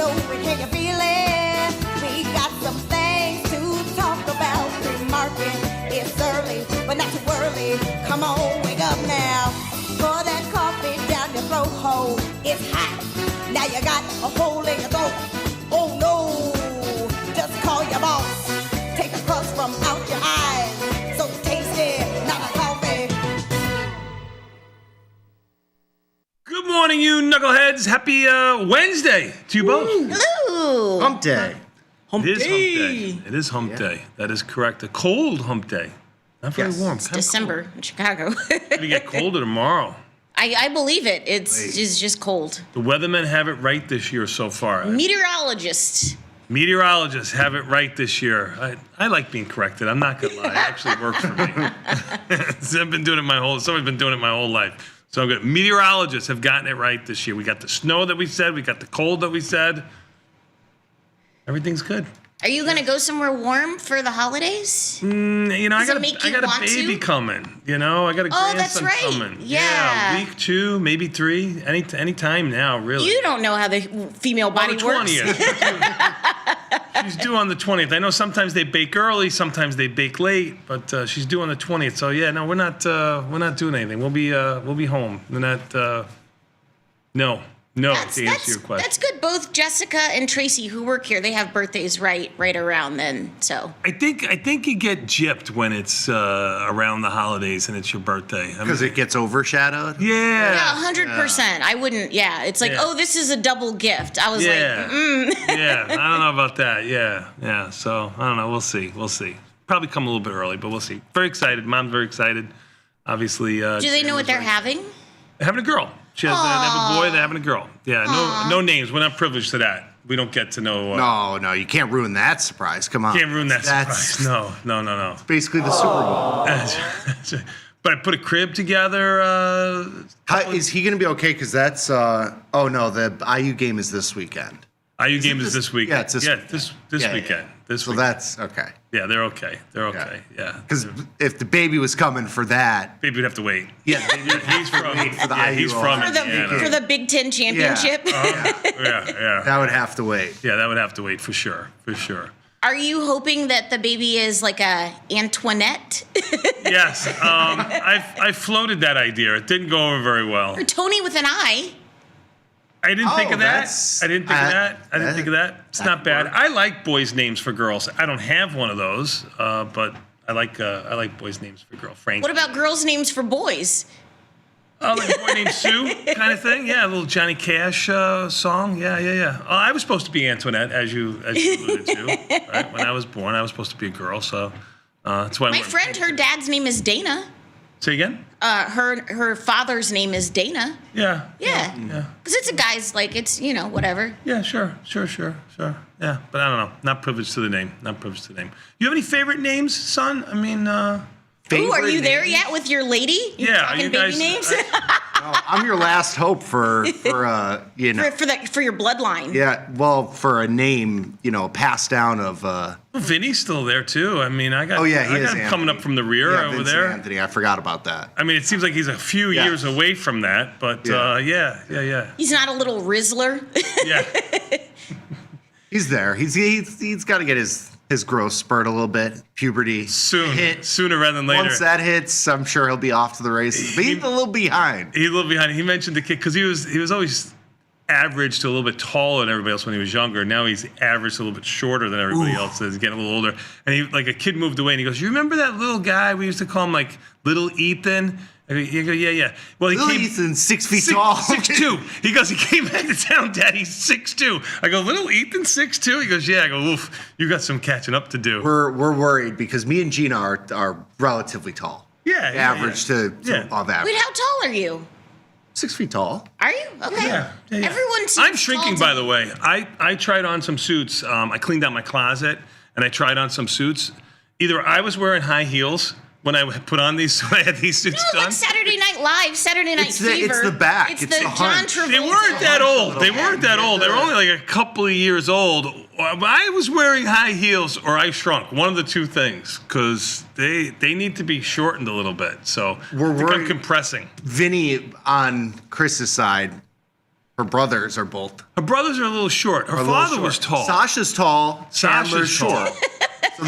So can you feel it? We got some things to talk about. Pre-market, it's early, but not too early. Come on, wake up now. Pour that coffee down your throat hole. It's hot. Now you got a hole in your throat. Oh no, just call your boss. Take the crust from out your eyes. So tasty, not a coffee. Good morning, you knuckleheads. Happy Wednesday to you both. Hello. Hump day. It is hump day. It is hump day. That is correct. A cold hump day. Not very warm. It's December in Chicago. It's going to get colder tomorrow. I believe it. It's just cold. The weathermen have it right this year so far. Meteorologists Meteorologists have it right this year. I like being corrected. I'm not going to lie. It actually works for me. I've been doing it somebody's been doing it my whole life. So good. Meteorologists have gotten it right this year. We got the snow that we said. We got the cold that we said. Everything's good. Are you going to go somewhere warm for the holidays? I got a baby coming. I got a grandson coming. Yeah. Week 2, maybe 3, any time now, really. You don't know how the female body works. She's due on the 20th. I know sometimes they bake early, sometimes they bake late, but she's due on the 20th. So yeah, no, we're not doing anything. We'll be home. We're not. No. To answer your question. That's good. Both Jessica and Tracy, who work here, they have birthdays right around then. So I think you get gypped when it's around the holidays and it's your birthday. Because it gets overshadowed? Yeah. 100%. I wouldn't. Yeah, it's like, oh, this is a double gift. I was like, Yeah, I don't know about that. Yeah. So I don't know. We'll see. Probably come a little bit early, but we'll see. Very excited. Mom's very excited. Obviously. Do they know what they're having? They're having a girl. They have a boy, they're having a girl. Yeah, no names. We're not privileged to that. We don't get to know. No, you can't ruin that surprise. Come on. Can't ruin that surprise. No. It's basically the Super Bowl. But I put a crib together. Is he going to be okay? Because that's, the IU game is this weekend. IU game is this weekend. Yeah, it's this weekend. Yeah. This so weekend. that's okay. Yeah, they're okay. Yeah. Because if the baby was coming for that, baby would have to wait. Yeah, he's from for the IU. He's from for the Big Ten championship. Yeah. That would have to wait. Yeah, that would have to wait for sure. Are you hoping that the baby is like a Antoinette? Yes. I floated that idea. It didn't go over very well. Or Tony with an I. I didn't think of that. I didn't think of that. It's not bad. I like boys' names for girls. I don't have one of those, but I like boys' names for girls. Frank. What about girls' names for boys? Like a boy named Sue kind of thing. Yeah, a little Johnny Cash song. Yeah. I was supposed to be Antoinette, as you alluded to. Right? When I was born, I was supposed to be a girl, so that's why. My friend, her dad's name is Dana. Say again? Her father's name is Dana. Yeah. Because it's a guy's, like, it's, whatever. Yeah, sure. Yeah, but I don't know. Not privileged to the name. You have any favorite names, son? I mean, Ooh, are you there yet with your lady? Yeah, talking you baby guys, names? I'm your last hope for for your bloodline. Yeah, well, for a name, passed down of. Vinny's still there too. I mean, I got him coming up from the rear over Vincent there. Anthony, I forgot about that. I mean, it seems like he's a few years away from that, but yeah. He's not a little Rizzler. Yeah. He's there. He's got to get his growth spurt a little bit. Puberty sooner rather than later. Once that hits, I'm sure he'll be off to the races. But he's a little behind. He mentioned the kid because he was always average to a little bit taller than everybody else when he was younger. Now he's average to a little bit shorter than everybody else. He's getting a little older. And he, like, a kid moved away and he goes, "You remember that little guy? We used to call him like Little Ethan." You go, yeah. Well, Ethan's 6 feet tall. 6'2". He goes, he came back to town, Dad. He's 6'2". I go, little Ethan, 6'2". He goes, yeah. I go, oof, you got some catching up to do. We're worried because me and Gina are relatively tall. Yeah. Average to of average. Wait, how tall are you? 6 feet tall. Are you? Okay. Yeah. Everyone seems I'm shrinking, by the way. I tried on some suits. I cleaned out my closet, and I tried on some suits. Either I was wearing high heels when I put on these, when I had these suits done. Like Saturday Night Live, Saturday Night Fever. It's the back. It's the John Travolta. They weren't that old. They were only like a couple of years old. I was wearing high heels or I shrunk. One of the two things, because they need to be shortened a little bit. So I'm compressing. Vinny on Chris's side Her brothers are both. Her brothers are a little short. Her father was tall. Sasha's tall. Chandler's Sasha's tall. short. So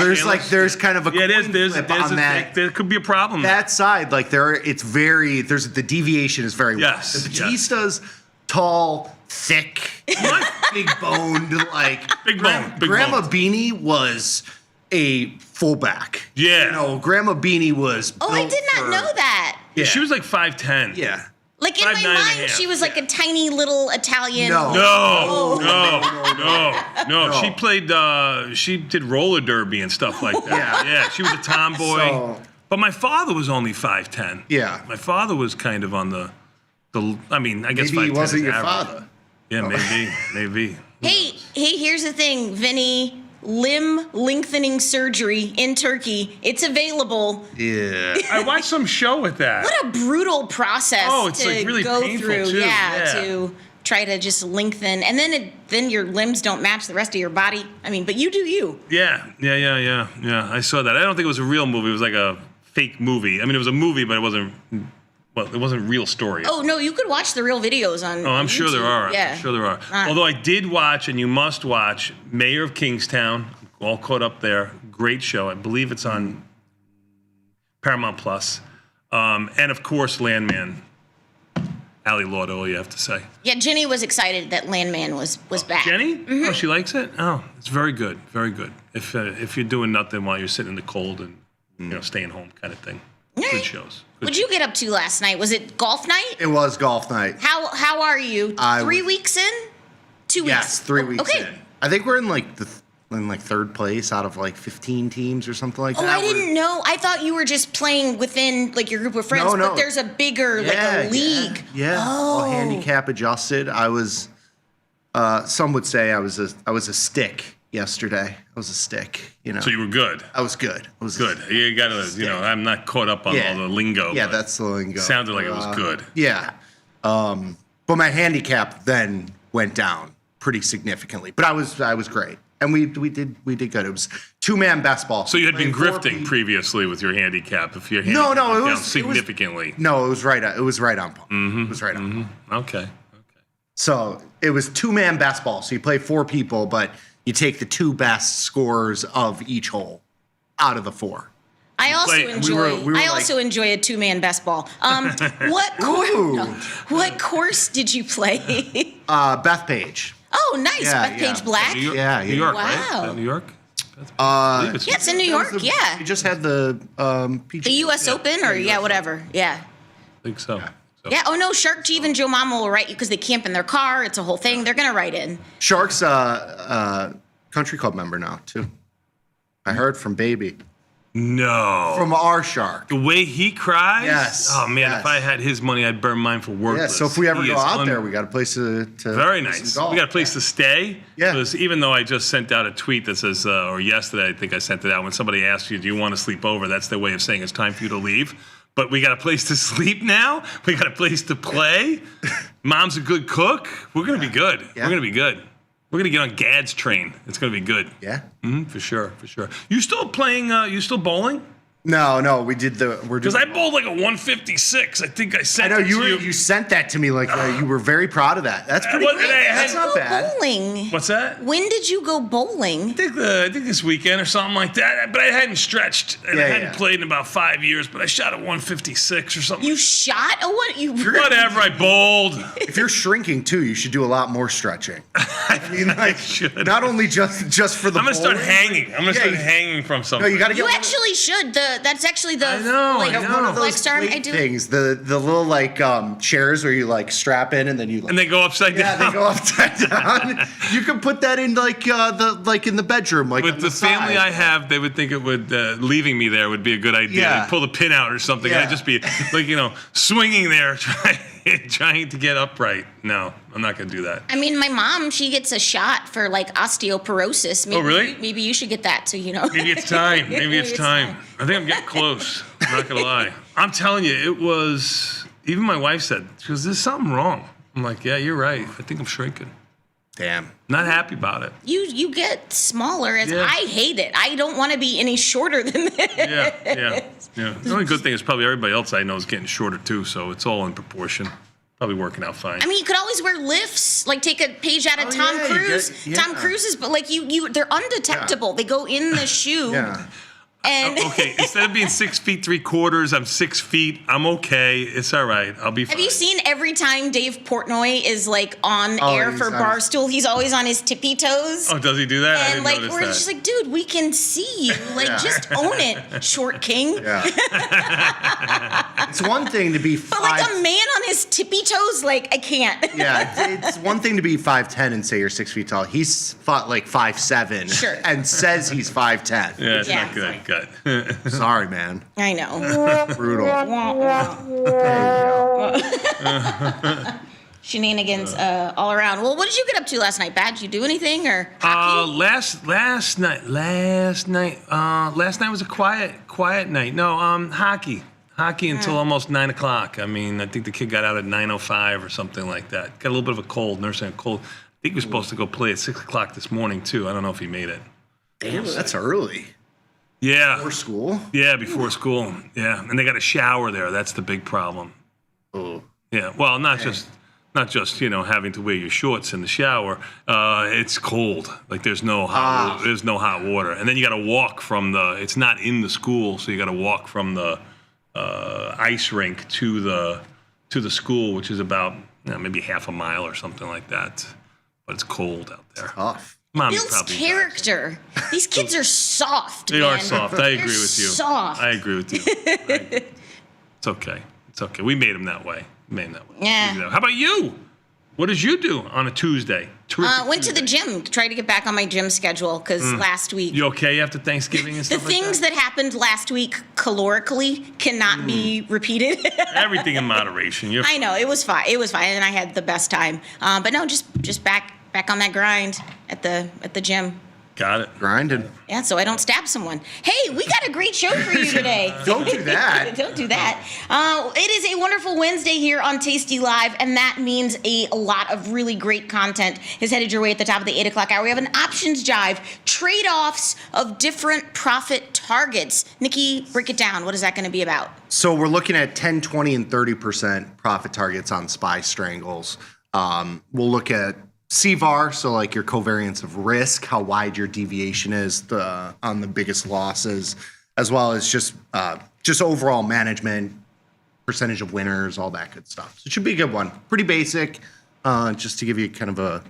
there's kind of a Yeah, coin there's flip on that. there could be a problem. That side, like the deviation is very Yes, wide. The yes. Batista's tall, thick, big boned, like Big bone, big Grandma bone. Beanie was a fullback. Yeah. You know, Grandma Beanie was. Oh, I built did not for- know that. Yeah. She was like 5'10". Yeah. Like in 5'9" my and a mind, half. she was like a tiny little Italian. No. No. She played. She did roller derby and stuff like that. Yeah, she was a tomboy. So- But my father was only 5'10". Yeah. My father was kind of on the. I mean, I guess Maybe he 5'10" wasn't is your average. father. Yeah, maybe. Hey, here's the thing, Vinny. Limb lengthening surgery in Turkey. It's available. Yeah. I watched some show with that. What a brutal process It's to like really go painful, through. too. Yeah. To try to just lengthen, and then your limbs don't match the rest of your body. I mean, but you do you. Yeah. I saw that. I don't think it was a real movie. It was like a fake movie. I mean, it was a movie, but it wasn't. Well, it wasn't a real story. Oh no, you could watch the real videos on. Oh, I'm sure there YouTube. are. Yeah. I'm sure there are. Although I did watch, and you must watch, Mayor of Kingstown, all caught up there. Great show. I believe it's on Paramount Plus. And of course, Landman. Ali Lauder, all you have to say. Yeah, Jenny was excited that Landman was back. Jenny? Oh, she likes it? Oh, it's very good. Very good. If you're doing nothing while you're sitting in the cold and staying home kind of thing. Good shows. What'd you get up to last night? Was it golf night? It was golf night. How are you? 3 weeks in? 2 weeks? Yes, 3 weeks Okay. in. I think we're in third place out of like 15 teams or something like Oh, that. I didn't know. I thought you were just playing within like your group of friends, No. but there's a bigger like a league. Yeah. Oh. All handicap adjusted. I was. Some would say I was a stick yesterday. I was a stick. You know. So you were good. I was good. I was Good. You gotta, I'm not caught up on Yeah. all the lingo. Yeah, but that's the lingo. sounded like it was good. Yeah. But my handicap then went down pretty significantly. But I was great. And we did good. It was 2-man best ball. So you had been Playing 4 grifting people. previously with your handicap. If your No, handicap went it down was significantly. No, it was right. It was right on. It was right on. Okay. So it was 2-man best ball. So you play 4 people, but you take the 2 best scores of each hole out of the 4. I also Wait, we enjoy. were I like- also enjoy a 2-man best ball. What course did you play? Beth Page. Oh, nice. Yeah, Beth yeah. Page Black. New York, Yeah, New yeah. York, Wow. right? Is that New York? I believe Yeah, it's in New York. Yeah. You just had the PGA. The U.S. Open or whatever. Yeah. I think so. Yeah. Oh no, Shark Jeeve and Joe Mama will write you because they camp in their car. It's a whole thing. They're gonna write in. Shark's country club member now too. I heard from Baby. No. From our Shark. The way he cries? Yes, Oh, man, yes. if I had his money, I'd burn mine for worthless. Yeah, so if we ever He go is out there, we got a place to Very play some nice. golf. We got a place to stay. Yeah. Because even though I just sent out a tweet that says, or yesterday I think I sent it out, when somebody asks you, do you want to sleep over? That's their way of saying it's time for you to leave. But we got a place to sleep now. We got a place to play. Mom's a good cook. We're going to be good. Yeah. We're going to be good. We're going to get on Gad's train. It's going to be good. Yeah. For sure. You still playing, you still bowling? No, we're Because I bowled like a 156. I think I I sent know it to you you. you sent that to me like you were very proud of that. That's pretty Well, good. and I That's had- not bad. Bowling. What's that? When did you go bowling? I think this weekend or something like that. But I hadn't stretched and I hadn't played in about 5 years. But I shot a 156 or something. You shot a what? You Whatever. I bowled. If you're shrinking too, you should do a lot more stretching. I mean, like, should. not only just for the. I'm gonna start bowling. hanging. I'm gonna start you- hanging from No, something. you got to get. You one of actually should. That's actually the I know, like I know. one of those flex arm. plate I do. things, the little like chairs where you like strap in and then you. Like, and they go upside yeah, down. they go upside down. You can put that in like in the bedroom, like With on the family side. I have, they would think it would leaving me there would be a good idea. Yeah. They'd pull the pin out or something. And Yeah. I'd just be like, swinging there, trying to get upright. No, I'm not gonna do that. I mean, my mom, she gets a shot for like osteoporosis. Maybe, really? Maybe you should get that so you know. Maybe it's time. Maybe it's time. I think I'm getting close. I'm not gonna lie. I'm telling you, it was. Even my wife said, she goes, "There's something wrong." I'm like, "Yeah, you're right. I think I'm shrinking. Damn. Not happy about it." You get smaller. Yeah. I hate it. I don't want to be any shorter than this. Yeah. The only good thing is probably everybody else I know is getting shorter too, so it's all in proportion. Probably working out fine. I mean, you could always wear lifts, like take a page out of Tom Cruise. Tom Cruise's, but like they're undetectable. They go in the shoe. Yeah. And Okay, instead of being 6 feet 3/4, I'm 6 feet. I'm okay. It's all right. I'll be fine. have you seen every time Dave Portnoy is like on air for Barstool, he's always on his tippy toes? Oh, does he do that? I And didn't like notice we're that. just like, dude, we can see you. Like, just own it, short king. Yeah. It's one thing to be But like a man on his tippy toes, like I can't. Yeah, it's one thing to be 5'10" and say you're 6 feet tall. He's fought like 5'7" Sure. and says he's 5'10". Yeah, it's Yeah. not good. Good. Sorry, man. I know. Brutal. Shenanigans all around. Well, what did you get up to last night, Bad? Did you do anything or hockey? Last night was a quiet night. No, hockey until almost 9 o'clock. I mean, I think the kid got out at 9:05 or something like that. Got a little bit of a cold, nursing a cold. I think he was supposed to go play at 6 o'clock this morning too. I don't know if he made it. Damn, that's early. Yeah. For school? Yeah, before school. Yeah, and they got a shower there. That's the big problem. Oh. Yeah, well, not just having to wear your shorts in the shower. It's cold. Like there's no hot water, and then you got to walk from the. It's not in the school, so you got to walk from the ice rink to the school, which is about maybe half a mile or something like that. But it's cold out there. Tough. Mommy Builds probably character. These kids are soft. They man. are soft. I agree They're with you. Soft. I agree with you. It's okay. It's okay. We made them that way. Yeah. How about you? What did you do on a Tuesday? Went to the gym. Tried to get back on my gym schedule because last week. You okay after Thanksgiving and The stuff like things that happened last week calorically cannot be repeated. Everything in moderation. I know, it was fine. And I had the best time. But no, just back on that grind at the gym. Got it. Grinding. Yeah, so I don't stab someone. Hey, we got a great show for you today. Don't do that. Don't do that. It is a wonderful Wednesday here on Tasty Live, and that means a lot of really great content is headed your way at the top of the 8 o'clock hour. We have an options jive, trade-offs of different profit targets. Nikki, break it down. What is that going to be about? So we're looking at 10, 20, and 30% profit targets on SPY strangles. We'll look at CVAR, so like your covariance of risk, how wide your deviation is on the biggest losses, as well as just overall management, percentage of winners, all that good stuff. So it should be a good one. Pretty basic, just to give you kind of a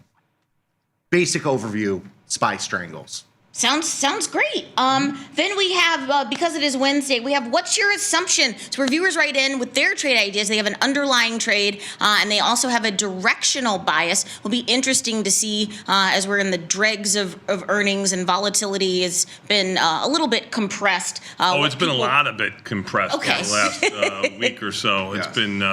basic overview, SPY strangles. Sounds great. Then we have, because it is Wednesday, we have What's Your Assumption? So reviewers write in with their trade ideas. They have an underlying trade, and they also have a directional bias. Will be interesting to see as we're in the dregs of earnings and volatility has been a little bit compressed. It's been a lot of it compressed in the last week or so. It's been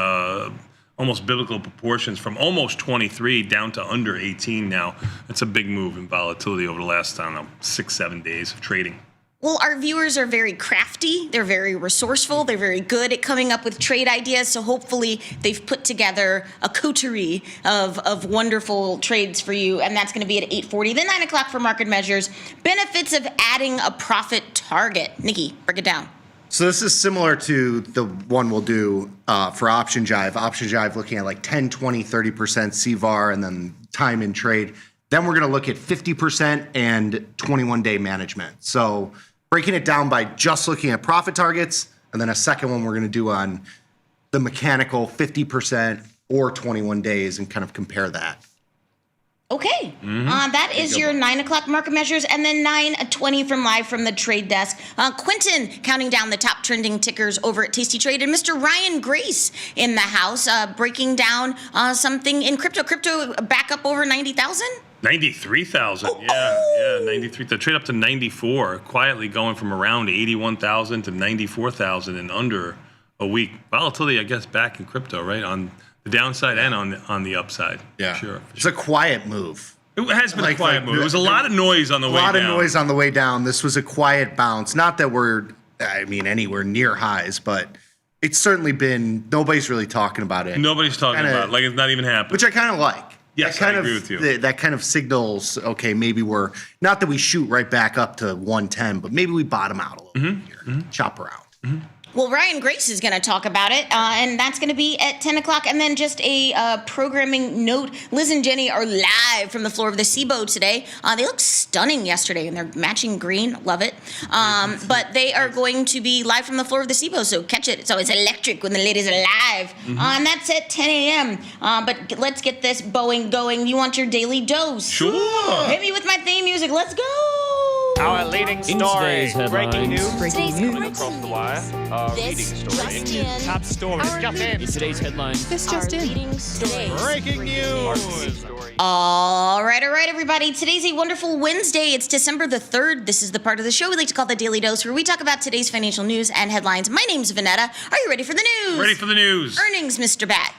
almost biblical proportions from almost 23 down to under 18 now. It's a big move in volatility over the last, 6-7 days of trading. Well, our viewers are very crafty. They're very resourceful. They're very good at coming up with trade ideas. So hopefully they've put together a coterie of wonderful trades for you. And that's going to be at 8:40. Then 9 o'clock for market measures. Benefits of adding a profit target. Nikki, break it down. So this is similar to the one we'll do for Option Jive. Option Jive looking at like 10, 20, 30% CVAR and then time in trade. Then we're going to look at 50% and 21-day management. So breaking it down by just looking at profit targets, and then a second one we're going to do on the mechanical 50% or 21 days and kind of compare that. Okay, that is your 9 o'clock market measures, and then 9:20 live from the trade desk. Quentin counting down the top trending tickers over at Tasty Trade, and Mr. Ryan Grace in the house breaking down something in crypto. Crypto back up over 90,000. 93,000, yeah, 93. The trade up to 94, quietly going from around 81,000 to 94,000 in under a week. Volatility, I guess, back in crypto, right on the downside and on the upside. Yeah, sure. It's a quiet move. It has been a quiet move. It was a lot of noise on the way down. A lot of noise on the way down. This was a quiet bounce. Not that we're, anywhere near highs, but it's certainly been, nobody's really talking about it. Nobody's talking about it. Like it's not even happening. Which I kind of like. Yes, I agree with you. That kind of signals, okay, maybe we're, not that we shoot right back up to 110, but maybe we bottom out a little bit here. Chop around. Well, Ryan Grace is going to talk about it, and that's going to be at 10 o'clock. And then just a programming note, Liz and Jenny are live from the floor of the SIBO today. They looked stunning yesterday, and they're matching green. Love it. But they are going to be live from the floor of the SIBO, so catch it. So it's electric when the ladies are live. And that's at 10 a.m. But let's get this Boeing going. You want your daily dose? Sure. Hit me with my theme music. Let's go. Our leading story, breaking news, coming Breaking across the wire. Our leading story, top story. Jump in. In today's headline, This just in. Breaking news. All right, everybody. Today's a wonderful Wednesday. It's December the 3rd. This is the part of the show we like to call the Daily Dose, where we talk about today's financial news and headlines. My name's Vanetta. Are you ready for the news? Ready for the news. Earnings, Mr. Bat.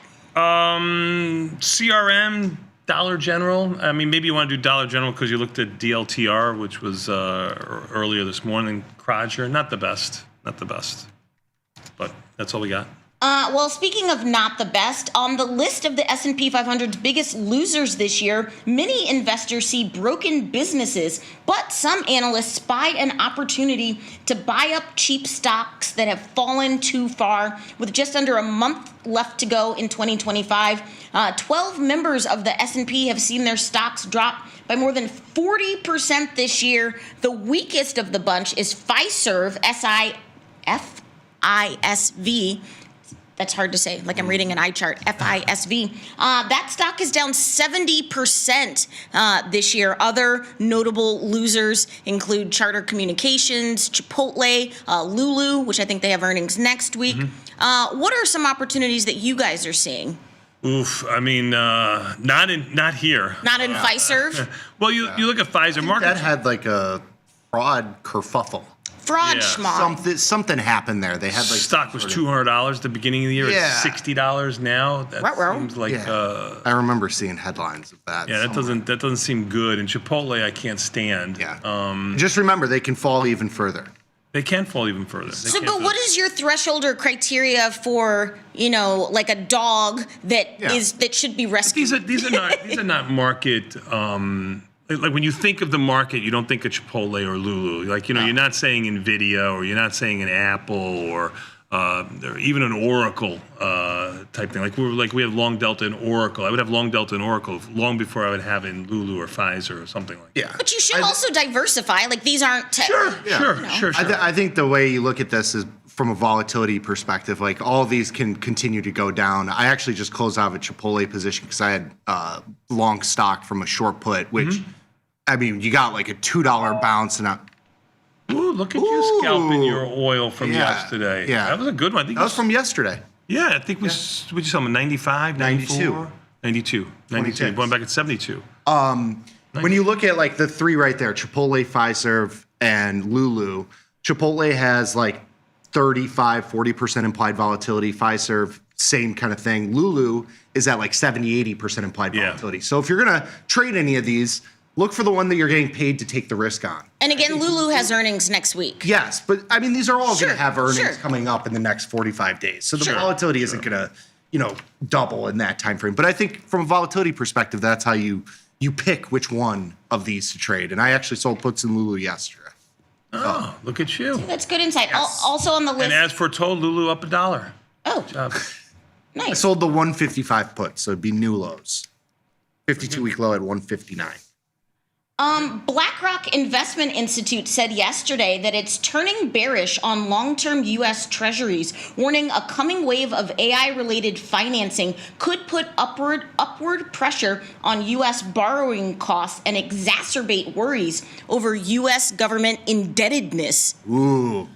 CRM, Dollar General. I mean, maybe you want to do Dollar General because you looked at DLTR, which was earlier this morning. Croger, not the best. But that's all we got. Well, speaking of not the best, on the list of the S&P 500's biggest losers this year, many investors see broken businesses, but some analysts spy an opportunity to buy up cheap stocks that have fallen too far. With just under a month left to go in 2025, 12 members of the S&P have seen their stocks drop by more than 40% this year. The weakest of the bunch is Fiserv, FISV. That's hard to say, like I'm reading an eye chart, FISV. That stock is down 70% this year. Other notable losers include Charter Communications, Chipotle, Lulu, which I think they have earnings next week. What are some opportunities that you guys are seeing? Oof, I mean, not here. Not in Fiserv? Well, you look at Pfizer. Market That had like a fraud kerfuffle. Fraud Yeah. schmog. Something happened there. They had like stock was $200 at the beginning of the year. Yeah. It's $60 now. That Ruh-roh. seems like I remember seeing headlines of that. yeah, that doesn't seem good. And Chipotle, I can't stand. Yeah. Just remember, they can fall even further. They can fall even further. So, but what is your threshold or criteria for, like a dog that that should be rescued? These are not market. Like when you think of the market, you don't think of Chipotle or Lulu. Like you're not saying Nvidia or you're not saying an Apple or even an Oracle type thing. Like we have Long Delta and Oracle. I would have Long Delta and Oracle long before I would have in Lulu or Pfizer or something like that. Yeah. But you should also diversify. Like these aren't. Sure. I think the way you look at this is from a volatility perspective. Like all of these can continue to go down. I actually just closed out of a Chipotle position because I had long stock from a short put, which I mean, you got like a $2 bounce and Ooh, look at you scalping your oil from yesterday. Yeah. That was a good one. I think that was from yesterday. Yeah, I think we just 95, 94? 92. 92. Going back at 72. When you look at like the three right there, Chipotle, Fiserv, and Lulu, Chipotle has like 35-40% implied volatility. Fiserv, same kind of thing. Lulu is at like 70-80% implied volatility. So if you're going to trade any of these, look for the one that you're getting paid to take the risk on. And again, Lulu has earnings next week. Yes, but I mean, these are all going to have earnings sure. coming up in the next 45 days. So the volatility isn't going to, double in that time frame. But I think from a volatility perspective, that's how you pick which one of these to trade. And I actually sold puts in Lulu yesterday. Oh, look at you. That's good insight. Yes. Also on the list. And as foretold, Lulu up $1. Oh, Good job. I nice. sold the 155 put, so it'd be new lows. 52-week low at 159. BlackRock Investment Institute said yesterday that it's turning bearish on long-term U.S. Treasuries, warning a coming wave of AI-related financing could put upward pressure on U.S. borrowing costs and exacerbate worries over U.S. government indebtedness. Ooh.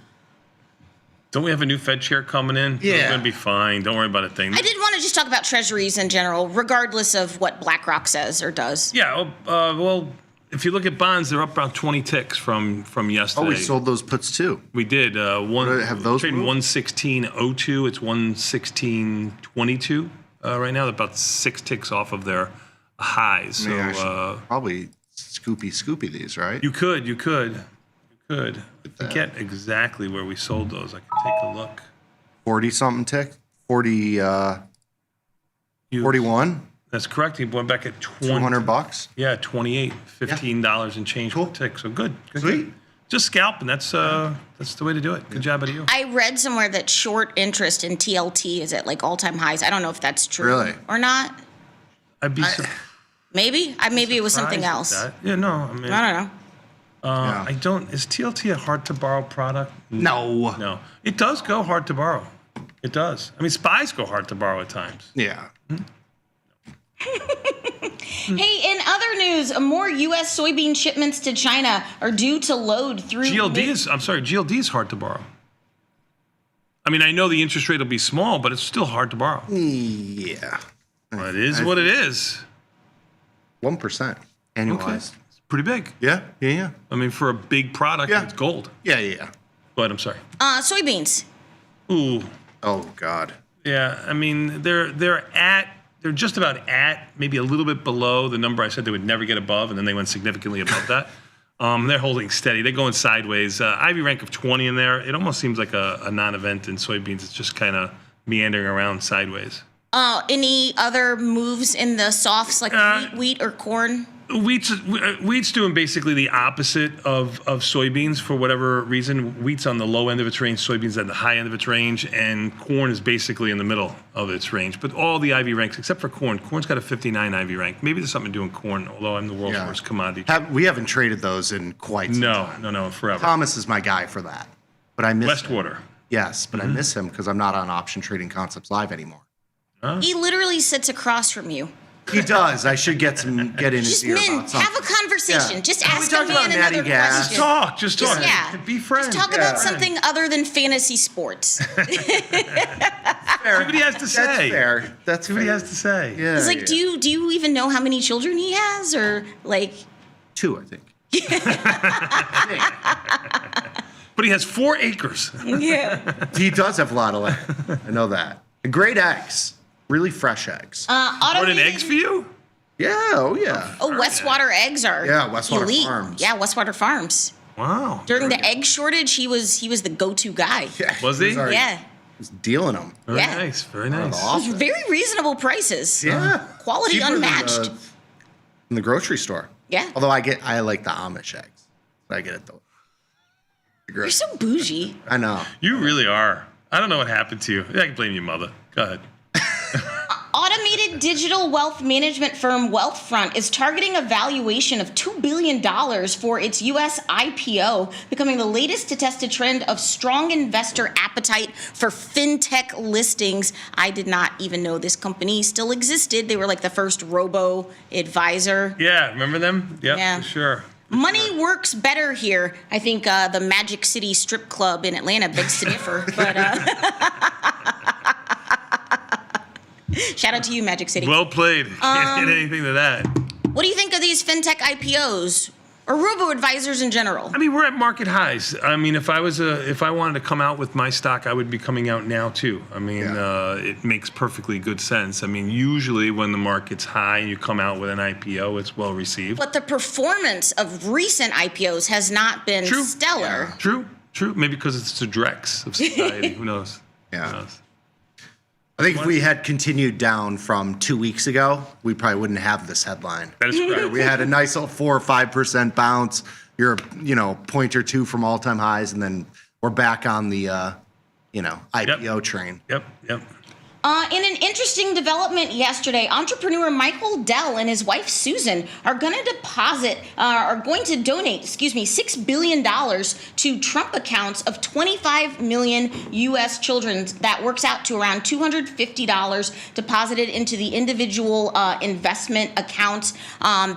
Don't we have a new Fed chair coming in? Yeah. It's going to be fine. Don't worry about a thing. I did want to just talk about Treasuries in general, regardless of what BlackRock says or does. Yeah, well, if you look at bonds, they're up about 20 ticks from yesterday. Oh, we sold those puts too. We did. Have those trading moved? 116.02. It's 116.22 right now. They're about 6 ticks off of their highs. So I should probably scoopy these, right? you could. Forget exactly where we sold those. I can take a look. 40-something tick? 41? That's correct. He went back at 20. $200? Yeah, 28, $15 and change per tick. So good. Sweet. Just scalp, and that's the way to do it. Good job out of you. I read somewhere that short interest in TLT is at like all-time highs. I don't know if that's true Really? or not. I'd be Maybe it was something surprised else. at that. Yeah, no, I mean, I don't know. Yeah. I don't. Is TLT a hard to borrow product? No. No, it does go hard to borrow. It does. I mean, spies go hard to borrow at times. Yeah. Hey, in other news, more U.S. soybean shipments to China are due to load through. GLD is hard to borrow. I mean, I know the interest rate will be small, but it's still hard to borrow. Yeah. Well, it is what it is. 1% Okay. annualized. It's pretty big. Yeah. I mean, for a big product, Yeah. it's gold. Yeah. But I'm sorry. Soybeans. Ooh. Oh God. Yeah, I mean, they're just about at, maybe a little bit below the number I said they would never get above, and then they went significantly above that. They're holding steady. They're going sideways. Ivy rank of 20 in there. It almost seems like a non-event in soybeans. It's just kind of meandering around sideways. Any other moves in the softs like wheat or corn? Wheat's doing basically the opposite of soybeans for whatever reason. Wheat's on the low end of its range, soybeans at the high end of its range, and corn is basically in the middle of its range. But all the IV ranks, except for corn. Corn's got a 59 IV rank. Maybe there's something to do in corn, although I'm the world's worst commodity. We haven't traded those in quite some time. No, forever. Thomas is my guy for that. But I miss Westwater. him. Yes, but I miss him because I'm not on Option Trading Concepts Live anymore. He literally sits across from you. He does. I should get in his Just ear men, about something. have a conversation. Yeah. Just We ask talked a about man natty another gas. question. Just talk. Yeah. Be friends. Just talk about something other than fantasy sports. See what he has to say. That's fair. That's See what he has to say. Yeah. It's like, do you even know how many children he has, or like? 2, I think. But he has 4 acres. Yeah. He does have a lot of land. I know that. And great eggs. Really fresh eggs. Running eggs for you? Yeah. Oh, yeah. Oh, Westwater eggs are Westwater elite. Farms. Yeah, Westwater Farms. Wow. During the egg shortage, he was the go-to guy. Yeah, Was he? already- Yeah. He's dealing them. Very Yeah. nice. Very nice. Awesome. Very reasonable prices. Yeah. Quality Cheaper than unmatched. in the grocery store. Yeah. Although I like the Amish eggs. I get it though. You're so bougie. I know. You really are. I don't know what happened to you. I can blame your mother. Go ahead. Automated digital wealth management firm Wealthfront is targeting a valuation of $2 billion for its U.S. IPO, becoming the latest to test a trend of strong investor appetite for fintech listings. I did not even know this company still existed. They were like the first robo-advisor. Yeah, remember them? Yep, Yeah. for sure. Money works better here. I think the Magic City Strip Club in Atlanta begs to differ. But shout out to you, Magic City. Well played. Can't hit anything to that. What do you think of these fintech IPOs or robo-advisors in general? I mean, we're at market highs. I mean, if I wanted to come out with my stock, I would be coming out now too. I mean, it makes perfectly good sense. I mean, usually when the market's high and you come out with an IPO, it's well received. But the performance of recent IPOs has not been stellar. True. Maybe because it's the dregs of society. Who knows? Yeah. Who knows? I think if we had continued down from 2 weeks ago, we probably wouldn't have this headline. That is correct. We had a nice little 4 or 5% bounce. You're point or two from all-time highs, and then we're back on the IPO train. Yep. In an interesting development yesterday, entrepreneur Michael Dell and his wife Susan are going to donate $6 billion to Trump accounts of 25 million U.S. children. That works out to around $250 deposited into the individual investment accounts.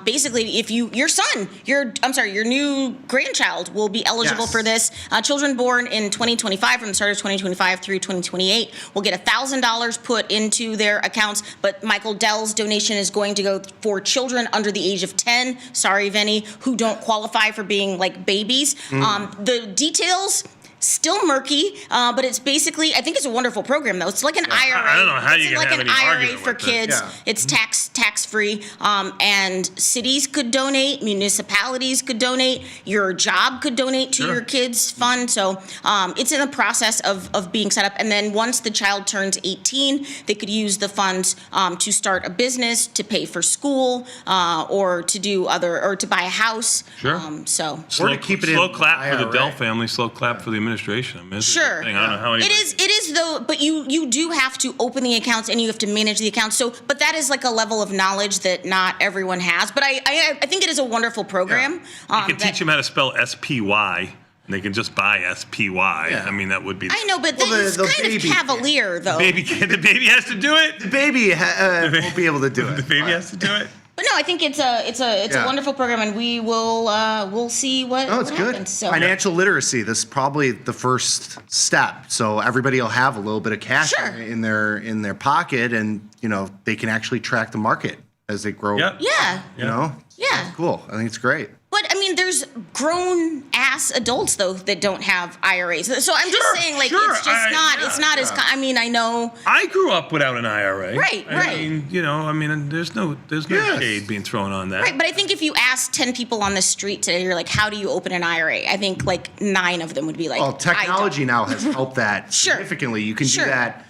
Basically, if your new grandchild will be eligible for this. Children born in 2025, from the start of 2025 through 2028, will get $1,000 put into their accounts, but Michael Dell's donation is going to go for children under the age of 10, sorry, Vinny, who don't qualify for being like babies. The details Still murky, but it's basically, I think it's a wonderful program though. It's like an IRA. I don't know how you It's can like have an any IRA argument for with it. kids. Yeah. It's tax free, and cities could donate, municipalities could donate, your job could donate to Sure. your kids' fund. So it's in the process of being set up. And then once the child turns 18, they could use the funds to start a business, to pay for school, or to do or to buy a house. Sure. Or to keep it in slow clap for the IRA. Dell family, slow clap for the administration. I mean, it's a good Sure. thing. I don't know how anybody. It is though, but you do have to open the accounts and you have to manage the accounts. So, but that is like a level of knowledge that not everyone has. But I think it is a wonderful program. You can teach them how to spell SPY, and they can just buy SPY. Yeah. I mean, that would be. I know, but Well, it's the kind of baby cavalier though. The baby has to do it. The baby won't be able to do it. The baby has to do it. But no, I think it's a Yeah. wonderful program, and we'll see what. No, it's what good. happens. So. Financial literacy. This is probably the first step. So everybody will have a little bit of cash Sure. in their pocket, and they can actually track the market as they grow. Yep. Yeah. You know. Yeah. Cool. I think it's great. But I mean, there's grown ass adults though that don't have IRAs. So I'm just Sure, saying, like, sure. it's just not. Yeah, It's not as. I mean, I know. I grew up without an IRA. Right, I right. mean, there's no Yes. shade being thrown on that. Right, but I think if you ask 10 people on the street today, you're like, how do you open an IRA? I think like 9 of them would be like, Well, technology I now has helped that Sure. significantly. You can Sure. do that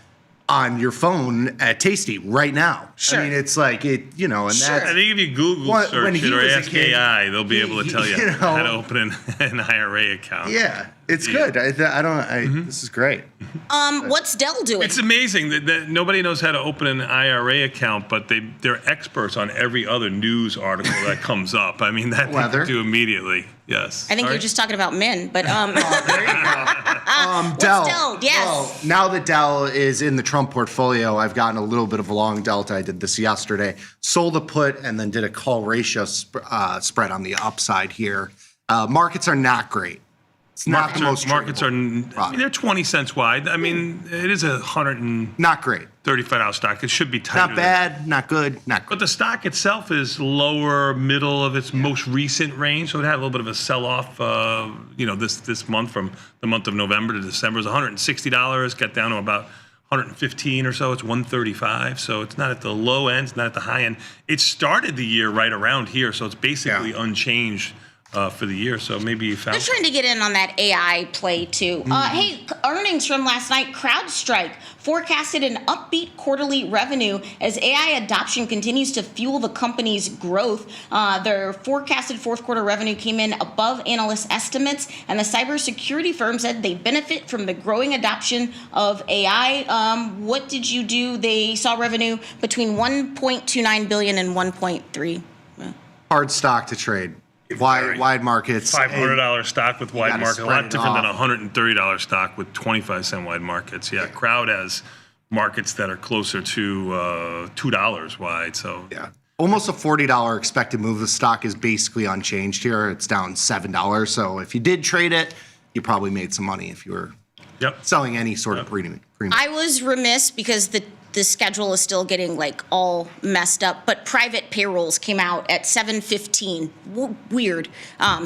on your phone at Tasty right now. Sure. I mean, it's like and Sure. that's I think if you Google When search he it or was a ask kid, AI, they'll be able to tell you, you know- how to open an IRA account. yeah, it's good. This is great. don't. What's Dell doing? It's amazing that nobody knows how to open an IRA account, but they're experts on every other news article that comes up. I mean, that they Weather. can do immediately. Yes. I think you're just talking about men, but There you go. Dell. Dell? Yes. Well, now that Dell is in the Trump portfolio, I've gotten a little bit of a long delta. I did this yesterday. Sold a put and then did a call ratio spread on the upside here. Markets are not great. It's not the most markets are. tradable I mean, they're 20 cents wide. I mean, it is a $135 not great. stock. It should be tighter. Not bad, not good, not But good. the stock itself is lower middle of its most recent range, so it had a little bit of a sell-off. This month, from the month of November to December, it was $160. Got down to about 115 or so. It's 135, so it's not at the low end, it's not at the high end. It started the year right around here, so it's basically unchanged for the year. So maybe you found. They're trying to get in on that AI play too. Hey, earnings from last night. CrowdStrike forecasted an upbeat quarterly revenue as AI adoption continues to fuel the company's growth. Their forecasted fourth quarter revenue came in above analyst estimates, and the cybersecurity firm said they benefit from the growing adoption of AI. What did you do? They saw revenue between 1.29 billion and 1.3. Hard stock to trade. Wide markets. $500 stock with wide gotta market, a spread lot it different than a off. $130 stock with 25-cent wide markets. Yeah, Crowd has markets that are closer to $2 wide. So Yeah. Almost a $40 expected move. The stock is basically unchanged here. It's down $7. So if you did trade it, you probably made some money if you were Yep. selling any sort of premium. I was remiss because the schedule is still getting like all messed up, but private payrolls came out at 7:15. Weird.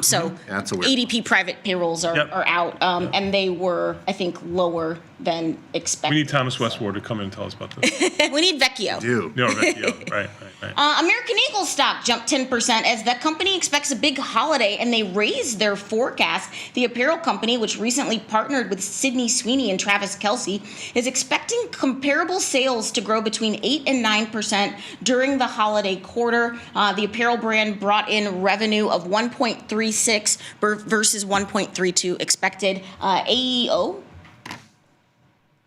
So that's a weird ADP private payrolls are out, and they were, I think, lower than expected. We need Thomas Westward to come in and tell us about this. We need Vecchio. Dude. No, right. American Eagle stock jumped 10% as the company expects a big holiday and they raised their forecast. The apparel company, which recently partnered with Sydney Sweeney and Travis Kelce, is expecting comparable sales to grow between 8 and 9% during the holiday quarter. The apparel brand brought in revenue of 1.36 versus 1.32 expected. AEO?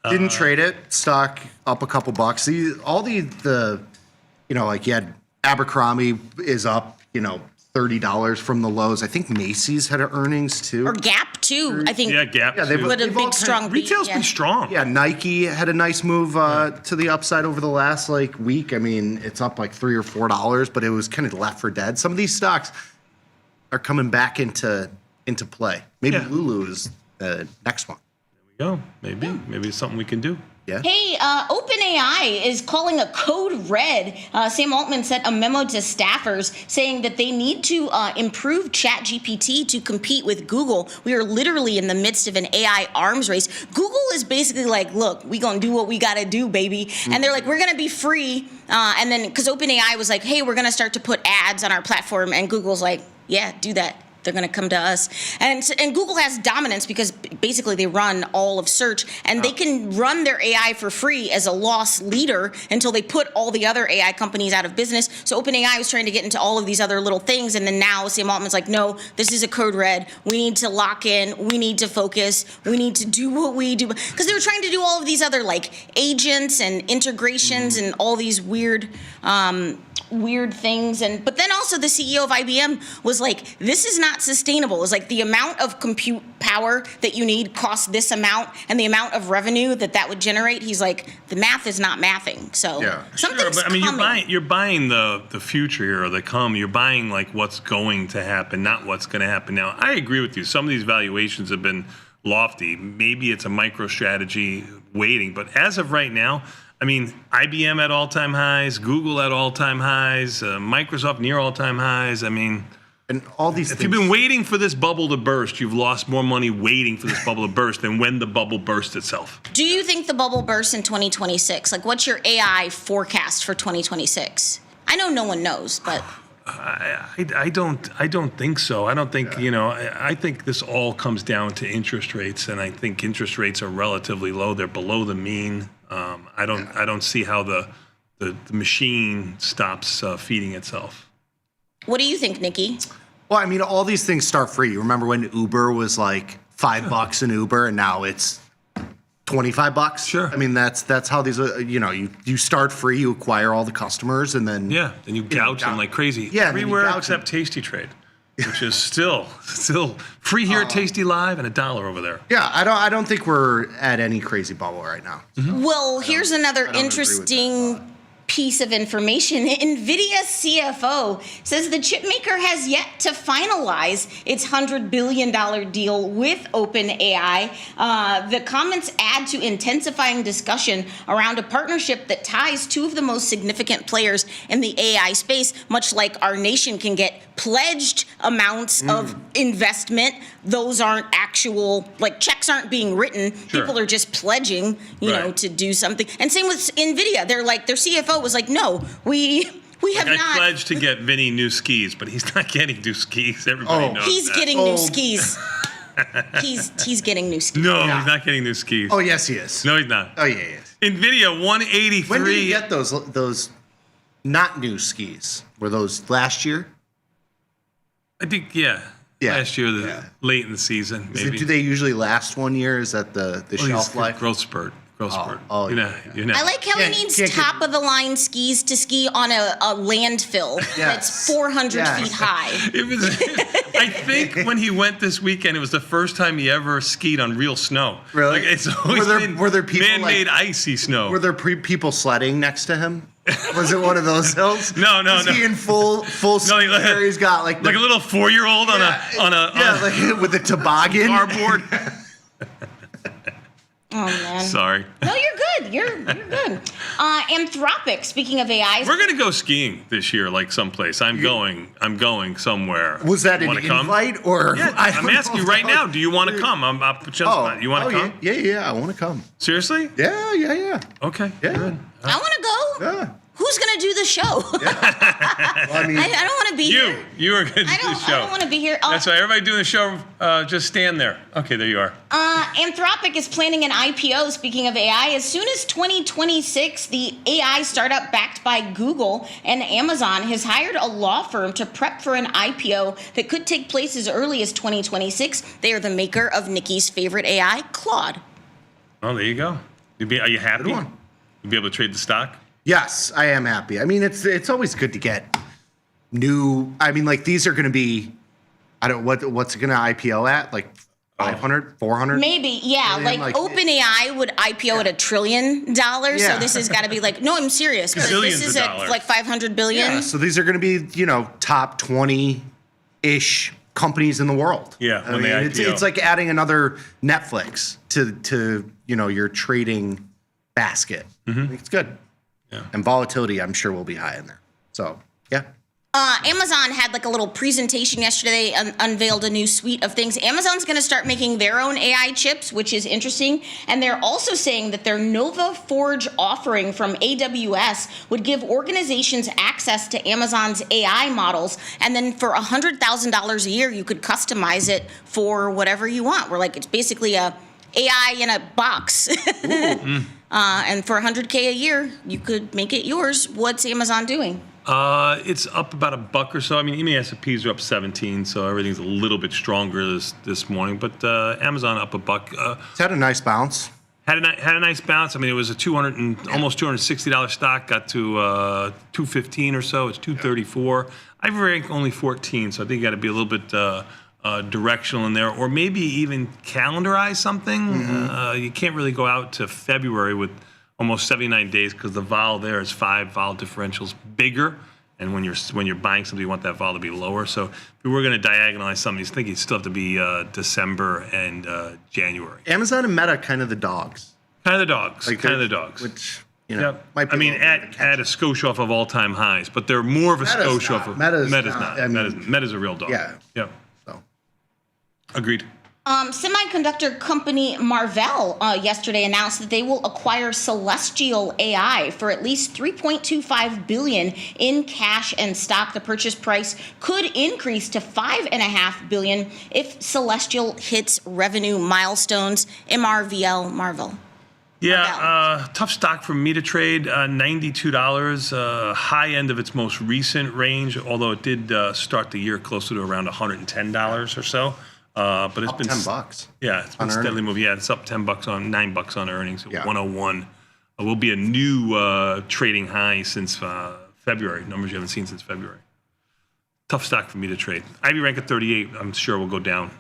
Didn't trade it. Stock up a couple bucks. All the like you had Abercrombie is up, $30 from the lows. I think Macy's had earnings too. Or Gap, too. I think Yeah, Gap. Yeah, they've- too. with a they've all big, strong beat. Retail's yeah. been strong. Yeah, Nike had a nice move to the upside over the last week. I mean, it's up like $3 or $4, but it was kind of left for dead. Some of these stocks are coming back into play. Maybe Yeah. Lulu is the next one. There we go. Maybe it's something we can do. Yeah. Hey, OpenAI is calling a code red. Sam Altman sent a memo to staffers saying that they need to improve ChatGPT to compete with Google. We are literally in the midst of an AI arms race. Google is basically like, look, we gonna do what we gotta do, baby. And they're like, we're gonna be free. And then, because OpenAI was like, hey, we're gonna start to put ads on our platform. And Google's like, yeah, do that. They're going to come to us. And Google has dominance because basically they run all of search, and they can run their AI for free as a loss leader until they put all the other AI companies out of business. So OpenAI was trying to get into all of these other little things, and then now Sam Altman's like, no, this is a code red. We need to lock in. We need to focus. We need to do what we do. Because they were trying to do all of these other like agents and integrations and all these weird things. But then also the CEO of IBM was like, this is not sustainable. It's like the amount of compute power that you need costs this amount, and the amount of revenue that would generate, he's like, the math is not mathing. So something's but I mean, coming. you're buying the future here, or the come. You're buying like what's going to happen, not what's going to happen now. I agree with you. Some of these valuations have been lofty. Maybe it's a micro strategy waiting, but as of right now, I mean, IBM at all-time highs, Google at all-time highs, Microsoft near all-time highs. I mean, and all these if things. you've been waiting for this bubble to burst, you've lost more money waiting for this bubble to burst than when the bubble burst itself. Do you think the bubble bursts in 2026? Like, what's your AI forecast for 2026? I know no one knows, but I don't think so. I don't think, I think this all comes down to interest rates, and I think interest rates are relatively low. They're below the mean. I don't see how the machine stops feeding itself. what do you think, Nikki? Well, I mean, all these things start free. You remember when Uber was like $5 an Uber, and now it's $25? Sure. I mean, that's how these, you start free, you acquire all the customers, and then Then you gouge them like crazy. Yeah, and then you everywhere gouge except tastytrade, which is still free here at tastylive and $1 over there. Yeah, I don't think we're at any crazy bubble right now. Well, here's another agree with that interesting piece of information. NVIDIA CFO says the chipmaker has yet to finalize its $100 billion deal with OpenAI. The comments add to intensifying discussion around a partnership that ties two of the most significant players in the AI space, much like our nation can get pledged amounts of investment. Those aren't actual, like, checks aren't being written. Sure. People are just pledging, Right. to do something. And same with NVIDIA. They're like, their CFO was like, no, we have I not. pledged to get Vinny new skis, but he's not getting new skis. Everybody knows He's that. getting new skis. He's getting new skis. No, he's not getting new skis. Oh, yes, he is. No, he's not. Oh, yeah, he is. NVIDIA 183. When did you get those not new skis? Were those last year? I think, yeah. Yeah. Last year, Yeah. late in the season, maybe. Do they usually last 1 year? Is that the shelf life? Growth spurt. oh, You're not. I like how Can't- he needs can't get- top of the line skis to ski on a landfill that's 400 Yes. feet high. It was. I think when he went this weekend, it was the first time he ever skied on real snow. Really? Like, it's always been were there people man-made icy snow. Were there people sledding next to him? Was it one of those hills? No. Is he in full ski gear? He's got like a little 4-year-old on a like with a toboggan. cardboard. Oh man. Sorry. No, you're good. You're good. Anthropic. Speaking of AI, We're gonna go skiing this year, like someplace. I'm going somewhere. Was that an Wanna come? invite or? Yeah, I I'm don't asking know you right if now. that Do you want to come? I'll put you on the spot. You want to come? Yeah, I want to come. Seriously? Yeah. Okay. Yeah. Good. I want to go. Yeah. Who's gonna do the show? Well, I mean, I don't want to be here. You are gonna do the show. I don't want to be here. That's why everybody doing the show, just stand there. Okay, there you are. Anthropic is planning an IPO, speaking of AI, as soon as 2026. The AI startup backed by Google and Amazon has hired a law firm to prep for an IPO that could take place as early as 2026. They are the maker of Nikki's favorite AI, Claude. Oh, there you go. Are you happy? Good one. You'll be able to trade the stock? yes, I am happy. I mean, it's always good to get new. I mean, like these are going to be. I don't what's it going to IPO at, like 500, 400. Maybe, yeah. Million, Like like- OpenAI would IPO at $1 trillion. So Yeah. this has got to be like, no, I'm serious. But Gazillions this is of at dollars. like 500 billion. Yeah, so these are going to be, top 20-ish companies in the world. Yeah, I when mean, they it's IPO. like adding another Netflix to your trading basket. I think it's good. Yeah. And volatility, I'm sure, will be high in there. So, yeah. Amazon had like a little presentation yesterday, unveiled a new suite of things. Amazon's going to start making their own AI chips, which is interesting. And they're also saying that their Nova Forge offering from AWS would give organizations access to Amazon's AI models. And then for $100,000 a year, you could customize it for whatever you want. We're like, it's basically a AI in a box. And for $100K a year, you could make it yours. What's Amazon doing? It's up about $1 or so. I mean, even the S&Ps are up 17, so everything's a little bit stronger this morning. But Amazon up $1. It's had a nice bounce. Had a nice bounce. I mean, it was a almost $260 stock, got to 215 or so. It's 234. I've ranked only 14, so I think you got to be a little bit directional in there, or maybe even calendarize something. You can't really go out to February with almost 79 days because the vol there is 5 vol differentials bigger, and when you're buying something, you want that vol to be lower. So if we were going to diagonalize something, you think you'd still have to be December and January. Amazon and Meta, kind of the dogs. Kind of the dogs. Which, might be at a skosh off of all-time highs, but they're more of a skosh off of. Meta's not. I mean, Meta's a real dog. Yeah. Yeah. So. Agreed. Semiconductor company Marvell yesterday announced that they will acquire Celestial AI for at least $3.25 billion in cash and stock. The purchase price could increase to $5.5 billion if Celestial hits revenue milestones. Marvell. Yeah, tough stock for me to trade. $92, high end of its most recent range, although it did start the year closer to around $110 or so. But it's up been $10. Yeah, it's been steadily moving. Yeah, it's up $10 on $9 on earnings. At 101 will be a new trading high since February. Numbers you haven't seen since February. Tough stock for me to trade. Ivy rank at 38. I'm sure will go down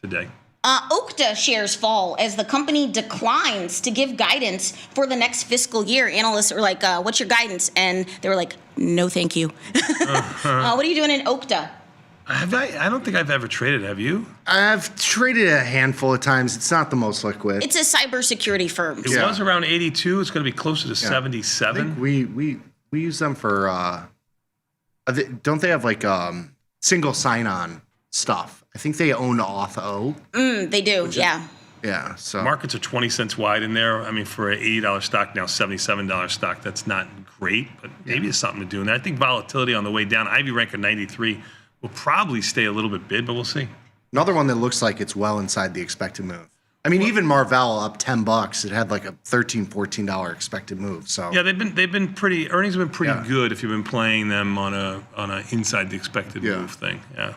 today. Okta shares fall as the company declines to give guidance for the next fiscal year. Analysts were like, "What's your guidance?" And they were like, "No, thank you." What are you doing in Okta? I don't think I've ever traded. Have you? I've traded a handful of times. It's not the most liquid. It's a cybersecurity firm. It was around 82. It's going to be closer to 77. I think we use them for. Don't they have like single sign-on stuff? I think they own Auth0. They do. Yeah. Yeah. So markets are 20 cents wide in there. I mean, for an $80 stock now, $77 stock. That's not great, but maybe it's something to do. And I think volatility on the way down. Ivy rank at 93. Will probably stay a little bit bid, but we'll see. Another one that looks like it's well inside the expected move. I mean, even Marvell up $10. It had like a $13, $14 expected move. So yeah, they've been pretty. Earnings have been pretty good if you've been playing them on a inside the expected move thing. Yeah.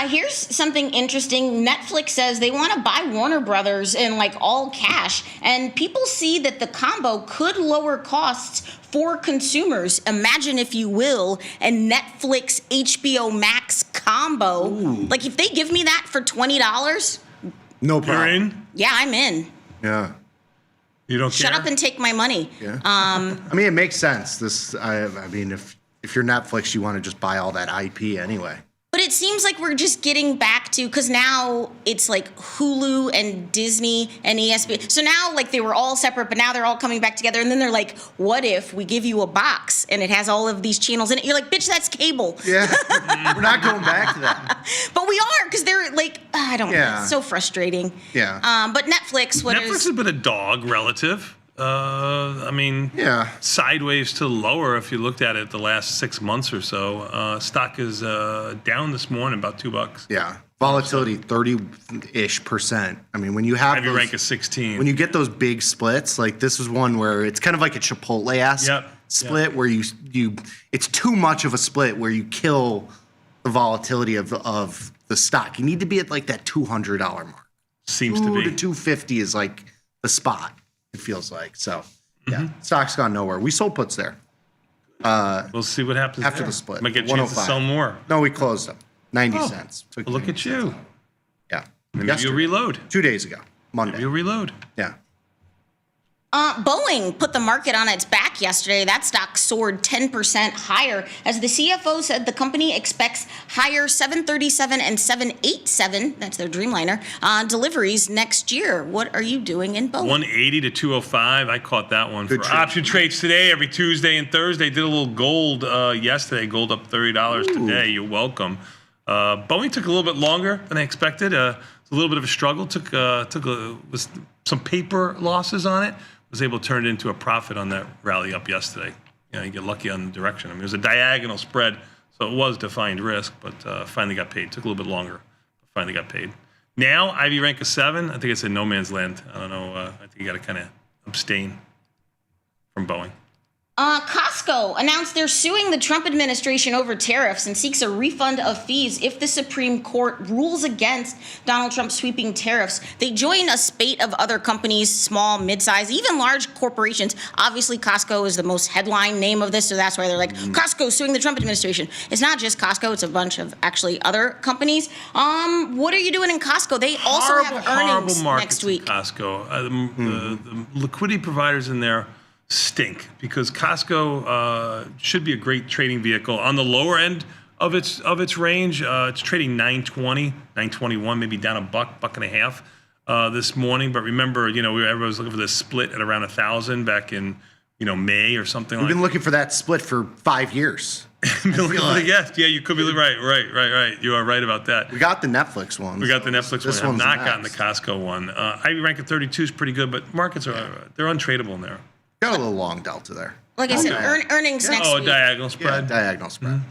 Here's something interesting. Netflix says they want to buy Warner Brothers in like all cash, and people see that the combo could lower costs for consumers. Imagine, if you will, a Netflix HBO Max combo. Ooh. Like if they give me that for $20, no problem. You're in? Yeah, I'm in. Yeah. You don't Shut care? up and take my money. Yeah. I mean, it makes sense. I mean, if you're Netflix, you want to just buy all that IP anyway. But it seems like we're just getting back to, because now it's like Hulu and Disney and ESPN. So now like they were all separate, but now they're all coming back together. And then they're like, what if we give you a box and it has all of these channels in it? You're like, bitch, that's cable. Yeah, we're not going back to that. But we are, because they're like, I don't know. It's so frustrating. Yeah. But Netflix, Netflix has been a dog relative. I mean, sideways to lower if you looked at it the last 6 months or so. Stock is down this morning about $2. Yeah. Volatility 30-ish%. I mean, when you have Ivy rank is 16. When you get those big splits, like this is one where it's kind of like a Chipotle-esque split where you it's too much of a split where you kill the volatility of the stock. You need to be at like that $200 mark. Seems to be. 250 is like the spot. It feels like. So, stock's gone nowhere. We sold puts there. We'll see what happens after there. the split. Might get a chance to sell more. No, we closed them. 90 cents. Well, look at you. Yeah. Maybe you'll reload. 2 days ago. Monday. Maybe you'll reload. Yeah. Boeing put the market on its back yesterday. That stock soared 10% higher. As the CFO said, the company expects higher 737 and 787, that's their Dreamliner, deliveries next year. What are you doing in Boeing? 180 to 205. I caught that one Good for trade. option trades today, every Tuesday and Thursday. Did a little gold yesterday. Gold up $30 today. You're welcome. Boeing took a little bit longer than I expected. It's a little bit of a struggle. Was some paper losses on it. Was able to turn it into a profit on that rally up yesterday. You get lucky on the direction. I mean, it was a diagonal spread, so it was defined risk, but finally got paid. Took a little bit longer, but finally got paid. Now, Ivy rank of 7. I think it's in no man's land. I don't know. I think you got to kind of abstain from Boeing. Costco announced they're suing the Trump administration over tariffs and seeks a refund of fees if the Supreme Court rules against Donald Trump sweeping tariffs. They join a spate of other companies, small, mid-size, even large corporations. Obviously, Costco is the most headline name of this, so that's why they're like, Costco suing the Trump administration. It's not just Costco, it's a bunch of actually other companies. What are you doing in Costco? They also have earnings next week. Costco. The liquidity providers in there stink because Costco should be a great trading vehicle on the lower end of its range. It's trading 920, 921, maybe down $1, and a half this morning. But remember, everybody was looking for this split at around 1,000 back in May or something. We've been looking for that split for 5 years. Yes, yeah, you could be right. You are right about that. We got the Netflix one. We got the Netflix one. I've not gotten the next. Costco one. Ivy rank of 32 is pretty good, but markets they're untradeable in there. Got a little long delta there. Like I said, earnings next week. Diagonal Yeah, spread. diagonal spread.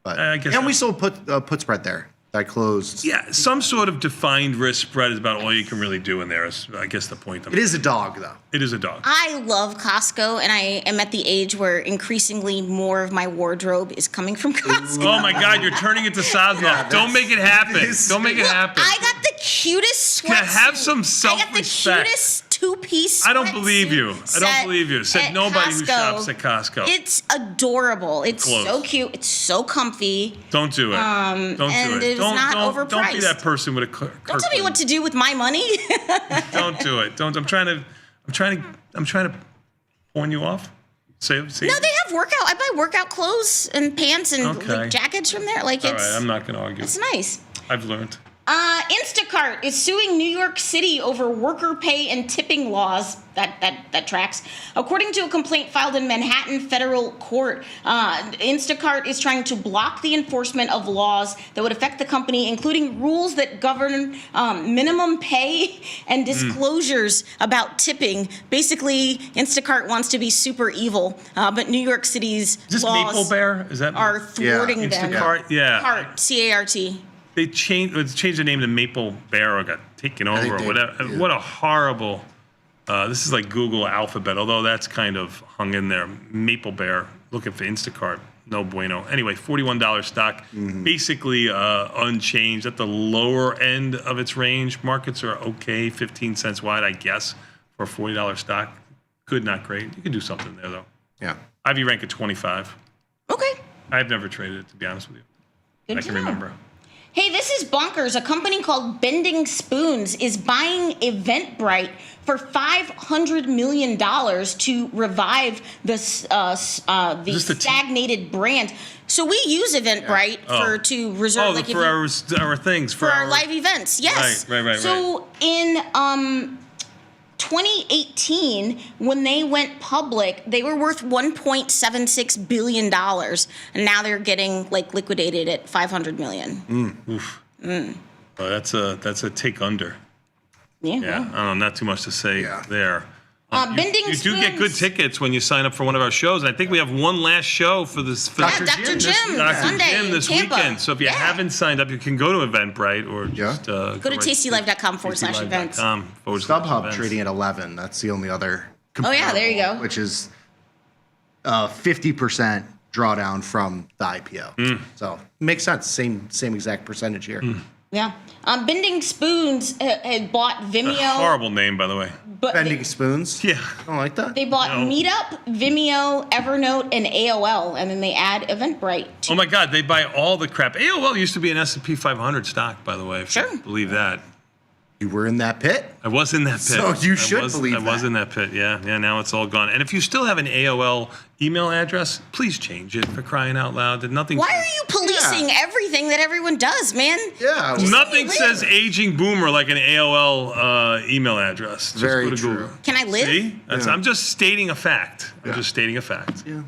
But I guess and we still put spread there. That closed. Yeah, some sort of defined risk spread is about all you can really do in there. Is I guess the point. It is a dog, though. It is a dog. I love Costco, and I am at the age where increasingly more of my wardrobe is coming from Costco. Oh my God, you're turning it to Sosnoff. Don't make it happen. Don't make it happen. I got the cutest sweatsuit. Have some I got the self-respect. cutest two-piece I don't believe you. sweatsuit I don't believe you. Said at nobody who Costco. shops at Costco. It's adorable. It's Close. so cute. It's so comfy. Don't do it. Don't do and it. it's not overpriced. Don't be that person with a. Don't tell me what to do with my money. Don't do it. Don't. I'm trying to pawn you off. Say. No, they have workout. I buy workout clothes and pants and like, jackets from there. Like All it's. right, I'm not going to argue. It's nice. I've learned. Instacart is suing New York City over worker pay and tipping laws. That tracks. According to a complaint filed in Manhattan federal court, Instacart is trying to block the enforcement of laws that would affect the company, including rules that govern minimum pay and disclosures about tipping. Basically, Instacart wants to be super evil, but New York City's Is this laws Maple Bear? Is that are thwarting them. Instacart? Yeah. Cart, C-A-R-T. They changed the name to Maple Bear or got taken over or whatever. Yeah. What a horrible. This is like Google Alphabet, although that's kind of hung in there. Maple Bear looking for Instacart. No bueno. Anyway, $41 stock, basically unchanged at the lower end of its range. Markets are okay, 15 cents wide, I guess, for a $40 stock. Good, not great. You can do something there, though. Yeah. Ivy rank at 25. Okay. I've never traded it, to be honest with you. Good I to can know. remember. Hey, this is bonkers. A company called Bending Spoons is buying Eventbrite for $500 million to revive the stagnated brand. So we use Eventbrite to reserve for our things. for our live events. Yes. Right. So in 2018, when they went public, they were worth $1.76 billion, and now they're getting liquidated at $500 million. Oh, that's a take under. Yeah. Yeah, I don't know, not too much to say there. Bending you do get good Spoons. tickets when you sign up for one of our shows, and I think we have one last show for this. For Yeah, Dr. Jim, Sunday Jim this in Tampa. weekend. So if you haven't signed up, you can go to Eventbrite or just Go to tastylive.com/events. StubHub trading at 11. That's the only other. Oh, yeah, there you go. Which is 50% drawdown from the IPO. So makes sense. Same exact percentage here. Yeah. Bending Spoons had bought Vimeo. Horrible name, by the way. But Bending Spoons. Yeah. I don't like that. They bought No. Meetup, Vimeo, Evernote, and AOL, and then they add Eventbrite. Oh my God, they buy all the crap. AOL used to be an S&P 500 stock, by the way. If Sure. you believe that. You were in that pit? I was in that pit. So you should believe I was that. in that pit, yeah. Yeah, now it's all gone. And if you still have an AOL email address, please change it, for crying out loud. Nothing. Why are you policing everything that everyone does, man? Yeah. Nothing says aging boomer like an AOL email address. Just Very go to true. Google. Can I live? See? Yeah. I'm just stating a fact. I'm just stating a fact. Yeah.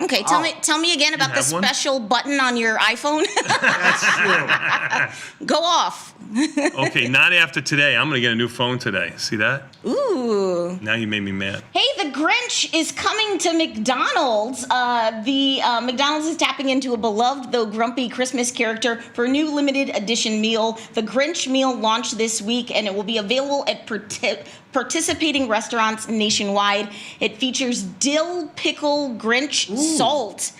Okay, tell me again about the have one? special button on your iPhone. That's true. Go off. Okay, not after today. I'm going to get a new phone today. See that? Ooh. Now you made me mad. Hey, the Grinch is coming to McDonald's. McDonald's is tapping into a beloved, though grumpy, Christmas character for a new limited edition meal. The Grinch meal launched this week, and it will be available at participating restaurants nationwide. It features dill pickle Grinch salt,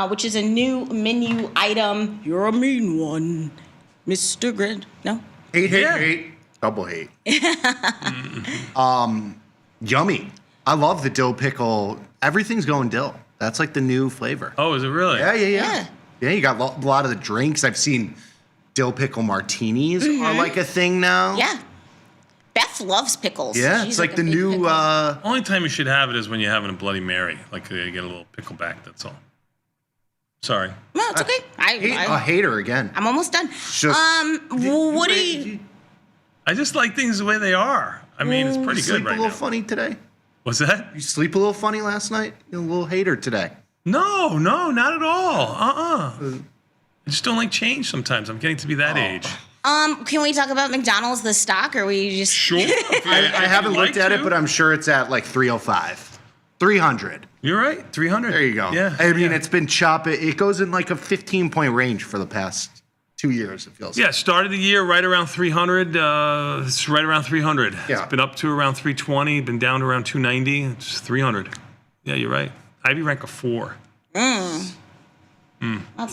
which is a new menu item. You're a mean one, Mr. Grinch. No? Hate. Double hate. Yummy. I love the dill pickle. Everything's going dill. That's like the new flavor. Oh, is it really? Yeah. Yeah, you got a lot of the drinks. I've seen dill pickle martinis are like a thing now. Yeah. Beth loves pickles. Yeah, She's it's like a the big new... pickle. Only time you should have it is when you're having a Bloody Mary. Like you get a little pickle back, that's all. Sorry. No, it's okay. a hater again. I'm almost done. Just- What do you... I just like things the way they are. I mean, it's pretty Sleep good right a little now. funny today? What's that? You sleep a little funny last night? You're a little hater today. No, not at all. I just don't like change sometimes. I'm getting to be that age. Can we talk about McDonald's, the stock, or we just... Sure. I haven't looked at it, but I'm sure it's at like 305. 300. You're right. 300. There you go. Yeah. I mean, it's been chopping. It goes in like a 15-point range for the past 2 years, it feels like. Yeah, started the year right around 300. It's right around 300. Yeah. It's been up to around 320, been down to around 290. It's 300. Yeah, you're right. Ivy rank a 4. That's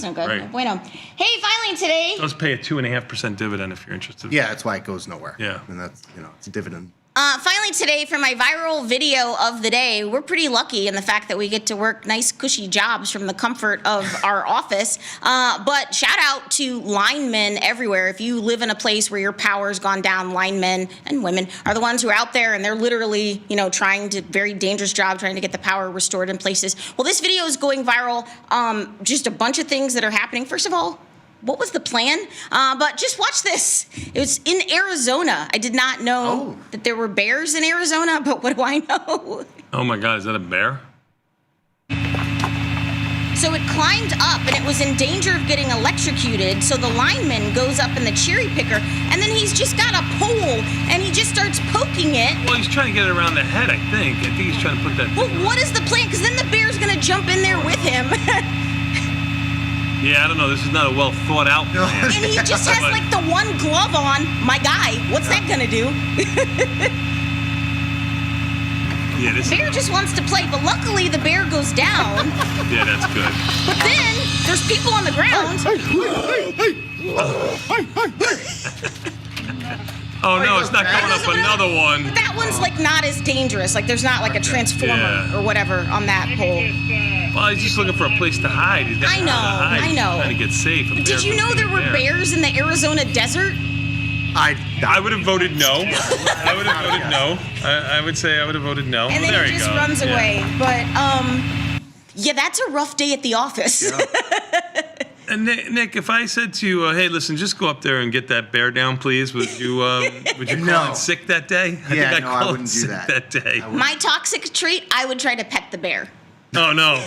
no good. Right. Bueno. Hey, finally today... Does pay a 2.5% dividend if you're interested. Yeah, that's why it goes nowhere. Yeah. And that's, it's a dividend. Finally today, for my viral video of the day, we're pretty lucky in the fact that we get to work nice, cushy jobs from the comfort of our office. But shout out to linemen everywhere. If you live in a place where your power's gone down, linemen and women are the ones who are out there and they're literally, trying to, very dangerous job, trying to get the power restored in places. Well, this video is going viral. Just a bunch of things that are happening. First of all, what was the plan? But just watch this. It was in Arizona. I did not know that there were bears in Arizona, but what do I know? Oh my God, is that a bear? So it climbed up and it was in danger of getting electrocuted. So the lineman goes up in the cherry picker and then he's just got a pole and he just starts poking it. Well, he's trying to get it around the head, I think. I think he's trying to put that. Well, what is the plan? Because then the bear's going to jump in there with him. Yeah, I don't know. This is not a well thought out plan. And he just has like the one glove on. My guy, what's that going to do? Yeah, this. Bear just wants to play, but luckily the bear goes down. Yeah, that's good. But then there's people on the ground. Oh no, it's not going up another one. That one's like not as dangerous. Like there's not like a transformer or whatever on that pole. Well, he's just looking for a place to hide. He's got I know, to hide. I He's know. trying to get safe. But did you know there were bears in the Arizona desert? I would have voted no. I would have voted no. I would say I would have voted no. And then there he you just go. runs Yeah. away. But yeah, that's a rough day at the office. And Nick, if I said to you, "Hey, listen, just go up there and get that bear down, please," would you call in sick that day? I think I call in wouldn't do sick that. day. My toxic trait, I would try to pet the bear. Oh no!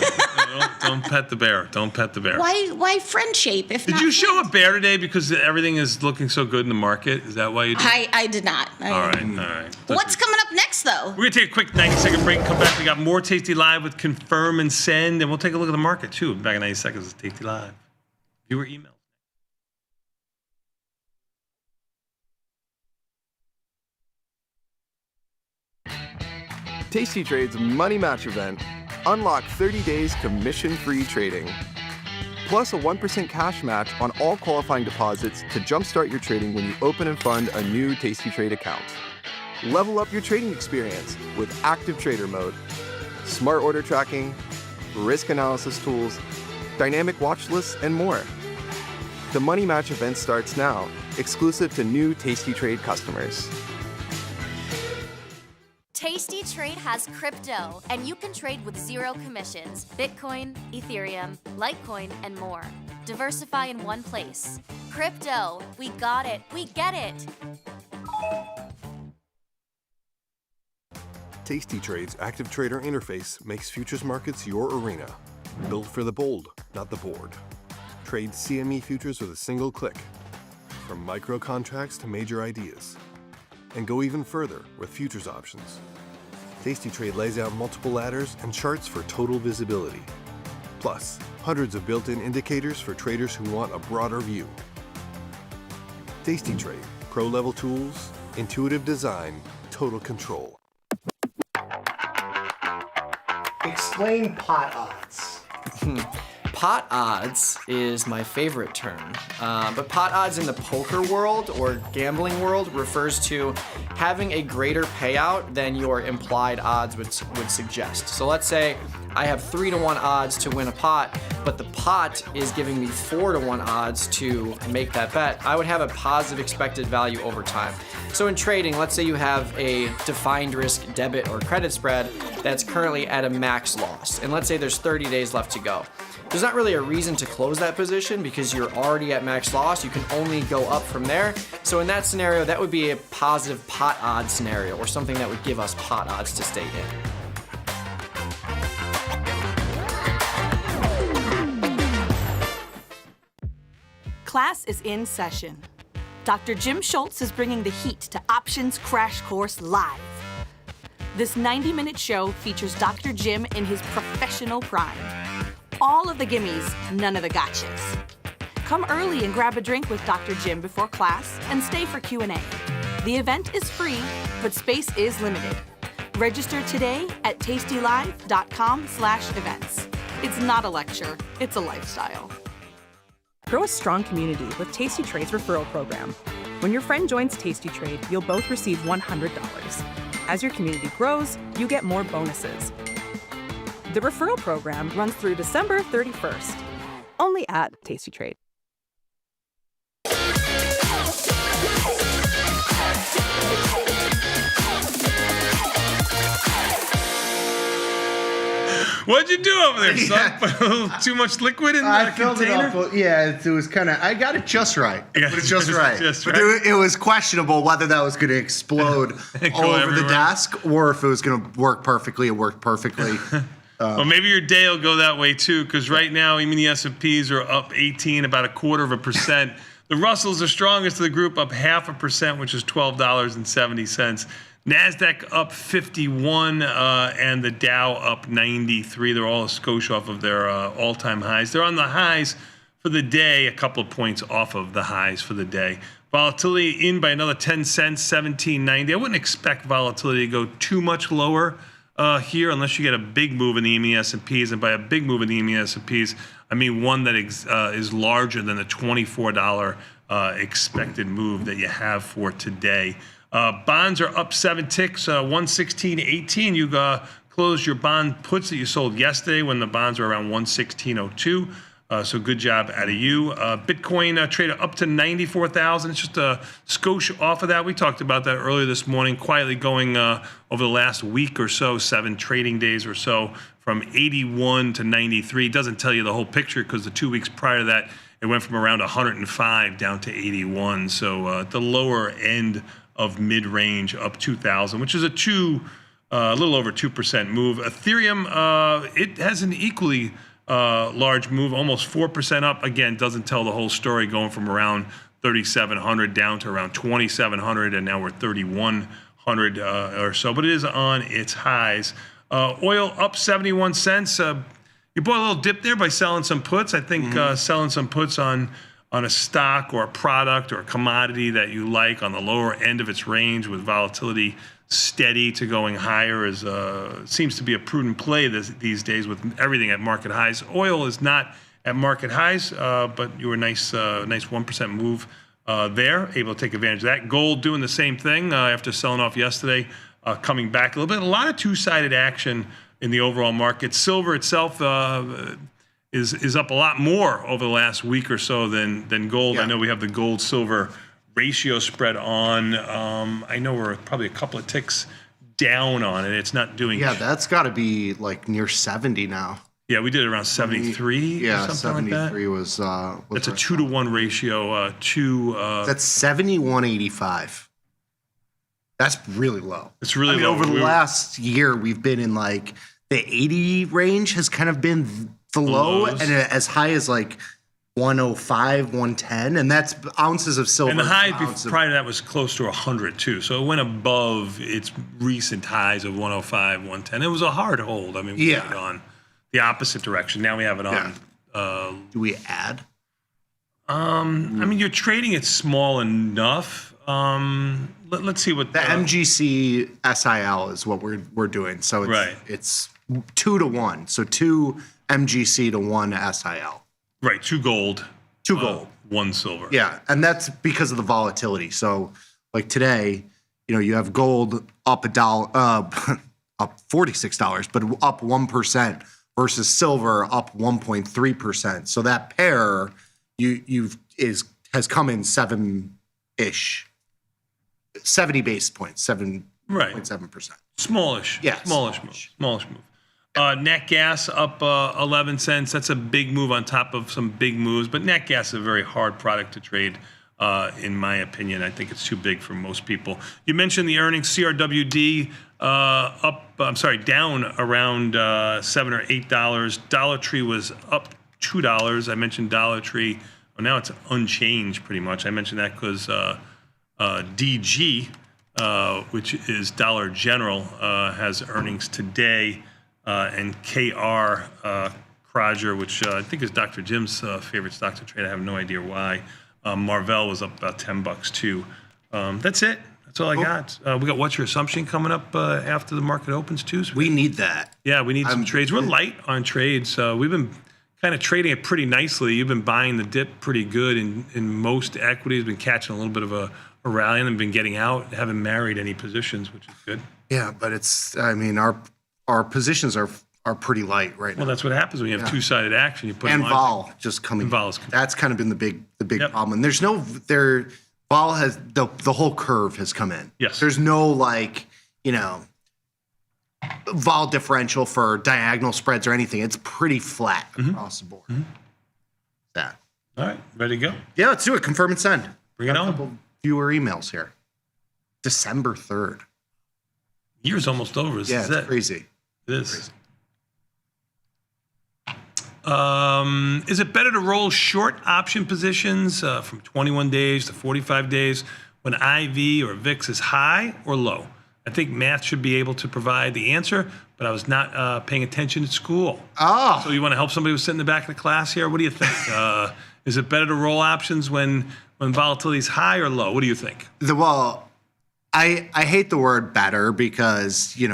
Don't pet the bear. Don't pet the bear. Why friend shape? If Did not you show a friends? bear today because everything is looking so good in the market? Is that why you did? I did not. All right. What's coming up next, though? We're going to take a quick 90-second break and come back. We got more Tasty Live with Confirm and Send, and we'll take a look at the market, too. Back in 90 seconds with Tasty Live. Viewer email. tastytrade's Money Match event. Unlock 30 days commission-free trading. Plus a 1% cash match on all qualifying deposits to jumpstart your trading when you open and fund a new tastytrade account. Level up your trading experience with active trader mode, smart order tracking, risk analysis tools, dynamic watch lists, and more. The Money Match event starts now, exclusive to new Tasty Trade customers. Tasty Trade has crypto, and you can trade with zero commissions. Bitcoin, Ethereum, Litecoin, and more. Diversify in one place. Crypto, we got it, we get it. Tasty Trade's active trader interface makes futures markets your arena. Built for the bold, not the bored. Trade CME futures with a single click. From micro contracts to major ideas. And go even further with futures options. Tasty Trade lays out multiple ladders and charts for total visibility. Plus, hundreds of built-in indicators for traders who want a broader view. Tasty Trade, pro-level tools, intuitive design, total control. Explain pot odds. Pot odds is my favorite term, but pot odds in the poker world or gambling world refers to having a greater payout than your implied odds would suggest. So let's say I have 3-to-1 odds to win a pot, but the pot is giving me 4-to-1 odds to make that bet. I would have a positive expected value over time. So in trading, let's say you have a defined risk debit or credit spread that's currently at a max loss, and let's say there's 30 days left to go. There's not really a reason to close that position because you're already at max loss. You can only go up from there. So in that scenario, that would be a positive pot odds scenario or something that would give us pot odds to stay in. Class is in session. Dr. Jim Schultz is bringing the heat to Options Crash Course Live. This 90-minute show features Dr. Jim in his professional prime. All of the gimmies, none of the gotchas. Come early and grab a drink with Dr. Jim before class and stay for Q&A. The event is free, but space is limited. Register today at tastylive.com/events. It's not a lecture, it's a lifestyle. Grow a strong community with Tasty Trade's referral program. When your friend joins Tasty Trade, you'll both receive $100. As your community grows, you get more bonuses. The referral program runs through December 31st, only at Tasty Trade. What'd you do over there, son? Put a little too much liquid in the container? It up. Yeah, it was kind of. I got it just right. You got Put it just right. just But right. it was questionable whether that was going to explode all over everywhere. the desk or if it was going to work perfectly. It worked perfectly. Well, maybe your day will go that way too, because right now, even the S&Ps are up 18, about 0.25%. The Russells are strongest of the group, up 0.5%, which is $12.70. NASDAQ up 51, and the Dow up 93. They're all a skosh off of their all-time highs. They're on the highs for the day, a couple of points off of the highs for the day. Volatility in by another 10 cents, 17.90. I wouldn't expect volatility to go too much lower here unless you get a big move in the EME S&Ps. And by a big move in the EME S&Ps, I mean one that is larger than the $24 expected move that you have for today. Bonds are up 7 ticks, 116.18. You closed your bond puts that you sold yesterday when the bonds were around 116.02. So good job out of you. Bitcoin traded up to 94,000. It's just a skosh off of that. We talked about that earlier this morning, quietly going over the last week or so, 7 trading days or so, from 81 to 93. It doesn't tell you the whole picture because the 2 weeks prior to that, it went from around 105 down to 81. So at the lower end of mid-range, up 2,000, which is a little over 2% move. Ethereum, it has an equally large move, almost 4% up. Again, doesn't tell the whole story, going from around 3,700 down to around 2,700, and now we're 3,100 or so. But it is on its highs. Oil up 71 cents. You bought a little dip there by selling some puts. I think selling some puts on a stock or a product or a commodity that you like on the lower end of its range with volatility steady to going higher seems to be a prudent play these days with everything at market highs. Oil is not at market highs, but you were nice 1% move there, able to take advantage of that. Gold doing the same thing after selling off yesterday, coming back a little bit. A lot of two-sided action in the overall market. Silver itself is up a lot more over the last week or so than gold. I know we have the gold-silver ratio spread on. I know we're probably a couple of ticks down on it. It's not doing. Yeah, that's got to be like near 70 now. Yeah, we did it around 73. Yeah, or something 73 like was. That's a 2-to-1 ratio. That's 71.85. That's really low. It's really low. Over the last year, we've been in like the 80 range has kind of been the low, lows. and as high as like 105, 110, and that's ounces of silver. And the high prior to that was close to 100 too. So it went above its recent highs of 105, 110. It was a hard hold. I mean, we had it on the opposite direction. Now we have it on. Do we add? I mean, you're trading it small enough. Let's see what the MGC SIL is what we're doing. So it's 2 to 1. So 2 MGC to 1 SIL. Right, 2 gold. 2 gold. 1 silver. Yeah, and that's because of the volatility. So like today, you have gold up $1, up $46, but up 1% versus silver up 1.3%. So that pair has come in 7-ish. 70 basis points, 7.7%. Smallish. Yeah. Smallish move. Nat gas up 11 cents. That's a big move on top of some big moves. But nat gas is a very hard product to trade, in my opinion. I think it's too big for most people. You mentioned the earnings. CRWD down around $7 or $8. Dollar Tree was up $2. I mentioned Dollar Tree. Well, now it's unchanged pretty much. I mentioned that because DG, which is Dollar General, has earnings today, and KR Kroger, which I think is Dr. Jim's favorite stock to trade. I have no idea why. Marvell was up about $10 too. That's it. That's all I got. We got What's Your Assumption coming up after the market opens too. So we need that. Yeah, we need some trades. We're light on trades. We've been kind of trading it pretty nicely. You've been buying the dip pretty good in most equities. Been catching a little bit of a rally and been getting out. Haven't married any positions, which is good. Yeah, but our positions are pretty light right now. Well, that's what happens when you have two-sided action. You put and vol just coming. That's kind of been the big problem. And there's vol has the whole curve has come in. Yes. There's no vol differential for diagonal spreads or anything. It's pretty flat across the board. That. All right, ready to go? Yeah, let's do it. Confirm and send. Bring it on. Fewer emails here. December 3rd. Year's almost over. It's crazy. It is. Is it better to roll short option positions from 21 days to 45 days when IV or VIX is high or low? I think math should be able to provide the answer, but I was not paying attention at school. Oh. So you want to help somebody who's sitting in the back of the class here? What do you think? Is it better to roll options when volatility is high or low? What do you think? I hate the word better because, you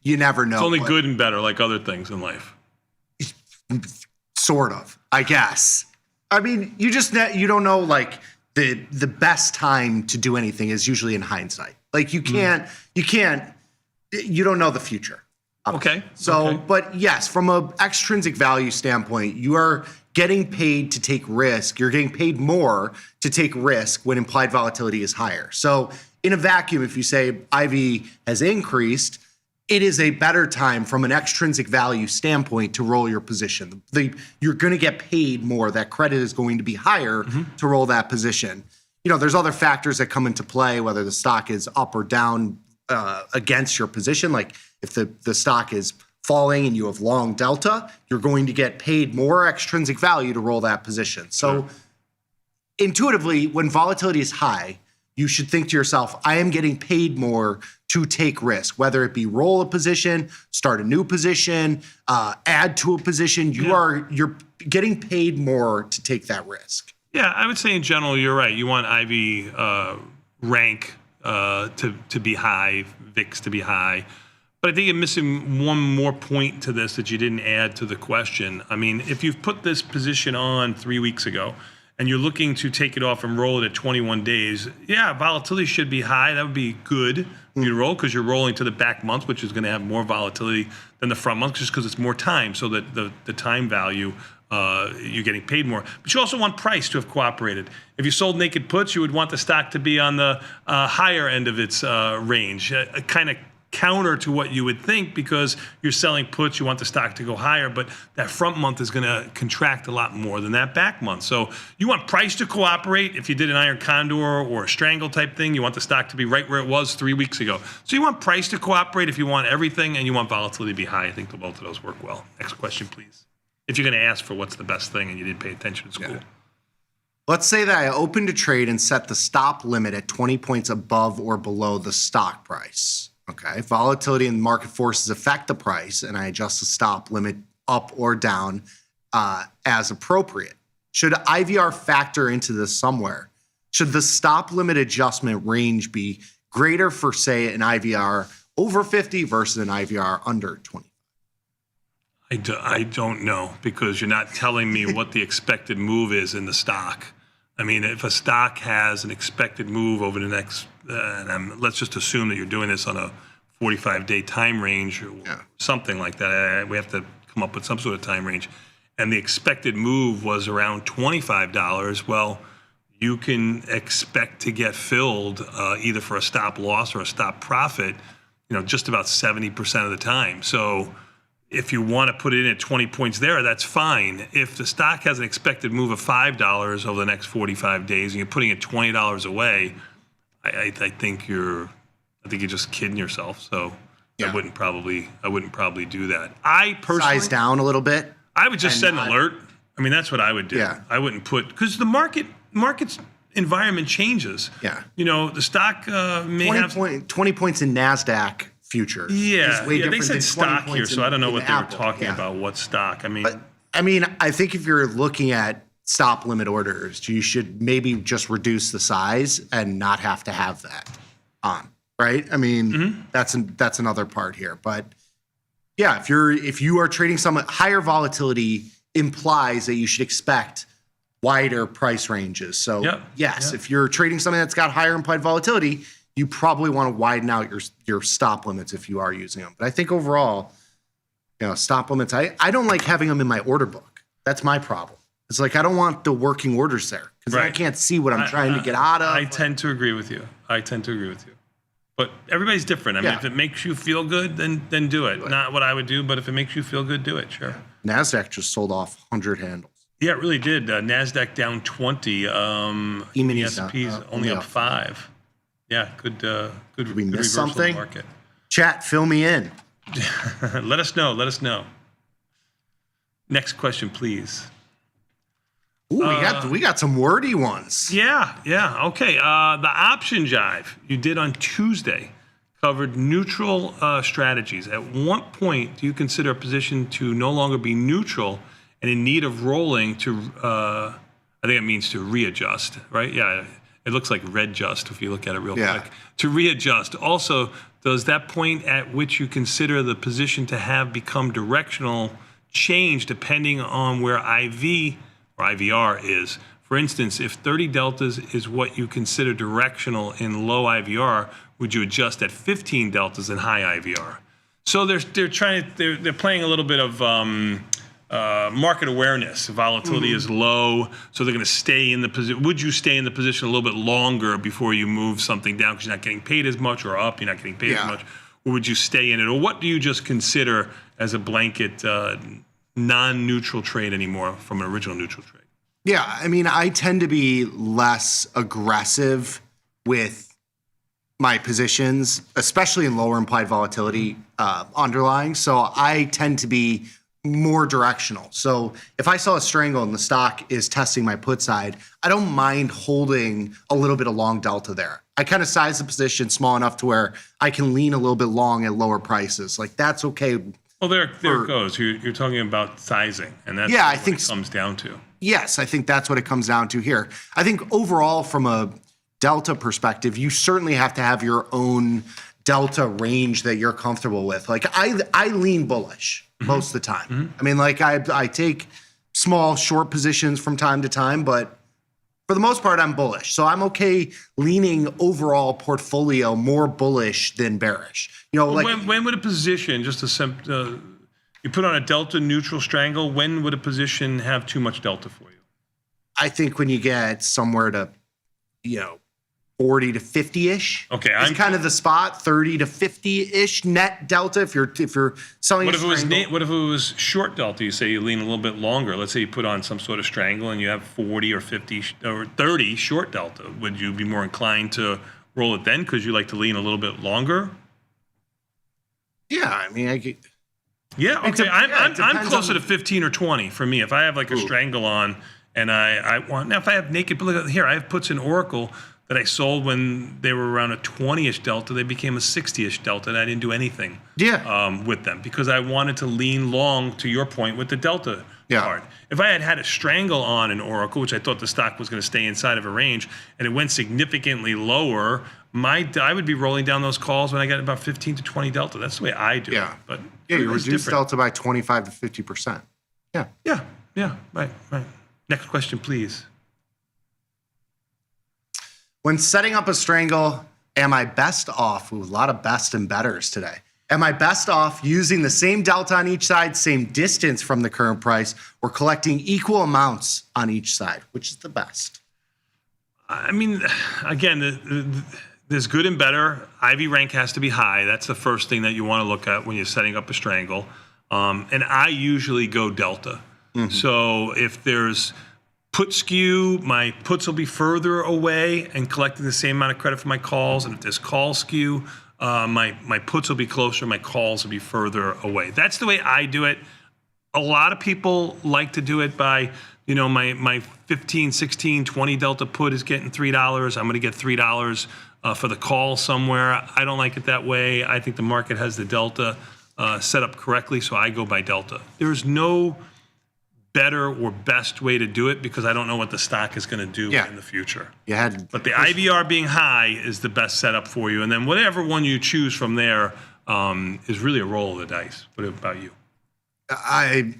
never know. It's only good and better, like other things in life. Sort of, I guess. I mean, you don't know, like, the best time to do anything is usually in hindsight. Like, you don't know the future. Okay. But yes, from an extrinsic value standpoint, you are getting paid to take risk. You're getting paid more to take risk when implied volatility is higher. So in a vacuum, if you say IV has increased, it is a better time from an extrinsic value standpoint to roll your position. You're going to get paid more. That credit is going to be higher to roll that position. There's other factors that come into play, whether the stock is up or down against your position. Like if the stock is falling and you have long delta, you're going to get paid more extrinsic value to roll that position. So intuitively, when volatility is high, you should think to yourself, I am getting paid more to take risk, whether it be roll a position, start a new position, add to a position. You're getting paid more to take that risk. Yeah, I would say in general, you're right. You want IV rank to be high, VIX to be high. But I think you're missing one more point to this that you didn't add to the question. I mean, if you've put this position on 3 weeks ago, and you're looking to take it off and roll it at 21 days, volatility should be high. That would be good for you to roll because you're rolling to the back month, which is going to have more volatility than the front month just because it's more time. So that the time value you're getting paid more. But you also want price to have cooperated. If you sold naked puts, you would want the stock to be on the higher end of its range, kind of counter to what you would think, because you're selling puts, you want the stock to go higher, but that front month is going to contract a lot more than that back month. So you want price to cooperate. If you did an iron condor or a strangle type thing, you want the stock to be right where it was 3 weeks ago. So you want price to cooperate if you want everything, and you want volatility to be high. I think the both of those work well. Next question, please. If you're going to ask for what's the best thing and you didn't pay attention in school. Yeah. Let's say that I opened a trade and set the stop limit at 20 points above or below the stock price. Okay, volatility and market forces affect the price, and I adjust the stop limit up or down as appropriate. Should IVR factor into this somewhere? Should the stop limit adjustment range be greater for, say, an IVR over 50 versus an IVR under 20? I don't know, because you're not telling me what the expected move is in the stock. I mean, if a stock has an expected move over the next, let's just assume that you're doing this on a 45-day time range or something like that. We have to come up with some sort of time range. And the expected move was around $25. Well, you can expect to get filled either for a stop loss or a stop profit, just about 70% of the time. So if you want to put it in at 20 points there, that's fine. If the stock has an expected move of $5 over the next 45 days and you're putting it $20 away, I think you're just kidding yourself. So I wouldn't probably do that. I personally size down a little bit. I would just set an alert. I mean, that's what I would do. Yeah. I wouldn't put, because the market's environment changes. Yeah. The stock may 20 points in NASDAQ futures. Yeah, way they different said than 20 stock here, points so I don't know in what they were Apple. talking about. What stock? I mean, I think if you're looking at stop limit orders, you should maybe just reduce the size and not have to have that on, right? I mean, that's another part here. But yeah, if you are trading some higher volatility, implies that you should expect wider price ranges. So if you're trading something that's got higher implied volatility, you probably want to widen out your stop limits if you are using them. But I think overall, stop limits, I don't like having them in my order book. That's my problem. It's like I don't want the working orders there, because I can't see what I'm trying to get out of. I tend to agree with you. But everybody's different. I mean, if it makes you feel good, then do it. Not what I would do, but if it makes you feel good, do it. Sure. NASDAQ just sold off 100 handles. Yeah, it really did. NASDAQ down 20. The S&P's only up 5. Yeah, good Did we miss reversal of the something? market. Chat, fill me in. Let us know. Next question, please. Ooh, we got some wordy ones. Yeah. Okay. The option jive you did on Tuesday covered neutral strategies. At what point do you consider a position to no longer be neutral and in need of rolling to, I think it means to readjust, right? Yeah. It looks like red just if you look at it real quick. To readjust. Also, does that point at which you consider the position to have become directional change depending on where IV or IVR is? For instance, if 30 deltas is what you consider directional in low IVR, would you adjust at 15 deltas in high IVR? So they're playing a little bit of market awareness. Volatility is low, so they're going to stay in the position. Would you stay in the position a little bit longer before you move something down because you're not getting paid as much, or up, you're not getting paid as much? Or would you stay in it? Or what do you just consider as a blanket non-neutral trade anymore from an original neutral trade? Yeah, I mean, I tend to be less aggressive with my positions, especially in lower implied volatility underlying. So I tend to be more directional. So if I saw a strangle and the stock is testing my put side, I don't mind holding a little bit of long delta there. I kind of size the position small enough to where I can lean a little bit long at lower prices. Like, that's okay. Well, there it goes. You're talking about sizing, and that's I what think it comes down to. Yes, I think that's what it comes down to here. I think overall, from a delta perspective, you certainly have to have your own delta range that you're comfortable with. Like, I lean bullish most of the time. I mean, like, I take small short positions from time to time, but for the most part, I'm bullish. So I'm okay leaning overall portfolio more bullish than bearish. Like, when would a position, just You put on a delta neutral strangle. When would a position have too much delta for you? I think when you get somewhere to, 40 to 50-ish. Okay, it's kind of the spot. 30 to 50-ish net delta if you're selling. What if it was short delta? You say you lean a little bit longer. Let's say you put on some sort of strangle and you have 40 or 50 or 30 short delta. Would you be more inclined to roll it then because you like to lean a little bit longer? Yeah, I mean, Yeah, okay. I'm closer to 15 or 20 for me. If I have like a strangle on and I want, now if I have naked, look here, I have puts in Oracle that I sold when they were around a 20-ish delta. They became a 60-ish delta, and I didn't do anything with them because I wanted to lean long, to your point, with the delta card. If I had a strangle on an Oracle, which I thought the stock was going to stay inside of a range, and it went significantly lower, I would be rolling down those calls when I got about 15 to 20 delta. That's the way I do it. But you reduce delta by 25 to 50%. Yeah, right. Next question, please. When setting up a strangle, am I best off? Ooh, a lot of best and betters today. Am I best off using the same delta on each side, same distance from the current price, or collecting equal amounts on each side? Which is the best? I mean, again, there's good and better. IV rank has to be high. That's the first thing that you want to look at when you're setting up a strangle. And I usually go delta. So if there's put skew, my puts will be further away and collecting the same amount of credit for my calls. And if there's call skew, my puts will be closer, my calls will be further away. That's the way I do it. A lot of people like to do it by, my 15, 16, 20 delta put is getting $3. I'm going to get $3 for the call somewhere. I don't like it that way. I think the market has the delta set up correctly, so I go by delta. There's no better or best way to do it because I don't know what the stock is going to do in the future. But the IVR being high is the best setup for you. And then whatever one you choose from there is really a roll of the dice. What about you? I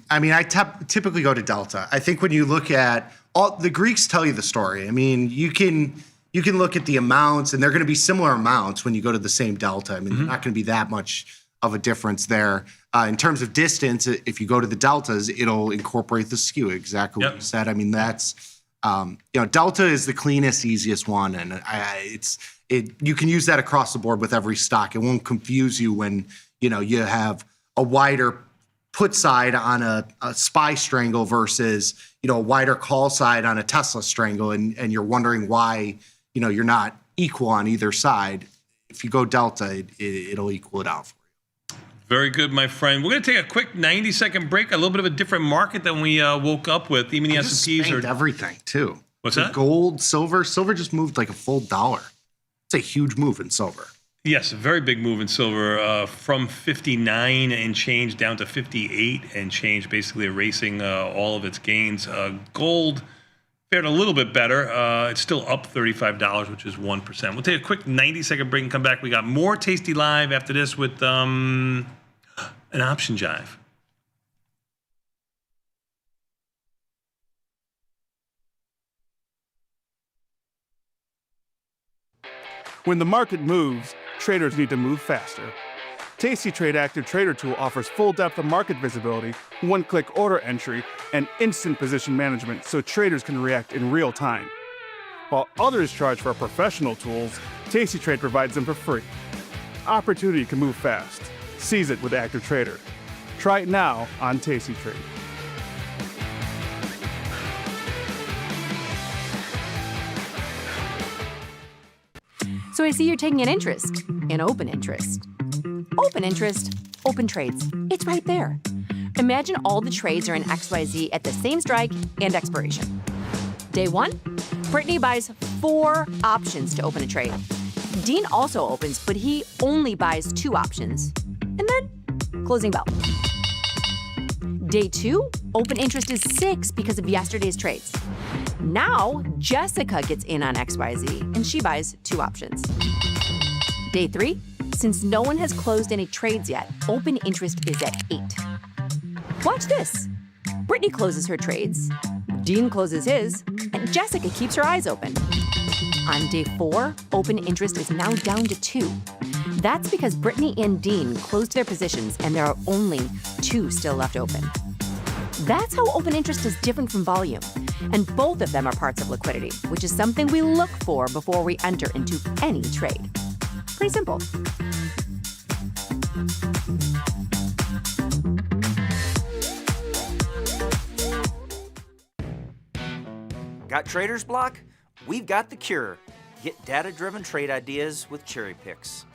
typically go to delta. I think when you look at the Greeks tell you the story. I mean, you can look at the amounts and they're going to be similar amounts when you go to the same delta. I mean, they're not going to be that much of a difference there. In terms of distance, if you go to the deltas, it'll incorporate the skew, exactly what you said. I mean, that's, delta is the cleanest, easiest one. And you can use that across the board with every stock. It won't confuse you when, you have a wider put side on a SPY strangle versus, a wider call side on a Tesla strangle. And you're wondering why, you're not equal on either side. If you go delta, it'll equal it out for you. Very good, my friend. We're going to take a quick 90-second break. A little bit of a different market than we woke up with. Even the S&Ps are everything too. What's that? Gold, silver. Silver just moved like a full $1. It's a huge move in silver. Yes, a very big move in silver from 59 and change down to 58 and change, basically erasing all of its gains. Gold fared a little bit better. It's still up $35, which is 1%. We'll take a quick 90-second break and come back. We got more Tasty Live after this with an option jive. When the market moves, traders need to move faster. tastytrade Active Trader Tool offers full depth of market visibility, one-click order entry, and instant position management so traders can react in real time. While others charge for professional tools, tastytrade provides them for free. Opportunity can move fast. Seize it with Active Trader. Try it now on tastytrade. So I see you're taking an interest in open interest. Open interest, open trades. It's right there. Imagine all the trades are in XYZ at the same strike and expiration. Day one, Brittany buys 4 options to open a trade. Dean also opens, but he only buys 2 options. And then, closing bell. Day 2, open interest is 6 because of yesterday's trades. Now, Jessica gets in on XYZ, and she buys 2 options. Day 3, since no one has closed any trades yet, open interest is at 8. Watch this. Brittany closes her trades, Dean closes his, and Jessica keeps her eyes open. On day 4, open interest is now down to 2. That's because Brittany and Dean closed their positions, and there are only 2 still left open. That's how open interest is different from volume. And both of them are parts of liquidity, which is something we look for before we enter into any trade. Pretty simple. Got trader's block? We've got the cure. Get data-driven trade ideas with Cherry Picks,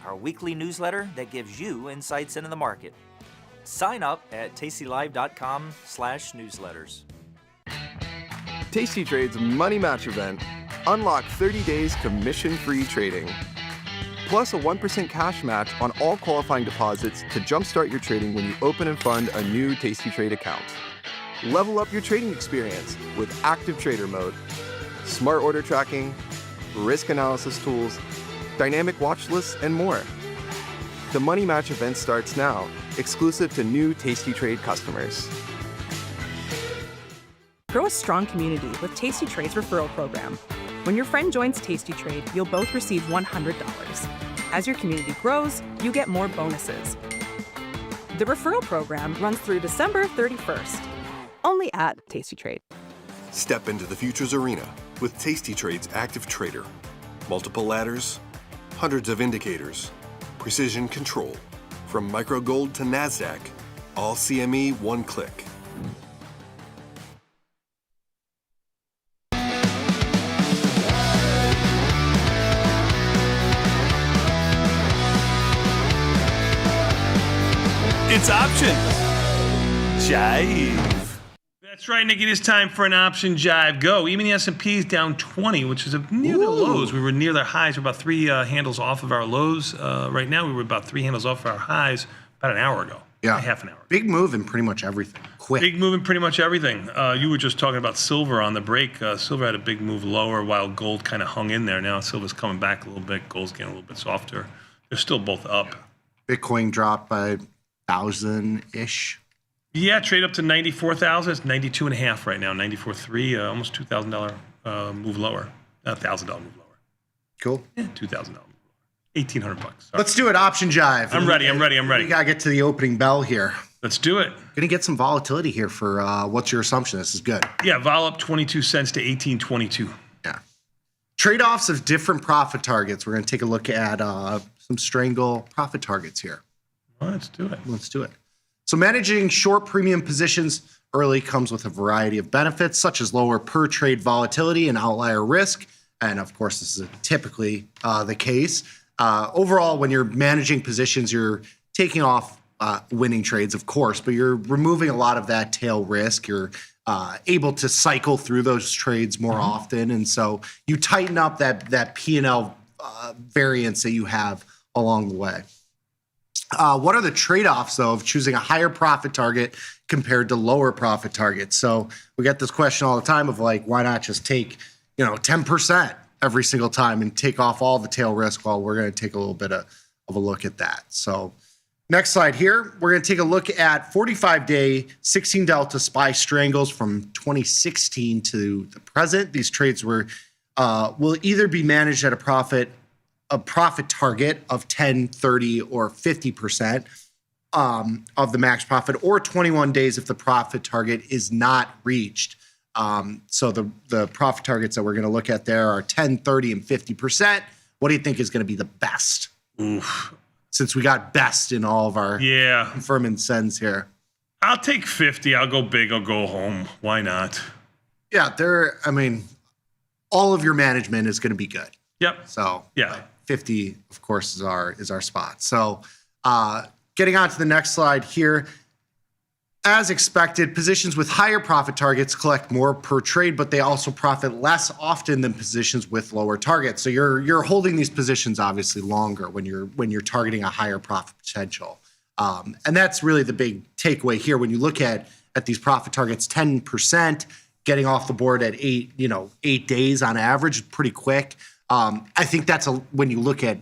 our weekly newsletter that gives you insights into the market. Sign up at tastylive.com/newsletters. Tasty Trade's Money Match event. Unlock 30 days commission-free trading. Plus a 1% cash match on all qualifying deposits to jumpstart your trading when you open and fund a new Tasty Trade account. Level up your trading experience with active trader mode, smart order tracking, risk analysis tools, dynamic watch lists, and more. The Money Match event starts now, exclusive to new Tasty Trade customers. Grow a strong community with Tasty Trade's referral program. When your friend joins Tasty Trade, you'll both receive $100. As your community grows, you get more bonuses. The referral program runs through December 31st. Only at Tasty Trade. Step into the futures arena with Tasty Trade's active trader. Multiple ladders, hundreds of indicators, precision control. From micro gold to NASDAQ, all CME one click. It's option Jive. That's right, Nikki. It is time for an option Jive. Go. Even the S&P is down 20, which is near their lows. We were near their highs. We're about 3 handles off of our lows. Right now, we were about 3 handles off of our highs about an hour ago. Yeah. Half an hour. Big move in pretty much everything. Quick. Big move in pretty much everything. You were just talking about silver on the break. Silver had a big move lower while gold kind of hung in there. Now silver's coming back a little bit. Gold's getting a little bit softer. They're still both up. Bitcoin dropped by 1,000-ish. Yeah, trade up to 94,000. It's 92.5 right now. 94.3, almost $2,000 move lower. $1,000 move lower. Cool. Yeah, $2,000 move lower. $1,800 bucks. Sorry. Let's do it. Option Jive. I'm ready. We gotta get to the opening bell here. Let's do it. Gonna get some volatility here for what's your assumption? This is good. Yeah, vol up 22 cents to 18.22. Yeah. Trade-offs of different profit targets. We're gonna take a look at some strangle profit targets here. Well, let's do it. Let's do it. So managing short premium positions early comes with a variety of benefits, such as lower per trade volatility and outlier risk. And of course, this is typically the case. Overall, when you're managing positions, you're taking off winning trades, of course, but you're removing a lot of that tail risk. You're able to cycle through those trades more often. And so you tighten up that P&L variance that you have along the way. What are the trade-offs, though, of choosing a higher profit target compared to lower profit targets? So we get this question all the time of like, why not just take, 10% every single time and take off all the tail risk? Well, we're going to take a little bit of a look at that. So next slide here, we're going to take a look at 45-day 16 delta SPY strangles from 2016 to the present. These trades will either be managed at a profit target of 10, 30, or 50% of the max profit, or 21 days if the profit target is not reached. So the profit targets that we're going to look at there are 10, 30, and 50%. What do you think is going to be the best? Oof. Since we got best in all of our confirm and sends here. I'll take 50. I'll go big. I'll go home. Why not? Yeah, all of your management is going to be good. Yep. So yeah. 50, of course, is our spot. So getting on to the next slide here. As expected, positions with higher profit targets collect more per trade, but they also profit less often than positions with lower targets. So you're holding these positions obviously longer when you're targeting a higher profit potential. And that's really the big takeaway here. When you look at these profit targets, 10% getting off the board at 8 days on average, pretty quick. I think that's when you look at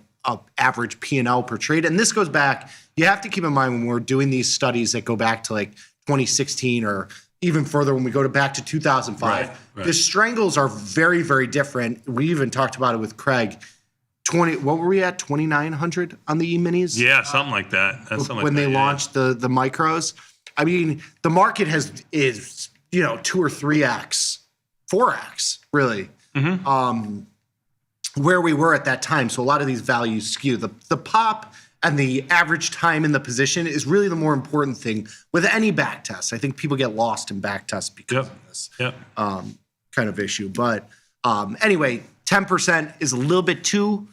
average P&L per trade. And this goes back, you have to keep in mind when we're doing these studies that go back to like 2016 or even further when we go back to 2005. Right. The strangles are very, very different. We even talked about it with Craig. what were we at? 2,900 on the E-minis? Yeah, something like that. That's something when like they that, launched the micros. I mean, the market is 2 or 3x, 4x really, where we were at that time. So a lot of these values skew. The pop and the average time in the position is really the more important thing with any back test. I think people get lost in back tests because of this kind of issue. But anyway, 10% is a little bit too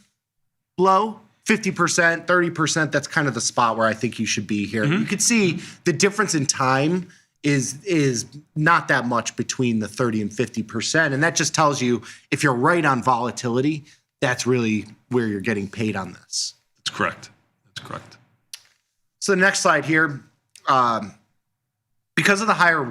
low. 50%, 30%, that's kind of the spot where I think you should be here. You could see the difference in time is not that much between the 30 and 50%. And that just tells you if you're right on volatility, that's really where you're getting paid on this. That's correct. That's correct. So the next slide here, because of the higher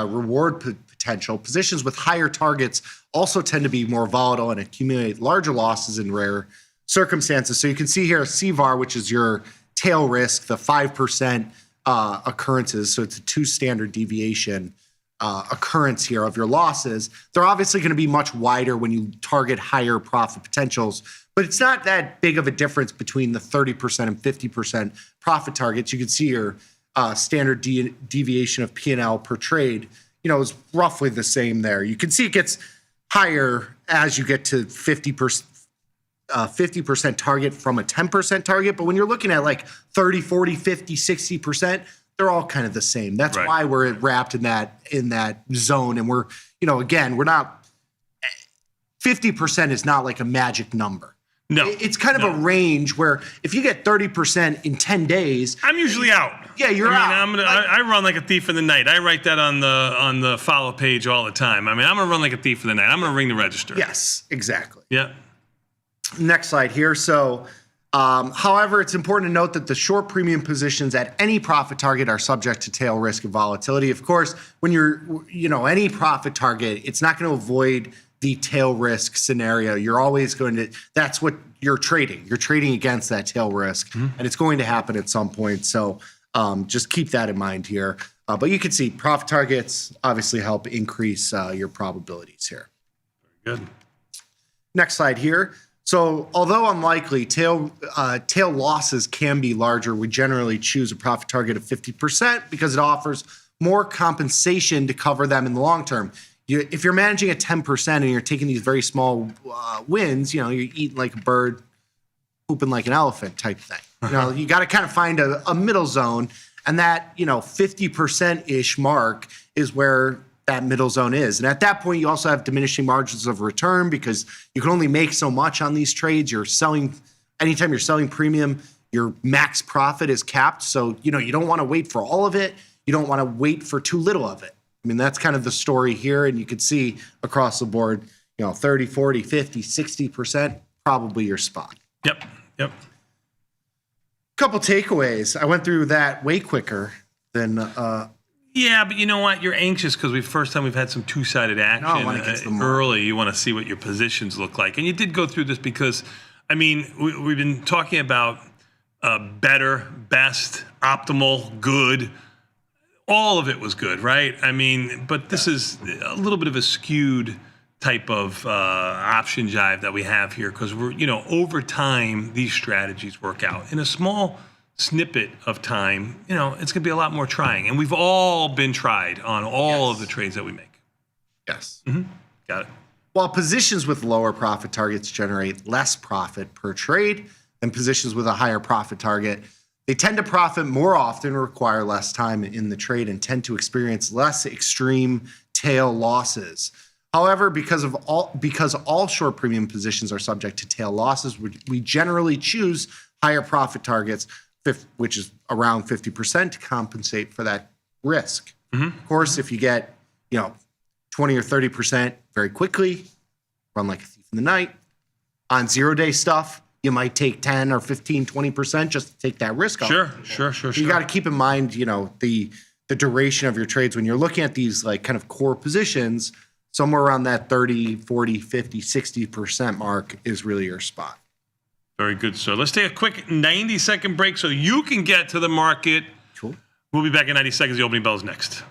reward potential, positions with higher targets also tend to be more volatile and accumulate larger losses in rare circumstances. So you can see here CVAR, which is your tail risk, the 5% occurrences. So it's a 2 standard deviation occurrence here of your losses. They're obviously going to be much wider when you target higher profit potentials, but it's not that big of a difference between the 30% and 50% profit targets. You can see your standard deviation of P&L per trade, is roughly the same there. You can see it gets higher as you get to 50% target from a 10% target. But when you're looking at like 30, 40, 50, 60%, they're all kind of the same. That's why we're wrapped in that zone. And we're, we're not, 50% is not like a magic number. No. It's kind of a range where if you get 30% in 10 days, I'm usually out. Yeah, you're out. I run like a thief in the night. I write that on the follow page all the time. I'm gonna run like a thief in the night. I'm gonna ring the register. Yes, exactly. Yeah. Next slide here. So, however, it's important to note that the short premium positions at any profit target are subject to tail risk and volatility. Of course, when you're, any profit target, it's not going to avoid the tail risk scenario. You're always going to, that's what you're trading. You're trading against that tail risk, and it's going to happen at some point. So just keep that in mind here. But you can see profit targets obviously help increase your probabilities here. Very good. Next slide here. So although unlikely, tail losses can be larger. We generally choose a profit target of 50% because it offers more compensation to cover them in the long term. If you're managing at 10% and you're taking these very small wins, you're eating like a bird, pooping like an elephant type thing. You got to kind of find a middle zone, and that 50%-ish mark is where that middle zone is. And at that point, you also have diminishing margins of return because you can only make so much on these trades. Anytime you're selling premium, your max profit is capped. So, you don't want to wait for all of it. You don't want to wait for too little of it. I mean, that's kind of the story here. And you can see across the board, 30, 40, 50, 60%, probably your spot. Yep. Couple takeaways. I went through that way quicker than yeah, but you know what? You're anxious because first time we've had some two-sided action early. You want to see what your positions look like. And you did go through this because, we've been talking about better, best, optimal, good. All of it was good, right? But this is a little bit of a skewed type of option jive that we have here because we're, over time, these strategies work out. In a small snippet of time, it's going to be a lot more trying. And we've all been tried on all of the trades that we make. Yes. Got it. While positions with lower profit targets generate less profit per trade than positions with a higher profit target, they tend to profit more often, require less time in the trade, and tend to experience less extreme tail losses. However, because all short premium positions are subject to tail losses, we generally choose higher profit targets, which is around 50%, to compensate for that risk. Of course, if you get 20 or 30% very quickly, run like a thief in the night. On 0-day stuff, you might take 10 or 15, 20% just to take that risk off. Sure. You got to keep in mind, the duration of your trades when you're looking at these like kind of core positions. Somewhere around that 30, 40, 50, 60% mark is really your spot. Very good, sir. Let's take a quick 90-second break so you can get to the market. Cool. We'll be back in 90 seconds. The opening bell is next.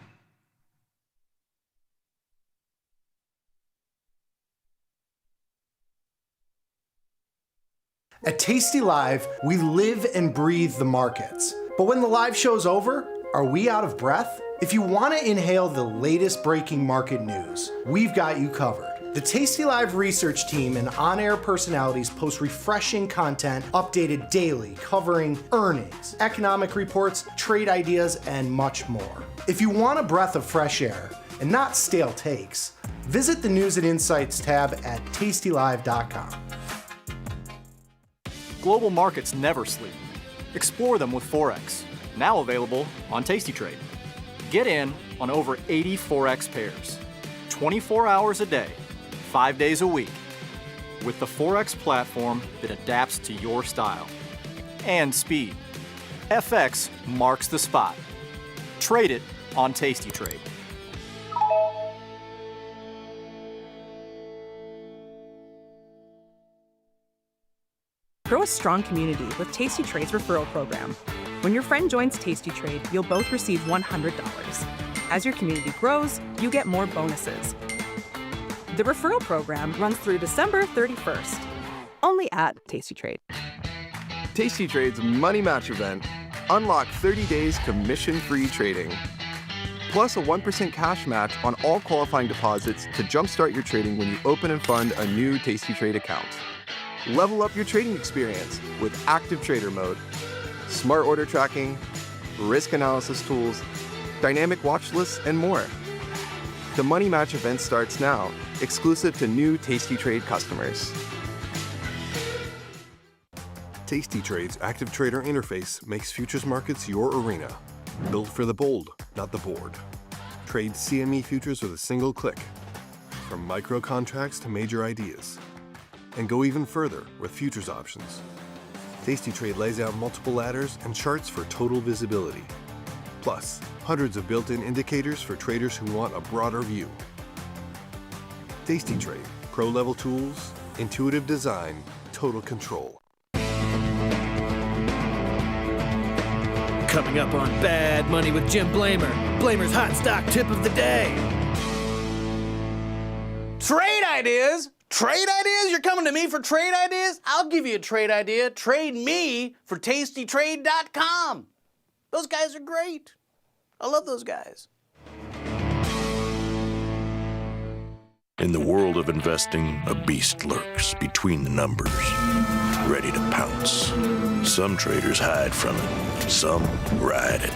At Tasty Live, we live and breathe the markets. But when the live show's over, are we out of breath? If you want to inhale the latest breaking market news, we've got you covered. The Tasty Live research team and on-air personalities post refreshing content updated daily covering earnings, economic reports, trade ideas, and much more. If you want a breath of fresh air and not stale takes, visit the News and Insights tab at tastylive.com. Global markets never sleep. Explore them with Forex, now available on tastytrade. Get in on over 80 Forex pairs, 24 hours a day, 5 days a week, with the Forex platform that adapts to your style and speed. FX marks the spot. Trade it on tastytrade. Grow a strong community with Tasty Trade's referral program. When your friend joins Tasty Trade, you'll both receive $100. As your community grows, you get more bonuses. The referral program runs through December 31st, only at Tasty Trade. Tasty Trade's Money Match event. Unlock 30 days commission-free trading. Plus a 1% cash match on all qualifying deposits to jumpstart your trading when you open and fund a new Tasty Trade account. Level up your trading experience with active trader mode, smart order tracking, risk analysis tools, dynamic watch lists, and more. The Money Match event starts now, exclusive to new Tasty Trade customers. Tasty Trade's active trader interface makes futures markets your arena. Built for the bold, not the board. Trade CME futures with a single click. From micro contracts to major ideas. And go even further with futures options. Tasty Trade lays out multiple ladders and charts for total visibility. Plus, hundreds of built-in indicators for traders who want a broader view. Tasty Trade, pro-level tools, intuitive design, total control. Coming up on Bad Money with Jim Blamer. Blamer's hot stock tip of the day. Trade ideas? Trade ideas? You're coming to me for trade ideas? I'll give you a trade idea. Trade me for tastytrade.com. Those guys are great. I love those guys. In the world of investing, a beast lurks between the numbers, ready to pounce. Some traders hide from it, some ride it.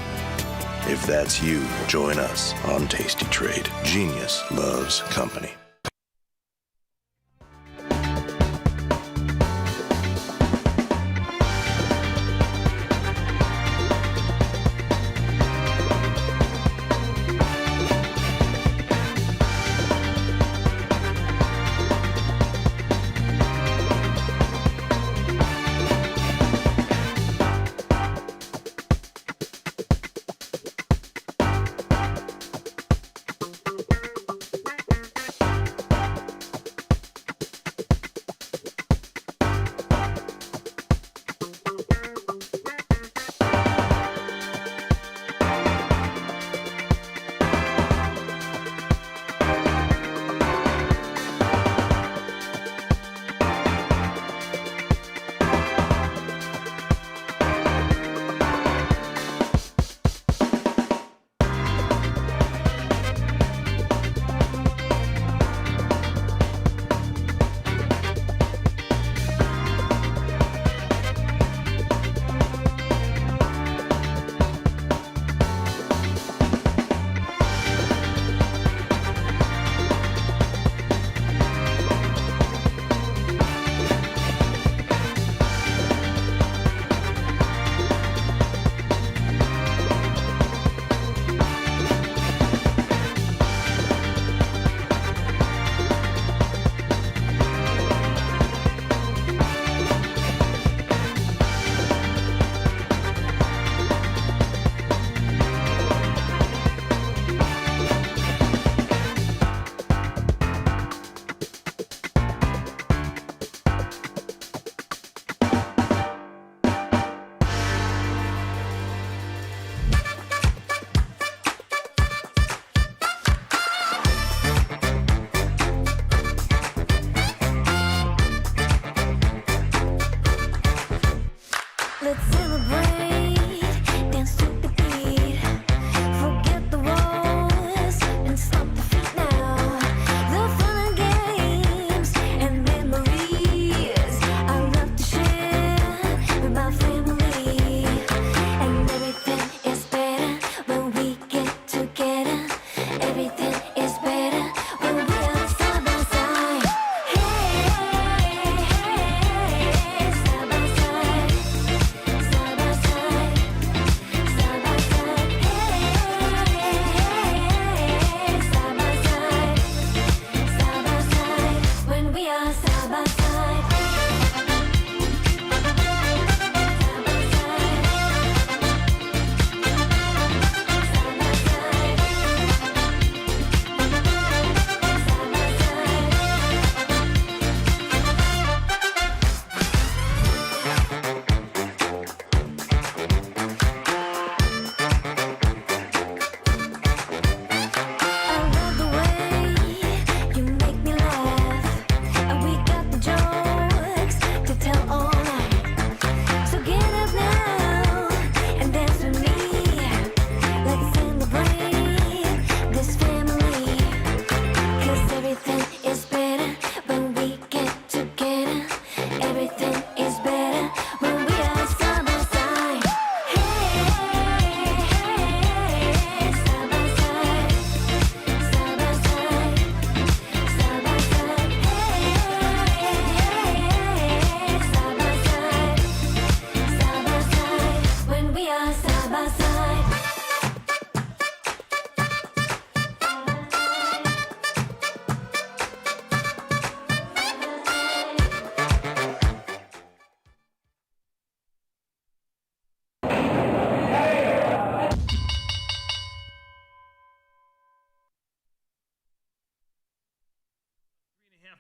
If that's you, join us on Tasty Trade. Genius loves company.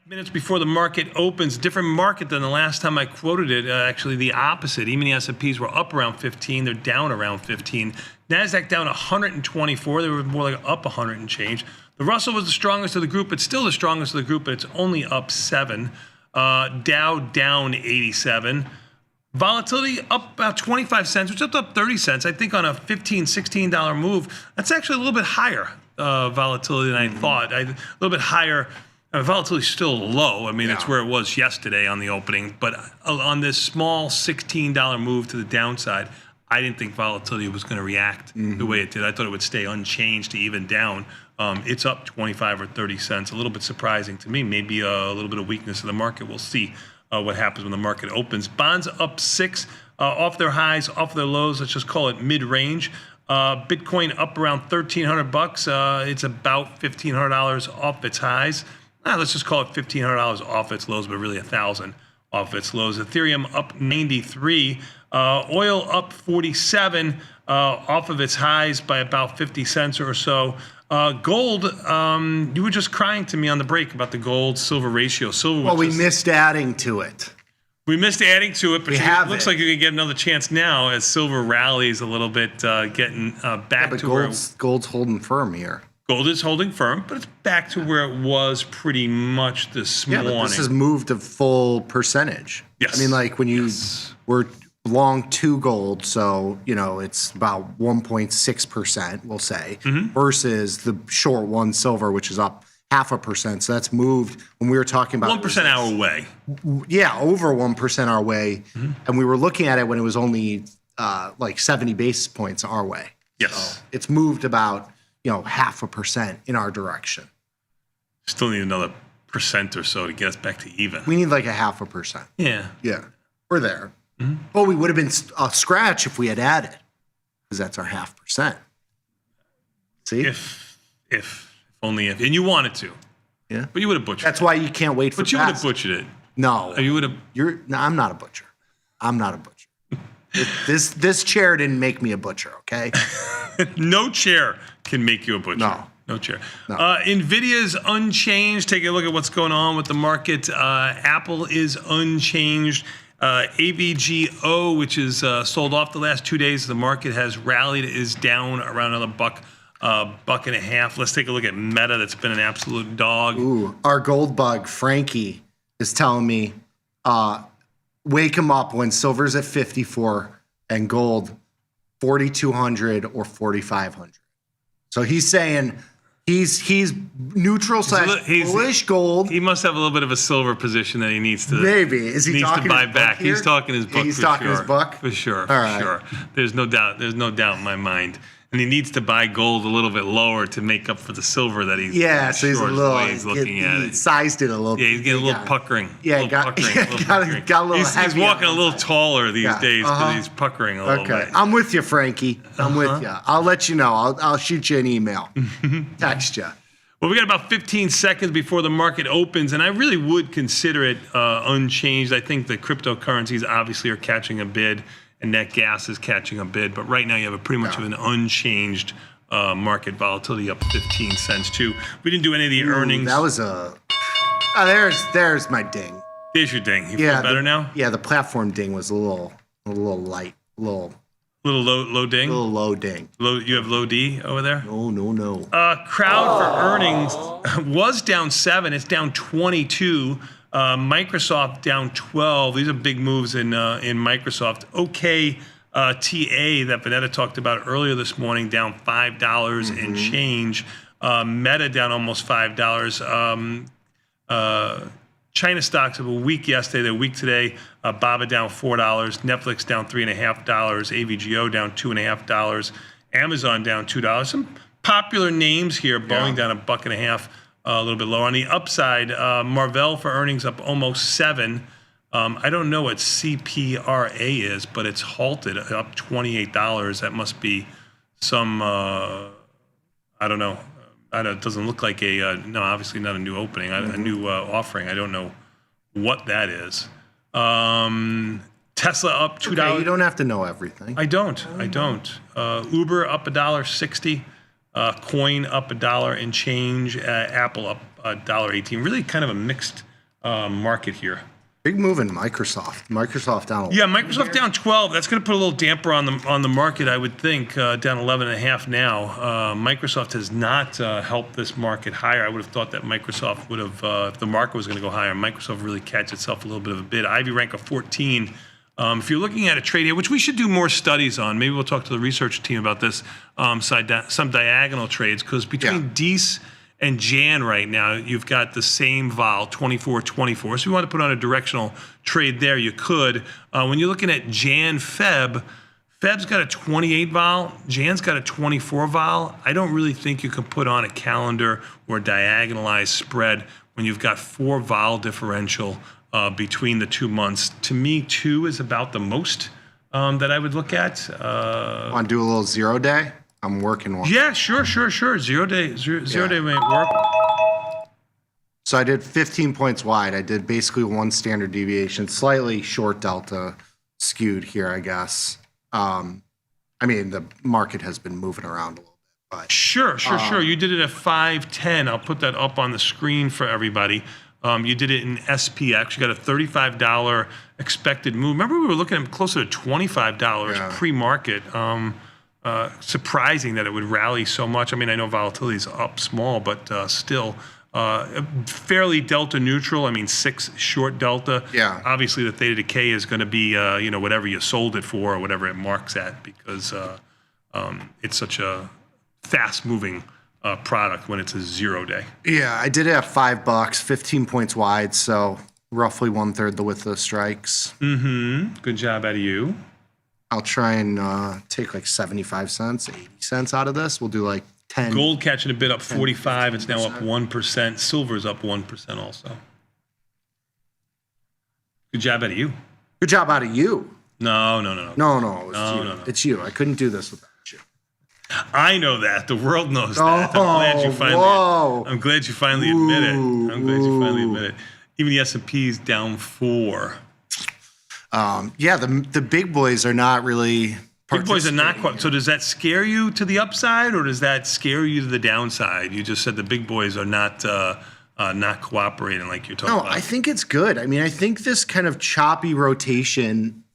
Minutes before the market opens, different market than the last time I quoted it. Actually, the opposite. Even the S&Ps were up around 15. They're down around 15. NASDAQ down 124. They were more like up 100 and change. The Russell was the strongest of the group. It's still the strongest of the group, but it's only up 7. Dow down 87. Volatility up about 25 cents, which is up 30 cents. I think on a $15, $16 move, that's actually a little bit higher volatility than I thought. A little bit higher. Volatility is still low. I mean, it's where it was yesterday on the opening. But on this small $16 move to the downside, I didn't think volatility was going to react the way it did. I thought it would stay unchanged to even down. It's up 25 or 30 cents. A little bit surprising to me. Maybe a little bit of weakness in the market. We'll see what happens when the market opens. Bonds up 6 off their highs, off their lows. Let's just call it mid-range. Bitcoin up around $1,300. It's about $1,500 off its highs. Let's just call it $1,500 off its lows, but really $1,000 off its lows. Ethereum up 93. Oil up 47 off of its highs by about 50 cents or so. Gold, you were just crying to me on the break about the gold-silver ratio. Silver. We missed adding to it. We missed adding to it, but it looks like you can get another chance now as silver rallies a little bit, getting back to where gold's holding firm here. Gold is holding firm, but it's back to where it was pretty much this morning. But this has moved a full percentage. Yes. I mean, like when you were long 2 gold, so, it's about 1.6%, we'll say, versus the short 1 silver, which is up 0.5%. So that's moved when we were talking about 1% our way. Yeah, over 1% our way. And we were looking at it when it was only like 70 basis points our way. Yes. So it's moved about 0.5% in our direction. Still need another % or so to get us back to even. We need like 0.5%. Yeah. Yeah. We're there. Well, we would have been a scratch if we had added, because that's our 0.5%. See? If only if. And you wanted to. Yeah. But you would have butchered That's why you can't wait for But you would have butchered it. No. You would have. No, I'm not a butcher. I'm not a butcher. This chair didn't make me a butcher, okay? No chair can make you a butcher. No chair. No. NVIDIA's unchanged. Take a look at what's going on with the market. Apple is unchanged. AVGO, which is sold off the last 2 days, the market has rallied, is down around another $1.50. Let's take a look at Meta. That's been an absolute dog. Ooh, our gold bug, Frankie, is telling me, wake him up when silver's at 54 and gold 4,200 or 4,500. So he's saying he's neutral / bullish gold. He must have a little bit of a silver position that he needs to. Maybe is he needs talking to buy his back? Book here? He's talking his book. He's for talking sure. his book For sure. All For right. sure. There's no doubt. There's no doubt in my mind. And he needs to buy gold a little bit lower to make up for the silver that he's. Yeah, so he's a little. He's looking at it. Sized it a little. Yeah, he's getting a little puckering. Yeah, got a little. He's walking a little taller these days because he's puckering a little bit. I'm with you, Frankie. I'm with you. I'll let you know. I'll shoot you an email. Text you. Well, we got about 15 seconds before the market opens, and I really would consider it unchanged. I think the cryptocurrencies obviously are catching a bid, and net gas is catching a bid. But right now, you have a pretty much of an unchanged market volatility, up 15 cents too. We didn't do any of the earnings. That was a. Oh, there's my ding. There's your ding. You feel better now? Yeah, the platform ding was a little light, Little low ding? A little low ding. You have low D over there? No. Crowd for earnings was down 7. It's down 22. Microsoft down 12. These are big moves in Microsoft. TA that Vanetta talked about earlier this morning, down $5 and change. Meta down almost $5. China stocks of a week yesterday, they're weak today. Baba down $4, Netflix down $3.50, AVGO down $2.50, Amazon down $2. Some popular names here. Boeing down $1.50, a little bit lower. On the upside, Marvell for earnings up almost 7. I don't know what CPRA is, but it's halted, up $28. That must be some, I don't know. It doesn't look like no, obviously not a new opening, a new offering. I don't know what that is. Tesla up $2. Okay, you don't have to know everything. I don't. Uber up $1.60. Coin up $1 and change. Apple up $1.18. Really kind of a mixed market here. Big move in Microsoft. Microsoft down. Yeah, Microsoft down 12. That's going to put a little damper on the market, I would think. Down 11.5 now. Microsoft has not helped this market higher. I would have thought that Microsoft would have, if the market was going to go higher, Microsoft really catch itself a little bit of a bid. Ivy rank of 14. If you're looking at a trade here, which we should do more studies on, maybe we'll talk to the research team about this, some diagonal trades, because between Dees and Jan right now, you've got the same vol, 24-24. So you want to put on a directional trade there, you could. When you're looking at Jan Feb, Feb's got a 28 vol, Jan's got a 24 vol. I don't really think you can put on a calendar or diagonalized spread when you've got 4 vol differential between the 2 months. To me, 2 is about the most that I would look at. Want to do a little 0 day? I'm working one. Yeah, sure. 0 day might work. So I did 15 points wide. I did basically 1 standard deviation, slightly short delta skewed here, I guess. I mean, the market has been moving around a little bit. But, Sure. You did it at 5.10. I'll put that up on the screen for everybody. You did it in SPX. You got a $35 expected move. Remember, we were looking at closer to $25 pre-market. Surprising that it would rally so much. I mean, I know volatility is up small, but still fairly delta neutral. I mean, 6 short delta. Yeah. Obviously, the theta decay is going to be whatever you sold it for or whatever it marks at, because it's such a fast-moving product when it's a 0 day. Yeah, I did it at $5, 15 points wide, so roughly 1/3 the width of the strikes. Good job out of you. I'll try and take like 75 cents, 80 cents out of this. We'll do like 10. Gold catching a bit up 45. It's now up 1%. Silver's up 1% also. Good job out of you. Good job out of you. No. It's you. I couldn't do this without you. I know that. The world knows that. I'm glad you finally admit it. Even the S&P is down 4. The big boys are not really. Big boys are not quite. So does that scare you to the upside, or does that scare you to the downside? You just said the big boys are not cooperating like you're talking about. No, I think it's good. I mean, I think this kind of choppy rotation,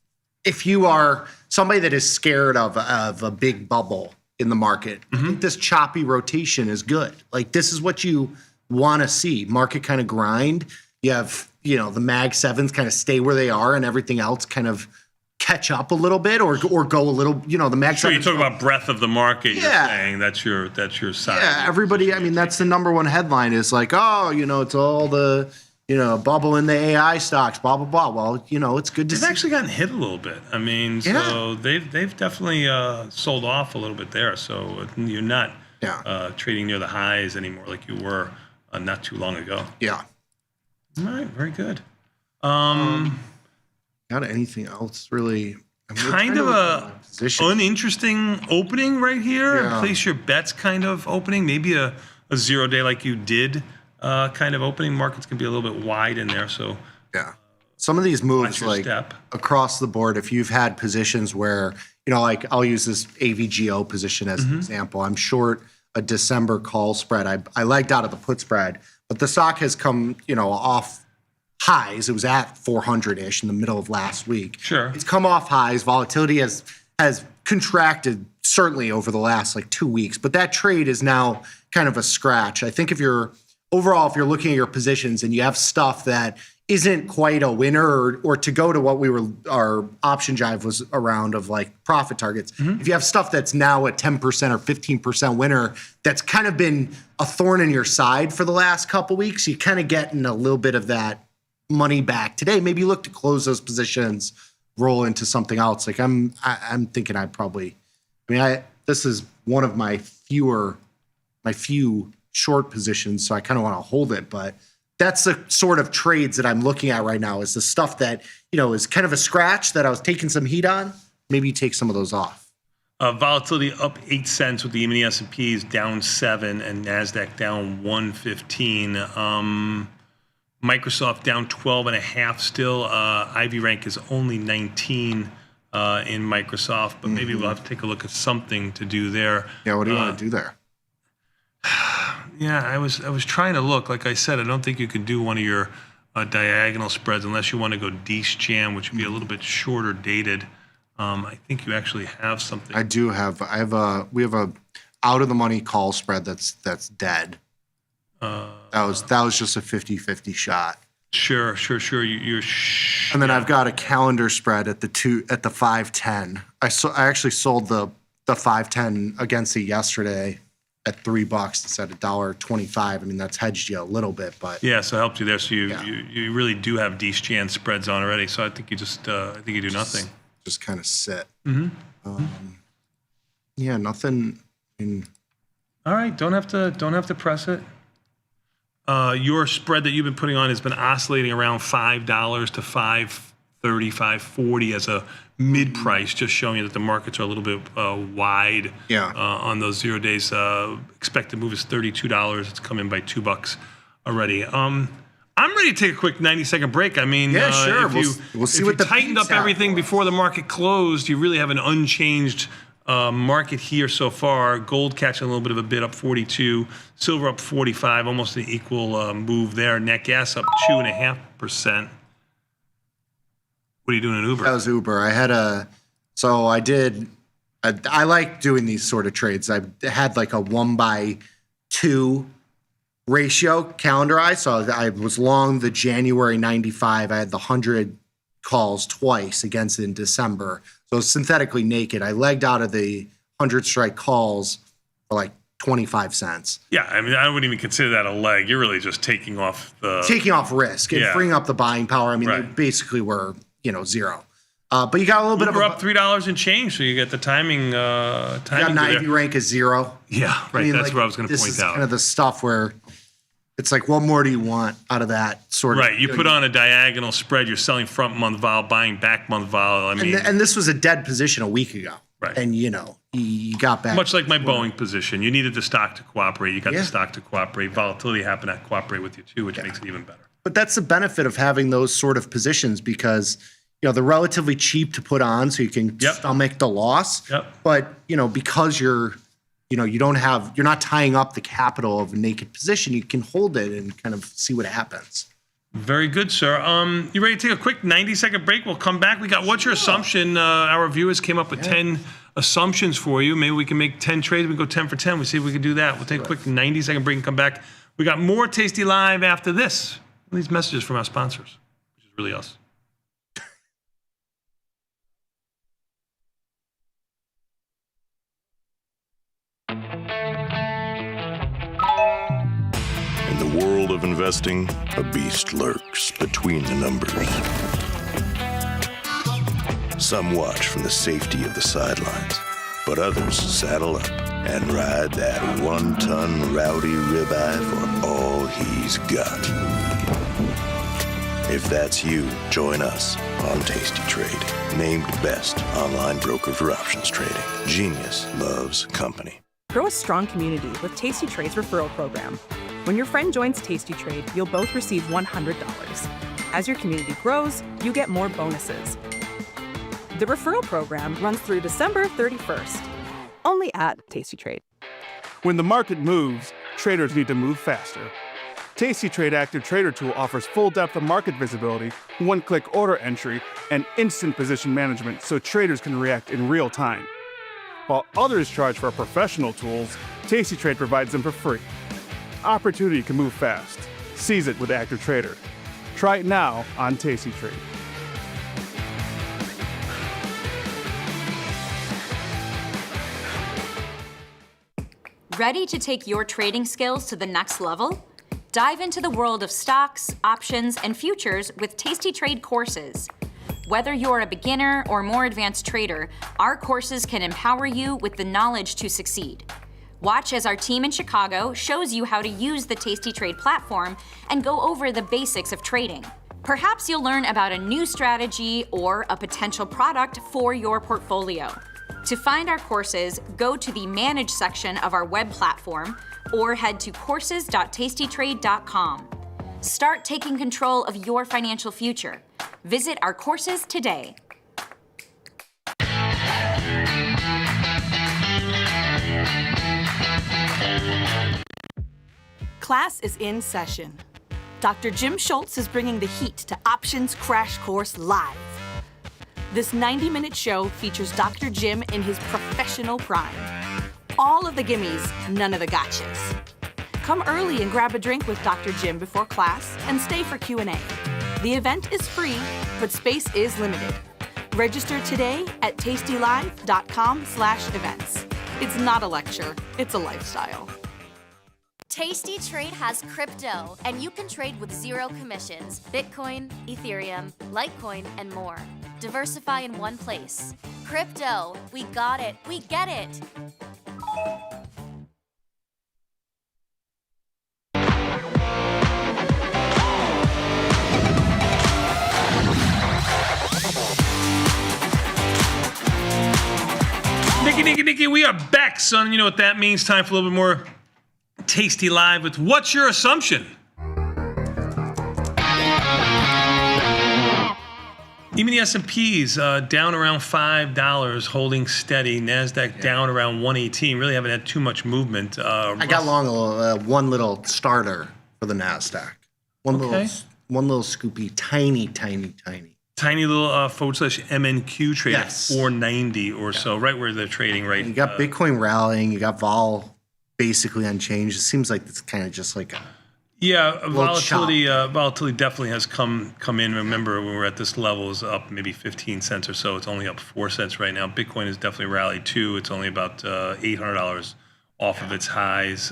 if you are somebody that is scared of a big bubble in the market, I think this choppy rotation is good. Like, this is what you want to see. Market kind of grind. You have, the Mag 7s kind of stay where they are and everything else kind of catch up a little bit or go a little, the Mag 7s. Sure, you talk about breadth of the market, you're saying. That's your side. Yeah, everybody, I mean, that's the number one headline is like, it's all the, bubble in the AI stocks, blah, blah, blah. Well, it's good to see. They've actually gotten hit a little bit. I mean, so they've definitely sold off a little bit there. So you're not trading near the highs anymore like you were not too long ago. Yeah. All right, very good. Got anything else really? Kind of a uninteresting opening right here. Yeah. Place your bets kind of opening. Maybe a 0 day like you did kind of opening. Markets can be a little bit wide in there. So some of these moves like step. across the board, if you've had positions where, like I'll use this AVGO position as an example. I'm short a December call spread. I lagged out of the put spread, but the stock has come, off highs. It was at 400-ish in the middle of last week. Sure. It's come off highs. Volatility has contracted certainly over the last 2 weeks, but that trade is now kind of a scratch. I think if you're looking at your positions and you have stuff that isn't quite a winner or to go to what our option jive was around of profit targets. If you have stuff that's now a 10% or 15% winner, that's kind of been a thorn in your side for the last couple weeks, you kind of getting a little bit of that money back today. Maybe you look to close those positions, roll into something else. I'm thinking this is one of my few short positions, so I kind of want to hold it, but that's the sort of trades that I'm looking at right now is the stuff that, is kind of a scratch that I was taking some heat on. Maybe you take some of those off. Volatility up 8 cents with the E-mini S&Ps down 7 and NASDAQ down 115. Microsoft down 12.5 still. Ivy rank is only 19 in Microsoft, but maybe we'll have to take a look at something to do there. Yeah, what do you want to do there? Yeah, I was trying to look. Like I said, I don't think you can do one of your diagonal spreads unless you want to go DCJAM, which would be a little bit shorter dated. I think you actually have something. We have a out of the money call spread that's dead. That was just a 50-50 shot. Sure. And then I've got a calendar spread at the 510. I actually sold the 510 against it yesterday at $3 instead of $1.25. I mean, that's hedged you a little bit, but yeah, so it helped you there. So you really do have DCJAM spreads on already. So I think you do nothing. Just kind of sit. Mm-hmm. Yeah, nothing. All right, don't have to press it. Your spread that you've been putting on has been oscillating around $5 to $5.30, $5.40 as a mid price, just showing you that the markets are a little bit wide. Yeah. On those 0 days. Expected move is $32. It's come in by $2 already. I'm ready to take a quick 90-second break. I mean, yeah, sure. We'll see what the tightened up everything before the market closed. You really have an unchanged market here so far. Gold catching a little bit of a bid up 42, silver up 45, almost an equal move there. Net gas up 2.5%. What are you doing in Uber? That was Uber. I like doing these sort of trades. I had like a 1/2 ratio calendarized. So I was long the January 95. I had the 100 calls twice against it in December. So synthetically naked. I legged out of the 100 strike calls for like 25 cents. Yeah, I mean, I wouldn't even consider that a leg. You're really just taking off risk and freeing up the buying power. I mean, they basically were, zero. But you got a little bit of up $3 and change, so you get the timing. You got an IV rank as 0. Yeah, right. I mean, that's what I was going to point out. This is kind of the stuff where it's like, what more do you want out of that sort of? Right. You put on a diagonal spread. You're selling front month vol, buying back month vol. I mean, and this was a dead position a week ago. Right. And you got back. Much like my Boeing position, you needed the stock to cooperate. You got the stock to cooperate. Volatility happened to cooperate with you too, which makes it even better. But that's the benefit of having those sort of positions because they're relatively cheap to put on, so you can stomach the loss. Yep. But because you're not tying up the capital of a naked position, you can hold it and kind of see what happens. Very good, sir. You ready to take a quick 90-second break? We'll come back. We got what's your assumption? Our viewers came up with 10 assumptions for you. Maybe we can make 10 trades. We go 10 for 10. We'll see if we can do that. We'll take a quick 90-second break and come back. We got more Tasty Live after this. These messages from our sponsors, which is really us. In the world of investing, a beast lurks between the numbers. Some watch from the safety of the sidelines, but others saddle up and ride that 1-ton rowdy ribeye for all he's got. If that's you, join us on Tasty Trade, named best online broker for options trading. Genius loves company. Grow a strong community with Tasty Trade's referral program. When your friend joins Tasty Trade, you'll both receive $100. As your community grows, you get more bonuses. The referral program runs through December 31st, only at Tasty Trade. When the market moves, traders need to move faster. Tasty Trade Active Trader Tool offers full depth of market visibility, one-click order entry, and instant position management so traders can react in real time. While others charge for professional tools, Tasty Trade provides them for free. Opportunity can move fast. Seize it with Active Trader. Try it now on Tasty Trade. Ready to take your trading skills to the next level? Dive into the world of stocks, options, and futures with Tasty Trade courses. Whether you're a beginner or more advanced trader, our courses can empower you with the knowledge to succeed. Watch as our team in Chicago shows you how to use the Tasty Trade platform and go over the basics of trading. Perhaps you'll learn about a new strategy or a potential product for your portfolio. To find our courses, go to the Manage section of our web platform or head to courses.tastytrade.com. Start taking control of your financial future. Visit our courses today. Class is in session. Dr. Jim Schultz is bringing the heat to Options Crash Course Live. This 90-minute show features Dr. Jim in his professional prime. All of the gimmies, none of the gotchas. Come early and grab a drink with Dr. Jim before class and stay for Q&A. The event is free, but space is limited. Register today at tastylive.com/events. It's not a lecture, it's a lifestyle. Tasty Trade has crypto, and you can trade with zero commissions. Bitcoin, Ethereum, Litecoin, and more. Diversify in one place. Crypto, we got it, we get it. Nikki, we are back, son. You know what that means. Time for a little bit more Tasty Live with What's Your Assumption? Even the S&Ps down around $5, holding steady. NASDAQ down around 118. Really haven't had too much movement. I got one little starter for the NASDAQ. One little scoopy, tiny. Tiny little /MNQ trade at 490 or so, right where they're trading right. You got Bitcoin rallying. You got vol basically unchanged. It seems like it's kind of just like a volatility definitely has come in. Remember, when we're at this level, is up maybe 15 cents or so. It's only up 4 cents right now. Bitcoin has definitely rallied too. It's only about $800 off of its highs.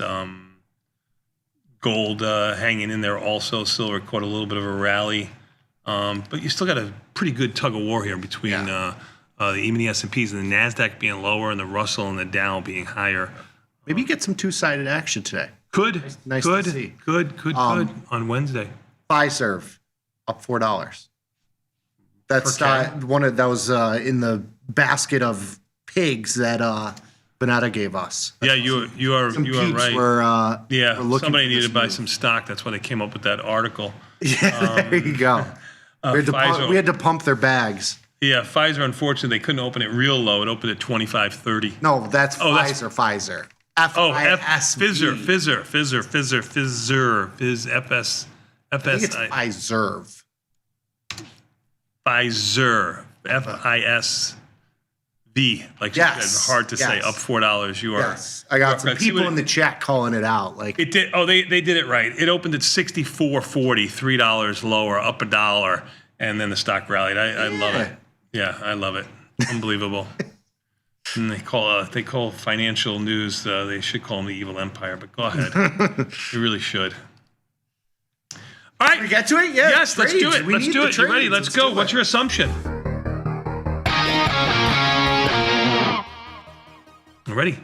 Gold hanging in there also. Silver caught a little bit of a rally. But you still got a pretty good tug of war here between even the S&Ps and the NASDAQ being lower and the Russell and the Dow being higher. Maybe you get some two-sided action today. Could. Nice to see. Could on Wednesday. Fiserv up $4. That's that was in the basket of pigs that Bonetta gave us. Yeah, you are right. We're somebody needed to buy some stock. That's why they came up with that article. Yeah, there you go. We had to pump their bags. Yeah, Pfizer, unfortunately, they couldn't open it real low. It opened at $25.30. No, that's Pfizer. Pfizer. Fizzer. I think it's Pfizer. Pfizer. FISV. Like you said, hard to say. Up $4. You are. Yes. I got some people in the chat calling it out. Like it did. Oh, they did it right. It opened at $64.40, $3 lower, up $1, and then the stock rallied. I love it. Yeah, I love it. Unbelievable. And they call financial news. They should call them the evil empire. But go ahead. You really should. All right, we get to it. Yeah. Yes, let's do it. Let's do it. You ready? Let's go. What's your assumption? Ready?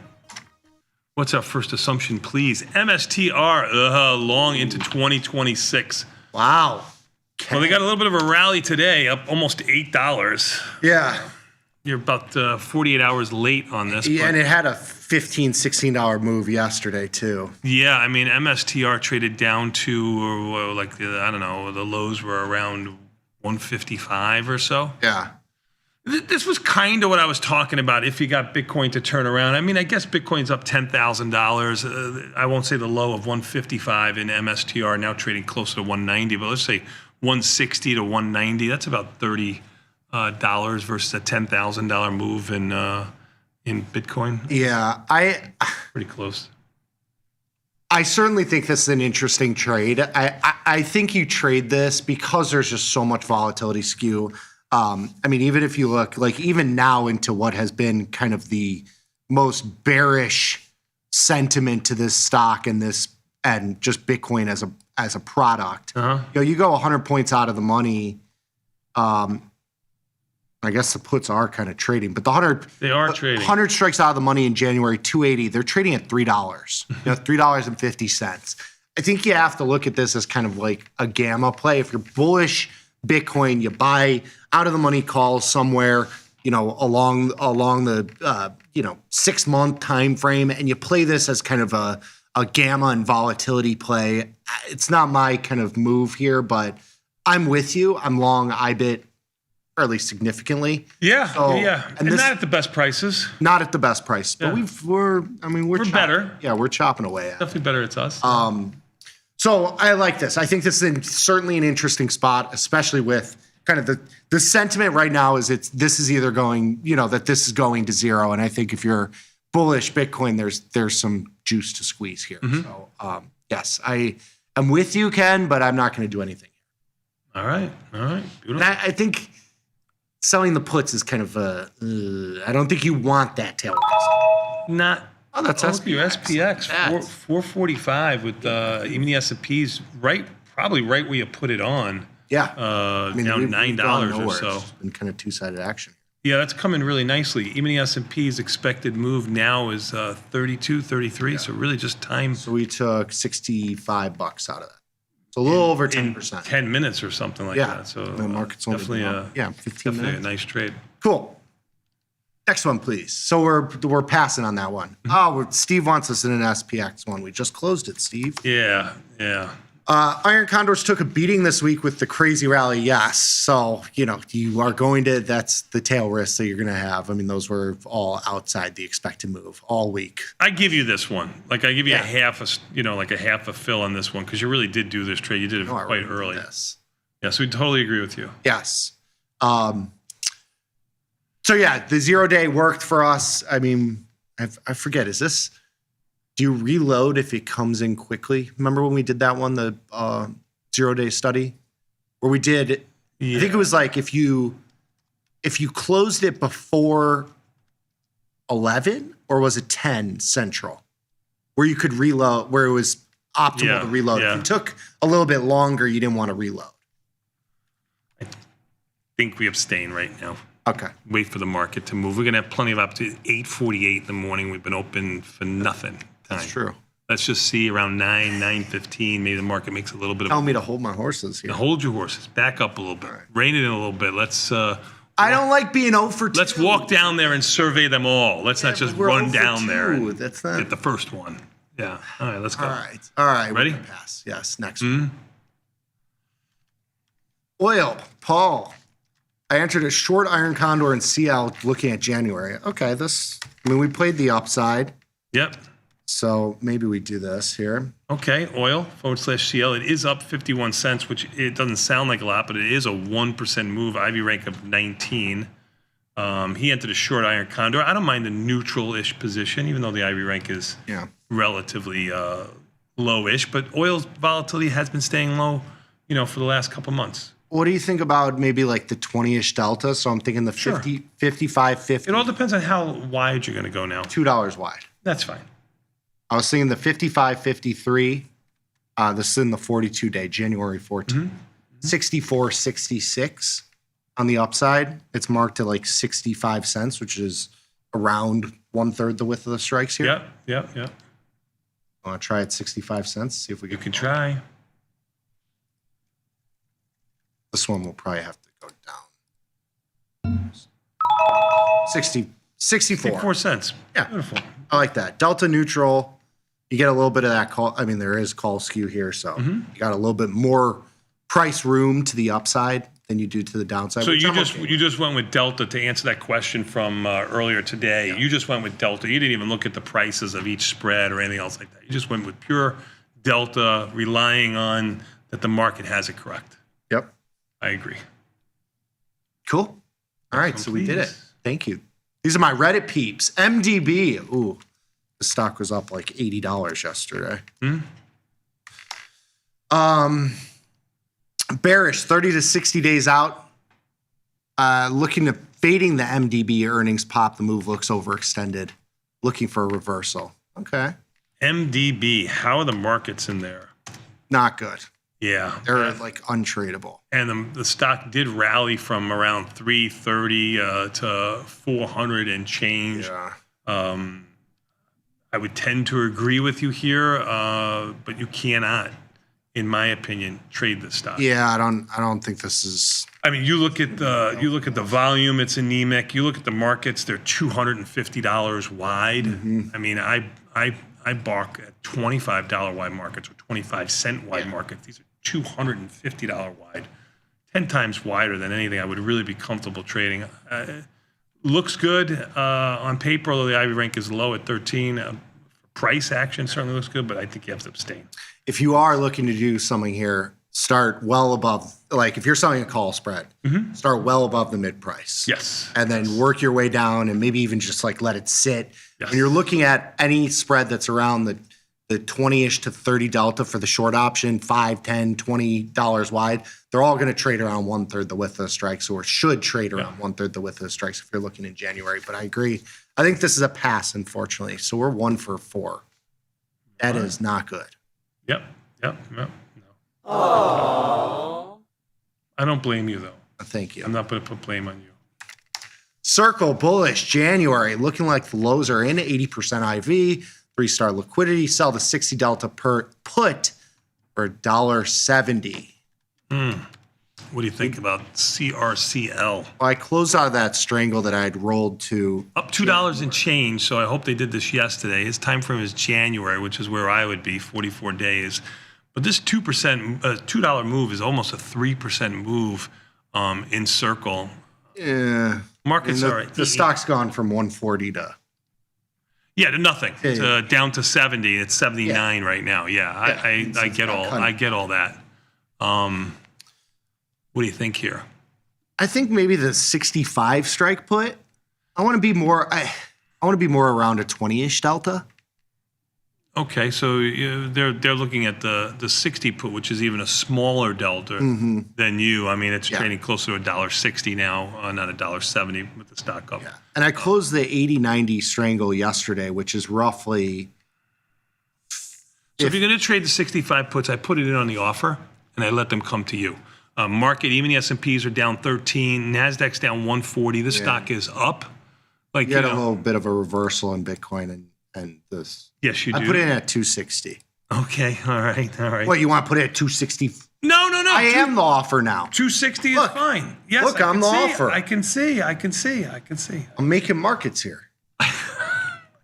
What's our first assumption, please? MSTR long into 2026. Wow. Well, they got a little bit of a rally today, up almost $8. Yeah. You're about 48 hours late on this. Yeah, and it had a $15, $16 move yesterday, too. Yeah, I mean, MSTR traded down to, the lows were around 155 or so. Yeah. This was kind of what I was talking about if you got Bitcoin to turn around. I mean, I guess Bitcoin's up $10,000. I won't say the low of 155 in MSTR, now trading closer to 190, but let's say 160 to 190. That's about $30 versus a $10,000 move in Bitcoin. Yeah, pretty close. I certainly think this is an interesting trade. I think you trade this because there's just so much volatility skew. I mean, even if you look like even now into what has been kind of the most bearish sentiment to this stock and just Bitcoin as a product, you go 100 points out of the money. I guess the puts are kind of trading, but they are trading. 100 strikes out of the money in January, 280. They're trading at $3. $3.50. I think you have to look at this as kind of like a gamma play. If you're bullish Bitcoin, you buy out of the money calls somewhere, along the 6-month time frame, and you play this as kind of a gamma and volatility play. It's not my kind of move here, but I'm with you. I'm long IBIT fairly significantly. Yeah, and not at the best prices. Not at the best price, but we're better. Yeah, we're chopping away at it. Definitely better at us. So I like this. I think this is certainly an interesting spot, especially with kind of the sentiment right now is this is either going, that this is going to zero. And I think if you're bullish Bitcoin, there's some juice to squeeze here. So yes, I am with you, Ken, but I'm not going to do anything. All right. Beautiful. And I think selling the puts is kind of I don't think you want that tail risk. Not. Oh, that's SPX 445 with even the S&Ps probably right where you put it on. Yeah. Down $9 or so. It's been kind of two-sided action. Yeah, that's coming really nicely. Even the S&P's expected move now is 32, 33. So really just time. So we took $65 out of that. So a little over 10%. 10 minutes or something like that. So the market's only definitely 15 definitely minutes. a nice trade. Cool. Next one, please. So we're passing on that one. Steve wants us in an SPX one. We just closed it, Steve. Yeah. Iron Condors took a beating this week with the crazy rally. Yes. So, you are going to, that's the tail risk that you're going to have. I mean, those were all outside the expected move all week. I give you this one. Like I give you a half a fill on this one because you really did do this trade. You did it quite early. Yes. Yes, we totally agree with you. Yes. So yeah, the 0 day worked for us. I mean, I forget, do you reload if it comes in quickly? Remember when we did that one, the 0 day study? Where we did, I think it was like if you closed it before 11 or was it 10 central? Where you could reload, where it was optimal to reload. Yeah. If it took a little bit longer, you didn't want to reload. I think we abstain right now. Okay. Wait for the market to move. We're going to have plenty of opportunity. 8:48 in the morning. We've been open for nothing. That's true. Let's just see around 9:15. Maybe the market makes a little bit of. Tell me to hold my horses here. Now hold your horses. Back up a little bit. Rein it in a little bit. Let's. I don't like being 0 for 2. Let's walk down there and survey them all. Let's not just run down there and That's not... get the first one. Yeah. All right. Let's go. All right. Ready? Pass. Yes. Next one. Oil. Paul. I entered a short Iron Condor and CL looking at January. Okay, we played the upside. Yep. So maybe we do this here. Okay, oil /CL. It is up 51 cents, which it doesn't sound like a lot, but it is a 1% move. IV rank of 19. He entered a short Iron Condor. I don't mind the neutral-ish position, even though the IV rank is relatively low-ish. But oil's volatility has been staying low, for the last couple months. What do you think about maybe like the 20-ish delta? So I'm thinking the 50, 55, 50. It all depends on how wide you're going to go now. $2 wide. That's fine. I was thinking the 55, 53. This is in the 42-day, January 14th. 64, 66 on the upside. It's marked at like 65 cents, which is around 1/3 the width of the strikes here. Yep. I want to try at 65 cents, see if we can. You can try. This one will probably have to go down. 64. 64 cents. Yeah. Beautiful. I like that. Delta neutral. You get a little bit of that call. I mean, there is call skew here, so you got a little bit more price room to the upside than you do to the downside. So you just went with Delta to answer that question from earlier today. Yeah. You just went with Delta. You didn't even look at the prices of each spread or anything else like that. You just went with pure Delta, relying on that the market has it correct. Yep. I agree. Cool. All right, so we did it. Thank you. These are my Reddit peeps. MDB. Ooh, the stock was up like $80 yesterday. Bearish, 30 to 60 days out. Looking to fading the MDB earnings pop. The move looks overextended. Looking for a reversal. Okay. MDB. How are the markets in there? Not good. Yeah. They're like untradeable. And the stock did rally from around 330 to 400 and change. Yeah. I would tend to agree with you here, but you cannot, in my opinion, trade this stock. Yeah, I don't think this is. I mean, you look at the volume; it's anemic. You look at the markets; they're $250 wide. I mean, I balk at $25 wide markets or 25-cent wide markets. These are $250 wide, 10 times wider than anything I would really be comfortable trading. Looks good on paper, although the IV rank is low at 13. For price action certainly looks good, but I think you have to abstain. If you are looking to do something here, start well above, like if you're selling a call spread, start well above the mid price. Yes. And then work your way down and maybe even just like let it sit. When you're looking at any spread that's around the 20-ish to 30 delta for the short option, $5, $10, $20 wide, they're all going to trade around 1/3 the width of the strikes, or should trade around 1/3 the width of the strikes if you're looking in January. But I agree. I think this is a pass, unfortunately. So we're 1 for 4. That is not good. Yep. Oh. I don't blame you, though. Thank you. I'm not going to put blame on you. Circle bullish January, looking like the lows are in 80% IV, 3-star liquidity. Sell the 60 delta per put for $1.70. What do you think about CRCL? I closed out of that strangle that I had rolled to up $2 and change. So I hope they did this yesterday. His time frame is January, which is where I would be, 44 days. But this $2 move is almost a 3% move in Circle. Yeah. Markets are the stock's gone from 140 to to nothing. Down to 70. It's 79 right now. I get all that. What do you think here? I think maybe the 65 strike put. I want to be more. I want to be more around a 20-ish delta. Okay, so they're looking at the 60 put, which is even a smaller delta than you. I mean, it's trading closer to $1.60 now, not $1.70 with the stock up. And I closed the 80-90 strangle yesterday, which is roughly. So if you're going to trade the 65 puts, I put it in on the offer, and I let them come to you. Market, even the S&Ps are down 13, Nasdaq's down 140. The stock is up. Like you had a little bit of a reversal in Bitcoin and this. Yes, you do. I put it in at 260. Okay, all right. What, you want to put it at 260? No. I am the offer now. 260 is fine. Yes, look, I'm the offer. I can see. I'm making markets here. Look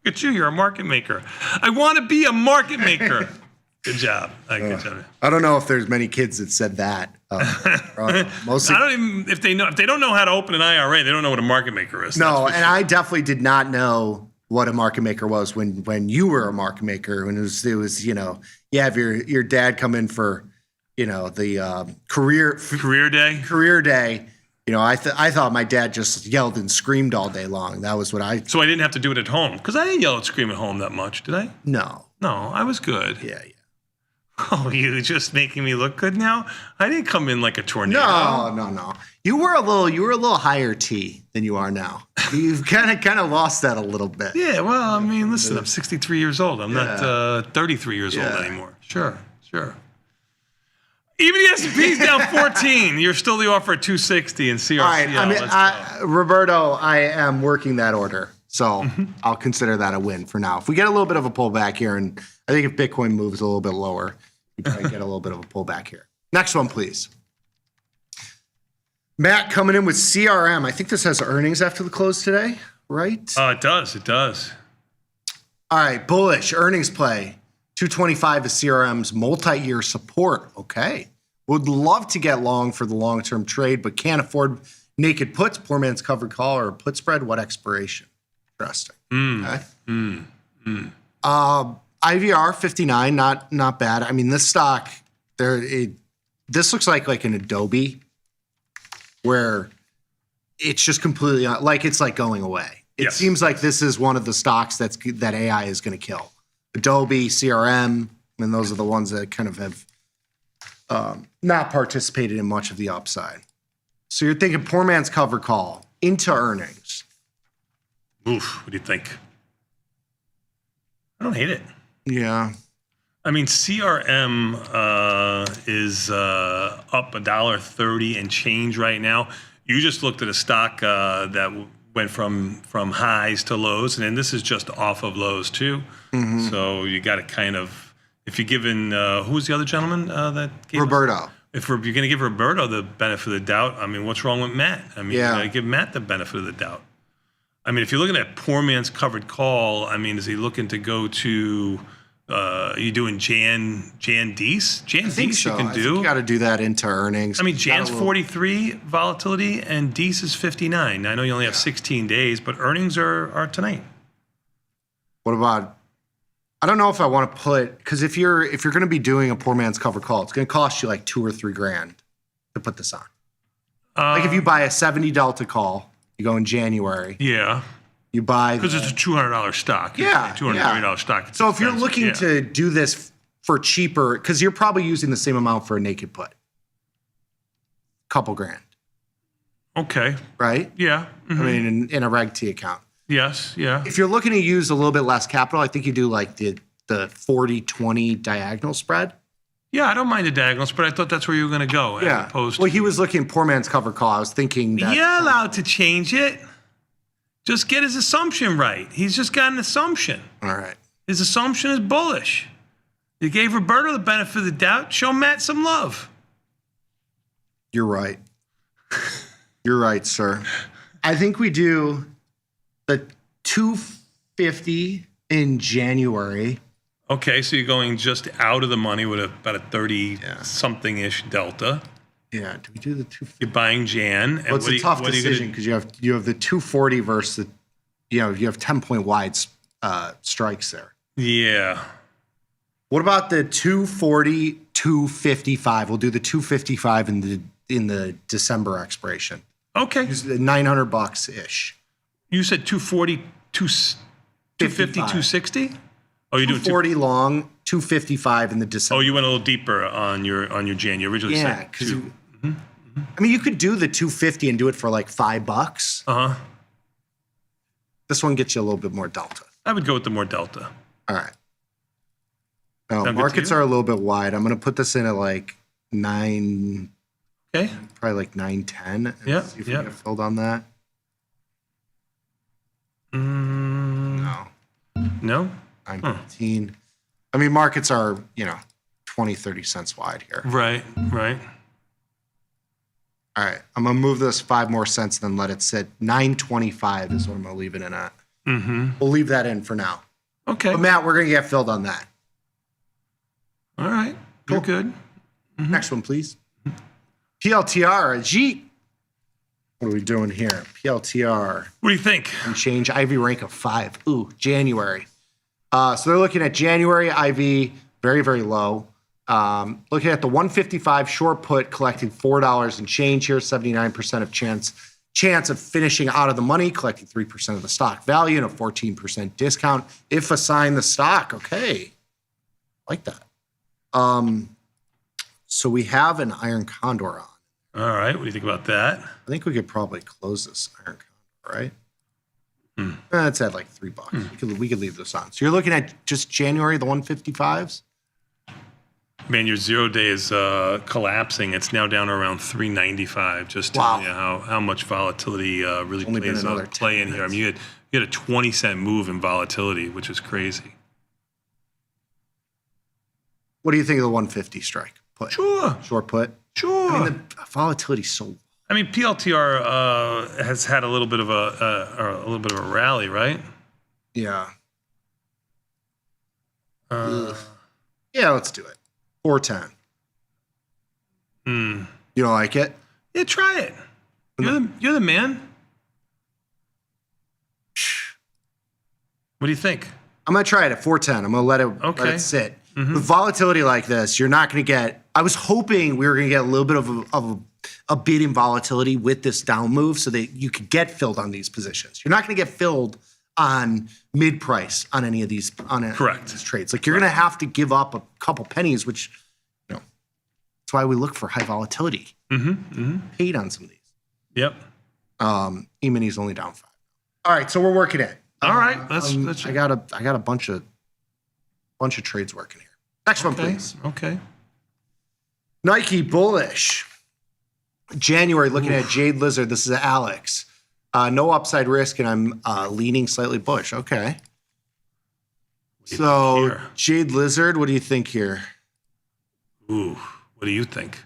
at you. You're a market maker. I want to be a market maker. Good job. Good job. I don't know if there's many kids that said that. Mostly, I don't even if they don't know how to open an IRA. They don't know what a market maker is. No, and I definitely did not know what a market maker was when you were a market maker. When it was you have your dad come in for the career day. I thought my dad just yelled and screamed all day long. That was what I. So I didn't have to do it at home because I didn't yell and scream at home that much, did I? No, I was good. Yeah. Oh, you just making me look good now? I didn't come in like a tornado. No. You were a little higher T than you are now. You've kind of lost that a little bit. Yeah, well, I mean, listen, I'm 63 years old. I'm not 33 years old anymore. Sure. Even the S&P's down 14. You're still the offer at 260 and CRCL. All right, Roberto, I am working that order. So I'll consider that a win for now. If we get a little bit of a pullback here, and I think if Bitcoin moves a little bit lower, you probably get a little bit of a pullback here. Next one, please. Matt coming in with CRM. I think this has earnings after the close today, right? It does. All right, bullish earnings play. 225 is CRM's multi-year support. Okay. Would love to get long for the long-term trade, but can't afford naked puts, poor man's covered call, or put spread. What expiration? Interesting. Okay. IVR 59, not bad. I mean, this stock, this looks like an Adobe, where it's just completely it's like going away. It seems like this is one of the stocks that AI is going to kill. Adobe, CRM, and those are the ones that kind of have not participated in much of the upside. So you're thinking poor man's cover call into earnings. Oof, what do you think? I don't hate it. Yeah. I mean, CRM is up $1.30 and change right now. You just looked at a stock that went from highs to lows, and then this is just off of lows too. So you got to kind of, if you're giving, who was the other gentleman that gave Roberto. If you're going to give Roberto the benefit of the doubt, I mean, what's wrong with Matt? I mean, you got to give Matt the benefit of the doubt. I mean, if you're looking at poor man's covered call, I mean, is he looking to go to, you doing Jan Deese? Jan Deese so. You can do. You got to do that into earnings. I mean, Jan's 43 volatility and Deese is 59. I know you only have 16 days, but earnings are tonight. What about I don't know if I want to put, because if you're going to be doing a poor man's cover call, it's going to cost you like $2,000 or $3,000 to put this on. Like if you buy a 70 Delta call, you go in January. Yeah. You buy because it's a $200 stock. Yeah, $230 stock. So if you're looking to do this for cheaper, because you're probably using the same amount for a naked put, couple grand. Okay. Right? Yeah. I mean, in a Reg T account. Yes. Yeah. If you're looking to use a little bit less capital, I think you do like the 40-20 diagonal spread. Yeah, I don't mind the diagonals, but I thought that's where you were going to go. Yeah. As opposed Well, he was looking poor man's cover call. I was thinking that. You're allowed to change it. Just get his assumption right. He's just got an assumption. All right. His assumption is bullish. You gave Roberto the benefit of the doubt. Show Matt some love. You're right. You're right, sir. I think we do the 250 in January. Okay, so you're going just out of the money with about a 30-something-ish delta. Yeah, do we do the 250? You're buying Jan. Well, it's a tough decision because you have the 240 versus the, you have 10-point wide strikes there. Yeah. What about the 240, 255? We'll do the 255 in the December expiration. Okay. $900 ish. You said 240, 250, 260? Oh, you do 240 long, 255 in the December. Oh, you went a little deeper on your Jan. You originally said because I mean, you could do the 250 and do it for like $5. Uh-huh. This one gets you a little bit more delta. I would go with the more delta. All right. Now, markets are a little bit wide. I'm going to put this in at like 9. Okay. Probably like 910. Yeah. See if we get filled on that. No. 915. I mean, markets are, 20, 30 cents wide here. Right. All right. I'm going to move this 5 more cents and then let it sit. 925 is what I'm going to leave it in at. Mm-hmm. We'll leave that in for now. Okay. But Matt, we're going to get filled on that. All right. You're good. Mm-hmm. Next one, please. PLTR, Jeet. What are we doing here? PLTR. What do you think? And change IV rank of 5. Ooh, January. So they're looking at January IV, very, very low. Looking at the 155 short put, collecting $4 and change here, 79% of chance of finishing out of the money, collecting 3% of the stock value and a 14% discount if assigned the stock. Okay. Like that. So we have an iron condor on. All right. What do you think about that? I think we could probably close this iron condor, right? That's at like $3. We could leave this on. So you're looking at just January, the 155s? Man, your 0 day is collapsing. It's now down around 395. Just telling you how much volatility really plays a play in here. I mean, you had a 20-cent move in volatility, which is crazy. What do you think of the 150 strike put? Sure. Short put? Sure. I mean, the volatility's so. I mean, PLTR has had a little bit of a rally, right? Yeah. Yeah, let's do it. 410. You don't like it? Yeah, try it. You're the man. What do you think? I'm going to try it at 410. I'm going to let it sit. With volatility like this, you're not going to get. I was hoping we were going to get a little bit of a bid in volatility with this down move so that you could get filled on these positions. You're not going to get filled on mid price on any of these these trades. Like you're going to have to give up a couple pennies, which that's why we look for high volatility. Paid on some of these. Yep. E-mini's only down 5. All right, so we're working it. All right, I got a bunch of trades working here. Next one, please. Okay. Nike bullish. January, looking at Jade Lizard. This is Alex. No upside risk, and I'm leaning slightly bullish. Okay. So Jade Lizard, what do you think here? Ooh, what do you think?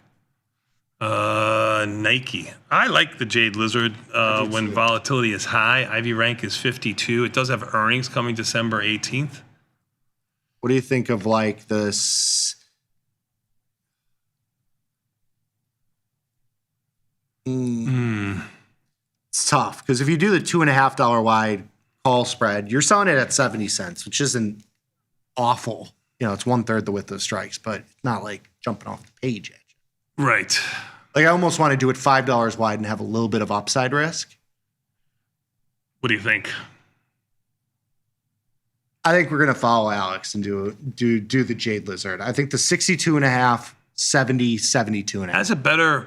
Nike. I like the Jade Lizard when volatility is high. IV rank is 52. It does have earnings coming December 18th. What do you think of like this? It's tough because if you do the $2.50 wide call spread, you're selling it at 70 cents, which isn't awful. You know, it's 1/3 the width of the strikes, but it's not like jumping off the page at you. Right. Like I almost want to do it $5 wide and have a little bit of upside risk. What do you think? I think we're gonna follow Alex and do the Jade Lizard. I think the 62.5, 70, 72.5. Has a better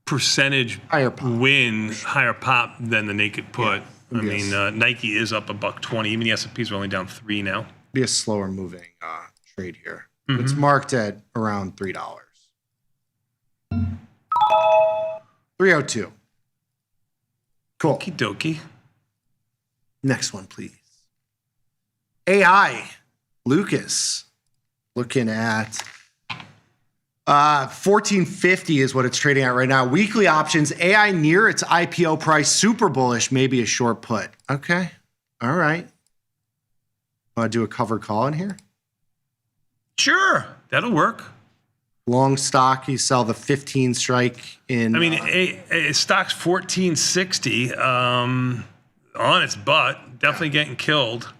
percentage higher pop than the naked put. Yeah. I mean, Nike is up $1.20. Even the S&Ps are only down 3 now. Be a slower moving trade here. It's marked at around $3. 302. Cool. Okie dokie. Next one, please. AI. Lucas. Looking at 1450 is what it's trading at right now. Weekly options. AI near its IPO price. Super bullish. Maybe a short put. Okay. All right. Want to do a cover call in here? Sure. That'll work. Long stock, you sell the 15 strike in. I mean, stock's 1460 on its butt. Definitely getting killed.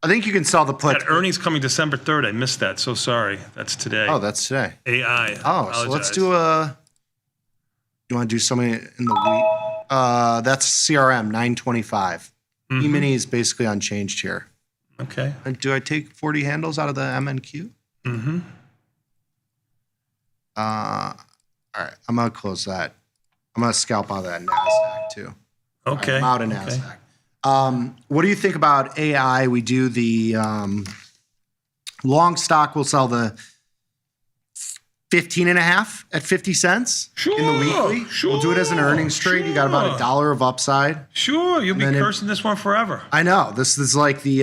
I think you can sell the put. That earnings coming December 3rd. I missed that. So sorry. That's today. Oh, that's today. AI. Oh, so let's do a. You want to do something in the week? That's CRM 925. E-mini is basically unchanged here. Okay. And do I take 40 handles out of the MNQ? Mm-hmm. All right. I'm gonna close that. I'm gonna scalp out of that Nasdaq too. Okay. Right, I'm out of Nasdaq. What do you think about AI? We do the long stock. We'll sell the 15.5 at 50 cents in the weekly. Sure. We'll do it as an earnings trade. You got about $1 of upside. Sure. You'll be cursing this one forever. I know. This is like the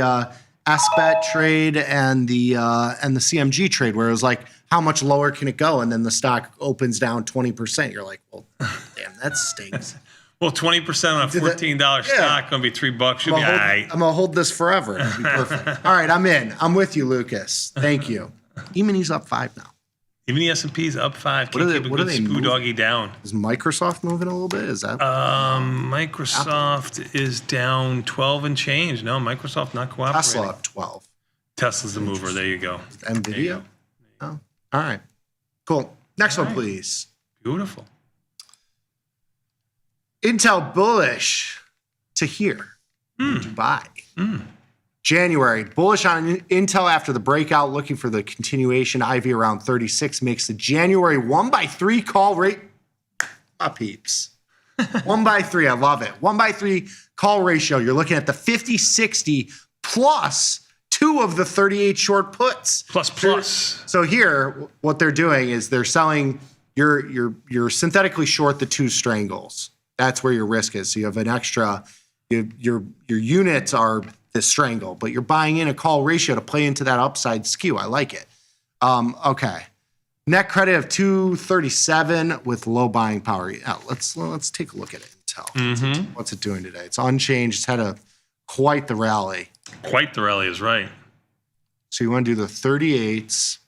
SBET trade and the CMG trade, where it was like, how much lower can it go? And then the stock opens down 20%. You're like, well, damn, that stinks. Well, 20% on a $14 stock going to be $3. You'll be all right. I'm going to hold this forever. It'll be perfect. All right, I'm in. I'm with you, Lucas. Thank you. E-mini's up 5 now. Even the S&P's up 5. Can't keep a good spoo doggy down. Is Microsoft moving a little bit? Is that? Microsoft Apple? is down 12 and change. No, Microsoft not cooperating. Tesla up 12. Tesla's the mover. There you go. NVIDIA? Oh, all right. Cool. Next one, please. Beautiful. Intel bullish to here. Dubai. January, bullish on Intel after the breakout, looking for the continuation. IV around 36 makes the January 1/3 call rate. My peeps. 1/3, I love it. 1/3 call ratio. You're looking at the 50-60 plus 2 of the 38 short puts. Plus. So here, what they're doing is they're selling, you're synthetically short the 2 strangles. That's where your risk is. So you have an extra, your units are the strangle, but you're buying in a call ratio to play into that upside skew. I like it. Okay. Net credit of 237 with low buying power. Yeah, let's take a look at Intel. What's it doing today? It's unchanged. It's had quite the rally. Quite the rally is right. So you want to do the 38s.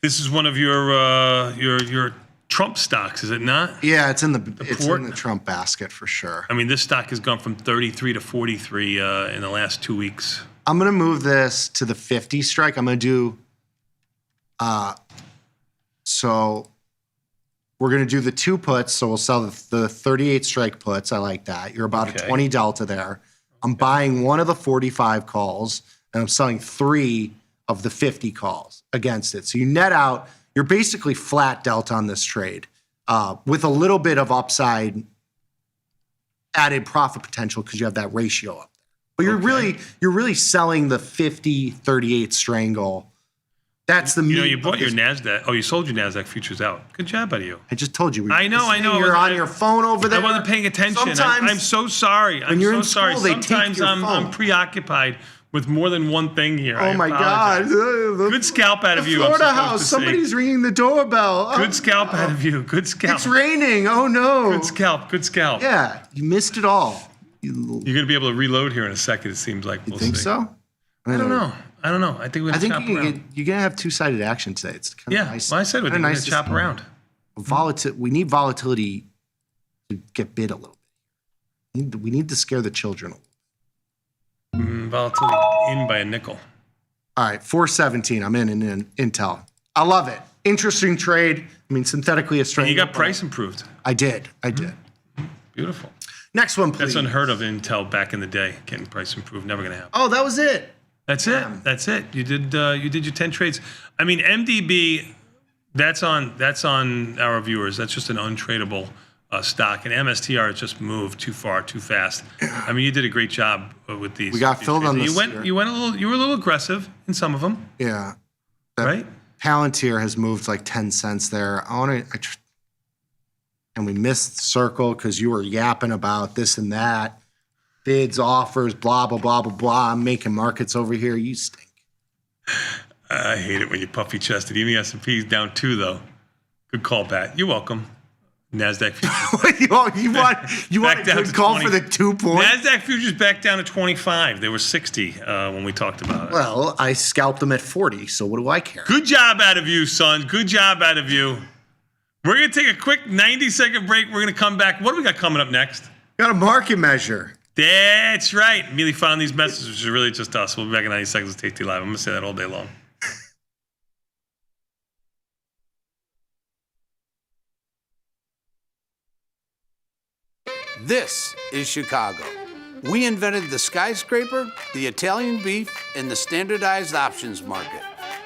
This is one of your Trump stocks, is it not? Yeah, it's in the Trump basket for sure. I mean, this stock has gone from 33 to 43 in the last 2 weeks. I'm going to move this to the 50 strike. I'm going to do, so we're going to do the 2 puts. So we'll sell the 38 strike puts. I like that. You're about a 20 delta there. I'm buying 1 of the 45 calls and I'm selling 3 of the 50 calls against it. So you net out, you're basically flat delta on this trade with a little bit of upside added profit potential because you have that ratio up there. But you're really selling the 50-38 strangle. That's the you bought your NASDAQ. Oh, you sold your NASDAQ futures out. Good job out of you. I just told you. I know. You're on your phone over there. I wasn't paying attention. I'm so sorry. When you're in school, they take your phone. I'm preoccupied with more than one thing here. Oh my God. Good scalp out of you. Florida house. Somebody's ringing the doorbell. Good scalp out of you. Good scalp. It's raining. Oh no. Good scalp. Good scalp. Yeah. You missed it all. You're going to be able to reload here in a second, it seems like. You think so? I don't know. I think we're going to chop around. You're going to have 2-sided action today. It's kind of nice. Well, I said we're going to chop around. We need volatility to get bid a little bit. We need to scare the children a little bit. Volatility in by a nickel. All right, 417. I'm in Intel. I love it. Interesting trade. I mean, synthetically a strangle. And you got price improved. I did. Beautiful. Next one, please. That's unheard of Intel back in the day. Getting price improved. Never going to happen. Oh, that was it. That's it. That's it. You did your 10 trades. I mean, MDB, that's on our viewers. That's just an untradeable stock. And MSTR has just moved too far, too fast. I mean, you did a great job with these. We got these filled trades. on this. You were a little aggressive in some of them. Yeah. Right? Palantir has moved like 10 cents there. And we missed the circle because you were yapping about this and that. Bids, offers, blah, blah, blah, blah, blah. I'm making markets over here. You stink. I hate it when you puffy chested. Even the S&P's down 2, though. Good call, Pat. You're welcome. NASDAQ futures. you want a good call 20. for the 2 points? NASDAQ futures back down to 25. They were 60 when we talked about it. Well, I scalped them at 40, so what do I care? Good job out of you, son. Good job out of you. We're going to take a quick 90-second break. We're going to come back. What do we got coming up next? Got a market measure. That's right. Immediately found these messages, which is really just us. We'll be back in 90 seconds with Tasty Live. I'm going to say that all day long. This is Chicago. We invented the skyscraper, the Italian beef, and the standardized options market.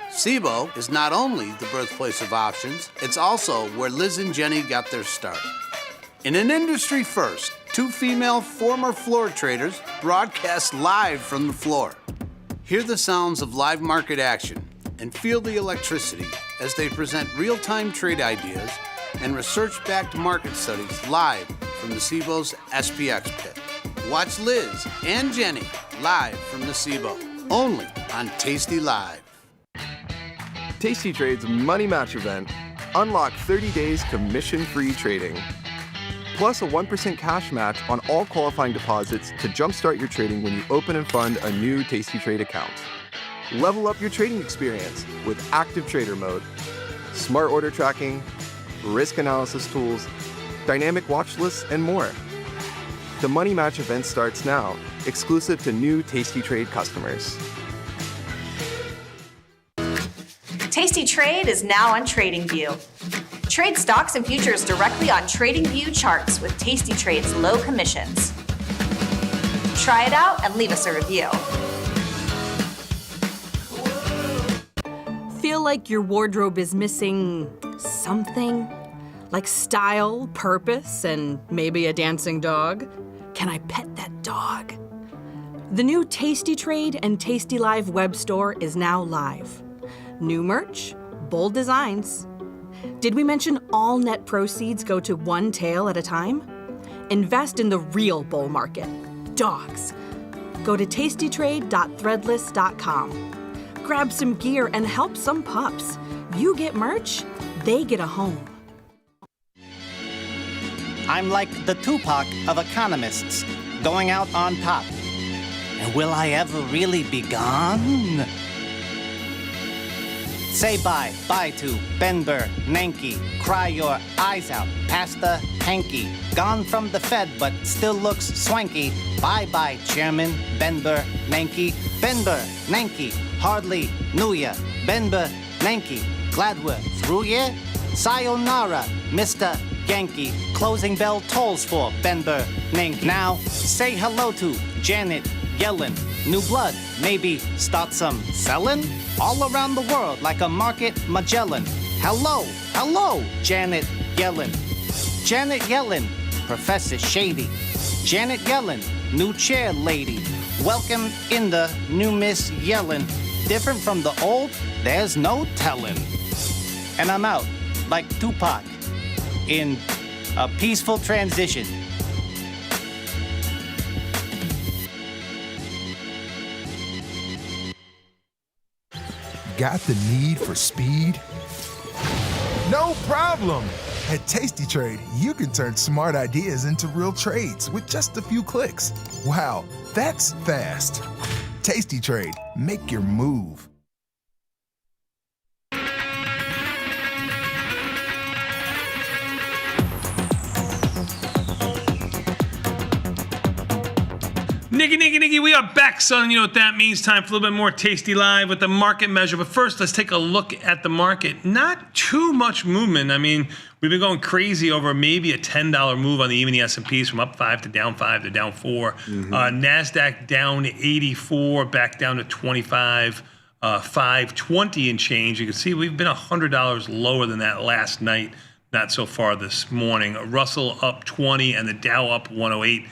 SIBO is not only the birthplace of options, it's also where Liz and Jenny got their start. In an industry first, 2 female former floor traders broadcast live from the floor. Hear the sounds of live market action and feel the electricity as they present real-time trade ideas and research-backed market studies live from the SIBO's SPX pit. Watch Liz and Jenny live from the SIBO, only on Tasty Live. Tasty Trade's Money Match event. Unlock 30 days commission-free trading. Plus a 1% cash match on all qualifying deposits to jumpstart your trading when you open and fund a new Tasty Trade account. Level up your trading experience with Active Trader Mode, smart order tracking, risk analysis tools, dynamic watch lists, and more. The Money Match event starts now, exclusive to new Tasty Trade customers. Tasty Trade is now on TradingView. Trade stocks and futures directly on TradingView charts with Tasty Trade's low commissions. Try it out and leave us a review. Feel like your wardrobe is missing something? Like style, purpose, and maybe a dancing dog? Can I pet that dog? The new Tasty Trade and Tasty Live web store is now live. New merch, bold designs. Did we mention all net proceeds go to one tail at a time? Invest in the real bull market, dogs. Go to tastytrade.threadless.com. Grab some gear and help some pups. You get merch, they get a home. I'm like the Tupac of economists, going out on top. And will I ever really be gone? Say bye to Ben Bernanke. Cry your eyes out past the hanky. Gone from the Fed, but still looks swanky. Bye-bye, Chairman Ben Bernanke. Ben Bernanke, hardly knew ya. Ben Bernanke, glad we're through ya. Sayonara, Mr. Yankee. Closing bell tolls for Ben Bernanke. Now, say hello to Janet Yellen. New blood, maybe start some selling? All around the world like a market Magellan. Hello, Janet Yellen. Janet Yellen, Professor Shady. Janet Yellen, new chair lady. Welcome in the new Miss Yellen. Different from the old, there's no telling. And I'm out, like Tupac, in a peaceful transition. Got the need for speed? No problem! At Tasty Trade, you can turn smart ideas into real trades with just a few clicks. Wow, that's fast. Tasty Trade, make your move. Nicky, we are back, son. You know what that means. Time for a little bit more Tasty Live with the market measure. But first, let's take a look at the market. Not too much movement. I mean, we've been going crazy over maybe a $10 move on the even the S&Ps from up 5 to down 5 to down 4. NASDAQ down 84, back down to 25, 520 and change. You can see we've been $100 lower than that last night, not so far this morning. Russell up 20 and the Dow up 108.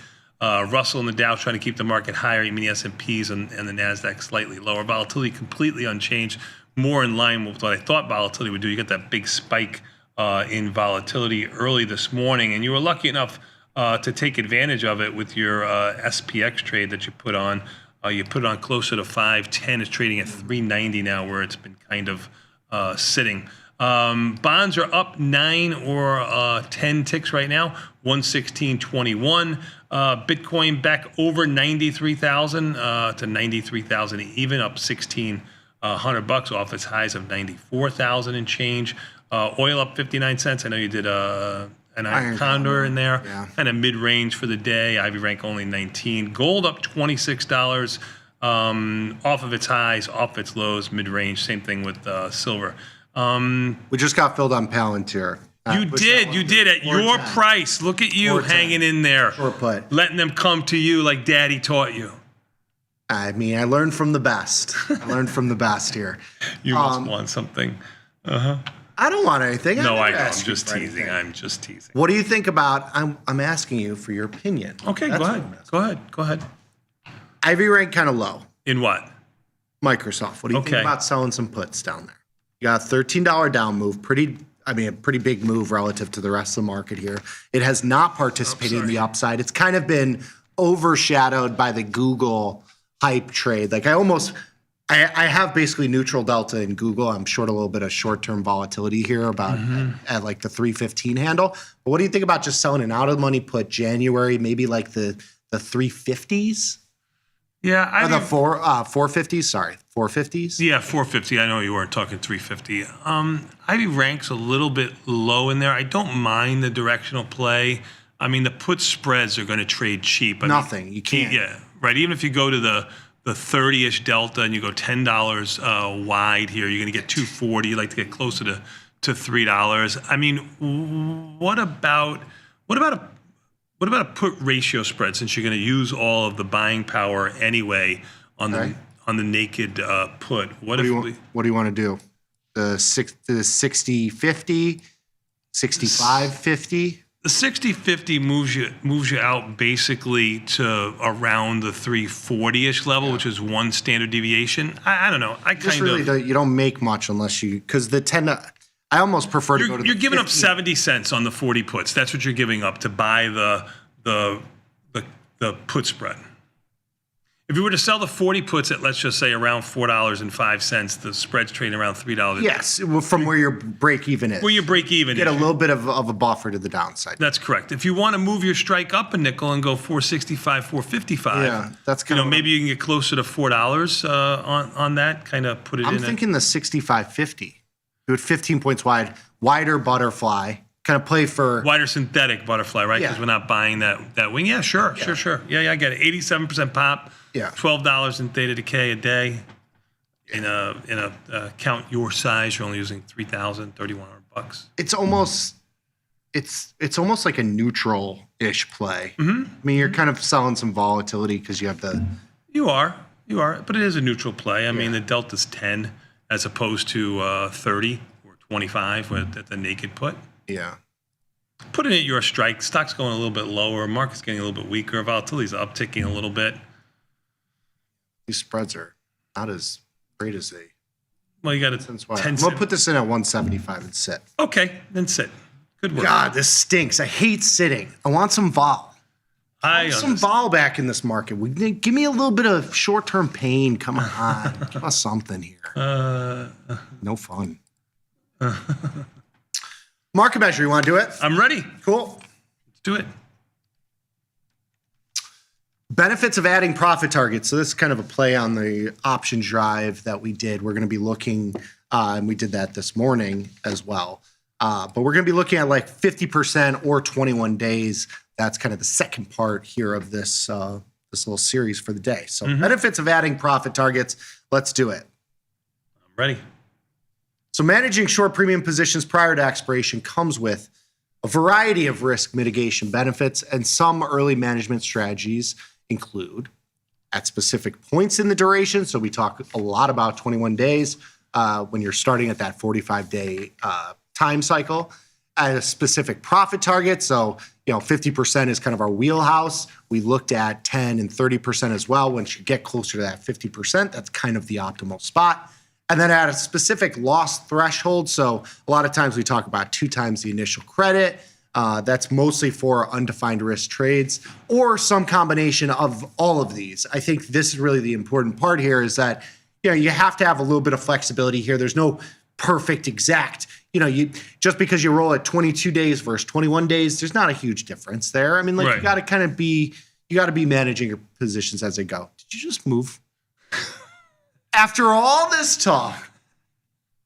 Russell and the Dow trying to keep the market higher, even the S&Ps and the NASDAQ slightly lower. Volatility completely unchanged, more in line with what I thought volatility would do. You got that big spike in volatility early this morning, and you were lucky enough to take advantage of it with your SPX trade that you put on. You put it on closer to 510. It's trading at 390 now, where it's been kind of sitting. Bonds are up 9 or 10 ticks right now, 116.21. Bitcoin back over 93,000 to 93,000 even, up $1,600 off its highs of 94,000 and change. Oil up 59 cents. I know you did an iron condor in there, kind of mid-range for the day. Ivy rank only 19. Gold up $26 off of its highs, off its lows, mid-range. Same thing with silver. We just got filled on Palantir. You did at your price. Look at you hanging in there. Short put. Letting them come to you like Daddy taught you. I mean, I learned from the best. Here. You must want something. I don't want anything. No, I know. I'm just teasing. What do you think about? I'm asking you for your opinion. Okay, go ahead. Ivy rank kind of low. In what? Microsoft. What do you think about selling some puts down there? You got a $13 down move. A pretty big move relative to the rest of the market here. It has not participated in the upside. It's kind of been overshadowed by the Google hype trade. Like I have basically neutral delta in Google. I'm short a little bit of short-term volatility here about at like the 315 handle. But what do you think about just selling an out-of-the-money put January, maybe like the 350s? Yeah, I mean, 450s. Sorry, 450s. Yeah, 450. I know you weren't talking 350. Ivy ranks a little bit low in there. I don't mind the directional play. I mean, the put spreads are going to trade cheap. You can't. Yeah, right. Even if you go to the 30-ish delta and you go $10 wide here, you're going to get 240. You like to get closer to $3. I mean, what about a put ratio spread, since you're going to use all of the buying power anyway on the naked put? What do you want to do? The 60-50, 65-50? The 60-50 moves you out basically to around the 340-ish level, which is one standard deviation. I don't know. You don't make much unless because the 10. I almost prefer to go to. You're giving up 70 cents on the 40 puts. That's what you're giving up to buy the put spread. If you were to sell the 40 puts at, let's just say, around $4.05, the spread's trading around $3. Yes, from where your break even is. Where your break even Get is. a little bit of a buffer to the downside. That's correct. If you want to move your strike up a nickel and go 465, 455, that's kind of maybe you can get closer to $4 on that. Kind of put it in. I'm thinking the 65-50. Do it 15 points wide, wider butterfly. Kind of play for wider synthetic butterfly, right? Because we're not buying that wing. Yeah, sure. Yeah, I get it. 87% pop. Yeah. $12 in theta decay a day. In a count your size, you're only using $3,100. It's almost like a neutral-ish play. I mean, you're kind of selling some volatility because you have the. You are, but it is a neutral play. I mean, the delta's 10 as opposed to 30 or 25 at the naked put. Yeah. Put it at your strike. Stock's going a little bit lower. Market's getting a little bit weaker. Volatility's upticking a little bit. These spreads are not as great as they. Well, you got to. We'll put this in at 175 and sit. Okay, then sit. Good work. God, this stinks. I hate sitting. I want some vol. I want some vol back in this market. Give me a little bit of short-term pain. Come on. Give us something here. No fun. Market measure, you want to do it? I'm ready. Cool. Let's do it. Benefits of adding profit targets. So this is kind of a play on the option drive that we did. We're going to be looking, and we did that this morning as well. But we're going to be looking at like 50% or 21 days. That's kind of the second part here of this this little series for the day. So benefits of adding profit targets. Let's do it. I'm ready. So managing short premium positions prior to expiration comes with a variety of risk mitigation benefits, and some early management strategies include at specific points in the duration. So we talk a lot about 21 days when you're starting at that 45-day time cycle. At a specific profit target, so 50% is kind of our wheelhouse. We looked at 10 and 30% as well. Once you get closer to that 50%, that's kind of the optimal spot. And then at a specific loss threshold, so a lot of times we talk about 2 times the initial credit. That's mostly for undefined risk trades or some combination of all of these. I think this is really the important part here is that you have to have a little bit of flexibility here. There's no perfect exact, you just because you roll at 22 days versus 21 days, there's not a huge difference there. I mean, like, right. you got to be managing your positions as they go. Did you just move? After all this talk,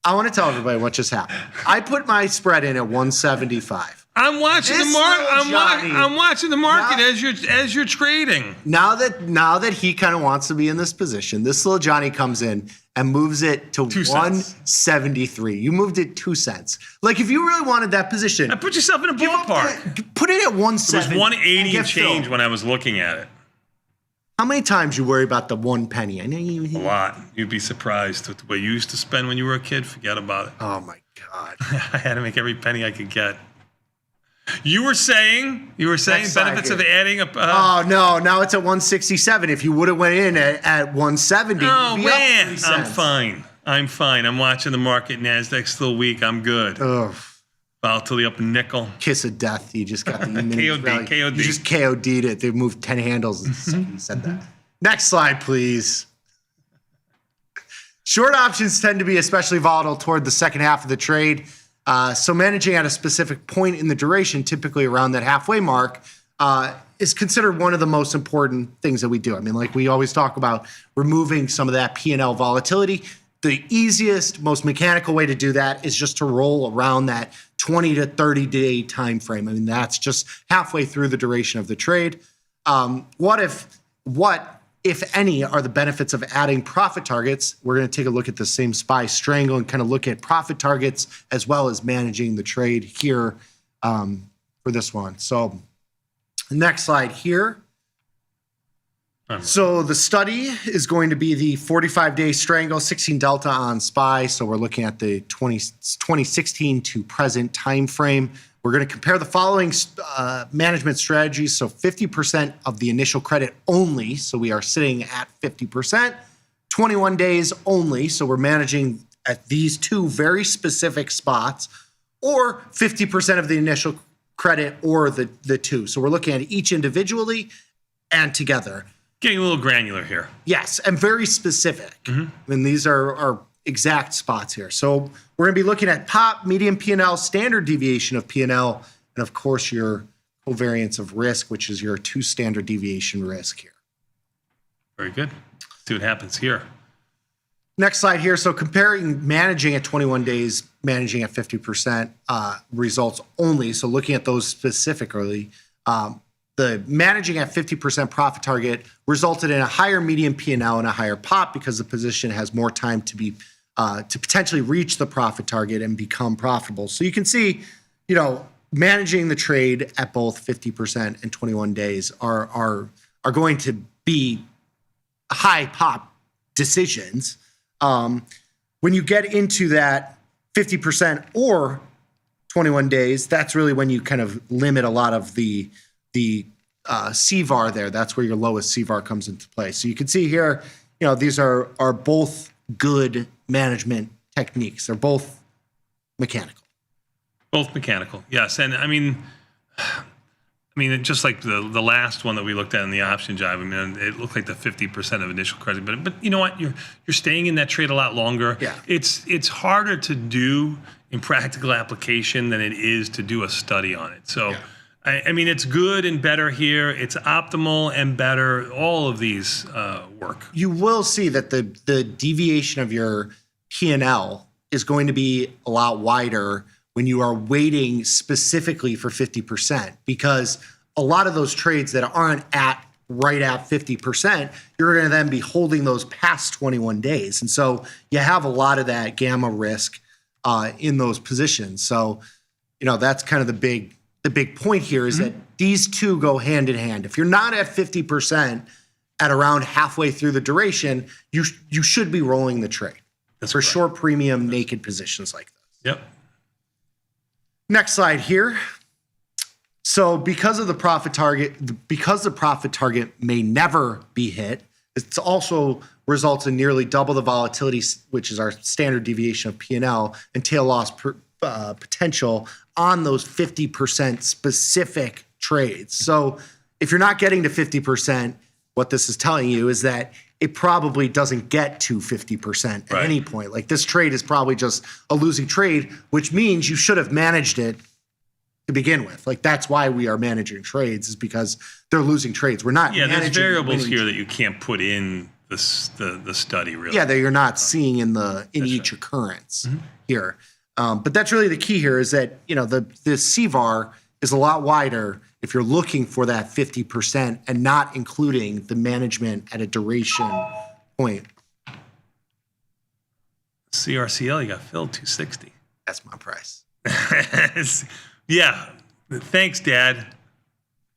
I want to tell everybody what just happened. I put my spread in at 175. I'm watching the market. I'm watching the market as you're trading. Now that he kind of wants to be in this position, this little Johnny comes in and moves it to 173. You moved it 2 cents. Like, if you really wanted that position, put yourself in a ballpark. Put it at 170. It was 180 and change when I was looking at it. How many times you worry about the 1 penny? I know you. A lot. You'd be surprised with the way you used to spend when you were a kid. Forget about it. Oh my God. I had to make every penny I could get. You were saying benefits of adding a. Oh no! Now it's at 167. If you would have went in at 170, oh you'd be man, up 3 cents. I'm fine. I'm watching the market. Nasdaq's still weak. I'm good. Ugh. Volatility up a nickel. Kiss of death. You just got the KOD. You just KOD'd it. They moved 10 handles and you said that. Next slide, please. Short options tend to be especially volatile toward the second half of the trade. So managing at a specific point in the duration, typically around that halfway mark, is considered one of the most important things that we do. I mean, like, we always talk about removing some of that P&L volatility. The easiest, most mechanical way to do that is just to roll around that 20 to 30 day time frame. I mean, that's just halfway through the duration of the trade. What if any, are the benefits of adding profit targets? We're going to take a look at the same SPY strangle and kind of look at profit targets as well as managing the trade here for this one. So next slide here. So the study is going to be the 45-day strangle, 16 delta on SPY. So we're looking at the 2016 to present time frame. We're going to compare the following management strategies. So 50% of the initial credit only. So we are sitting at 50%. 21 days only. So we're managing at these 2 very specific spots, or 50% of the initial credit or the 2. So we're looking at each individually and together. Getting a little granular here. Yes, and very specific. Mm-hmm. And these are exact spots here. So we're going to be looking at pop, median P&L, standard deviation of P&L, and of course your covariance of risk, which is your 2 standard deviation risk here. Very good. Let's see what happens here. Next slide here. So comparing managing at 21 days, managing at 50% results only. So looking at those specifically, the managing at 50% profit target resulted in a higher median P&L and a higher pop because the position has more time to potentially reach the profit target and become profitable. So you can see, managing the trade at both 50% and 21 days are going to be high pop decisions. When you get into that 50% or 21 days, that's really when you kind of limit a lot of the CVAR there. That's where your lowest CVAR comes into play. So you can see here, these are both good management techniques. They're both mechanical. Both mechanical, yes. And I mean, just like the last one that we looked at in the option Jive, it looked like the 50% of initial credit, but you know what? You're staying in that trade a lot longer. Yeah. It's harder to do in practical application than it is to do a study on it. So. Yeah. I mean, it's good and better here. It's optimal and better. All of these work. You will see that the deviation of your P&L is going to be a lot wider when you are waiting specifically for 50%, because a lot of those trades that aren't at right at 50%, you're going to then be holding those past 21 days. And so you have a lot of that gamma risk in those positions. So, that's kind of the big point here is that these two go hand in hand. If you're not at 50% at around halfway through the duration, you should be rolling the trade. That's for short premium naked positions like this. Yep. Next slide here. So because the profit target may never be hit, it also results in nearly double the volatility, which is our standard deviation of P&L, and tail loss potential on those 50% specific trades. So if you're not getting to 50%, what this is telling you is that it probably doesn't get to 50% at any point. Like this trade is probably just a losing trade, which means you should have managed it to begin with. Like that's why we are managing trades, is because they're losing trades. We're not managing. There's variables here that you can't put in the study really. Yeah, that you're not seeing in each occurrence here. But that's really the key here is that, the CVAR is a lot wider if you're looking for that 50% and not including the management at a duration point. CRCL, you got filled 260. That's my price. Yeah. Thanks, Dad.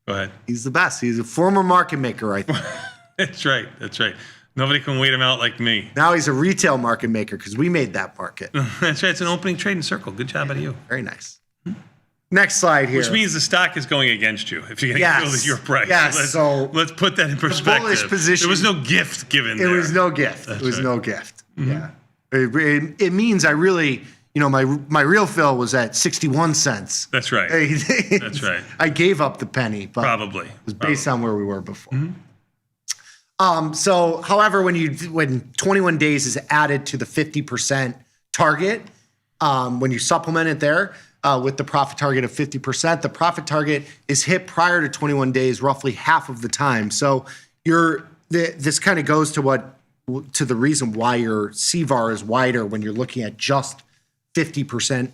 Go ahead. He's the best. He's a former market maker right there. That's right. Nobody can wait him out like me. Now he's a retail market maker because we made that market. That's right. It's an opening trading circle. Good job out of you. Very nice. Next slide here. Which means the stock is going against you if you're going to feel your price. Yes. Let's put that in perspective. Bullish position. There was no gift given there. It was no gift. That's it was right. no gift. Yeah. It means I really, my real fill was at 61 cents. That's right. That's right. I gave up the penny, but probably it was based on where we were before. So, however, when 21 days is added to the 50% target, when you supplement it there with the profit target of 50%, the profit target is hit prior to 21 days, roughly half of the time. So, this kind of goes to the reason why your CVAR is wider when you're looking at just 50%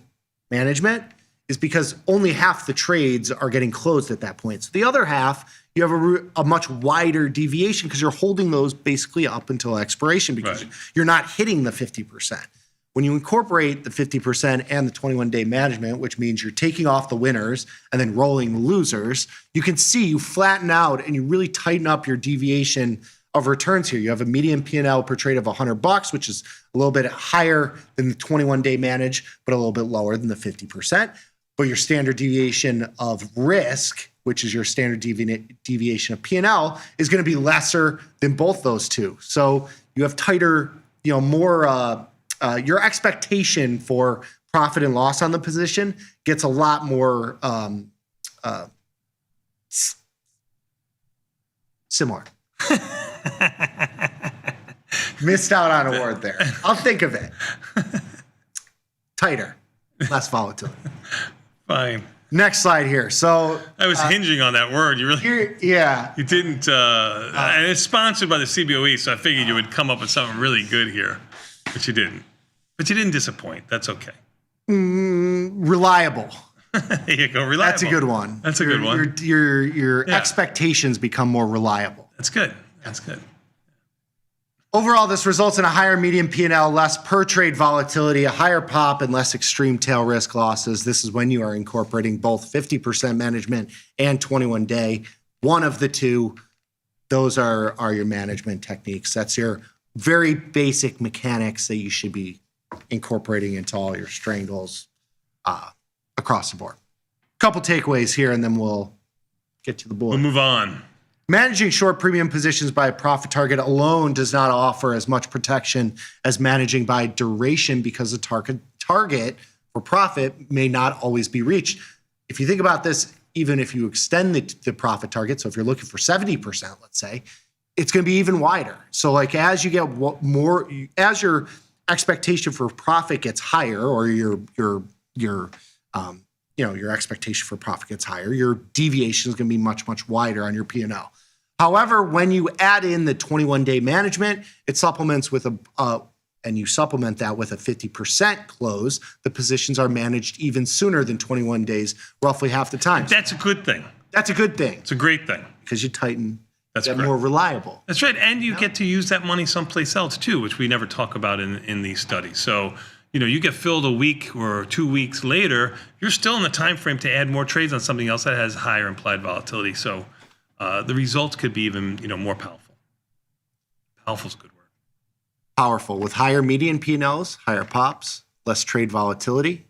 management, is because only half the trades are getting closed at that point. So the other half, you have a much wider deviation because you're holding those basically up until expiration because you're not hitting the 50%. When you incorporate the 50% and the 21-day management, which means you're taking off the winners and then rolling the losers, you can see you flatten out and you really tighten up your deviation of returns here. You have a median P&L per trade of $100, which is a little bit higher than the 21-day manage, but a little bit lower than the 50%. But your standard deviation of risk, which is your standard deviation of P&L, is going to be lesser than both those two. So you have tighter, more, your expectation for profit and loss on the position gets a lot more similar. Missed out on a word there. I'll think of it. Tighter, less volatility. Fine. Next slide here. So I was hinging on that word. You really, you didn't. And it's sponsored by the CBOE, so I figured you would come up with something really good here, but you didn't. But you didn't disappoint. That's okay. Reliable. There you go. Reliable. That's a good one. That's a good one. Your expectations become more reliable. That's good. That's good. Overall, this results in a higher median P&L, less per trade volatility, a higher pop, and less extreme tail risk losses. This is when you are incorporating both 50% management and 21-day. One of the two, those are your management techniques. That's your very basic mechanics that you should be incorporating into all your strangles across the board. Couple takeaways here, and then we'll get to the board. We'll move on. Managing short premium positions by a profit target alone does not offer as much protection as managing by duration because the target for profit may not always be reached. If you think about this, even if you extend the profit target, so if you're looking for 70%, let's say, it's going to be even wider. So like as you get more, as your expectation for profit gets higher, or your expectation for profit gets higher, your deviation is going to be much, much wider on your P&L. However, when you add in the 21-day management, it supplements with and you supplement that with a 50% close, the positions are managed even sooner than 21 days, roughly half the time. That's a good thing. That's a good thing. It's a great thing. Because you tighten That's They're correct. more reliable. That's right, and you get to use that money someplace else too, which we never talk about in these studies. So, you get filled a week or 2 weeks later, you're still in the time frame to add more trades on something else that has higher implied volatility. So, the results could be even more powerful. Powerful is a good word. Powerful with higher median P&Ls, higher pops, less trade volatility,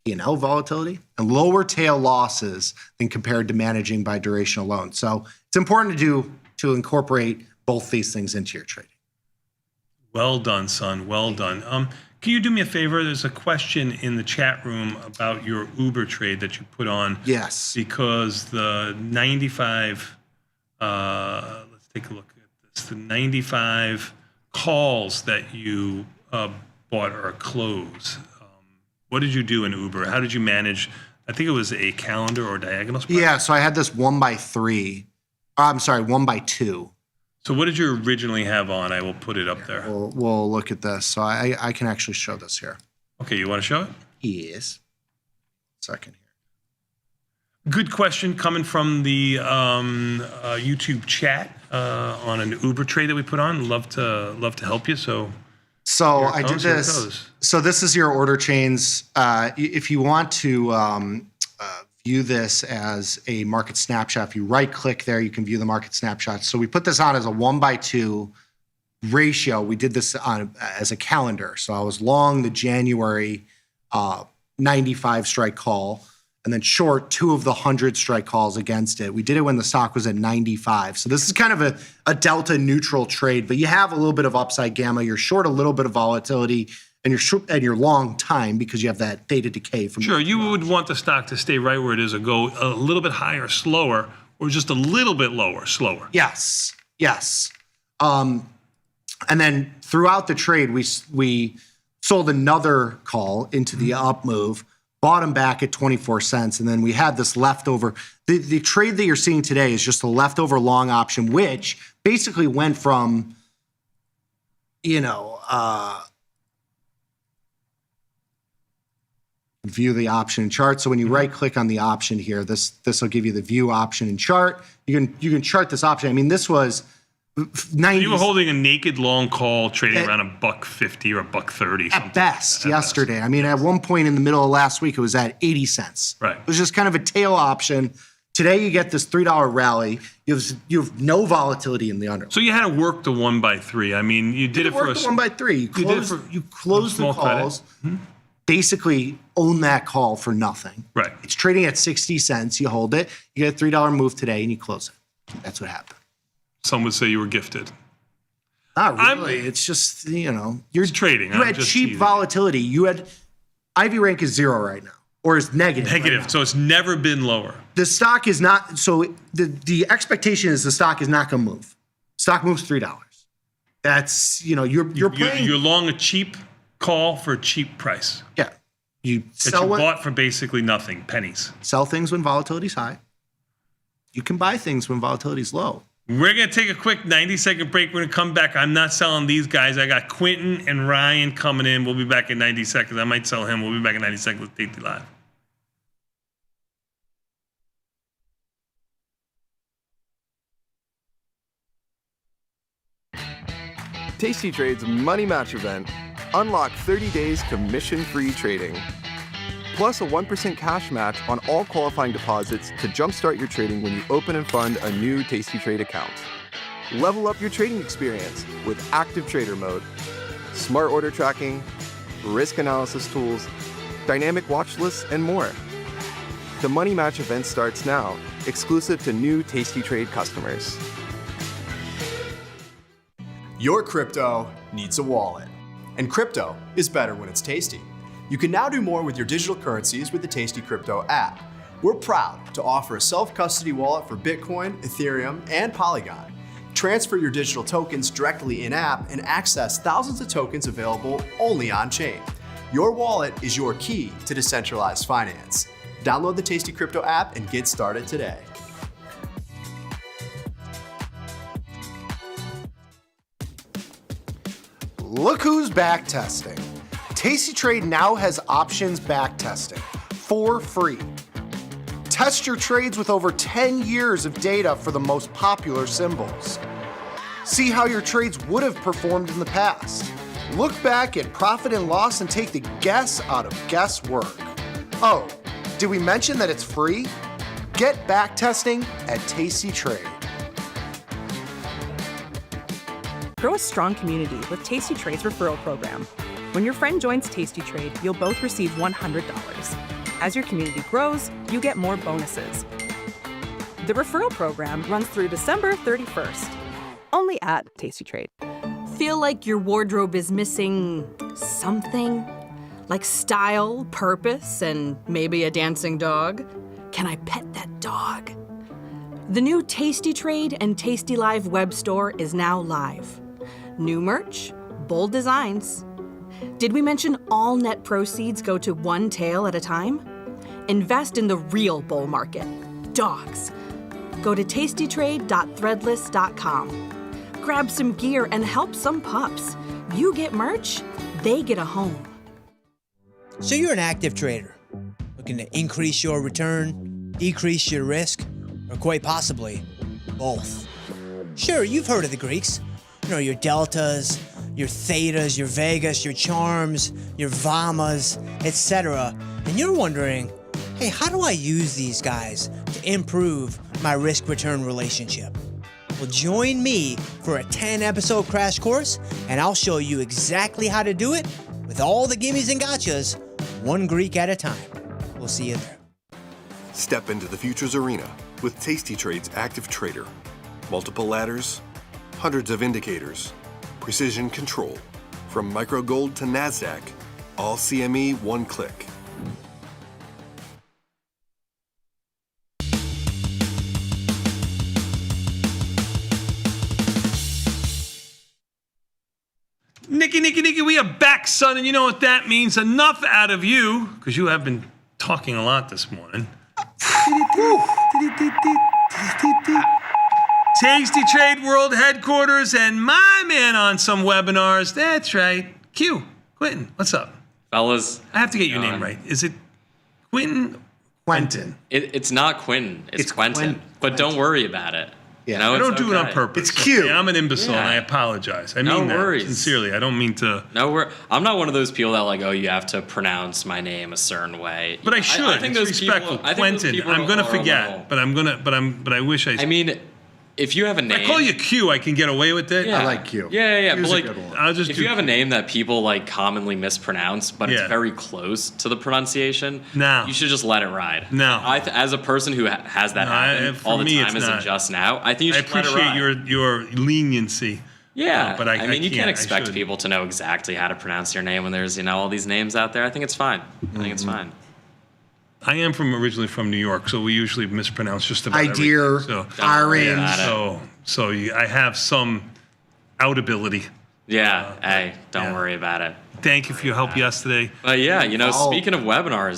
P&L volatility, and lower tail losses than compared to managing by duration alone. So it's important to incorporate both these things into your trading. Well done, son. Well done. Can you do me a favor? There's a question in the chat room about your Uber trade that you put on. Yes. Because the 95, let's take a look at this. The 95 calls that you bought are closed. What did you do in Uber? How did you manage? I think it was a calendar or diagonal spread. Yeah, so I had this 1x3. I'm sorry, 1x2. So what did you originally have on? I will put it up there. We'll look at this. So I can actually show this here. Okay, you want to show it? Yes. Second here. Good question coming from the YouTube chat on an Uber trade that we put on. Love to help you. So I did this. So this is your order chains. If you want to view this as a market snapshot, if you right click there, you can view the market snapshot. So we put this on as a 1x2 ratio. We did this on as a calendar. So I was long the January 95 strike call, and then short 2 of the 100 strike calls against it. We did it when the stock was at 95. So this is kind of a delta neutral trade, but you have a little bit of upside gamma. You're short a little bit of volatility, and you're long time because you have that theta decay from. Sure, you would want the stock to stay right where it is or go a little bit higher, slower, or just a little bit lower, slower. Yes. And then throughout the trade, we sold another call into the up move, bought them back at 24 cents, and then we had this leftover. The trade that you're seeing today is just a leftover long option, which basically went from, view the option and chart. So when you right click on the option here, this will give you the view option and chart. You can chart this option. I mean, this was 90. You were holding a naked long call trading around $1.50 or $1.30 at best yesterday. I mean, at one point in the middle of last week, it was at 80 cents. Right. It was just kind of a tail option. Today, you get this $3 rally. You have no volatility in the under. So you had to work the 1x3. I mean, you did it for a 1x3. You close the calls. Basically own that call for nothing. Right. It's trading at 60 cents. You hold it. You get a $3 move today, and you close it. That's what happened. Some would say you were gifted. Not really. It's just, you're trading. You had cheap volatility. You had Ivy rank is 0 right now, or is negative. Negative. Right now. So it's never been lower. The stock is not. So the expectation is the stock is not going to move. Stock moves $3. That's you're playing. You're long a cheap call for a cheap price. Yeah. You bought for basically nothing, pennies. Sell things when volatility's high. You can buy things when volatility's low. We're going to take a quick 90-second break. We're going to come back. I'm not selling these guys. I got Quentin and Ryan coming in. We'll be back in 90 seconds. I might sell him. We'll be back in 90 seconds with Tasty Live. Tasty Trade's Money Match event. Unlock 30 days commission-free trading. Plus a 1% cash match on all qualifying deposits to jumpstart your trading when you open and fund a new Tasty Trade account. Level up your trading experience with active trader mode, smart order tracking, risk analysis tools, dynamic watch lists, and more. The Money Match event starts now, exclusive to new Tasty Trade customers. Your crypto needs a wallet. And crypto is better when it's tasty. You can now do more with your digital currencies with the Tasty Crypto app. We're proud to offer a self-custody wallet for Bitcoin, Ethereum, and Polygon. Transfer your digital tokens directly in-app and access thousands of tokens available only on-chain. Your wallet is your key to decentralized finance. Download the Tasty Crypto app and get started today. Look who's back testing. Tasty Trade now has options back testing for free. Test your trades with over 10 years of data for the most popular symbols. See how your trades would have performed in the past. Look back at profit and loss and take the guess out of guesswork. Oh, did we mention that it's free? Get back testing at tastytrade. Grow a strong community with Tasty Trade's referral program. When your friend joins Tasty Trade, you'll both receive $100. As your community grows, you get more bonuses. The referral program runs through December 31st, only at Tasty Trade. Feel like your wardrobe is missing something? Like style, purpose, and maybe a dancing dog? Can I pet that dog? The new Tasty Trade and tastylive web store is now live. New merch, bold designs. Did we mention all net proceeds go to one tail at a time? Invest in the real bull market, dogs. Go to tastytrade.threadless.com. Grab some gear and help some pups. You get merch, they get a home. So you're an active trader, looking to increase your return, decrease your risk, or quite possibly both. Sure, you've heard of the Greeks. You know, your deltas, your thetas, your vegas, your charms, your vamas, etc. And you're wondering, hey, how do I use these guys to improve my risk-return relationship? Well, join me for a 10-episode crash course, and I'll show you exactly how to do it with all the gimmies and gotchas, one Greek at a time. We'll see you there. Step into the futures arena with Tasty Trade's active trader. Multiple ladders, hundreds of indicators, precision control. From micro gold to NASDAQ, all CME one click. Nicky, we are back, son, and you know what that means. Enough out of you, because you have been talking a lot this morning. Tasty Trade World Headquarters and my man on some webinars. That's right. Q, Quentin, what's up? Fellas. I have to get your name right. Is it Quentin? Quentin. It's not Quentin. It's Quentin. But don't worry about it. Yeah. No, I don't do it on purpose. It's cute. Okay, I'm an imbecile and I apologize. I No mean that worries. sincerely. I don't mean to. No, I'm not one of those people that like, oh, you have to pronounce my name a certain way. But I should. I think it's those respectful. people, I think those Quentin. people I'm gonna are a forget, little- but I wish I. I mean, if you have a name, I call you Q. I can get away with it. Yeah. I like Q. Yeah. Q's But a like, good one. I'll just if do you have a name that people like commonly mispronounce, but Yeah. it's very close to the pronunciation, No. you should just let it ride. No. As a person who has that No, happen for all the me, time, it's isn't not. just now. I think you I should let it appreciate ride. your leniency. Yeah, but I mean, you can't I expect should. people to know exactly how to pronounce your name when there's all these names out there. I think it's fine. I think it's fine. I am originally from New York, so we usually mispronounce just about Idea, everything. So I have some outability. Yeah. Hey, don't worry about it. Thank you for your help yesterday. But yeah, speaking of webinars,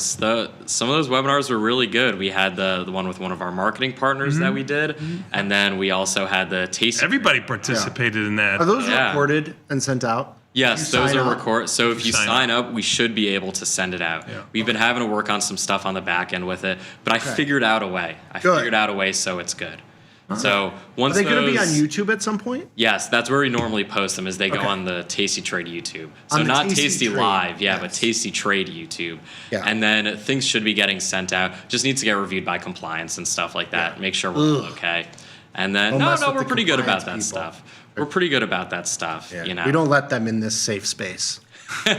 some of those webinars were really good. We had the one with one of our marketing partners that we did, and then we also had the tasting. Everybody participated in that. Are those recorded and sent out? Yes, You those sign are up? recorded. So if you sign sign up, we should be able to send it out. We've been having to work on some stuff on the back end with it, but I figured out a way. So it's good. So once Are they going to be on those- YouTube at some point? Yes, that's where we normally post them. Is they go Okay. on the Tasty Trade YouTube. So On the not Tasty Tasty Trade, Live, but Tasty Trade YouTube. Yeah. And then things should be getting sent out. Just needs to get reviewed by compliance and stuff like that. Make sure we're all okay. And then Don't mess with we're the pretty good about that compliance people. stuff. We're pretty good about that stuff. You know. We don't let them in this safe space.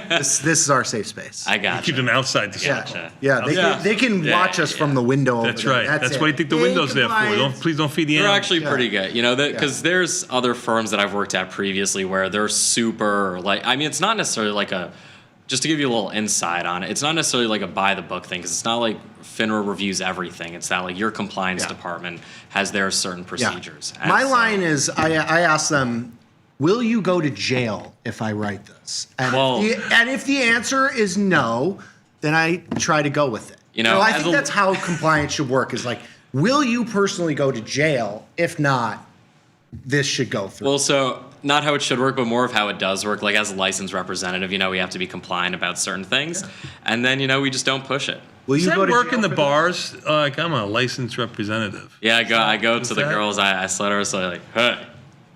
this is our safe space. I got Keep them outside the Yeah, circle. they can watch us from the window. That's over there. right. That's it. what I think the window's there for. Please don't feed the They're animals. actually pretty good, because there's other firms that I've worked at previously where they're super it's not necessarily like just to give you a little insight on it, it's not necessarily like a by the book thing because it's not like FINRA reviews everything. It's that like your compliance department has their certain procedures. And My so- line is, I ask them, will you go to jail if I write this? And if the answer is no, then I try to go with it. I think that's how compliance should work. Is like, will you personally go to jail? If not, this should go through. Well, so not how it should work, but more of how it does work. Like as a licensed representative, we have to be compliant about certain things, and then we just don't push it. Will Does that work in the bars? Like I'm a licensed representative. Yeah, I go to the girls. I slit her, so like, hey.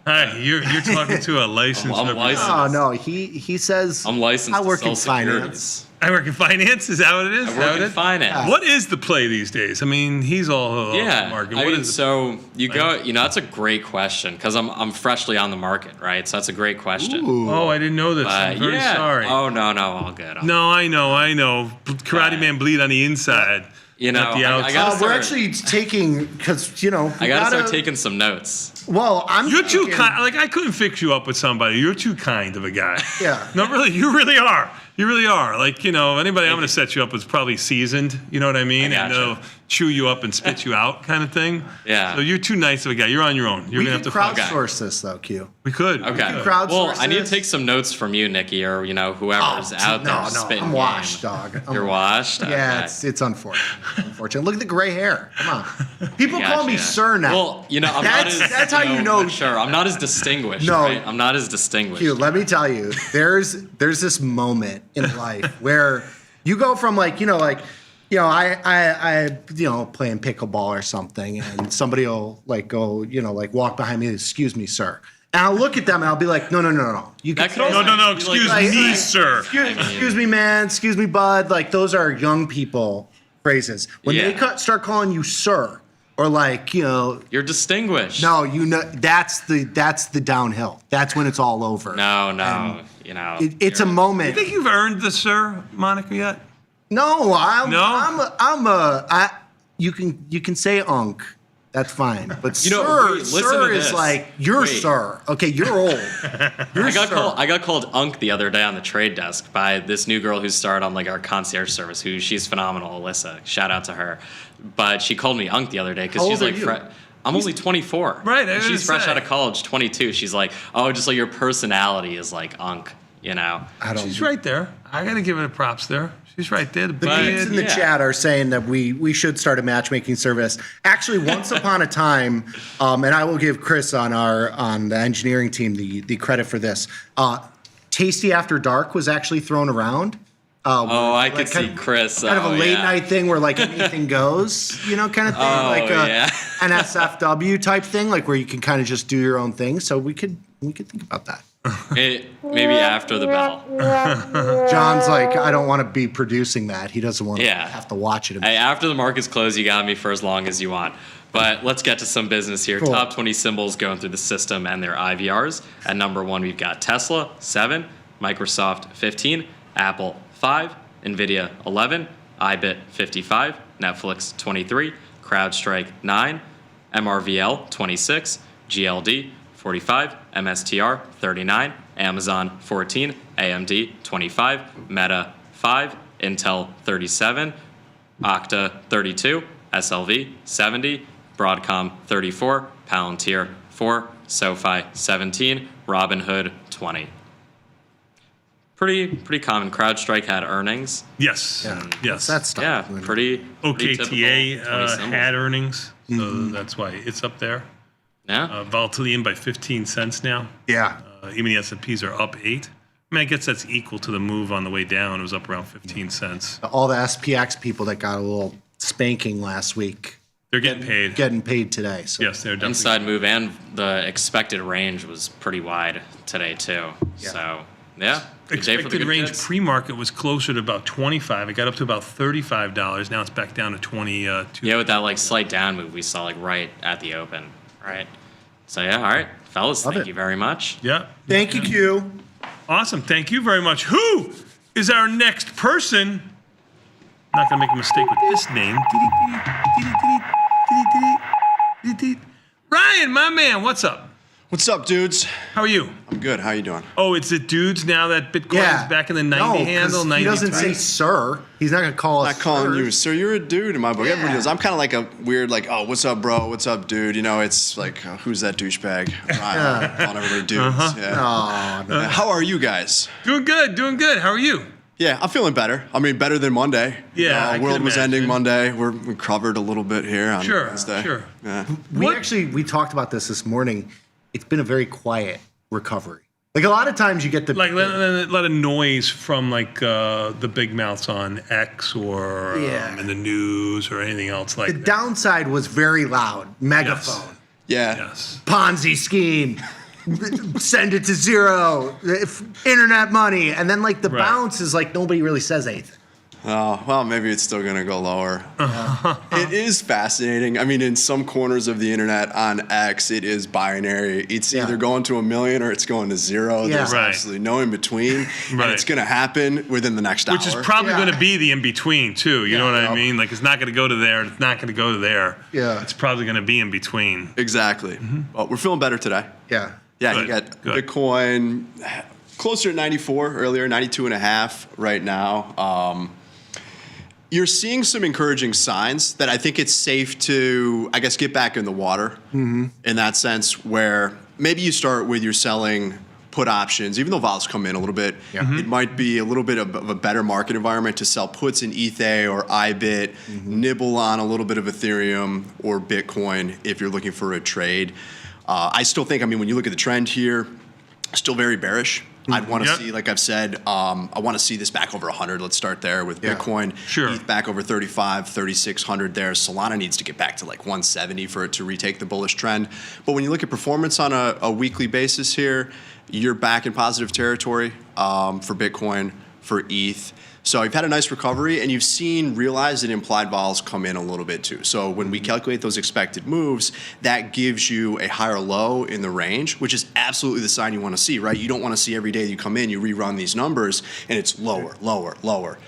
Hi, you're talking to a licensed I'm licensed. Oh no, he says I'm licensed. I work to in sell finance. I work in finance. Is that what it is? I work in finance. What is the play these days? I mean, he's all over the market. I What mean, is so you go. That's a great question because I'm freshly on the market, right? So that's a great question. Oh, I didn't know this. I'm very sorry. Oh no, all good. No, I know. Karate Man bleed on the inside. Not the outside. We're actually taking because I gotta start taking some notes. Well, You're too kind. Like I couldn't fix you up with somebody. You're too kind of a guy. Yeah. No, really, you really are. You really are. Like anybody I'm going to set you up with is probably seasoned. You know what I mean? And they'll chew you up and spit you out, kind of thing. Yeah. So you're too nice of a guy. You're on your own. You're going to have to crowdsource this though, Q. We could. Okay. crowdsource Well, I need to this. take some notes from you, Nikki, or whoever's out there spitting I'm game. washed, dog. You're washed. Yeah, Okay. it's unfortunate. Look at the gray hair. Come on. People call me Gotcha. sir now. Well, I'm not as. that's how you know. Sure, I'm not as distinguished. No. Right? I'm not as distinguished. Q, let me tell you, there's this moment in life where you go from I playing pickleball or something, and somebody will go walk behind me, excuse me, sir. And I'll look at them and I'll be like, no. You can No, excuse me, sir. Excuse me, man. Excuse me, bud. Like those are young people phrases. When they start calling you sir, or you're distinguished. No, that's the downhill. That's when it's all over. No. It's a moment. You think you've earned the sir moniker yet? No, you can say unk. That's fine. But sir is like, you're sir. Okay, you're old. I got called Unk the other day on the trade desk by this new girl who started on our concierge service. She's phenomenal, Alyssa. Shout out to her. But she called me Unk the other day because she's like, I'm only 24. Right. And she's fresh out of college, 22. She's like, oh, just like your personality is like Unk. She's right there. I got to give it a props there. She's right there. The geeks in the chat are saying that we should start a matchmaking service. Actually, once upon a time, and I will give Chris on the engineering team the credit for this. Tasty After Dark was actually thrown around. I could see Chris. Kind of a late night thing where anything goes, kind of thing, an SFW type thing, where you can kind of just do your own thing. So we could think about that. Maybe after the bell. John's like, I don't want to be producing that. He doesn't want to have to watch it. Hey, after the market's closed, you got me for as long as you want. But let's get to some business here. Cool. Top 20 symbols going through the system and their IVRs. At number 1, we've got Tesla, 7, Microsoft, 15, Apple, 5, NVIDIA, 11, iBit, 55, Netflix, 23, CrowdStrike, 9, MRVL, 26, GLD, 45, MSTR, 39, Amazon, 14, AMD, 25, Meta, 5, Intel, 37, Okta, 32, SLV, 70, Broadcom, 34, Palantir, 4, SoFi, 17, Robinhood, 20. Pretty common. CrowdStrike had earnings. Yes. Yes. That's pretty OKTA had earnings, so that's why it's up there. Yeah. Volatility in by 15 cents now. Yeah. Even the S&Ps are up 8. I mean, I guess that's equal to the move on the way down. It was up around 15 cents. All the SPX people that got a little spanking last week. They're getting paid. Getting paid today. So. Yes, they're definitely. Inside move, and the expected range was pretty wide today too. Yeah. So yeah. Good day for the Expected good range kids. pre-market was closer to about $25. It got up to about $35. Now it's back down to 22. Yeah, with that slight down move we saw right at the open, right? So yeah, all right, fellas, thank you very much. Yeah. Thank you, Q. Awesome. Thank you very much. Who is our next person? I'm not gonna make a mistake with this name. Ryan, my man, what's up? What's up, dudes? How are you? I'm good. How you doing? Oh, it's the dudes now that Bitcoin is back in the 90 handle. 90 he doesn't say sir. He's not gonna call us. Not calling sir. you, sir. You're a dude in my book. Everybody does. I'm kind of like a weird, oh, what's up, bro? What's up, dude? It's like, who's that douchebag? Ryan, calling everybody dudes. Yeah. No. How are you guys? Doing good. How are you? Yeah, I'm feeling better. I mean, better than Monday. Yeah, I world can was imagine. ending Monday. We're covered a little bit here on Wednesday. Sure. Yeah. We talked about this morning. it's been a very quiet recovery. Like a lot of times you get the like a lot of noise from like the big mouths on X or in the news or anything else like the that. downside was very loud. Megaphone. Yes. Ponzi scheme. Send it to zero. Internet money. And then like the bounce is like nobody really says anything. Oh, well, maybe it's still going to go lower. It is fascinating. I mean, in some corners of the internet on X, it is binary. It's either going to 1 million or it's going to zero. There's absolutely no in between. And it's going to happen within the next hour. Which is probably going to be the in between, too. You know what I mean? Like, it's not going to go to there. It's not going to go to there. Yeah. It's probably going to be in between. Exactly. Well, we're feeling better today. Yeah. Yeah, you got Bitcoin closer to 94 earlier, 92.5 right now. You're seeing some encouraging signs that I think it's safe to, I guess, get back in the water in that sense where maybe you start with your selling put options, even though vols come in a little bit, it might be a little bit of a better market environment to sell puts in ETH or IBIT, nibble on a little bit of Ethereum or Bitcoin if you're looking for a trade. I still think, I mean, when you look at the trend here, still very bearish. I'd want to see, like I've said, I want to see this back over 100. Let's start there with Bitcoin. ETH back over 35, 3,600 there. Solana needs to get back to like 170 for it to retake the bullish trend. But when you look at performance on a weekly basis here, you're back in positive territory for Bitcoin, for ETH. So you've had a nice recovery, and you've seen realized and implied vols come in a little bit too. So when we calculate those expected moves, that gives you a higher low in the range, which is absolutely the sign you want to see, right? You don't want to see every day that you come in, you rerun these numbers, and it's lower, lower, lower.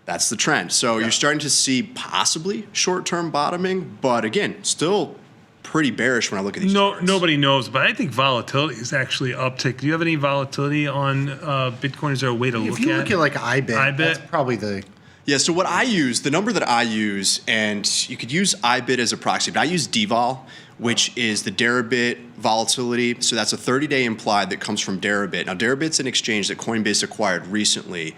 That's the trend. So you're starting to see possibly short-term bottoming, but again, still pretty bearish when I look at these charts. Nobody knows, but I think volatility is actually uptick. Do you have any volatility on Bitcoin? Is there a way to look at it? If you look at like IBIT, that's probably the... Yeah, so what I use, the number that I use, and you could use IBIT as a proxy, but I use DVOL, which is the Deribit volatility. So that's a 30-day implied that comes from Deribit. Now, Deribit's an exchange that Coinbase acquired recently.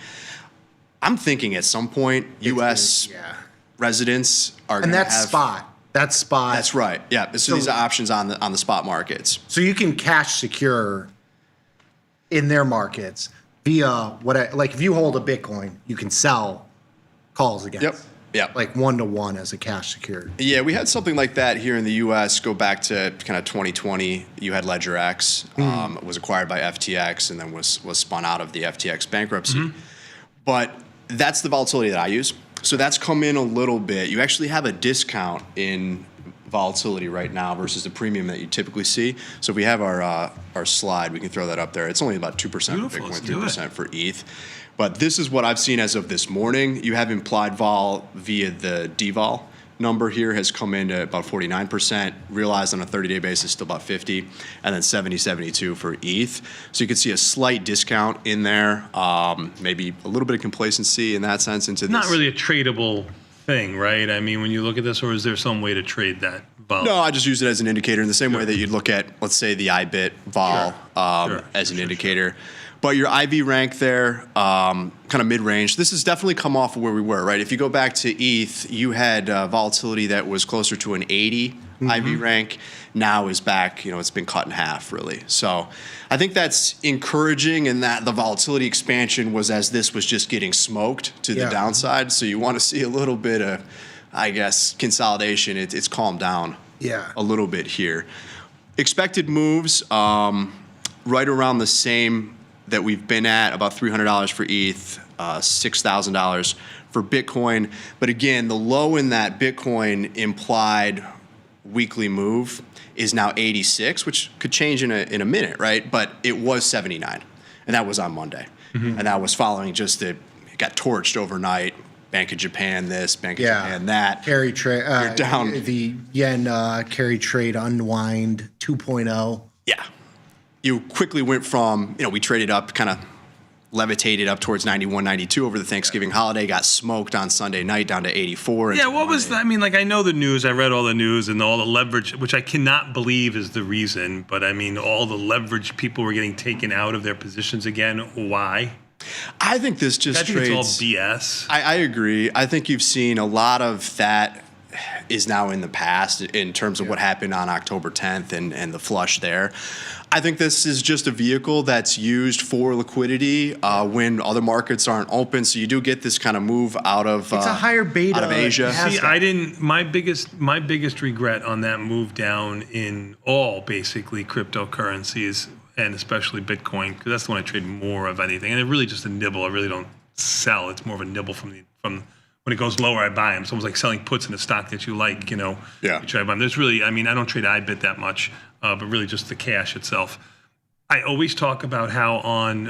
I'm thinking at some point, U.S. residents are going to have... And that's spot. That's spot. That's right. Yeah. So these are options on the spot markets. So you can cash secure in their markets via like if you hold a Bitcoin, you can sell calls against. Yep. Like 1-to-1 as a cash secured. Yeah, we had something like that here in the U.S. Go back to kind of 2020. You had LedgerX, was acquired by FTX, and then was spun out of the FTX bankruptcy. But that's the volatility that I use. So that's come in a little bit. You actually have a discount in volatility right now versus the premium that you typically see. So if we have our slide, we can throw that up there. It's only about 2% for Bitcoin, 3% for ETH. But this is what I've seen as of this morning. You have implied vol via the DVOL number here has come in at about 49%, realized on a 30-day basis still about 50, and then 70, 72 for ETH. So you can see a slight discount in there, maybe a little bit of complacency in that sense into this. Not really a tradable thing, right? I mean, when you look at this, or is there some way to trade that vol? No, I just use it as an indicator in the same way that you'd look at, let's say, the IBIT vol as an indicator. But your IV rank there, kind of mid-range, this has definitely come off of where we were, right? If you go back to ETH, you had volatility that was closer to an 80 IV rank. Now is back, it's been cut in half, really. So I think that's encouraging in that the volatility expansion was as this was just getting smoked to the downside. So you want to see a little bit of, I guess, consolidation. It's calmed down a little bit here. Expected moves, right around the same that we've been at, about $300 for ETH, $6,000 for Bitcoin. But again, the low in that Bitcoin implied weekly move is now 86, which could change in a minute, right? But it was 79, and that was on Monday. And that was following it got torched overnight. Bank of Japan this, Bank of Japan that. Carry trade. You're down. The yen carry trade unwind 2.0. Yeah. You quickly went from, we traded up, kind of levitated up towards 91, 92 over the Thanksgiving holiday, got smoked on Sunday night down to 84. Yeah, what was that? I mean, like, I know the news. I read all the news and all the leverage, which I cannot believe is the reason. But, I mean, all the leverage people were getting taken out of their positions again. Why? I think this just trades. I think it's all BS. I agree. I think you've seen a lot of that is now in the past in terms of what happened on October 10th and the flush there. I think this is just a vehicle that's used for liquidity when other markets aren't open. So you do get this kind of move out of It's a higher beta. out of Asia. See, I didn't. My biggest regret on that move down in all basically cryptocurrencies and especially Bitcoin, because that's the one I trade more of anything. And it really just a nibble. I really don't sell. It's more of a nibble from when it goes lower, I buy them. It's almost like selling puts in a stock that you like, you know. Yeah. You try to buy them. There's really, I mean, I don't trade IBIT that much, but really just the cash itself. I always talk about how on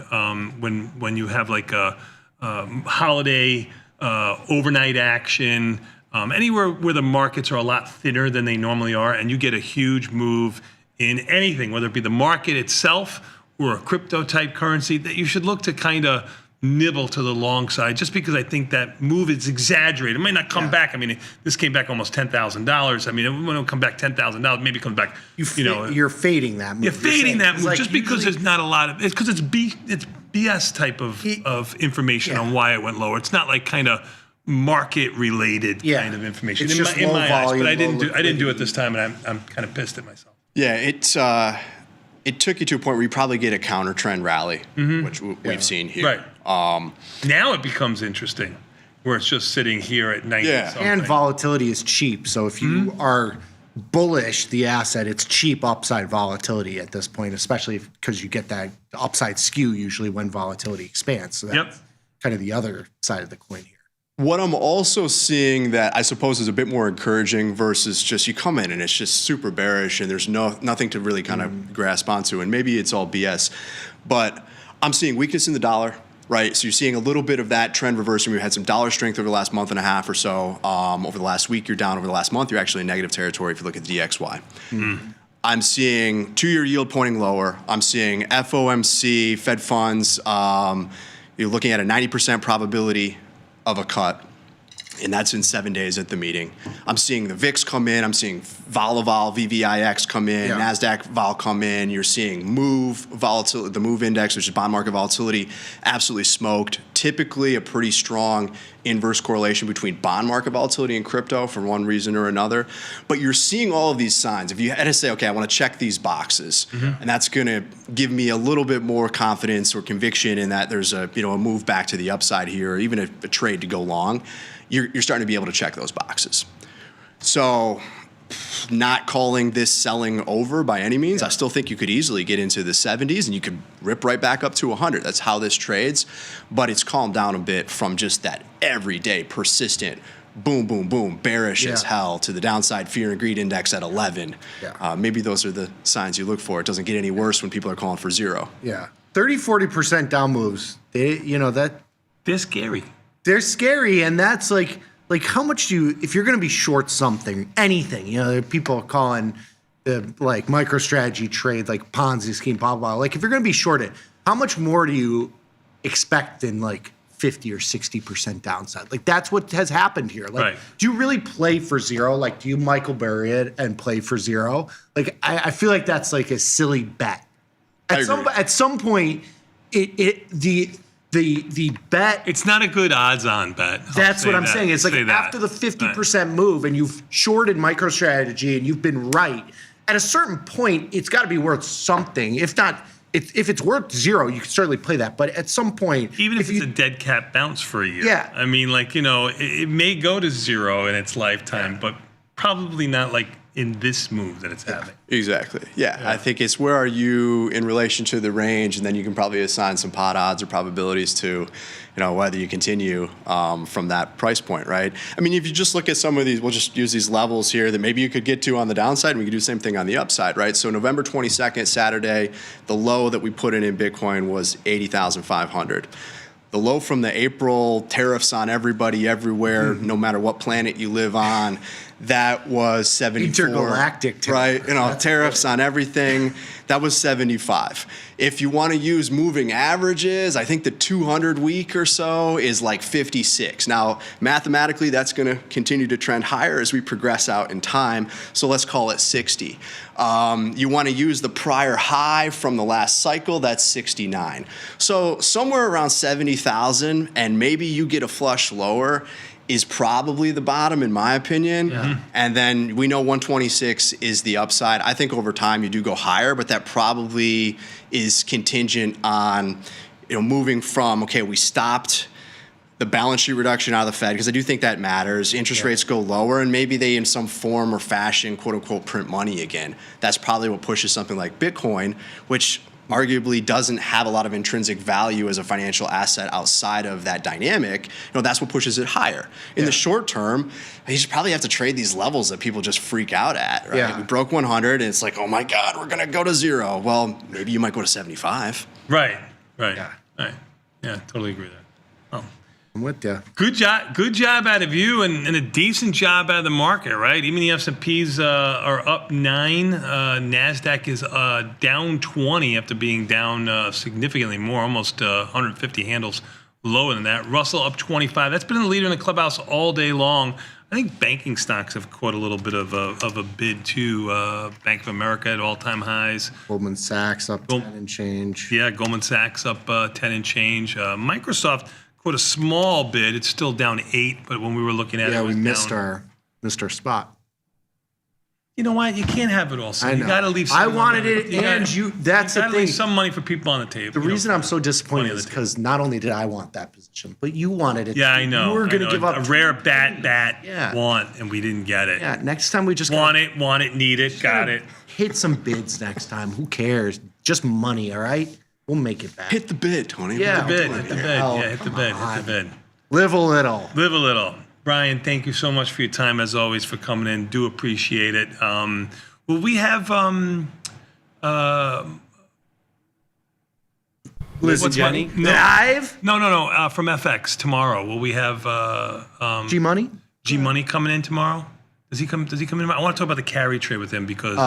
when you have like a holiday overnight action, anywhere where the markets are a lot thinner than they normally are, and you get a huge move in anything, whether it be the market itself or a crypto type currency, that you should look to kind of nibble to the long side, just because I think that move is exaggerated. It might not come back. I mean, this came back almost $10,000. I mean, it won't come back $10,000. Maybe it comes back. You're fading that move. You're fading that move like just because there's not a lot of. It's because it's BS type of information on why it went lower. It's not like kind of market related kind of information. It's just in low my eyes, volume, but I didn't low do it this time, and I'm kind of pissed at myself. Yeah, it took you to a point where you probably get a counter trend rally, which we've seen here. Right. Now it becomes interesting, where it's just sitting here at 90 something. And volatility is cheap. So if you are bullish the asset, it's cheap upside volatility at this point, especially because you get that upside skew usually when volatility expands. So that's kind of the other side of the coin here. What I'm also seeing that I suppose is a bit more encouraging versus just you come in and it's just super bearish and there's nothing to really kind of grasp onto, and maybe it's all BS, but I'm seeing weakness in the dollar, right? So you're seeing a little bit of that trend reversing. We had some dollar strength over the last month and a half or so. Over the last week, you're down. Over the last month, you're actually in negative territory if you look at the DXY. I'm seeing 2-year yield pointing lower. I'm seeing FOMC, Fed funds, you're looking at a 90% probability of a cut, and that's in 7 days at the meeting. I'm seeing the VIX come in. I'm seeing VolaVol, VVIX come in, NASDAQ Vol come in. You're seeing MOVE volatility, the MOVE index, which is bond market volatility, absolutely smoked. Typically a pretty strong inverse correlation between bond market volatility and crypto for one reason or another. But you're seeing all of these signs. If you had to say, okay, I want to check these boxes, and that's going to give me a little bit more confidence or conviction in that there's a move back to the upside here, or even a trade to go long, you're starting to be able to check those boxes. So not calling this selling over by any means. I still think you could easily get into the 70s and you could rip right back up to 100. That's how this trades. But it's calmed down a bit from just that everyday persistent boom, boom, boom, bearish as hell to the downside fear and greed index at 11. Maybe those are the signs you look for. It doesn't get any worse when people are calling for zero. 30-40% down moves. They're scary. They're scary, and that's like how much do you, if you're going to be short something, anything, there are people calling the like MicroStrategy trade like Ponzi scheme, blah, blah, blah. Like if you're going to be short it, how much more do you expect than like 50 or 60% downside? Like that's what has happened here. Like, do you really play for zero? Like, do you Michael Burry it and play for zero? Like, I feel like that's like a silly bet. At some point, the bet. It's not a good odds-on bet. That's what I'm saying. It's like after the 50% move and you've shorted MicroStrategy and you've been right, at a certain point, it's got to be worth something. If not, if it's worth zero, you can certainly play that. But at some point, even if it's a dead cat bounce for a year, I mean, like it may go to zero in its lifetime, but probably not like in this move that it's having. Exactly. Yeah. I think it's where are you in relation to the range, and then you can probably assign some pot odds or probabilities to, whether you continue from that price point, right? I mean, if you just look at some of these, we'll just use these levels here that maybe you could get to on the downside, and we could do the same thing on the upside, right? So November 22nd, Saturday, the low that we put in Bitcoin was 80,500. The low from the April tariffs on everybody everywhere, no matter what planet you live on, that was 74. Intergalactic tariff. Right, tariffs on everything. That was 75. If you want to use moving averages, I think the 200 week or so is like 56. Now, mathematically, that's going to continue to trend higher as we progress out in time. So let's call it 60. You want to use the prior high from the last cycle, that's 69. So somewhere around 70,000, and maybe you get a flush lower, is probably the bottom, in my opinion. And then we know 126 is the upside. I think over time you do go higher, but that probably is contingent on, moving from, okay, we stopped the balance sheet reduction out of the Fed, because I do think that matters. Interest rates go lower, and maybe they, in some form or fashion, quote unquote, print money again. That's probably what pushes something like Bitcoin, which arguably doesn't have a lot of intrinsic value as a financial asset outside of that dynamic. That's what pushes it higher. In the short term, you just probably have to trade these levels that people just freak out at, right? Yeah. We broke 100, and it's like, oh my God, we're gonna go to 0. Well, maybe you might go to 75. Right. Yeah, totally agree there. I'm with you. Good job out of you, and a decent job out of the market, right? Even the S&Ps are up 9. NASDAQ is down 20 after being down significantly more, almost 150 handles lower than that. Russell up 25. That's been the leader in the clubhouse all day long. I think banking stocks have caught a little bit of a bid too. Bank of America at all-time highs. Goldman Sachs up 10 and change. Yeah, Goldman Sachs up 10 and change. Microsoft caught a small bid. It's still down 8, but when we were looking at it, it was we missed down. our spot. You know what? You can't have it all. So I you know. got to leave. I some wanted money. it, and you. That's you the gotta thing. leave some money for people on the table. The reason I'm so disappointed is because not only did I want that position, but you wanted it. Yeah, I know. You were going to give up a rare bat want, and we didn't get it. Yeah, next time we just want it, need it, got it. Hit some bids next time. Who cares? Just money, all right? We'll make it back. Hit the bid, Tony. Yeah, Hit the bid. Live a little. Live a little. Brian, thank you so much for your time, as always, for coming in. Do appreciate it. Will we have Liz and Jenny live? No. From FX tomorrow. Will we have G Money? G Money coming in tomorrow? Does he come in? I want to talk about the carry trade with him because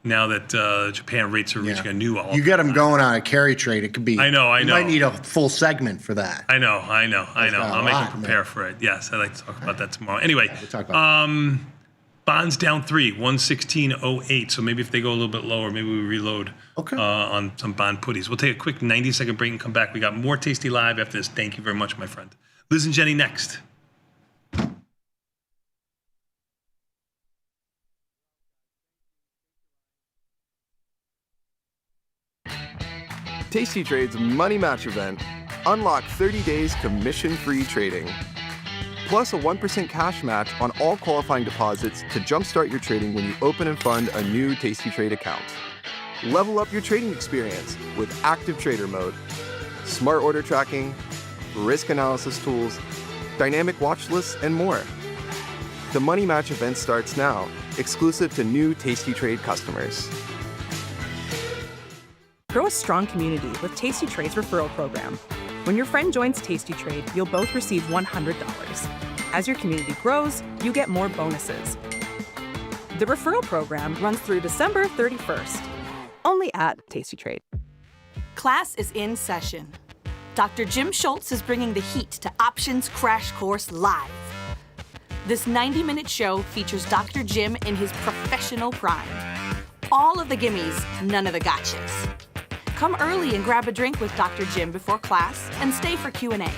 now that Japan rates are reaching a new all. You get him going on a carry trade. It could be. I know. You might need a full segment for that. I know. I'll make him prepare for it. Yes, I'd like to talk about that tomorrow. Anyway, we'll talk about bonds down 3, 116.08. So maybe if they go a little bit lower, maybe we reload on some bond putties. We'll take a quick 90-second break and come back. We got more Tasty Live after this. Thank you very much, my friend. Liz and Jenny next. Tasty Trade's Money Match event. Unlock 30 days commission-free trading. Plus a 1% cash match on all qualifying deposits to jumpstart your trading when you open and fund a new Tasty Trade account. Level up your trading experience with Active Trader Mode, smart order tracking, risk analysis tools, dynamic watch lists, and more. The Money Match event starts now, exclusive to new Tasty Trade customers. Grow a strong community with Tasty Trade's referral program. When your friend joins Tasty Trade, you'll both receive $100. As your community grows, you get more bonuses. The referral program runs through December 31st, only at Tasty Trade. Class is in session. Dr. Jim Schultz is bringing the heat to Options Crash Course Live. This 90-minute show features Dr. Jim in his professional prime. All of the gimmies, none of the gotchas. Come early and grab a drink with Dr. Jim before class and stay for Q&A.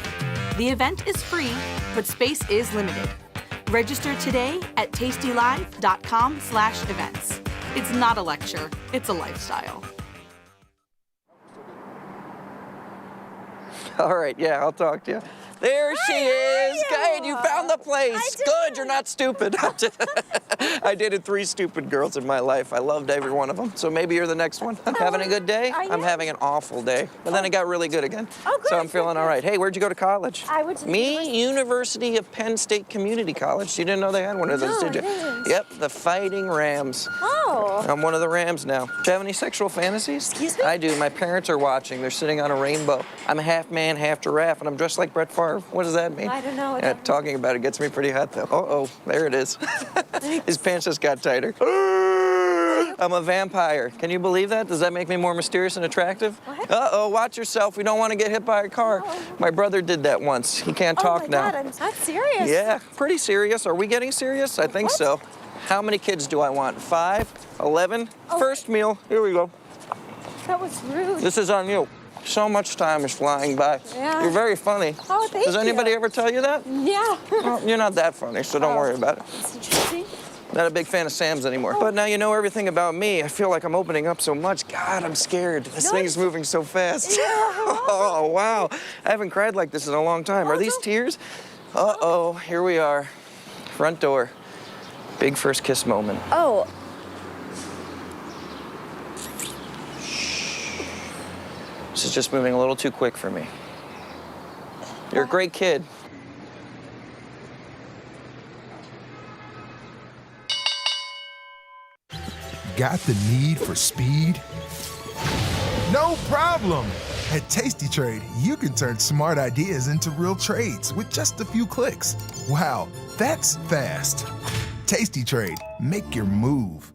The event is free, but space is limited. Register today at tastylive.com/events. It's not a lecture, it's a lifestyle. All right, yeah, I'll talk to you. There she is. Good, you found the place. Good, you're not stupid. I dated 3 stupid girls in my life. I loved every one of them. So maybe you're the next one. Having a good day? I'm having an awful day. But then it got really good again. Oh, good. So I'm feeling all right. Hey, where'd you go to college? I went to University of Penn State Community College. You didn't know they had one of those, did you? Yep, the Fighting Rams. Oh. I'm one of the Rams now. Do you have any sexual fantasies? Excuse me? I do. My parents are watching. They're sitting on a rainbow. I'm a half man, half giraffe, and I'm dressed like Brett Favre. What does that mean? I don't know. Yeah, talking about it gets me pretty hot, though. Uh-oh, there it is. His pants just got tighter. I'm a vampire. Can you believe that? Does that make me more mysterious and attractive? What? Uh-oh, watch yourself. We don't want to get hit by a car. Oh. My brother did that once. He can't talk now. Oh, my God, I'm serious. Yeah, pretty serious. Are we getting serious? I think so. How many kids do I want? 5? 11? Oh. First meal. Here we go. That was rude. This is on you. So much time is flying by. Yeah. You're very funny. Oh, thank Does anybody you. ever tell you that? Yeah. Well, you're not that funny, so don't worry about it. That's interesting. Not a big fan of Sam's anymore. But now you know everything about me. I feel like I'm opening up so much. God, I'm scared. This thing is moving so fast. Yeah. Oh, wow. I haven't cried like this in a long time. Are these tears? Uh-oh, here we are. Front door. Big first kiss moment. Oh. This is just moving a little too quick for me. You're a great kid. Got the need for speed? No problem! At tastytrade, you can turn smart ideas into real trades with just a few clicks. Wow, that's fast. tastytrade, make your move.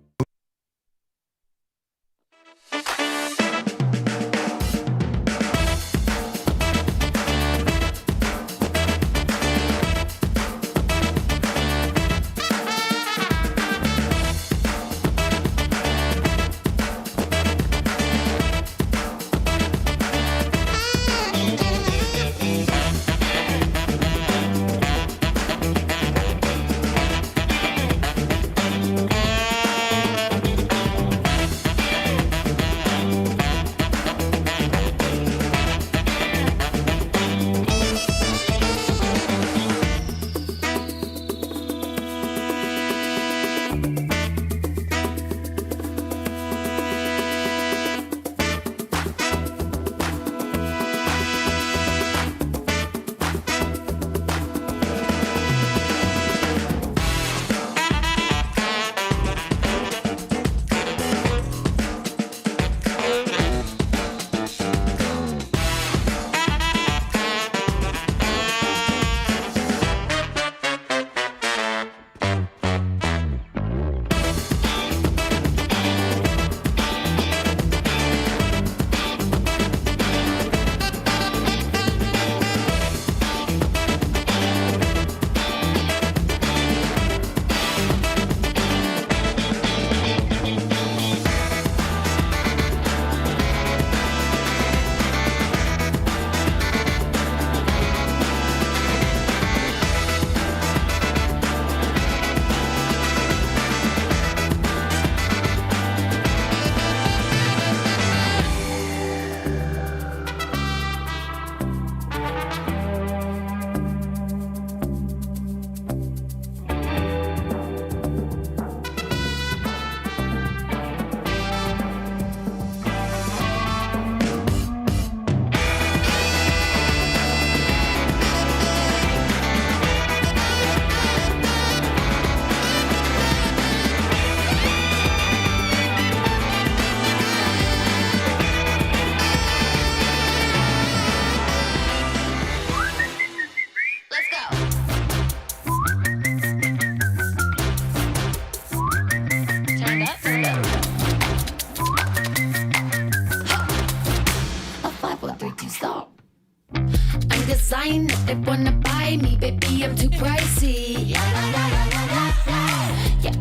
designer, they wanna buy me, baby, I'm too pricey. Yeah,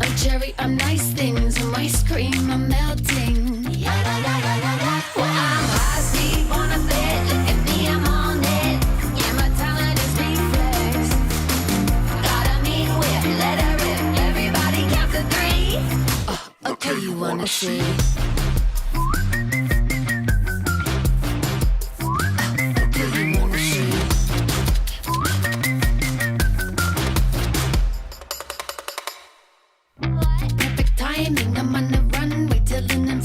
I'm cherry, I'm nice things, I'm ice cream, I'm melting. Well, I'm high speed, wanna bet, look at me, I'm on it. Yeah, my talent is reflex. Got a mean whip, let her rip, everybody count to 3. Okay, you wanna see? I'm on the runway till in them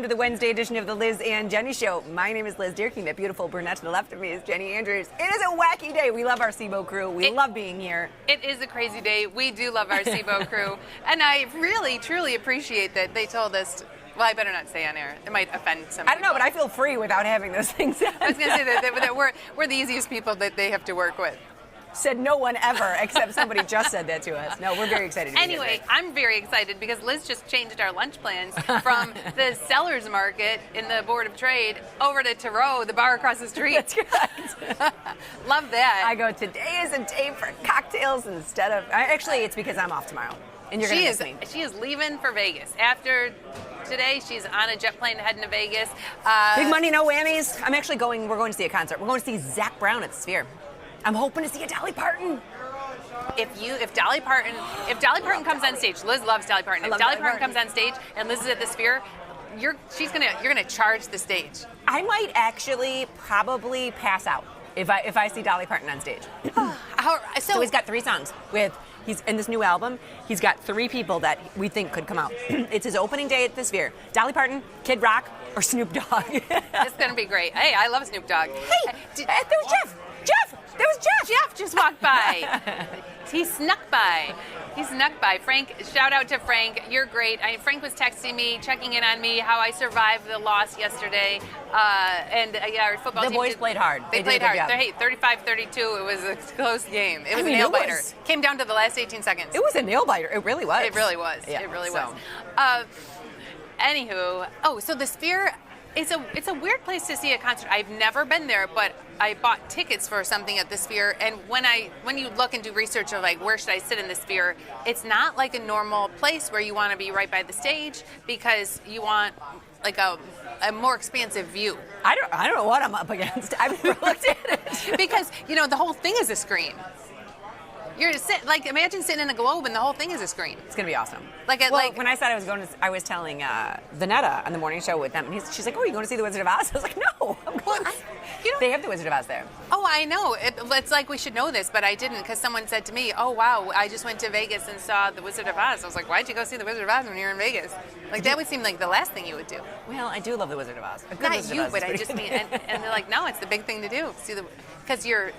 welcome to the Wednesday edition of the Liz and Jenny Show. My name is Liz Dierking. That beautiful brunette to the left of me is Jenny Andrews. It is a wacky day. We love our SIBO crew. We love being here. It is a crazy day. We do love our SIBO crew. And I really, truly appreciate that they told us. Well, I better not say on air. It might offend some I don't know, but I feel free without having those things. I was going to say that we're the easiest people that they have to work with. Said no one ever, except somebody just said that to us. No, we're very excited to be Anyway, here. I'm very excited because Liz just changed our lunch plans from the seller's market in the Board of Trade over to Tarot, the bar across the street. That's correct. Love that. I go, today is a day for cocktails instead of... Actually, it's because I'm off tomorrow, and you're going to miss me. She is leaving for Vegas. After today, she's on a jet plane heading to Vegas. Big money, no whammies. We're going to see a concert. We're going to see Zach Brown at the Sphere. I'm hoping to see a Dolly Parton. If Dolly Parton comes on stage, Liz loves Dolly Parton. If Dolly Parton comes on stage and Liz is at the Sphere, you're gonna charge the stage. I might actually probably pass out if I see Dolly Parton on stage. So he's got 3 songs he's in this new album. He's got 3 people that we think could come out. It's his opening day at the Sphere. Dolly Parton, Kid Rock, or Snoop Dogg. It's gonna be great. Hey, I love Snoop Dogg. Hey, there was Jeff. There was Jeff. Jeff just walked by. He snuck by. Frank, shout out to Frank. You're great. Frank was texting me, checking in on me, how I survived the loss yesterday. Our football team. The boys played hard. They played hard. Hey, 35-32. It was a close game. It was a nail biter. Came down to the last 18 seconds. It was a nail biter. It really was. It really was. Yeah, it really was. Anywho, so the Sphere. It's a weird place to see a concert. I've never been there, but I bought tickets for something at the Sphere. And when you look and do research of like where should I sit in the Sphere, it's not like a normal place where you want to be right by the stage because you want like a more expansive view. I don't know what I'm up against. I've never looked at it because the whole thing is a screen. You're imagine sitting in a globe and the whole thing is a screen. It's gonna be awesome. When I said I was telling Vanetta on the morning show with them, and she's like, "Oh, are you going to see the Wizard of Oz?" I was like, "No, I'm going." They have the Wizard of Oz there. Oh, I know. It's like we should know this, but I didn't because someone said to me, "Oh, wow, I just went to Vegas and saw the Wizard of Oz." I was like, "Why'd you go see the Wizard of Oz when you're in Vegas?" Like that would seem like the last thing you would do. Well, I do love the Wizard of Oz. Not you, but I just mean, and they're like, "No, it's the big thing to do. See because you're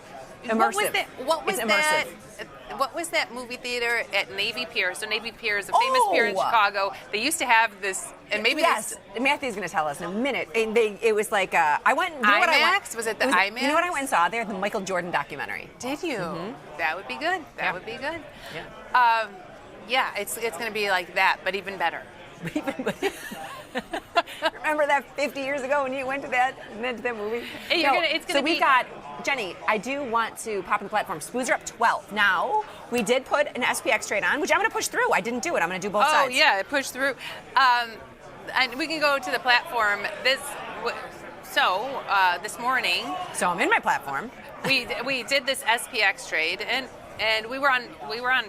immersive. What was it's that? Immersive. What was that movie theater at Navy Pier? So Navy Pier is a famous pier in Chicago. They used to have this, and maybe Matthew's going to tell us in a minute. And it was like I went. You know IMAX? Was it the IMAX? You know what I went and saw there? The Michael Jordan documentary. Did you? Mm-hmm. That would be good. That would be good. Yeah. It's going to be like that, but even better. Remember that 50 years ago when you went to that movie? We've got Jenny. I do want to pop in the platform. SPOOs are up 12. Now we did put an SPX trade on, which I'm going to push through. I didn't do it. I'm going to do both sides. Oh yeah, push through. And we can go to the platform. This morning. So I'm in my platform. We did this SPX trade and we were on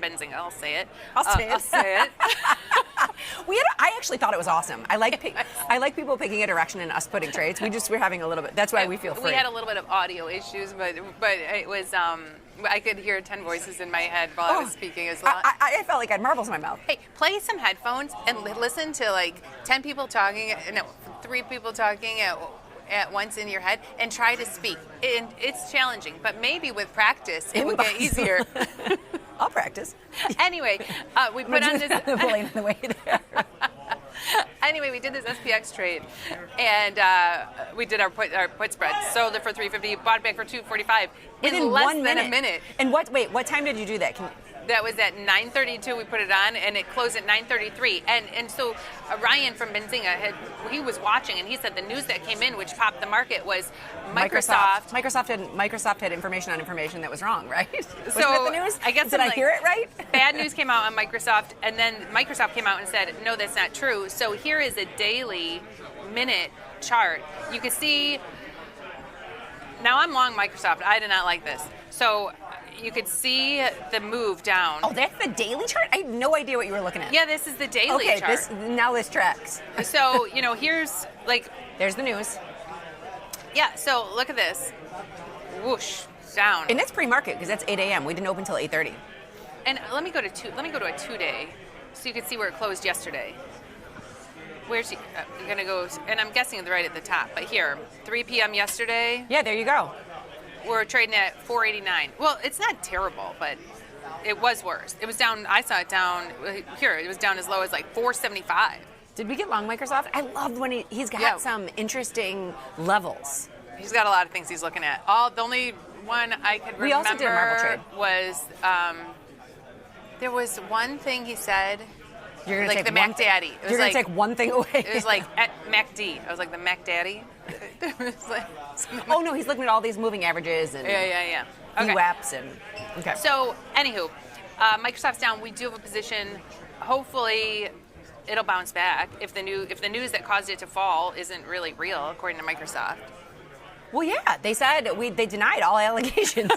Benzinga. I'll say it. I'll say it. I actually thought it was awesome. I like people picking a direction and us putting trades. We're having a little bit. That's why we feel free. We had a little bit of audio issues, but it was I could hear 10 voices in my head while I was speaking as well. I felt like I had marbles in my mouth. Hey, play some headphones and listen to like 10 people talking. No, 3 people talking at once in your head and try to speak. And it's challenging, but maybe with practice it will get easier. I'll practice. Anyway, we put on this on the way there. Anyway, we did this SPX trade, and we did our put spread. Sold it for $350, bought it back for $245 in less than a minute. And what time did you do that? That was at 9:32. We put it on, and it closed at 9:33. And so Ryan from Benzinga he was watching, and he said the news that came in, which popped the market, was Microsoft. Microsoft had information on information that was wrong, right? So that the news? I guess did I hear it right? Bad news came out on Microsoft, and then Microsoft came out and said, no, that's not true. So here is a daily minute chart. You can see. Now I'm long Microsoft. I did not like this. So you could see the move down. Oh, that's the daily chart? I had no idea what you were looking at. Yeah, this is the daily chart. Okay, now this tracks. So, here's there's the news. Yeah, so look at this. Whoosh, down. And that's pre-market because that's 8 a.m. We didn't open until 8:30. And let me go to a 2-day so you can see where it closed yesterday. Where's he? I'm gonna go, and I'm guessing it's right at the top. But here, 3 p.m. yesterday. Yeah, there you go. We're trading at 489. Well, it's not terrible, but it was worse. It was down. I saw it down here. It was down as low as like 475. Did we get long Microsoft? I loved when he's got some interesting levels. He's got a lot of things he's looking at. The only one I could remember We also did a Marvel trade. Was there was one thing he said. You're gonna like take the one Mac Daddy. It was You're like, gonna take one thing away. It was like at MacD. I was like the Mac Daddy. It was like, oh no, he's looking at all these moving averages and yeah. Okay. VWAPs and okay. So anywho, Microsoft's down. We do have a position. Hopefully, it'll bounce back if the news that caused it to fall isn't really real, according to Microsoft. Well, yeah, they said they denied all allegations.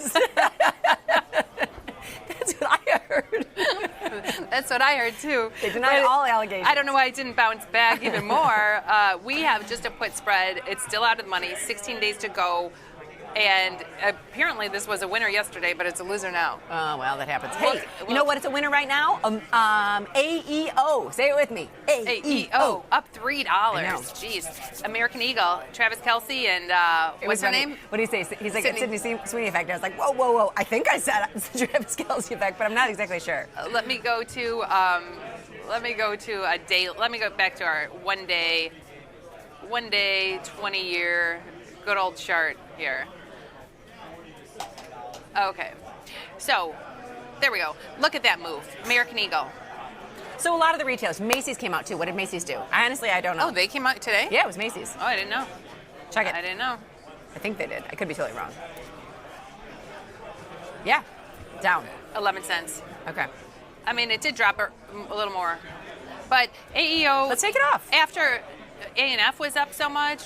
That's what I heard. That's what I heard too. They denied all allegations. I don't know why it didn't bounce back even more. We have just a put spread. It's still out of the money. 16 days to go. And apparently this was a winner yesterday, but it's a loser now. Oh, well, that happens. Hey, you know what? It's a winner right now? AEO. Say it with me. AEO. Up $3. I know. Jeez. American Eagle. Travis Kelce and what's her name? What did he say? He's like, Sydney Sweeney effect. I was like, whoa. I think I said Travis Kelce effect, but I'm not exactly sure. Let me go to a day. Let me go back to our one day, 20-year good old chart here. Okay, so there we go. Look at that move, American Eagle. So a lot of the retailers, Macy's came out too. What did Macy's do? Honestly, I don't know. Oh, they came out today? Yeah, it was Macy's. Oh, I didn't know. Check it. I didn't know. I think they did. I could be totally wrong. Yeah, down. 11 cents. Okay. I mean, it did drop a little more, but AEO. Let's take it off. After A&F was up so much.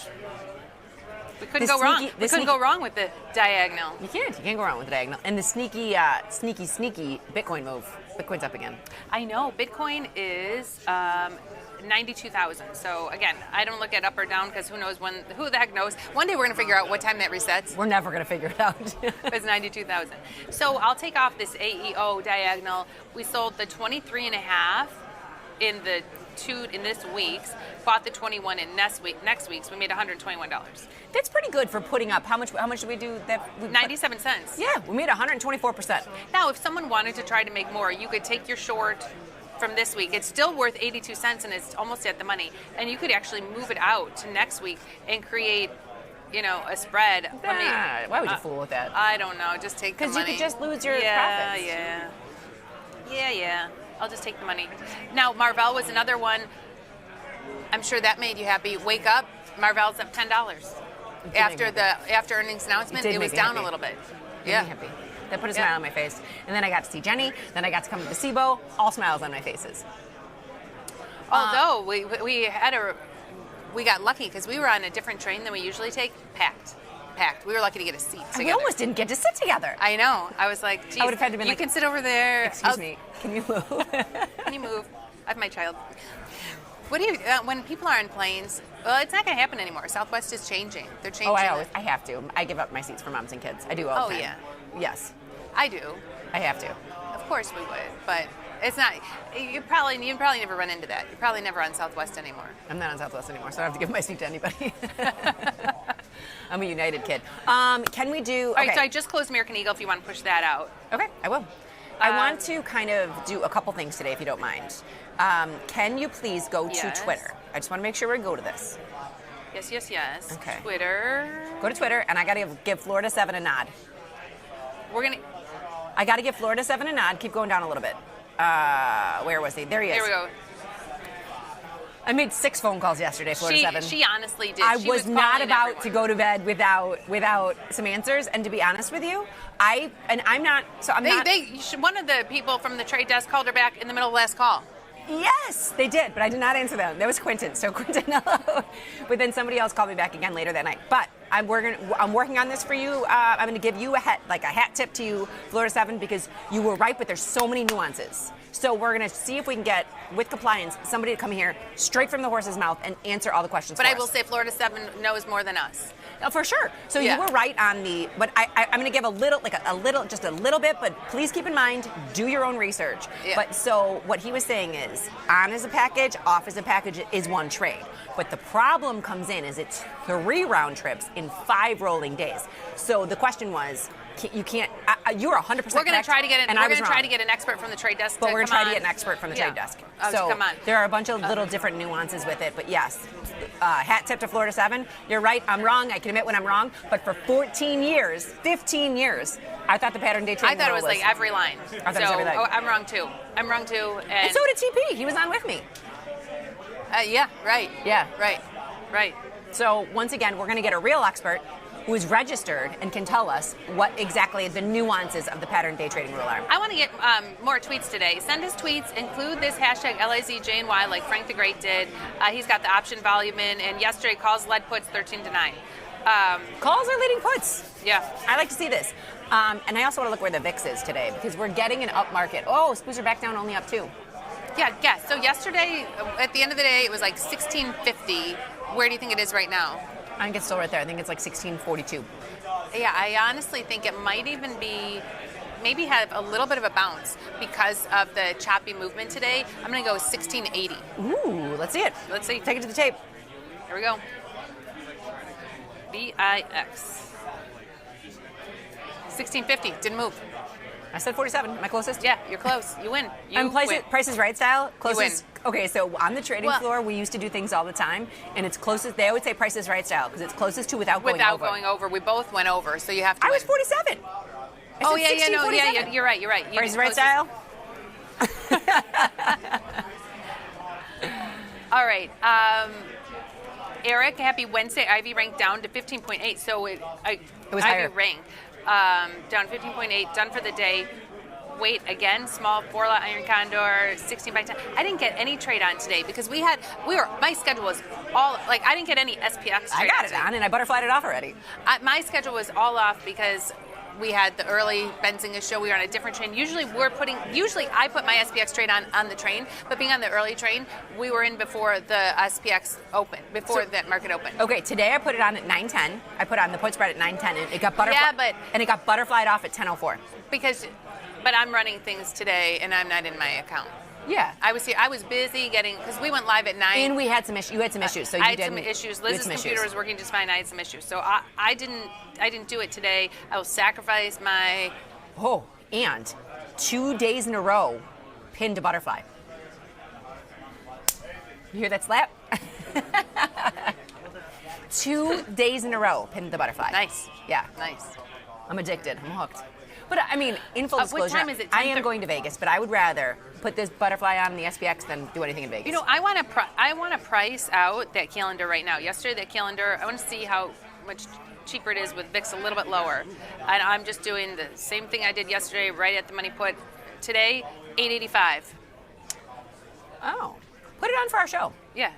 We couldn't go wrong. We couldn't go wrong with the diagonal. You can't go wrong with the diagonal. And the sneaky Bitcoin move. Bitcoin's up again. I know. Bitcoin is 92,000. So again, I don't look at up or down because who the heck knows? One day we're going to figure out what time that resets. We're never going to figure it out. It's 92,000. So I'll take off this AEO diagonal. We sold the 23.5 in this week's, bought the 21 in next week's. We made $121. That's pretty good for putting up. How much did we do that? 97 cents. Yeah, we made 124%. Now, if someone wanted to try to make more, you could take your short from this week. It's still worth 82 cents and it's almost at the money. And you could actually move it out to next week and create, a spread. Why would you fool with that? I don't know. Just take the money. Because you could just lose your profits. Yeah. I'll just take the money. Now, Marvell was another one. I'm sure that made you happy. Wake up, Marvell's up $10. After earnings announcement, it was down a little bit. Yeah. Happy. That put a smile on my face. And then I got to see Jenny. Then I got to come to the SIBO. All smiles on my faces. Although we got lucky because we were on a different train than we usually take. Packed. We were lucky to get a seat together. We almost didn't get to sit together. I know. I was like, geez, I would have had to be you can sit over there. Excuse me. Can you move? Can you move? I have my child. What do you, when people are on planes, well, it's not going to happen anymore. Southwest is changing. They're changing. Oh, I have to. I give up my seats for moms and kids. I do all the time. Yeah. Yes. I do. I have to. Of course we would, but it's not, you probably never run into that. You're probably never on Southwest anymore. I'm not on Southwest anymore, so I don't have to give my seat to anybody. I'm a United kid. Can we do... All right, so I just closed American Eagle if you want to push that out. Okay, I will. I want to kind of do a couple things today, if you don't mind. Can you please go to Twitter? I just want to make sure we go to this. Yes. Okay. Twitter. Go to Twitter, and I got to give Florida 7 a nod. I got to give Florida 7 a nod. Keep going down a little bit. Where was he? There he is. There we go. I made 6 phone calls yesterday, Florida 7. She honestly did. I was not about to go to bed without some answers. And to be honest with you, I'm not. One of the people from the trade desk called her back in the middle of the last call. Yes, they did, but I did not answer them. That was Quentin. So Quentin, hello. But then somebody else called me back again later that night. But I'm working on this for you. I'm gonna give you a hat tip to you, Florida 7, because you were right, but there's so many nuances. So we're gonna see if we can get, with compliance, somebody to come here straight from the horse's mouth and answer all the questions. But for I will us. say Florida 7 knows more than us. Oh, for sure. So Yeah. you were right on the, but I'm going to give just a little bit, but please keep in mind, do your own research. Yeah. But so what he was saying is, on as a package, off as a package is one trade. But the problem comes in is it's 3 round trips in 5 rolling days. So the question was, you can't. You were 100% correct. We're going to try to get and I was try wrong. to get an expert from the trade desk. But we're going to try to come get an on. expert from the Yeah. trade desk. Oh, So come on. there are a bunch of little different nuances with it, but yes. Hat tip to Florida 7. You're right. I'm wrong. I can admit when I'm wrong. But for 15 years, I thought the pattern day trading I thought it rule was like every line. I thought it was every line. Oh, I'm wrong too. And so did TP. He was on with me. Yeah, right. Yeah. Right. So once again, we're going to get a real expert who is registered and can tell us what exactly the nuances of the pattern day trading rule are. I want to get more tweets today. Send us tweets. Include this hashtag LAZJNY like Frank the Great did. He's got the option volume in. And yesterday, calls led puts 13-9. Calls are leading puts. Yeah. I like to see this. And I also want to look where the VIX is today because we're getting an up market. Oh, SPUs are back down only up 2. Yeah. So yesterday, at the end of the day, it was like 1650. Where do you think it is right now? I think it's still right there. I think it's like 1642. Yeah, I honestly think it might even be, maybe have a little bit of a bounce because of the choppy movement today. I'm going to go 1680. Ooh, let's see it. Let's see. Take it to the tape. Here we go. VIX. 1650. Didn't move. I said 47. Am I closest? Yeah, you're close. You win. Price is Right style. Closest. You win. Okay, so on the trading floor, we used to do things all the time, and it's closest. They always say Price is Right style because it's closest to without going over. Going over. We both went over, so you have to. I was 47. Oh yeah, you're right. You're right. Price is Right style. All right. Eric, happy Wednesday. Ivy ranked down to 15.8, so it was higher. Ivy ranked down 15.8, done for the day. Wait again, small 4-lot iron condor, 16 by 10. I didn't get any trade on today because my schedule was all, like, I didn't get any SPX trade. I got it on and I butterflied it off already. My schedule was all off because we had the early Benzinga show. We were on a different train. Usually I put my SPX trade on the train, but being on the early train, we were in before the SPX opened, before that market opened. Okay, today I put it on at 9:10. I put on the put spread at 9:10 and it got butterflied off at 10:04. But I'm running things today, and I'm not in my account. Yeah. I was here. I was busy because we went live at 9. And we had some issues. You had some issues. So I had some issues. Liz's computer was working just fine. I had some issues. So I didn't do it today. I will sacrifice my... Oh, and 2 days in a row, pinned to butterfly. You hear that slap? 2 days in a row, pinned the butterfly. Nice. Yeah. Nice. I'm addicted. I'm hooked. But I mean, in full disclosure, what time is it? I am going to Vegas, but I would rather put this butterfly on the SPX than do anything in Vegas. You know, I want to price out that calendar right now. Yesterday, that calendar, I want to see how much cheaper it is with VIX a little bit lower. And I'm just doing the same thing I did yesterday, right at the money put. Today, 885. Oh, put it on for our show. Yeah.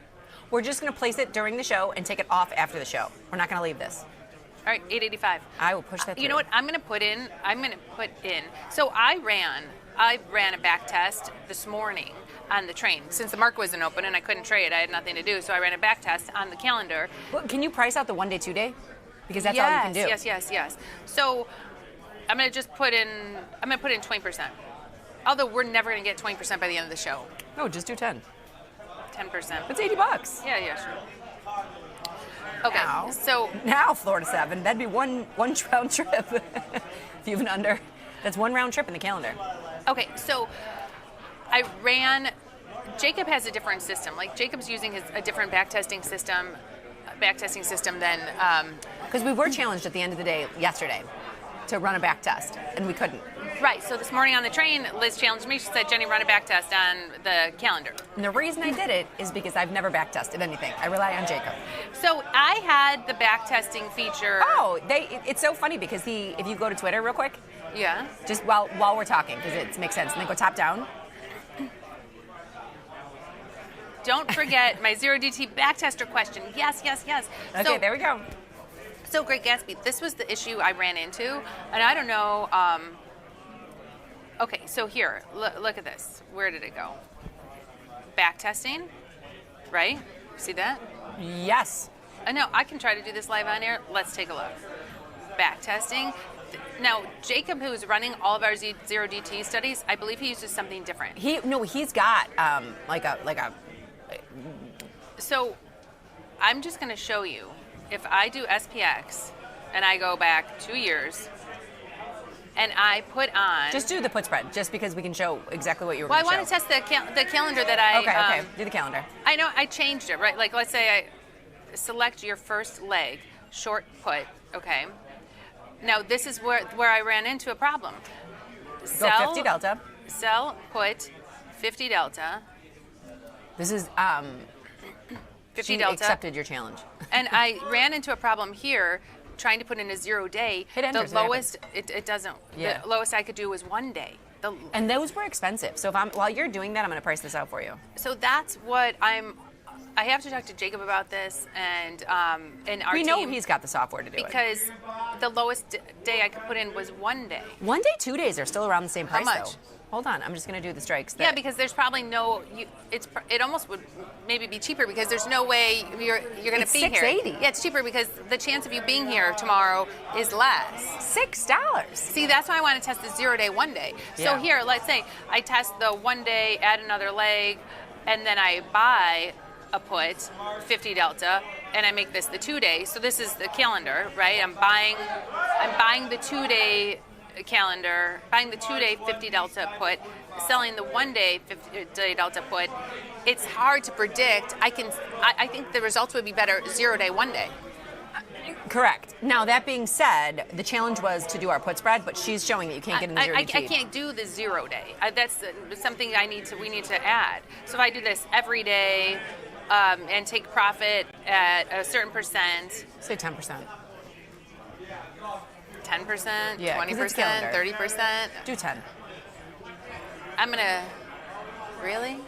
We're just going to place it during the show and take it off after the show. We're not going to leave this. All right, 885. I will push that through. You know what? I'm going to put in. So I ran a back test this morning on the train. Since the market wasn't open and I couldn't trade, I had nothing to do. So I ran a back test on the calendar. Well, can you price out the 1 day, 2 day? Because that's all you can do. Yes. So I'm going to just put in. I'm going to put in 20%. Although we're never going to get 20% by the end of the show. No, just do 10. 10%. That's $80. Yeah, sure. Okay, now Florida 7, that'd be one round trip. If you have an under, that's one round trip in the calendar. Okay, so Jacob has a different system. Like Jacob's using a different backtesting system than. Because we were challenged at the end of the day yesterday to run a back test, and we couldn't. Right, so this morning on the train, Liz challenged me. She said, Jenny, run a back test on the calendar. And the reason I did it is because I've never back tested anything. I rely on Jacob. So I had the back testing feature. Oh, it's so funny because if you go to Twitter real quick. Yeah. Just while we're talking, because it makes sense. And then go top down. Don't forget my 0DT backtester question. Yes. Okay, there we go. still Great Gatsby. This was the issue I ran into, and I don't know. Okay, so here, look at this. Where did it go? Back testing, right? See that? Yes. I know. I can try to do this live on air. Let's take a look. Back testing. Now, Jacob, who's running all of our zero DT studies, I believe he uses something different. He's got like a. So, I'm just going to show you. If I do SPX and I go back 2 years, and I put on. Just do the put spread, just because we can show exactly what you were Well, going I to want show. to test the calendar that I. Okay. Do the calendar. I know I changed it, right? Like, let's say I select your first leg, short put. Okay. Now this is where I ran into a problem. Go 50 delta. Sell put 50 delta. This is 50 she delta. accepted your challenge. And I ran into a problem here. Trying to put in a 0 day, Hit enter, the lowest it doesn't. Yeah. The lowest I could do was 1 day. And those were expensive. So while you're doing that, I'm going to price this out for you. So that's what I have to talk to Jacob about this, and our We know team, he's got the software to do it. because the lowest day I could put in was 1 day. 1 day, 2 days are still around the same How price. much? Though. Hold on, I'm just going to do the strikes. Yeah, because there's probably no. It almost would maybe be cheaper because there's no way you're going to It's be here. $6.80. Yeah, it's cheaper because the chance of you being here tomorrow is less. $6. See, that's why I want to test the 0 day, 1 day. So Yeah. here, let's say I test the 1 day, add another leg, and then I buy a put 50 delta, and I make this the 2 day. So this is the calendar, right? I'm buying the 2 day calendar, buying the 2 day 50 delta put, selling the 1 day 50 day delta put. It's hard to predict. I think the results would be better 0 day, 1 day. Correct. Now, that being said, the challenge was to do our put spread, but she's showing that you can't get in the 0 I DT. can't do the 0 day. That's something we need to add. So if I do this every day and take profit at a certain percent. Say 10%. 10%, Yeah, 'cause it's 20%, calendar. 30%. Do 10. I'm gonna. Really?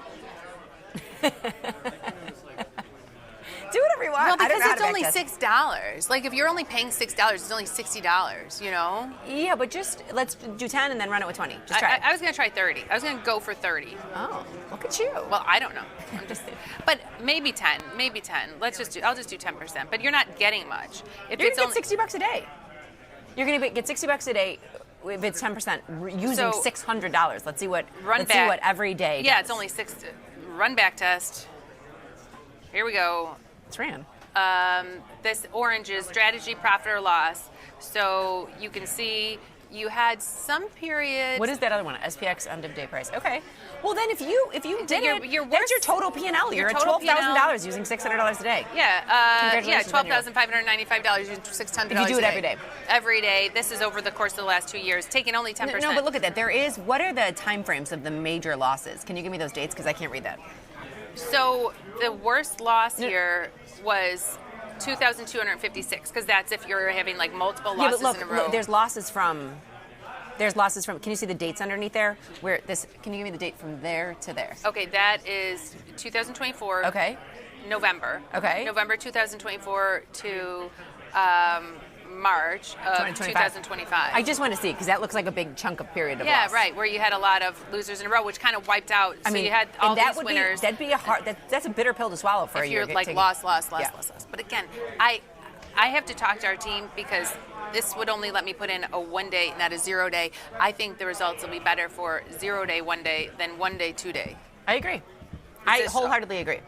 Do whatever you want. Well, I don't because know how it's to only backtest. $6. Like, if you're only paying $6, it's only $60. You know? Yeah, but let's do 10 and then run it with 20. Just try it. I was gonna try 30. I was gonna go for 30. Oh, look at you. Well, I don't know. I'm just, but maybe 10. Maybe 10. I'll just do 10%. But you're not getting much. If You're it's gonna only get $60 a day. You're gonna get $60 a day if it's 10% using So, $600. Let's see what run back. see what every day. Yeah, does. it's only 6. Run back test. Here we go. It's ran. This orange is strategy, profit or loss. So you can see you had some period. What is that other one? SPX end of day price. Okay. Well, then if you did Your- it, your that's your worst- total P&L. You're your at total $12,000 using $600 a day. Yeah, Congratulations on your- $12,595 using $600. If you do it a every day. Every day. This is over the course of the last 2 years, taking only 10%. No, but look at that. What are the time frames of the major losses? Can you give me those dates? Because I can't read that. So the worst loss here was 2,256, because that's if you're having like multiple losses yeah, but look, in a row. look, there's losses from. Can you see the dates underneath there? Can you give me the date from there to there? Okay, that is 2024. Okay. November. Okay. November 2024 to March of 2025. I just want to see because that looks like a big chunk of period of Yeah, loss. right, where you had a lot of losers in a row, which kind of wiped out. I So mean, you had all and that these would winners. that'd be a hard. That's a bitter pill to swallow for if a year. you're like taking- loss. Yeah. But again, I have to talk to our team because this would only let me put in a 1 day, not a 0 day. I think the results will be better for 0 day, 1 day than 1 day, 2 day. I agree. I wholeheartly agree.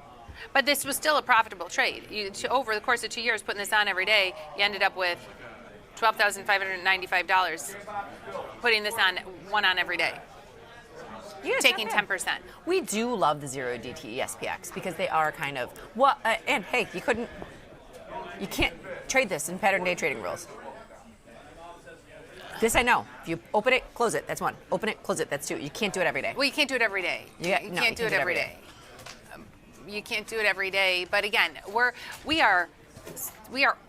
But this was still a profitable trade. Over the course of 2 years, putting this on every day, you ended up with $12,595 putting this on every day. Yeah, taking it's not bad. 10%. We do love the 0 DT SPX because they are kind of and hey, you can't trade this in pattern day trading rules. This I know. If you open it, close it, that's 1. Open it, close it, that's 2. You can't do it every day. Well, you can't do it every day. You can't do it every day. You can't do it every day. But again, we are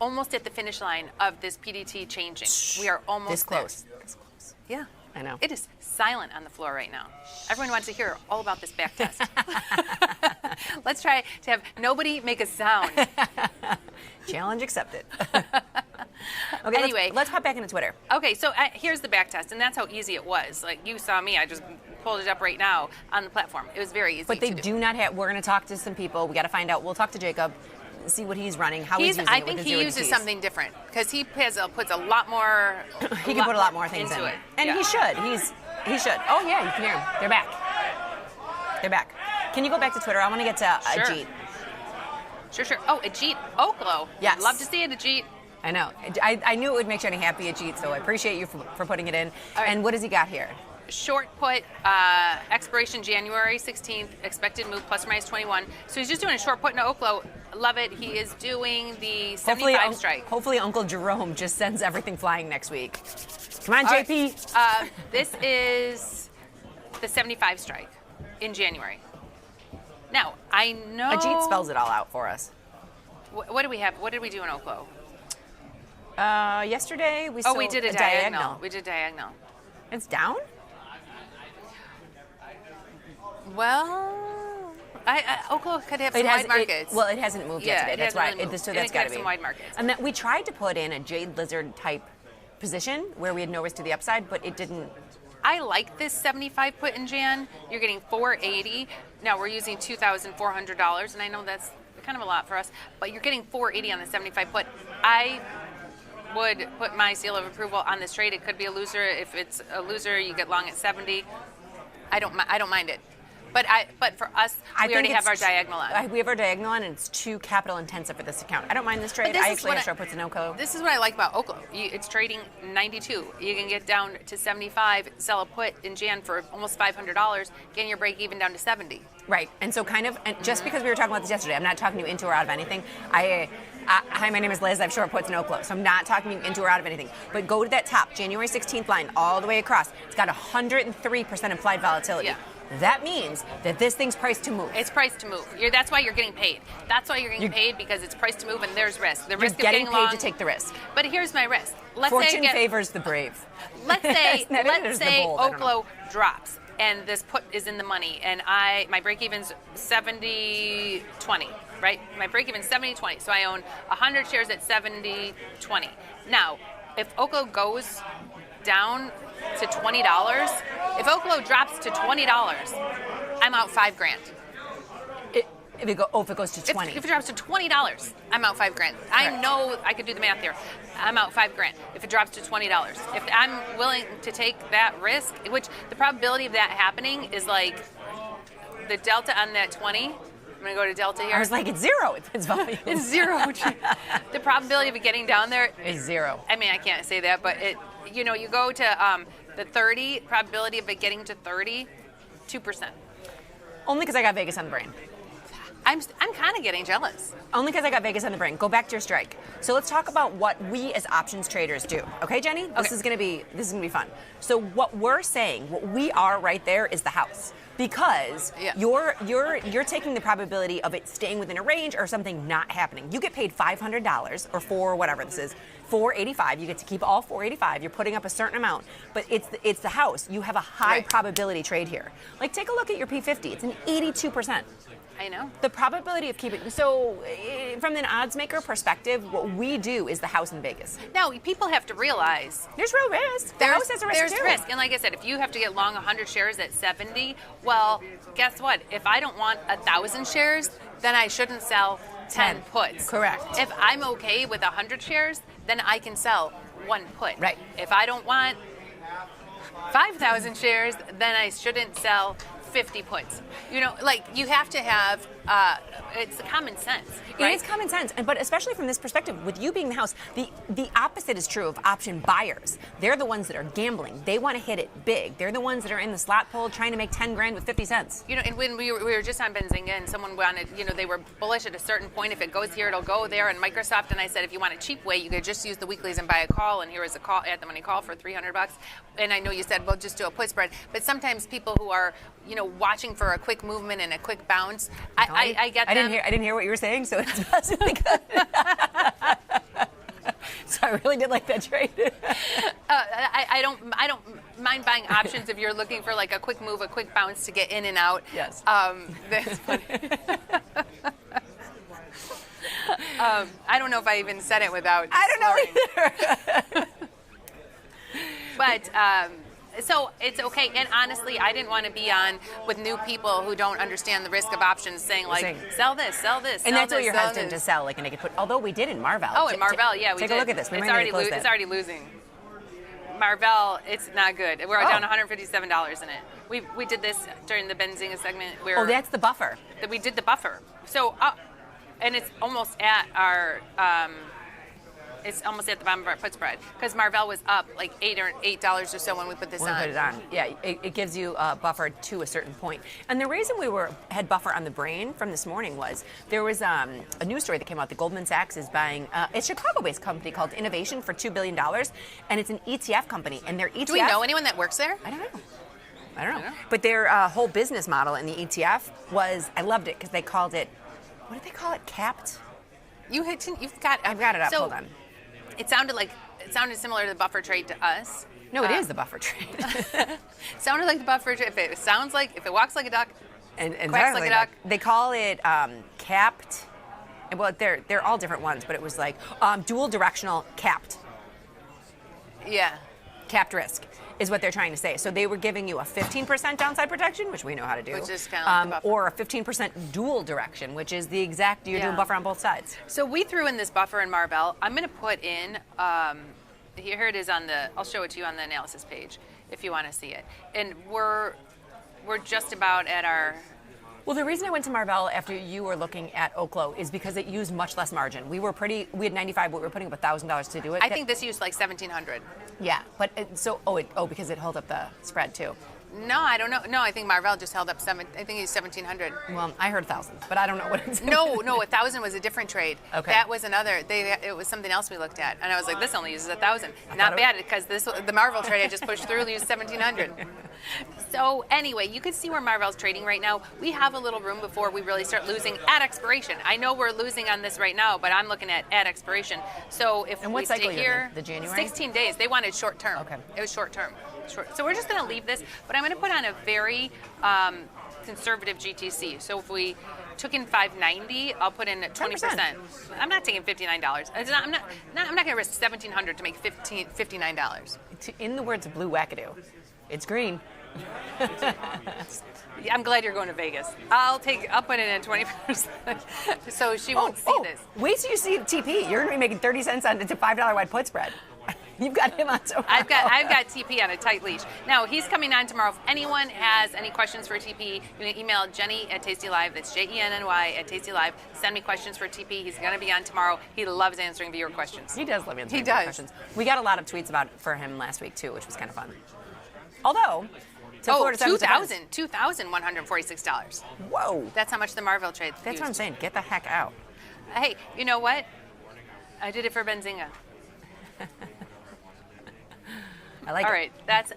almost at the finish line of this PDT changing. We are almost This close. there. This close. Yeah. I know. It is silent on the floor right now. Everyone wants to hear all about this back test. Let's try to have nobody make a sound. Challenge accepted. Okay, Anyway, let's pop back into Twitter. Okay, so here's the back test, and that's how easy it was. Like you saw me, I just pulled it up right now on the platform. It was very easy. But they do not have. We're going to talk to some people. We got to find out. We'll talk to Jacob, see what he's running, how he's using I it. think with he the uses 0 something different because he puts a lot more. He can put a lot more things into in it, and he should. He should. Oh yeah, you can hear him. They're back. They're back. Can you go back to Twitter? I want to get to Ajit. Sure. Oh, Ajit Oklo. Yes. Love to see it, Ajit. I know. I knew it would make Jenny happy, Ajit, so I appreciate you for putting it in. Right. And what has he got here? Short put, expiration January 16th, expected move plus or minus 21. So he's just doing a short put in Oklo. Love it. He is doing the 75 strike. Hopefully Uncle Jerome just sends everything flying next week. Come on, JP. Right. This is the 75 strike in January. Now, I know... Ajit spells it all out for us. What do we have? What did we do in Oklo? Yesterday we we did a diagonal. We did diagonal. It's down? Well, Oklo could have some wide markets. It hasn't moved yet today. That's right. Really moved. So And that's it could got to have be. some wide markets. And that we tried to put in a Jade Lizard type position where we had no risk to the upside, but it didn't. I like this 75 put in Jan. You're getting 480. Now we're using $2,400, and I know that's kind of a lot for us, but you're getting 480 on the 75 put. I would put my seal of approval on this trade. It could be a loser. If it's a loser, you get long at 70. I don't mind it. But for us, we already have our diagonal on. We have our diagonal on, and it's too capital intensive for this account. I don't mind this trade. I actually have short puts in Oklo. This is what I like about Oklo. It's trading 92. You can get down to 75, sell a put in Jan for almost $500, getting your break even down to 70. Right, and so just because we were talking about this yesterday, I'm not talking you into or out of anything. Hi, my name is Liz. I have short puts in Oklo, so I'm not talking you into or out of anything. But go to that top January 16th line all the way across. It's got 103% implied volatility. Yeah. That means that this thing's priced to move. It's priced to move. That's why you're getting paid. That's why you're getting paid, because it's priced to move and there's risk. The risk of getting getting paid long, to take the risk. But here's my risk. Fortune favors the brave. Let's say bold, Oklo drops and this put is in the money, and my break even's 70-20, right? My break even's 70-20, so I own 100 shares at 70-20. Now, if Oklo goes down to $20, if Oklo drops to $20, I'm out $5,000. If it goes to 20. If it drops to $20, I'm out $5,000. Correct. I know I could do the math here. I'm out $5,000 if it drops to $20. If I'm willing to take that risk, which the probability of that happening is like the delta on that 20. I'm gonna go to delta here. I was like, it's zero. It's volume. It's zero. The probability of it getting down there is zero. I mean, I can't say that, but you go to the 30 probability of it getting to 30, 2%. Only because I got Vegas on the brain. I'm kind of getting jealous. Only because I got Vegas on the brain. Go back to your strike. So let's talk about what we as options traders do. Okay, Jenny? Okay. This is gonna be fun. So what we're saying, what we are right there is the house. Because you're taking the probability of it staying within a range or something not happening. You get paid $500 or for whatever this is, $485. You get to keep all $485. You're putting up a certain amount, but it's the house. You have a high probability trade here. Like take a look at your P50. It's an 82%. I know. The probability of keeping, so from an odds maker perspective, what we do is the house in Vegas. Now, people have to realize there's real risk. The house has a risk There's too. risk. And like I said, if you have to get long 100 shares at 70, well, guess what? If I don't want 1,000 shares, then I shouldn't sell 10 puts. Correct. If I'm okay with 100 shares, then I can sell one put. Right. If I don't want 5,000 shares, then I shouldn't sell 50 puts. You have to have, it's common sense, right? It is common sense, but especially from this perspective, with you being the house, the opposite is true of option buyers. They're the ones that are gambling. They want to hit it big. They're the ones that are in the slot pool trying to make 10 grand with 50 cents. And when we were just on Benzinga, and someone wanted, they were bullish at a certain point. If it goes here, it'll go there. And Microsoft, and I said, if you want a cheap way, you could just use the weeklies and buy a call. And here was a call at the money call for $300. And I know you said, well, just do a put spread. But sometimes people who are, watching for a quick movement and a quick bounce, I get them. I didn't hear what you were saying, so it's possibly good. So I really did like that trade. I don't mind buying options if you're looking for like a quick move, a quick bounce to get in and out. Yes. That's funny. I don't know if I even said it without. I don't know either. But so it's okay. And honestly, I didn't want to be on with new people who don't understand the risk of options, saying like, sell this, sell this, And sell that's what this, you're sell hesitant this. to sell, like a naked put. Although we did in Marvell. Oh, in Marvell, yeah, we Take did. a look at this. We It's might already need to close it's that. already losing. Marvell, it's not good. We're down $157 in it. We did this during the Benzinga segment. Where that's the buffer. That we did the buffer. So, and it's almost at our. It's almost at the bottom of our put spread because Marvell was up like $8 or so when we put this When we on. put it on. Yeah, it gives you a buffer to a certain point. And the reason we had buffer on the brain from this morning was there was a news story that came out that Goldman Sachs is buying a Chicago-based company called Innovation for $2 billion, and it's an ETF company. And their ETF. Do we know anyone that works there? I don't know. But their whole business model in the ETF was, I loved it because they called it, what did they call it? Capped? You've got. I've got it up. So, Hold on. It sounded similar to the buffer trade to us. No, it is the buffer trade. Sounded like the buffer trade. If it walks like a duck, and quacks like a duck. They call it capped. Well, they're all different ones, but it was like dual directional capped. Yeah. Capped risk is what they're trying to say. So they were giving you a 15% downside protection, which we know how to do, Which is kind of like the buffer. or a 15% dual direction, which is the exact, you're doing buffer on both sides. So we threw in this buffer in Marvell. I'm going to put in, here it is I'll show it to you on the analysis page if you want to see it. And we're just about at our. Well, the reason I went to Marvell after you were looking at Oklo is because it used much less margin. We had 95, but we were putting up $1,000 to do it. I think this used like 1,700. Yeah, but because it held up the spread too. No, I don't know. No, I think Marvell just held up I think it used 1,700. Well, I heard 1,000, but I don't know what it's. No, 1,000 was a different trade. Okay. That was another. It was something else we looked at, and I was like, this only uses 1,000. Not bad because the Marvell trade I just pushed through used 1,700. So anyway, you can see where Marvell's trading right now. We have a little room before we really start losing at expiration. I know we're losing on this right now, but I'm looking at expiration. So if And we what cycle stay you're here, in? The January? 16 days. They wanted short term. Okay. It was short term. So we're just going to leave this, but I'm going to put on a very conservative GTC. So if we took in 590, I'll put in 20%. I'm not taking $59. I'm not going to risk $1,700 to make $59. In the words of Blue Wackadoo, it's green. I'm glad you're going to Vegas. I'll put it in at 20%, so she won't see this. Wait till you see TP. You're going to be making 30 cents on it's a $5 wide put spread. You've got him on so I've got TP on a tight leash. Now, he's coming on tomorrow. If anyone has any questions for TP, you can email Jenny at tastylive. That's Jenny at tastylive. Send me questions for TP. He's going to be on tomorrow. He loves answering viewer questions. He does love answering He does. questions. We got a lot of tweets for him last week, too, which was kind of fun. Although, $2,146. Whoa. That's how much the Marvell trade That's used. what I'm saying. Get the heck out. Hey, you know what? I did it for Benzinga. I like All it. right, that's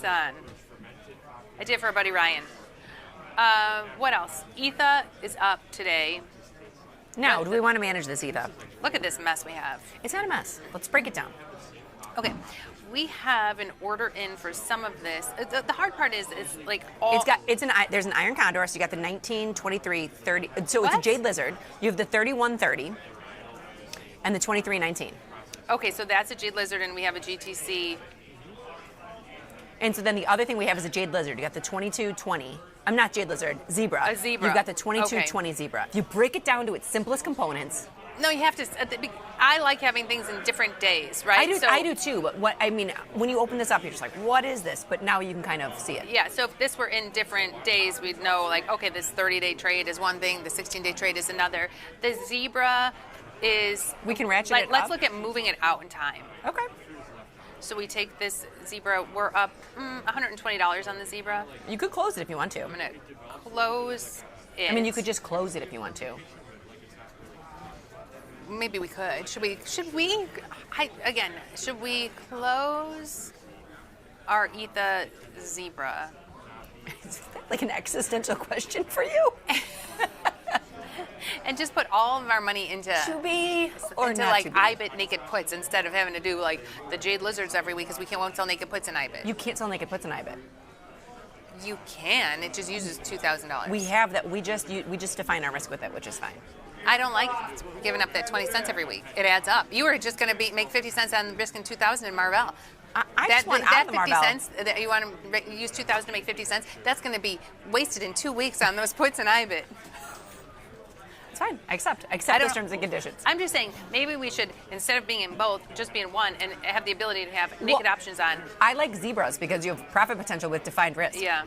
on. I did it for our buddy Ryan. What else? ETHA is up today. Now, do we want to manage this ETHA? Look at this mess we have. It's not a mess. Let's break it down. Okay, we have an order in for some of this. The hard part is like all. There's an iron condor, so you got the 19, 23, 30. So it's a jade lizard. You have the 3130 and the 2319. Okay, so that's a jade lizard, and we have a GTC. And so then the other thing we have is a jade lizard. You got the 2220. I'm not jade lizard, zebra. A zebra. You've got the 2220 zebra. If you break it down to its simplest components. No, you have to. I like having things in different days, right? I do too. But when you open this up, you're just like, what is this? But now you can kind of see it. Yeah. So if this were in different days, we'd know like, okay, this 30-day trade is one thing, the 16-day trade is another. The zebra is. We can ratchet it up. Let's look at moving it out in time. Okay. So we take this zebra. We're up $120 on the zebra. You could close it if you want to. I'm gonna close it. I mean, you could just close it if you want to. Maybe we could. Should we? Should we close our ETHA zebra? Is that like an existential question for you? And just put all of our money into not IBIT naked puts instead of having to do like the jade lizards every week because we won't sell naked puts in IBIT. You can't sell naked puts in IBIT. You can. It just uses $2,000. We have that. We just define our risk with it, which is fine. I don't like giving up that 20 cents every week. It adds up. You were just going to make 50 cents on risking 2,000 in Marvell. I just want out of the 50 Marvell. cents that you want to use 2,000 to make 50 cents, that's going to be wasted in 2 weeks on those puts and IBIT. It's fine. I accept those terms and conditions. I'm just saying, maybe we should, instead of being in both, just be in one and have the ability to have naked options on. I like zebras because you have profit potential with defined risk. Yeah.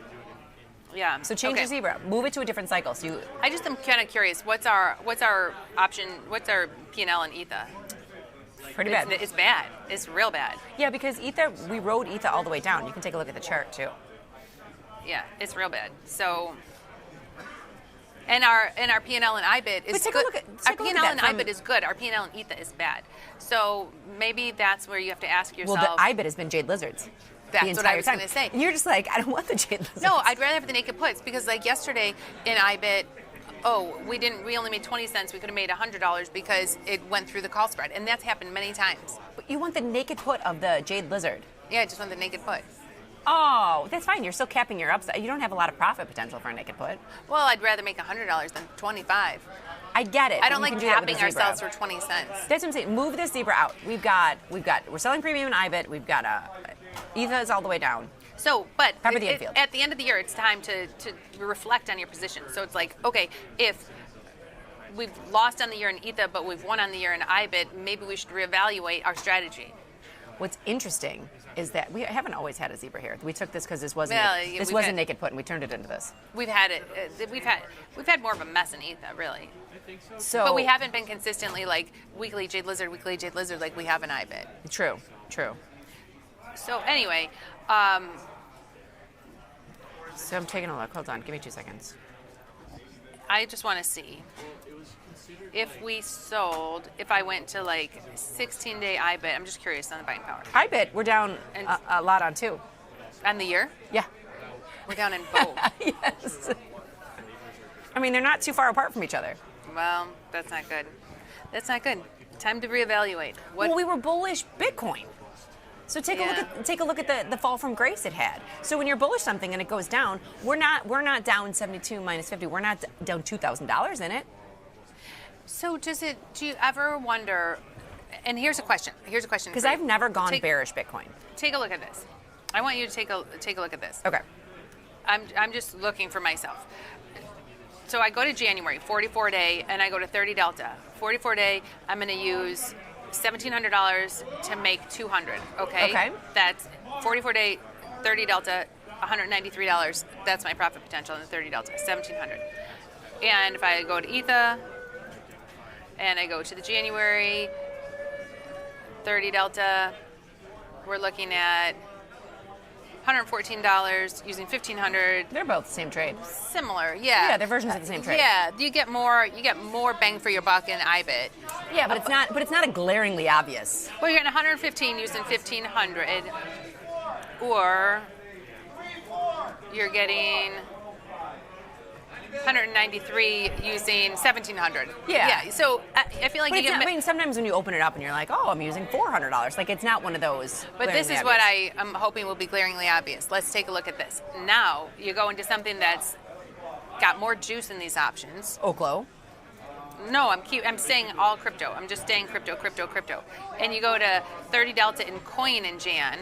Yeah. So change your zebra. Move it to a different cycle. So you. I just am kind of curious. What's our option? What's our P&L in ETHA? Pretty bad. It's bad. It's real bad. Yeah, because ETHA, we rode ETHA all the way down. You can take a look at the chart too. Yeah, it's real bad. So. And our P&L and IBIT is good. Our P&L and IBIT is good. Our P&L and ETHA is bad. So maybe that's where you have to ask yourself. Well, the IBIT has been Jade Lizards. That's what I was going to say. You're just like, I don't want the Jade Lizards. No, I'd rather have the naked puts because like yesterday in IBIT, we only made 20 cents. We could have made $100 because it went through the call spread. And that's happened many times. But you want the naked put of the Jade Lizard. Yeah, I just want the naked put. Oh, that's fine. You're still capping your upside. You don't have a lot of profit potential for a naked put. Well, I'd rather make $100 than 25. I get it. I don't but like you can do that with capping the zebra. ourselves for 20 cents. That's what I'm saying. Move this zebra out. We're selling premium in IBIT. We've got ETHA is all the way down. So, but Cover the infield. At the end of the year, it's time to reflect on your position. So it's like, okay, if we've lost on the year in ETHA, but we've won on the year in IBIT, maybe we should reevaluate our strategy. What's interesting is that we haven't always had a zebra here. We took this because this wasn't naked put, and we turned it into this. We've had it. We've had more of a mess in ETHA, really. So, but we haven't been consistently like weekly Jade Lizard like we have in IBIT. True. So anyway, so I'm taking a look. Hold on, give me 2 seconds. I just want to see if we sold. If I went to like 16-day IBIT, I'm just curious on the buying power. IBIT, we're down a lot on too. On the year? Yeah. We're down in both. Yes. I mean, they're not too far apart from each other. Well, that's not good. That's not good. Time to reevaluate. Well, we were bullish Bitcoin. So take a look at the fall from grace it had. So when you're bullish something and it goes down, we're not down 72 minus 50. We're not down $2,000 in it. So do you ever wonder? And here's a question. Because I've never gone bearish Bitcoin. Take a look at this. I want you to take a look at this. Okay. I'm just looking for myself. So I go to January, 44-day, and I go to 30 delta. 44-day, I'm going to use $1,700 to make $200. Okay. That's 44-day, 30 delta, $193. That's my profit potential in the 30 delta, $1,700. And if I go to ETHA, and I go to the January 30 delta, we're looking at $114 using $1,500. They're both the same trade. Similar, yeah. Yeah, they're versions of the same trade. Yeah, you get more bang for your buck in IBIT. Yeah, but it's not a glaringly obvious. Well, you're getting 115 using 1,500, or you're getting 193 using 1,700. Yeah. So I feel like I mean, sometimes when you open it up and you're like, oh, I'm using $400. Like, it's not one of those. But this is what I am hoping will be glaringly obvious. Let's take a look at this. Now you go into something that's got more juice in these options. Oklo. No, I'm saying all crypto. I'm just saying crypto. And you go to 30 delta in coin in Jan,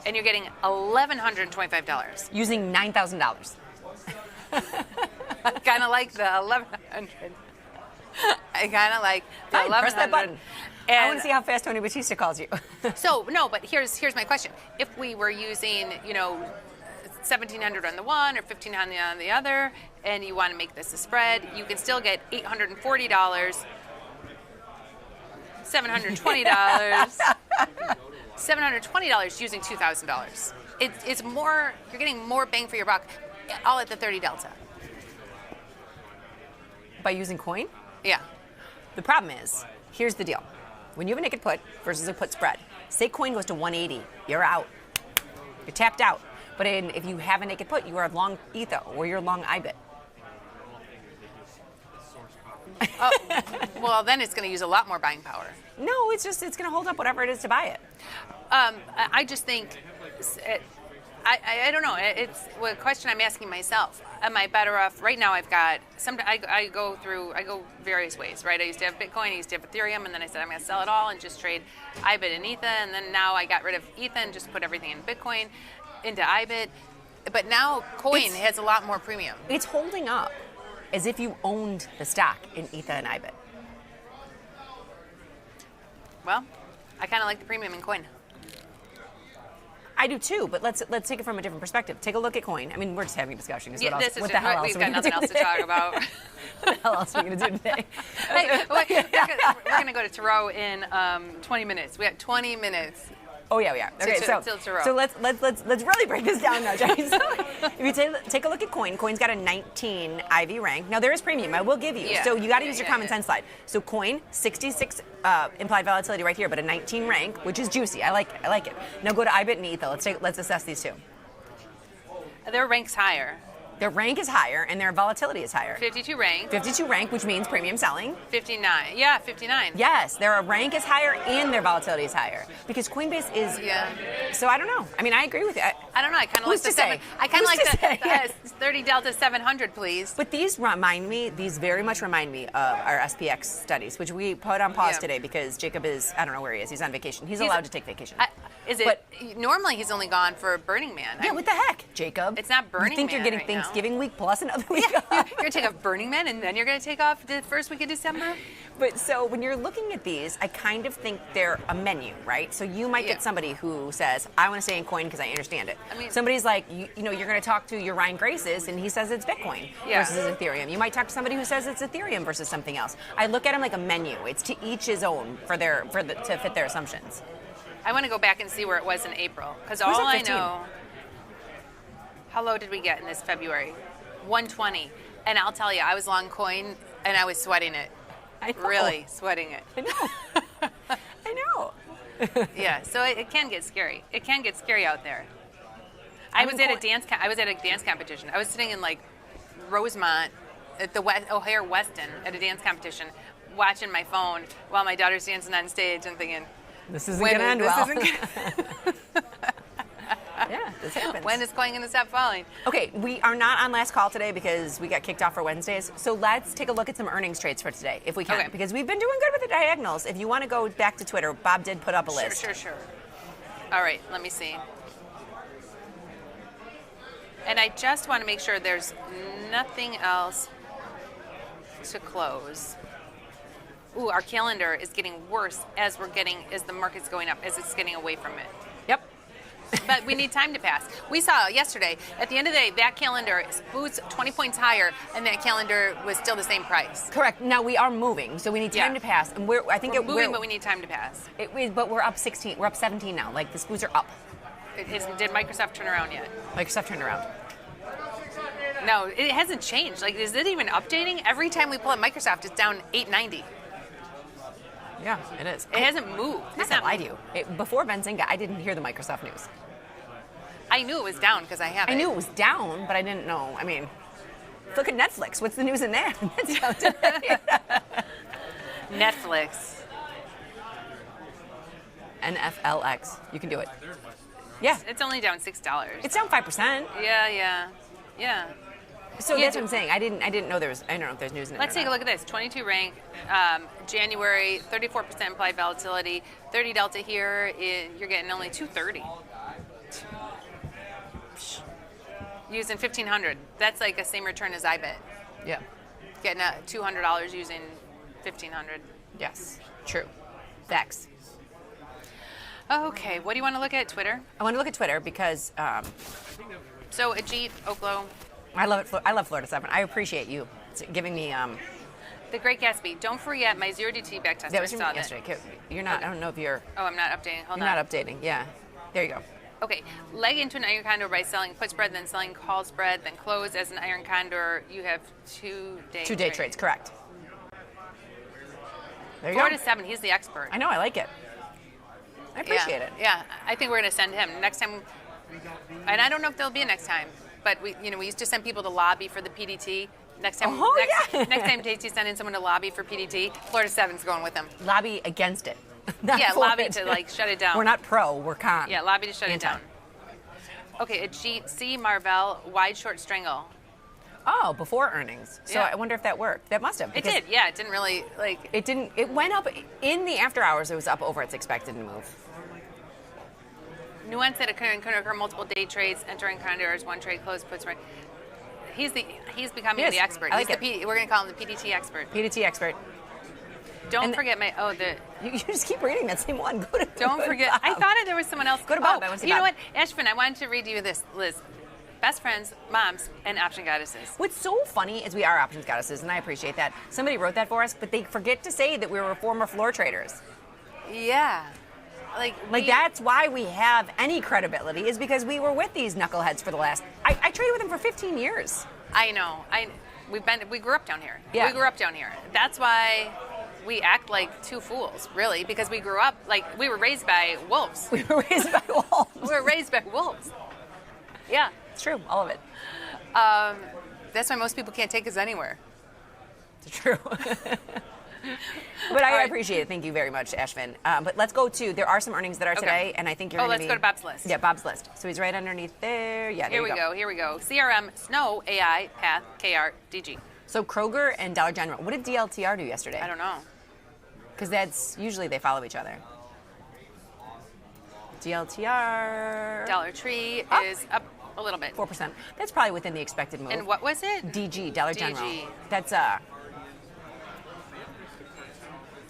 and you're getting $1,125 using $9,000. I kind of like the 1,100. I kind of like the 1,100. Press that button. And I want to see how fast Tony Batista calls you. So no, but here's my question: if we were using, 1,700 on the one or 1,500 on the other, and you want to make this a spread, you can still get $840, $720, $720 using $2,000. It's more. You're getting more bang for your buck. All at the 30 delta. By using coin? Yeah. The problem is, here's the deal. When you have a naked put versus a put spread, say coin goes to 180, you're out. You're tapped out. But if you have a naked put, you are long ETHA or you're long IBIT. Oh, well, then it's going to use a lot more buying power. No, it's going to hold up whatever it is to buy it. I just think I don't know. It's a question I'm asking myself. Am I better off? Right now, I've got I go various ways, right? I used to have Bitcoin, I used to have Ethereum, and then I said I'm going to sell it all and just trade IBIT and ETH, and then now I got rid of ETH and just put everything in Bitcoin into IBIT. But now coin has a lot more premium. It's holding up as if you owned the stock in ETH and IBIT. Well, I kind of like the premium in coin. I do too, but let's take it from a different perspective. Take a look at coin. I mean, we're just having a discussion. Yeah, what the hell else we've got nothing else to talk about. What the hell else are we going to do today? Hey, we're going to go to Tarot in 20 minutes. We have 20 minutes. Oh yeah, we are. Okay, so let's really break this down now, Johnny. So if you take a look at coin, coin's got a 19 IV rank. Now there is premium, I will give you. Yeah. So you got to use your common sense slide. So coin 66 implied volatility right here, but a 19 rank, which is juicy. I like it. Now go to IBIT and ETH. Let's assess these two. Their rank's higher. Their rank is higher and their volatility is higher. 52 rank. 52 rank, which means premium selling. 59. Yeah, 59. Yes, their rank is higher and their volatility is higher because Coinbase is. Yeah. So I don't know. I mean, I agree with you. I don't know. I kind of like the 7. I kind of like the 30 Delta 700, please. But these very much remind me of our SPX studies, which we put on pause today because Jacob is, I don't know where he is. He's on vacation. He's allowed to take vacation. Normally he's only gone for Burning Man. Yeah, what the heck, Jacob? It's not Burning Man. You think you're getting right Thanksgiving week plus another week off? You're going to take off Burning Man and then you're going to take off the first week of December? But so when you're looking at these, I kind of think they're a menu, right? So you might get somebody who says, I want to stay in coin because I understand it. Somebody's like, you're going to talk to your Ryan Graces and he says it's Bitcoin versus Ethereum. You might talk to somebody who says it's Ethereum versus something else. I look at them like a menu. It's to each his own to fit their assumptions. I want to go back and see where it was in April because all I know. How low did we get in this February? 120. And I'll tell you, I was long coin and I was sweating it. I know. Really sweating it. I know. I know. Yeah, so it can get scary. It can get scary out there. I was at a dance competition. I was sitting in like Rosemont at the O'Hare Weston at a dance competition, watching my phone while my daughter's dancing on stage and thinking, this isn't going to end well. Yeah, this happens. When is coin going to stop falling? Okay, we are not on last call today because we got kicked off for Wednesdays. So let's take a look at some earnings trades for today, if we can, because we've been doing good with the diagonals. If you want to go back to Twitter, Bob did put up a list. Sure. All right, let me see. And I just want to make sure there's nothing else to close. Ooh, our calendar is getting worse as the market's going up, as it's getting away from it. Yep. But we need time to pass. We saw yesterday, at the end of the day, that calendar boots 20 points higher, and that calendar was still the same price. Correct. Now we are moving, so we need time to pass. And we're moving, but we need time to pass. But we're up 16. We're up 17 now. Like the spoos are up. Did Microsoft turn around yet? Microsoft turned around. No, it hasn't changed. Like, is it even updating? Every time we pull up Microsoft, it's down 890. Yeah, it is. It hasn't moved. I'm not gonna lie to you. Before Benzinga, I didn't hear the Microsoft news. I knew it was down because I have it. I knew it was down, but I didn't know. I mean, look at Netflix. What's the news in there? Netflix. NFLX. You can do it. Yeah. It's only down $6. It's down 5%. Yeah. So that's what I'm saying. I didn't know there was. I don't know if there's news in it. Let's take a look at this. 22 rank, January, 34% implied volatility, 30 delta here. You're getting only 230. Using 1,500. That's like a same return as IBIT. Yeah. Getting $200 using 1,500. Yes. True. Facts. Okay. What do you want to look at? Twitter? I want to look at Twitter because. So Ajit Oklo. I love it. I love Florida 7. I appreciate you giving me. The Great Gatsby. Don't forget my 0DT back test. That was from yesterday. You're not. I don't know if you're. Oh, I'm not updating. Hold on. You're not updating. Yeah. There you go. Okay. Leg into an iron condor by selling put spread, then selling call spread, then close as an iron condor. You have 2 day. 2 day trades. Correct. There you go. Florida 7. He's the expert. I know. I like it. I appreciate it. Yeah. I think we're gonna send him next time. And I don't know if there'll be a next time. But we used to send people to lobby for the PDT. Next time, next time Tasty send in someone to lobby for PDT, Florida 7's going with them. Lobby against it. Yeah, lobby to shut it down. We're not pro. We're con. Yeah, lobby to shut it down. Okay, Ajit C. Marvell, wide short strangle. Oh, before earnings. So Yeah. I wonder if that worked. That must have. It because did, yeah. It didn't really, like... It didn't. It went up in the after hours. It was up over its expected move. Nuance that it can occur multiple day trades, entering calendars, one trade close, puts right. He's becoming Yes, the expert. I like We're going to call him the PDT expert. PDT expert. Don't forget my, You just keep reading that same one. Go to Don't forget, I thought there was someone else. Go to Bob. I want to see you know Bob. what, Ashvin, I wanted to read you this, Liz. Best friends, moms, and option goddesses. What's so funny is we are options goddesses, and I appreciate that. Somebody wrote that for us, but they forget to say that we were former floor traders. Yeah. Like that's why we have any credibility, is because we were with these knuckleheads for the last. I traded with them for 15 years. I know. We grew up down here. Yeah. We grew up down here. That's why we act like two fools, really, because we grew up we were raised by wolves. We were raised by wolves. We were raised by wolves. Yeah, it's true, all of it. That's why most people can't take us anywhere. It's true. But I appreciate it. Thank you very much, Ashvin. But let's go to, there are some earnings that are today, and I think you're going to let's go to Bob's list. Yeah, Bob's list. So he's right underneath there. Yeah, there Here we go. Here we go. CRM, Snow, AI, Path, KR, DG. So Kroger and Dollar General. What did DLTR do yesterday? I don't know. Because that's usually they follow each other. DLTR. Dollar Tree is up a little bit. 4%. That's probably within the expected move. And what was it? DG, Dollar General. DG. That's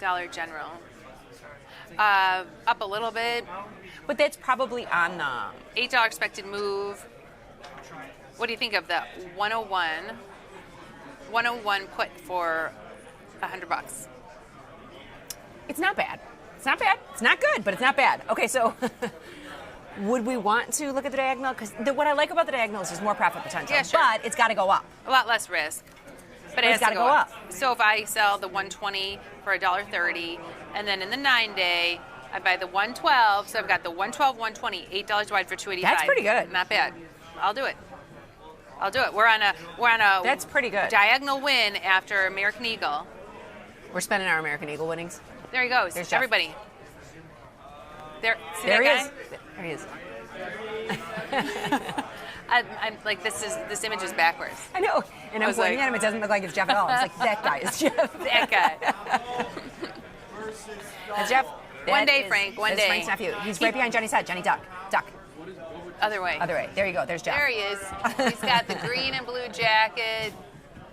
Dollar General. Up a little bit. But that's probably on the $8 expected move. What do you think of the 101? 101 put for $100. It's not bad. It's not bad. It's not good, but it's not bad. Okay, so would we want to look at the diagonal? Because what I like about the diagonal is there's more profit potential. Yeah, sure. But it's got to go up. A lot less risk. But It's gotta go up. So if I sell the 120 for $1.30, and then in the 9-day, I buy the 112. So I've got the 112, 120, $8 wide for $2.85. That's pretty good. Not bad. I'll do it. We're on a That's pretty good. diagonal win after American Eagle. We're spending our American Eagle winnings. There he goes. There's Jeff. Everybody. There. See There he that is. There he is. I'm like, this image is backwards. I know. And I I'm was pointing like- at him. It doesn't look like it's Jeff at all. It's like, that guy is Jeff. That guy. That's Jeff. One That day, is- Frank. One that's day. Frank's nephew. He's right behind Johnny's head. Johnny, duck. Duck. Other way. Other way. There you go. There's Jeff. There he is. He's got the green and blue jacket.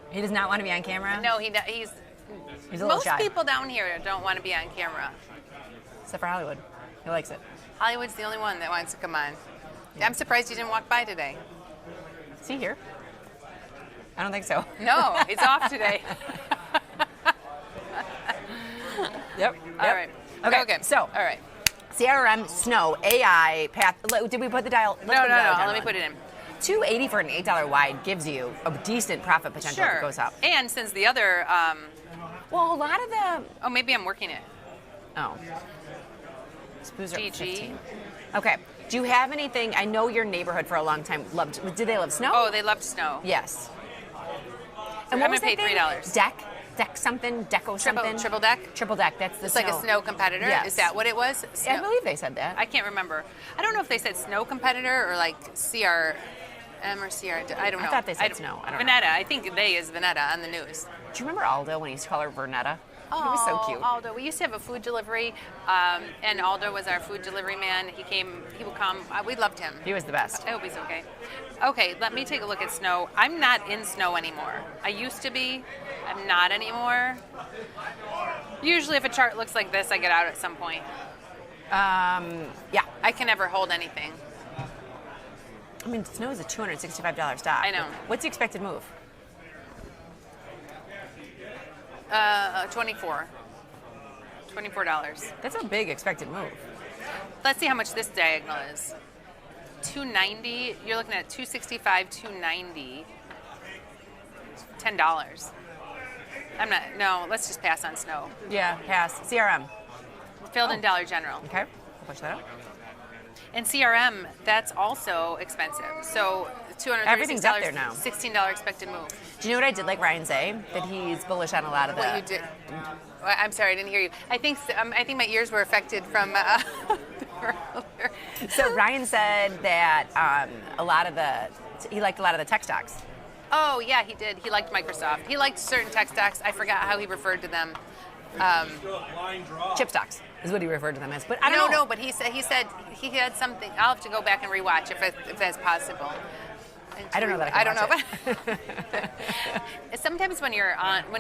He does not want to be on camera? No, he's a little most shy. people down here don't want to be on camera. Except for Hollywood. He likes it. Hollywood's the only one that wants to come on. I'm surprised you didn't walk by today. Is he here? I don't think so. No, it's off today. Yep. All right. Okay. So, all right. CRM, Snow, AI, Path. Did we put the dial? No. Let me put it in. $2.80 for an $8 wide gives you a decent profit potential if Sure. it goes up. And since the other, well, a lot of the. Oh, maybe I'm working it. Oh. Spoos are DG. 15. Okay. Do you have anything? I know your neighborhood for a long time loved. Did they love snow? Oh, they loved snow. Yes. I'm what gonna was pay that thing? $3. Deck something, deco something. Triple deck. Triple deck. That's the It's like a snow competitor. Yes. Is that what it was? I believe they said that. I can't remember. I don't know if they said snow competitor or like CRM or CR. I don't know. I thought they said snow. I don't know. Vanetta. I think they is Vanetta on the news. Do you remember Aldo when he used to call her Vernetta? He was so cute. Aldo. We used to have a food delivery, and Aldo was our food delivery man. He would come. We loved him. He was the best. I hope he's okay. Okay, let me take a look at snow. I'm not in snow anymore. I used to be. I'm not anymore. Usually if a chart looks like this, I get out at some point. Yeah. I can never hold anything. I mean, snow is a $265 stock. I know. What's the expected move? 24. $24. That's a big expected move. Let's see how much this diagonal is. 290. You're looking at 265, 290. $10. I'm not. No, let's just pass on snow. Yeah, pass. CRM. Filled in Dollar General. Okay, I'll push that up. And CRM, that's also expensive. So $236. Everything's up there now. $16 expected move. Do you know what I did like Ryan say? That he's bullish on a lot of the. What you did? I'm sorry, I didn't hear you. I think my ears were affected from earlier. So Ryan said that he liked a lot of the tech stocks. Oh, yeah, he did. He liked Microsoft. He liked certain tech stocks. I forgot how he referred to them. Chip stocks is what he referred to them as. But I don't know. No, but he said he had something. I'll have to go back and rewatch if that's possible. I don't know that I don't know. watch But sometimes when you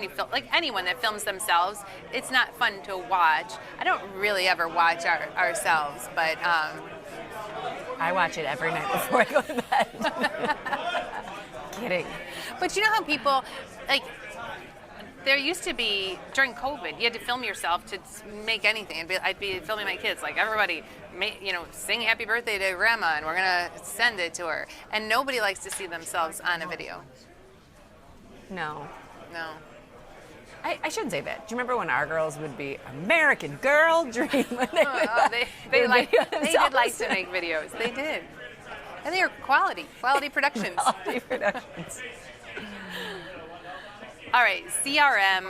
film, like anyone that films themselves, it's not fun to watch. I don't really ever watch ourselves, but I watch it every night before I go to bed. Kidding. But you know how people like. There used to be, during COVID, you had to film yourself to make anything. I'd be filming my kids, like everybody, sing happy birthday to grandma, and we're going to send it to her. And nobody likes to see themselves on a video. No. No. I shouldn't say that. Do you remember when our girls would be American Girl Dream? They did like to make videos. They did. And they were quality productions. Quality productions. All right, CRM,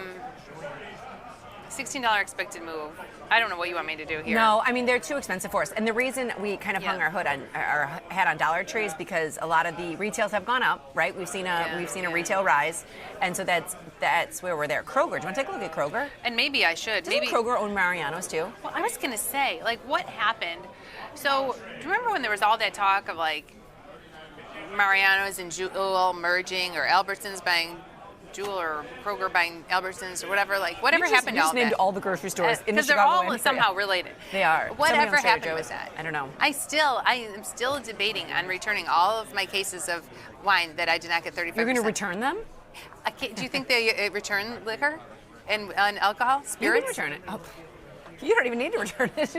$16 expected move. I don't know what you want me to do here. No, I mean, they're too expensive for us. And the reason we kind of hung our hat on Dollar Tree is because a lot of the retails have gone up, right? We've seen a retail rise. And so that's where we're there. Kroger, do you want to take a look at Kroger? And maybe I should. Doesn't Kroger own Mariano's too? Well, I was going to say, like, what happened? So, do you remember when there was all that talk of, like, Mariano's and Jewel merging, or Albertsons buying Jewel, or Kroger buying Albertsons, or whatever, whatever happened to all that? You just named all the grocery stores in the because they're Chicagoland all somehow related. They are. Whatever Somebody owns Trader happened with Joe's. that? I don't know. I am still debating on returning all of my cases of wine that I did not get 35%. You're going to return them? Do you think they return liquor and alcohol, spirits? You can return it. Oh. You don't even need to return it.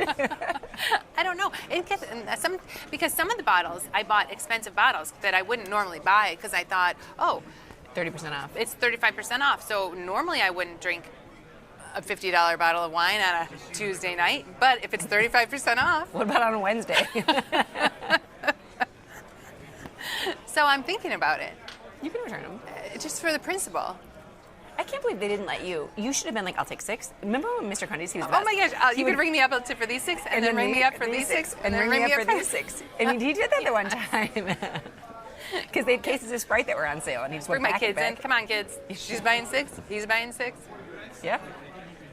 I don't know. Because some of the bottles, I bought expensive bottles that I wouldn't normally buy because I thought, 30% off. It's 35% off. So normally I wouldn't drink a $50 bottle of wine on a Tuesday night, but if it's 35% off. What about on a Wednesday? So I'm thinking about it. You can return them. Just for the principle. I can't believe they didn't let you. You should have been like, I'll take 6. Remember when Mr. Cundy's, he was Oh my gosh, you could ring me up for these 6, and then ring me up for these 6, and then ring me up for these 6. And he did that the one time. Because they had cases of Sprite that were on sale, and he just went bring my back kids in. Come on, kids. She's buying 6. He's buying 6. Yeah.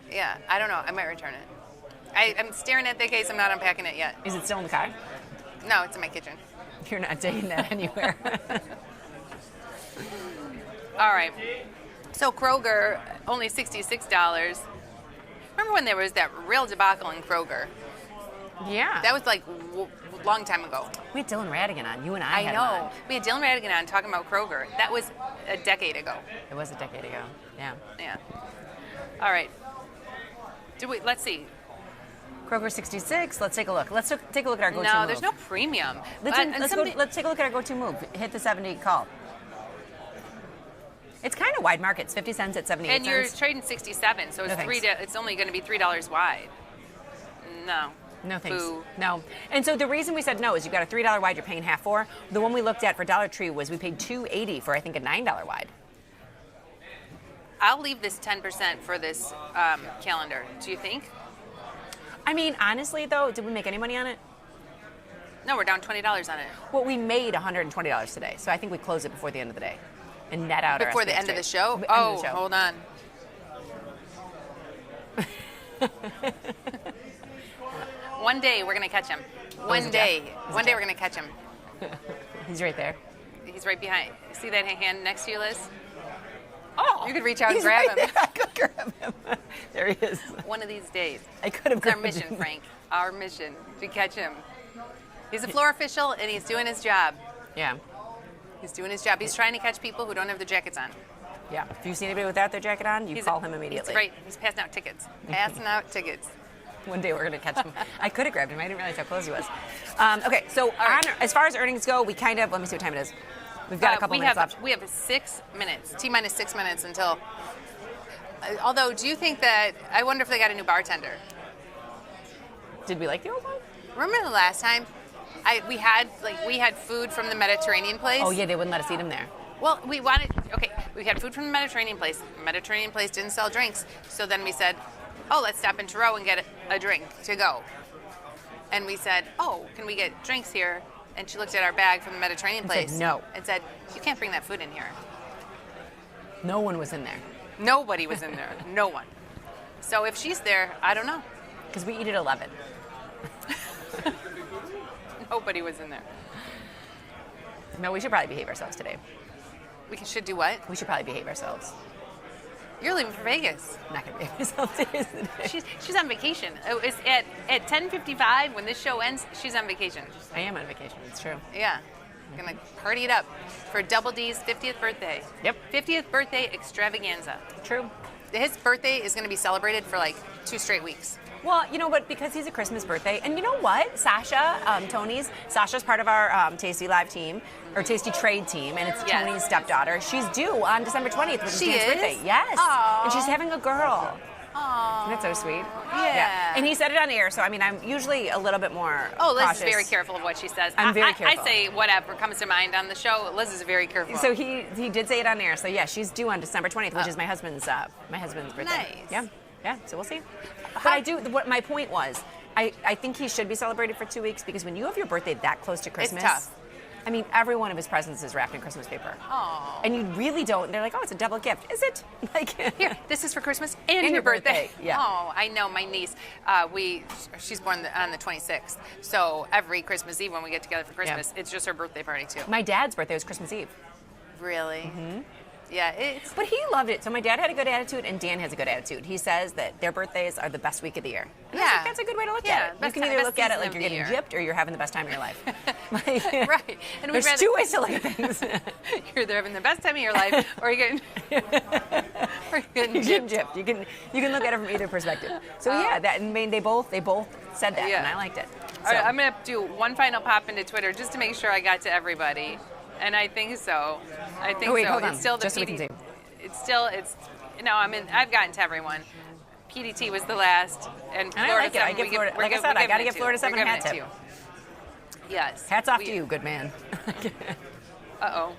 Yeah, I don't know. I might return it. I'm staring at the case. I'm not unpacking it yet. Is it still in the car? No, it's in my kitchen. You're not taking that anywhere. All right. So Kroger, only $66. Remember when there was that real debacle in Kroger? Yeah. That was like a long time ago. We had Dylan Radigan on. You and I had know. him on. We had Dylan Radigan on talking about Kroger. That was a decade ago. It was a decade ago. Yeah. Yeah. All right. Let's see. Kroger 66. Let's take a look. Let's take a look at our go-to move. No, there's no premium. Let's take a look at our go-to move. Hit the 70 call. It's kind of wide markets. 50 cents at 78 cents. And you're trading 67, so it's it's only going to be $3 wide. No. No thanks. Boo. No. And so the reason we said no is you got a $3 wide you're paying half for. The one we looked at for Dollar Tree was we paid $2.80 for I think a $9 wide. I'll leave this 10% for this calendar. Do you think? I mean, honestly though, did we make any money on it? No, we're down $20 on it. Well, we made $120 today, so I think we close it before the end of the day and net out before our the end of the show. Hold on. One day we're gonna catch him. One day we're gonna catch him. He's right there. He's right behind. See that hand next to you, Liz? Oh, you could reach out and grab him. There. I could grab him. There he is. One of these days. I could have. It's our mission, Frank. Our mission to catch him. He's a floor official and he's doing his job. Yeah. He's doing his job. He's trying to catch people who don't have their jackets on. Yeah. If you see anybody without their jacket on, you call him immediately. That's right. He's passing out tickets. Passing out tickets. One day we're going to catch him. I could have grabbed him. I didn't realize how close he was. Okay, so as far as earnings go, we kind of, let me see what time it is. We've got a couple minutes left. We have 6 minutes, T-minus 6 minutes until, although do you think that, I wonder if they got a new bartender. Did we like the old one? Remember the last time we had food from the Mediterranean place? Oh yeah, they wouldn't let us eat them there. Well, we had food from the Mediterranean place. The Mediterranean place didn't sell drinks, so then we said, let's stop in Truro and get a drink to go. And we said, oh, can we get drinks here? And she looked at our bag from the Mediterranean And said, place. no. And said, you can't bring that food in here. No one was in there. Nobody was in there. No one. So if she's there, I don't know. Because we eat at 11. Nobody was in there. No, we should probably behave ourselves today. We should do what? We should probably behave ourselves. You're leaving for Vegas. I'm not going to behave myself today. She's on vacation. It's at 10:55 when this show ends. She's on vacation. I am on vacation. It's true. Yeah. Gonna party it up for Double D's 50th birthday. Yep. 50th birthday extravaganza. True. His birthday is going to be celebrated for like 2 straight weeks. Well, you know what? Because he's a Christmas birthday, and you know what? Sasha, Sasha's part of our Tasty Live team, or Tasty Trade team, and it's Yes. Tony's stepdaughter. She's due on December 20th, which is She Dan's is? birthday. Yes. Aw. And she's having a girl. Aww. That's so sweet. Yeah. And he said it on air, so I mean, I'm usually a little bit more Oh, Liz cautious. is very careful of what she says. I'm very I careful. say whatever comes to mind on the show. Liz is very careful. So he did say it on air. So yeah, she's due on December 20th, which is my husband's birthday. Nice. Yeah. So we'll see. But I do. What my point was, I think he should be celebrated for 2 weeks because when you have your birthday that close to Christmas, tough. I mean, every one of his presents is wrapped in Christmas paper. Oh. And you really don't. They're like, oh, it's a double gift. Is it? Like, here, this is for Christmas and And your birthday. Yeah. Oh, I know. My niece, she's born on the 26th. So every Christmas Eve when we get together for Christmas, it's just her birthday party too. My dad's birthday was Christmas Eve. Really? Mm-hmm. Yeah, But he loved it. So my dad had a good attitude, and Dan has a good attitude. He says that their birthdays are the best week of the year. And I was like, that's a good way to look at it. You best can time- either best look at it season like of you're the getting year. gypped or you're having the best time of your life. Right. And There's two ways to look at things. You're either having the best time of your life, or you're getting, gypped. You can look at it from either perspective. So yeah, that and I mean, they both said that, and I liked it. All right, I'm gonna do one final pop into Twitter just to make sure I got to everybody, and I think so. Oh, wait, so. hold on. It's still the Just so we PD. can see. I've gotten to everyone. PDT was the last, and And I Florida like it. I 7, give Florida, like I said, I gotta give Florida 7 a hat tip. Yes. Hats off to you, good man. Uh-oh.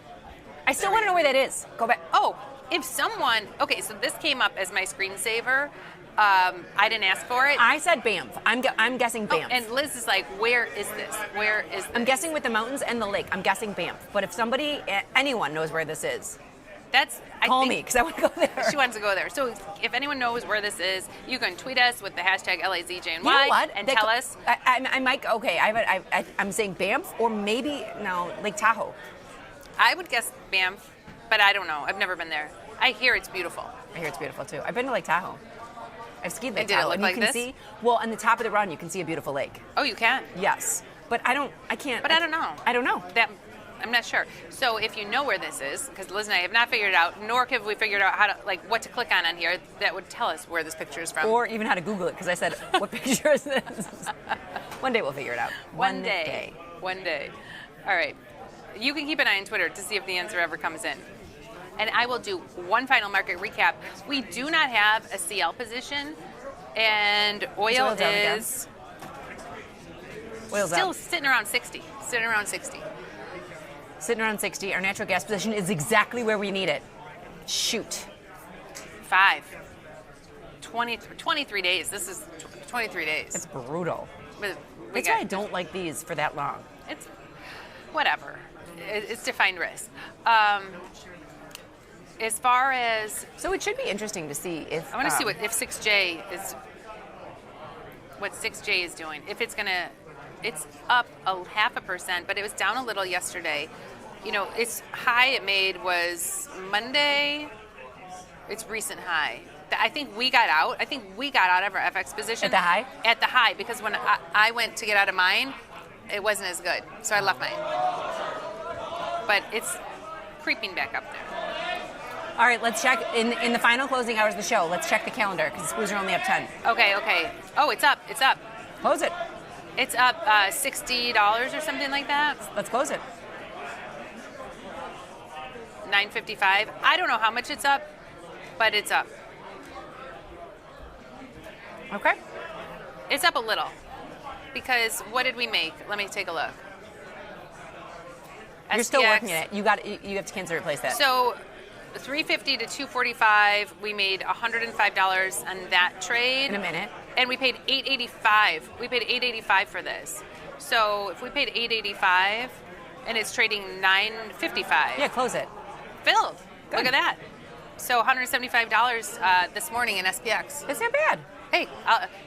I still want to know where that is. Go back. Oh, if someone, okay, so this came up as my screensaver. I didn't ask for it. I said Banff. I'm guessing Banff. And Liz is like, where is this? Where is this? I'm guessing with the mountains and the lake. I'm guessing Banff. But if anyone knows where this is, call me because I want to go there. She wants to go there. So if anyone knows where this is, you can tweet us with the hashtag LAZJNY You know what? and tell us. I might. Okay, I'm saying Banff or maybe Lake Tahoe. I would guess Banff, but I don't know. I've never been there. I hear it's beautiful. I hear it's beautiful too. I've been to Lake Tahoe. I've skied Lake And did it Tahoe, look and like you can this? see. Well, on the top of the run, you can see a beautiful lake. Oh, you can? Yes, but I can't. But I don't know. I don't know. I'm not sure. So if you know where this is, because Liz and I have not figured it out, nor have we figured out what to click on here that would tell us where this picture is from. Or even how to Google it, because I said, what picture is this? One day we'll figure it out. One day. All right. You can keep an eye on Twitter to see if the answer ever comes in. And I will do one final market recap. We do not have a CL position, and oil oil down again? is Oil's still up. sitting around 60. Sitting around 60. Sitting around 60. Our natural gas position is exactly where we need it. Shoot. 23 days. This is 23 days. It's brutal. But That's why I don't like these for that long. It's whatever. It's defined risk. As far as so, it should be interesting to see if I want to see if 6J is what 6J is doing. If it's gonna, it's up 0.5%, but it was down a little yesterday. You know, its high it made was Monday. Its recent high. I think we got out. I think we got out of our FX position At the high? At the high, because when I went to get out of mine, it wasn't as good, so I left mine. But it's creeping back up there. All right, let's check in the final closing hours of the show. Let's check the calendar because the screws are only up 10. Okay. Oh, it's up. It's up. Close it. It's up $60 or something like that. Let's close it. $9.55. I don't know how much it's up, but it's up. Okay. It's up a little. Because what did we make? Let me take a look. You're still SPX. working it. You have to cancel replace that. So 350 to 245, we made $105 on that trade. In a minute. And we paid $8.85. We paid $8.85 for this. So if we paid $8.85 and it's trading $9.55. Yeah, close it. Filled. Good. Look at that. So $175 this morning in SPX. It's not bad. Hey,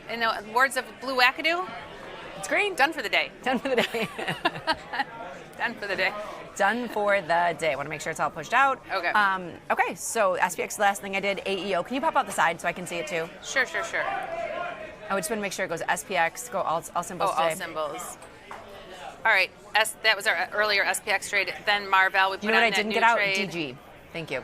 in the words of Blue Wackadoo, it's green. Done for the day. Done for the day. Done for the day. Done for the day. I want to make sure it's all pushed out. Okay. Okay, so SPX, last thing I did, AEO. Can you pop out the side so I can see it too? Sure. I just want to make sure it goes SPX, go all symbols today. All symbols. All right, that was our earlier SPX trade. Then Marvell, we put You know what on I that didn't new get out? trade. DG. Thank you.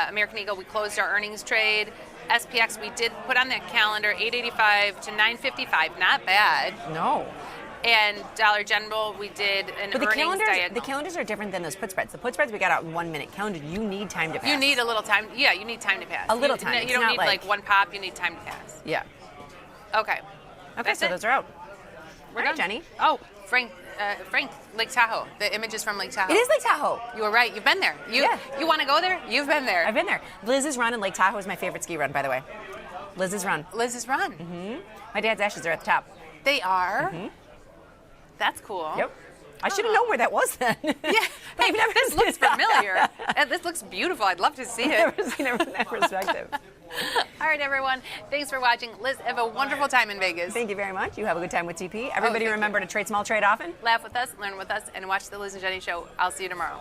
American Eagle, we closed our earnings trade. SPX, we did put on that calendar, $8.85 to $9.55. Not bad. No. And Dollar General, we did an But earnings diagonal. the calendars are different than those put spreads. The put spreads we got out in 1 minute. Calendar, you need time to pass. You need a little time. Yeah, you need time to pass. A little time. You It's don't not need like one pop. You need time to pass. Yeah. Okay. Okay, so those are out. We're All right, done. Jenny. Oh, Frank, Lake Tahoe. The images from Lake Tahoe. It is Lake Tahoe. You were right. You've been there. You want to go there? You've been there. I've been there. Liz's run in Lake Tahoe is my favorite ski run, by the way. Liz's run. Liz's run. Mm-hmm. My dad's ashes are at the top. They are? Mm-hmm. That's cool. Yep. I should have known where that was then. Yeah. Hey, this looks familiar. And this looks beautiful. I'd love to see it. I've never seen it from that perspective. All right, everyone. Thanks for watching. Liz, have a wonderful time in Vegas. Thank you very much. You have a good time with TP. Everybody remember to trade small, trade often. Laugh with us, learn with us, and watch the Liz and Jenny show. I'll see you tomorrow.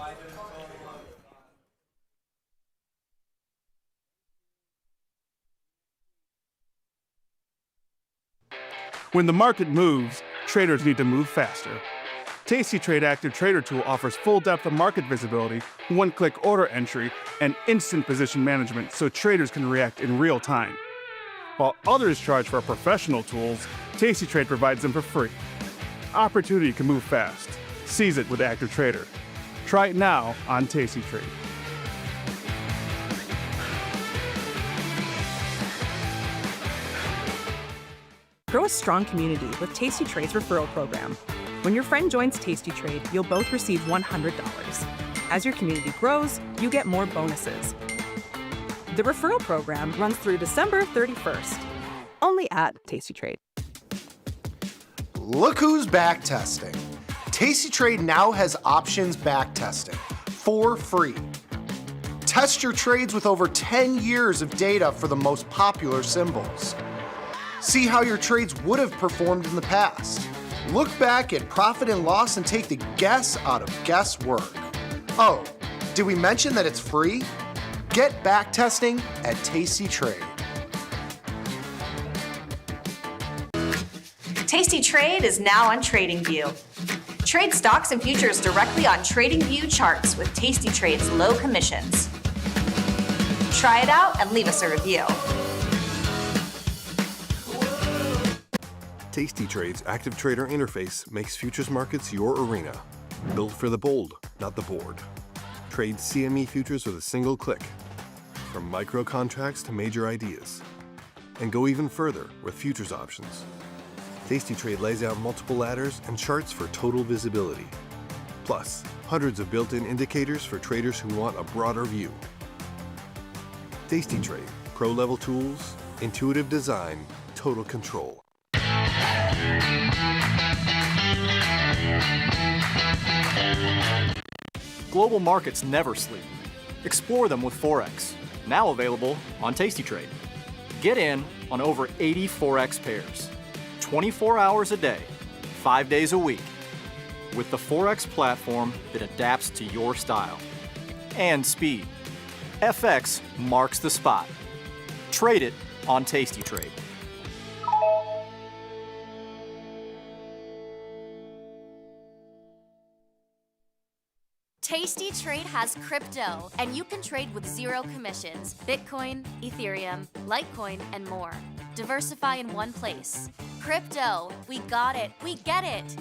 When the market moves, traders need to move faster. tastytrade Active Trader Tool offers full depth of market visibility, one-click order entry, and instant position management so traders can react in real time. While others charge for professional tools, tastytrade provides them for free. Opportunity can move fast. Seize it with Active Trader. Try it now on tastytrade. Grow a strong community with Tasty Trade's referral program. When your friend joins Tasty Trade, you'll both receive $100. As your community grows, you get more bonuses. The referral program runs through December 31st, only at Tasty Trade. Look who's back testing. tastytrade now has options back testing for free. Test your trades with over 10 years of data for the most popular symbols. See how your trades would have performed in the past. Look back at profit and loss and take the guess out of guesswork. Oh, did we mention that it's free? Get back testing at tastytrade. Tasty Trade is now on TradingView. Trade stocks and futures directly on TradingView charts with Tasty Trade's low commissions. Try it out and leave us a review. Tasty Trade's active trader interface makes futures markets your arena. Built for the bold, not the bored. Trade CME futures with a single click. From micro contracts to major ideas. And go even further with futures options. Tasty Trade lays out multiple ladders and charts for total visibility. Plus, hundreds of built-in indicators for traders who want a broader view. Tasty Trade, pro-level tools, intuitive design, total control. Global markets never sleep. Explore them with Forex, now available on tastytrade. Get in on over 80 Forex pairs, 24 hours a day, 5 days a week, with the Forex platform that adapts to your style and speed. FX marks the spot. Trade it on tastytrade. Tasty Trade has crypto, and you can trade with zero commissions. Bitcoin, Ethereum, Litecoin, and more. Diversify in one place. Crypto, we got it, we get it.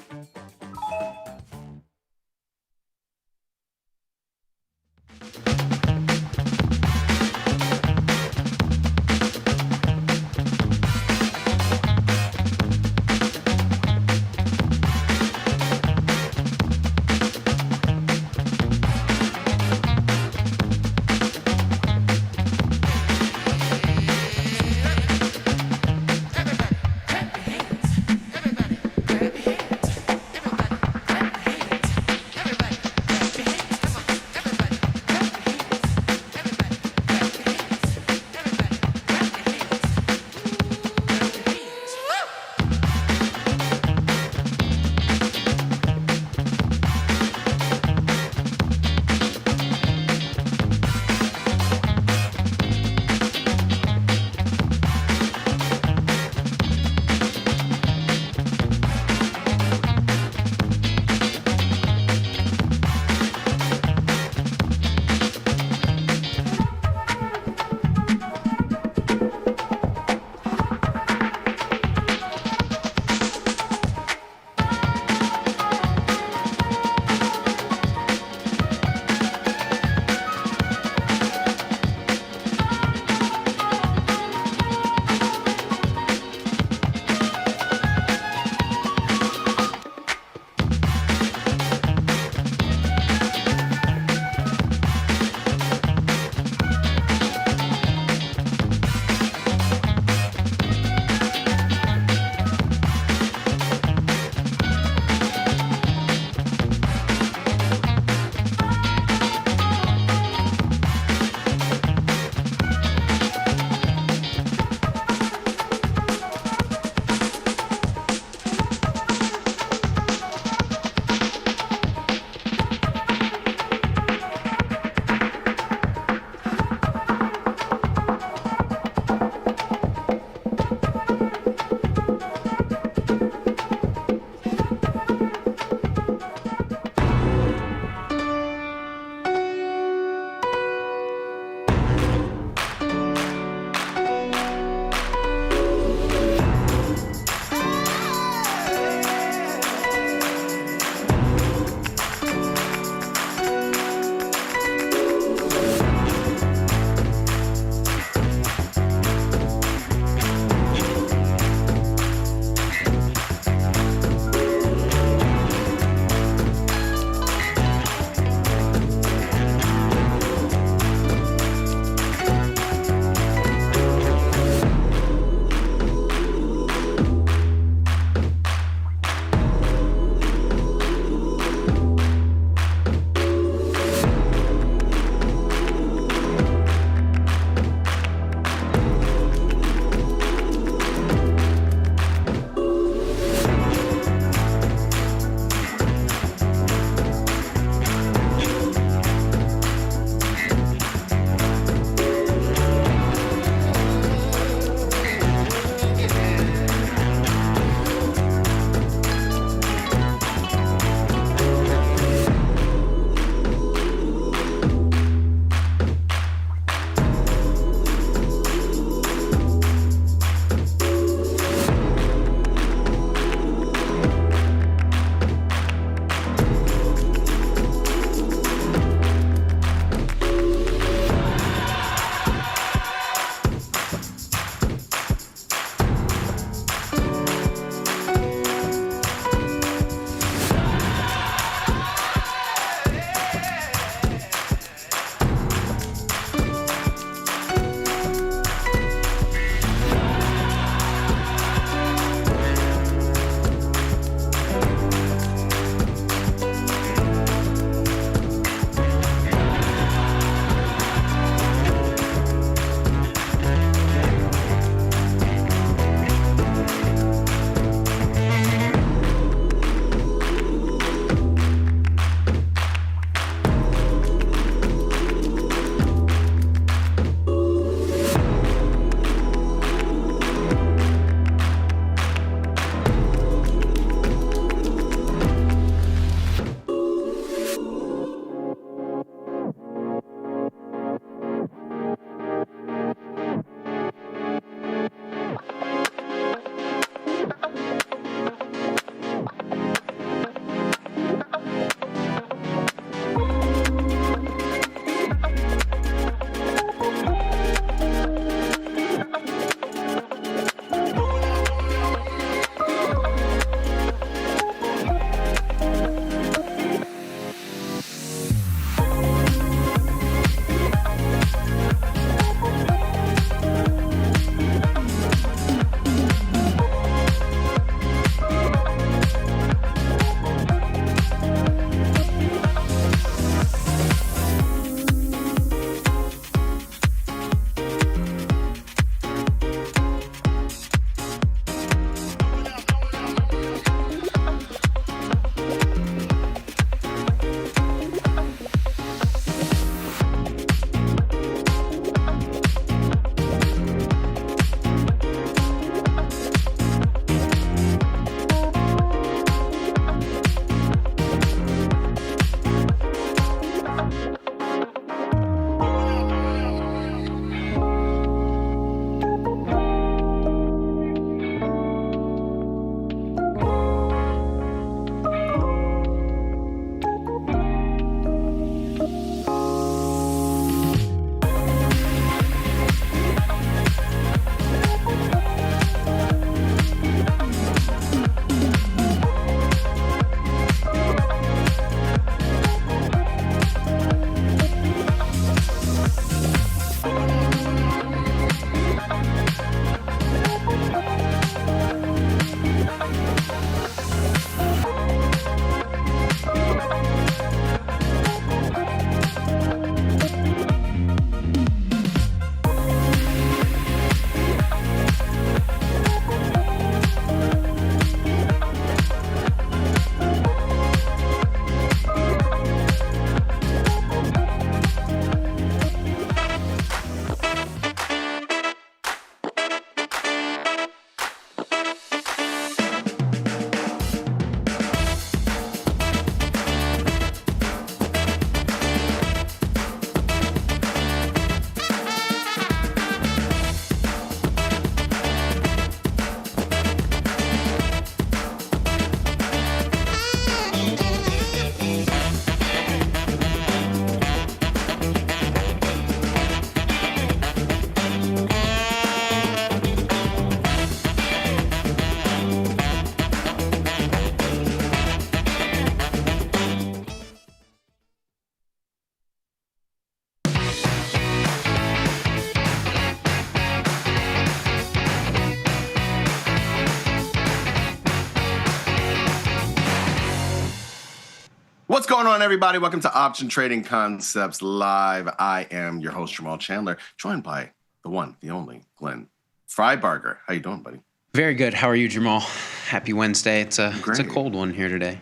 What's going on, everybody? Welcome to Option Trading Concepts Live. I am your host, Jamal Chandler, joined by the one, the only, Glenn Freibarger. How you doing, buddy? Very good. How are you, Jamal? Happy Wednesday. It's a cold one here today.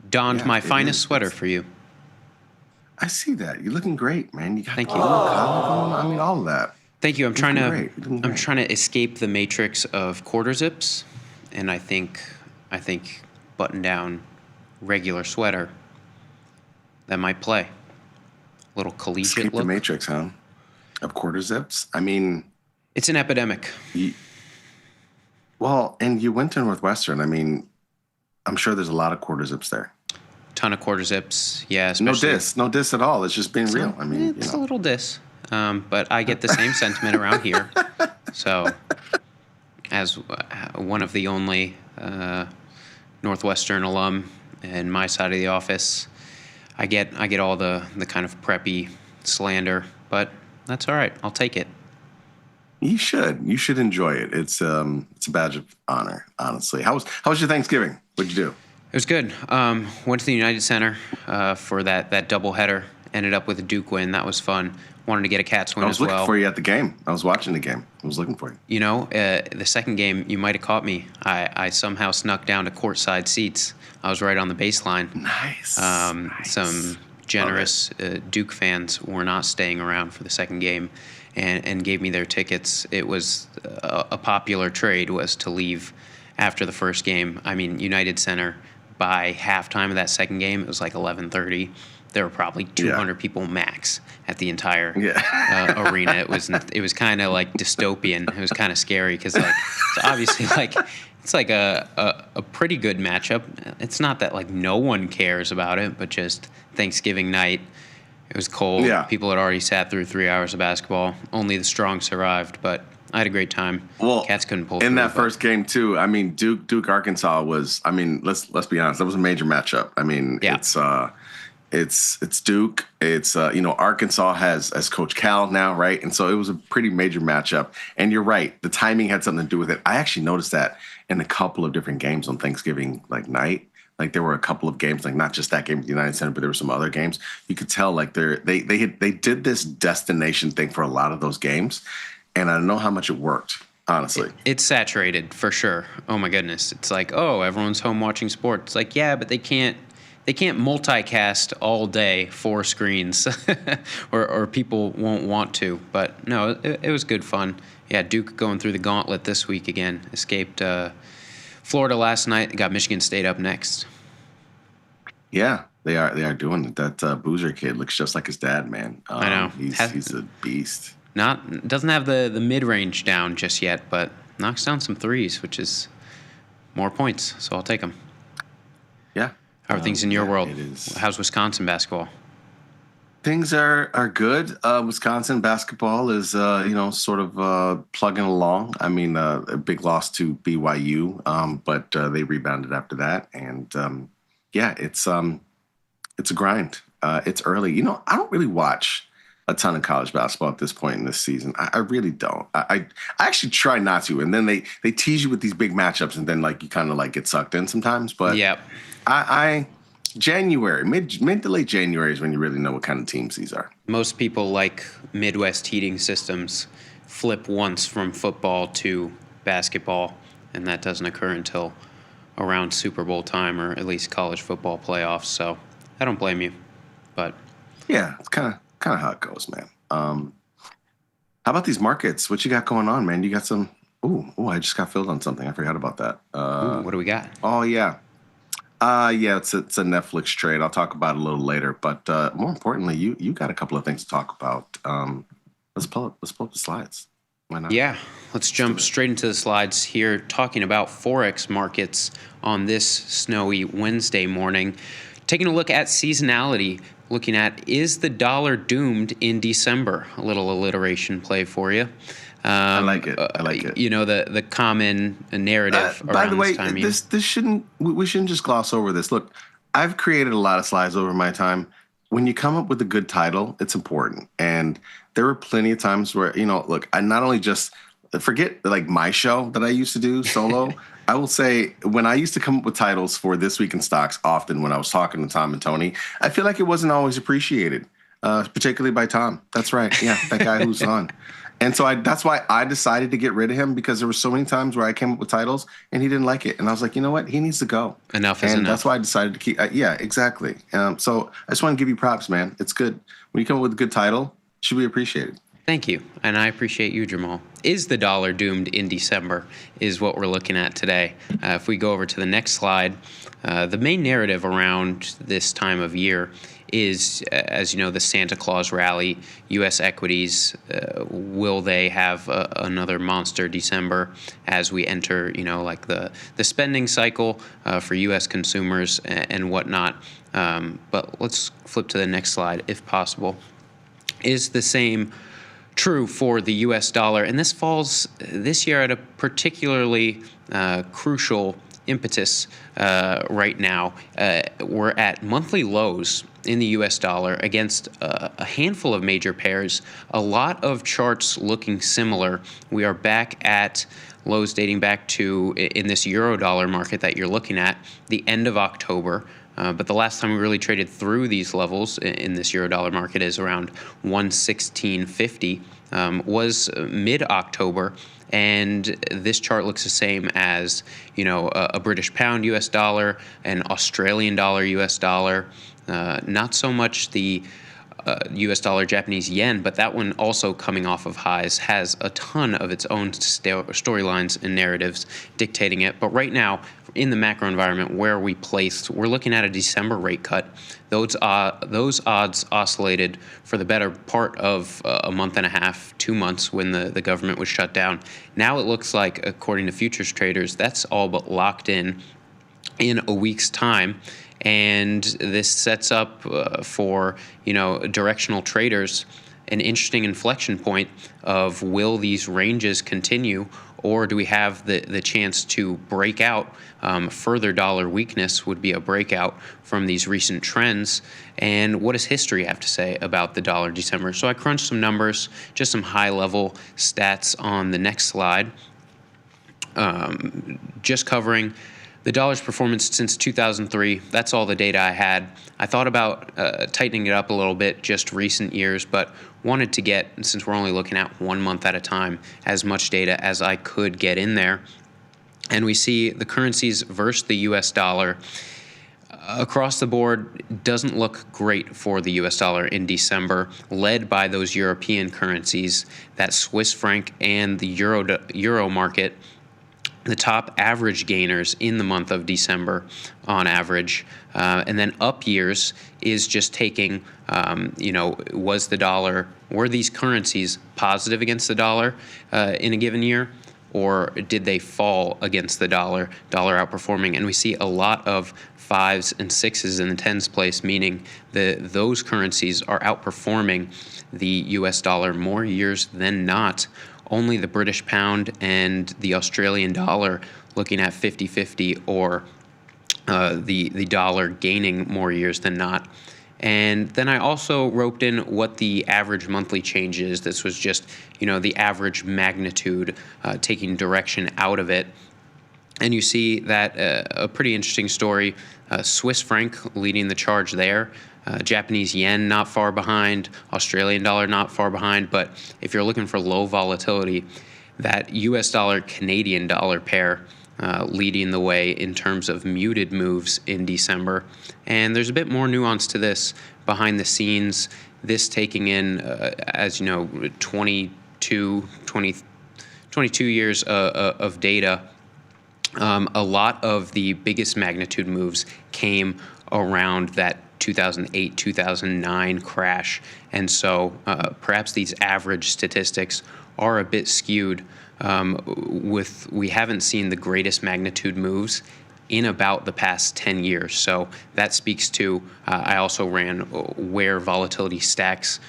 Donned my finest sweater for you. I see that. You're looking great, man. You got the collar going. I mean, all of that. Thank you. I'm trying to escape the matrix of quarter zips, and I think button down regular sweater that might play. A little collegiate Escape look. the matrix, huh? Of quarter zips? I mean... It's an epidemic. Well, and you went to Northwestern. I mean, I'm sure there's a lot of quarter zips there. Ton of quarter zips, yeah. No diss at all. It's just being real. I mean, it's a little diss, but I get the same sentiment around here. So, as one of the only Northwestern alum in my side of the office, I get all the kind of preppy slander, but that's all right. I'll take it. You should enjoy it. It's a badge of honor, honestly. How was your Thanksgiving? What'd you do? It was good. Went to the United Center for that doubleheader. Ended up with a Duke win. That was fun. Wanted to get a Cats win as well. I was looking for you at the game. I was watching the game. I was looking for you. You know, the second game, you might have caught me. I somehow snuck down to courtside seats. I was right on the baseline. Nice. Some generous Duke fans were not staying around for the second game and gave me their tickets. It was a popular trade was to leave after the first game. I mean, United Center, by halftime of that second game, it was like 11:30. There were probably 200 people max at the entire arena. It was kind of like dystopian. It was kind of scary because like it's obviously like it's like a pretty good matchup. It's not that like no one cares about it, but just Thanksgiving night. It was cold. Yeah. People had already sat through 3 hours of basketball. Only the strong survived, but I had a great time. Well, Cats couldn't pull in through, that first game too. I mean, Duke Arkansas was. I mean, let's be honest. That was a major matchup. I mean, it's Duke. It's Arkansas has Coach Cal now, right? And so it was a pretty major matchup. And you're right. The timing had something to do with it. I actually noticed that in a couple of different games on Thanksgiving night. Like there were a couple of games, like not just that game at the United Center, but there were some other games. You could tell like they did this destination thing for a lot of those games, and I don't know how much it worked, honestly. It's saturated for sure. Oh my goodness, it's like everyone's home watching sports. It's like yeah, but they can't multicast all day 4 screens, or people won't want to. But no, it was good fun. Yeah, Duke going through the gauntlet this week again. Escaped Florida last night. Got Michigan State up next. Yeah, they are doing it. That Boozer kid looks just like his dad, man. I know. He's a beast. Doesn't have the mid range down just yet, but knocks down some threes, which is more points. So I'll take them. Yeah. How are things in your world? It is. How's Wisconsin basketball? Things are good. Wisconsin basketball is sort of plugging along. I mean, a big loss to BYU, but they rebounded after that, and it's a grind. It's early. You know, I don't really watch a ton of college basketball at this point in this season. I really don't. I actually try not to, and then they tease you with these big matchups, and then like you kind of like get sucked in sometimes. But yeah, I January, mid to late January is when you really know what kind of teams these are. Most people like Midwest heating systems flip once from football to basketball, and that doesn't occur until around Super Bowl time or at least college football playoffs. So I don't blame you, but yeah, it's kind of how it goes, man. How about these markets? What you got going on, man? You got some? Ooh, I just got filled on something. I forgot about that. What do we got? Oh yeah. It's a Netflix trade. I'll talk about it a little later. But more importantly, you got a couple of things to talk about. Let's pull up the slides. Why not? Yeah, let's jump straight into the slides here, talking about Forex markets on this snowy Wednesday morning. Taking a look at seasonality, looking at is the dollar doomed in December? A little alliteration play for you. I like it. You know, the common narrative around by the way, this time. we shouldn't just gloss over this. Look, I've created a lot of slides over my time. When you come up with a good title, it's important. And there were plenty of times where, look, I not only just forget like my show that I used to do solo. I will say when I used to come up with titles for This Week in Stocks, often when I was talking to Tom and Tony, I feel like it wasn't always appreciated, particularly by Tom. That's right. Yeah, that guy who's on. And so that's why I decided to get rid of him, because there were so many times where I came up with titles and he didn't like it. And I was like, you know what? He needs to go. Enough is enough. And that's why I decided to keep. Yeah, exactly. So I just want to give you props, man. It's good. When you come up with a good title, it should be appreciated. Thank you. And I appreciate you, Jamal. Is the dollar doomed in December is what we're looking at today. If we go over to the next slide, the main narrative around this time of year is, as you know, the Santa Claus rally. U.S. equities, will they have another monster December as we enter, like the spending cycle for U.S. consumers and whatnot. But let's flip to the next slide, if possible. Is the same true for the U.S. dollar? And this falls this year at a particularly crucial impetus right now. We're at monthly lows in the U.S. dollar against a handful of major pairs. A lot of charts looking similar. We are back at lows dating back to, in this euro dollar market that you're looking at, the end of October. But the last time we really traded through these levels in this euro dollar market is around 116.50, was mid-October. And this chart looks the same as, a British pound US dollar, an Australian dollar US dollar, not so much the US dollar Japanese yen, but that one also coming off of highs has a ton of its own storylines and narratives dictating it. But right now, in the macro environment where we placed, we're looking at a December rate cut. Those odds oscillated for the better part of a month and a half, 2 months when the government was shut down. Now it looks like, according to futures traders, that's all but locked in a week's time. And this sets up for, directional traders an interesting inflection point of, will these ranges continue, or do we have the chance to break out? Further dollar weakness would be a breakout from these recent trends. And what does history have to say about the dollar December? So I crunched some numbers, just some high-level stats on the next slide, just covering the dollar's performance since 2003. That's all the data I had. I thought about tightening it up a little bit just recent years, but wanted to get, since we're only looking at 1 month at a time, as much data as I could get in there. And we see the currencies versus the US dollar across the board doesn't look great for the US dollar in December, led by those European currencies, that Swiss franc and the euro market. The top average gainers in the month of December on average. And then up years is just taking, were these currencies positive against the dollar in a given year? Or did they fall against the dollar outperforming? And we see a lot of 5s and 6s in the 10s place, meaning those currencies are outperforming the US dollar more years than not. Only the British pound and the Australian dollar looking at 50-50, or the dollar gaining more years than not. And then I also roped in what the average monthly change is. This was just, the average magnitude taking direction out of it. And you see that a pretty interesting story. Swiss franc leading the charge there. Japanese yen not far behind, Australian dollar not far behind, but if you're looking for low volatility, that US dollar Canadian dollar pair leading the way in terms of muted moves in December. And there's a bit more nuance to this behind the scenes, this taking in, as you know, 22 years of data. A lot of the biggest magnitude moves came around that 2008, 2009 crash. And so perhaps these average statistics are a bit skewed. We haven't seen the greatest magnitude moves in about the past 10 years. So that speaks to, I also ran where volatility stacks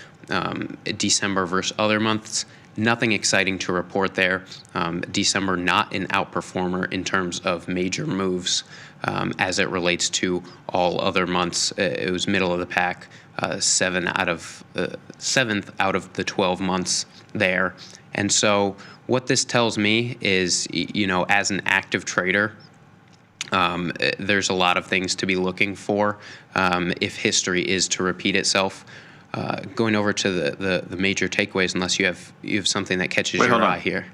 December versus other months. Nothing exciting to report there. December not an outperformer in terms of major moves as it relates to all other months. It was middle of the pack, 7th out of the 12 months there. And so what this tells me is, as an active trader, there's a lot of things to be looking for if history is to repeat itself. Going over to the major takeaways, unless you have something that catches your eye here.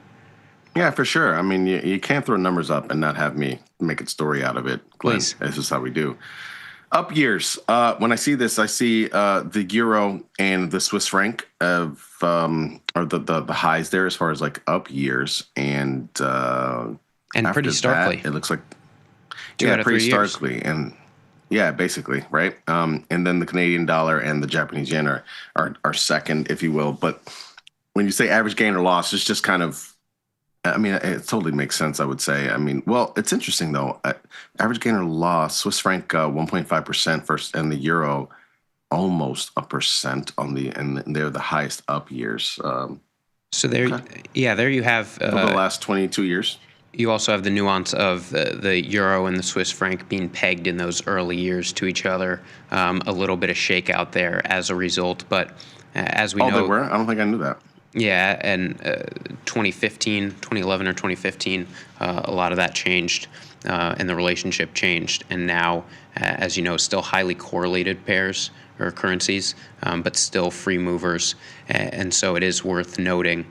Yeah, for sure. I mean, you can't throw numbers up and not have me make a story out of it. Glenn. Please. This is how we do. Up years. When I see this, I see the euro and the Swiss franc are the highs there as far as like up years, and pretty starkly. It looks like Two out of pretty 3 years. starkly, and yeah, basically, right. And then the Canadian dollar and the Japanese yen are second, if you will. But when you say average gain or loss, it's just kind of, I mean, it totally makes sense, I would say. I mean, well, it's interesting, though. Average gain or loss, Swiss franc 1.5% first, and the euro almost 1% and they're the highest up years. So there you have over the last 22 years. You also have the nuance of the euro and the Swiss franc being pegged in those early years to each other. A little bit of shakeout there as a result, but as we know, they were. I don't think I knew that. Yeah, and 2011 or 2015, a lot of that changed, and the relationship changed. And now, as you know, still highly correlated pairs or currencies, but still free movers. And so it is worth noting.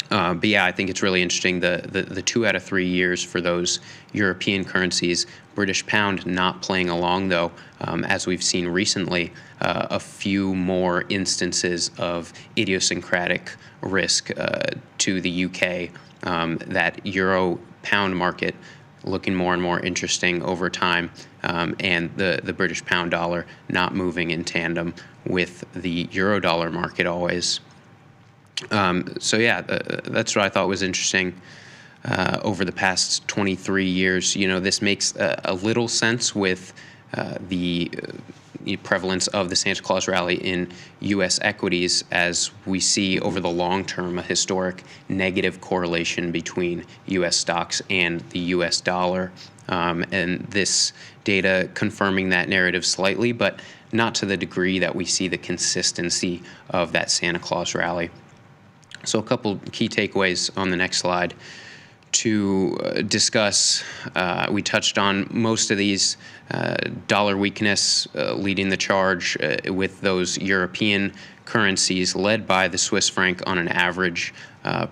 But yeah, I think it's really interesting, the 2 out of 3 years for those European currencies. British pound not playing along, though, as we've seen recently, a few more instances of idiosyncratic risk to the UK. That euro pound market looking more and more interesting over time, and the British pound dollar not moving in tandem with the euro dollar market always. So yeah, that's what I thought was interesting over the past 23 years. This makes a little sense with the prevalence of the Santa Claus rally in U.S. equities, as we see over the long term a historic negative correlation between U.S. stocks and the U.S. dollar. And this data confirming that narrative slightly, but not to the degree that we see the consistency of that Santa Claus rally. So a couple key takeaways on the next slide to discuss. We touched on most of these. Dollar weakness leading the charge with those European currencies led by the Swiss franc on an average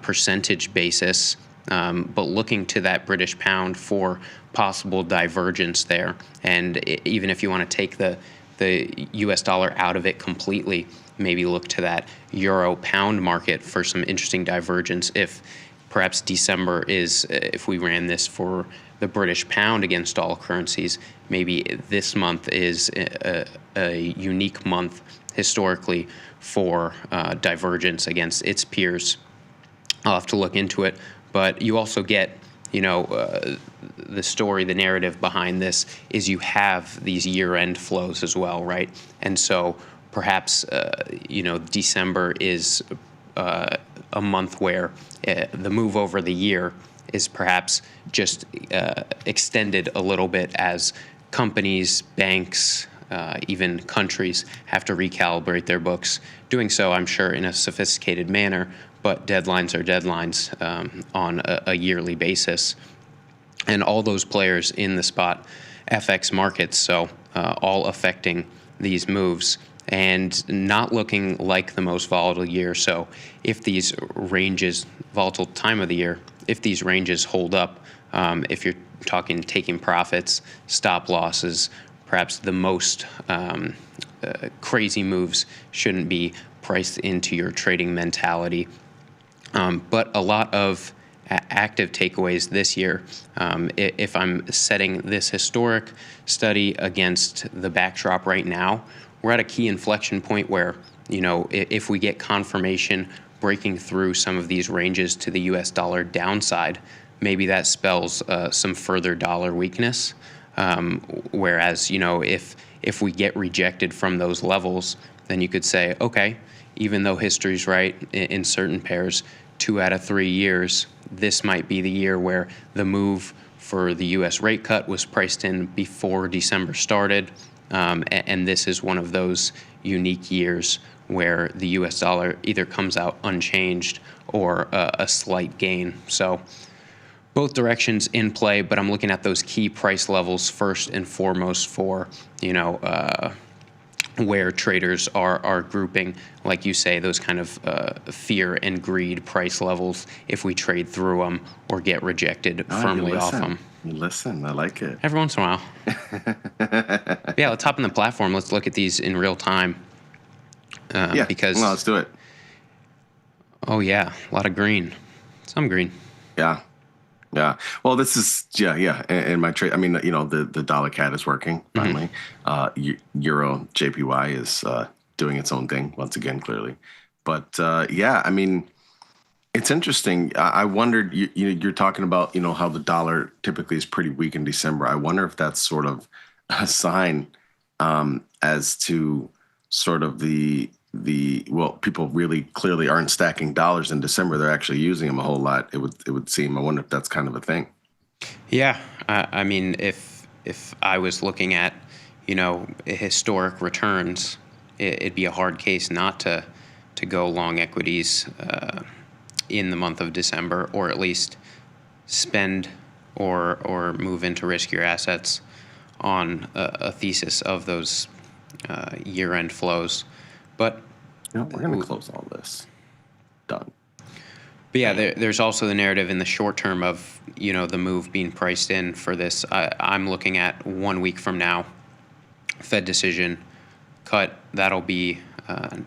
percentage basis, but looking to that British pound for possible divergence there. And even if you want to take the US dollar out of it completely, maybe look to that euro pound market for some interesting divergence. If perhaps December is, if we ran this for the British pound against all currencies, maybe this month is a unique month historically for divergence against its peers. I'll have to look into it, but you also get, the story, the narrative behind this is you have these year-end flows as well, right? And so perhaps, December is a month where the move over the year is perhaps just extended a little bit as companies, banks, even countries have to recalibrate their books. Doing so, I'm sure, in a sophisticated manner, but deadlines are deadlines on a yearly basis. And all those players in the spot FX markets, so all affecting these moves and not looking like the most volatile year. So if these ranges, volatile time of the year, if these ranges hold up, if you're talking taking profits, stop losses, perhaps the most crazy moves shouldn't be priced into your trading mentality. But a lot of active takeaways this year, if I'm setting this historic study against the backdrop right now, we're at a key inflection point where, if we get confirmation breaking through some of these ranges to the US dollar downside, maybe that spells some further dollar weakness. Whereas, if we get rejected from those levels, then you could say, okay, even though history's right in certain pairs, 2 out of 3 years, this might be the year where the move for the U.S. rate cut was priced in before December started. And this is one of those, unique years where the U.S. dollar either comes out unchanged or a slight gain. So both directions in play, but I'm looking at those key price levels first and foremost for, where traders are grouping, like you say, those kind of fear and greed price levels if we trade through them or get rejected firmly off them. You listen, I like it. Every once in a while. Yeah, let's hop on the platform. Let's look at these in real time. Because let's do it. Oh yeah, a lot of green, some green. Yeah. Well, this is in my trade. I mean, the dollar cat is working finally. Euro JPY is doing its own thing once again, clearly. But I mean, it's interesting. I wondered. You're talking about how the dollar typically is pretty weak in December. I wonder if that's sort of a sign as to sort of people really clearly aren't stacking dollars in December. They're actually using them a whole lot. It would seem. I wonder if that's kind of a thing. Yeah, I mean, if I was looking at historic returns, it'd be a hard case not to go long equities in the month of December, or at least spend or move into riskier assets on a thesis of those year-end flows. But we're going to close all this. Done. But yeah, there's also the narrative in the short term of the move being priced in for this. I'm looking at 1 week from now, Fed decision cut. That'll be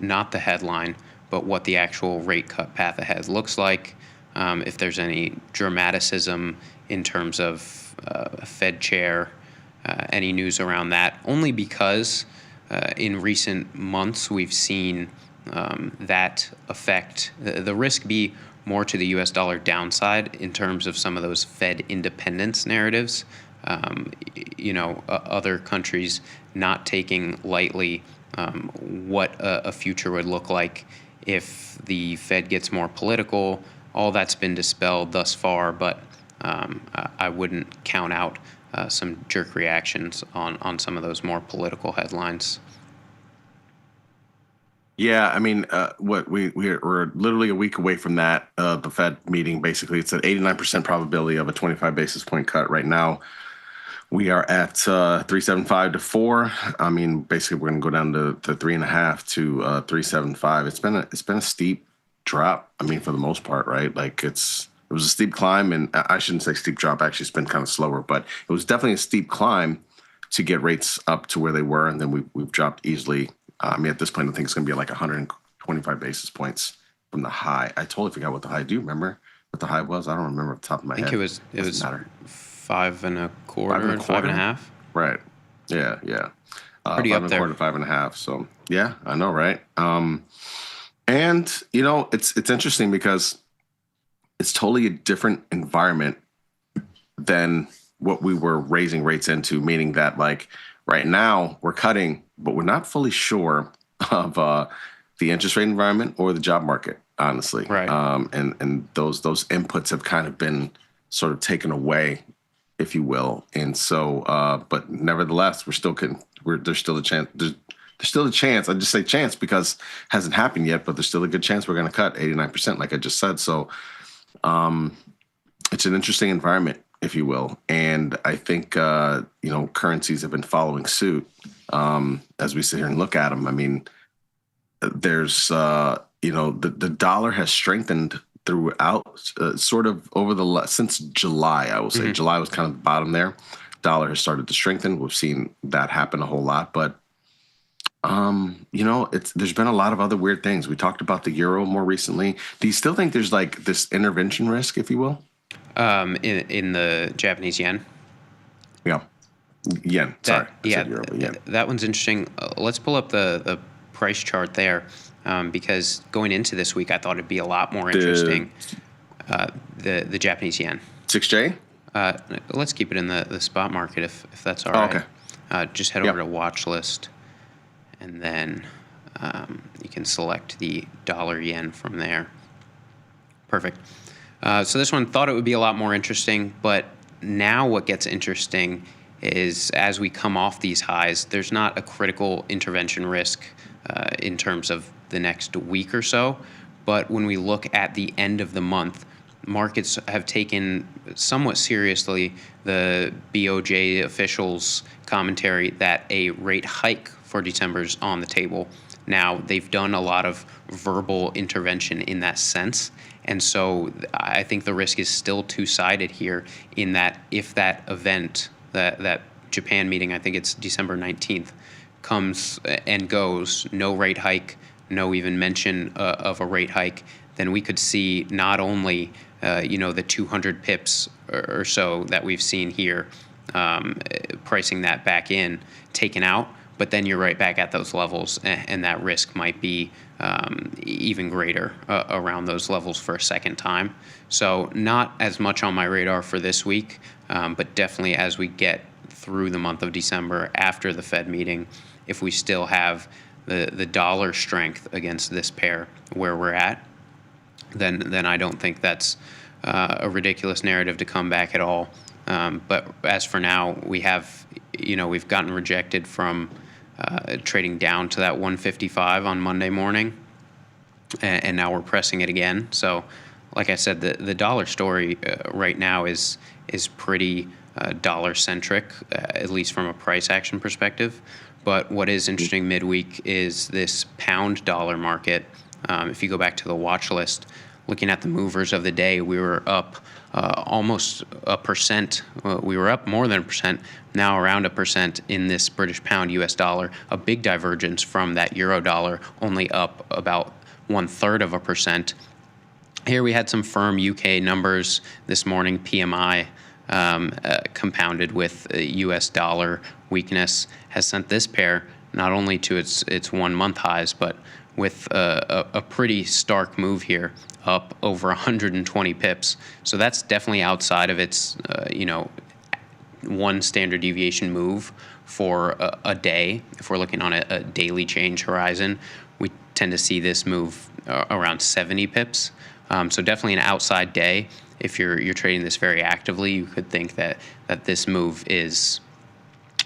not the headline, but what the actual rate cut path ahead looks like. If there's any dramaticism in terms of Fed chair, any news around that, only because in recent months we've seen that affect the risk be more to the U.S. dollar downside in terms of some of those Fed independence narratives. Other countries not taking lightly what a future would look like if the Fed gets more political. All that's been dispelled thus far, but I wouldn't count out some jerk reactions on some of those more political headlines. Yeah, I mean, we're literally a week away from that. The Fed meeting, basically, it's an 89% probability of a 25 basis point cut right now. We are at 3.75 to 4. I mean, basically, we're going to go down to 3.5 to 3.75. It's been a steep drop. I mean, for the most part, right? Like it was a steep climb, and I shouldn't say steep drop. Actually, it's been kind of slower, but it was definitely a steep climb to get rates up to where they were, and then we've dropped easily. I mean, at this point, I think it's going to be like 125 basis points from the high. I totally forgot what the high. Do you remember what the high was? I don't remember off the top of my head. I think it was 5.25, 5.5. Right. Yeah. Pretty up there. 5.25. So yeah, I know, right? And it's interesting because it's totally a different environment than what we were raising rates into, meaning that like right now we're cutting, but we're not fully sure of the interest rate environment or the job market, honestly. Right. And those inputs have kind of been sort of taken away, if you will. And so, but nevertheless, there's still a chance. There's still a chance. I just say chance because it hasn't happened yet, but there's still a good chance we're going to cut 89%, like I just said. So, it's an interesting environment, if you will. And I think, currencies have been following suit as we sit here and look at them. I mean, there's, the dollar has strengthened throughout sort of over since July, I will say. Mm-hmm. July was kind of the bottom there. Dollar has started to strengthen. We've seen that happen a whole lot. But, there's been a lot of other weird things. We talked about the euro more recently. Do you still think there's like this intervention risk, if you will? In the Japanese yen? Yeah. Yen. Sorry. Euro, yen. That one's interesting. Let's pull up the price chart there because going into this week, I thought it'd be a lot more interesting. The Japanese yen. 6J? Let's keep it in the spot market if that's all right. Okay. Just head over to watch list, and then you can select the dollar yen from there. Perfect. So this one thought it would be a lot more interesting, but now what gets interesting is as we come off these highs, there's not a critical intervention risk in terms of the next week or so. But when we look at the end of the month, markets have taken somewhat seriously the BOJ officials' commentary that a rate hike for December is on the table. Now, they've done a lot of verbal intervention in that sense. And so I think the risk is still two-sided here in that if that event, that Japan meeting, I think it's December 19th, comes and goes, no rate hike, no even mention of a rate hike, then we could see not only the 200 pips or so that we've seen here, pricing that back in, taken out, but then you're right back at those levels, and that risk might be even greater around those levels for a second time. So not as much on my radar for this week, but definitely as we get through the month of December after the Fed meeting, if we still have the dollar strength against this pair where we're at, then I don't think that's a ridiculous narrative to come back at all. But as for now, we've gotten rejected from trading down to that 155 on Monday morning, and now we're pressing it again. So, like I said, the dollar story right now is pretty dollar centric, at least from a price action perspective. But what is interesting midweek is this pound dollar market. If you go back to the watch list, looking at the movers of the day, we were up almost 1%. We were up more than 1%, now around 1% in this British pound US dollar. A big divergence from that euro dollar, only up about 1/3%. Here we had some firm UK numbers this morning, PMI, compounded with US dollar weakness, has sent this pair not only to its 1 month highs, but with a pretty stark move here, up over 120 pips. So that's definitely outside of its, one standard deviation move for a day. If we're looking on a daily change horizon, we tend to see this move around 70 pips. So definitely an outside day. If you're trading this very actively, you could think that this move is,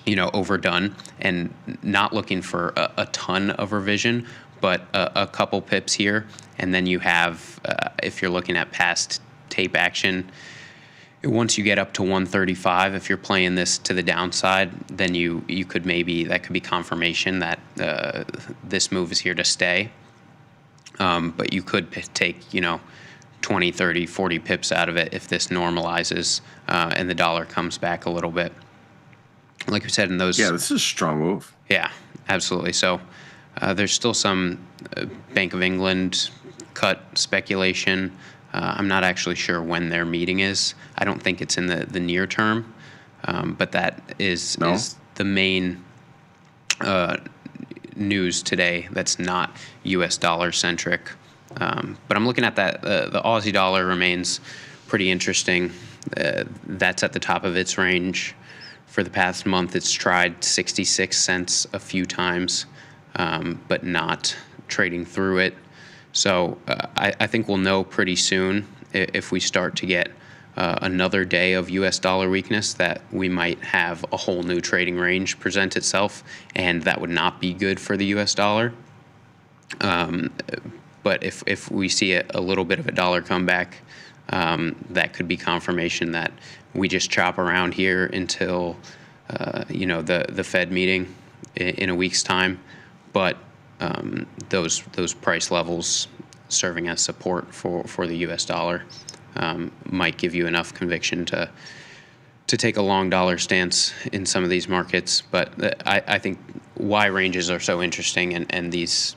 overdone and not looking for a ton of revision, but a couple pips here. And then you have, if you're looking at past tape action, once you get up to 135, if you're playing this to the downside, then you could that could be confirmation that this move is here to stay. But you could take, 20, 30, 40 pips out of it if this normalizes and the dollar comes back a little bit. Like we said in those... Yeah, this is a strong move. Yeah, absolutely. So there's still some Bank of England cut speculation. I'm not actually sure when their meeting is. I don't think it's in the near term, but that is the main news today that's not U.S. dollar centric. But I'm looking at that. The Aussie dollar remains pretty interesting. That's at the top of its range. For the past month, it's tried 66 cents a few times, but not trading through it. So I think we'll know pretty soon if we start to get another day of U.S. dollar weakness that we might have a whole new trading range present itself, and that would not be good for the U.S. dollar. But if we see a little bit of a dollar comeback, that could be confirmation that we just chop around here until the Fed meeting in a week's time. But those price levels serving as support for the U.S. dollar might give you enough conviction to take a long dollar stance in some of these markets. But I think why ranges are so interesting and these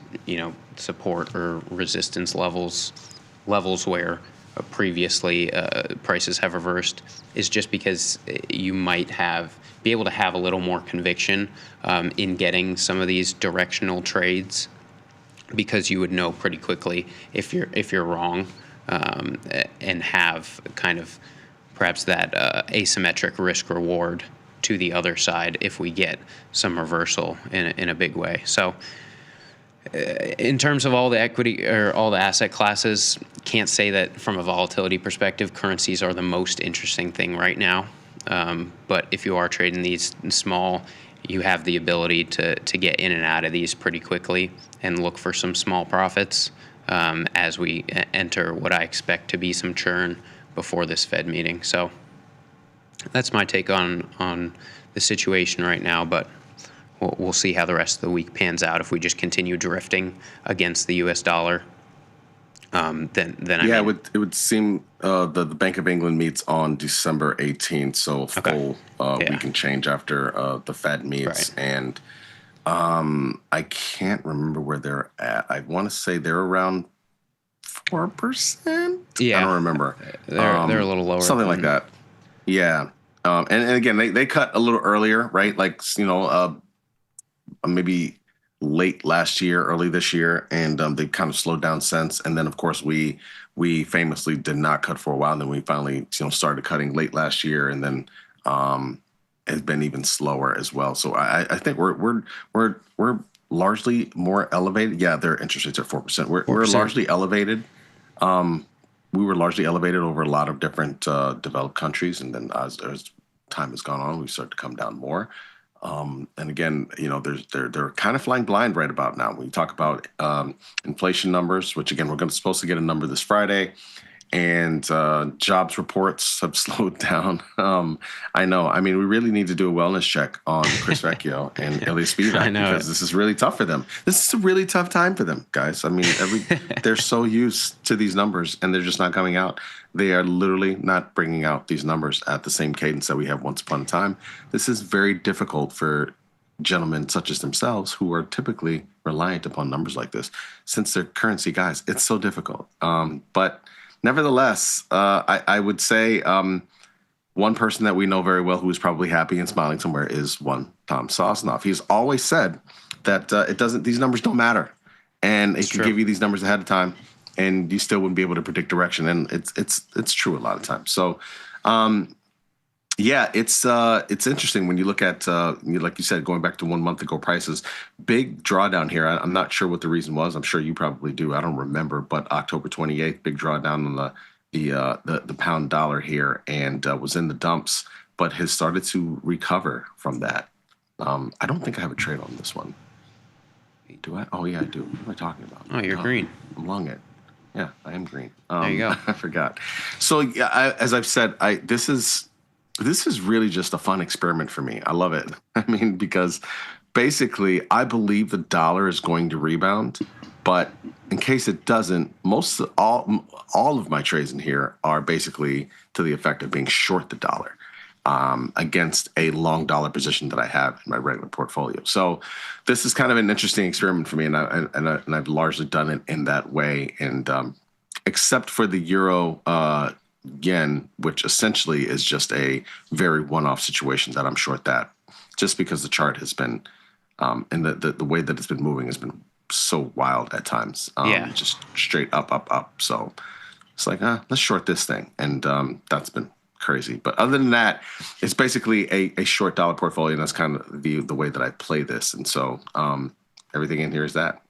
support or resistance levels where previously prices have reversed is just because you might be able to have a little more conviction in getting some of these directional trades, because you would know pretty quickly if you're wrong, and have kind of perhaps that asymmetric risk reward to the other side if we get some reversal in a big way. So in terms of all the equity or all the asset classes, can't say that from a volatility perspective, currencies are the most interesting thing right now. But if you are trading these small, you have the ability to get in and out of these pretty quickly and look for some small profits as we enter what I expect to be some churn before this Fed meeting. So that's my take on the situation right now, but we'll see how the rest of the week pans out. If we just continue drifting against the U.S. dollar, then yeah, it would seem the Bank of England meets on December 18th, so full week and change after the Fed meets, and I can't remember where they're at. I want to say they're around 4%. Yeah, I don't remember. They're a little lower, something like that. Yeah, and again, they cut a little earlier, right? Like maybe late last year, early this year, and they kind of slowed down since. And then, of course, we famously did not cut for a while. And then we finally, started cutting late last year, and then has been even slower as well. So I think we're largely more elevated. Yeah, their interest rates are 4%. We're largely elevated. We were largely elevated over a lot of different developed countries, and then as time has gone on, we've started to come down more. And again, they're kind of flying blind right about now. When you talk about inflation numbers, which again, we're supposed to get a number this Friday, and jobs reports have slowed down. I know. I mean, we really need to do a wellness check on Chris Vecchio and Ilya Spivak because this is really tough for them. This is a really tough time for them, guys. I mean, they're so used to these numbers, and they're just not coming out. They are literally not bringing out these numbers at the same cadence that we have once upon a time. This is very difficult for gentlemen such as themselves who are typically reliant upon numbers like this. Since they're currency guys, it's so difficult. But nevertheless, I would say one person that we know very well who is probably happy and smiling somewhere is one Tom Sosnoff. He's always said that these numbers don't matter, and it can give you these numbers ahead of time, and you still wouldn't be able to predict direction. And it's true a lot of times. So, yeah, it's interesting when you look at like you said, going back to 1 month ago prices, big drawdown here. I'm not sure what the reason was. I'm sure you probably do. I don't remember, but October 28th, big drawdown on the pound dollar here, and was in the dumps, but has started to recover from that. I don't think I have a trade on this one. Do I? Oh yeah, I do. What am I talking about? Oh, you're green. I'm long it. Yeah, I am green. There you go. I forgot. So yeah, as I've said, this is really just a fun experiment for me. I love it. I mean, because basically I believe the dollar is going to rebound, but in case it doesn't, all of my trades in here are basically to the effect of being short the dollar against a long dollar position that I have in my regular portfolio. So this is kind of an interesting experiment for me, and I've largely done it in that way. And except for the euro yen, which essentially is just a very one-off situation that I'm short that, just because the chart has been and the way that it's been moving has been so wild at times. Just straight up. So it's like, let's short this thing, and that's been crazy. But other than that, it's basically a short dollar portfolio, and that's kind of the way that I play this. And so everything in here is that.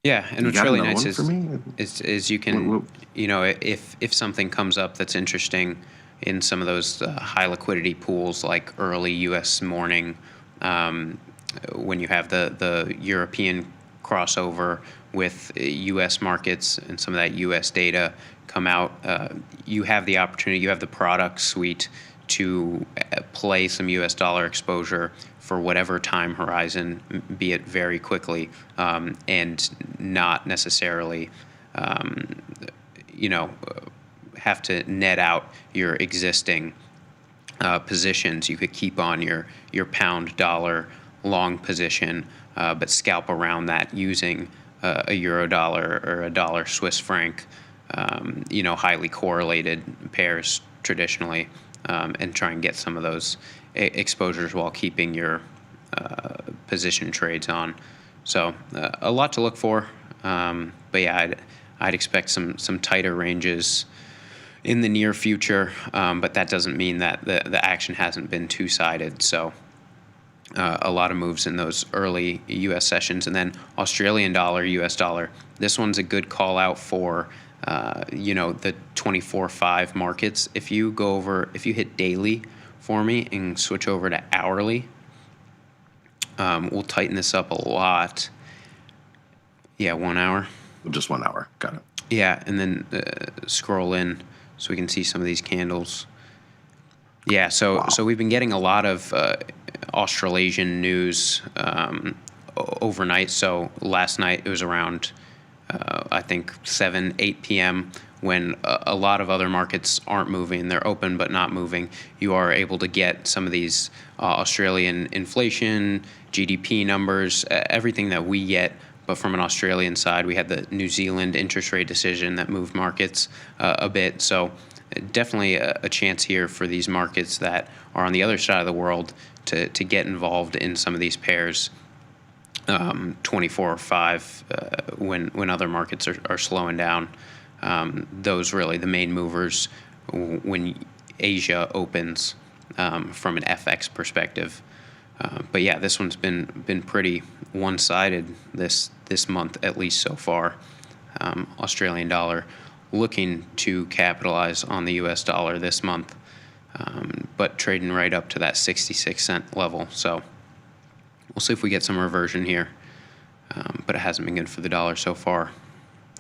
Yeah, and what's really nice is you can, if something comes up that's interesting in some of those high liquidity pools like early U.S. morning, when you have the European crossover with U.S. markets and some of that U.S. data come out, you have the opportunity, you have the product suite to play some U.S. dollar exposure for whatever time horizon, be it very quickly, and not necessarily, have to net out your existing positions. You could keep on your pound dollar long position, but scalp around that using a euro dollar or a dollar Swiss franc, highly correlated pairs traditionally, and try and get some of those exposures while keeping your position trades on. So a lot to look for. But yeah, I'd expect some tighter ranges in the near future, but that doesn't mean that the action hasn't been two-sided. So a lot of moves in those early U.S. sessions. And then Australian dollar, U.S. dollar. This one's a good call out for, the 24/5 markets. If you hit daily for me and switch over to hourly. We'll tighten this up a lot. Yeah, 1 hour. Just 1 hour. Got it. Yeah, and then scroll in so we can see some of these candles. Yeah, so we've been getting a lot of Australasian news overnight. So last night it was around, I think, 7, 8 p.m. when a lot of other markets aren't moving. They're open but not moving. You are able to get some of these Australian inflation, GDP numbers, everything that we get. But from an Australian side, we had the New Zealand interest rate decision that moved markets a bit. So definitely a chance here for these markets that are on the other side of the world to get involved in some of these pairs 24/5 when other markets are slowing down. Those really the main movers when Asia opens from an FX perspective. But yeah, this one's been pretty one-sided this month, at least so far. Australian dollar looking to capitalize on the U.S. dollar this month, but trading right up to that 66-cent level. So we'll see if we get some reversion here, but it hasn't been good for the dollar so far.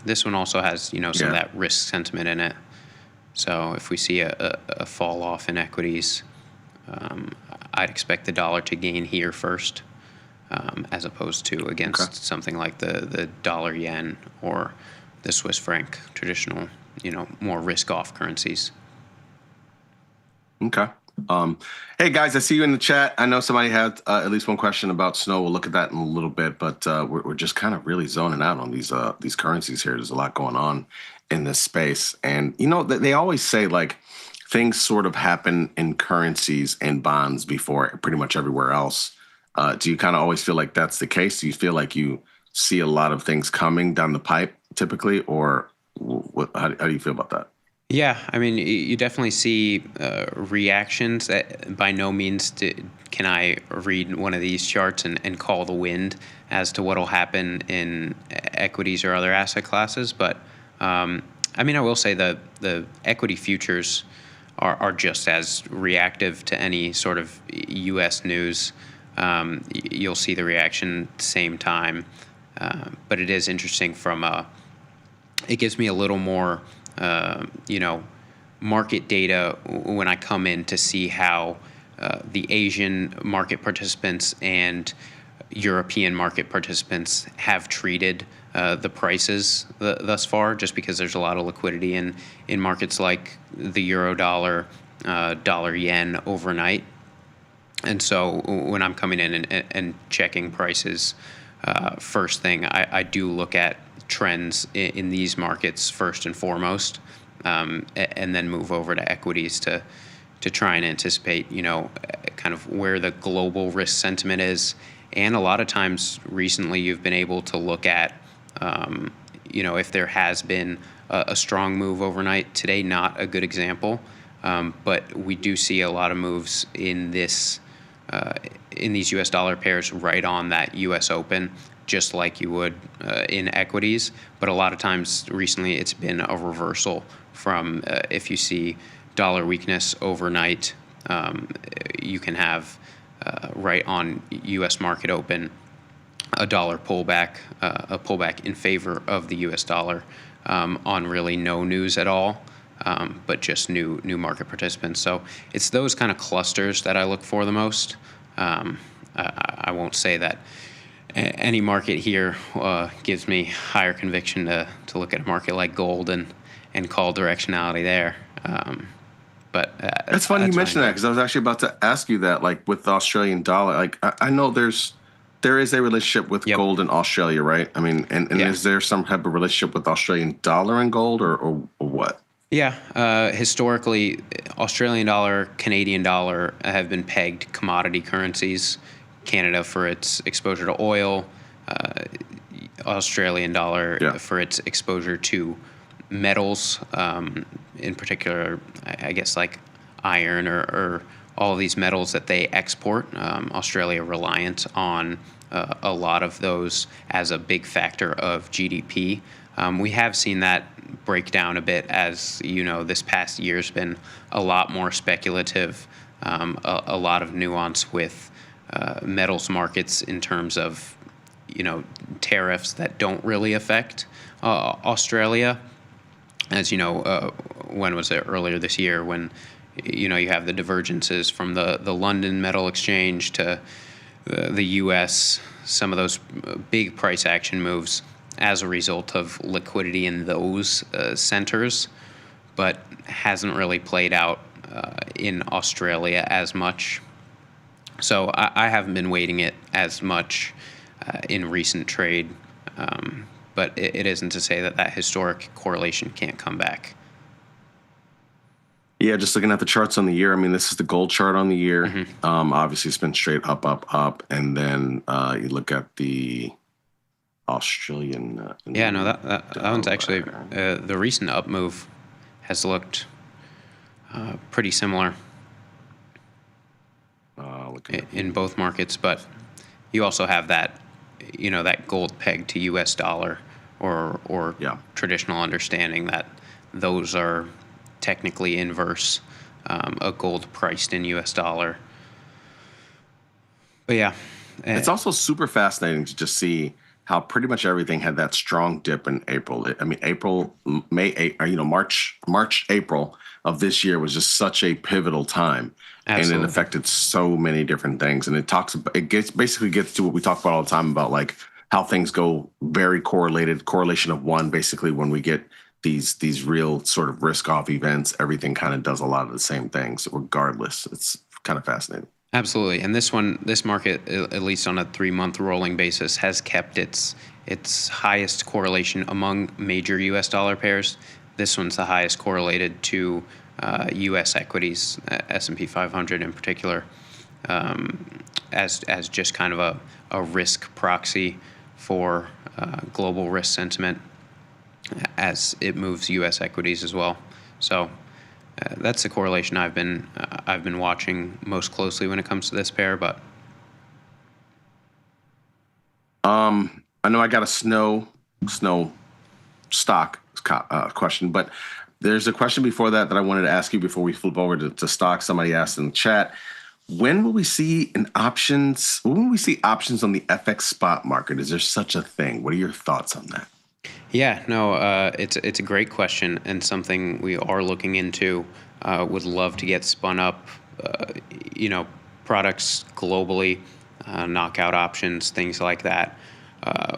This one also has, some of that risk sentiment in it. So if we see a fall off in equities, I'd expect the dollar to gain here first, as opposed to against something like the dollar yen or the Swiss franc, traditional, more risk-off currencies. Okay. Hey guys, I see you in the chat. I know somebody had at least one question about snow. We'll look at that in a little bit, but we're just kind of really zoning out on these currencies here. There's a lot going on in this space, and they always say like things sort of happen in currencies and bonds before pretty much everywhere else. Do you kind of always feel like that's the case? Do you feel like you see a lot of things coming down the pipe typically, or how do you feel about that? Yeah, I mean, you definitely see reactions. By no means can I read one of these charts and call the wind as to what will happen in equities or other asset classes. But, I will say that the equity futures are just as reactive to any sort of U.S. news. You'll see the reaction at the same time. But it is interesting it gives me a little more market data when I come in to see how the Asian market participants and European market participants have treated the prices thus far, just because there's a lot of liquidity in markets like the euro dollar, dollar yen overnight. And so when I'm coming in and checking prices, first thing, I do look at trends in these markets first and foremost, and then move over to equities to try and anticipate, kind of where the global risk sentiment is. And a lot of times recently you've been able to look at, if there has been a strong move overnight. Today, not a good example, but we do see a lot of moves in these U.S. dollar pairs right on that U.S. Open, just like you would in equities. But a lot of times recently it's been a reversal from if you see dollar weakness overnight, you can have right on U.S. market open a dollar pullback, a pullback in favor of the U.S. dollar on really no news at all, but just new market participants. So it's those kind of clusters that I look for the most. I won't say that any market here gives me higher conviction to look at a market like gold and call directionality there. But that's funny you mentioned that, because I was actually about to ask you that, like with the Australian dollar, like I know there is a relationship with gold in Australia, right? I mean, and is there some type of relationship with Australian dollar and gold or what? Yeah, historically, Australian dollar, Canadian dollar have been pegged commodity currencies. Canada for its exposure to oil, Australian dollar for its exposure to metals, in particular, I guess like iron or all of these metals that they export. Australia reliant on a lot of those as a big factor of GDP. We have seen that break down a bit as, this past year's been a lot more speculative a lot of nuance with metals markets in terms of, tariffs that don't really affect Australia. As you know, when was it? Earlier this year, when you have the divergences from the London Metal Exchange to the U.S., some of those big price action moves as a result of liquidity in those centers, but hasn't really played out in Australia as much. So I haven't been weighting it as much in recent trade, but it isn't to say that historic correlation can't come back. Yeah, just looking at the charts on the year. I mean, this is the gold chart on the year. Obviously, it's been straight up, up, up, and then you look at the Australian. Yeah, no, that one's actually the recent up move has looked pretty similar in both markets, but you also have that, that gold peg to U.S. dollar or traditional understanding that those are technically inverse, a gold priced in U.S. dollar. But yeah. It's also super fascinating to just see how pretty much everything had that strong dip in April. I mean, March, April of this year was just such a pivotal time. Absolutely. And it affected so many different things. And basically gets to what we talk about all the time about like how things go very correlation of one, basically when we get these real sort of risk off events, everything kind of does a lot of the same things regardless. It's kind of fascinating. Absolutely. And this market, at least on a 3-month rolling basis, has kept its highest correlation among major U.S. dollar pairs. This one's the highest correlated to U.S. equities, S&P 500 in particular, as just kind of a risk proxy for global risk sentiment, as it moves U.S. equities as well. So that's the correlation I've been watching most closely when it comes to this pair. But I know I got a snow stock question, but there's a question before that I wanted to ask you before we flip over to stock. Somebody asked in the chat, when will we see options on the FX spot market? Is there such a thing? What are your thoughts on that? Yeah, no, it's a great question and something we are looking into. Would love to get spun up, products globally, knockout options, things like that.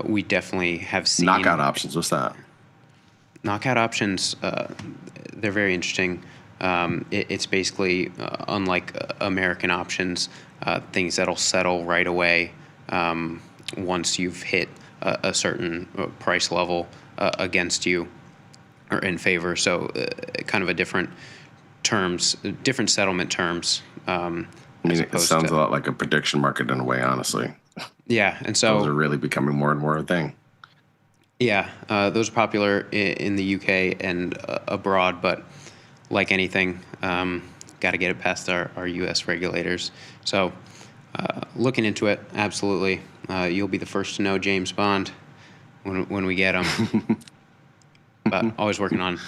We definitely have seen knockout options. What's that? Knockout options, they're very interesting. It's basically unlike American options, things that'll settle right away once you've hit a certain price level against you or in favor. So kind of a different settlement terms. I mean, it sounds a lot like a prediction market in a way, honestly. Yeah, and so those are really becoming more and more a thing. Yeah, those are popular in the UK and abroad, but like anything, got to get it past our U.S. regulators. So looking into it, absolutely. You'll be the first to know, James Bond, when we get them. But always working on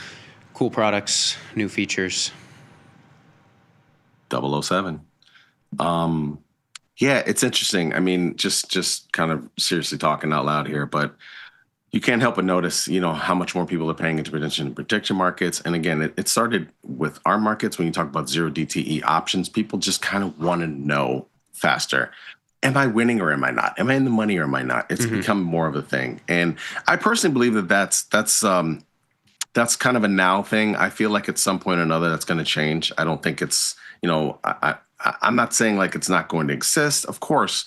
cool products, new features. 007. Yeah, it's interesting. I mean, just kind of seriously talking out loud here, but you can't help but notice, how much more people are paying into prediction markets. And again, it started with our markets. When you talk about 0 DTE options, people just kind of want to know faster. Am I winning or am I not? Am I in the money or am I not? It's become more of a thing. And I personally believe that's kind of a now thing. I feel like at some point or another that's going to change. I don't think it's, I'm not saying like it's not going to exist. Of course,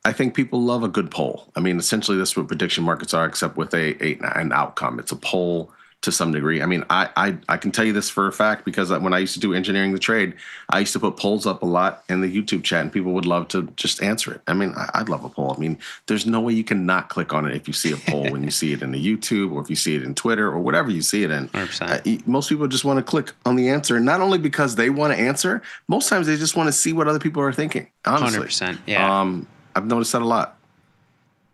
I think people love a good poll. I mean, essentially this is what prediction markets are, except with an outcome. It's a poll to some degree. I mean, I can tell you this for a fact because when I used to do engineering the trade, I used to put polls up a lot in the YouTube chat and people would love to just answer it. I mean, I'd love a poll. I mean, there's no way you can not click on it if you see a poll when you see it in the YouTube or if you see it in Twitter or whatever you see it in. 100%. Most people just want to click on the answer, not only because they want to answer, most times they just want to see what other people are thinking, honestly. 100%, yeah. I've noticed that a lot.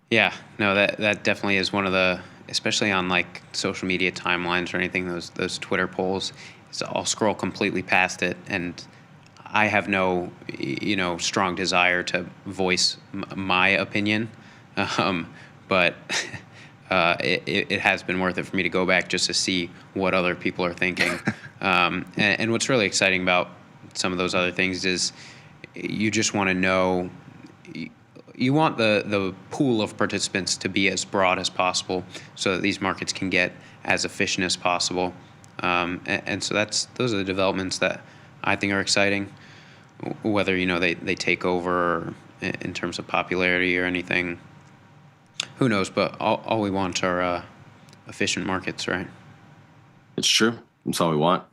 Yeah, no, that definitely is one of the, especially on like social media timelines or anything, those Twitter polls. So I'll scroll completely past it, and I have no, strong desire to voice my opinion, but it has been worth it for me to go back just to see what other people are thinking. And what's really exciting about some of those other things is you just want to know. You want the pool of participants to be as broad as possible so that these markets can get as efficient as possible. And so those are the developments that I think are exciting, whether, they take over in terms of popularity or anything. Who knows? But all we want are efficient markets, right? It's true. That's all we want.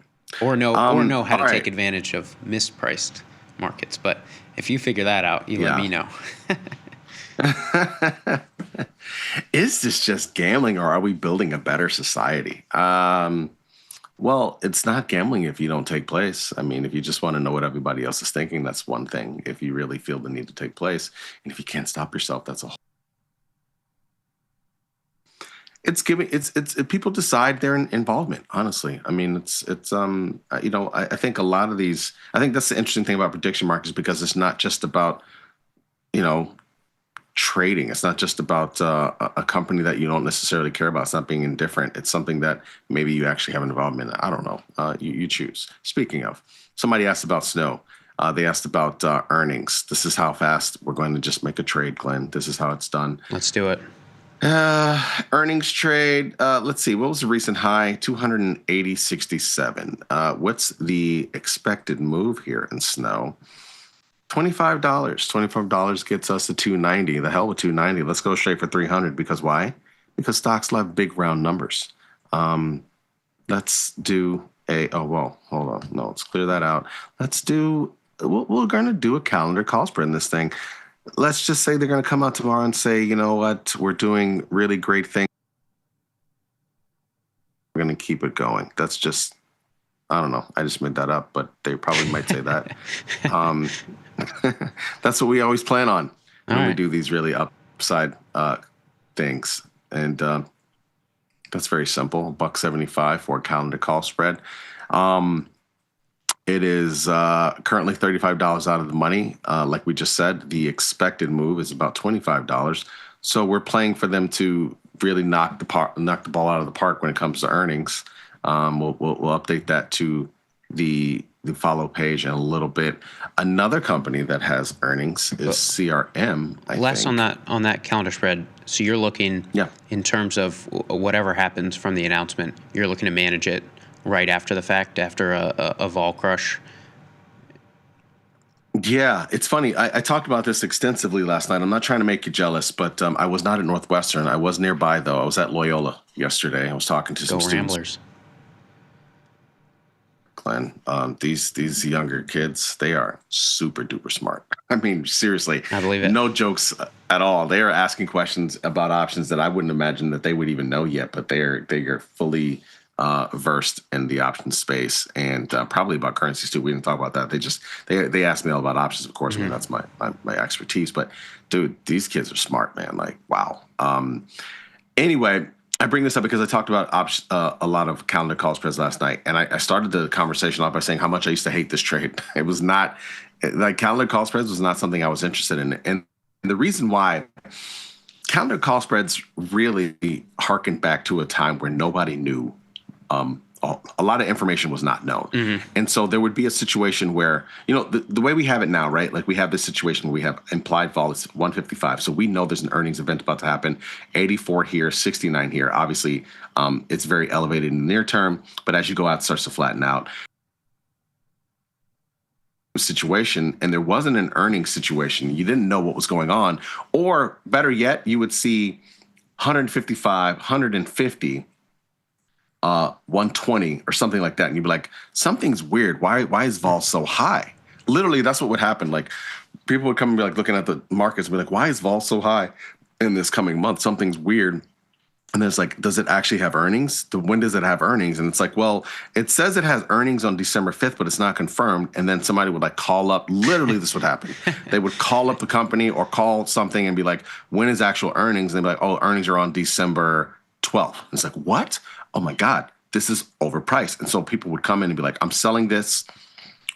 Or know how to take advantage of mispriced markets. But if you figure that out, let me know. Is this just gambling, or are we building a better society? Well, it's not gambling if you don't take place. I mean, if you just want to know what everybody else is thinking, that's one thing. If you really feel the need to take place, and if you can't stop yourself, that's a whole. It's people decide their involvement. Honestly, I mean, I think a lot of these. I think that's the interesting thing about prediction markets, because it's not just about, trading. It's not just about a company that you don't necessarily care about. It's not being indifferent. It's something that maybe you actually have involvement in. I don't know. You choose. Speaking of, somebody asked about snow. They asked about earnings. This is how fast we're going to just make a trade, Glenn. This is how it's done. Let's do it. Earnings trade. Let's see. What was the recent high? 280.67. What's the expected move here in snow? $25. $25 gets us to 290. The hell with 290. Let's go straight for 300. Because why? Because stocks love big round numbers. Let's do hold on. No, let's clear that out. We're going to do a calendar call spread in this thing. Let's just say they're going to come out tomorrow and say, you know what, we're doing really great things. We're going to keep it going. That's just, I don't know. I just made that up, but they probably might say that. That's what we always plan on when we do these really upside things. And that's very simple. $1.75 for a calendar call spread. It is currently $35 out of the money. Like we just said, the expected move is about $25. So we're playing for them to really knock the ball out of the park when it comes to earnings. We'll update that to the follow page in a little bit. Another company that has earnings is CRM. Less on that calendar spread. So you're looking, in terms of whatever happens from the announcement, you're looking to manage it right after the fact, after a vol crush. Yeah, it's funny. I talked about this extensively last night. I'm not trying to make you jealous, but I was not at Northwestern. I was nearby, though. I was at Loyola yesterday. I was talking to some students. Ramblers. Glenn, these younger kids, they are super duper smart. I mean, seriously, I believe it. No jokes at all. They are asking questions about options that I wouldn't imagine that they would even know yet, but they are fully versed in the options space, and probably about currencies too. We didn't talk about that. They asked me all about options, of course. I mean, that's my expertise. But dude, these kids are smart, man. Like, wow. Anyway, I bring this up because I talked about a lot of calendar call spreads last night, and I started the conversation off by saying how much I used to hate this trade. It was not like calendar call spreads was not something I was interested in, and the reason why. Calendar call spreads really harken back to a time where nobody knew. A lot of information was not known. Mm-hmm. And so there would be a situation where, the way we have it now, right? Like we have this situation where we have implied vol is 155. So we know there's an earnings event about to happen. 84 here, 69 here. Obviously, it's very elevated in the near term, but as you go out, it starts to flatten out. Situation, and there wasn't an earnings situation. You didn't know what was going on. Or better yet, you would see 155, 150, 120 or something like that. And you'd be like, something's weird. Why is vol so high? Literally, that's what would happen. Like people would come and be like looking at the markets and be like, why is vol so high in this coming month? Something's weird. And there's like, does it actually have earnings? When does it have earnings? And it's like, well, it says it has earnings on December 5th, but it's not confirmed. And then somebody would like call up, literally this would happen. They would call up the company or call something and be like, when is actual earnings? And they'd be like, oh, earnings are on December 12th. And it's like, what? Oh my God, this is overpriced. And so people would come in and be like, I'm selling this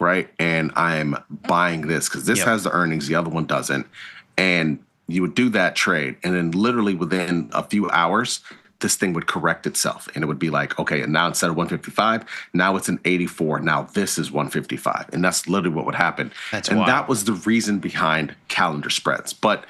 right? And I'm buying this because this has the earnings, the other one doesn't. And you would do that trade, and then literally within a few hours, this thing would correct itself. And it would be like, okay, and now instead of 155, now it's an 84. Now this is 155. And that's literally what would happen. And that was the reason behind calendar spreads. But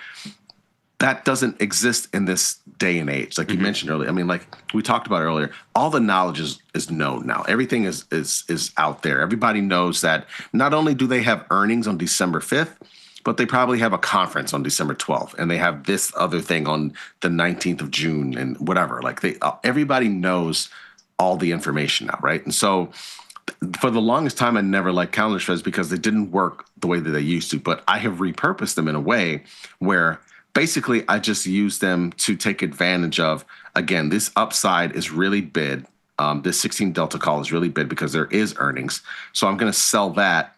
that doesn't exist in this day and age. Like you mentioned earlier, I mean, like we talked about earlier, all the knowledge is known now. Everything is out there. Everybody knows that not only do they have earnings on December 5th, but they probably have a conference on December 12th, and they have this other thing on the 19th of June and whatever. Like everybody knows all the information now, right? And so for the longest time, I never liked calendar spreads because they didn't work the way that they used to. But I have repurposed them in a way where basically I just use them to take advantage of, again, this upside is really bid. This 16 Delta call is really bid because there is earnings. So I'm going to sell that,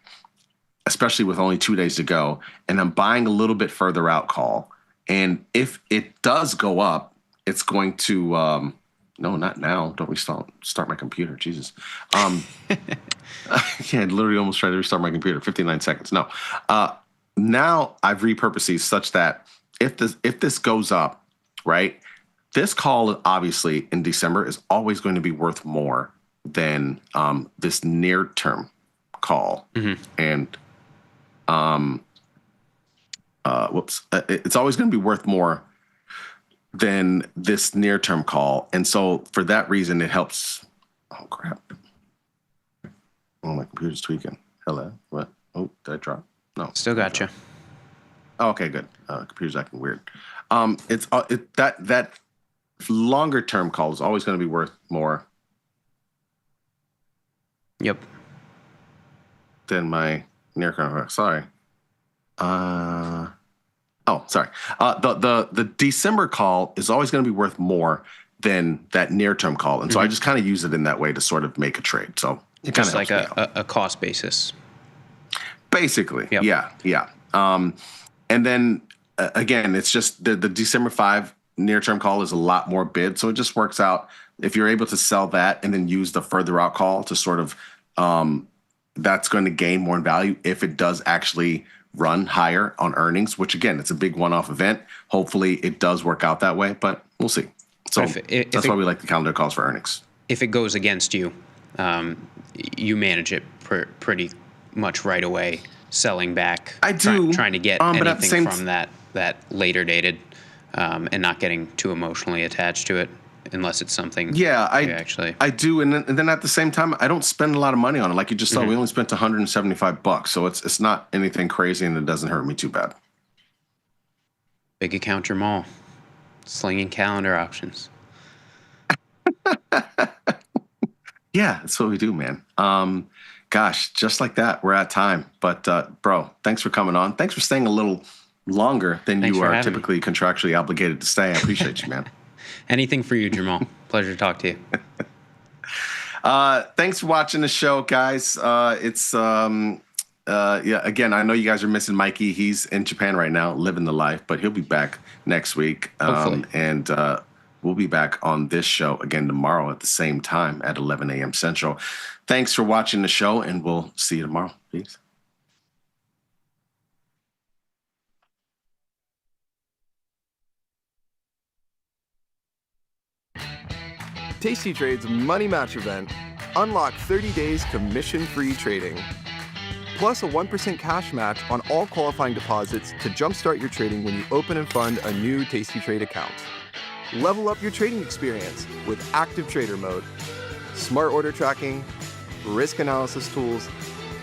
especially with only 2 days to go, and I'm buying a little bit further out call. And if it does go up, it's going to, no, not now. Don't start my computer. Jesus. Yeah, I literally almost tried to restart my computer. 59 seconds. No. Now I've repurposed these such that if this goes up, right, this call obviously in December is always going to be worth more than this near-term call. And it's always going to be worth more than this near-term call. And so for that reason, it helps. Oh, crap. Oh, my computer's tweaking. Hello? What? Oh, did I drop? No. Still got you. Oh, okay, good. Computer's acting weird. That longer-term call is always going to be worth more. Yep. Than my near-term. Sorry. Sorry. The December call is always going to be worth more than that near-term call, and so I just kind of use it in that way to sort of make a trade. So it kind of like a cost basis. Basically, yeah. And then again, it's just the December 5 near-term call is a lot more bid, so it just works out if you're able to sell that and then use the further out call to sort of that's going to gain more in value if it does actually run higher on earnings, which again, it's a big one-off event. Hopefully it does work out that way, but we'll see. So that's why we like the calendar calls for earnings. If it goes against you, you manage it pretty much right away, selling back. I do. Trying to get anything from that later dated and not getting too emotionally attached to it. Unless it's something. Yeah, I do, and then at the same time, I don't spend a lot of money on it. Like you just saw, we only spent $175, so it's not anything crazy, and it doesn't hurt me too bad. Big account Jamal, slinging calendar options. Yeah, that's what we do, man. Gosh, just like that, we're at time. But bro, thanks for coming on. Thanks for staying a little longer than you are typically contractually obligated to stay. I appreciate you, man. Anything for you, Jamal. Pleasure to talk to you. Thanks for watching the show, guys. Again, I know you guys are missing Mikey. He's in Japan right now, living the life, but he'll be back next week. Hopefully. And we'll be back on this show again tomorrow at the same time at 11 a.m. Central. Thanks for watching the show, and we'll see you tomorrow. Peace. Tasty Trade's Money Match event. Unlock 30 days commission-free trading. Plus a 1% cash match on all qualifying deposits to jumpstart your trading when you open and fund a new Tasty Trade account. Level up your trading experience with active trader mode, smart order tracking, risk analysis tools,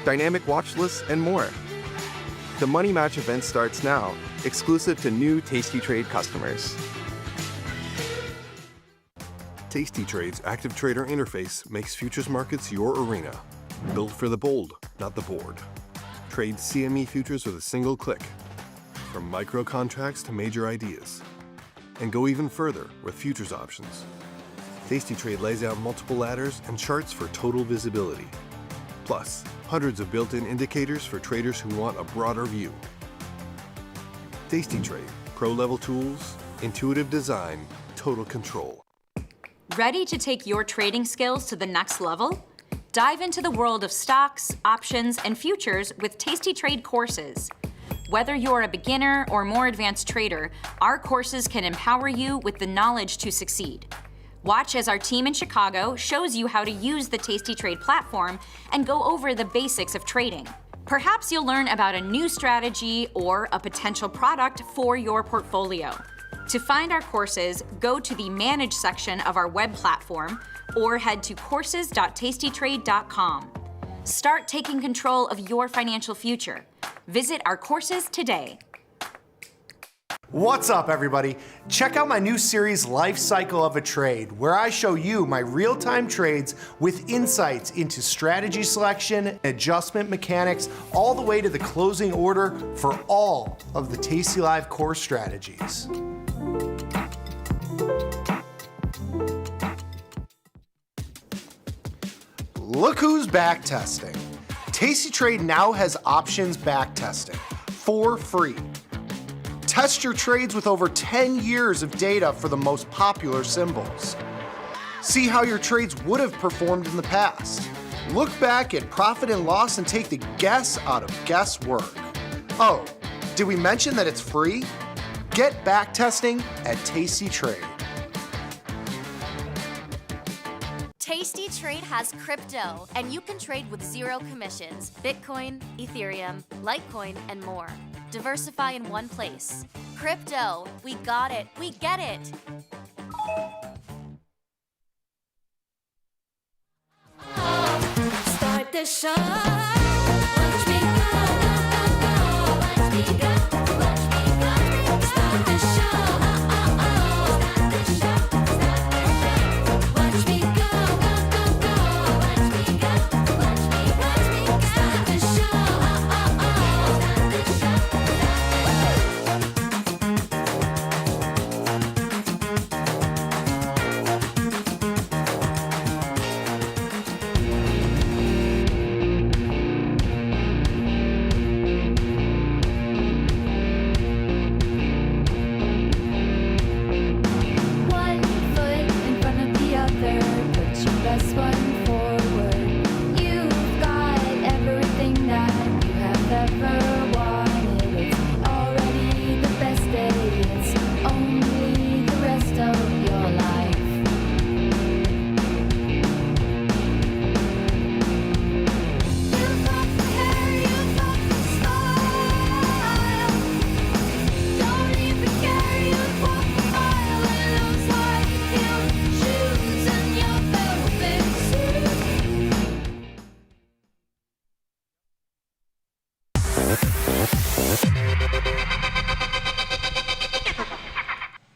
dynamic watch lists, and more. The Money Match event starts now, exclusive to new Tasty Trade customers. Tasty Trade's active trader interface makes futures markets your arena. Built for the bold, not the board. Trade CME futures with a single click. From micro contracts to major ideas. And go even further with futures options. Tasty Trade lays out multiple ladders and charts for total visibility. Plus, hundreds of built-in indicators for traders who want a broader view. Tasty Trade, pro-level tools, intuitive design, total control. Ready to take your trading skills to the next level? Dive into the world of stocks, options, and futures with tastytrade courses. Whether you're a beginner or more advanced trader, our courses can empower you with the knowledge to succeed. Watch as our team in Chicago shows you how to use the tastytrade platform and go over the basics of trading. Perhaps you'll learn about a new strategy or a potential product for your portfolio. To find our courses, go to the Manage section of our web platform or head to courses.tastytrade.com. Start taking control of your financial future. Visit our courses today. What's up, everybody? Check out my new series, Life Cycle of a Trade, where I show you my real-time trades with insights into strategy selection, adjustment mechanics, all the way to the closing order for all of the tastylive core strategies. Look who's back testing. tastytrade now has options back testing for free. Test your trades with over 10 years of data for the most popular symbols. See how your trades would have performed in the past. Look back at profit and loss and take the guess out of guesswork. Oh, did we mention that it's free? Get back testing at tastytrade. tastytrade has crypto, and you can trade with zero commissions: Bitcoin, Ethereum, Litecoin, and more. Diversify in one place. Crypto, we got it, we get it. Start the show. Watch me go, go, go, go. Watch me go, watch me go. Start the show. Start the show, start the show. Watch me go, go, go, go. Watch me go, watch me, watch me go. Start the show. Start the show. One foot in front of the other, put your best one forward. You've got everything that you have ever wanted. It's already the best day. It's only the rest of your life. You've got the hair, you've got the style. Don't even care, you'd walk a mile in those high-heeled shoes and your velvet suit.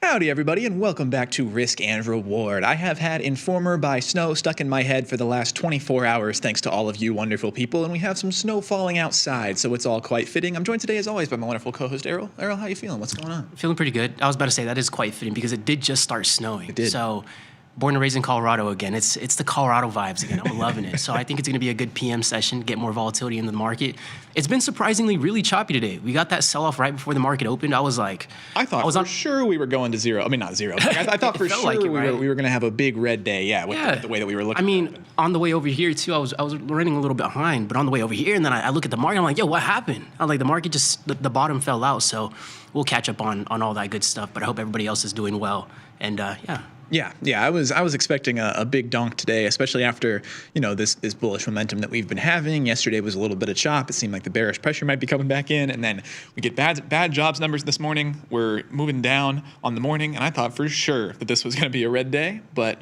Howdy, everybody, and welcome back to Risk and Reward. I have had Informer by Snow stuck in my head for the last 24 hours, thanks to all of you wonderful people, and we have some snow falling outside, so it's all quite fitting. I'm joined today, as always, by my wonderful co-host, Errol. Errol, how you feeling? What's going on? Feeling pretty good. I was about to say that is quite fitting because it did just start snowing. It did. So, born and raised in Colorado again. It's the Colorado vibes again. I'm loving it. So I think it's going to be a good PM session, get more volatility in the market. It's been surprisingly really choppy today. We got that sell-off right before the market opened. I thought for sure we were going to zero. I mean, not zero. I thought for sure we were going to have a big red day. Yeah, with the way that we were looking. I mean, on the way over here too, I was running a little bit behind, but on the way over here, and then I look at the market. I'm like, yo, what happened? I'm like, the market just the bottom fell out. So we'll catch up on all that good stuff. But I hope everybody else is doing well. And Yeah, I was expecting a big donk today, especially after, this bullish momentum that we've been having. Yesterday was a little bit of chop. It seemed like the bearish pressure might be coming back in, and then we get bad jobs numbers this morning. We're moving down on the morning, and I thought for sure that this was going to be a red day, but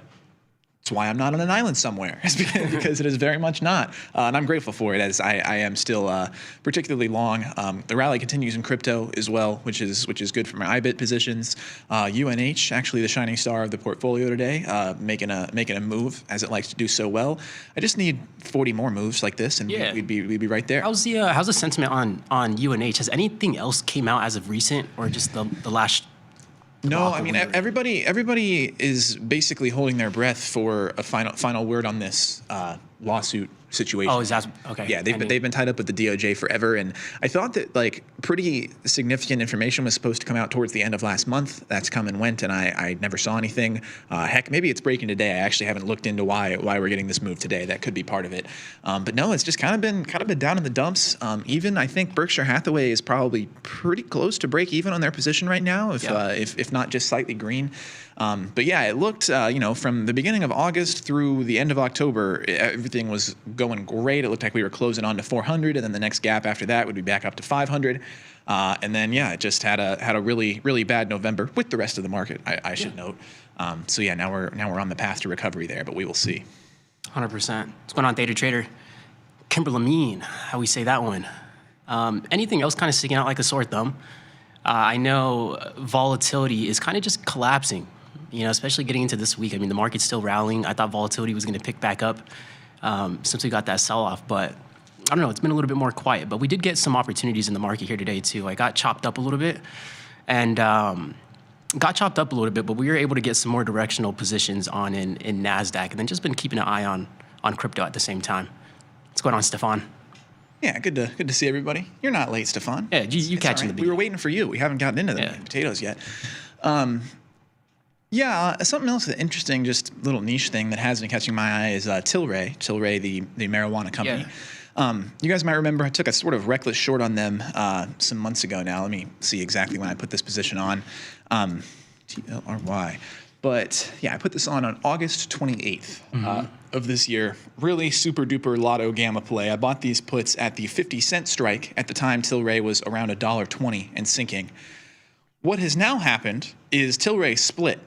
it's why I'm not on an island somewhere, because it is very much not. And I'm grateful for it, as I am still particularly long. The rally continues in crypto as well, which is good for my IBIT positions. UNH, actually the shining star of the portfolio today, making a move as it likes to do so well. I just need 40 more moves like this, and we'd be right there. How's the sentiment on UNH? Has anything else came out as of recent, or just the last? No, I mean everybody is basically holding their breath for a final word on this lawsuit situation. Oh, is that okay? Yeah, they've been tied up with the DOJ forever, and I thought that like pretty significant information was supposed to come out towards the end of last month. That's come and went, and I never saw anything. Heck, maybe it's breaking today. I actually haven't looked into why we're getting this move today. That could be part of it. But no, it's just kind of been down in the dumps. Even I think Berkshire Hathaway is probably pretty close to break even on their position right now, if not just slightly green. But yeah, it looked, from the beginning of August through the end of October, everything was going great. It looked like we were closing on to 400, and then the next gap after that would be back up to 500. And then, it just had a really, really bad November with the rest of the market, I should note. So yeah, now we're on the path to recovery there, but we will see. 100%. What's going on, Data Trader? Kimberlamine, how we say that one? Anything else kind of sticking out like a sore thumb? I know volatility is kind of just collapsing, especially getting into this week. I mean, the market's still rallying. I thought volatility was going to pick back up since we got that sell-off, but I don't know. It's been a little bit more quiet, but we did get some opportunities in the market here today, too. I got chopped up a little bit, but we were able to get some more directional positions on in NASDAQ, and then just been keeping an eye on crypto at the same time. What's going on, Stefan? Yeah, good to see everybody. You're not late, Stefan. Yeah, you catching the beat. We were waiting for you. We haven't gotten into the potatoes yet. Something else that's interesting, just a little niche thing that has been catching my eye is Tilray. Tilray, the marijuana company. Yeah. You guys might remember I took a sort of reckless short on them some months ago now. Let me see exactly when I put this position on. TLRY. But yeah, I put this on August 28th of this year. Really super duper lotto gamma play. I bought these puts at the 50-cent strike. At the time, Tilray was around $1.20 and sinking. What has now happened is Tilray split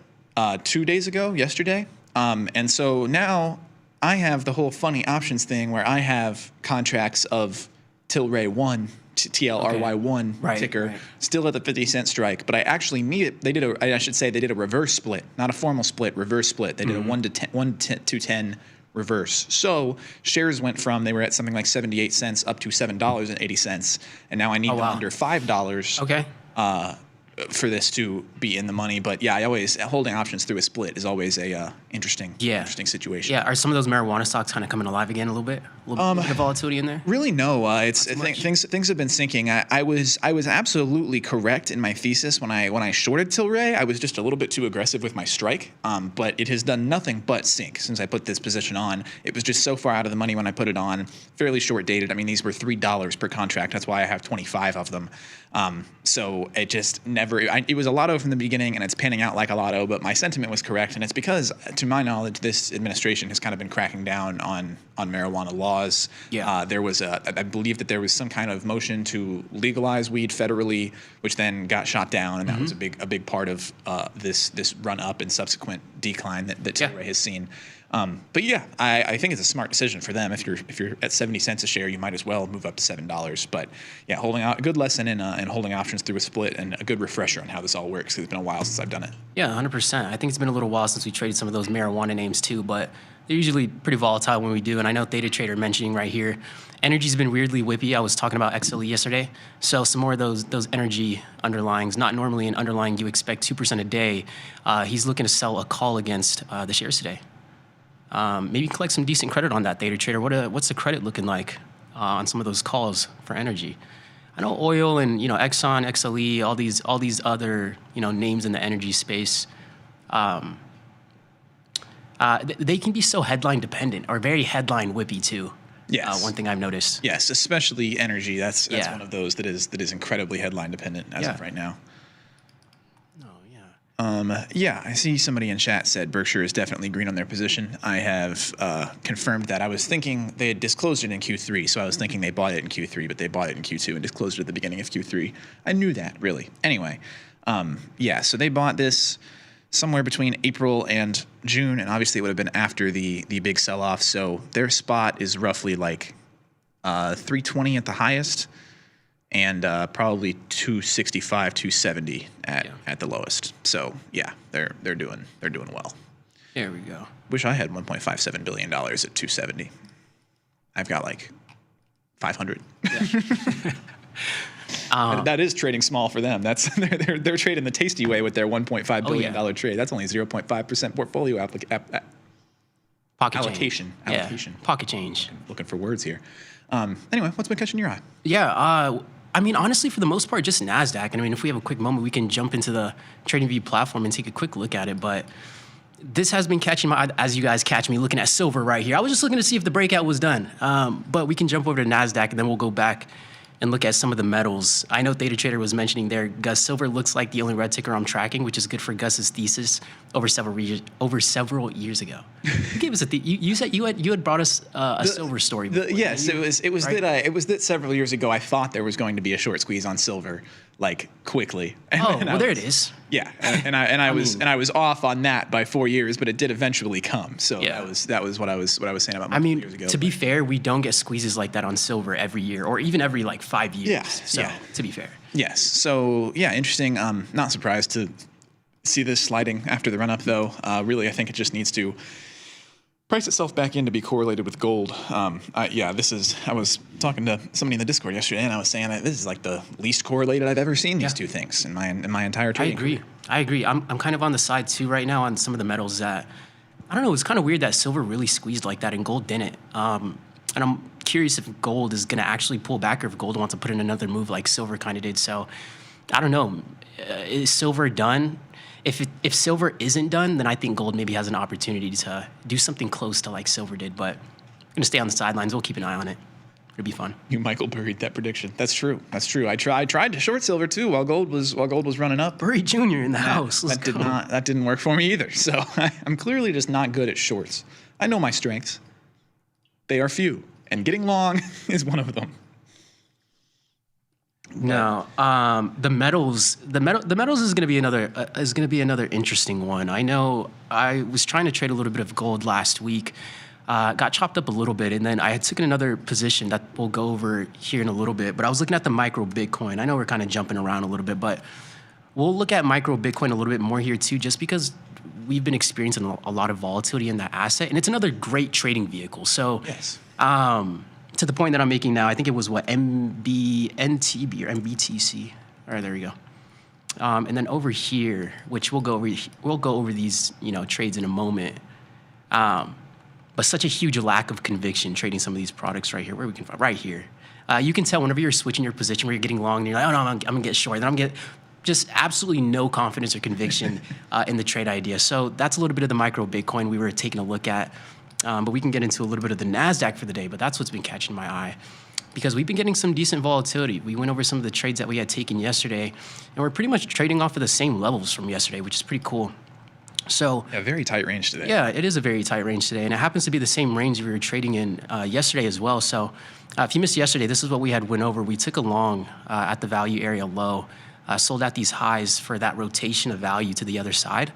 2 days ago, yesterday. And so now I have the whole funny options thing where I have contracts of Tilray 1, TLRY1 ticker, still at the 50-cent strike. But I actually need it. They did a reverse split, not a formal split, reverse split. They did a 1 to 10 reverse. So shares went from, they were at something like 78 cents up to $7.80. And now I need them under $5. For this to be in the money. But yeah, holding options through a split is always a interesting situation. Yeah, are some of those marijuana stocks kind of coming alive again a little bit? A little bit of volatility in there? Really, no. Things have been sinking. I was absolutely correct in my thesis when I shorted Tilray. I was just a little bit too aggressive with my strike. But it has done nothing but sink since I put this position on. It was just so far out of the money when I put it on. Fairly short dated. I mean, these were $3 per contract. That's why I have 25 of them. So it just never. It was a lotto from the beginning, and it's panning out like a lotto. But my sentiment was correct, and it's because, to my knowledge, this administration has kind of been cracking down on marijuana laws. Yeah. I believe that there was some kind of motion to legalize weed federally, which then got shot down, and that was a big part of this run up and subsequent decline that Tilray has seen. But yeah, I think it's a smart decision for them. If you're at 70 cents a share, you might as well move up to $7. But yeah, a good lesson in holding options through a split, and a good refresher on how this all works, because it's been a while since I've done it. Yeah, 100%. I think it's been a little while since we traded some of those marijuana names too, but they're usually pretty volatile when we do. And I know Data Trader mentioning right here, energy's been weirdly whippy. I was talking about XLE yesterday. So some more of those energy underlyings, not normally an underlying you expect 2% a day. He's looking to sell a call against the shares today. Maybe collect some decent credit on that, Data Trader. What's the credit looking like on some of those calls for energy? I know oil and Exxon, XLE, all these other names in the energy space. They can be so headline dependent, or very headline whippy too. Yes. One thing I've noticed. Yes, especially energy. That's one of those that is incredibly headline dependent as of right now. I see somebody in chat said Berkshire is definitely green on their position. I have confirmed that. I was thinking they had disclosed it in Q3, so I was thinking they bought it in Q3, but they bought it in Q2 and disclosed it at the beginning of Q3. I knew that, really. Anyway, so they bought this somewhere between April and June, and obviously it would have been after the big sell-off, so their spot is roughly like 320 at the highest, and probably 265, 270 at the lowest. So yeah, they're doing well. There we go. Wish I had $1.57 billion at 270. I've got like 500. That is trading small for them. That's they're trading the tasty way with their $1.5 billion trade. That's only 0.5% portfolio Pocket allocation. change. Allocation. Yeah, pocket change. Looking for words here. Anyway, what's been catching your eye? Yeah, I mean, honestly, for the most part, just NASDAQ. And I mean, if we have a quick moment, we can jump into the TradingView platform and take a quick look at it. But this has been catching my eye, as you guys catch me looking at silver right here. I was just looking to see if the breakout was done. But we can jump over to NASDAQ, and then we'll go back and look at some of the metals. I know Theta Trader was mentioning there, Gus, silver looks like the only red ticker I'm tracking, which is good for Gus's thesis over several years ago. You gave us a you said you had brought us a silver story. Yes, it was right? that several years ago I thought there was going to be a short squeeze on silver, like quickly. There it is. Yeah, and I was off on that by 4 years, but it did eventually come. So that was what I was saying about. Years ago. To be fair, we don't get squeezes like that on silver every year, or even every like 5 years. Yeah. So to be fair. Yes. So yeah, interesting. Not surprised to see this sliding after the run up, though. Really, I think it just needs to price itself back in to be correlated with gold. I was talking to somebody in the Discord yesterday, and I was saying that this is like the least correlated I've ever seen these two things in my entire trading. I agree. I'm kind of on the side too right now on some of the metals that I don't know. It's kind of weird that silver really squeezed like that and gold didn't. And I'm curious if gold is going to actually pull back or if gold wants to put in another move like silver kind of did. So I don't know. Is silver done? If silver isn't done, then I think gold maybe has an opportunity to do something close to like silver did. But I'm gonna stay on the sidelines. We'll keep an eye on it. It'll be fun. You Michael buried that prediction. That's true. I tried to short silver too while gold was running up. Burry Jr. in the house. That didn't work for me either. So I'm clearly just not good at shorts. I know my strengths. They are few, and getting long is one of them. No, the metals is going to be another interesting one. I know I was trying to trade a little bit of gold last week, got chopped up a little bit, and then I had taken another position that we'll go over here in a little bit. But I was looking at the micro Bitcoin. I know we're kind of jumping around a little bit, but we'll look at micro Bitcoin a little bit more here too, just because we've been experiencing a lot of volatility in that asset, and it's another great trading vehicle. So yes. To the point that I'm making now, I think it was NTB or MBTC. All right, there we go. And then over here, which we'll go over these trades in a moment. But such a huge lack of conviction trading some of these products right here. Where we can find right here. You can tell whenever you're switching your position, where you're getting long, and you're like, oh no, I'm gonna get short. Then I'm gonna get just absolutely no confidence or conviction in the trade idea. So that's a little bit of the micro Bitcoin we were taking a look at. But we can get into a little bit of the NASDAQ for the day, but that's what's been catching my eye because we've been getting some decent volatility. We went over some of the trades that we had taken yesterday, and we're pretty much trading off of the same levels from yesterday, which is pretty cool. So a very tight range today. Yeah, it is a very tight range today, and it happens to be the same range we were trading in yesterday as well. So if you missed yesterday, this is what we had went over. We took a long at the value area low, sold at these highs for that rotation of value to the other side.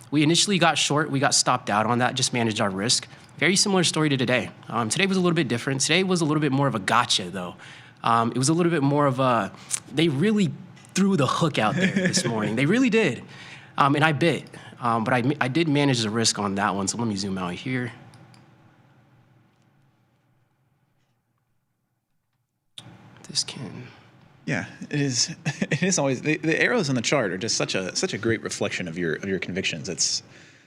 We initially got short. We got stopped out on that, just managed our risk. Very similar story to today. Today was a little bit different. Today was a little bit more of a gotcha, though. It was a little bit more of a, they really threw the hook out there this morning. They really did. And I bit. But I did manage the risk on that one. So let me zoom out here. This can. Yeah, it is. It is always the arrows on the chart are just such a great reflection of your convictions. It's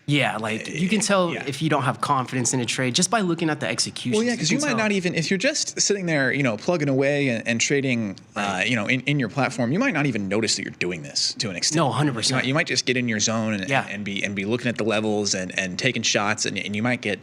like you can tell if you don't have confidence in a trade just by looking at the execution. Well, yeah, because you might not even, if you're just sitting there, plugging away and trading, in your platform, you might not even notice that you're doing this to an extent. No, 100%. You might just get in your zone and be looking at the levels and taking shots, and you might get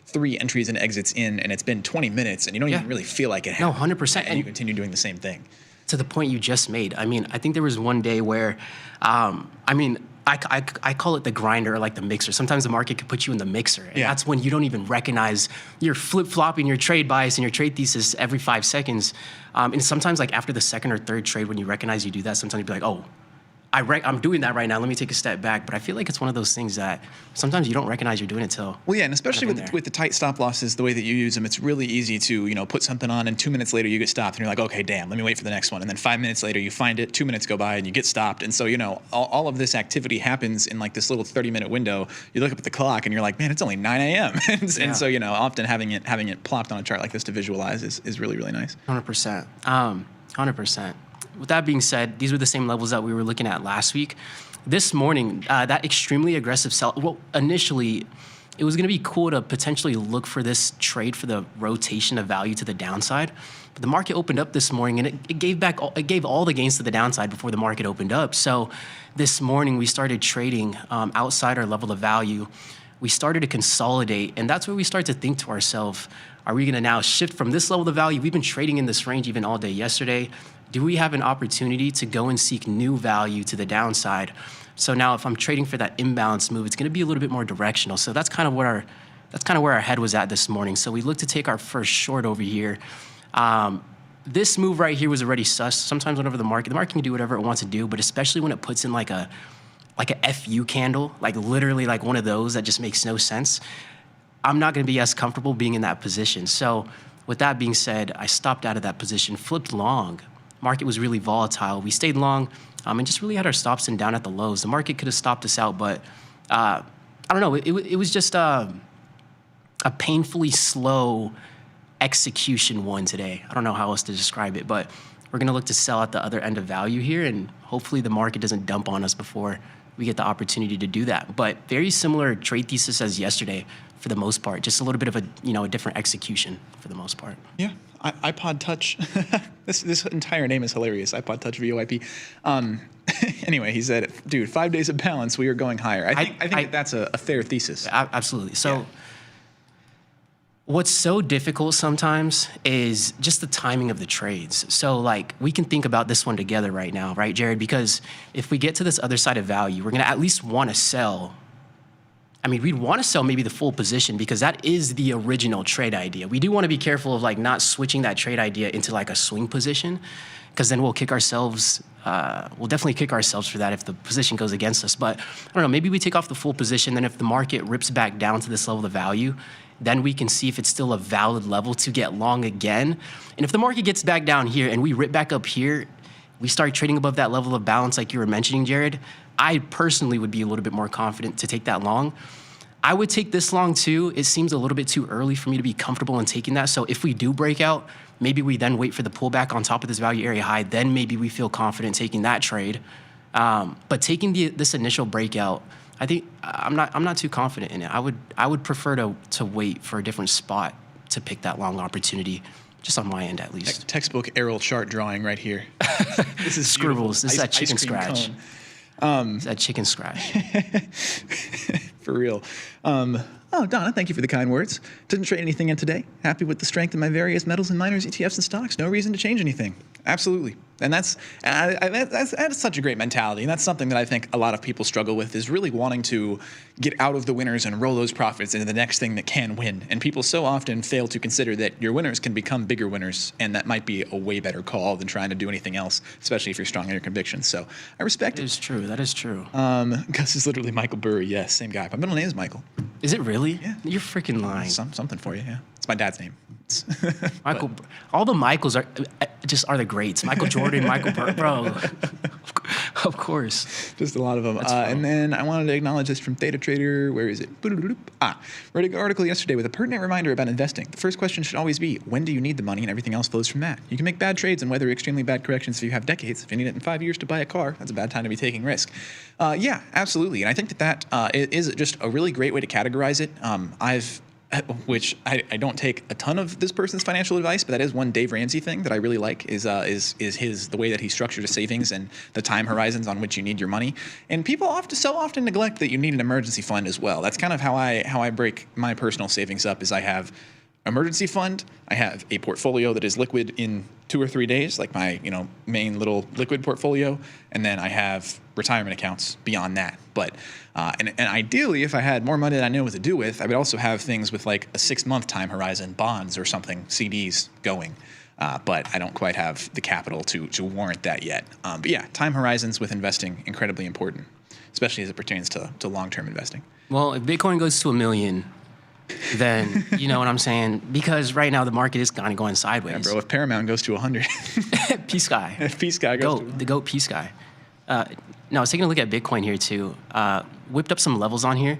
3 entries and exits in, and it's been 20 minutes, and you don't even really feel like it happened. No, 100%. And you continue doing the same thing. To the point you just made. I mean, I think there was one day where, I call it the grinder or like the mixer. Sometimes the market could put you in the mixer. And that's when you don't even recognize you're flip-flopping your trade bias and your trade thesis every 5 seconds. And sometimes like after the second or third trade, when you recognize you do that, sometimes you'll be like, oh, I'm doing that right now. Let me take a step back. But I feel like it's one of those things that sometimes you don't recognize you're doing it till. Well, yeah, and especially with the tight stop losses, the way that you use them, it's really easy to put something on, and 2 minutes later you get stopped, and you're like, okay, damn, let me wait for the next one. And then 5 minutes later you find it, 2 minutes go by, and you get stopped. And so all of this activity happens in like this little 30-minute window. You look up at the clock, and you're like, man, it's only 9 a.m. And so often having it plopped on a chart like this to visualize is really, really nice. 100%. 100%. With that being said, these were the same levels that we were looking at last week. This morning, that extremely aggressive sell, well, initially, it was going to be cool to potentially look for this trade for the rotation of value to the downside. But the market opened up this morning, and it gave all the gains to the downside before the market opened up. So this morning we started trading outside our level of value. We started to consolidate, and that's where we start to think to ourselves, are we going to now shift from this level of value? We've been trading in this range even all day yesterday. Do we have an opportunity to go and seek new value to the downside? So now if I'm trading for that imbalance move, it's going to be a little bit more directional. So that's kind of where our head was at this morning. So we looked to take our first short over here. This move right here was already sus. Sometimes whenever the market can do whatever it wants to do, but especially when it puts in like a FU candle, like literally like one of those that just makes no sense, I'm not going to be as comfortable being in that position. So with that being said, I stopped out of that position, flipped long. Market was really volatile. We stayed long and just really had our stops in down at the lows. The market could have stopped us out, but I don't know. It was just a painfully slow execution one today. I don't know how else to describe it, but we're going to look to sell at the other end of value here, and hopefully the market doesn't dump on us before we get the opportunity to do that. But very similar trade thesis as yesterday for the most part, just a little bit of a different execution for the most part. Yeah, iPod Touch. this entire name is hilarious. iPod Touch VOIP. Anyway, he said, dude, 5 days of balance, we are going higher. I think that's a fair thesis. Absolutely. So what's so difficult sometimes is just the timing of the trades. So like we can think about this one together right now, right, Jared? Because if we get to this other side of value, we're going to at least want to sell. I mean, we'd want to sell maybe the full position because that is the original trade idea. We do want to be careful of like not switching that trade idea into like a swing position, because then we'll definitely kick ourselves for that if the position goes against us. But I don't know, maybe we take off the full position, then if the market rips back down to this level of value, then we can see if it's still a valid level to get long again. And if the market gets back down here and we rip back up here, we start trading above that level of balance like you were mentioning, Jared, I personally would be a little bit more confident to take that long. I would take this long too. It seems a little bit too early for me to be comfortable in taking that. So if we do break out, maybe we then wait for the pullback on top of this value area high, then maybe we feel confident taking that trade. But taking this initial breakout, I think I'm not too confident in it. I would prefer to wait for a different spot to pick that long opportunity, just on my end at least. Textbook Errol chart drawing right here. This is scribbles. This is that chicken ice cream scratch. Cone. It's that chicken scratch. For real. Oh, Donna, thank you for the kind words. Didn't trade anything in today. Happy with the strength of my various metals and miners, ETFs, and stocks. No reason to change anything. Absolutely. And that's such a great mentality. And that's something that I think a lot of people struggle with, is really wanting to get out of the winners and roll those profits into the next thing that can win. And people so often fail to consider that your winners can become bigger winners. And that might be a way better call than trying to do anything else, especially if you're strong in your convictions. So I respect it. That is true. That is true. Gus is literally Michael Burry. Yes, same guy. My middle name is Michael. Is it really? Yeah. You're freaking lying. Something for you, yeah. It's my dad's name. Michael, all the Michaels are the greats. Michael Jordan, Michael Burry, bro. Of course. Just a lot of them. And then I wanted to acknowledge this from Theta Trader. Where is it? Read an article yesterday with a pertinent reminder about investing. The first question should always be, when do you need the money? And everything else flows from that. You can make bad trades and weather extremely bad corrections if you have decades. If you need it in 5 years to buy a car, that's a bad time to be taking risk. Yeah, absolutely. And I think that is just a really great way to categorize it. Which I don't take a ton of this person's financial advice, but that is one Dave Ramsey thing that I really like is the way that he structured his savings and the time horizons on which you need your money. And people so often neglect that you need an emergency fund as well. That's kind of how I break my personal savings up. Is I have emergency fund, I have a portfolio that is liquid in 2 or 3 days, like my main little liquid portfolio, and then I have retirement accounts beyond that. But and ideally, if I had more money than I knew what to do with, I would also have things with like a 6-month time horizon, bonds or something, CDs going. But I don't quite have the capital to warrant that yet. But yeah, time horizons with investing, incredibly important, especially as it pertains to long-term investing. Well, if Bitcoin goes to $1 million, then you know what I'm saying? Because right now the market is kind of going sideways. Yeah, bro, if Paramount goes to 100. P-Sky. If P-Sky goes to... The GOAT P-Sky. No, I was taking a look at Bitcoin here too. Whipped up some levels on here.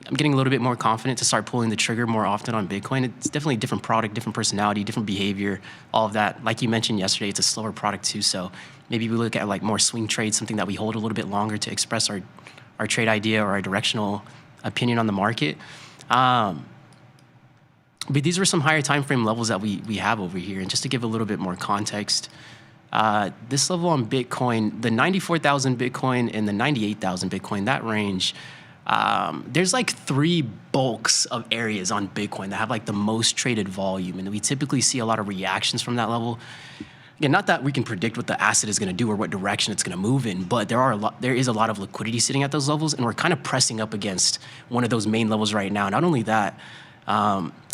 I'm getting a little bit more confident to start pulling the trigger more often on Bitcoin. It's definitely a different product, different personality, different behavior, all of that. Like you mentioned yesterday, it's a slower product too. So maybe we look at like more swing trades, something that we hold a little bit longer to express our trade idea or our directional opinion on the market. But these were some higher time frame levels that we have over here. And just to give a little bit more context, this level on Bitcoin, the 94,000 Bitcoin and the 98,000 Bitcoin, that range, there's like 3 bulks of areas on Bitcoin that have like the most traded volume. And we typically see a lot of reactions from that level. Again, not that we can predict what the asset is going to do or what direction it's going to move in, but there is a lot of liquidity sitting at those levels, and we're kind of pressing up against one of those main levels right now. Not only that,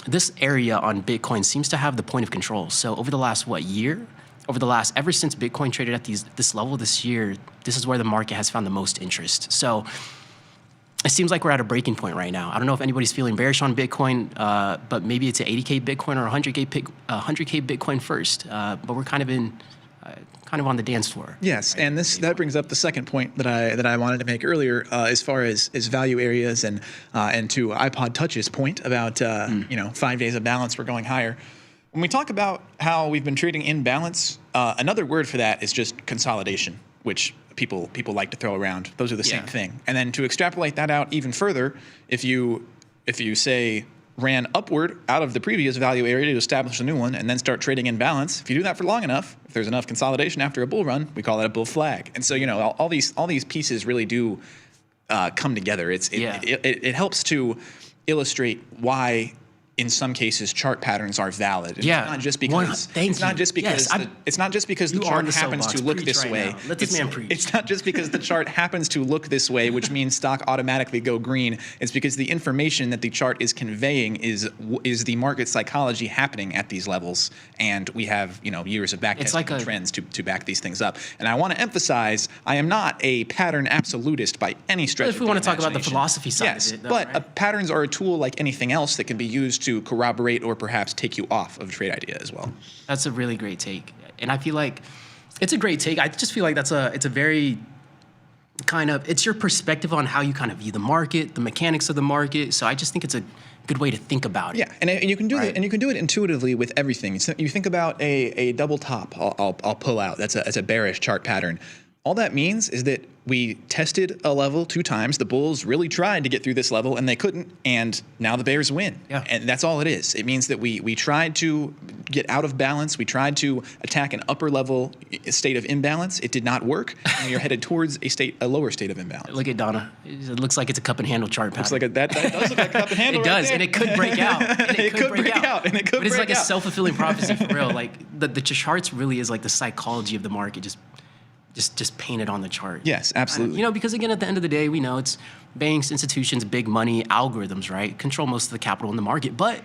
this area on Bitcoin seems to have the point of control. So over the last, year? Ever since Bitcoin traded at this level this year, this is where the market has found the most interest. So it seems like we're at a breaking point right now. I don't know if anybody's feeling bearish on Bitcoin, but maybe it's an 80K Bitcoin or 100K Bitcoin first. But we're kind of on the dance floor. Yes, and that brings up the second point that I wanted to make earlier, as far as value areas and to iPod Touch's point about 5 days of balance, we're going higher. When we talk about how we've been trading in balance, another word for that is just consolidation, which people like to throw around. Those are the same thing. And then to extrapolate that out even further, if you say ran upward out of the previous value area to establish a new one and then start trading in balance, if you do that for long enough, if there's enough consolidation after a bull run, we call that a bull flag. And so all these pieces really do come together. It helps to illustrate why in some cases chart patterns are valid. It's not just because it's not just because the chart happens to look this way. Let this man preach. It's not just because the chart happens to look this way, which means stock automatically go green. It's because the information that the chart is conveying is the market psychology happening at these levels, and we have years of backtesting trends to back these things up. And I want to emphasize, I am not a pattern absolutist by any stretch. If we want to talk about the philosophy side of it, but patterns are a tool like anything else that can be used to corroborate or perhaps take you off of a trade idea as well. That's a really great take. And I feel like it's a great take. I just feel like it's a very it's your perspective on how you kind of view the market, the mechanics of the market. So I just think it's a good way to think about it. Yeah, and you can do it, and you can do it intuitively with everything. So you think about a double top. I'll pull out. That's a bearish chart pattern. All that means is that we tested a level 2 times. The bulls really tried to get through this level, and they couldn't, and now the bears win. Yeah. And that's all it is. It means that we tried to get out of balance. We tried to attack an upper level state of imbalance. It did not work, and we are headed towards a lower state of imbalance. Look at Donna. It looks like it's a cup and handle chart pattern. Looks like that does look like a cup and handle. It does, right, and it could break out. It could break out. But it's like a self-fulfilling prophecy for real. Like the charts really is like the psychology of the market, just painted on the chart. Yes, absolutely. Because again, at the end of the day, we know it's banks, institutions, big money, algorithms, right? Control most of the capital in the market. But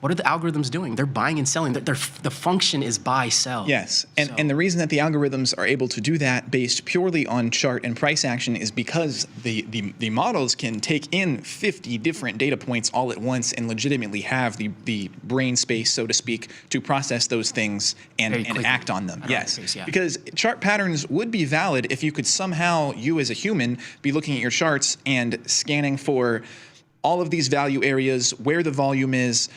what are the algorithms doing? They're buying and selling. The function is buy, sell. Yes, and the reason that the algorithms are able to do that based purely on chart and price action is because the models can take in 50 different data points all at once and legitimately have the brain space, so to speak, to process those things and act on them. Yes, because chart patterns would be valid if you could somehow, you as a human, be looking at your charts and scanning for all of these value areas, where the volume is,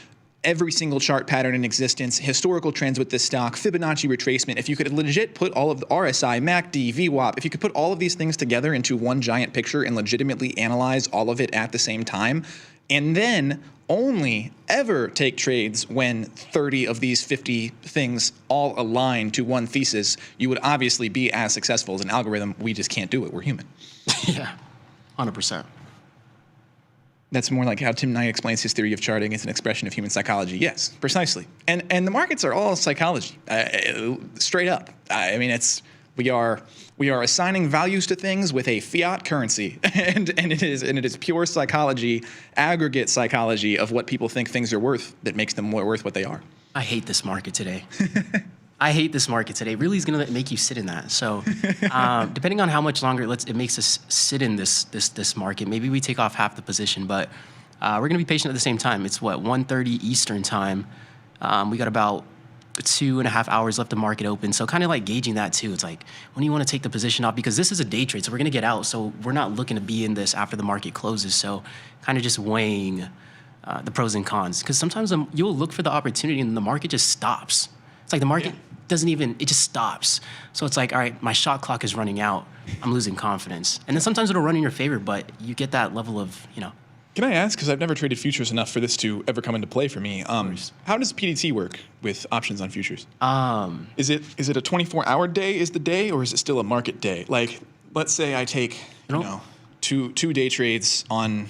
every single chart pattern in existence, historical trends with this stock, Fibonacci retracement. If you could legit put all of the RSI, MACD, VWAP, if you could put all of these things together into one giant picture and legitimately analyze all of it at the same time, and then only ever take trades when 30 of these 50 things all align to one thesis, you would obviously be as successful as an algorithm. We just can't do it. We're human. Yeah, 100%. That's more like how Tim Knight explains his theory of charting as an expression of human psychology. Yes, precisely. And the markets are all psychology, straight up. I mean, we are assigning values to things with a fiat currency, and it is pure psychology, aggregate psychology of what people think things are worth that makes them more worth what they are. I hate this market today. I hate this market today. Really is going to make you sit in that. So depending on how much longer it makes us sit in this market, maybe we take off half the position, but we're going to be patient at the same time. It's 1:30 Eastern time. We got about 2.5 hours left the market open. So kind of like gauging that too. It's like, when do you want to take the position off? Because this is a day trade, so we're going to get out. So we're not looking to be in this after the market closes. So kind of just weighing the pros and cons. Because sometimes you'll look for the opportunity and the market just stops. It's like the market it just stops. So it's like, all right, my shot clock is running out. I'm losing confidence. And then sometimes it'll run in your favor, but you get that level of, Can I ask, because I've never traded futures enough for this to ever come into play for me, how does PDT work with options on futures? Is it a 24-hour day is the day, or is it still a market day? Like, let's say I take, two day trades on,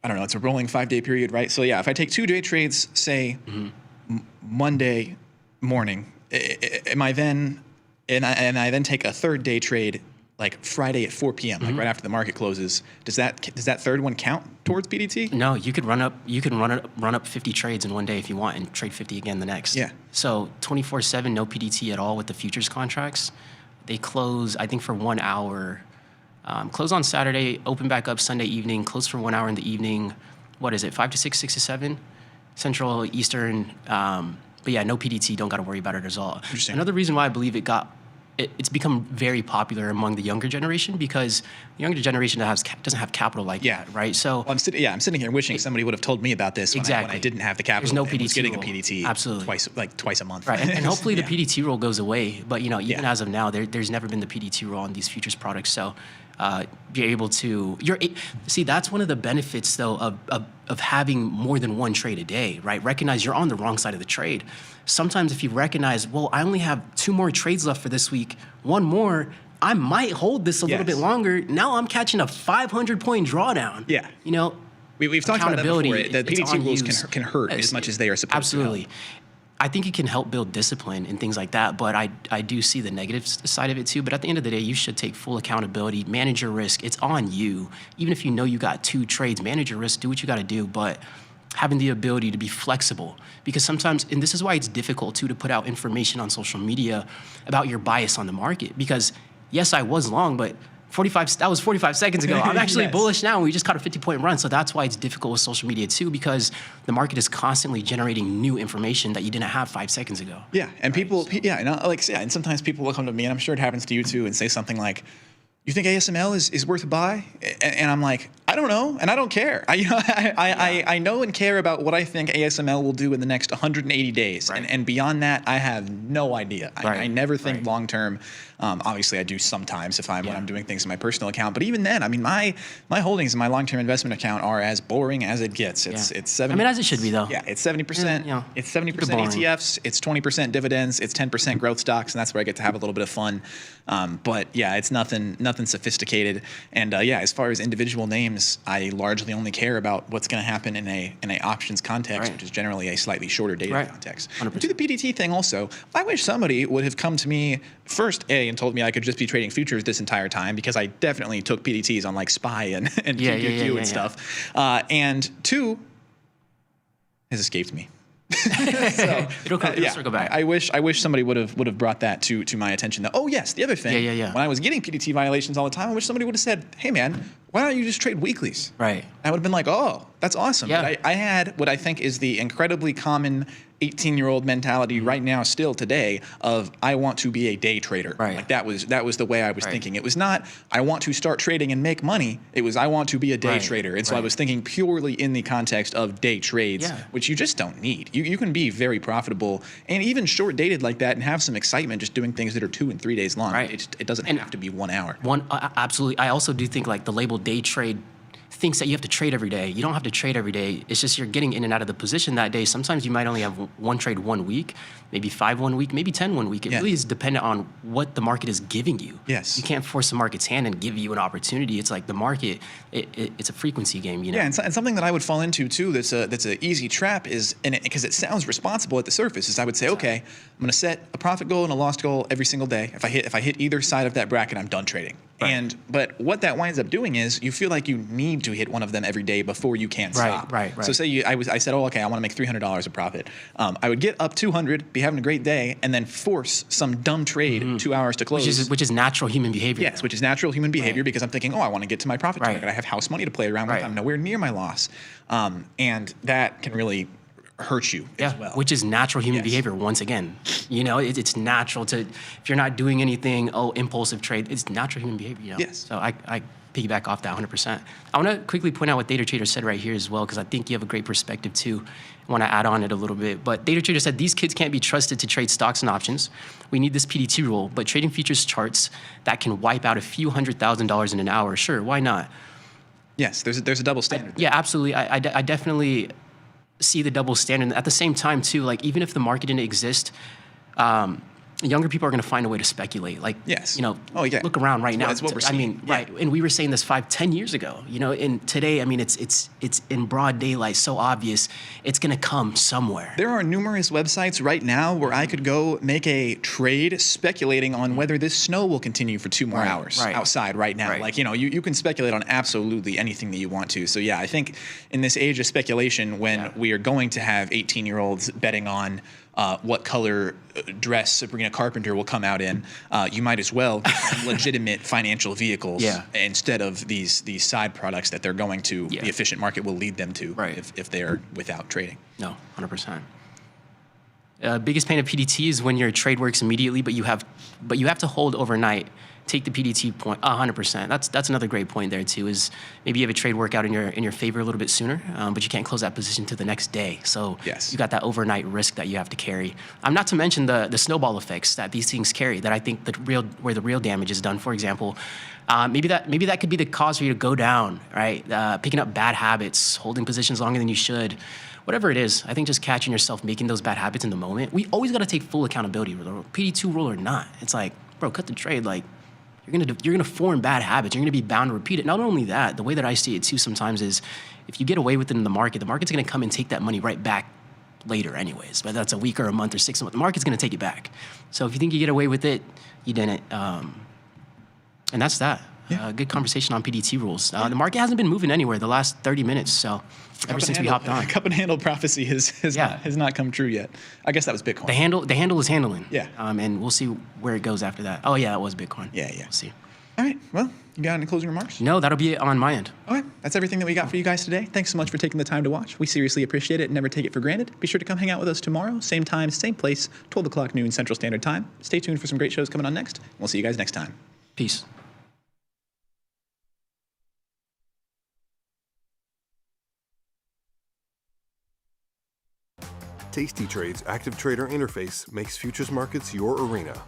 I don't know, it's a rolling 5-day period, right? So yeah, if I take 2 day trades, say Monday morning, am I then, and I then take a 3rd day trade like Friday at 4 p.m., like right after the market closes, does that 3rd one count towards PDT? No, you could run up 50 trades in one day if you want and trade 50 again the next. Yeah. So 24/7, no PDT at all with the futures contracts. They close, I think, for 1 hour. Close on Saturday, open back up Sunday evening, close for 1 hour in the evening. What is it, 5 to 6, 6 to 7? Central, Eastern. But yeah, no PDT, don't got to worry about it at all. Interesting. Another reason why I believe it's become very popular among the younger generation because the younger generation doesn't have capital like that, right? So I'm sitting here wishing somebody would have told me about this when I didn't have the capital. There's no and was PDT getting rule. a PDT Absolutely. twice a month. Right, and hopefully the PDT rule goes away. But even as of now, there's never been the PDT rule on these futures products. So be able to see that's one of the benefits though of having more than one trade a day, right? Recognize you're on the wrong side of the trade. Sometimes if you recognize, well, I only have 2 more trades left for this week, 1 more, I might hold this a little bit longer. Now I'm catching a 500-point drawdown. Yeah. We've talked about that before. The PDT rules can hurt as much as they are supposed to. Absolutely. I think it can help build discipline and things like that, but I do see the negative side of it too. But at the end of the day, you should take full accountability, manage your risk. It's on you. Even if you know you got 2 trades, manage your risk, do what you got to do, but having the ability to be flexible. Because sometimes, and this is why it's difficult too to put out information on social media about your bias on the market. Because yes, I was long, but that was 45 seconds ago. I'm actually bullish now, and we just caught a 50-point run. So that's why it's difficult with social media too, because the market is constantly generating new information that you didn't have 5 seconds ago. Yeah, and and sometimes people will come to me, and I'm sure it happens to you too, and say something like, "You think ASML is worth a buy?" And I'm like, I don't know, and I don't care. I know and care about what I think ASML will do in the next 180 days, and beyond that, I have no idea. I never think long term. Obviously, I do sometimes when I'm doing things in my personal account, but even then, I mean, my holdings in my long-term investment account are as boring as it gets. It's 70. I mean, as it should be though. Yeah, it's 70%. It's 70% ETFs. It's 20% dividends. It's 10% growth stocks, and that's where I get to have a little bit of fun. But yeah, it's nothing sophisticated. And as far as individual names, I largely only care about what's going to happen in a options context, which is generally a slightly shorter data context. 100%. To the PDT thing also, I wish somebody would have come to me first, and told me I could just be trading futures this entire time, because I definitely took PDTs on like SPY and QQQ and stuff. And 2, has escaped me. It'll circle back. I wish somebody would have brought that to my attention. That, oh yes, the other thing. When I was getting PDT violations all the time, I wish somebody would have said, "Hey man, why don't you just trade weeklies?" Right. I would have been like, "Oh, that's awesome." Yeah. But I had what I think is the incredibly common 18-year-old mentality right now, still today, of I want to be a day trader. Right. Like that was the way I was thinking. It was not I want to start trading and make money. It was I want to be a day trader. And so I was thinking purely in the context of day trades, which you just don't need. You can be very profitable and even short dated like that and have some excitement just doing things that are 2 and 3 days long. Right. It doesn't have to be 1 hour. Absolutely. I also do think like the label day trade thinks that you have to trade every day. You don't have to trade every day. It's just you're getting in and out of the position that day. Sometimes you might only have 1 trade 1 week, maybe 5 1 week, maybe 10 1 week. It really is dependent on what the market is giving you. Yes. You can't force the market's hand and give you an opportunity. It's like the market, it's a frequency game, you know? Yeah, and something that I would fall into too that's an easy trap is, because it sounds responsible at the surface, is I would say, okay, I'm going to set a profit goal and a loss goal every single day. If I hit either side of that bracket, I'm done trading. Right. But what that winds up doing is you feel like you need to hit one of them every day before you can stop. Right. So say I said, oh, okay, I want to make $300 of profit. I would get up 200, be having a great day, and then force some dumb trade 2 hours to close. Which is natural human behavior. Yes, which is natural human behavior because I'm thinking, oh, I want to get to my profit target. I have house money to play around with. I'm nowhere near my loss. And that can really hurt you as well. Which is natural human behavior once again. You know, it's natural to, if you're not doing anything, impulsive trade, it's natural human behavior, you know? Yes. So I piggyback off that 100%. I want to quickly point out what Data Trader said right here as well, because I think you have a great perspective too. I want to add on it a little bit. But Data Trader said, these kids can't be trusted to trade stocks and options. We need this PDT rule, but trading futures charts that can wipe out a few $100,000 in an hour, sure, why not? Yes, there's a double standard. Yeah, absolutely. I definitely see the double standard. At the same time, too, like even if the market didn't exist, younger people are going to find a way to speculate. Like, yes. Look around right now. That's what we're seeing. Right. And we were saying this 5-10 years ago, and today, it's in broad daylight, so obvious. It's going to come somewhere. There are numerous websites right now where I could go make a trade speculating on whether this snow will continue for 2 more hours outside right now. Right. Like, you can speculate on absolutely anything that you want to. So yeah, I think in this age of speculation, when we are going to have 18-year-olds betting on what color dress Sabrina Carpenter will come out in, you might as well get some legitimate financial vehicles instead of these side products that they're going to, the efficient market will lead them to if they're without trading. No, 100%. Biggest pain of PDT is when your trade works immediately, but you have to hold overnight. Take the PDT point 100%. That's another great point there too. Is maybe you have a trade work out in your favor a little bit sooner, but you can't close that position to the next day. So you got that overnight risk that you have to carry. Not to mention the snowball effects that these things carry. That I think where the real damage is done. For example, maybe that could be the cause for you to go down. Right, picking up bad habits, holding positions longer than you should. Whatever it is, I think just catching yourself making those bad habits in the moment. We always got to take full accountability, PD2 rule or not. It's like, bro, cut the trade. Like, you're gonna form bad habits. You're gonna be bound to repeat it. Not only that, the way that I see it too sometimes is, if you get away with it in the market's gonna come and take that money right back later, anyways. Whether that's a week or a month or 6 months, the market's gonna take it back. So if you think you get away with it, you didn't. And that's that. Good conversation on PDT rules. The market hasn't been moving anywhere the last 30 minutes, so ever since we hopped on. Cup and handle prophecy has not come true yet. I guess that was Bitcoin. The handle is handling. Yeah. And we'll see where it goes after that. Oh, yeah, that was Bitcoin. Yeah. We'll see. All right. Well, you got any closing remarks? No, that'll be it on my end. All right. That's everything that we got for you guys today. Thanks so much for taking the time to watch. We seriously appreciate it and never take it for granted. Be sure to come hang out with us tomorrow. Same time, same place, 12 o'clock noon Central Standard Time. Stay tuned for some great shows coming on next. We'll see you guys next time. Peace. tastytrade's active trader interface makes futures markets your arena.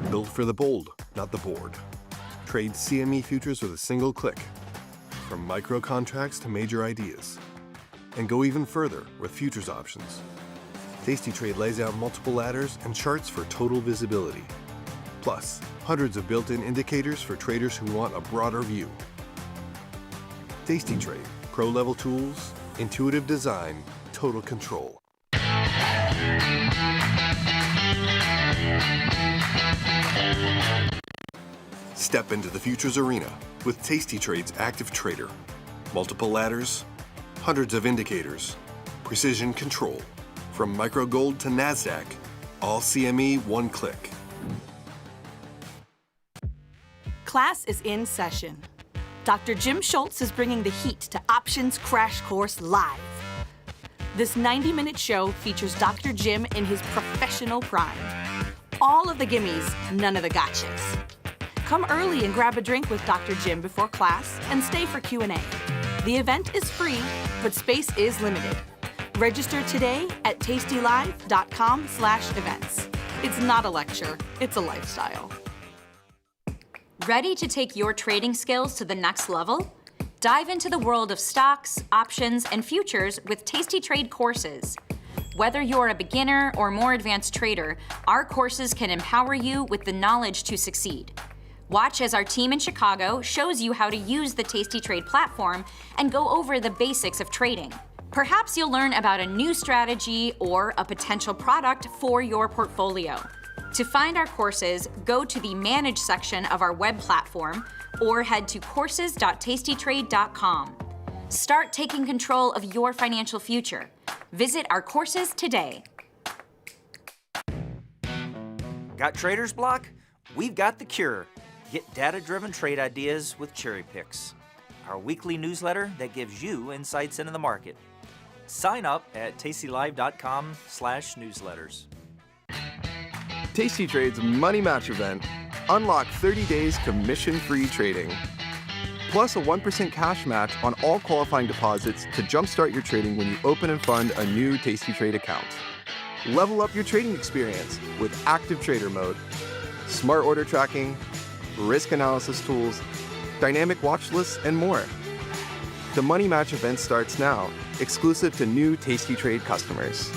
Built for the bold, not the bored. Trade CME futures with a single click. From micro contracts to major ideas. And go even further with futures options. tastytrade lays out multiple ladders and charts for total visibility. Plus, hundreds of built-in indicators for traders who want a broader view. tastytrade, pro-level tools, intuitive design, total control. Step into the futures arena with tastytrade's active trader. Multiple ladders, hundreds of indicators, precision control. From micro gold to NASDAQ, all CME one click. Class is in session. Dr. Jim Schultz is bringing the heat to Options Crash Course Live. This 90-minute show features Dr. Jim in his professional prime. All of the gimmies, none of the gotchas. Come early and grab a drink with Dr. Jim before class and stay for Q&A. The event is free, but space is limited. Register today at tastylive.com/events. It's not a lecture, it's a lifestyle. Ready to take your trading skills to the next level? Dive into the world of stocks, options, and futures with tastytrade courses. Whether you're a beginner or more advanced trader, our courses can empower you with the knowledge to succeed. Watch as our team in Chicago shows you how to use the tastytrade platform and go over the basics of trading. Perhaps you'll learn about a new strategy or a potential product for your portfolio. To find our courses, go to the Manage section of our web platform or head to courses.tastytrade.com. Start taking control of your financial future. Visit our courses today. Got trader's block? We've got the cure. Get data-driven trade ideas with Cherry Picks, our weekly newsletter that gives you insights into the market. Sign up at tastylive.com/newsletters. tastytrade's Money Match event. Unlock 30 days commission-free trading. Plus a 1% cash match on all qualifying deposits to jumpstart your trading when you open and fund a new tastytrade account. Level up your trading experience with active trader mode, smart order tracking, risk analysis tools, dynamic watch lists, and more. The Money Match event starts now, exclusive to new Tasty Trade customers.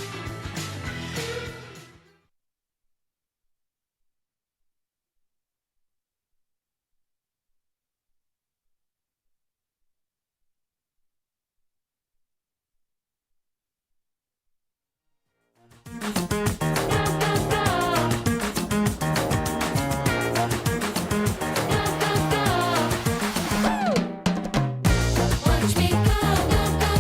Watch me go, go, go,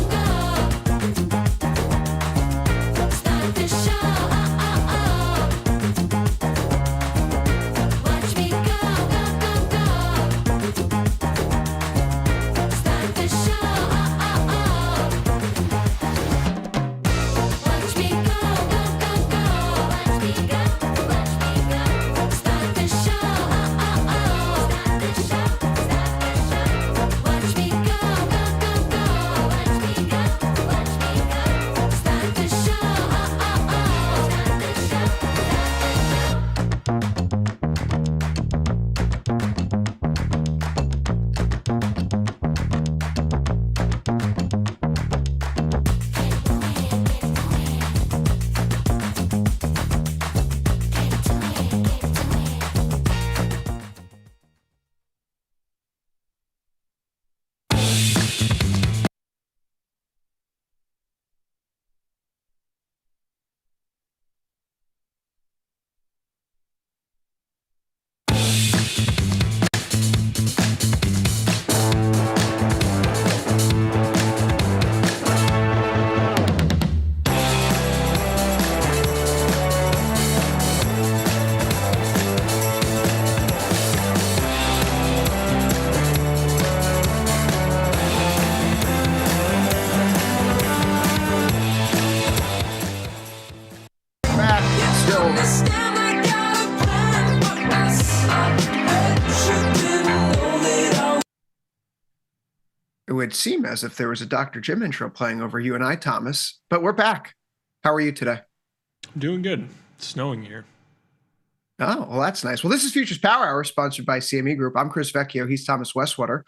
go. Start the show. Watch me go, go, go, go. Start the show. Watch me go, go, go, go. Watch me go, watch me go. Start the show. Start the show. Watch me go, go, go, go. Watch me go, watch me go. Start the show. It would seem as if there was a Dr. Jim intro playing over you and I, Thomas, but we're back. How are you today? Doing good. It's snowing here. Oh, well, that's nice. Well, this is Futures Power Hour, sponsored by CME Group. I'm Chris Vecchio. He's Thomas Westwater.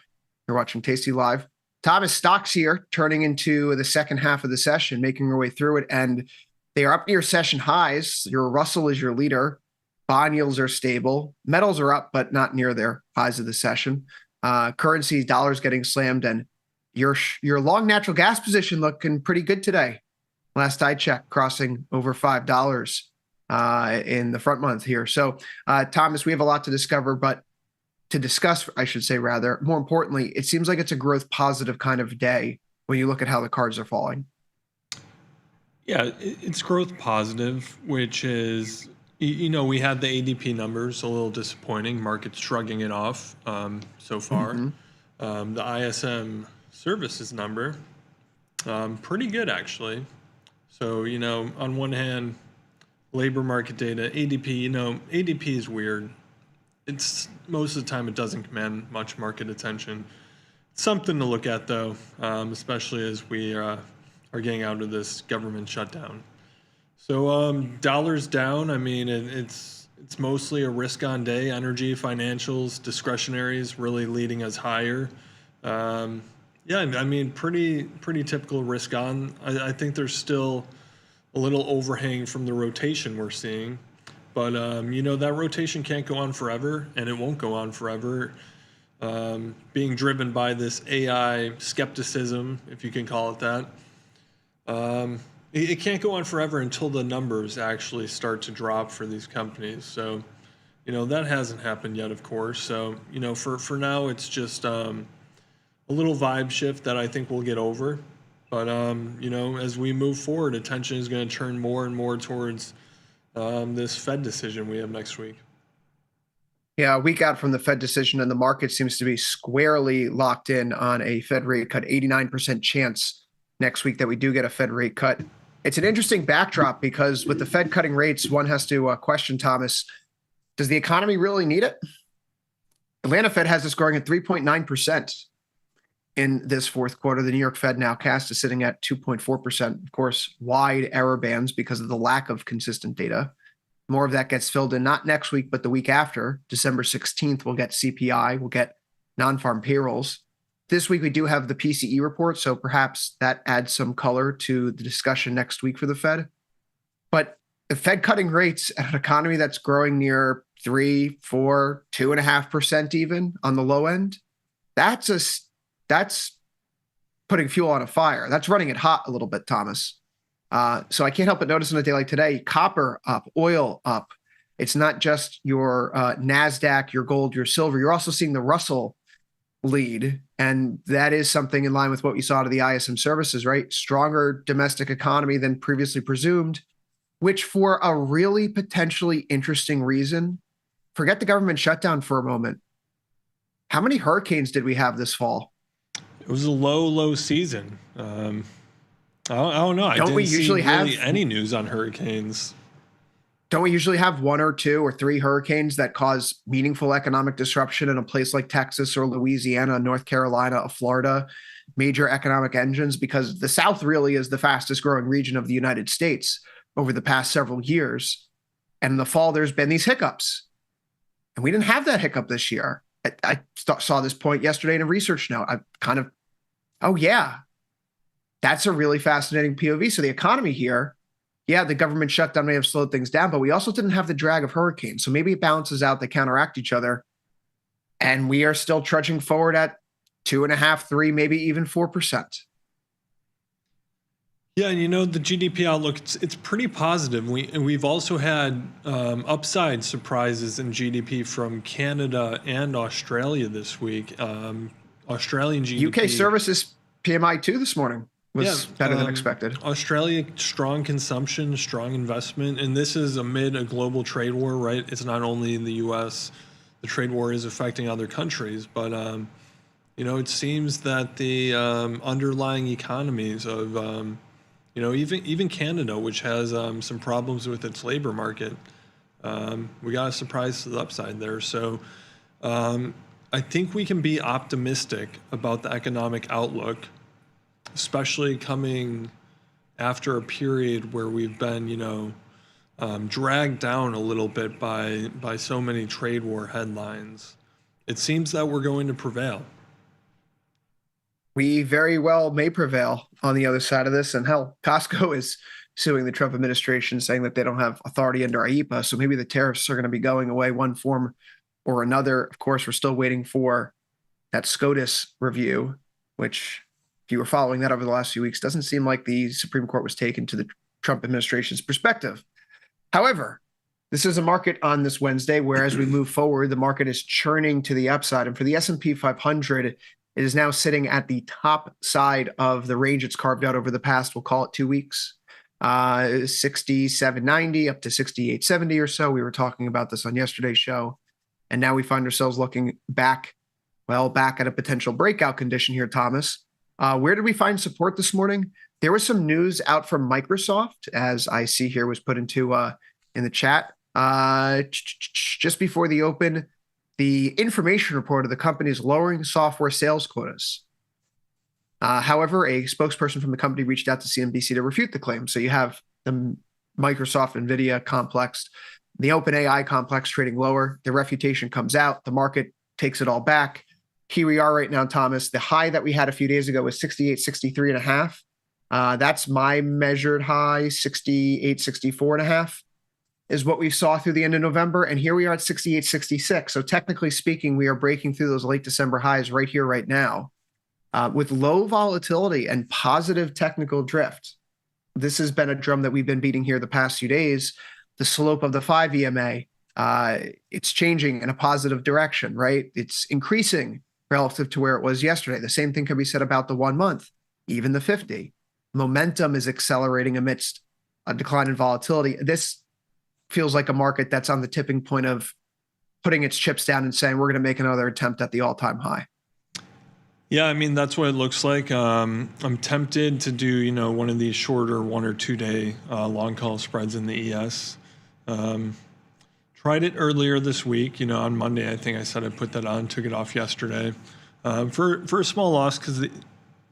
You're watching Tasty Live. Thomas, stocks here, turning into the second half of the session, making our way through it, and they are up near session highs. Your Russell is your leader. Bond yields are stable. Metals are up, but not near their highs of the session. Currency, dollars getting slammed, and your long natural gas position looking pretty good today. Last I checked, crossing over $5 in the front month here. So, Thomas, we have a lot to discuss, I should say, rather. More importantly, it seems like it's a growth positive kind of day when you look at how the cards are falling. Yeah, it's growth positive, which is, we had the ADP numbers, a little disappointing. Market's shrugging it off so far. Mm-hmm. The ISM services number, pretty good, actually. So, on one hand, labor market data, ADP, ADP is weird. It's most of the time it doesn't command much market attention. It's something to look at, though, especially as we are getting out of this government shutdown. So dollars down. I mean, it's mostly a risk-on day. Energy, financials, discretionaries really leading us higher. Yeah, I mean, pretty typical risk-on. I think there's still a little overhang from the rotation we're seeing. But, that rotation can't go on forever, and it won't go on forever. Being driven by this AI skepticism, if you can call it that. It can't go on forever until the numbers actually start to drop for these companies. So, that hasn't happened yet, of course. So, for now, it's just a little vibe shift that I think we'll get over. But, as we move forward, attention is going to turn more and more towards this Fed decision we have next week. Yeah, a week out from the Fed decision, and the market seems to be squarely locked in on a Fed rate cut, 89% chance next week that we do get a Fed rate cut. It's an interesting backdrop because with the Fed cutting rates, one has to question, Thomas, does the economy really need it? Atlanta Fed has us growing at 3.9% in this fourth quarter. The New York Fed nowcast is sitting at 2.4%. Of course, wide error bands because of the lack of consistent data. More of that gets filled in not next week, but the week after. December 16th, we'll get CPI, we'll get non-farm payrolls. This week we do have the PCE report, so perhaps that adds some color to the discussion next week for the Fed. But the Fed cutting rates at an economy that's growing near 3, 4, 2.5% even on the low end, that's putting fuel on a fire. That's running it hot a little bit, Thomas. So I can't help but notice on a day like today, copper up, oil up. It's not just your NASDAQ, your gold, your silver. You're also seeing the Russell lead. And that is something in line with what we saw to the ISM services, right? Stronger domestic economy than previously presumed, which for a really potentially interesting reason, forget the government shutdown for a moment. How many hurricanes did we have this fall? It was a low season. I don't know. I didn't see really any news on hurricanes. Don't we usually have 1 or 2 or 3 hurricanes that cause meaningful economic disruption in a place like Texas or Louisiana, North Carolina, or Florida, major economic engines? Because the South really is the fastest growing region of the United States over the past several years. And in the fall, there's been these hiccups. And we didn't have that hiccup this year. I saw this point yesterday in a research note. I kind of, oh yeah, that's a really fascinating POV. So the economy here, yeah, the government shutdown may have slowed things down, but we also didn't have the drag of hurricanes. So maybe it balances out, they counteract each other. And we are still trudging forward at 2.5%, 3%, maybe even 4%. Yeah, and the GDP outlook, it's pretty positive. We've also had upside surprises in GDP from Canada and Australia this week. Australian GDP. UK services PMI 2 this morning was better than expected. Australia, strong consumption, strong investment, and this is amid a global trade war, right? It's not only in the U.S. The trade war is affecting other countries, but it seems that the underlying economies of even Canada, which has some problems with its labor market, we got a surprise to the upside there. So I think we can be optimistic about the economic outlook, especially coming after a period where we've been, dragged down a little bit by so many trade war headlines. It seems that we're going to prevail. We very well may prevail on the other side of this. And hell, Costco is suing the Trump administration, saying that they don't have authority under IEPA. So maybe the tariffs are going to be going away one form or another. Of course, we're still waiting for that SCOTUS review, which, if you were following that over the last few weeks, doesn't seem like the Supreme Court was taken to the Trump administration's perspective. However, this is a market on this Wednesday where, as we move forward, the market is churning to the upside. And for the S&P 500, it is now sitting at the top side of the range it's carved out over the past, we'll call it 2 weeks, 67.90 up to 68.70 or so. We were talking about this on yesterday's show. And now we find ourselves looking back at a potential breakout condition here, Thomas. Where did we find support this morning? There was some news out from Microsoft, as I see here was put into in the chat. Just before the open, the information report of the company is lowering software sales quotas. However, a spokesperson from the company reached out to CNBC to refute the claim. So you have the Microsoft NVIDIA complex, the OpenAI complex trading lower. The refutation comes out. The market takes it all back. Here we are right now, Thomas. The high that we had a few days ago was 68.63.5. That's my measured high, 68.64.5 is what we saw through the end of November. And here we are at 68.66. So technically speaking, we are breaking through those late December highs right here, right now, with low volatility and positive technical drift. This has been a drum that we've been beating here the past few days. The slope of the 5 EMA, it's changing in a positive direction, right? It's increasing relative to where it was yesterday. The same thing can be said about the 1 month, even the 50. Momentum is accelerating amidst a decline in volatility. This feels like a market that's on the tipping point of putting its chips down and saying, we're going to make another attempt at the all-time high. Yeah, I mean, that's what it looks like. I'm tempted to do, one of these shorter 1 or 2 day long call spreads in the ES. Tried it earlier this week, on Monday. I think I said I put that on, took it off yesterday for a small loss because the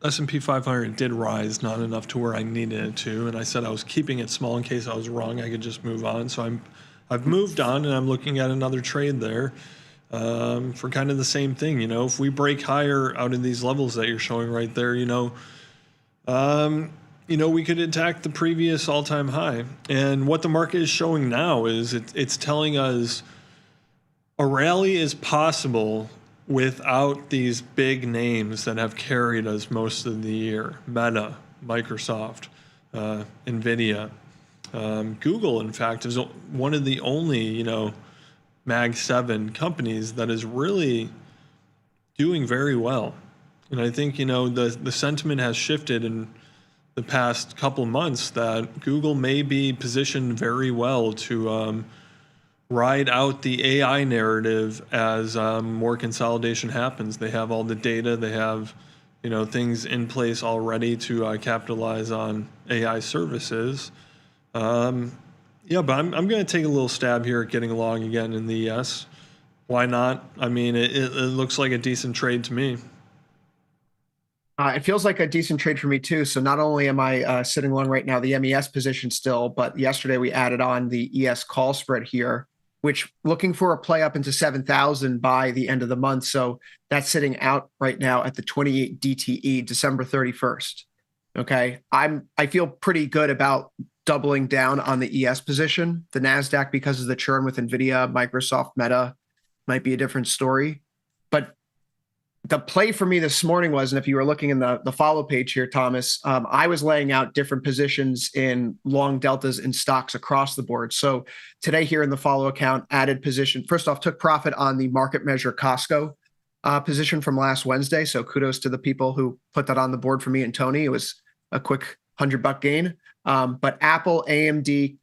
S&P 500 did rise, not enough to where I needed it to. And I said I was keeping it small in case I was wrong. I could just move on. So I've moved on, and I'm looking at another trade there. for kind of the same thing. If we break higher out of these levels that you're showing right there, we could attack the previous all-time high. And what the market is showing now is it's telling us a rally is possible without these big names that have carried us most of the year. Meta, Microsoft, NVIDIA. Google, in fact, is one of the only, Mag 7 companies that is really doing very well. And I think, the sentiment has shifted in the past couple months that Google may be positioned very well to ride out the AI narrative as more consolidation happens. They have all the data, they have things in place already to capitalize on AI services. But I'm going to take a little stab here at getting along again in the ES. Why not? I mean, it looks like a decent trade to me. It feels like a decent trade for me too. So not only am I sitting long right now, the MES position still, but yesterday we added on the ES call spread here, which looking for a play up into 7,000 by the end of the month. So that's sitting out right now at the 28 DTE, December 31st. Okay. I feel pretty good about doubling down on the ES position. The NASDAQ, because of the churn with NVIDIA, Microsoft, Meta, might be a different story. But the play for me this morning was, and if you were looking in the follow page here, Thomas, I was laying out different positions in long deltas in stocks across the board. So today here in the follow account, added position. First off, took profit on the market measure Costco position from last Wednesday. So kudos to the people who put that on the board for me and Tony. It was a quick $100 gain. But Apple, AMD,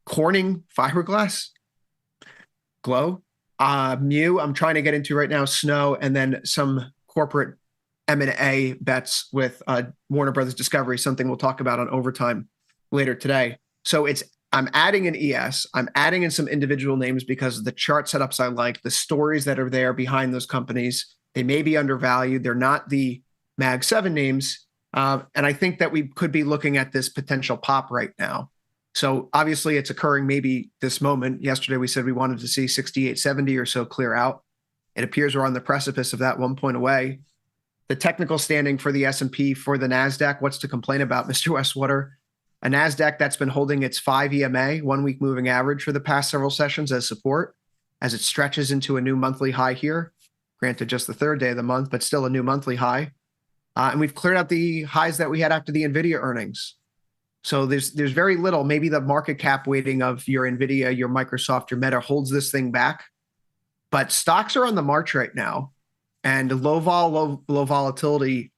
Corning, Fiberglass, Glow, Mew, I'm trying to get into right now, Snow, and then some corporate M&A bets with Warner Brothers Discovery, something we'll talk about on Overtime later today. So I'm adding an ES, I'm adding in some individual names because of the chart setups I like, the stories that are there behind those companies. They may be undervalued. They're not the Mag 7 names. And I think that we could be looking at this potential pop right now. So obviously it's occurring maybe this moment. Yesterday we said we wanted to see 6870 or so clear out. It appears we're on the precipice of that 1 point away. The technical standing for the S&P, for the NASDAQ, what's to complain about, Mr. Westwater? A NASDAQ that's been holding its 5 EMA, 1 week moving average for the past several sessions as support, as it stretches into a new monthly high here. Granted, just the third day of the month, but still a new monthly high. And we've cleared out the highs that we had after the NVIDIA earnings. So there's very little, maybe the market cap weighting of your NVIDIA, your Microsoft, your Meta holds this thing back. But stocks are on the march right now. And low volatility,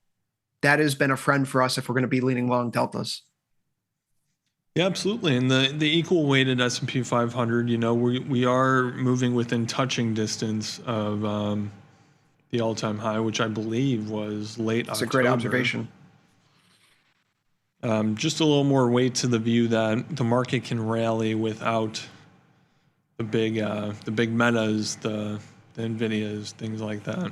that has been a friend for us if we're going to be leaning long deltas. Yeah, absolutely. And the equal weighted S&P 500, we are moving within touching distance of the all-time high, which I believe was late October. That's a great observation. Just a little more weight to the view that the market can rally without the big Metas, the NVIDIAs, things like that.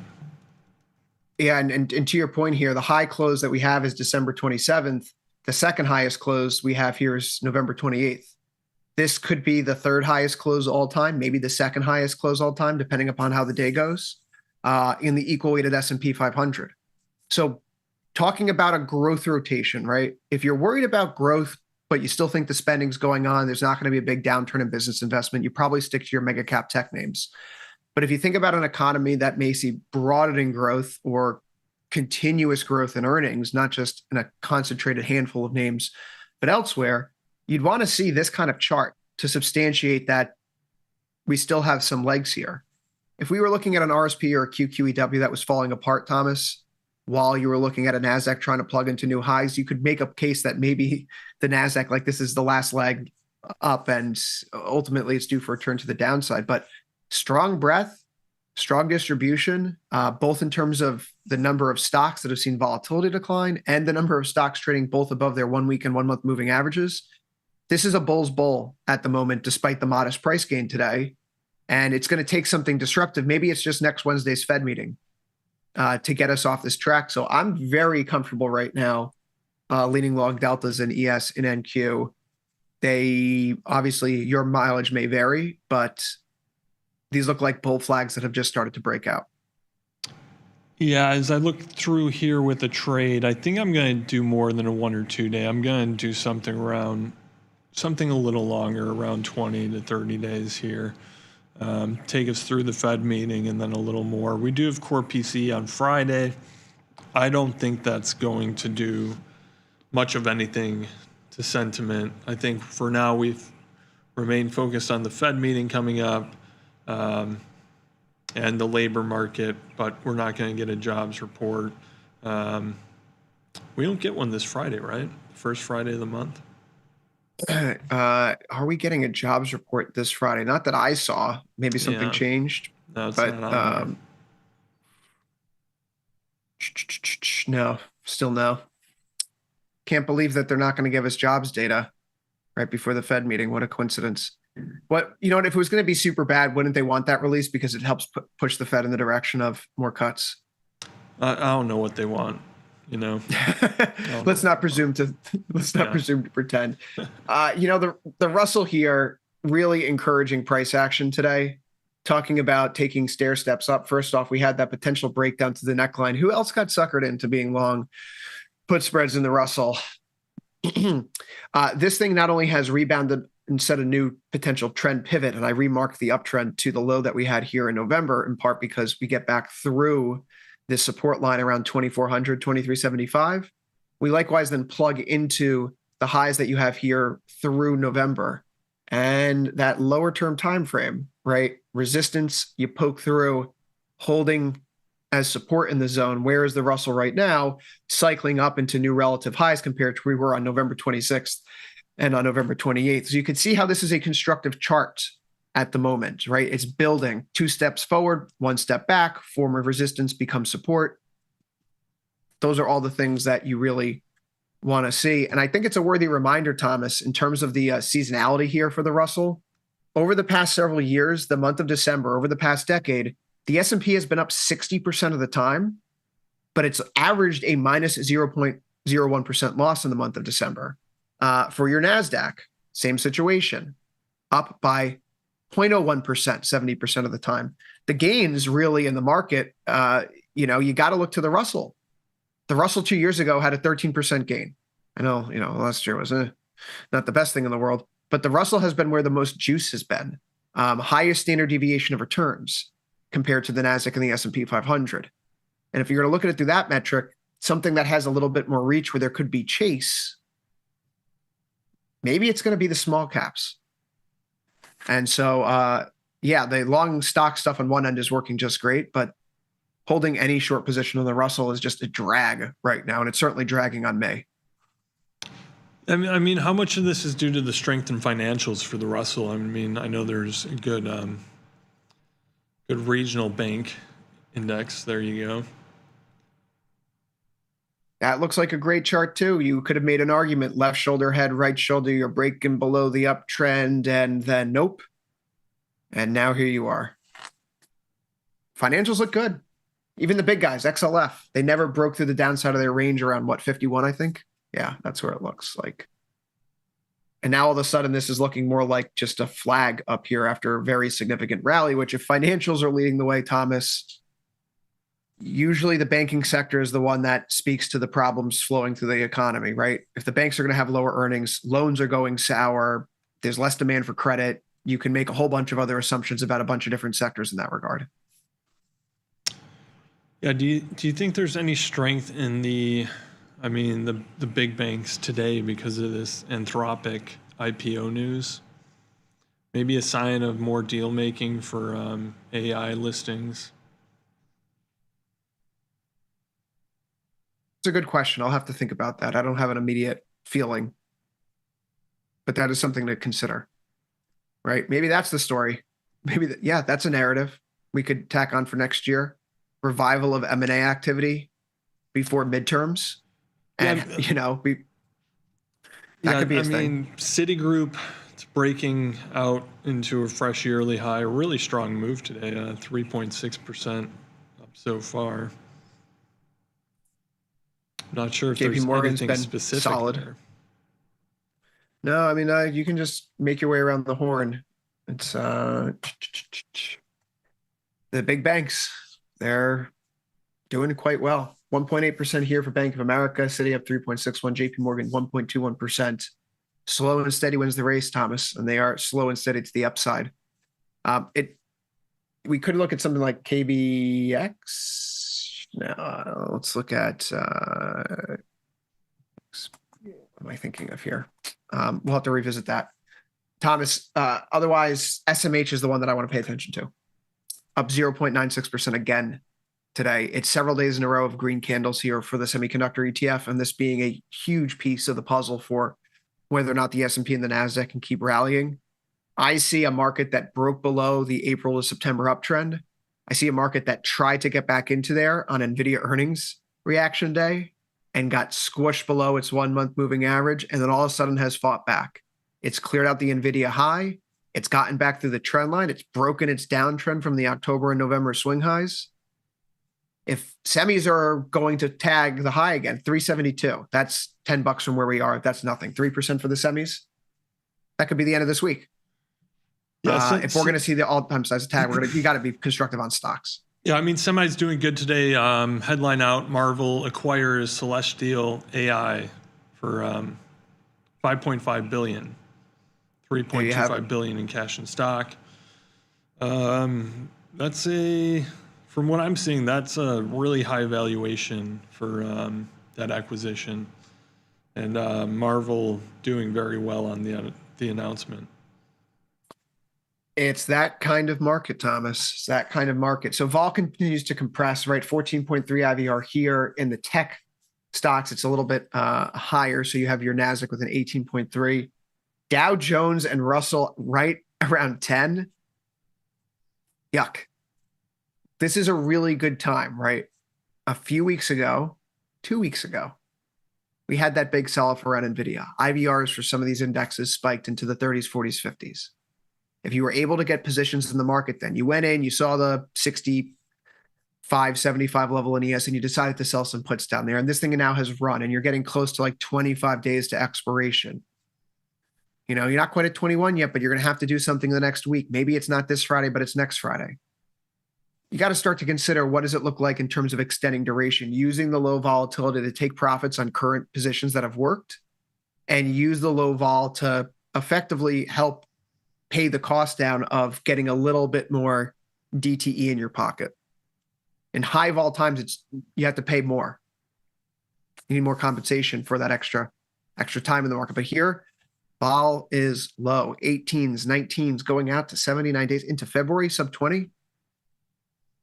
Yeah, and to your point here, the high close that we have is December 27th. The second highest close we have here is November 28th. This could be the third highest close all time, maybe the second highest close all time, depending upon how the day goes, in the equal weighted S&P 500. So talking about a growth rotation, right? If you're worried about growth, but you still think the spending's going on, there's not going to be a big downturn in business investment, you probably stick to your mega cap tech names. But if you think about an economy that may see broadening growth or continuous growth in earnings, not just in a concentrated handful of names, but elsewhere, you'd want to see this kind of chart to substantiate that we still have some legs here. If we were looking at an RSP or a QQEW that was falling apart, Thomas, while you were looking at a NASDAQ trying to plug into new highs, you could make a case that maybe the NASDAQ, like this is the last leg up and ultimately it's due for a turn to the downside. But strong breadth, strong distribution, both in terms of the number of stocks that have seen volatility decline and the number of stocks trading both above their 1 week and 1 month moving averages. This is a bull's bull at the moment, despite the modest price gain today. And it's going to take something disruptive. Maybe it's just next Wednesday's Fed meeting to get us off this track. So I'm very comfortable right now leaning long deltas in ES and NQ. They obviously, your mileage may vary, but these look like bull flags that have just started to break out. Yeah, as I look through here with the trade, I think I'm going to do more than a 1 or 2 day. I'm going to do something a little longer, around 20 to 30 days here. Take us through the Fed meeting and then a little more. We do have core PCE on Friday. I don't think that's going to do much of anything to sentiment. I think for now we've remained focused on the Fed meeting coming up and the labor market, but we're not going to get a jobs report. We don't get one this Friday, right? First Friday of the month. Are we getting a jobs report this Friday? Not that I saw. Maybe something changed. No, it's but not on no, still no. Can't believe that they're not going to give us jobs data right before the Fed meeting. What a coincidence. What, you know what, if it was going to be super bad, wouldn't they want that release because it helps push the Fed in the direction of more cuts? I don't know what they want, you know. Let's not presume to pretend. You know, the Russell here really encouraging price action today, talking about taking stair steps up. First off, we had that potential breakdown to the neckline. Who else got suckered into being long put spreads in the Russell? This thing not only has rebounded and set a new potential trend pivot, and I remarked the uptrend to the low that we had here in November, in part because we get back through this support line around 2400, 2375. We likewise then plug into the highs that you have here through November, and that lower term time frame, right? Resistance, you poke through, holding as support in the zone. Where is the Russell right now? Cycling up into new relative highs compared to where we were on November 26th and on November 28th. So you can see how this is a constructive chart at the moment, right? It's building 2 steps forward, 1 step back, form of resistance becomes support. Those are all the things that you really want to see. And I think it's a worthy reminder, Thomas, in terms of the seasonality here for the Russell. Over the past several years, the month of December, over the past decade, the S&P has been up 60% of the time, but it's averaged a minus 0.01% loss in the month of December. For your NASDAQ, same situation, up by 0.01%, 70% of the time. The gains really in the market, you got to look to the Russell. The Russell 2 years ago had a 13% gain. I know, last year was not the best thing in the world, but the Russell has been where the most juice has been. Highest standard deviation of returns compared to the NASDAQ and the S&P 500. And if you're going to look at it through that metric, something that has a little bit more reach where there could be chase, maybe it's going to be the small caps. And so, the long stock stuff on one end is working just great, but holding any short position on the Russell is just a drag right now, and it's certainly dragging on May. I mean, how much of this is due to the strength in financials for the Russell? I mean, I know there's a good regional bank index. There you go. That looks like a great chart too. You could have made an argument, left shoulder head, right shoulder, you're breaking below the uptrend, and then nope. And now here you are. Financials look good. Even the big guys, XLF, they never broke through the downside of their range around 51, I think. Yeah, that's where it looks like. And now all of a sudden, this is looking more like just a flag up here after a very significant rally, which if financials are leading the way, Thomas, usually the banking sector is the one that speaks to the problems flowing through the economy, right? If the banks are going to have lower earnings, loans are going sour, there's less demand for credit, you can make a whole bunch of other assumptions about a bunch of different sectors in that regard. Yeah, do you think there's any strength in the big banks today because of this Anthropic IPO news? Maybe a sign of more deal making for AI listings? It's a good question. I'll have to think about that. I don't have an immediate feeling, but that is something to consider, right? Maybe that's the story. Maybe that's a narrative we could tack on for next year. Revival of M&A activity before midterms. And, that could be a thing. I mean, Citigroup, it's breaking out into a fresh yearly high. A really strong move today, 3.6% up so far. Not sure if there's anything specific solid there. No, I mean, you can just make your way around the horn. It's The big banks, they're doing quite well. 1.8% here for Bank of America, Citi up 3.61, JP Morgan 1.21%. Slow and steady wins the race, Thomas, and they are slow and steady to the upside. We could look at something like KBX. No, let's look at what am I thinking of here? We'll have to revisit that. Thomas, otherwise, SMH is the one that I want to pay attention to. Up 0.96% again today. It's several days in a row of green candles here for the semiconductor ETF, and this being a huge piece of the puzzle for whether or not the S&P and the NASDAQ can keep rallying. I see a market that broke below the April to September uptrend. I see a market that tried to get back into there on NVIDIA earnings reaction day and got squished below its 1 month moving average, and then all of a sudden has fought back. It's cleared out the NVIDIA high. It's gotten back through the trend line. It's broken its downtrend from the October and November swing highs. If semis are going to tag the high again, 372, that's $10 from where we are. That's nothing. 3% for the semis. That could be the end of this week. Yeah, if we're going to see the all-time size tag, you got to be constructive on stocks. Yeah, I mean, semi's doing good today. Headline out: Marvel acquires Celestial AI for $5.5 billion, $3.25 billion in cash and stock. From what I'm seeing, that's a really high valuation for that acquisition, and Marvel doing very well on the announcement. It's that kind of market, Thomas. It's that kind of market. So vol continues to compress, right? 14.3 IVR here. In the tech stocks, it's a little bit higher. So you have your NASDAQ with an 18.3. Dow Jones and Russell right around 10. Yuck. This is a really good time, right? A few weeks ago, 2 weeks ago, we had that big sell-off around NVIDIA. IVRs for some of these indexes spiked into the 30s, 40s, 50s. If you were able to get positions in the market, then you went in, you saw the 65, 75 level in ES, and you decided to sell some puts down there. And this thing now has run, and you're getting close to like 25 days to expiration. You know, you're not quite at 21 yet, but you're going to have to do something the next week. Maybe it's not this Friday, but it's next Friday. You got to start to consider, what does it look like in terms of extending duration, using the low volatility to take profits on current positions that have worked, and use the low vol to effectively help pay the cost down of getting a little bit more DTE in your pocket. In high vol times, you have to pay more. You need more compensation for that extra time in the market. But here, vol is low, 18s, 19s, going out to 79 days into February, sub 20,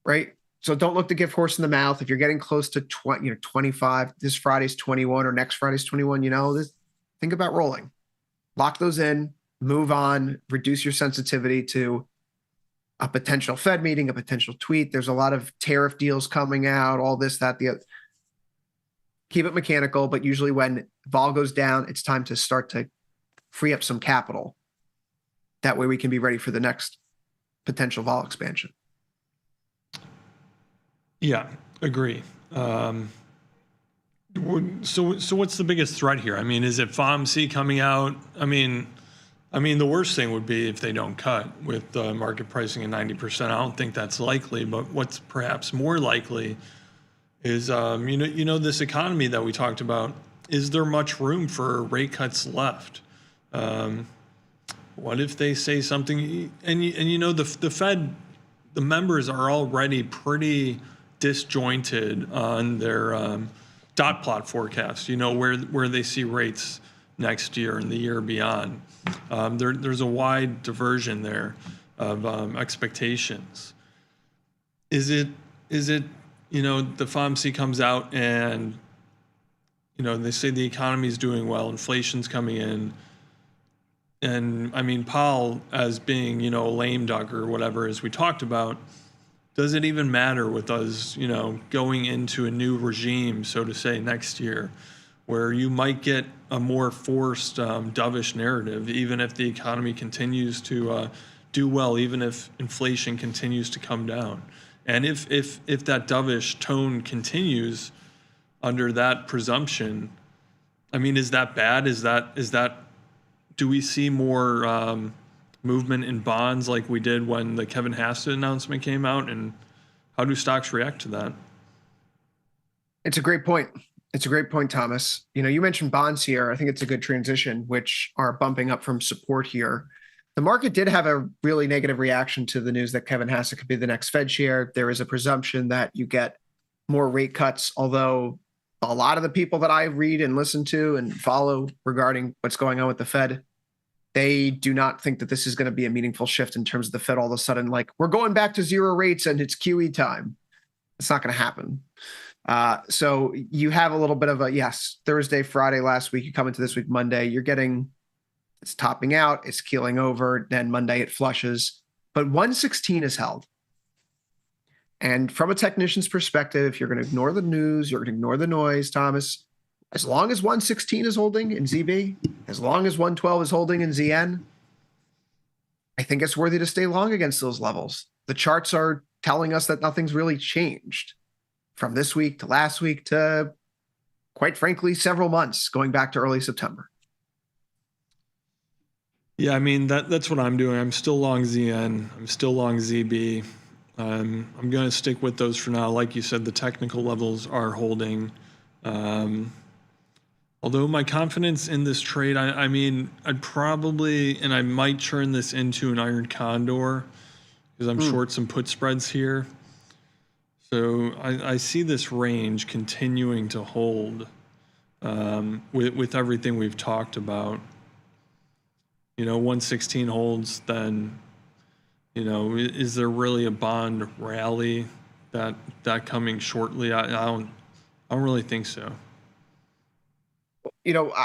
right? So don't look the gift horse in the mouth. If you're getting close to 25, this Friday's 21 or next Friday's 21, think about rolling. Lock those in. Move on, reduce your sensitivity to a potential Fed meeting, a potential tweet. There's a lot of tariff deals coming out, all this, that, the other. Keep it mechanical, but usually when vol goes down, it's time to start to free up some capital. That way we can be ready for the next potential vol expansion. Yeah, agree. So what's the biggest threat here? I mean, is it FOMC coming out? I mean, the worst thing would be if they don't cut with the market pricing at 90%. I don't think that's likely, but what's perhaps more likely is, this economy that we talked about, is there much room for rate cuts left? What if they say something, the Fed, the members are already pretty disjointed on their dot plot forecasts, where they see rates next year and the year beyond. There's a wide diversion there of expectations. Is it the FOMC comes out and they say the economy is doing well, inflation's coming in, and I mean Powell as being a lame duck or whatever, as we talked about, does it even matter with us going into a new regime, so to say, next year, where you might get a more forced dovish narrative, even if the economy continues to do well, even if inflation continues to come down. And if that dovish tone continues under that presumption, I mean, is that bad? Is that do we see more movement in bonds like we did when the Kevin Hassett announcement came out, and how do stocks react to that? It's a great point. It's a great point, Thomas. You mentioned bonds here. I think it's a good transition, which are bumping up from support here. The market did have a really negative reaction to the news that Kevin Hassett could be the next Fed chair. There is a presumption that you get more rate cuts, although a lot of the people that I read and listen to and follow regarding what's going on with the Fed, they do not think that this is going to be a meaningful shift in terms of the Fed all of a sudden, like, we're going back to zero rates and it's QE time. It's not going to happen. So you have a little bit of a, yes, Thursday, Friday, last week, you come into this week, Monday, you're getting, it's topping out, it's keeling over, then Monday it flushes, but 116 is held. And from a technician's perspective, if you're going to ignore the news, you're going to ignore the noise, Thomas, as long as 116 is holding in ZB, as long as 112 is holding in ZN, I think it's worthy to stay long against those levels. The charts are telling us that nothing's really changed from this week to last week to, quite frankly, several months going back to early September. Yeah, I mean, that's what I'm doing. I'm still long ZN. I'm still long ZB. I'm going to stick with those for now. Like you said, the technical levels are holding. Although my confidence in this trade, I mean, I'd probably, and I might turn this into an iron condor because I'm short some put spreads here. So I see this range continuing to hold with everything we've talked about. 116 holds, then, is there really a bond rally that coming shortly? I don't really think so.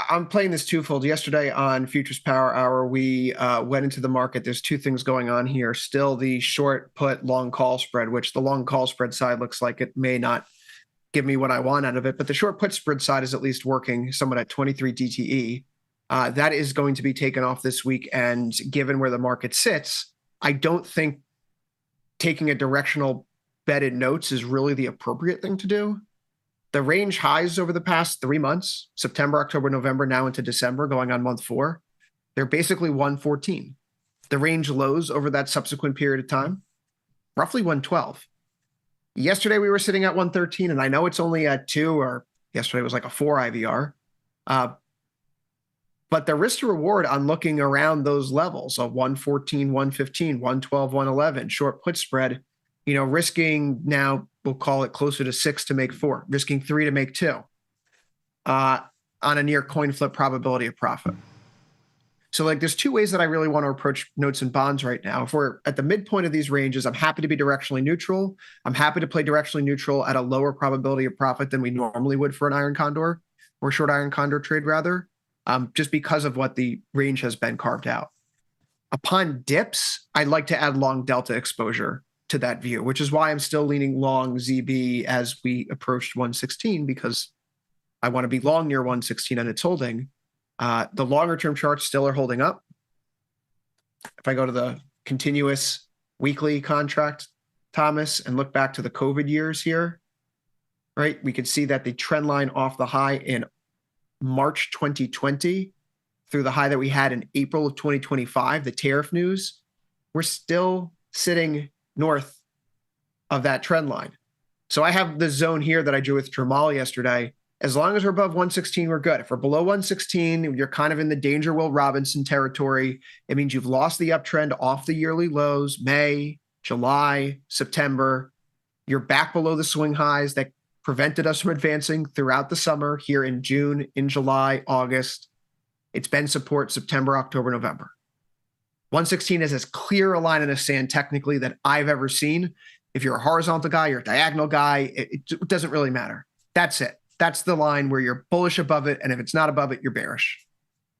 I'm playing this twofold. Yesterday on Futures Power Hour, we went into the market. There's two things going on here. Still the short put long call spread, which the long call spread side looks like it may not give me what I want out of it, but the short put spread side is at least working somewhat at 23 DTE. That is going to be taken off this week. And given where the market sits, I don't think taking a directional bet in notes is really the appropriate thing to do. The range highs over the past 3 months, September, October, November, now into December, going on month 4, they're basically 114. The range lows over that subsequent period of time, roughly 112. Yesterday, we were sitting at 113, and I know it's only at 2, or yesterday was like a 4 IVR. But the risk to reward on looking around those levels of 114, 115, 112, 111, short put spread, risking now, we'll call it closer to 6 to make 4, risking 3 to make 2 on a near coin flip probability of profit. So there's two ways that I really want to approach notes and bonds right now. If we're at the midpoint of these ranges, I'm happy to be directionally neutral. I'm happy to play directionally neutral at a lower probability of profit than we normally would for an iron condor or short iron condor trade rather, just because of what the range has been carved out. Upon dips, I'd like to add long delta exposure to that view, which is why I'm still leaning long ZB as we approached 116, because I want to be long near 116 and it's holding. The longer term charts still are holding up. If I go to the continuous weekly contract, Thomas, and look back to the COVID years here, right, we could see that the trend line off the high in March 2020 through the high that we had in April of 2025, the tariff news, we're still sitting north of that trend line. So I have the zone here that I drew with Jamal yesterday. As long as we're above 116, we're good. If we're below 116, you're kind of in the danger Will Robinson territory. It means you've lost the uptrend off the yearly lows, May, July, September. You're back below the swing highs that prevented us from advancing throughout the summer here in June, in July, August. It's been support September, October, November. 116 is as clear a line in the sand technically that I've ever seen. If you're a horizontal guy, you're a diagonal guy, it doesn't really matter. That's it. That's the line where you're bullish above it. And if it's not above it, you're bearish.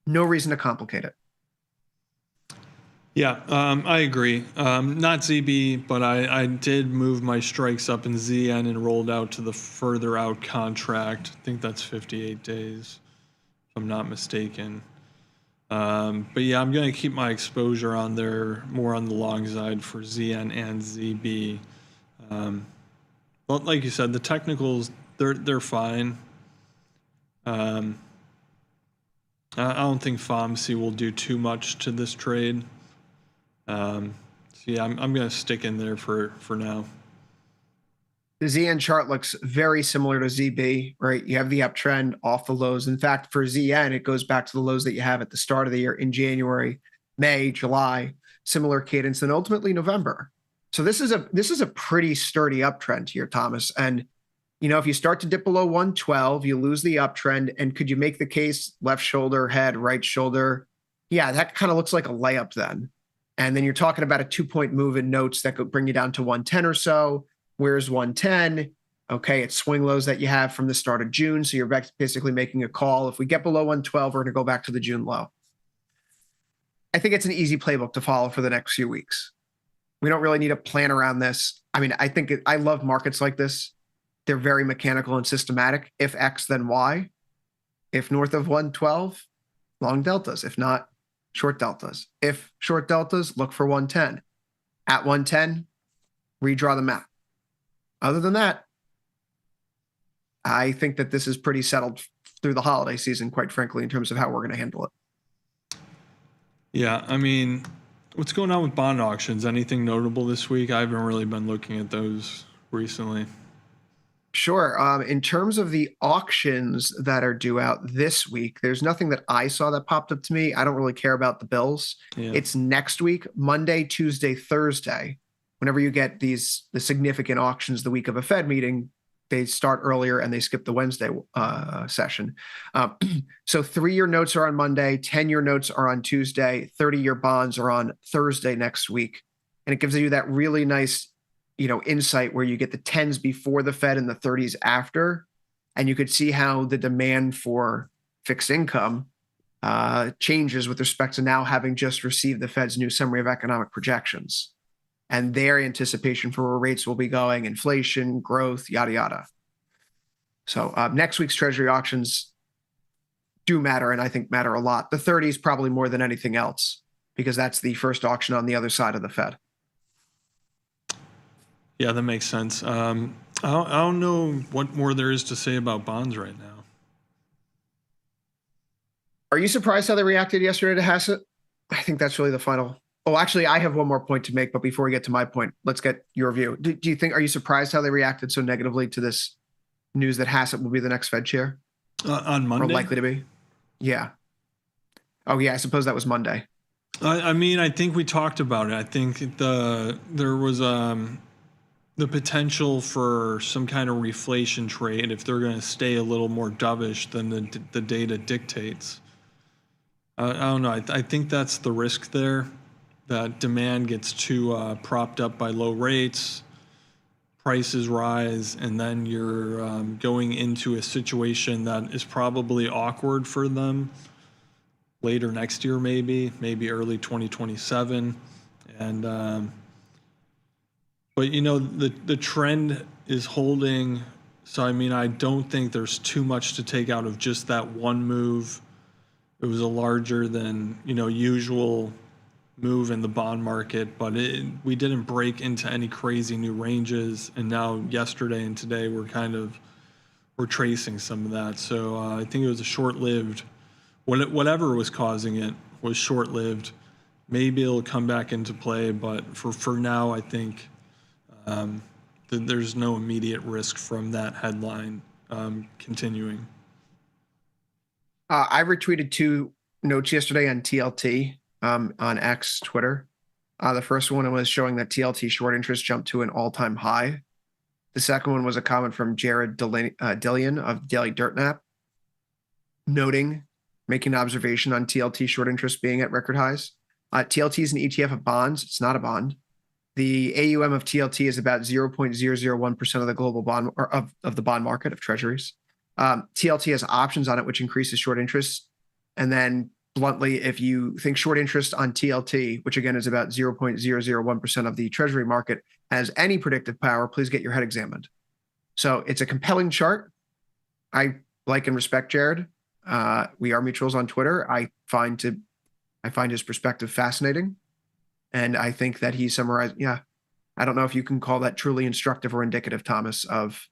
No reason to complicate it. Yeah, I agree. Not ZB, but I did move my strikes up in ZN and rolled out to the further out contract. I think that's 58 days, if I'm not mistaken. But yeah, I'm going to keep my exposure on there more on the long side for ZN and ZB. But like you said, the technicals, they're fine. I don't think FOMC will do too much to this trade. So yeah, I'm going to stick in there for now. The ZN chart looks very similar to ZB, right? You have the uptrend off the lows. In fact, for ZN, it goes back to the lows that you have at the start of the year in January, May, July, similar cadence, and ultimately November. So this is a pretty sturdy uptrend here, Thomas. And if you start to dip below 112, you lose the uptrend. And could you make the case left shoulder, head, right shoulder? Yeah, that kind of looks like a layup then. And then you're talking about a 2-point move in notes that could bring you down to 110 or so. Where's 110? Okay, it's swing lows that you have from the start of June. So you're basically making a call. If we get below 112, we're going to go back to the June low. I think it's an easy playbook to follow for the next few weeks. We don't really need a plan around this. I mean, I love markets like this. They're very mechanical and systematic. If X, then Y. If north of 112, long deltas. If not, short deltas. If short deltas, look for 110. At 110, redraw the map. Other than that, I think that this is pretty settled through the holiday season, quite frankly, in terms of how we're going to handle it. Yeah, I mean, what's going on with bond auctions? Anything notable this week? I haven't really been looking at those recently. Sure. In terms of the auctions that are due out this week, there's nothing that I saw that popped up to me. I don't really care about the bills. Yeah. It's next week, Monday, Tuesday, Thursday. Whenever you get the significant auctions the week of a Fed meeting, they start earlier and they skip the Wednesday session. So 3-year notes are on Monday, 10-year notes are on Tuesday, 30-year bonds are on Thursday next week. And it gives you that really nice insight where you get the 10s before the Fed and the 30s after, and you could see how the demand for fixed income changes with respect to now having just received the Fed's new summary of economic projections and their anticipation for where rates will be going, inflation, growth, yada, yada. So next week's Treasury auctions do matter, and I think matter a lot. The 30s probably more than anything else, because that's the first auction on the other side of the Fed. Yeah, that makes sense. I don't know what more there is to say about bonds right now. Are you surprised how they reacted yesterday to Hassett? I think that's really the final. Oh, actually, I have one more point to make, but before we get to my point, let's get your view. Do you think, are you surprised how they reacted so negatively to this news that Hassett will be the next Fed chair? On Monday? Or likely to be? Yeah. Oh, yeah, I suppose that was Monday. I mean, I think we talked about it. I think there was the potential for some kind of reflation trade if they're going to stay a little more dovish than the data dictates. I don't know. I think that's the risk there, that demand gets too propped up by low rates, prices rise, and then you're going into a situation that is probably awkward for them later next year, maybe early 2027. And but the trend is holding. So I mean, I don't think there's too much to take out of just that one move. It was a larger than usual move in the bond market, but we didn't break into any crazy new ranges. And now yesterday and today we're tracing some of that. So I think it was a short-lived. Whatever was causing it was short-lived. Maybe it'll come back into play, but for now, I think there's no immediate risk from that headline continuing. I retweeted 2 notes yesterday on TLT on X, Twitter. The first one was showing that TLT short interest jumped to an all-time high. The second one was a comment from Jared Dillion of Daily Dirt Nap, making an observation on TLT short interest being at record highs. TLT is an ETF of bonds. It's not a bond. The AUM of TLT is about 0.001% of the global bond or of the bond market of Treasuries. TLT has options on it, which increases short interest. And then bluntly, if you think short interest on TLT, which again is about 0.001% of the Treasury market, has any predictive power, please get your head examined. So it's a compelling chart. I like and respect Jared. We are mutuals on Twitter. I find his perspective fascinating. And I think that he summarized, I don't know if you can call that truly instructive or indicative, Thomas, of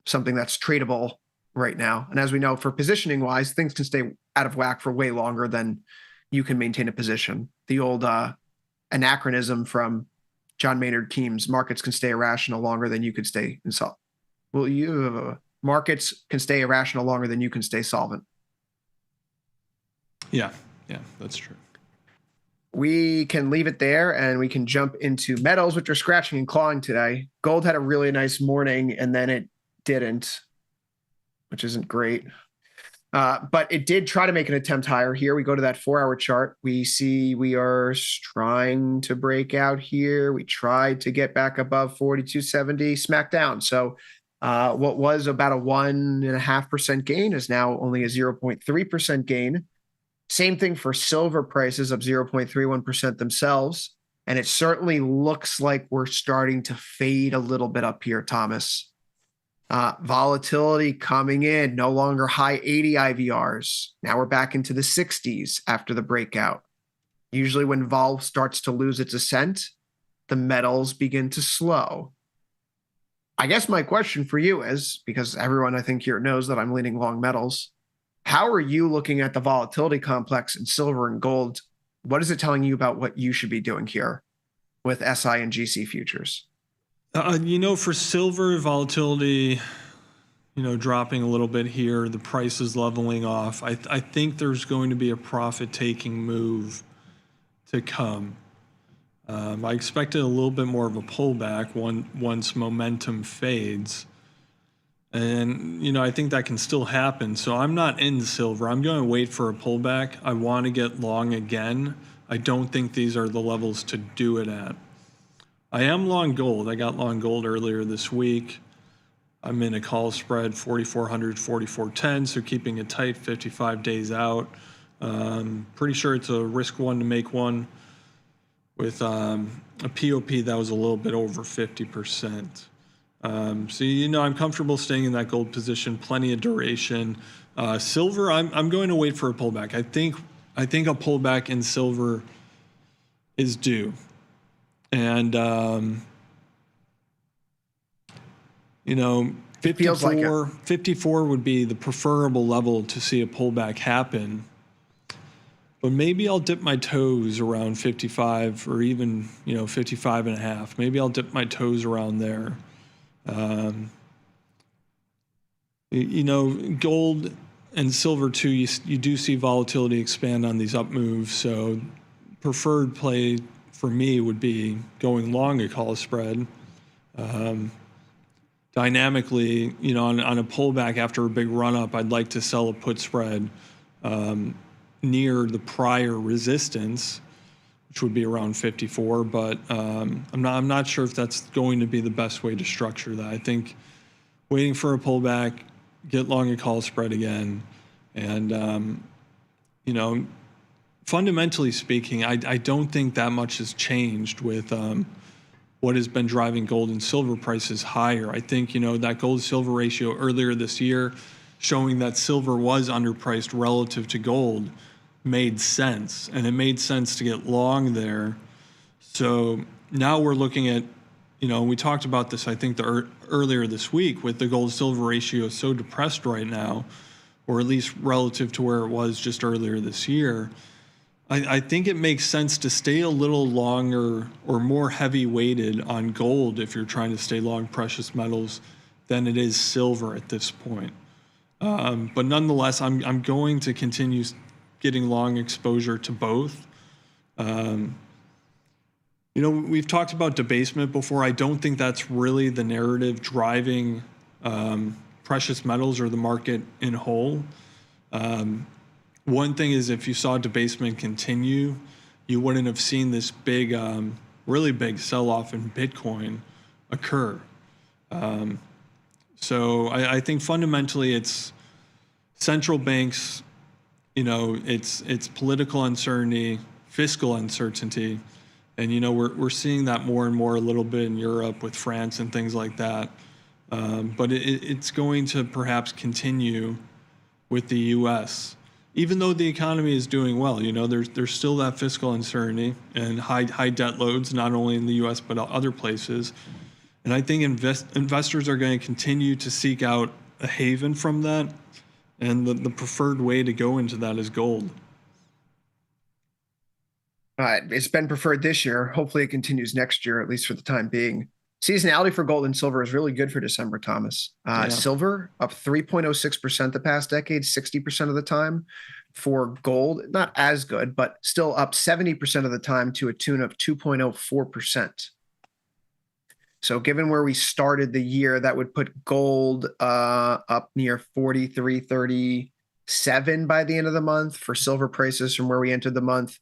something that's tradable right now. And as we know, for positioning wise, things can stay out of whack for way longer than, you can maintain a position. The old anachronism from John Maynard Keynes: markets can stay irrational longer than you could stay insolvent. Markets can stay irrational longer than you can stay solvent. Yeah, that's true. We can leave it there and we can jump into metals, which are scratching and clawing today. Gold had a really nice morning and then it didn't, which isn't great. But it did try to make an attempt higher here. We go to that 4-hour chart. We see we are trying to break out here. We tried to get back above 42.70, smack down. So what was about a 1.5% gain is now only a 0.3% gain. Same thing for silver prices, up 0.31% themselves. And it certainly looks like we're starting to fade a little bit up here, Thomas. Volatility coming in, no longer high 80 IVRs. Now we're back into the 60s after the breakout. Usually when vol starts to lose its ascent, the metals begin to slow. I guess my question for you is, because everyone I think here knows that I'm leaning long metals, how are you looking at the volatility complex in silver and gold? What is it telling you about what you should be doing here with SI and GC futures? For silver, volatility, dropping a little bit here, the price is leveling off. I think there's going to be a profit-taking move to come. I expected a little bit more of a pullback once momentum fades. And, I think that can still happen. So I'm not in silver. I'm going to wait for a pullback. I want to get long again. I don't think these are the levels to do it at. I am long gold. I got long gold earlier this week. I'm in a call spread 4,400, 4,410, so keeping it tight 55 days out. Pretty sure it's a risk one to make one with a POP that was a little bit over 50%. So, I'm comfortable staying in that gold position, plenty of duration. Silver, I'm going to wait for a pullback. I think a pullback in silver is due. And, 54 would be the preferable level to see a pullback happen. But maybe I'll dip my toes around 55 or even, 55 and a half. Maybe I'll dip my toes around there. Gold and silver too, you do see volatility expand on these up moves. So preferred play for me would be going long a call spread. Dynamically, on a pullback after a big run up, I'd like to sell a put spread near the prior resistance, which would be around 54. But I'm not sure if that's going to be the best way to structure that. I think waiting for a pullback, get long a call spread again, and fundamentally speaking, I don't think that much has changed with what has been driving gold and silver prices higher. I think, that gold-silver ratio earlier this year showing that silver was underpriced relative to gold made sense. And it made sense to get long there. So now we're looking at, we talked about this, I think, earlier this week with the gold-silver ratio so depressed right now, or at least relative to where it was just earlier this year. I think it makes sense to stay a little longer or more heavy weighted on gold if you're trying to stay long precious metals than it is silver at this point. But nonetheless, I'm going to continue getting long exposure to both. We've talked about debasement before. I don't think that's really the narrative driving precious metals or the market in whole. One thing is, if you saw debasement continue, you wouldn't have seen this big, really big sell-off in Bitcoin occur. So I think fundamentally it's central banks, it's political uncertainty, fiscal uncertainty, and we're seeing that more and more a little bit in Europe with France and things like that. But it's going to perhaps continue with the U.S. Even though the economy is doing well, there's still that fiscal uncertainty and high debt loads, not only in the U.S. but other places. And I think investors are going to continue to seek out a haven from that, and the preferred way to go into that is gold. It's been preferred this year. Hopefully it continues next year, at least for the time being. Seasonality for gold and silver is really good for December, Thomas. Silver up 3.06% the past decade, 60% of the time. For gold, not as good, but still up 70% of the time to a tune of 2.04%. So given where we started the year, that would put gold up near 43.37 by the end of the month. For silver prices from where we entered the month,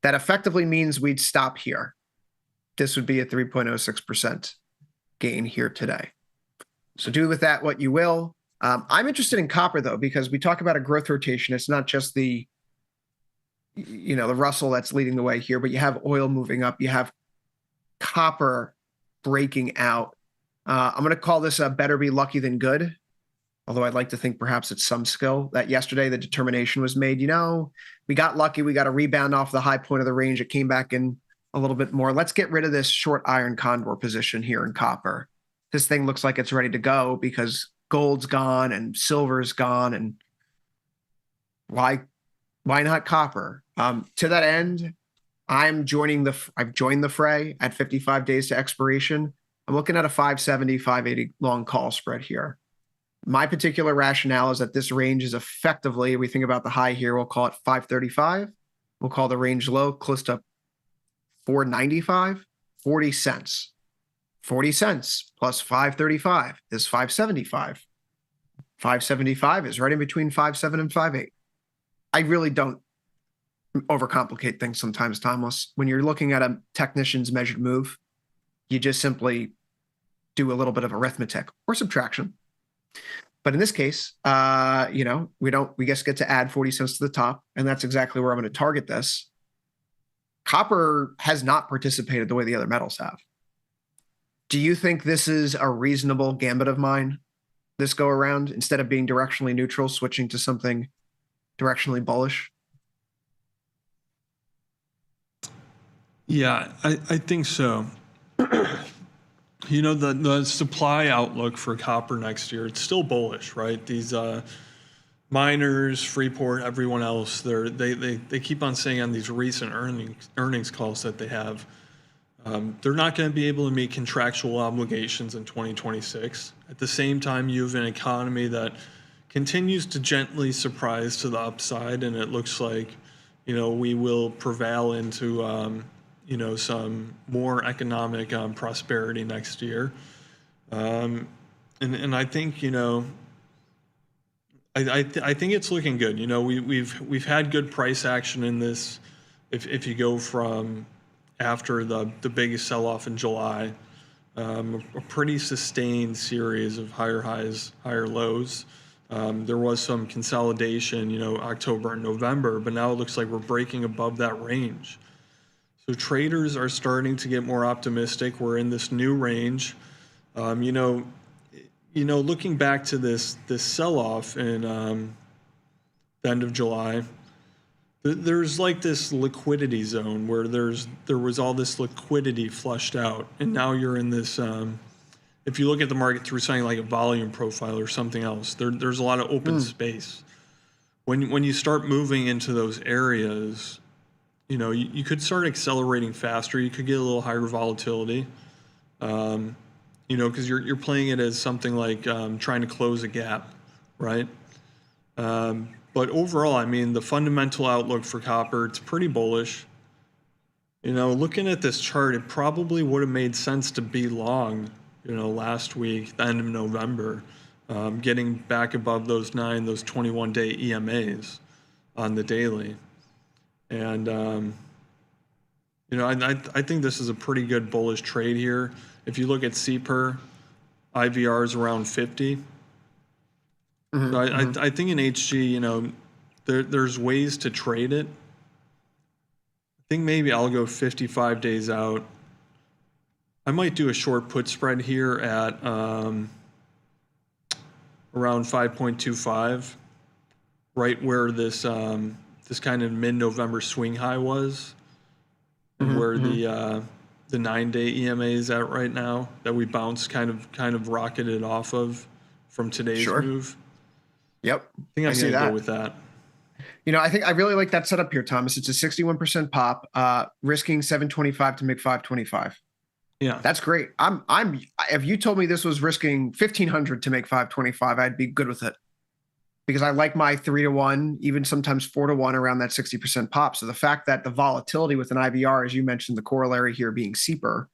that effectively means we'd stop here. This would be a 3.06% gain here today. So do with that what you will. I'm interested in copper, though, because we talk about a growth rotation. It's not just the Russell that's leading the way here, but you have oil moving up. You have copper breaking out. I'm going to call this a better be lucky than good, although I'd like to think perhaps it's some skill that yesterday the determination was made. We got lucky. We got a rebound off the high point of the range. It came back in a little bit more. Let's get rid of this short iron condor position here in copper. This thing looks like it's ready to go because gold's gone and silver's gone. And why not copper? To that end, I've joined the fray at 55 days to expiration. I'm looking at a 570, 580 long call spread here. My particular rationale is that this range is effectively, we think about the high here, we'll call it 535. We'll call the range low close to 495, 40 cents. 40 cents plus 535 is 575. 575 is right in between 5.7 and 5.8. I really don't overcomplicate things sometimes, Thomas. When you're looking at a technician's measured move, you just simply do a little bit of arithmetic or subtraction. But in this case, we just get to add 40 cents to the top, and that's exactly where I'm going to target this. Copper has not participated the way the other metals have. Do you think this is a reasonable gambit of mine this go around, instead of being directionally neutral, switching to something directionally bullish? Yeah, I think so. The supply outlook for copper next year, it's still bullish, right? These miners, Freeport, everyone else, they keep on saying on these recent earnings calls that they have, they're not going to be able to meet contractual obligations in 2026. At the same time, you have an economy that continues to gently surprise to the upside, and it looks like, we will prevail into, some more economic prosperity next year. And I think, I think it's looking good. We've had good price action in this. If you go from after the biggest sell-off in July, a pretty sustained series of higher highs, higher lows. There was some consolidation, October and November, but now it looks like we're breaking above that range. So traders are starting to get more optimistic. We're in this new range. Looking back to this sell-off in the end of July, there's like this liquidity zone where there was all this liquidity flushed out, and now you're in this. If you look at the market through something like a volume profile or something else, there's a lot of open space. When you start moving into those areas, you could start accelerating faster. You could get a little higher volatility, because you're playing it as something like trying to close a gap, right? But overall, the fundamental outlook for copper, it's pretty bullish. Looking at this chart, it probably would have made sense to be long, last week, the end of November, getting back above those 21-day EMAs on the daily. And, I think this is a pretty good bullish trade here. If you look at CPER, IVR is around 50. Mm-hmm, so I think in HG, there's ways to trade it. I think maybe I'll go 55 days out. I might do a short put spread here at around 5.25, right where this kind of mid-November swing high was, and where the 9-day EMA is at right now, that we bounced kind of rocketed off of from today's move. Yep. I think I'm going to go with that. I think I really like that setup here, Thomas. It's a 61% pop, risking 725 to make 525. Yeah, that's great. If you told me this was risking 1,500 to make 525, I'd be good with it, because I like my 3-to-1, even sometimes 4-to-1 around that 60% pop. So the fact that the volatility with an IVR, as you mentioned, the corollary here being steeper,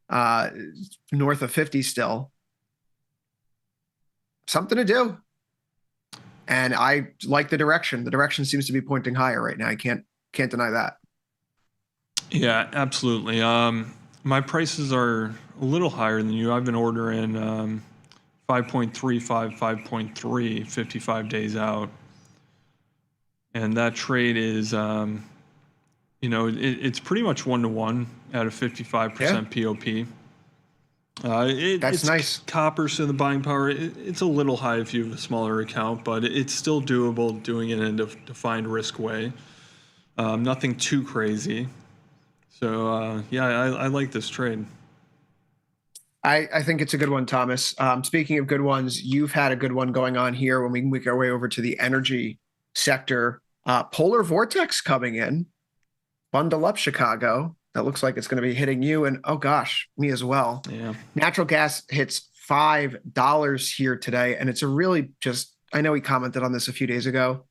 north of 50 still, something to do. And I like the direction. The direction seems to be pointing higher right now. I can't deny that. Yeah, absolutely. My prices are a little higher than you. I've been ordering 5.35, 5.3, 55 days out. And that trade is, it's pretty much 1-to-1 at a 55% POP. It's nice. Coppers to the buying power. It's a little high if you have a smaller account, but it's still doable doing it in a defined risk way. Nothing too crazy. So, I like this trade. I think it's a good one, Thomas. Speaking of good ones, you've had a good one going on here when we make our way over to the energy sector. Polar vortex coming in. Bundle up, Chicago. That looks like it's going to be hitting you, and oh gosh, me as well. Yeah. Natural gas hits $5 here today, and it's a really just, I know we commented on this a few days ago,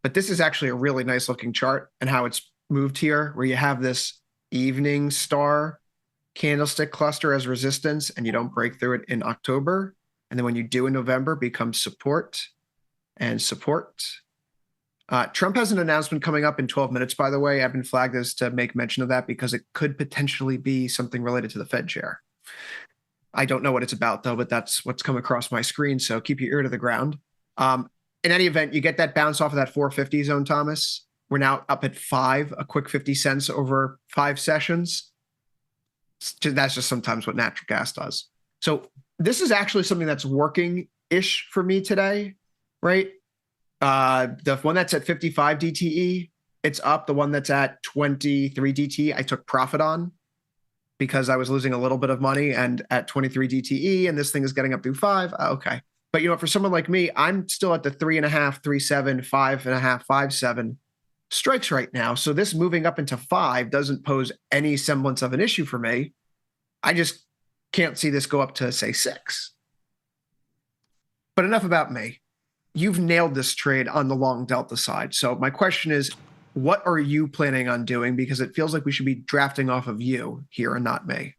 but this is actually a really nice looking chart and how it's moved here, where you have this evening star candlestick cluster as resistance, and you don't break through it in October. And then when you do in November, becomes support and support. Trump has an announcement coming up in 12 minutes, by the way. I've been flagged as to make mention of that because it could potentially be something related to the Fed chair. I don't know what it's about, though, but that's what's come across my screen. So keep your ear to the ground. In any event, you get that bounce off of that 450 zone, Thomas. We're now up at 5, a quick 50 cents over 5 sessions. That's just sometimes what natural gas does. So this is actually something that's working-ish for me today, right? The one that's at 55 DTE, it's up. The one that's at 23 DTE, I took profit on because I was losing a little bit of money, and at 23 DTE, and this thing is getting up through 5. Okay. But for someone like me, I'm still at the 3.5, 3.7, 5.5, 5.7 strikes right now. So this moving up into 5 doesn't pose any semblance of an issue for me. I just can't see this go up to, say, 6. But enough about me. You've nailed this trade on the long delta side. So my question is, what are you planning on doing? Because it feels like we should be drafting off of you here and not me.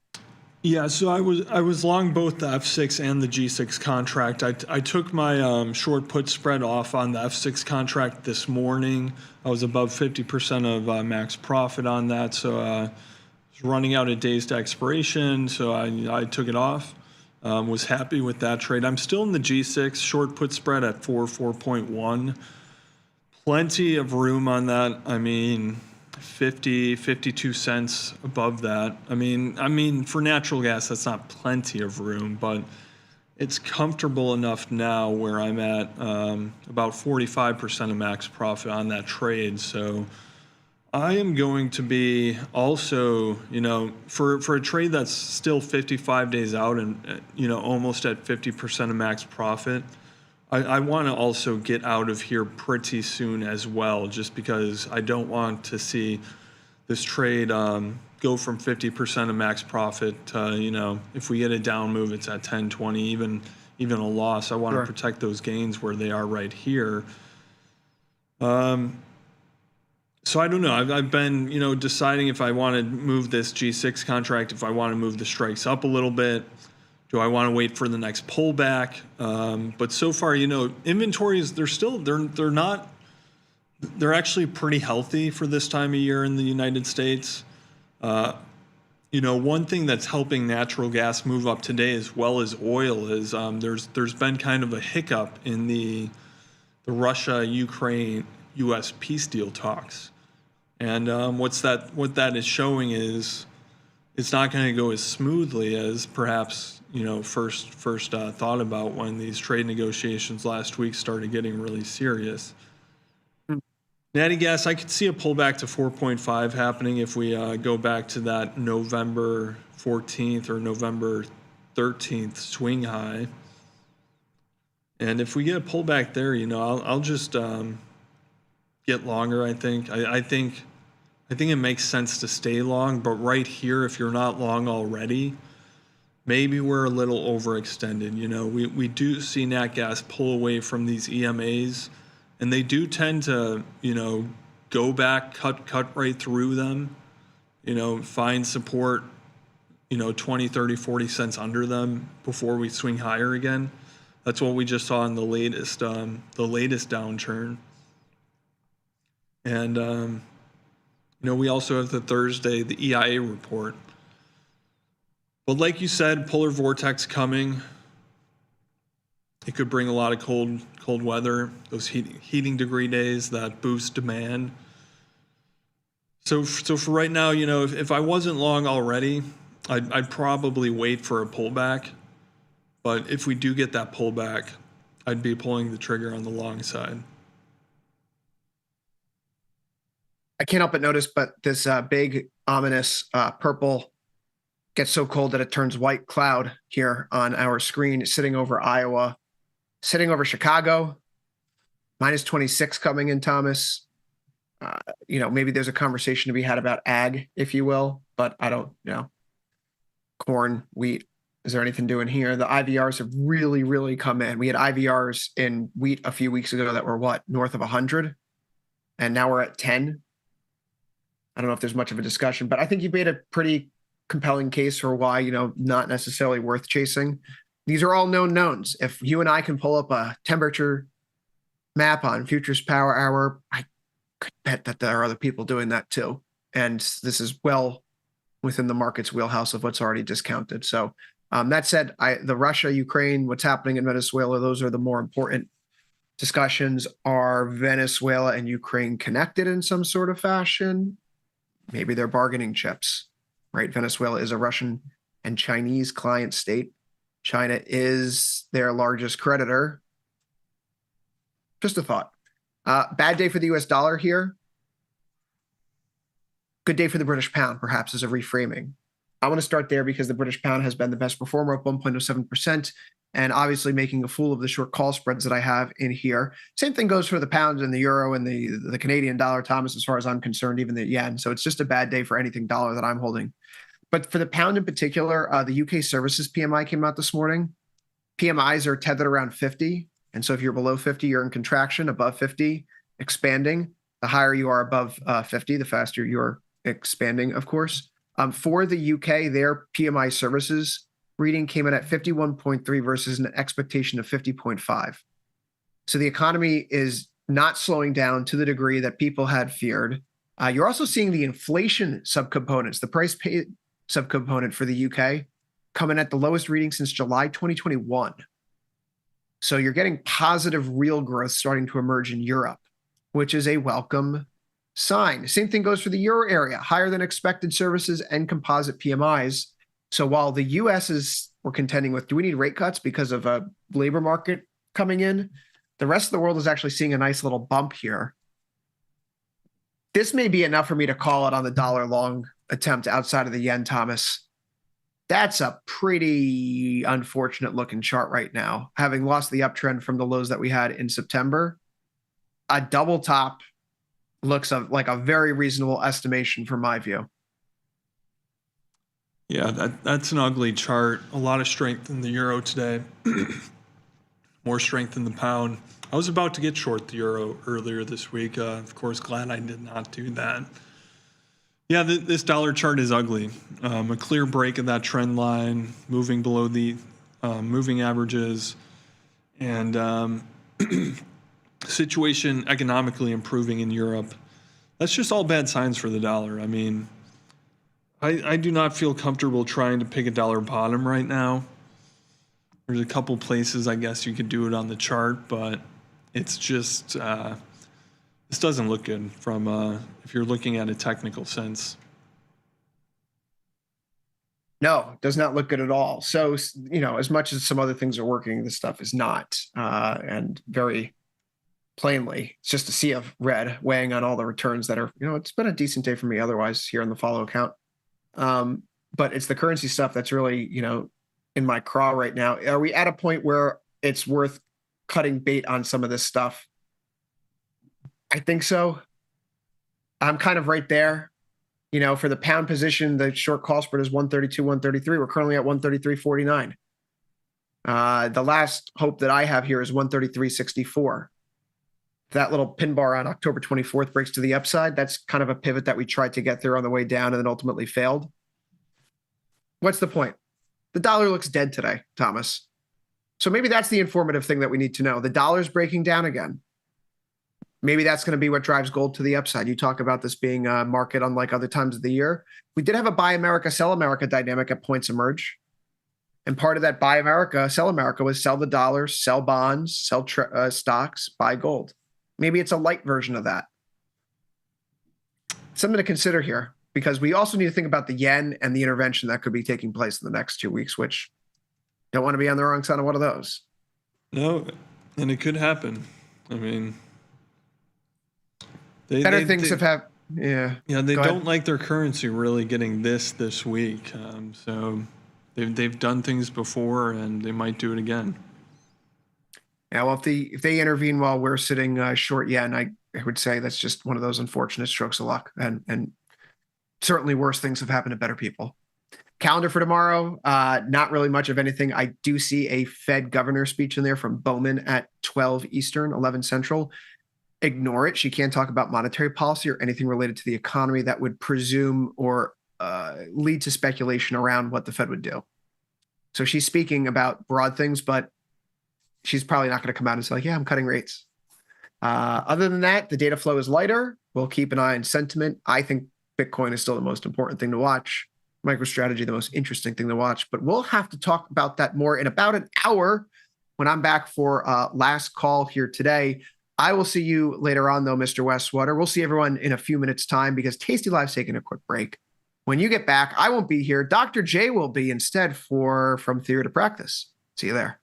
Yeah, so I was long both the F6 and the G6 contract. I took my short put spread off on the F6 contract this morning. I was above 50% of max profit on that, so I was running out of days to expiration, so I took it off. Was happy with that trade. I'm still in the G6, short put spread at 4.1. Plenty of room on that. I mean, 52 cents above that. I mean, for natural gas, that's not plenty of room, but it's comfortable enough now where I'm at about 45% of max profit on that trade. So I am going to be also, for a trade that's still 55 days out and, almost at 50% of max profit, I want to also get out of here pretty soon as well, just because I don't want to see this trade go from 50% of max profit to, if we get a down move, it's at 10, 20, even a loss. I want to protect those gains where they are right here. So I don't know. I've been, deciding if I want to move this G6 contract, if I want to move the strikes up a little bit. Do I want to wait for the next pullback? But so far, inventories, they're actually pretty healthy for this time of year in the United States. One thing that's helping natural gas move up today as well as oil is there's been kind of a hiccup in the Russia-Ukraine U.S. peace deal talks. And what that is showing is it's not going to go as smoothly as perhaps first thought about when these trade negotiations last week started getting really serious. Natty gas, I could see a pullback to 4.5 happening if we go back to that November 14th or November 13th swing high. And if we get a pullback there, I'll just get longer. I think it makes sense to stay long, but right here, if you're not long already, maybe we're a little overextended. You know, we do see nat gas pull away from these EMAs, and they do tend to, you know, go back, cut right through them, you know, find support, you know, 20, 30, 40 cents under them before we swing higher again. That's what we just saw in the latest downturn. And, you know, we also have the Thursday, the EIA report. But like you said, polar vortex coming. It could bring a lot of cold weather, those heating degree days that boost demand. So for right now, you know, if I wasn't long already, I'd probably wait for a pullback. But if we do get that pullback, I'd be pulling the trigger on the long side. I can't help but notice, but this big ominous purple gets so cold that it turns white cloud here on our screen, sitting over Iowa, sitting over Chicago, minus 26 coming in, Thomas. You know, maybe there's a conversation to be had about ag, if you will, but I don't know. Corn, wheat, is there anything doing here? The IVRs have really, really come in. We had IVRs in wheat a few weeks ago that were north of 100, and now we're at 10. I don't know if there's much of a discussion, but I think you made a pretty compelling case for why, you know, not necessarily worth chasing. These are all known knowns. If you and I can pull up a temperature map on Futures Power Hour, I could bet that there are other people doing that too. And this is well within the market's wheelhouse of what's already discounted. So that said, the Russia, Ukraine, what's happening in Venezuela, those are the more important discussions. Are Venezuela and Ukraine connected in some sort of fashion? Maybe they're bargaining chips, right? Venezuela is a Russian and Chinese client state. China is their largest creditor. Just a thought. Bad day for the US dollar here. Good day for the British pound, perhaps, as a reframing. I want to start there because the British pound has been the best performer at 1.07%, and obviously making a fool of the short call spreads that I have in here. Same thing goes for the pound and the euro and the Canadian dollar, Thomas, as far as I'm concerned, even the yen. So it's just a bad day for anything dollar that I'm holding. But for the pound in particular, the UK services PMI came out this morning. PMIs are tethered around 50. And so if you're below 50, you're in contraction. Above 50, expanding. The higher you are above 50, the faster you're expanding, of course. For the UK, their PMI services reading came in at 51.3 versus an expectation of 50.5. So the economy is not slowing down to the degree that people had feared. You're also seeing the inflation subcomponents, the price paid subcomponent for the UK, coming at the lowest reading since July 2021. So you're getting positive real growth starting to emerge in Europe, which is a welcome sign. Same thing goes for the euro area, higher than expected services and composite PMIs. So while the US we're contending with, do we need rate cuts because of a labor market coming in? The rest of the world is actually seeing a nice little bump here. This may be enough for me to call it on the dollar long attempt outside of the yen, Thomas. That's a pretty unfortunate looking chart right now. Having lost the uptrend from the lows that we had in September, a double top looks like a very reasonable estimation from my view. Yeah, that's an ugly chart. A lot of strength in the euro today. More strength in the pound. I was about to get short the euro earlier this week. Of course, glad I did not do that. Yeah, this dollar chart is ugly. A clear break of that trend line, moving below the moving averages, and situation economically improving in Europe. That's just all bad signs for the dollar. I mean, I do not feel comfortable trying to pick a dollar bottom right now. There's a couple places I guess you could do it on the chart, but it's just this doesn't look good from if you're looking at a technical sense. No, it does not look good at all. So, you know, as much as some other things are working, this stuff is not. And very plainly, it's just a sea of red weighing on all the returns that are, you know, it's been a decent day for me otherwise here in the follow account. But it's the currency stuff that's really, you know, in my craw right now. Are we at a point where it's worth cutting bait on some of this stuff? I think so. I'm kind of right there. You know, for the pound position, the short call spread is 132, 133. We're currently at 133.49. The last hope that I have here is 133.64. That little pin bar on October 24th breaks to the upside. That's kind of a pivot that we tried to get there on the way down and then ultimately failed. What's the point? The dollar looks dead today, Thomas. So maybe that's the informative thing that we need to know. The dollar's breaking down again. Maybe that's going to be what drives gold to the upside. You talk about this being a market unlike other times of the year. We did have a buy America, sell America dynamic at points emerge. And part of that buy America, sell America was sell the dollars, sell bonds, sell stocks, buy gold. Maybe it's a light version of that. Something to consider here, because we also need to think about the yen and the intervention that could be taking place in the next 2 weeks, which don't want to be on the wrong side of one of those. No, and it could happen. I mean, better things have happened. Yeah. Yeah, they Go don't ahead. like their currency really getting this week. So they've done things before, and they might do it again. Yeah, well, if they intervene while we're sitting short yen, I would say that's just one of those unfortunate strokes of luck. And certainly worse things have happened to better people. Calendar for tomorrow, not really much of anything. I do see a Fed governor speech in there from Bowman at 12 Eastern, 11 Central. Ignore it. She can't talk about monetary policy or anything related to the economy that would presume or lead to speculation around what the Fed would do. So she's speaking about broad things, but she's probably not going to come out and say, like, yeah, I'm cutting rates. Other than that, the data flow is lighter. We'll keep an eye on sentiment. I think Bitcoin is still the most important thing to watch. MicroStrategy, the most interesting thing to watch. But we'll have to talk about that more in about an hour when I'm back for last call here today. I will see you later on, though, Mr. Westwater. We'll see everyone in a few minutes' time because Tasty Live's taking a quick break. When you get back, I won't be here. Dr. J will be instead for From Theory to Practice. See you there.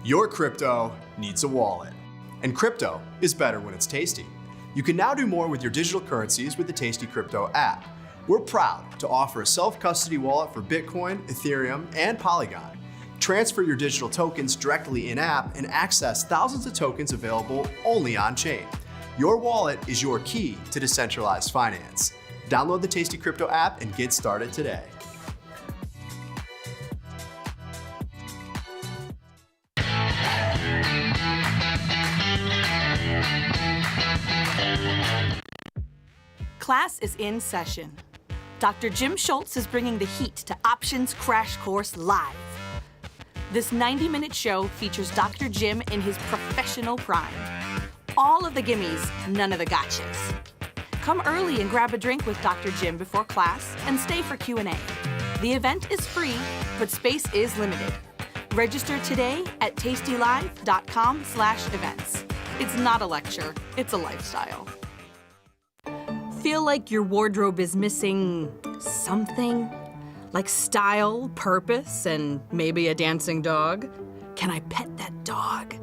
Your crypto needs a wallet. And crypto is better when it's tasty. You can now do more with your digital currencies with the Tasty Crypto app. We're proud to offer a self-custody wallet for Bitcoin, Ethereum, and Polygon. Transfer your digital tokens directly in-app and access thousands of tokens available only on-chain. Your wallet is your key to decentralized finance. Download the Tasty Crypto app and get started today. Class is in session. Dr. Jim Schultz is bringing the heat to Options Crash Course Live. This 90-minute show features Dr. Jim in his professional prime. All of the gimmies, none of the gotchas. Come early and grab a drink with Dr. Jim before class and stay for Q&A. The event is free, but space is limited. Register today at tastylive.com/events. It's not a lecture, it's a lifestyle. Feel like your wardrobe is missing something? Like style, purpose, and maybe a dancing dog? Can I pet that dog?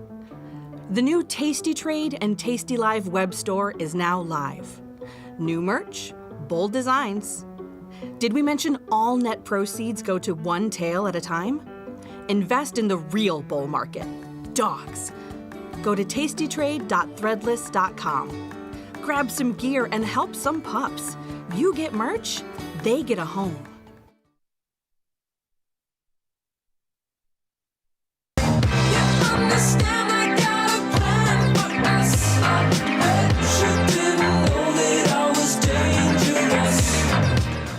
The new tastytrade and tastylive web store is now live. New merch, bold designs. Did we mention all net proceeds go to one tail at a time? Invest in the real bull market, dogs. Go to tastytrade.threadless.com. Grab some gear and help some pups. You get merch, they get a home.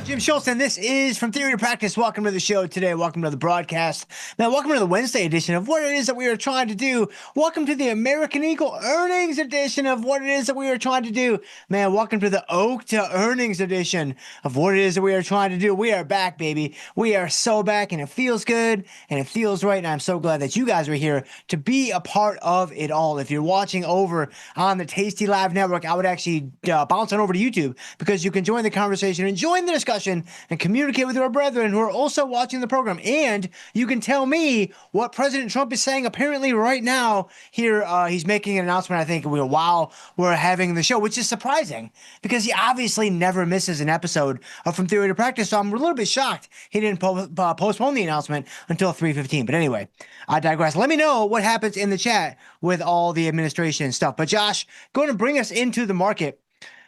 Jim Schultz, and this is From Theory to Practice. Welcome to the show today. Welcome to the broadcast. Now, welcome to the Wednesday edition of what it is that we are trying to do. Welcome to the American Eagle earnings edition of what it is that we are trying to do. Man, welcome to the Oak to earnings edition of what it is that we are trying to do. We are back, baby. We are so back, and it feels good, and it feels right, and I'm so glad that you guys are here to be a part of it all. If you're watching over on the Tasty Live Network, I would actually bounce on over to YouTube because you can join the conversation and join the discussion and communicate with our brethren who are also watching the program. And you can tell me what President Trump is saying apparently right now here. He's making an announcement, I think, while we're having the show, which is surprising because he obviously never misses an episode of From Theory to Practice. So I'm a little bit shocked he didn't postpone the announcement until 3:15. But anyway, I digress. Let me know what happens in the chat with all the administration and stuff. But Josh, go ahead and bring us into the market.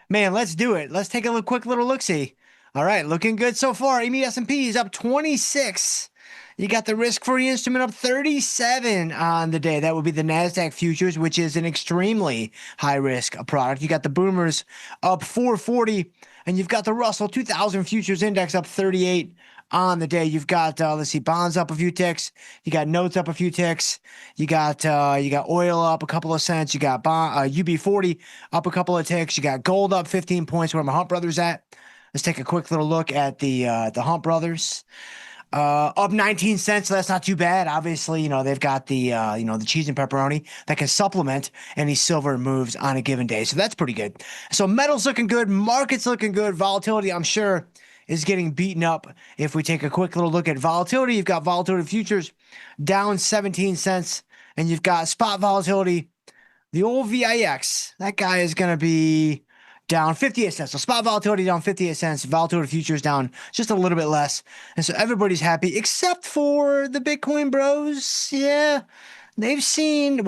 Man, let's do it. Let's take a quick little look-see. All right, looking good so far. EME S&P is up 26. You got the risk-free instrument up 37 on the day. That would be the NASDAQ futures, which is an extremely high-risk product. You got the boomers up 440, and you've got the Russell 2000 futures index up 38 on the day. You've got, let's see, bonds up a few ticks. You got notes up a few ticks. You got oil up a couple of cents. You got UB40 up a couple of ticks. You got gold up 15 points. Where my Hunt Brothers at? Let's take a quick little look at the Hunt Brothers. Up 19 cents, so that's not too bad. Obviously, they've got the the cheese and pepperoni that can supplement any silver moves on a given day. So that's pretty good. So metals looking good, markets looking good, volatility, I'm sure, is getting beaten up. If we take a quick little look at volatility, you've got volatility futures down 17 cents, and you've got spot volatility, the old VIX, that guy is going to be down 58 cents. So spot volatility down 58 cents, volatility futures down just a little bit less. And so everybody's happy except for the Bitcoin bros. Yeah, they've seen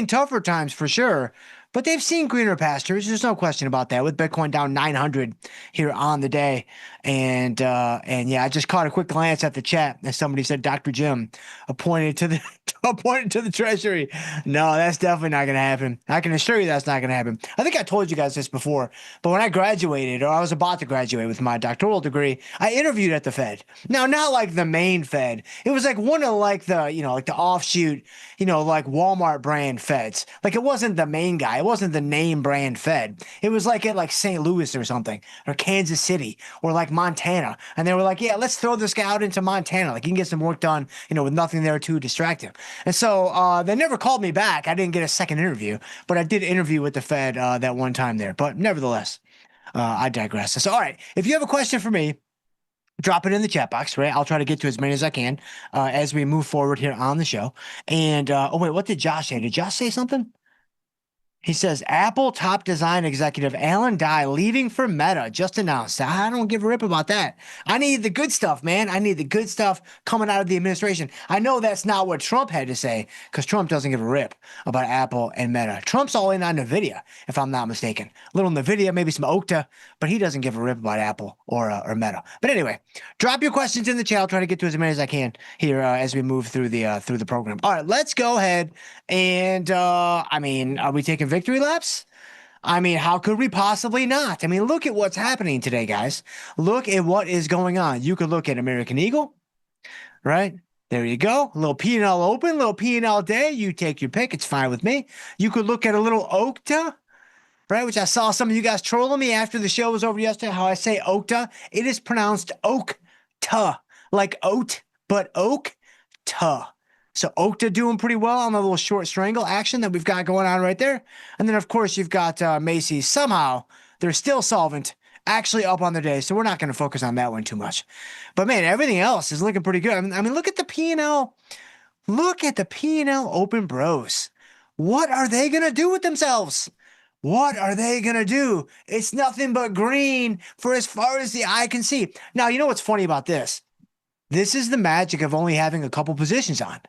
tougher times for sure, but they've seen greener pastures. There's no question about that, with Bitcoin down 900 here on the day. And yeah, I just caught a quick glance at the chat and somebody said Dr. Jim appointed to the Treasury. No, that's definitely not going to happen. I can assure you that's not going to happen. I think I told you guys this before, but when I graduated, or I was about to graduate with my doctoral degree, I interviewed at the Fed. Now, not like the main Fed. It was like one of like the offshoot, like Walmart brand Feds. Like it wasn't the main guy. It wasn't the name brand Fed. It was like at like St. Louis or something, or Kansas City, or like Montana. And they were like, yeah, let's throw this guy out into Montana. Like he can get some work done, with nothing there to distract him. And so they never called me back. I didn't get a second interview, but I did interview with the Fed that one time there. But nevertheless, I digress. So, all right, if you have a question for me, drop it in the chat box, right? I'll try to get to as many as I can as we move forward here on the show. And, oh, wait, what did Josh say? Did Josh say something? He says, Apple top design executive Alan Dye leaving for Meta just announced. I don't give a rip about that. I need the good stuff, man. I need the good stuff coming out of the administration. I know that's not what Trump had to say, because Trump doesn't give a rip about Apple and Meta. Trump's all in on NVIDIA, if I'm not mistaken. A little NVIDIA, maybe some Okta, but he doesn't give a rip about Apple or Meta. But anyway, drop your questions in the chat. I'll try to get to as many as I can here as we move through the program. All right, let's go ahead and, are we taking victory laps? How could we possibly not? Look at what's happening today, guys. Look at what is going on. You could look at American Eagle, right? There you go. A little P&L open, little P&L day. You take your pick. It's fine with me. You could look at a little Okta, right? Which I saw some of you guys trolling me after the show was over yesterday, how I say Okta. It is pronounced Okta, like oat, but Okta. So Okta doing pretty well on the little short strangle action that we've got going on right there. And then, of course, you've got Macy's. Somehow, they're still solvent, actually up on the day. So we're not going to focus on that one too much. But, man, everything else is looking pretty good. Look at the P&L. Look at the P&L open bros. What are they going to do with themselves? What are they going to do? It's nothing but green for as far as the eye can see. Now, you know what's funny about this? This is the magic of only having a couple positions on,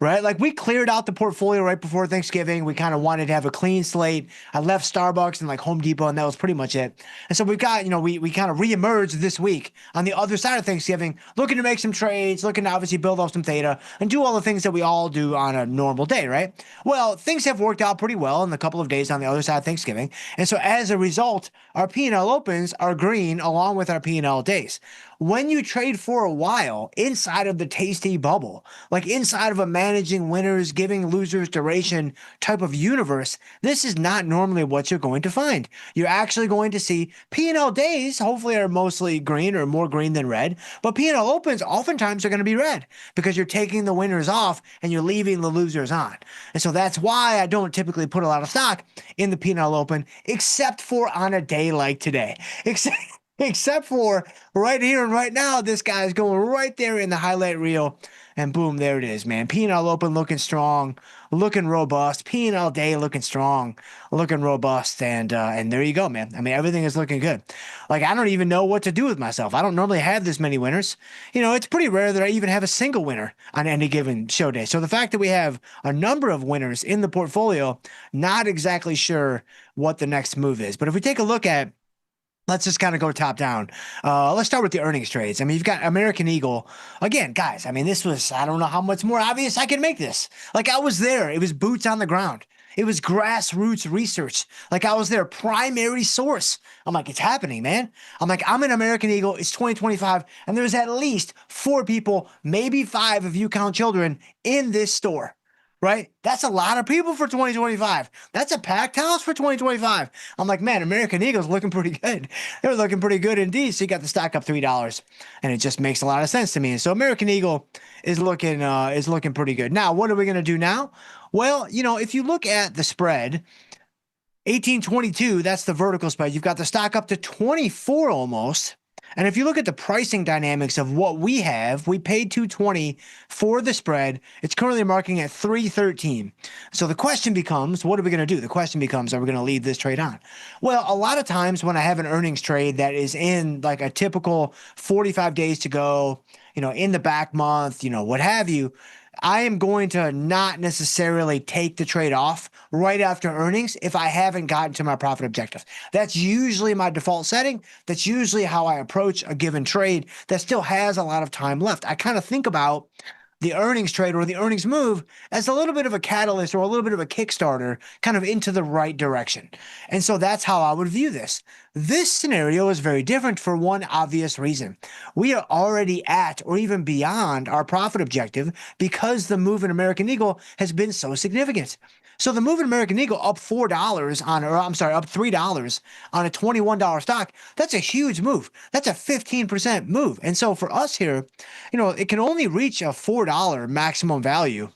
right? Like we cleared out the portfolio right before Thanksgiving. We kind of wanted to have a clean slate. I left Starbucks and like Home Depot, and that was pretty much it. And so we've got, we kind of reemerged this week on the other side of Thanksgiving, looking to make some trades, looking to obviously build off some theta and do all the things that we all do on a normal day, right? Well, things have worked out pretty well in the couple of days on the other side of Thanksgiving. And so as a result, our P&L opens are green along with our P&L days. When you trade for a while inside of the tasty bubble, like inside of a managing winners, giving losers duration type of universe, this is not normally what you're going to find. You're actually going to see P&L days hopefully are mostly green or more green than red, but P&L opens oftentimes are going to be red because you're taking the winners off and you're leaving the losers on. And so that's why I don't typically put a lot of stock in the P&L open, except for on a day like today. Except for right here and right now, this guy's going right there in the highlight reel. And boom, there it is, man. P&L open looking strong, looking robust. P&L day looking strong, looking robust. And there you go, man. I mean, everything is looking good. Like, I don't even know what to do with myself. I don't normally have this many winners. You know, it's pretty rare that I even have a single winner on any given show day. So the fact that we have a number of winners in the portfolio, not exactly sure what the next move is. But if we take a look at, let's just kind of go top down. Let's start with the earnings trades. I mean, you've got American Eagle. Again, guys, I mean, this was, I don't know how much more obvious I can make this. Like, I was there. It was boots on the ground. It was grassroots research. Like, I was their primary source. I'm like, it's happening, man. I'm like, I'm an American Eagle. It's 2025. And there's at least 4 people, maybe 5 if you count children, in this store. Right? That's a lot of people for 2025. That's a packed house for 2025. I'm like, man, American Eagle's looking pretty good. They're looking pretty good indeed. So you got the stock up $3, and it just makes a lot of sense to me. And so American Eagle is looking pretty good. Now, what are we going to do now? Well, you know, if you look at the spread, 1822, that's the vertical spread. You've got the stock up to 24 almost. And if you look at the pricing dynamics of what we have, we paid $220 for the spread. It's currently marking at $313. So the question becomes, what are we going to do? The question becomes, are we going to leave this trade on? Well, a lot of times when I have an earnings trade that is in like a typical 45 days to go, you know, in the back month, you know, what have you, I am going to not necessarily take the trade off right after earnings if I haven't gotten to my profit objective. That's usually my default setting. That's usually how I approach a given trade that still has a lot of time left. I kind of think about the earnings trade or the earnings move as a little bit of a catalyst or a little bit of a Kickstarter kind of into the right direction. And so that's how I would view this. This scenario is very different for one obvious reason. We are already at or even beyond our profit objective because the move in American Eagle has been so significant. So the move in American Eagle up $3 on a $21 stock, that's a huge move. That's a 15% move. And so for us here, you know, it can only reach a $4 maximum value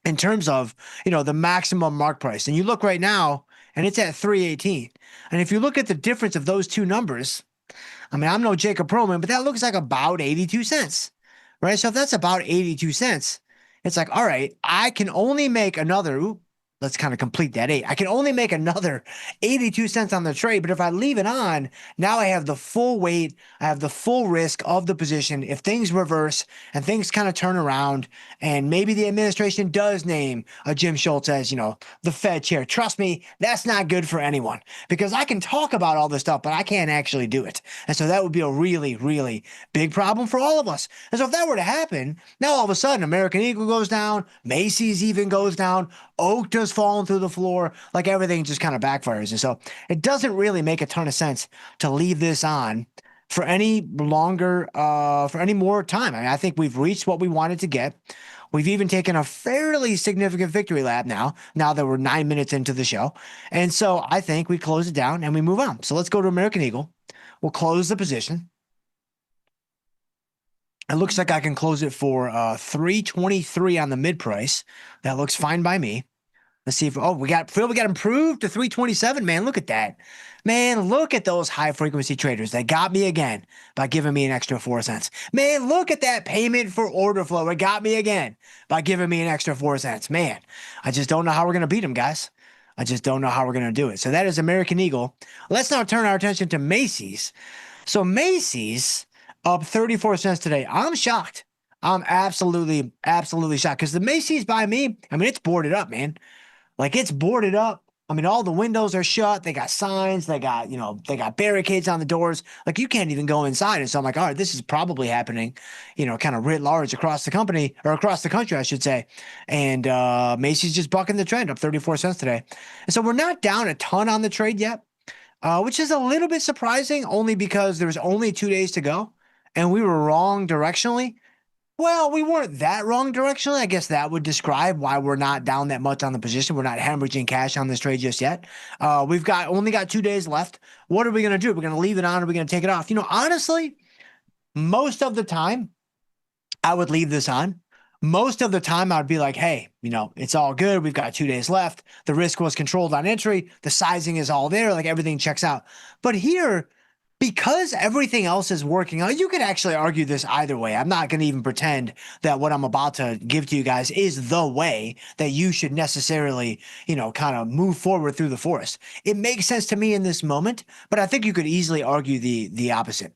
in terms of, you know, the maximum mark price. And you look right now and it's at 318. And if you look at the difference of those two numbers, I mean, I'm no Jacob Perlman, but that looks like about 82 cents, right? So if that's about 82 cents, it's like, all right, I can only make another, let's kind of complete that 8. I can only make another 82 cents on the trade, but if I leave it on, now I have the full weight, I have the full risk of the position. If things reverse and things kind of turn around, and maybe the administration does name a Jim Schultz as, you know, the Fed chair, trust me, that's not good for anyone because I can talk about all this stuff, but I can't actually do it. And so that would be a really, really big problem for all of us. And so if that were to happen, now all of a sudden American Eagle goes down, Macy's even goes down, Oak does falling through the floor, like everything just kind of backfires. And so it doesn't really make a ton of sense to leave this on for any longer, for any more time. I mean, I think we've reached what we wanted to get. We've even taken a fairly significant victory lap now that we're 9 minutes into the show. And so I think we close it down and we move on. So let's go to American Eagle. We'll close the position. It looks like I can close it for 323 on the mid price. That looks fine by me. Let's see if, we got improved to 327. Man, look at that. Man, look at those high frequency traders. They got me again by giving me an extra 4 cents. Man, look at that payment for order flow. It got me again by giving me an extra 4 cents. Man, I just don't know how we're going to beat them, guys. I just don't know how we're going to do it. So that is American Eagle. Let's now turn our attention to Macy's. So Macy's up 34 cents today. I'm shocked. I'm absolutely shocked because the Macy's by me, I mean, it's boarded up, man. Like, it's boarded up. I mean, all the windows are shut. They got signs. They got, you know, they got barricades on the doors. Like, you can't even go inside. And so I'm like, all right, this is probably happening, you know, kind of writ large across the company or across the country, I should say. And Macy's just bucking the trend, up 34 cents today. And so we're not down a ton on the trade yet, which is a little bit surprising only because there's only 2 days to go and we were wrong directionally. Well, we weren't that wrong directionally. I guess that would describe why we're not down that much on the position. We're not hemorrhaging cash on this trade just yet. We've only got 2 days left. What are we going to do? We're going to leave it on or we're going to take it off? You know, honestly, most of the time I would leave this on. Most of the time I would be like, hey, you know, it's all good. We've got 2 days left. The risk was controlled on entry. The sizing is all there. Like, everything checks out. But here, because everything else is working out, you could actually argue this either way. I'm not going to even pretend that what I'm about to give to you guys is the way that you should necessarily, kind of move forward through the forest. It makes sense to me in this moment, but I think you could easily argue the opposite.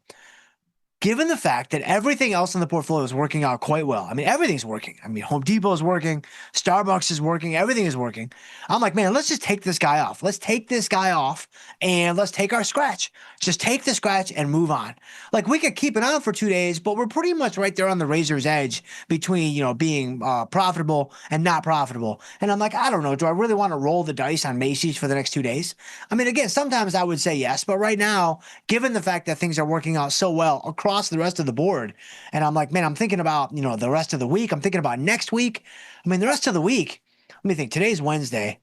Given the fact that everything else in the portfolio is working out quite well, I mean, everything's working. I mean, Home Depot is working, Starbucks is working, everything is working. I'm like, man, let's just take this guy off. Let's take this guy off and let's take our scratch. Just take the scratch and move on. Like, we could keep it on for 2 days, but we're pretty much right there on the razor's edge between, being profitable and not profitable. And I'm like, I don't know. Do I really want to roll the dice on Macy's for the next 2 days? I mean, again, sometimes I would say yes, but right now, given the fact that things are working out so well across the rest of the board, and I'm like, man, I'm thinking about, the rest of the week. I'm thinking about next week. I mean, the rest of the week, let me think. Today's Wednesday.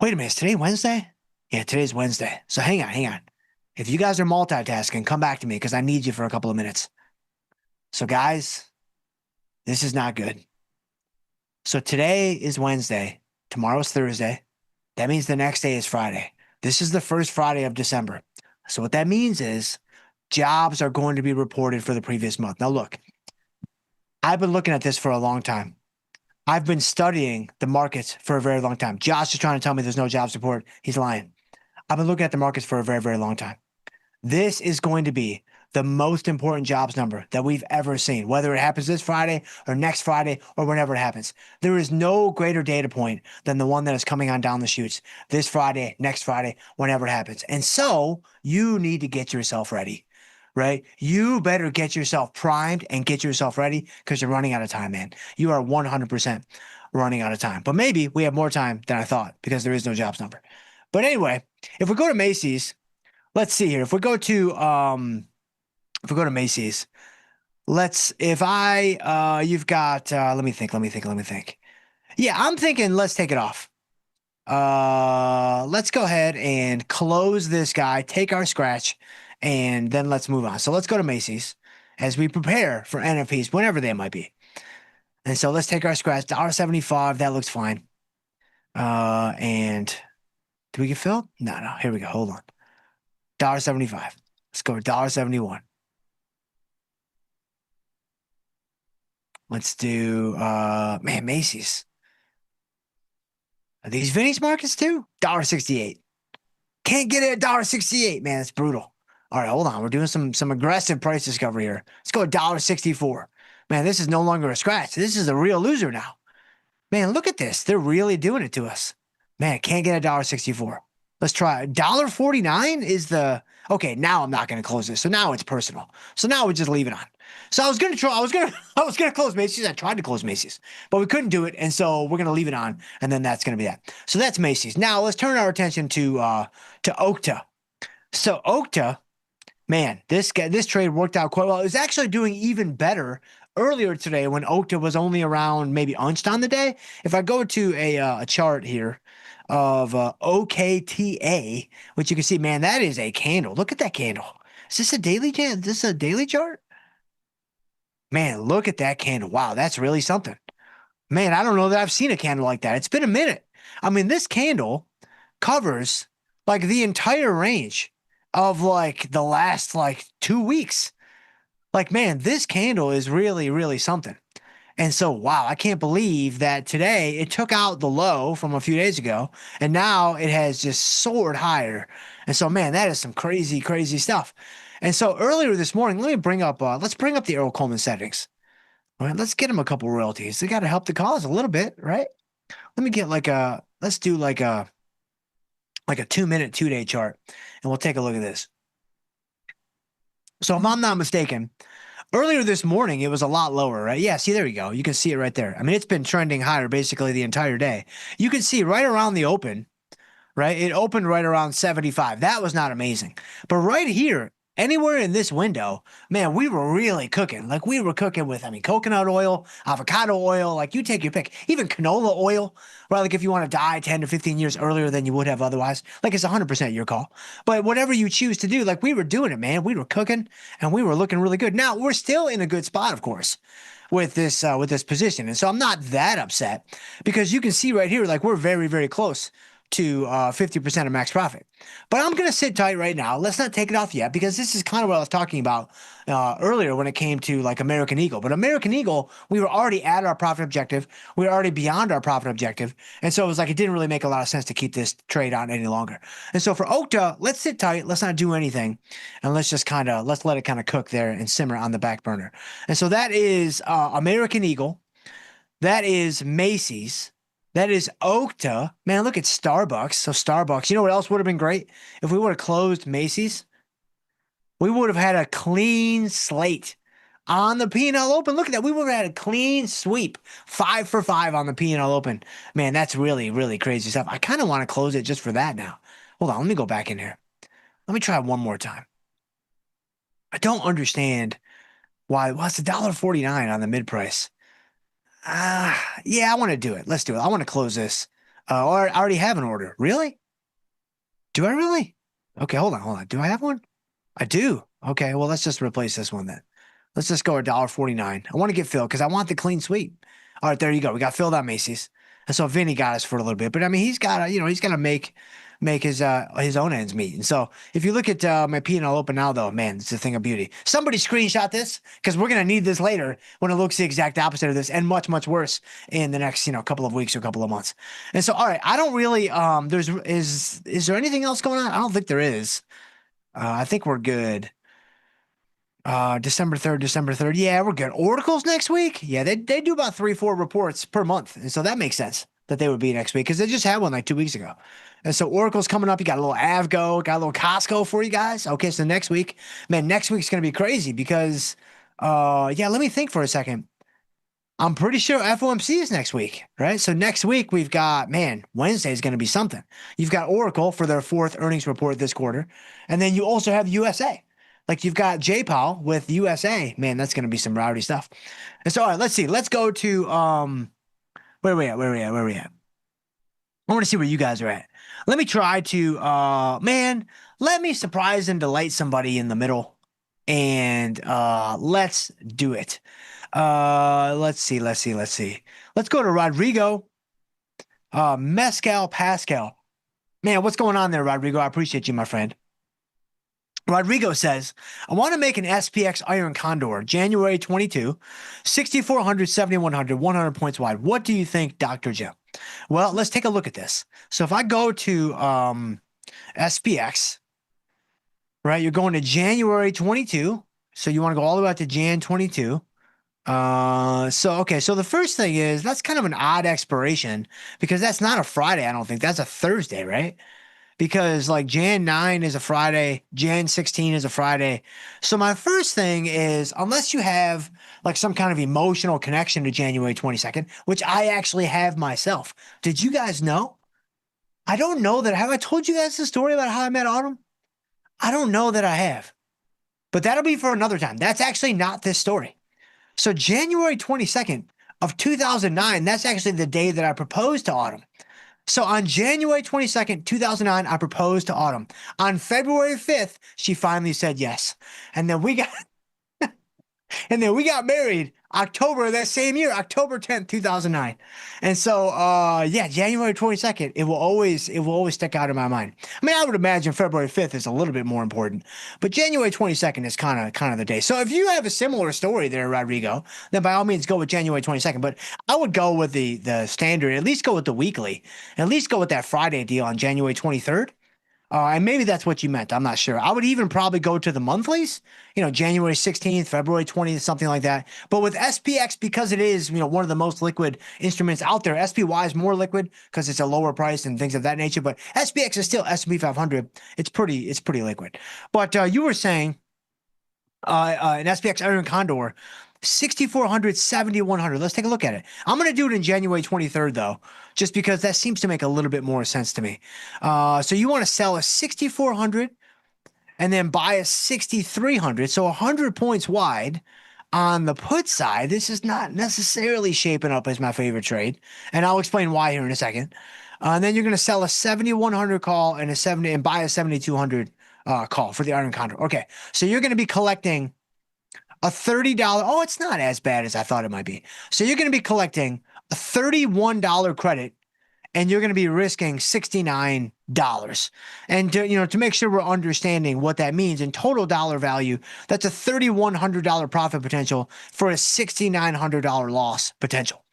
Wait a minute, is today Wednesday? Yeah, today's Wednesday. So hang on. If you guys are multitasking, come back to me because I need you for a couple of minutes. So guys, this is not good. So today is Wednesday. Tomorrow's Thursday. That means the next day is Friday. This is the first Friday of December. So what that means is jobs are going to be reported for the previous month. Now look, I've been looking at this for a long time. I've been studying the markets for a very long time. Josh is trying to tell me there's no jobs report. He's lying. I've been looking at the markets for a very, very long time. This is going to be the most important jobs number that we've ever seen, whether it happens this Friday or next Friday or whenever it happens. There is no greater data point than the one that is coming on down the chutes this Friday, next Friday, whenever it happens. And so you need to get yourself ready, right? You better get yourself primed and get yourself ready because you're running out of time, man. You are 100% running out of time. But maybe we have more time than I thought because there is no jobs number. But anyway, if we go to Macy's, let's see here. If we go to Macy's, you've got, let me think. Yeah, I'm thinking let's take it off. Let's go ahead and close this guy, take our scratch, and then let's move on. So let's go to Macy's as we prepare for NFPs, whenever they might be. And so let's take our scratch, $1.75. That looks fine. And do we get filled? No. Here we go. Hold on. $1.75. Let's go to $1.71. Let's do, Macy's. Are these Vinny's markets too? $1.68. Can't get it at $1.68, man. It's brutal. All right, hold on. We're doing some aggressive price discovery here. Let's go $1.64. Man, this is no longer a scratch. This is a real loser now. Man, look at this. They're really doing it to us. Man, can't get $1.64. Let's try it. $1.49 is the, okay, now I'm not going to close this. So now it's personal. So now we just leave it on. So I was going to close Macy's. I tried to close Macy's, but we couldn't do it. And so we're going to leave it on. And then that's going to be that. So that's Macy's. Now let's turn our attention to Okta. So Okta, man, this trade worked out quite well. It was actually doing even better earlier today when Okta was only around maybe unched on the day. If I go to a chart here of OKTA, which you can see, man, that is a candle. Look at that candle. Is this a daily chart? Is this a daily chart? Man, look at that candle. Wow, that's really something. Man, I don't know that I've seen a candle like that. It's been a minute. I mean, this candle covers like the entire range of like the last like 2 weeks. Like, man, this candle is really, really something. And so, wow, I can't believe that today it took out the low from a few days ago, and now it has just soared higher. And so, man, that is some crazy, crazy stuff. And so earlier this morning, let's bring up the Earl Coleman settings. All right, let's get him a couple royalties. They got to help the cause a little bit, right? Let me get let's do like a 2-minute, 2-day chart, and we'll take a look at this. So if I'm not mistaken, earlier this morning, it was a lot lower, right? Yeah, see, there you go. You can see it right there. I mean, it's been trending higher basically the entire day. You can see right around the open, right? It opened right around 75. That was not amazing. But right here, anywhere in this window, man, we were really cooking. Like, we were cooking with, coconut oil, avocado oil, like, you take your pick. Even canola oil, right? Like, if you want to die 10 to 15 years earlier than you would have otherwise, like, it's 100% your call. But whatever you choose to do, like, we were doing it, man. We were cooking, and we were looking really good. Now, we're still in a good spot, of course, with this position. And so I'm not that upset because you can see right here, like, we're very, very close to 50% of max profit. But I'm going to sit tight right now. Let's not take it off yet, because this is kind of what I was talking about earlier when it came to like American Eagle. But American Eagle, we were already at our profit objective. We were already beyond our profit objective. And so it was like, it didn't really make a lot of sense to keep this trade on any longer. And so for Okta, let's sit tight. Let's not do anything. And let's just let's let it kind of cook there and simmer on the back burner. And so that is American Eagle. That is Macy's. That is Okta. Man, look at Starbucks. So Starbucks, you know what else would have been great? If we would have closed Macy's, we would have had a clean slate on the P&L Open. Look at that. We would have had a clean sweep, 5 for 5 on the P&L Open. Man, that's really, really crazy stuff. I kind of want to close it just for that now. Hold on. Let me go back in here. Let me try one more time. I don't understand why. Well, it's $1.49 on the mid price. Yeah, I want to do it. Let's do it. I want to close this. Or I already have an order. Really? Do I really? Okay, hold on. Do I have one? I do. Okay, well, let's just replace this one then. Let's just go $1.49. I want to get filled because I want the clean sweep. All right, there you go. We got filled on Macy's. And so Vinny got us for a little bit. But I mean, he's got to make his own ends meet. And so if you look at my P&L Open now, though, man, it's a thing of beauty. Somebody screenshot this, because we're going to need this later when it looks the exact opposite of this, and much, much worse in the next, couple of weeks or couple of months. And so, all right, I don't really, is there anything else going on? I don't think there is. I think we're good. December 3rd. Yeah, we're good. Oracle's next week. Yeah, they do about 3-4 reports per month. And so that makes sense that they would be next week, because they just had one like 2 weeks ago. And so Oracle's coming up. You got a little Avgo, got a little Costco for you guys. Okay, so next week, man, next week's going to be crazy because, let me think for a second. I'm pretty sure FOMC is next week, right? So next week we've got, Wednesday is going to be something. You've got Oracle for their 4th earnings report this quarter. And then you also have USA. Like you've got J Powell with USA. Man, that's going to be some rowdy stuff. And so, all right, let's see. Let's go to, where are we at? I want to see where you guys are at. Let me try to, let me surprise and delight somebody in the middle. And let's do it. Let's see. Let's go to Rodrigo. Mescal Pascal. Man, what's going on there, Rodrigo? I appreciate you, my friend. Rodrigo says, I want to make an SPX Iron Condor, January 22, 6,400, 7,100, 100 points wide. What do you think, Dr. Jim? Well, let's take a look at this. So if I go to SPX, right, you're going to January 22. So you want to go all the way out to Jan 22. So the first thing is, that's kind of an odd expiration because that's not a Friday, I don't think. That's a Thursday, right? Because like Jan 9 is a Friday, Jan 16 is a Friday. So my first thing is, unless you have like some kind of emotional connection to January 22nd, which I actually have myself. Did you guys know? I don't know that. Have I told you guys the story about how I met Autumn? I don't know that I have. But that'll be for another time. That's actually not this story. So January 22nd of 2009, that's actually the day that I proposed to Autumn. So on January 22nd, 2009, I proposed to Autumn. On February 5th, she finally said yes. And then we got married October of that same year, October 10th, 2009. And so, January 22nd, it will always stick out in my mind. I mean, I would imagine February 5th is a little bit more important, but January 22nd is kind of the day. So if you have a similar story there, Rodrigo, then by all means go with January 22nd. But I would go with the standard, at least go with the weekly, at least go with that Friday deal on January 23rd. And maybe that's what you meant. I'm not sure. I would even probably go to the monthlies, January 16th, February 20th, something like that. But with SPX, because it is, one of the most liquid instruments out there, SPY is more liquid because it's a lower price and things of that nature. But SPX is still S&P 500. It's pretty liquid. But you were saying an SPX Iron Condor, 6,400, 7,100. Let's take a look at it. I'm going to do it in January 23rd, though, just because that seems to make a little bit more sense to me. So you want to sell a 6,400 and then buy a 6,300. So 100 points wide on the put side. This is not necessarily shaping up as my favorite trade. And I'll explain why here in a second. And then you're going to sell a 7,100 call and buy a 7,200 call for the Iron Condor. Okay. So you're going to be collecting a $30. Oh, it's not as bad as I thought it might be. So you're going to be collecting a $31 credit and you're going to be risking $69. And to make sure we're understanding what that means in total dollar value, that's a $3,100 profit potential for a $6,900 loss potential.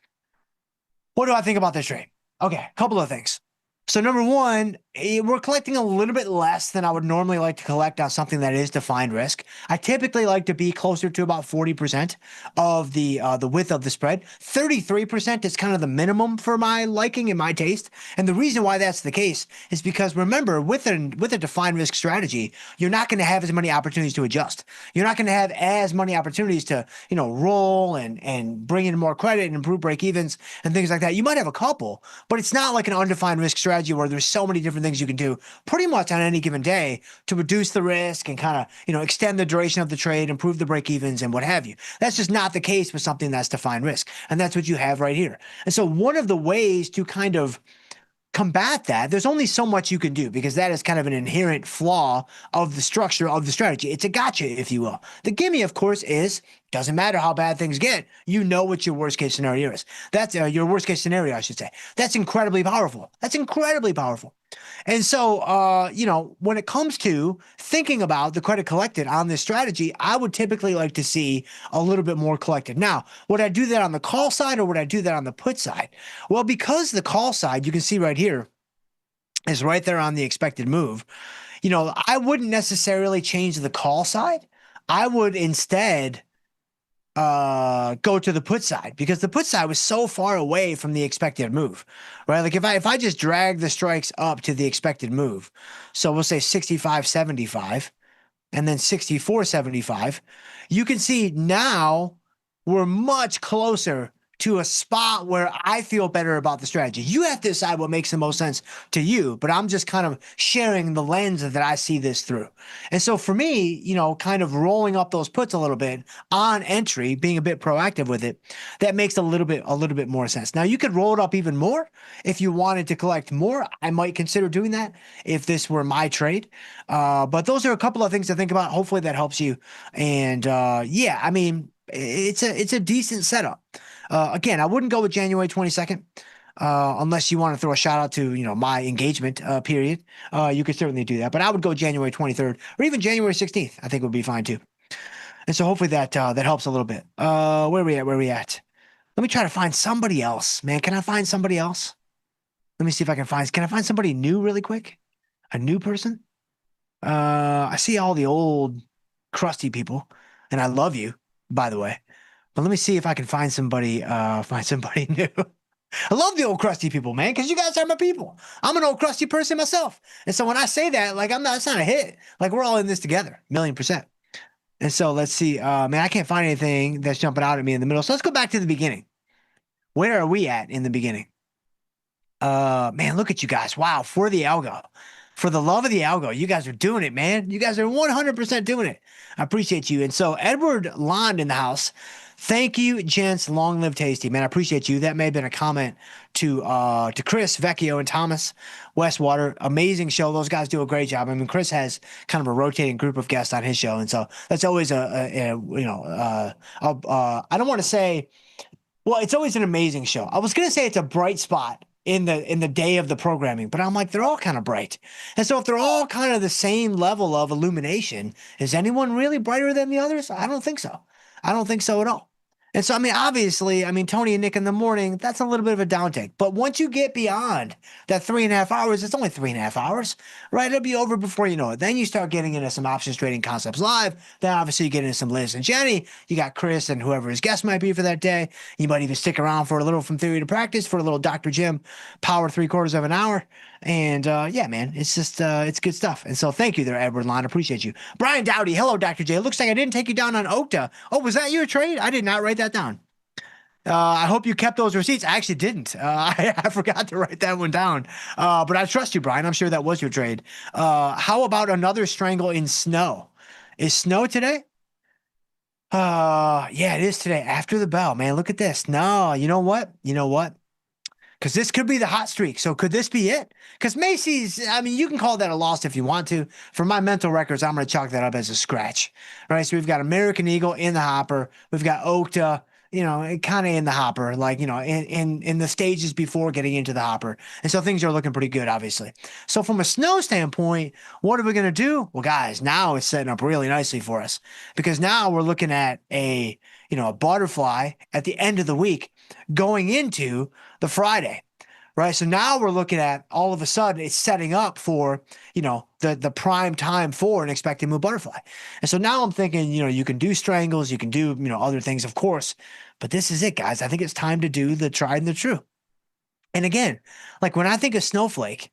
What do I think about this trade? Okay, a couple of things. So number one, we're collecting a little bit less than I would normally like to collect on something that is defined risk. I typically like to be closer to about 40% of the width of the spread. 33% is kind of the minimum for my liking and my taste. And the reason why that's the case is because, remember, with a defined risk strategy, you're not going to have as many opportunities to adjust. You're not going to have as many opportunities to roll and bring in more credit and improve break evens and things like that. You might have a couple, but it's not like an undefined risk strategy where there's so many different things you can do pretty much on any given day to reduce the risk and kind of, extend the duration of the trade, improve the break evens and what have you. That's just not the case with something that's defined risk. And that's what you have right here. And so one of the ways to kind of combat that, there's only so much you can do because that is kind of an inherent flaw of the structure of the strategy. It's a gotcha, if you will. The gimme, of course, is doesn't matter how bad things get, you know what your worst case scenario is. That's your worst case scenario, I should say. That's incredibly powerful. That's incredibly powerful. And so, when it comes to thinking about the credit collected on this strategy, I would typically like to see a little bit more collected. Now, would I do that on the call side or would I do that on the put side? Well, because the call side, you can see right here, is right there on the expected move. I wouldn't necessarily change the call side. I would instead go to the put side because the put side was so far away from the expected move, right? Like if I just drag the strikes up to the expected move, so we'll say 65.75 and then 64.75, you can see now we're much closer to a spot where I feel better about the strategy. You have to decide what makes the most sense to you, but I'm just kind of sharing the lens that I see this through. And so for me, kind of rolling up those puts a little bit on entry, being a bit proactive with it, that makes a little bit more sense. Now you could roll it up even more if you wanted to collect more. I might consider doing that if this were my trade. But those are a couple of things to think about. Hopefully that helps you. And it's a decent setup. Again, I wouldn't go with January 22nd unless you want to throw a shout out to my engagement period. You could certainly do that, but I would go January 23rd or even January 16th. I think would be fine too. And so hopefully that helps a little bit. Where are we at? Let me try to find somebody else, man. Can I find somebody else? Let me see if I can find somebody new really quick? A new person? I see all the old crusty people, and I love you, by the way. But let me see if I can find somebody new. I love the old crusty people, man, because you guys are my people. I'm an old crusty person myself. And so when I say that, it's not a hit. Like, we're all in this together, 1,000,000%. And so let's see. Man, I can't find anything that's jumping out at me in the middle. So let's go back to the beginning. Where are we at in the beginning? Man, look at you guys. Wow, for the algo. For the love of the algo, you guys are doing it, man. You guys are 100% doing it. I appreciate you. And so Edward Lond in the house. Thank you, gents. Long live Tasty, man. I appreciate you. That may have been a comment to Chris, Vecchio, and Thomas Westwater. Amazing show. Those guys do a great job. I mean, Chris has kind of a rotating group of guests on his show, and so that's always I don't want to say, well, it's always an amazing show. I was gonna say it's a bright spot in the day of the programming, but I'm like, they're all kind of bright. And so if they're all kind of the same level of illumination, is anyone really brighter than the others? I don't think so. I don't think so at all. And so, obviously, Tony and Nick in the morning, that's a little bit of a downtake. But once you get beyond that 3.5 hours, it's only 3.5 hours, right? It'll be over before you know it. Then you start getting into some options trading concepts live. Then obviously you get into some Liz and Jenny. You got Chris and whoever his guest might be for that day. You might even stick around for a little from theory to practice for a little Dr. Jim power 3/4 of an hour. And yeah, man, it's just, it's good stuff. And so thank you there, Edward Lon. Appreciate you. Brian Dowdy. Hello, Dr. J. It looks like I didn't take you down on Okta. Oh, was that your trade? I did not write that down. I hope you kept those receipts. I actually didn't. I forgot to write that one down. But I trust you, Brian. I'm sure that was your trade. How about another strangle in snow? Is snow today? Yeah, it is today. After the bell, man. Look at this. No, you know what? Because this could be the hot streak. So could this be it? Because Macy's, you can call that a loss if you want to. For my mental records, I'm going to chalk that up as a scratch. Right? So we've got American Eagle in the hopper. We've got Okta kind of in the hopper, like, in the stages before getting into the hopper. And so things are looking pretty good, obviously. So from a snow standpoint, what are we going to do? Well, guys, now it's setting up really nicely for us, because now we're looking at a butterfly at the end of the week going into the Friday. Right. So now we're looking at, all of a sudden, it's setting up for, the prime time for an expected move butterfly. And so now I'm thinking, you can do strangles, you can do, other things, of course. But this is it, guys. I think it's time to do the tried and the true. And again, like when I think of Snowflake,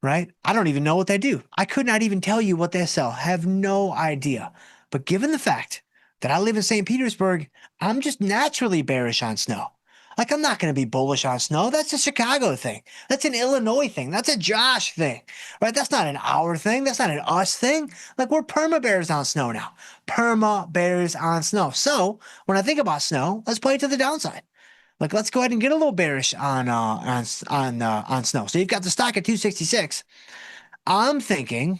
right, I don't even know what they do. I could not even tell you what they sell. Have no idea. But given the fact that I live in St. Petersburg, I'm just naturally bearish on snow. Like, I'm not going to be bullish on snow. That's a Chicago thing. That's an Illinois thing. That's a Josh thing, right? That's not an our thing. That's not an us thing. Like, we're perma bears on snow now. Perma bears on snow. So when I think about snow, let's play it to the downside. Like, let's go ahead and get a little bearish on snow. So you've got the stock at 266. I'm thinking,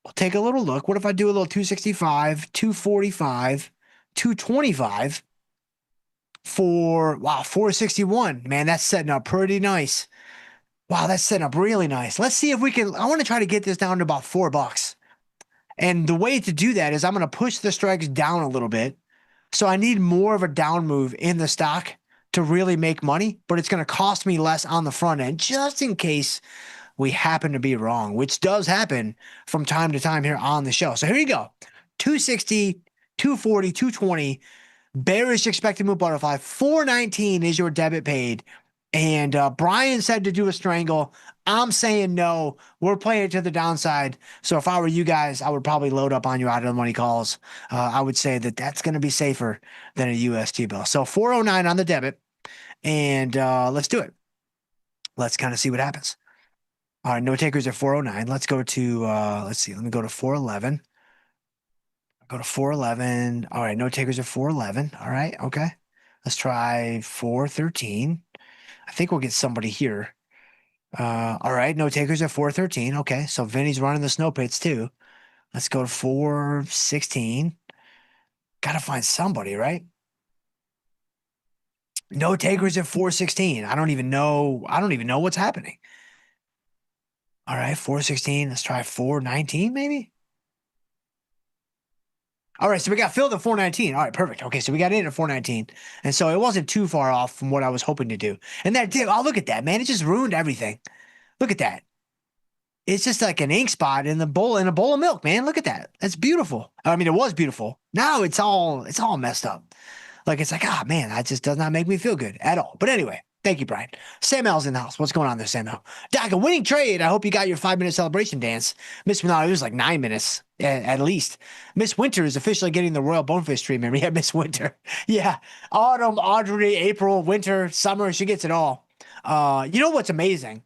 we'll take a little look. What if I do a little 265, 245, 225? For 461. Man, that's setting up pretty nice. Wow, that's setting up really nice. Let's see if we can. I want to try to get this down to about $4. And the way to do that is I'm going to push the strikes down a little bit. So I need more of a down move in the stock to really make money, but it's going to cost me less on the front end, just in case we happen to be wrong, which does happen from time to time here on the show. So here you go. 260, 240, 220. Bearish expected move butterfly. 419 is your debit paid. And Brian said to do a strangle. I'm saying no. We're playing it to the downside. So if I were you guys, I would probably load up on your out of the money calls. I would say that that's going to be safer than a UST bill. So 409 on the debit. And let's do it. Let's kind of see what happens. All right, no takers at 409. Let's go to, let's see. Let me go to 411. Go to 411. All right, no takers at 411. All right, okay. Let's try 413. I think we'll get somebody here. All right, no takers at 413. Okay, so Vinny's running the snow pits too. Let's go to 416. Got to find somebody, right? No takers at 416. I don't even know what's happening. All right, 416. Let's try 419 maybe. All right, so we got filled at 419. All right, perfect. Okay, so we got in at 419. And so it wasn't too far off from what I was hoping to do. And that did, oh, look at that, man. It just ruined everything. Look at that. It's just like an ink spot in a bowl of milk, man. Look at that. That's beautiful. I mean, it was beautiful. Now it's all messed up. Like, it's like, man, that just does not make me feel good at all. But anyway, thank you, Brian. Sam L's in the house. What's going on there, Sam L? Doc, a winning trade. I hope you got your 5-minute celebration dance. Miss McDonald, it was like 9 minutes at least. Miss Winter is officially getting the Royal Bonefish treatment. Yeah, Miss Winter. Yeah. Autumn, Audrey, April, winter, summer. She gets it all. You know what's amazing?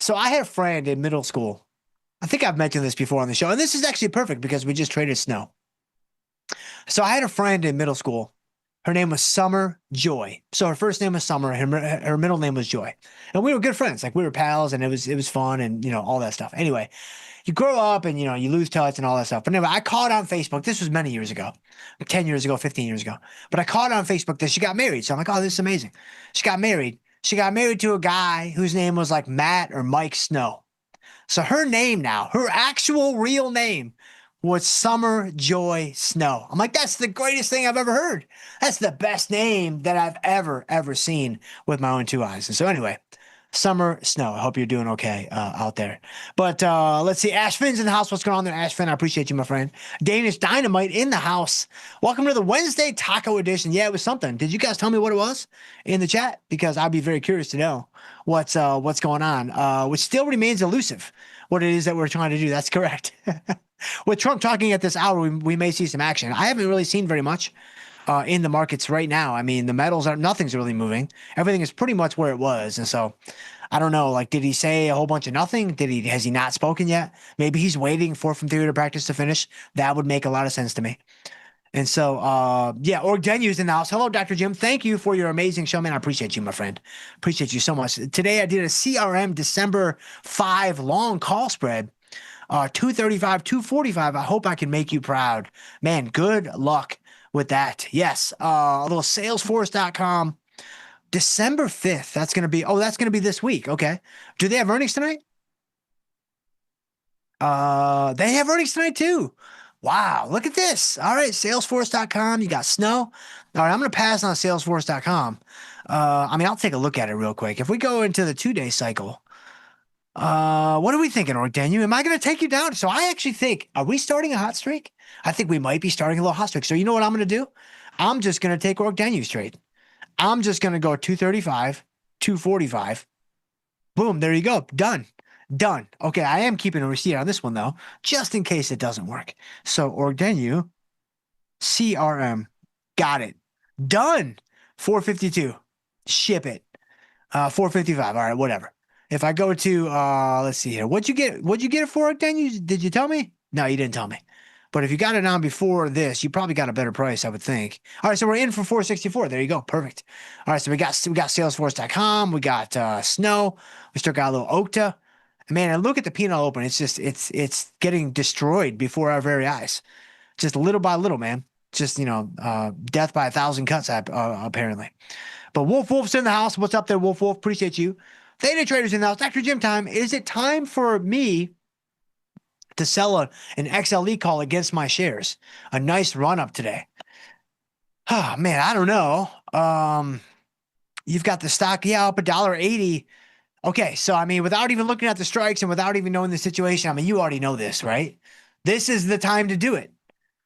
So I had a friend in middle school. I think I've mentioned this before on the show. And this is actually perfect because we just traded snow. So I had a friend in middle school. Her name was Summer Joy. So her first name was Summer. Her middle name was Joy. And we were good friends. Like, we were pals, and it was fun, and, all that stuff. Anyway, you grow up and, you lose touch and all that stuff. But anyway, I caught on Facebook. This was many years ago, 10 years ago, 15 years ago. But I caught on Facebook that she got married. So I'm like, oh, this is amazing. She got married. She got married to a guy whose name was like Matt or Mike Snow. So her name now, her actual real name, was Summer Joy Snow. I'm like, that's the greatest thing I've ever heard. That's the best name that I've ever seen with my own two eyes. And so anyway, Summer Snow. I hope you're doing okay out there. But let's see. Ash Finn's in the house. What's going on there, Ash Finn? I appreciate you, my friend. Danish Dynamite in the house. Welcome to the Wednesday Taco Edition. Yeah, it was something. Did you guys tell me what it was in the chat? Because I'd be very curious to know what's going on, which still remains elusive, what it is that we're trying to do. That's correct. With Trump talking at this hour, we may see some action. I haven't really seen very much in the markets right now. I mean, the metals nothing's really moving. Everything is pretty much where it was. And so I don't know, like, did he say a whole bunch of nothing? Has he not spoken yet? Maybe he's waiting for From Theory to Practice to finish. That would make a lot of sense to me. And so, yeah, Org Denu's in the house. Hello, Dr. Jim. Thank you for your amazing show, man. I appreciate you, my friend. Appreciate you so much. Today I did a CRM December 5 long call spread. 235, 245. I hope I can make you proud. Man, good luck with that. Yes, a little Salesforce.com. December 5th. That's going to be this week. Okay. Do they have earnings tonight? They have earnings tonight too. Wow, look at this. All right, Salesforce.com. You got Snow. All right, I'm going to pass on Salesforce.com. I'll take a look at it real quick. If we go into the 2-day cycle, what are we thinking, Daniel? Am I going to take you down? So I actually think, are we starting a hot streak? I think we might be starting a little hot streak. So you know what I'm going to do? I'm just going to take Daniel's trade. I'm just going to go 235, 245. Boom, there you go. Done. Okay, I am keeping a receipt on this one, though, just in case it doesn't work. So Daniel, CRM. Got it. Done. 452. Ship it. 455. All right, whatever. If I go to let's see here. What'd you get it for, Daniel? Did you tell me? No, you didn't tell me. But if you got it on before this, you probably got a better price, I would think. All right, so we're in for 464. There you go. Perfect. All right, so we got Salesforce.com. We got Snow. We still got a little Okta. Man, and look at the P&L open. It's just it's getting destroyed before our very eyes, just little by little, man. Just death by 1,000 cuts, apparently. But Wolf's in the house. What's up there, Wolf? Appreciate you. Theta Traders in the house. Dr. Jim time. Is it time for me to sell an XLE call against my shares? A nice run up today. Oh man, I don't know. You've got the stock, up $1.80. Okay, so without even looking at the strikes and without even knowing the situation, you already know this, right? This is the time to do it.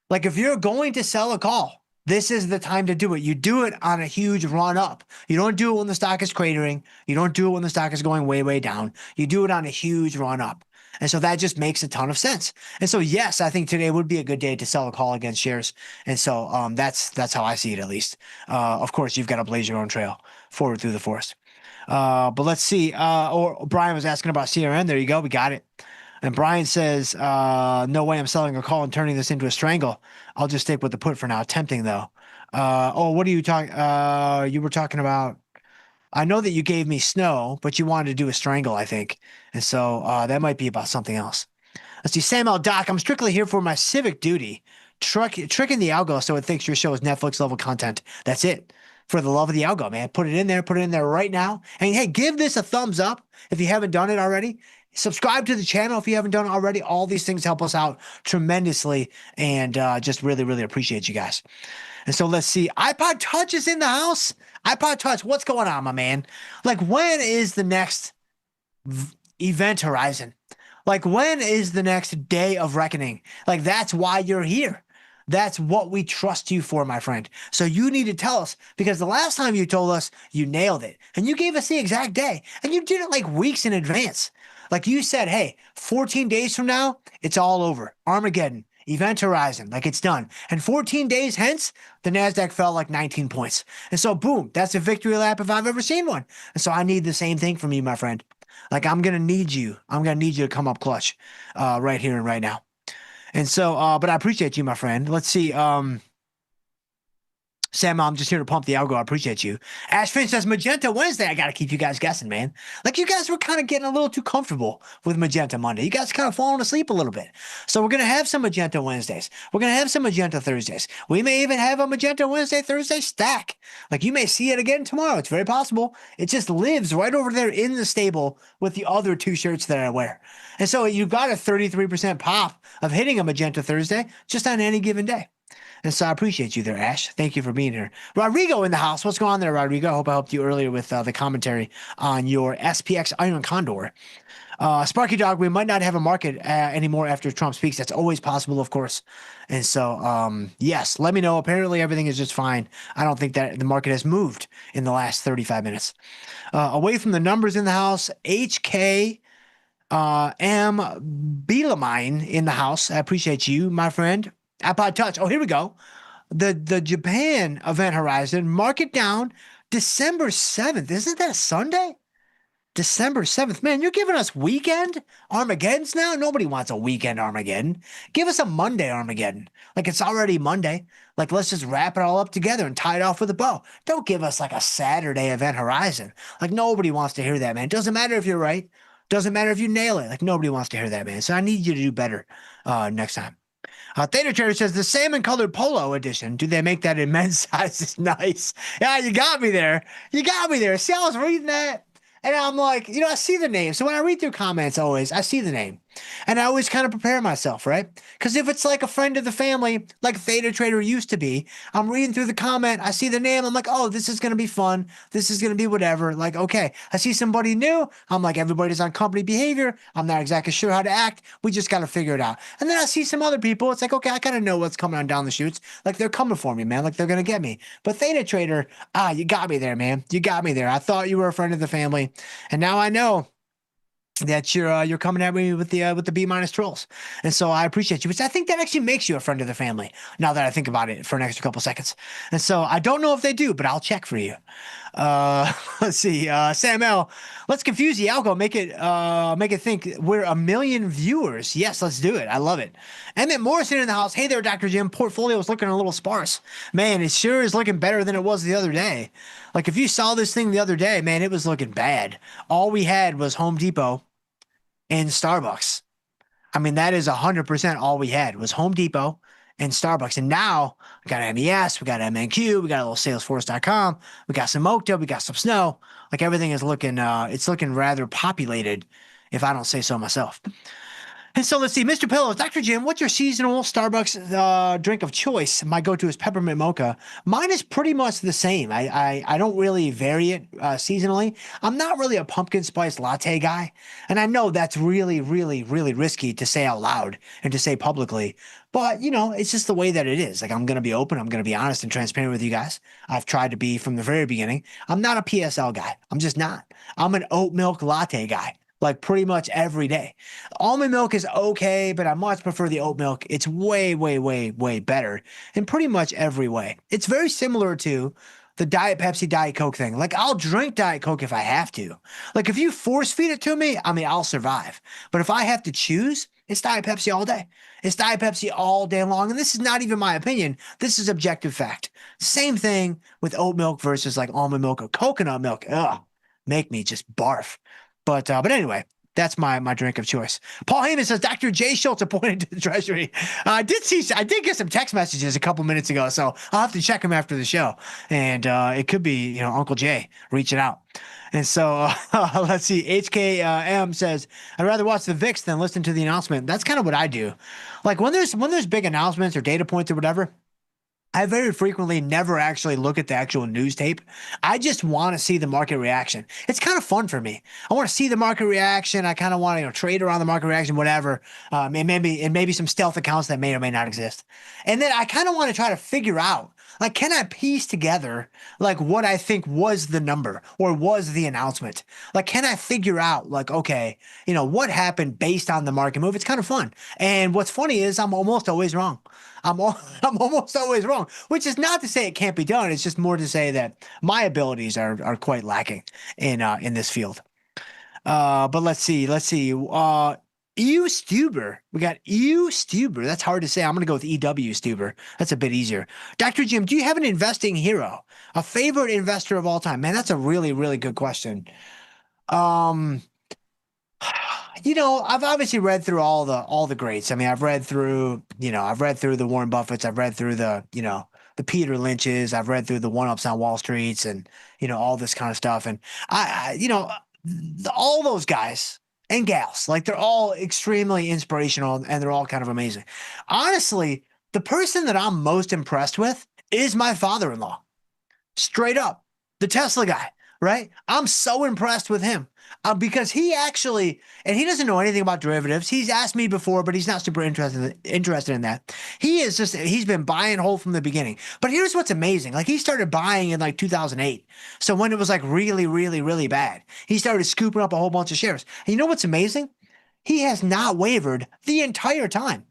Like if you're going to sell a call, this is the time to do it. You do it on a huge run up. You don't do it when the stock is cratering. You don't do it when the stock is going way, way down. You do it on a huge run up. And so that just makes a ton of sense. And so, yes, I think today would be a good day to sell a call against shares. And so that's how I see it, at least. Of course, you've got to blaze your own trail forward through the forest. But let's see. Or Brian was asking about CRN. There you go. We got it. And Brian says, no way I'm selling a call and turning this into a strangle. I'll just stick with the put for now. Tempting, though. What are you talking? You were talking about. I know that you gave me Snow, but you wanted to do a strangle, I think. And so that might be about something else. Let's see. Sam L. Doc, I'm strictly here for my civic duty. Tricking the algo so it thinks your show is Netflix level content. That's it. For the love of the algo, man. Put it in there right now. And hey, give this a thumbs up if you haven't done it already. Subscribe to the channel if you haven't done it already. All these things help us out tremendously, and just really, really appreciate you guys. And so let's see. iPod Touch is in the house. iPod Touch, what's going on, my man? Like, when is the next event horizon? Like, when is the next day of reckoning? Like, that's why you're here. That's what we trust you for, my friend. So you need to tell us, because the last time you told us, you nailed it. And you gave us the exact day. And you did it like weeks in advance. Like you said, hey, 14 days from now, it's all over. Armageddon, event horizon, like it's done. And 14 days hence, the NASDAQ fell like 19 points. And so, boom, that's a victory lap if I've ever seen one. And so I need the same thing from you, my friend. Like, I'm going to need you. I'm going to need you to come up clutch right here and right now. And so, but I appreciate you, my friend. Let's see. Sam, I'm just here to pump the algo. I appreciate you. Ash Finch says Magenta Wednesday. I got to keep you guys guessing, man. Like, you guys were kind of getting a little too comfortable with Magenta Monday. You guys kind of falling asleep a little bit. So we're going to have some Magenta Wednesdays. We're going to have some Magenta Thursdays. We may even have a Magenta Wednesday, Thursday stack. Like, you may see it again tomorrow. It's very possible. It just lives right over there in the stable with the other two shirts that I wear. And so you got a 33% pop of hitting a Magenta Thursday just on any given day. And so I appreciate you there, Ash. Thank you for being here. Rodrigo in the house. What's going on there, Rodrigo? I hope I helped you earlier with the commentary on your SPX Iron Condor. Sparky Dog, we might not have a market anymore after Trump speaks. That's always possible, of course. And so, yes, let me know. Apparently, everything is just fine. I don't think that the market has moved in the last 35 minutes. Away from the numbers in the house, HK M. Beelamine in the house. I appreciate you, my friend. iPod Touch. Oh, here we go. The Japan event horizon, market down December 7th. Isn't that a Sunday? December 7th. Man, you're giving us weekend Armageddons now? Nobody wants a weekend Armageddon. Give us a Monday Armageddon. Like, it's already Monday. Like, let's just wrap it all up together and tie it off with a bow. Don't give us like a Saturday event horizon. Like, nobody wants to hear that, man. Doesn't matter if you're right. Doesn't matter if you nail it. Like, nobody wants to hear that, man. So I need you to do better next time. Theta Trader says the salmon colored polo edition. Do they make that in men's sizes? Nice. Yeah, you got me there. You got me there. See, I was reading that. And I'm like, I see the name. So when I read through comments, I see the name. And I always kind of prepare myself, right? Because if it's like a friend of the family, like Theta Trader used to be, I'm reading through the comment, I see the name, I'm like, oh, this is going to be fun. This is going to be whatever. Like, okay, I see somebody new. I'm like, everybody's on company behavior. I'm not exactly sure how to act. We just got to figure it out. And then I see some other people. It's like, okay, I kind of know what's coming on down the chutes. Like, they're coming for me, man. Like, they're going to get me. But Theta Trader, you got me there, man. You got me there. I thought you were a friend of the family. And now I know that you're coming at me with the B- trolls. And so I appreciate you, which I think that actually makes you a friend of the family, now that I think about it for an extra couple seconds. And so I don't know if they do, but I'll check for you. Let's see. Sam L, let's confuse the algo, make it think we're 1 million viewers. Yes, let's do it. I love it. Emmett Morrison in the house. Hey there, Dr. Jim. Portfolio is looking a little sparse. Man, it sure is looking better than it was the other day. Like, if you saw this thing the other day, man, it was looking bad. All we had was Home Depot and Starbucks. I mean, that is 100% all we had was Home Depot and Starbucks. And now we got MES, we got MNQ, we got a little Salesforce.com, we got some Okta, we got some Snow. Like, everything is looking, it's looking rather populated, if I don't say so myself. And so let's see, Mr. Pillows, Dr. Jim, what's your seasonal Starbucks drink of choice? My go-to is peppermint mocha. Mine is pretty much the same. I don't really vary it seasonally. I'm not really a pumpkin spice latte guy. And I know that's really, really, really risky to say out loud and to say publicly. But, it's just the way that it is. Like, I'm going to be open. I'm going to be honest and transparent with you guys. I've tried to be from the very beginning. I'm not a PSL guy. I'm just not. I'm an oat milk latte guy. Like, pretty much every day. Almond milk is okay, but I much prefer the oat milk. It's way, way, way, way better in pretty much every way. It's very similar to the Diet Pepsi, Diet Coke thing. Like, I'll drink Diet Coke if I have to. Like, if you force feed it to me, I mean, I'll survive. But if I have to choose, it's Diet Pepsi all day. It's Diet Pepsi all day long. And this is not even my opinion. This is objective fact. Same thing with oat milk versus like almond milk or coconut milk. Ugh, make me just barf. But anyway, that's my drink of choice. Paul Heyman says Dr. J. Schultz appointed to the Treasury. I did get some text messages a couple minutes ago, so I'll have to check them after the show. And it could be Uncle Jay reaching out. And so let's see. HKM says I'd rather watch the VIX than listen to the announcement. That's kind of what I do. Like, when there's big announcements or data points or whatever, I very frequently never actually look at the actual news tape. I just want to see the market reaction. It's kind of fun for me. I want to see the market reaction. I kind of want to trade around the market reaction, whatever. And maybe some stealth accounts that may or may not exist. And then I kind of want to try to figure out, like, can I piece together like what I think was the number or was the announcement? Like, can I figure out, like, okay, what happened based on the market move? It's kind of fun. And what's funny is I'm almost always wrong. I'm almost always wrong, which is not to say it can't be done. It's just more to say that my abilities are quite lacking in this field. But let's see. EU Stuber. We got EU Stuber. That's hard to say. I'm going to go with EW Stuber. That's a bit easier. Dr. Jim, do you have an investing hero? A favorite investor of all time? Man, that's a really, really good question. I've obviously read through all the greats. I mean, I've read through the Warren Buffetts. I've read through the Peter Lynch's. I've read through the one-ups on Wall Streets and, all this kind of stuff. And all those guys and gals, like, they're all extremely inspirational and they're all kind of amazing. Honestly, the person that I'm most impressed with is my father-in-law. Straight up. The Tesla guy, right? I'm so impressed with him. Because he actually, and he doesn't know anything about derivatives. He's asked me before, but he's not super interested in that. He's been buy and hold from the beginning. But here's what's amazing. Like, he started buying in like 2008. So when it was like really, really, really bad, he started scooping up a whole bunch of shares. And you know what's amazing? He has not wavered the entire time.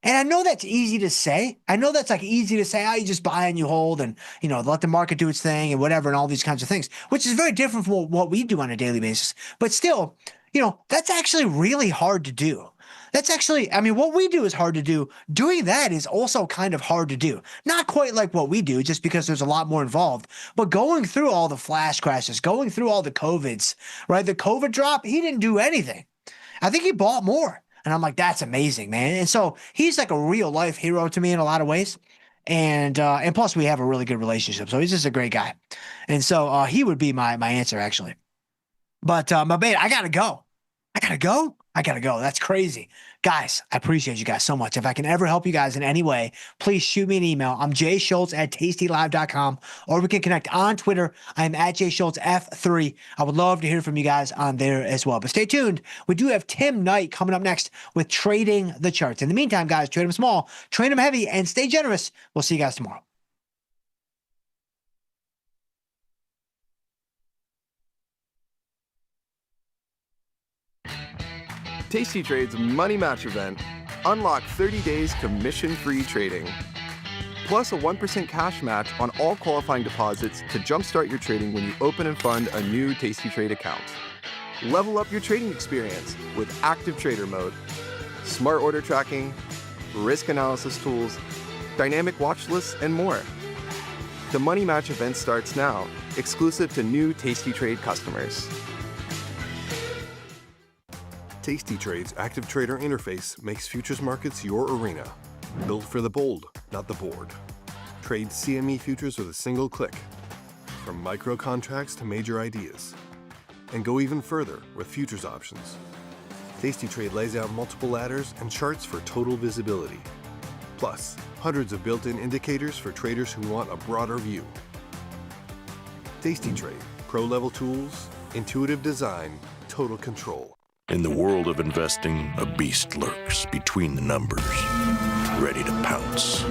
And I know that's easy to say. I know that's like easy to say, you just buy and you hold and, let the market do its thing and whatever and all these kinds of things, which is very different from what we do on a daily basis. But still, that's actually really hard to do. That's actually, I mean, what we do is hard to do. Doing that is also kind of hard to do. Not quite like what we do, just because there's a lot more involved. But going through all the flash crashes, going through all the COVIDs, right? The COVID drop, he didn't do anything. I think he bought more. And I'm like, that's amazing, man. And so he's like a real life hero to me in a lot of ways. And plus we have a really good relationship. So he's just a great guy. And so he would be my answer actually. But babe, I gotta go. That's crazy. Guys, I appreciate you guys so much. If I can ever help you guys in any way, please shoot me an email. I'm jschultz@tastylive.com, or we can connect on Twitter. I'm at jschultzf3. I would love to hear from you guys on there as well. But stay tuned. We do have Tim Knight coming up next with Trading the Charts. In the meantime, guys, trade them small, trade them heavy, and stay generous. We'll see you guys tomorrow. Tasty Trade's Money Match event. Unlock 30 days commission-free trading. Plus a 1% cash match on all qualifying deposits to jumpstart your trading when you open and fund a new Tasty Trade account. Level up your trading experience with active trader mode, smart order tracking, risk analysis tools, dynamic watch lists, and more. The Money Match event starts now, exclusive to new Tasty Trade customers. Tasty Trade's active trader interface makes futures markets your arena. Built for the bold, not the bored. Trade CME futures with a single click. From micro contracts to major ideas. And go even further with futures options. Tasty Trade lays out multiple ladders and charts for total visibility. Plus, hundreds of built-in indicators for traders who want a broader view. Tasty Trade, pro-level tools, intuitive design, total control. In the world of investing, a beast lurks between the numbers, ready to pounce.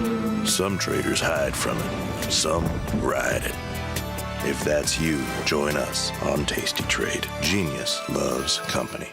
Some traders hide from it, some ride it. If that's you, join us on Tasty Trade. Genius loves company.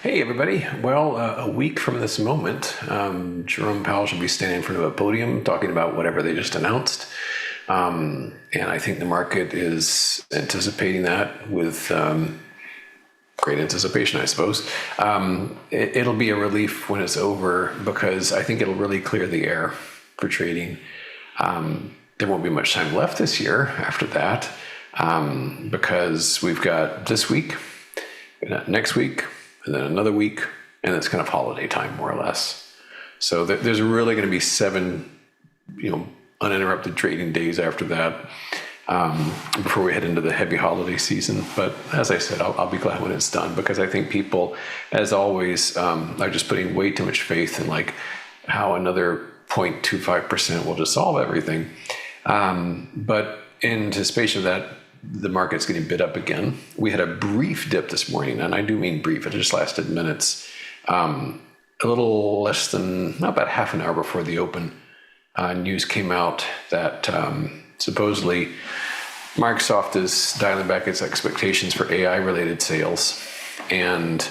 Hey everybody, well, a week from this moment, Jerome Powell should be standing in front of a podium talking about whatever they just announced. And I think the market is anticipating that with great anticipation, I suppose. It'll be a relief when it's over because I think it'll really clear the air for trading. There won't be much time left this year after that because we've got this week, next week, and then another week, and it's kind of holiday time, more or less. So there's really going to be 7, uninterrupted trading days after that before we head into the heavy holiday season. But as I said, I'll be glad when it's done because I think people, as always, are just putting way too much faith in like how another 0.25% will just solve everything. But in anticipation of that, the market's getting bid up again. We had a brief dip this morning, and I do mean brief. It just lasted minutes. A little less than, not about half an hour before the open, news came out that supposedly Microsoft is dialing back its expectations for AI-related sales. And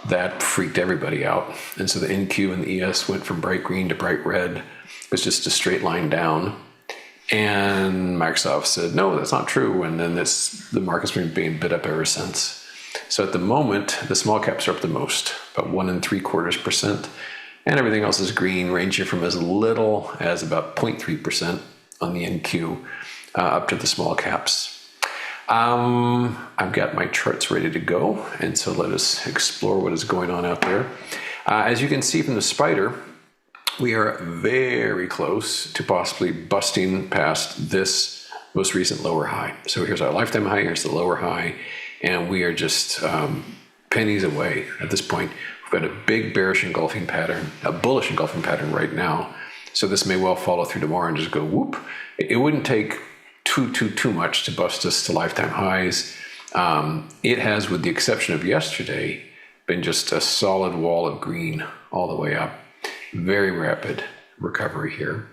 that freaked everybody out. And so the NQ and the ES went from bright green to bright red. It was just a straight line down. And Microsoft said, no, that's not true. And then the market's been being bid up ever since. So at the moment, the small caps are up the most, about 1 3/4%. And everything else is green, ranging from as little as about 0.3% on the NQ up to the small caps. I've got my charts ready to go. And so let us explore what is going on out there. As you can see from the spider, we are very close to possibly busting past this most recent lower high. So here's our lifetime high, here's the lower high, and we are just pennies away at this point. We've got a big bearish engulfing pattern, a bullish engulfing pattern right now. So this may well follow through tomorrow and just go whoop. It wouldn't take too much to bust us to lifetime highs. It has, with the exception of yesterday, been just a solid wall of green all the way up. Very rapid recovery here.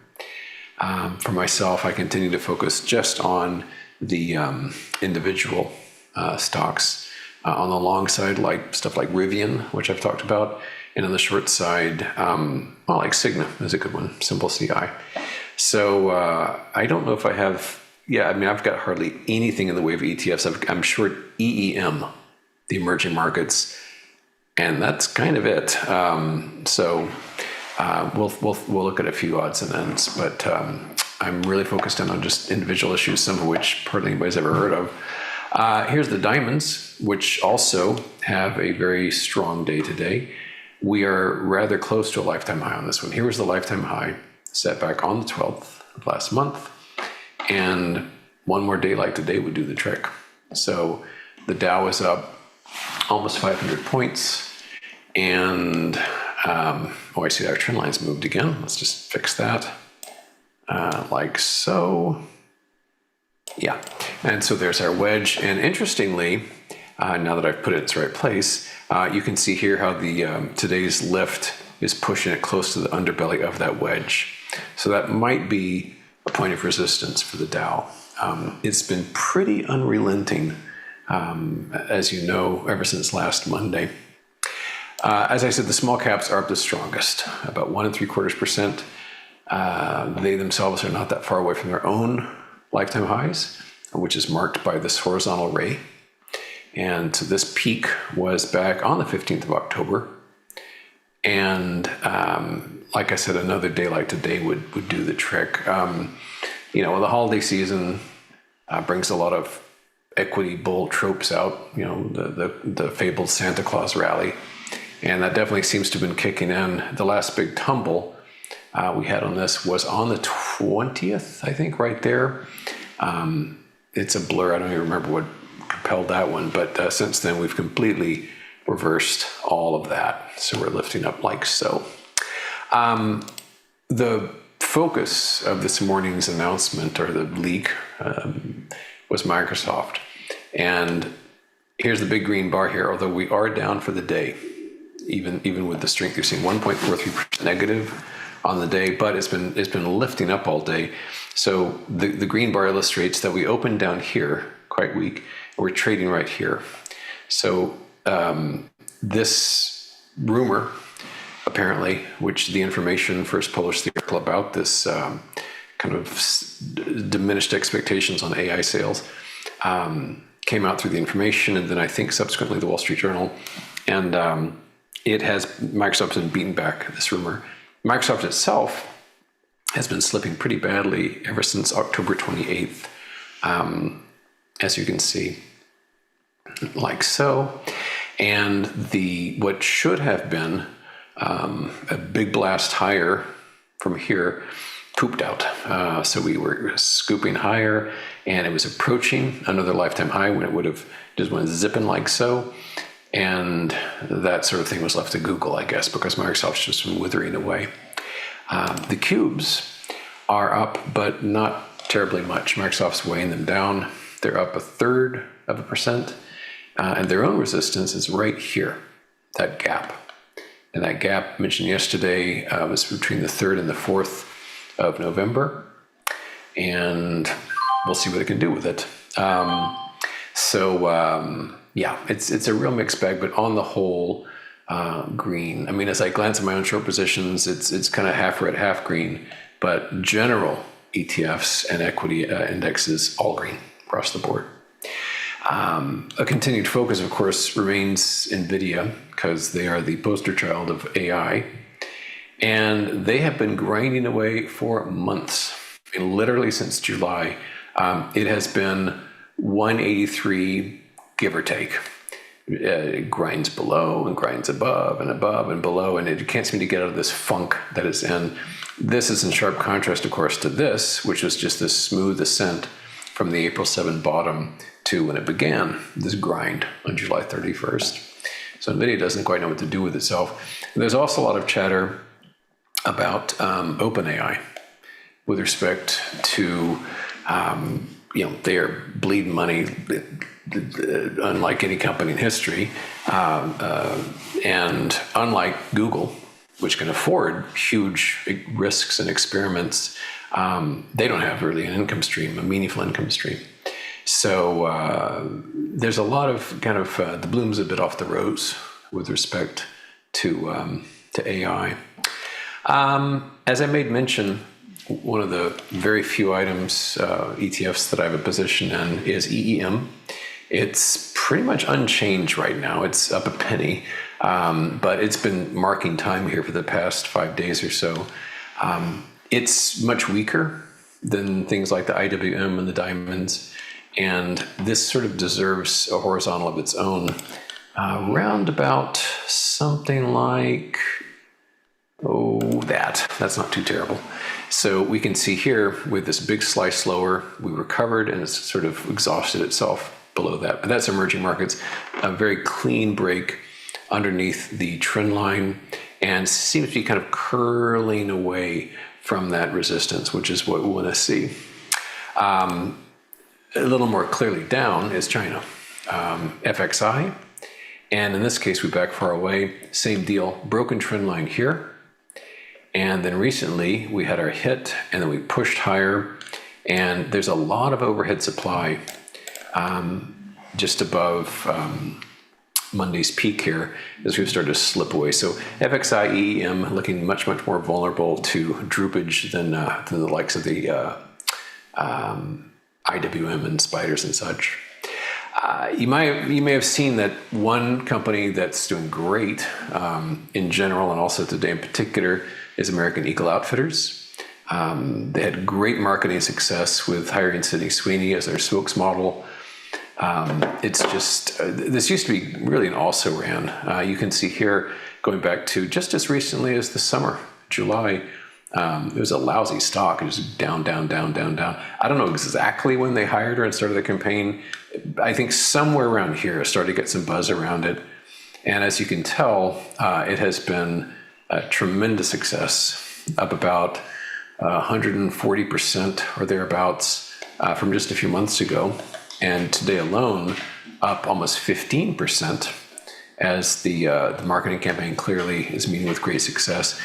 For myself, I continue to focus just on the individual stocks. On the long side, like stuff like Rivian, which I've talked about, and on the short side, like Cigna is a good one, simple CI. So I don't know if I have, I've got hardly anything in the way of ETFs. I'm short EEM, the emerging markets, and that's kind of it. We'll look at a few odds and ends, but I'm really focused in on just individual issues, some of which hardly anybody's ever heard of. Here's the diamonds, which also have a very strong day today. We are rather close to a lifetime high on this one. Here was the lifetime high set back on the 12th of last month, and one more day like today would do the trick. So the Dow is up almost 500 points, and I see our trend line's moved again. Let's just fix that, like so. Yeah, and so there's our wedge. And interestingly, now that I've put it in its right place, you can see here how the today's lift is pushing it close to the underbelly of that wedge. So that might be a point of resistance for the Dow. It's been pretty unrelenting, as you know, ever since last Monday. As I said, the small caps are up the strongest, about 1 3/4%. They themselves are not that far away from their own lifetime highs, which is marked by this horizontal ray. And so this peak was back on the 15th of October. And like I said, another day like today would do the trick. The holiday season brings a lot of equity bull tropes out, the fabled Santa Claus rally. And that definitely seems to have been kicking in. The last big tumble we had on this was on the 20th, I think, right there. It's a blur. I don't even remember what propelled that one. But since then, we've completely reversed all of that. So we're lifting up like so. The focus of this morning's announcement, or the leak, was Microsoft. And here's the big green bar here. Although we are down for the day, even with the strength you're seeing, 1.43% negative on the day, but it's been lifting up all day. So the green bar illustrates that we opened down here, quite weak, and we're trading right here. So this rumor, apparently, which the Information first published the article about, this kind of diminished expectations on AI sales, came out through the Information, and then I think subsequently the Wall Street Journal, and Microsoft's been beaten back, this rumor. Microsoft itself has been slipping pretty badly ever since October 28th, as you can see, like so. And what should have been a big blast higher from here pooped out. So we were scooping higher, and it was approaching another lifetime high when it would have just went zipping like so. And that sort of thing was left to Google, I guess, because Microsoft's just been withering away. The cubes are up, but not terribly much. Microsoft's weighing them down. They're up 1/3%. And their own resistance is right here, that gap. And that gap mentioned yesterday was between the 3rd and the 4th of November. And we'll see what it can do with it. Yeah, it's a real mixed bag, but on the whole, green. I mean, as I glance at my own short positions, it's kind of half red, half green, but general ETFs and equity indexes, all green across the board. A continued focus, of course, remains NVIDIA because they are the poster child of AI. And they have been grinding away for months. I mean, literally since July. It has been 183, give or take. It grinds below and grinds above and below, and it can't seem to get out of this funk that it's in. This is in sharp contrast, of course, to this, which was just this smooth ascent from the April 7 bottom to when it began, this grind on July 31st. So NVIDIA doesn't quite know what to do with itself. And there's also a lot of chatter about OpenAI with respect to, they are bleeding money unlike any company in history. And unlike Google, which can afford huge risks and experiments, they don't have really an income stream, a meaningful income stream. So there's a lot of kind of the bloom's a bit off the rose with respect to AI. As I made mention, one of the very few items, ETFs that I have a position in is EEM. It's pretty much unchanged right now. It's up a penny, but it's been marking time here for the past 5 days or so. It's much weaker than things like the IWM and the diamonds, and this sort of deserves a horizontal of its own. Round about something like, that's not too terrible. So we can see here with this big slice lower, we recovered and it's sort of exhausted itself below that. But that's emerging markets, a very clean break underneath the trend line and seems to be kind of curling away from that resistance, which is what we want to see. A little more clearly down is China, FXI. And in this case, we back far away, same deal, broken trend line here. And then recently we had our hit and then we pushed higher, and there's a lot of overhead supply just above Monday's peak here as we've started to slip away. So FXI EEM looking much, much more vulnerable to droopage than the likes of the IWM and spiders and such. You may have seen that one company that's doing great in general and also today in particular is American Eagle Outfitters. They had great marketing success with hiring Sydney Sweeney as their spokesmodel. It's just, this used to be really an also-ran. You can see here, going back to just as recently as the summer, July, it was a lousy stock. It was down, down, down, down, down. I don't know exactly when they hired her and started the campaign. I think somewhere around here, it started to get some buzz around it. And as you can tell, it has been a tremendous success, up about 140% or thereabouts from just a few months ago. And today alone, up almost 15% as the marketing campaign clearly is meeting with great success.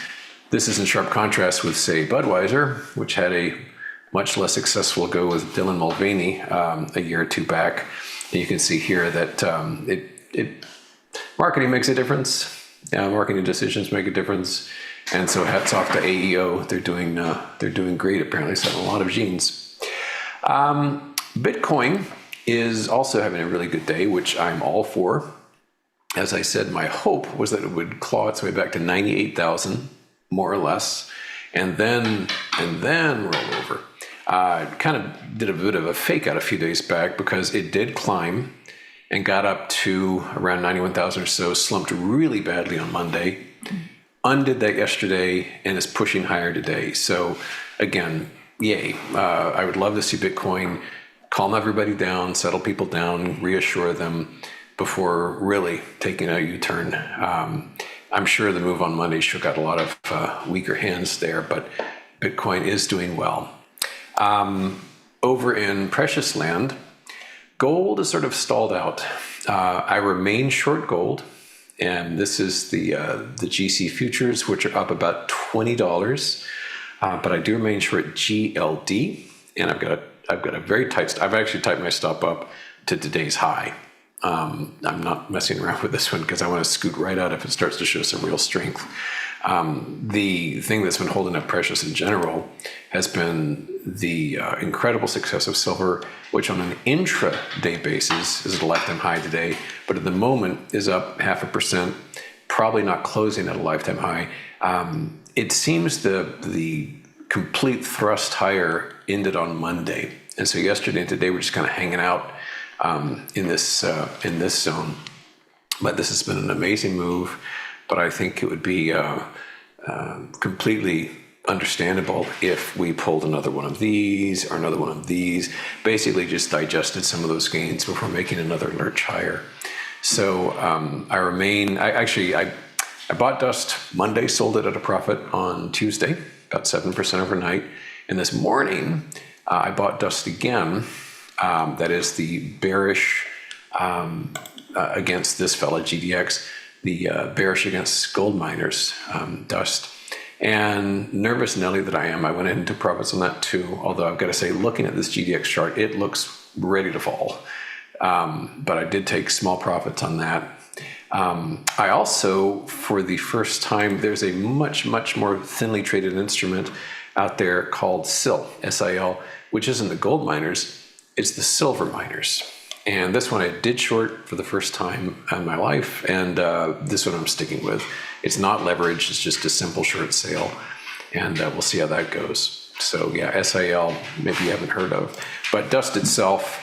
This is in sharp contrast with, say, Budweiser, which had a much less successful go with Dylan Mulvaney a year or two back. And you can see here that marketing makes a difference. Marketing decisions make a difference. And so hats off to AEO. They're doing great, apparently, selling a lot of jeans. Bitcoin is also having a really good day, which I'm all for. As I said, my hope was that it would claw its way back to 98,000, more or less, and then roll over. Kind of did a bit of a fake out a few days back because it did climb and got up to around 91,000 or so, slumped really badly on Monday, undid that yesterday, and is pushing higher today. So again, yay. I would love to see Bitcoin calm everybody down, settle people down, reassure them before really taking a U-turn. I'm sure the move on Monday shook out a lot of weaker hands there, but Bitcoin is doing well. Over in precious land, gold is sort of stalled out. I remain short gold, and this is the GC futures, which are up about $20. But I do remain short GLD, and I've got a very tight. I've actually tightened my stop up to today's high, I'm not messing around with this one because I want to scoot right out if it starts to show some real strength. The thing that's been holding up precious in general has been the incredible success of silver, which on an intraday basis is at a lifetime high today, but at the moment is up 0.5%, probably not closing at a lifetime high. It seems the complete thrust higher ended on Monday. And so yesterday and today we're just kind of hanging out in this zone. But this has been an amazing move. But I think it would be completely understandable if we pulled another one of these or another one of these, basically just digested some of those gains before making another lurch higher. So I bought dust Monday, sold it at a profit on Tuesday, about 7% overnight. And this morning, I bought dust again. That is the bearish against this fella, GDX, the bearish against gold miners, dust. And nervous Nelly that I am, I went into profits on that too. Although I've got to say, looking at this GDX chart, it looks ready to fall. But I did take small profits on that. I also, for the first time, there's a much, much more thinly traded instrument out there called SIL, S-I-L, which isn't the gold miners, it's the silver miners. And this one I did short for the first time in my life, and this one I'm sticking with. It's not leveraged, it's just a simple short sale, and we'll see how that goes. So yeah, SIL, maybe you haven't heard of. But dust itself,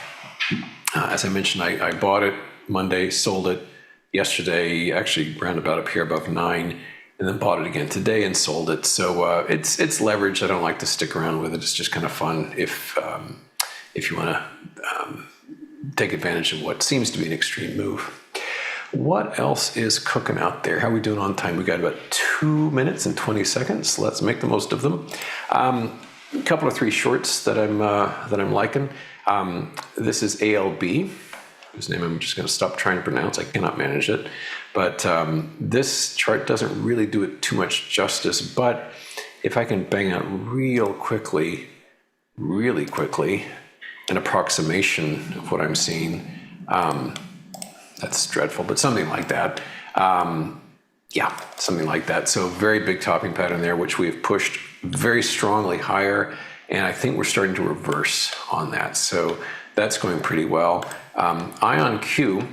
as I mentioned, I bought it Monday, sold it yesterday, actually roundabout up here above 9, and then bought it again today and sold it. So it's leveraged. I don't like to stick around with it. It's just kind of fun if you want to take advantage of what seems to be an extreme move. What else is cooking out there? How are we doing on time? We got about 2 minutes and 20 seconds. Let's make the most of them. A couple of 3 shorts that I'm liking. This is ALB, whose name I'm just going to stop trying to pronounce. I cannot manage it. But this chart doesn't really do it too much justice. But if I can bang out really quickly, an approximation of what I'm seeing, that's dreadful, but something like that. Yeah, something like that. So very big topping pattern there, which we have pushed very strongly higher. And I think we're starting to reverse on that. So that's going pretty well. IonQ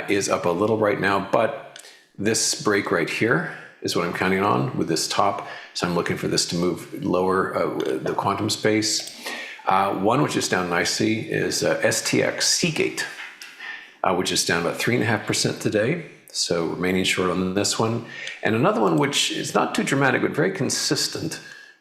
is up a little right now, but this break right here is what I'm counting on with this top. So I'm looking for this to move lower the quantum space. One which is down nicely is STX Seagate, which is down about 3.5% today. So remaining short on this one. And another one which is not too dramatic, but very consistent,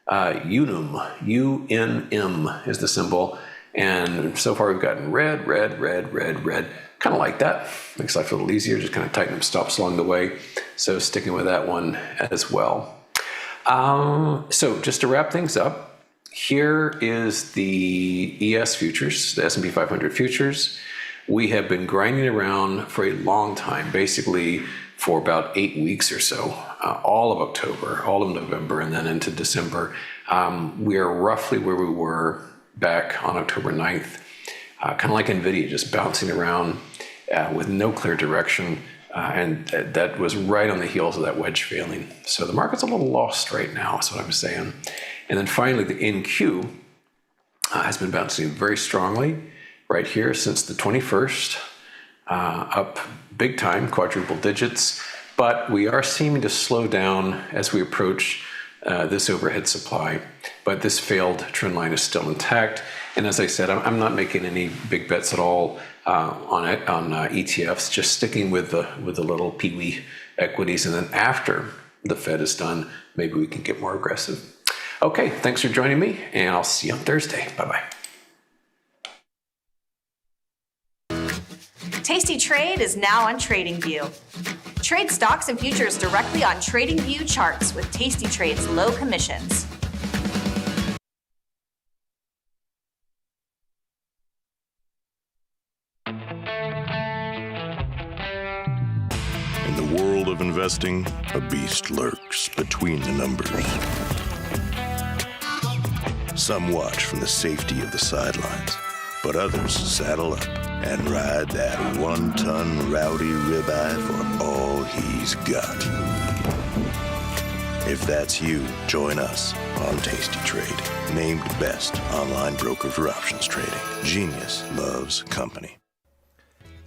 Unum, U-N-M is the symbol. And so far we've gotten red, kind of like that. Makes life a little easier, just kind of tighten up stops along the way. So sticking with that one as well. So just to wrap things up, here is the ES futures, the S&P 500 futures. We have been grinding around for a long time, basically for about 8 weeks or so, all of October, all of November, and then into December. We are roughly where we were back on October 9th, kind of like NVIDIA, just bouncing around with no clear direction. And that was right on the heels of that wedge failing. So the market's a little lost right now, that's what I'm saying. And then finally, the NQ has been bouncing very strongly right here since the 21st, up big time, quadruple digits. But we are seeming to slow down as we approach this overhead supply. But this failed trend line is still intact. And as I said, I'm not making any big bets at all on ETFs, just sticking with the little peewee equities. And then after the Fed is done, maybe we can get more aggressive. Okay, thanks for joining me, and I'll see you on Thursday. Bye-bye. tastytrade is now on TradingView. Trade stocks and futures directly on TradingView charts with tastytrade's low commissions. In the world of investing, a beast lurks between the numbers. Some watch from the safety of the sidelines, but others saddle up and ride that one-ton rowdy ribeye for all he's got. If that's you, join us on Tasty Trade, named best online broker for options trading. Genius loves company.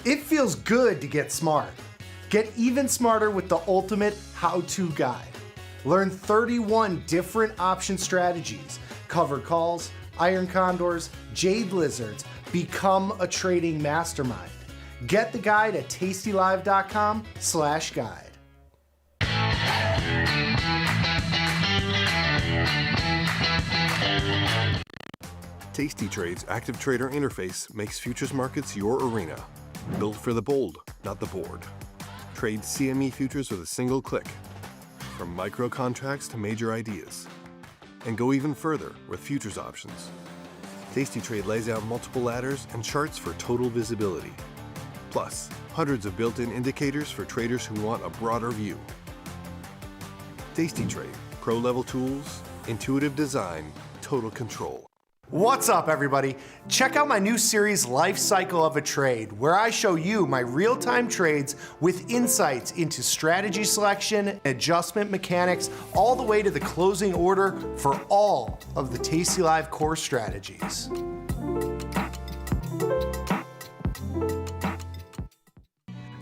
It feels good to get smart. Get even smarter with the ultimate how-to guide. Learn 31 different option strategies, covered calls, iron condors, jade lizards. Become a trading mastermind. Get the guide at tastylive.com/guide. Tasty Trade's active trader interface makes futures markets your arena. Built for the bold, not the bored. Trade CME futures with a single click. From micro contracts to major ideas. And go even further with futures options. Tasty Trade lays out multiple ladders and charts for total visibility. Plus, hundreds of built-in indicators for traders who want a broader view. Tasty Trade, pro-level tools, intuitive design, total control. What's up, everybody? Check out my new series, Life Cycle of a Trade, where I show you my real-time trades with insights into strategy selection, adjustment mechanics, all the way to the closing order for all of the tastylive core strategies.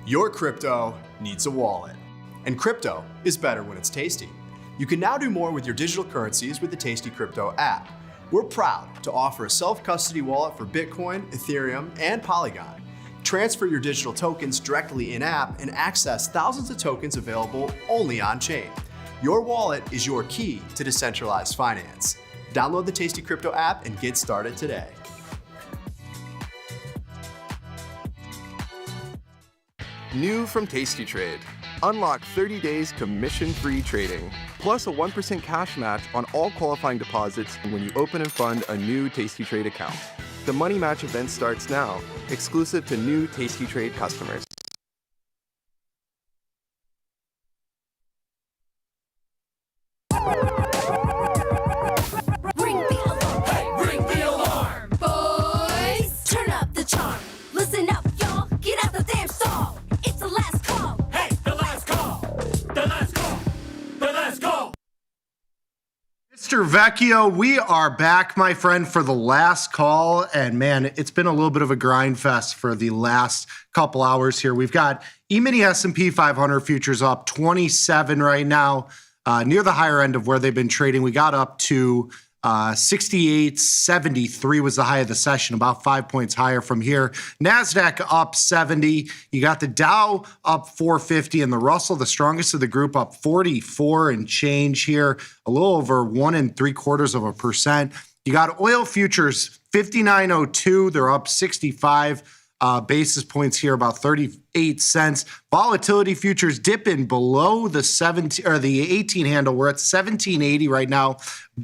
Your crypto needs a wallet, and crypto is better when it's tasty. You can now do more with your digital currencies with the Tasty Crypto app. We're proud to offer a self-custody wallet for Bitcoin, Ethereum, and Polygon. Transfer your digital tokens directly in-app and access thousands of tokens available only on-chain. Your wallet is your key to decentralized finance. Download the Tasty Crypto app and get started today. New from Tasty Trade. Unlock 30 days commission-free trading, plus a 1% cash match on all qualifying deposits when you open and fund a new Tasty Trade account. The Money Match event starts now, exclusive to new Tasty Trade customers. Ring the alarm, hey, ring the alarm, boys. Turn up the charm. Listen up, y'all. Get out the damn stall. It's the last call. Hey, the last call. The last call. The last call. Mr. Vecchio, we are back, my friend, for the last call. And man, it's been a little bit of a grind fest for the last couple hours here. We've got E-mini S&P 500 futures up 27 right now, near the higher end of where they've been trading. We got up to 68.73 was the high of the session, about 5 points higher from here. NASDAQ up 70. You got the Dow up 450 and the Russell, the strongest of the group, up 44 and change here, a little over 1 3/4%. You got oil futures 59.02. They're up 65 basis points here, about 38 cents. Volatility futures dipping below the 17 or the 18 handle. We're at 1780 right now.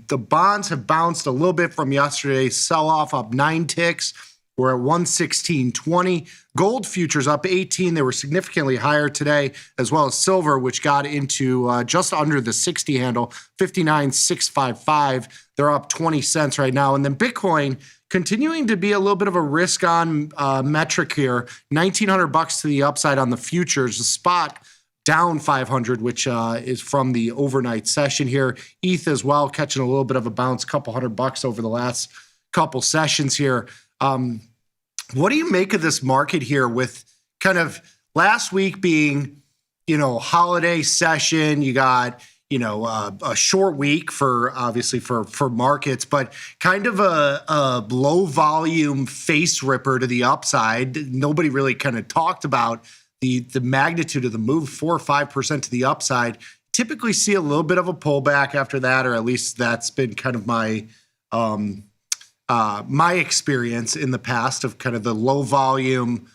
The bonds have bounced a little bit from yesterday's sell-off, up 9 ticks. We're at 116.20. Gold futures up 18. They were significantly higher today, as well as silver, which got into just under the 60 handle, 59,655. They're up 20 cents right now. And then Bitcoin continuing to be a little bit of a risk-on metric here. $1,900 to the upside on the futures. The spot down 500, which is from the overnight session here. ETH as well, catching a little bit of a bounce, couple $100 over the last couple sessions here. What do you make of this market here with kind of last week being, holiday session? You got, a short week for obviously for markets, but kind of a low volume face ripper to the upside. Nobody really kind of talked about the magnitude of the move, 4 or 5% to the upside. Typically see a little bit of a pullback after that, or at least that's been kind of my my experience in the past of kind of the low volume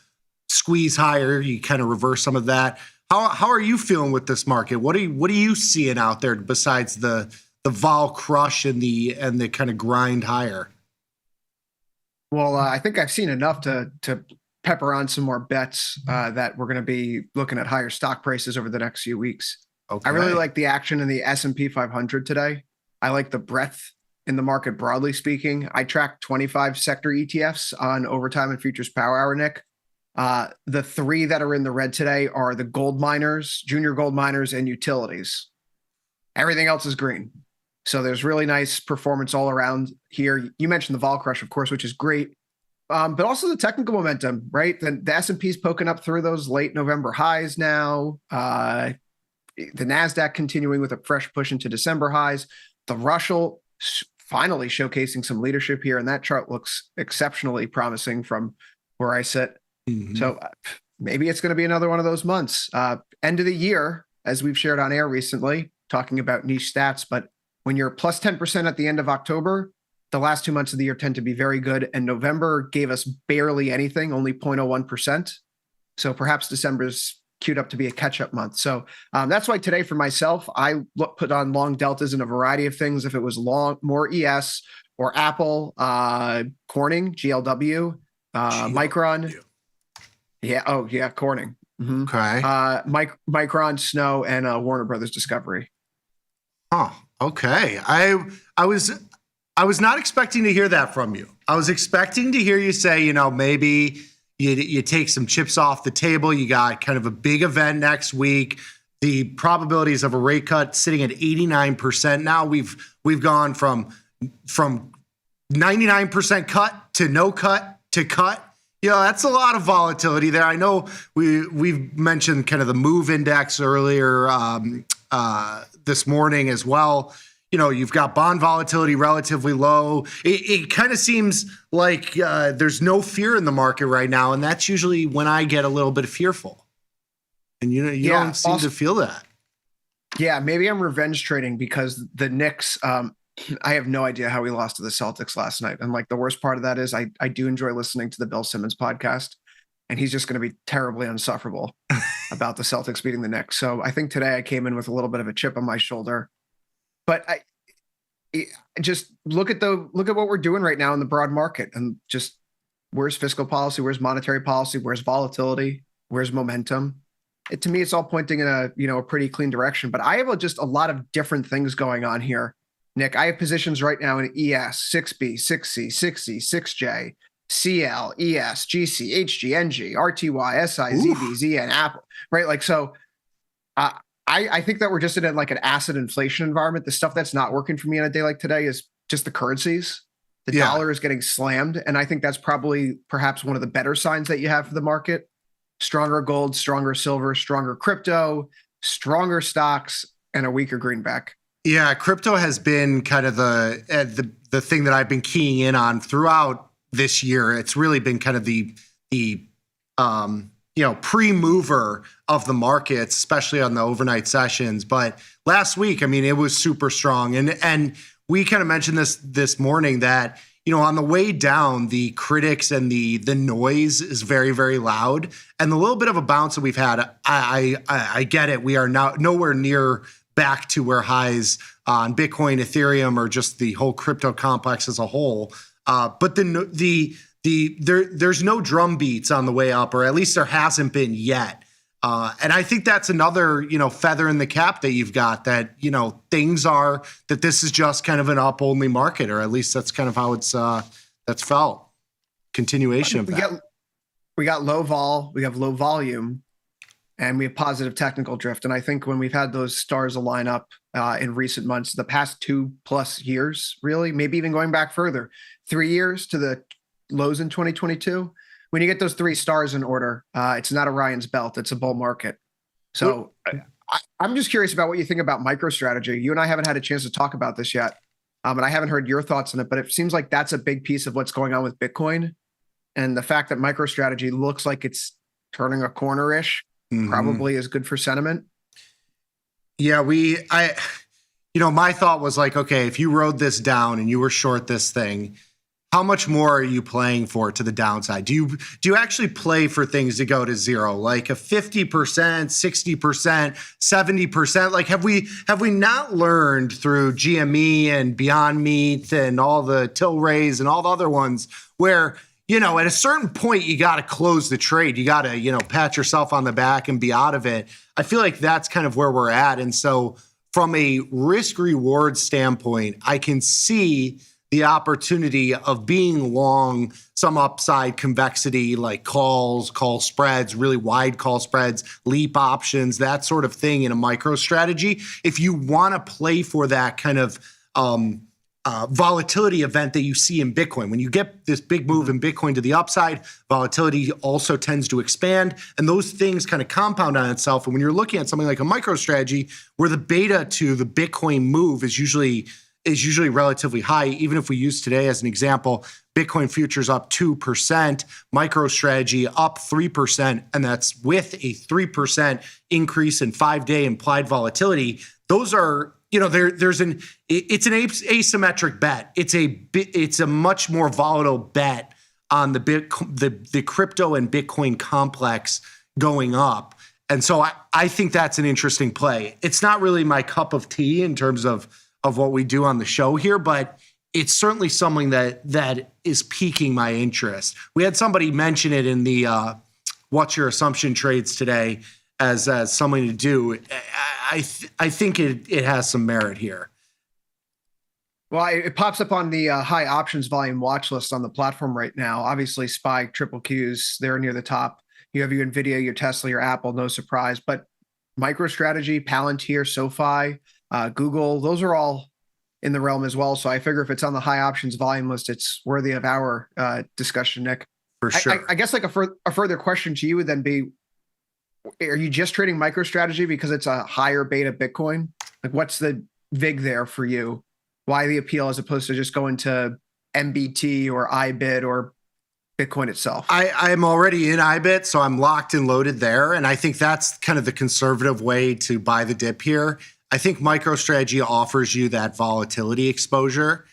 squeeze higher. You kind of reverse some of that. How are you feeling with this market? What are you seeing out there besides the vol crush and the kind of grind higher? Well, I think I've seen enough to pepper on some more bets that we're going to be looking at higher stock prices over the next few weeks. Okay. I really like the action in the S&P 500 today. I like the breadth in the market, broadly speaking. I track 25 sector ETFs on Overtime and Futures Power Hour, Nick. The three that are in the red today are the gold miners, junior gold miners, and utilities. Everything else is green. So there's really nice performance all around here. You mentioned the vol crush, of course, which is great. But also the technical momentum, right? The S&P's poking up through those late November highs now. The NASDAQ continuing with a fresh push into December highs. The Russell finally showcasing some leadership here. And that chart looks exceptionally promising from where I sit. So maybe it's going to be another one of those months. End of the year, as we've shared on air recently, talking about niche stats. But when you're plus 10% at the end of October, the last 2 months of the year tend to be very good. And November gave us barely anything, only 0.01%. So perhaps December's queued up to be a catch-up month. So that's why today for myself, I put on long deltas in a variety of things. If it was more ES or Apple, Corning, GLW, Micron. Yeah. Oh, yeah. Corning. Okay. Micron, Snow, and Warner Brothers Discovery. Huh. Okay. I was not expecting to hear that from you. I was expecting to hear you say, maybe you take some chips off the table. You got kind of a big event next week. The probabilities of a rate cut sitting at 89%. Now we've gone from 99% cut to no cut to cut. That's a lot of volatility there. I know we've mentioned kind of the MOVE index earlier this morning as well. You've got bond volatility relatively low. It kind of seems like there's no fear in the market right now, and that's usually when I get a little bit fearful. And you don't seem to feel that. Yeah, maybe I'm revenge trading because the Knicks. I have no idea how we lost to the Celtics last night. And the worst part of that is I do enjoy listening to the Bill Simmons podcast, and he's just going to be terribly insufferable about the Celtics beating the Knicks. So I think today I came in with a little bit of a chip on my shoulder, but I just look at what we're doing right now in the broad market, and just where's fiscal policy, where's monetary policy, where's volatility, where's momentum. To me, it's all pointing in a pretty clean direction. But I have just a lot of different things going on here. Nick, I have positions right now in ES, 6B, 6C, 6C, 6J, CL, ES, GC, HG, NG, RTY, SI, ZB, ZN, Apple, right? So I think that we're just in an asset inflation environment. The stuff that's not working for me on a day like today is just the currencies. The dollar is getting slammed. And I think that's perhaps one of the better signs that you have for the market. Stronger gold, stronger silver, stronger crypto, stronger stocks, and a weaker greenback. Yeah, crypto has been kind of the thing that I've been keying in on throughout this year. It's really been kind of the pre-mover of the markets, especially on the overnight sessions. But last week, it was super strong, and we kind of mentioned this morning that on the way down, the critics and the noise is very, very loud, and the little bit of a bounce that we've had, I get it. We are now nowhere near back to where highs on Bitcoin, Ethereum, or just the whole crypto complex as a whole. But there's no drum beats on the way up, or at least there hasn't been yet. And I think that's another, feather in the cap that you've got, that, that this is just kind of an up only market, or at least that's kind of how that's felt. Continuation of that. We got low vol, we have low volume, and we have positive technical drift. And I think when we've had those stars align up in recent months, the past 2+ years, really, maybe even going back further, 3 years to the lows in 2022, when you get those 3 stars in order, it's not Orion's belt, it's a bull market. So I'm just curious about what you think about MicroStrategy. You and I haven't had a chance to talk about this yet, and I haven't heard your thoughts on it, but it seems like that's a big piece of what's going on with Bitcoin. And the fact that MicroStrategy looks like it's turning a corner-ish probably is good for sentiment. Yeah, my thought was okay, if you rode this down and you were short this thing, how much more are you playing for to the downside? Do you actually play for things to go to zero, like a 50%, 60%, 70%? Have we not learned through GME and Beyond Meat and all the Tilrays and all the other ones where, at a certain point, you got to close the trade. You got to, pat yourself on the back and be out of it. I feel like that's kind of where we're at. And so from a risk reward standpoint, I can see the opportunity of being long some upside convexity like calls, call spreads, really wide call spreads, leap options, that sort of thing in a micro strategy. If you want to play for that kind of volatility event that you see in Bitcoin. When you get this big move in Bitcoin to the upside, volatility also tends to expand, and those things kind of compound on itself. And when you're looking at something like a micro strategy where the beta to the Bitcoin move is usually relatively high, even if we use today as an example, Bitcoin futures up 2%, MicroStrategy up 3%, and that's with a 3% increase in 5-day implied volatility. Those are, it's an asymmetric bet. It's a much more volatile bet on the crypto and Bitcoin complex going up. And so I think that's an interesting play. It's not really my cup of tea in terms of what we do on the show here, but it's certainly something that is piquing my interest. We had somebody mention it in the What's Your Assumption trades today as something to do. I think it has some merit here. Well, it pops up on the high options volume watch list on the platform right now. Obviously, SPY, triple Qs, they're near the top. You have your NVIDIA, your Tesla, your Apple, no surprise. But MicroStrategy, Palantir, SoFi, Google, those are all in the realm as well. So I figure if it's on the high options volume list, it's worthy of our discussion, Nick. For sure. I guess like a further question to you would then be, are you just trading MicroStrategy because it's a higher beta Bitcoin? Like what's the VIG there for you? Why the appeal as opposed to just going to MBT or IBIT or Bitcoin itself? I'm already in IBIT, so I'm locked and loaded there. And I think that's kind of the conservative way to buy the dip here. I think MicroStrategy offers you that volatility exposure,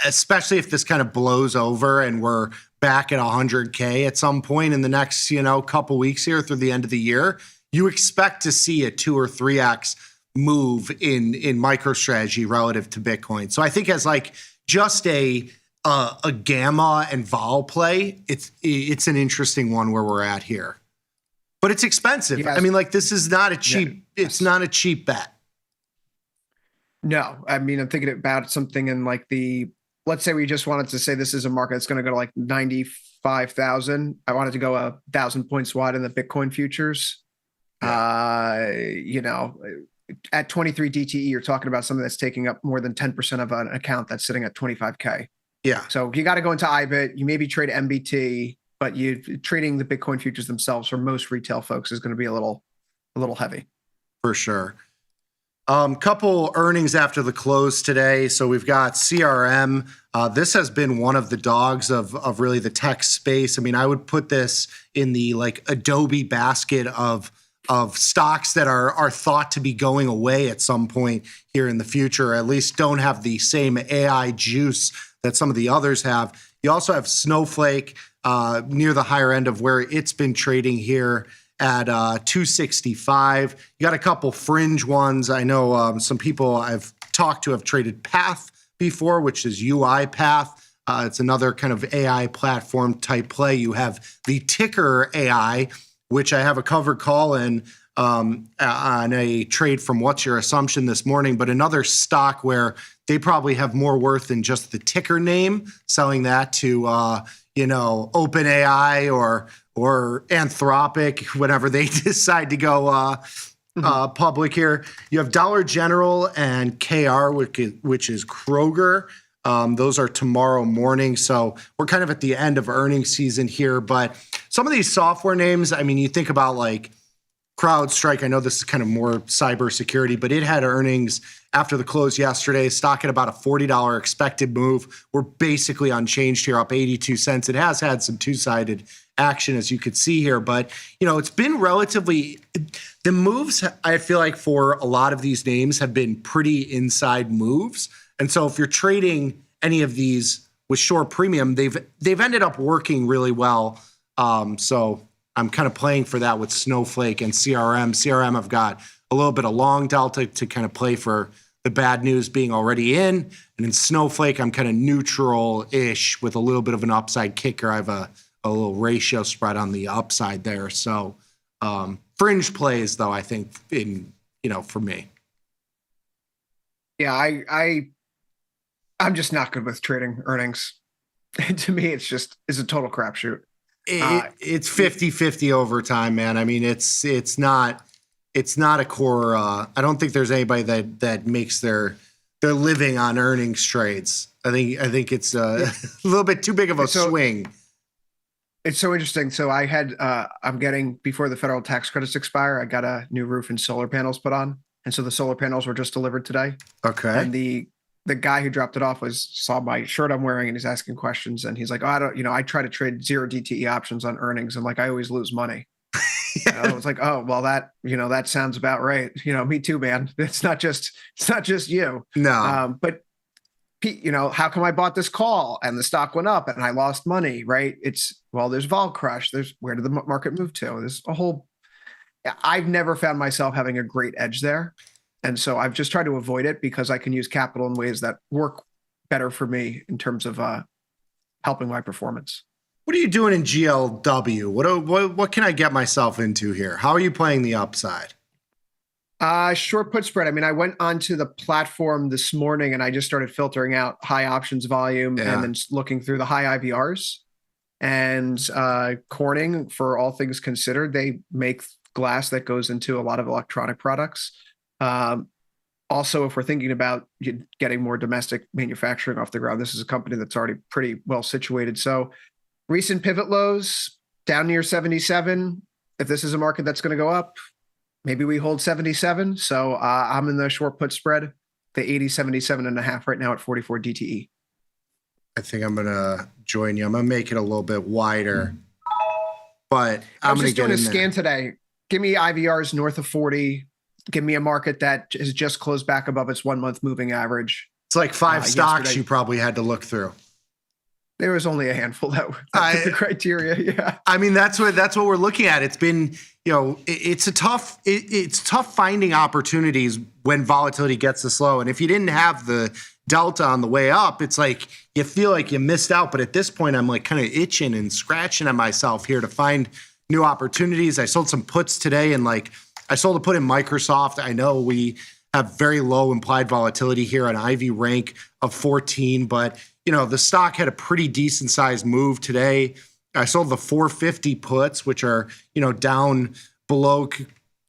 especially if this kind of blows over and we're back at 100K at some point in the next, couple weeks here through the end of the year. You expect to see a 2 or 3x move in MicroStrategy relative to Bitcoin. So I think as like just a gamma and vol play, it's an interesting one where we're at here. But it's expensive. Yes. I mean, like this is not a cheap. Yeah. It's not a cheap bet. No, I mean, I'm thinking about something in like let's say we just wanted to say this is a market that's going to go to like 95,000. I wanted to go 1,000 points wide in the Bitcoin futures. Yeah. At 23 DTE, you're talking about something that's taking up more than 10% of an account that's sitting at 25K. Yeah. So you got to go into IBIT. You maybe trade MBT, but trading the Bitcoin futures themselves for most retail folks is going to be a little heavy. For sure. Couple earnings after the close today. So we've got CRM. This has been one of the dogs of really the tech space. I mean, I would put this in the like Adobe basket of stocks that are thought to be going away at some point here in the future, or at least don't have the same AI juice that some of the others have. You also have Snowflake near the higher end of where it's been trading here at 265. You got a couple fringe ones. I know some people I've talked to have traded Path before, which is UiPath. It's another kind of AI platform type play. You have the ticker AI, which I have a covered call in on a trade from What's Your Assumption this morning, but another stock where they probably have more worth than just the ticker name, selling that to OpenAI or Anthropic whenever they decide to go public here. You have Dollar General and KR, which is Kroger. Those are tomorrow morning. So we're kind of at the end of earnings season here. But some of these software names, I mean, you think about like CrowdStrike. I know this is kind of more cybersecurity, but it had earnings after the close yesterday. Stock at about a $40 expected move. We're basically unchanged here, up 82 cents. It has had some two-sided action, as you could see here, but it's been relatively, the moves I feel like for a lot of these names have been pretty inside moves. And so if you're trading any of these with short premium, they've ended up working really well. So I'm kind of playing for that with Snowflake and CRM. CRM, I've got a little bit of long delta to kind of play for the bad news being already in. And in Snowflake, I'm kind of neutral-ish with a little bit of an upside kicker. I have a little ratio spread on the upside there. So fringe plays, though, I think, for me. Yeah, I'm just not good with trading earnings. To me, it's a total crapshoot. It's 50-50 over time, man. I mean, it's not a core. I don't think there's anybody that makes their living on earnings trades. I think it's a little bit too big of a swing. It's so interesting. So I'm getting, before the federal tax credits expire, I got a new roof and solar panels put on. And so the solar panels were just delivered today. Okay. And the guy who dropped it off saw my shirt I'm wearing and he's asking questions. And he's like, oh, I try to trade 0 DTE options on earnings. And like, I always lose money. I was like, oh, well, that sounds about right. Me too, man. It's not just you. No. But how come I bought this call and the stock went up and I lost money, right? There's vol crush. Where did the market move to? There's a whole, I've never found myself having a great edge there. And so I've just tried to avoid it because I can use capital in ways that work better for me in terms of helping my performance. What are you doing in GLW? What can I get myself into here? How are you playing the upside? Short put spread. I mean, I went onto the platform this morning and I just started filtering out high options volume and then looking through the high IVRs. And Corning, for all things considered, they make glass that goes into a lot of electronic products. Also, if we're thinking about getting more domestic manufacturing off the ground, this is a company that's already pretty well situated. So recent pivot lows down near 77. If this is a market that's going to go up, maybe we hold 77. So I'm in the short put spread, the 77.5 right now at 44 DTE. I think I'm going to join you. I'm going to make it a little bit wider, but I'm going to get in there. I was just doing a scan today. Give me IVRs north of 40. Give me a market that has just closed back above its 1 month moving average. It's like 5 stocks yesterday. You probably had to look through. There was only a handful that were the criteria. Yeah. I mean, that's what we're looking at. It's been, it's tough finding opportunities when volatility gets this low. And if you didn't have the delta on the way up, it's like you feel like you missed out. But at this point, I'm like kind of itching and scratching at myself here to find new opportunities. I sold some puts today and I sold a put in Microsoft. I know we have very low implied volatility here, an IV rank of 14, but the stock had a pretty decent sized move today. I sold the 450 puts, which are, down below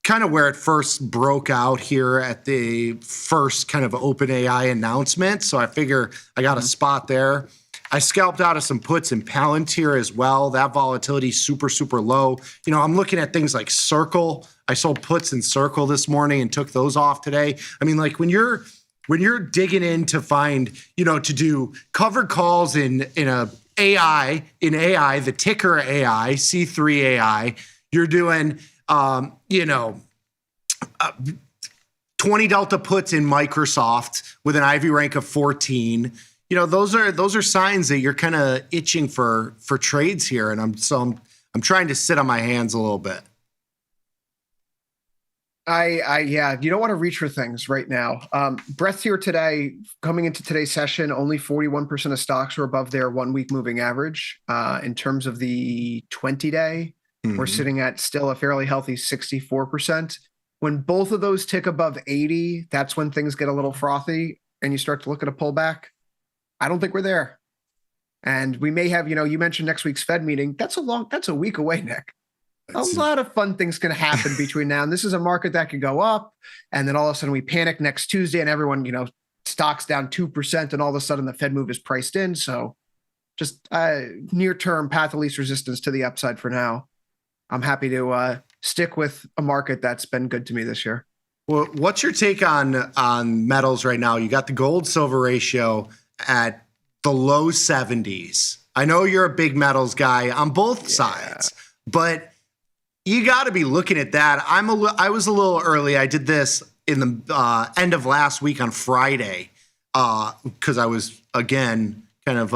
kind of where it first broke out here at the first kind of OpenAI announcement. So I figure I got a spot there. I scalped out of some puts in Palantir as well. That volatility super, super low. I'm looking at things like Circle. I sold puts in Circle this morning and took those off today. I mean, like when you're digging in to find, to do covered calls in AI, the ticker AI, C3 AI, you're doing, 20 delta puts in Microsoft with an IV rank of 14. Those are signs that you're kind of itching for trades here. And I'm trying to sit on my hands a little bit. You don't want to reach for things right now. Breadth here today, coming into today's session, only 41% of stocks are above their 1 week moving average. In terms of the 20-day, we're sitting at still a fairly healthy 64%. When both of those tick above 80, that's when things get a little frothy and you start to look at a pullback. I don't think we're there. And we may have, you mentioned next week's Fed meeting. That's a week away, Nick. A lot of fun things can happen between now and this is a market that could go up. And then all of a sudden we panic next Tuesday and everyone, stocks down 2% and all of a sudden the Fed move is priced in. So just near term path of least resistance to the upside for now. I'm happy to stick with a market that's been good to me this year. Well, what's your take on metals right now? You got the gold silver ratio at the low 70s. I know you're a big metals guy on both sides, but you got to be looking at that. I was a little early. I did this in the end of last week on Friday because I was, again, kind of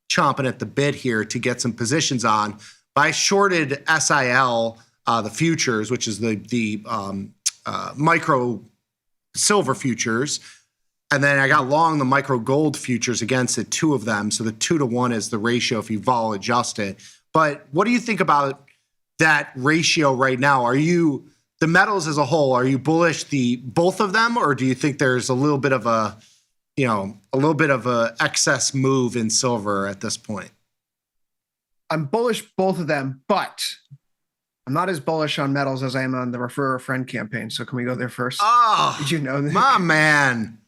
chomping at the bit here to get some positions on. But I shorted SIL, the futures, which is the micro silver futures. And then I got long the micro gold futures against it, 2 of them. So the 2-to-1 is the ratio if you vol adjust it. But what do you think about that ratio right now? Are you the metals as a whole, are you bullish both of them, or do you think there's a little bit of a excess move in silver at this point? I'm bullish both of them, but I'm not as bullish on metals as I am on the Refer a Friend campaign. So can we go there first? Oh, did you know that? My man.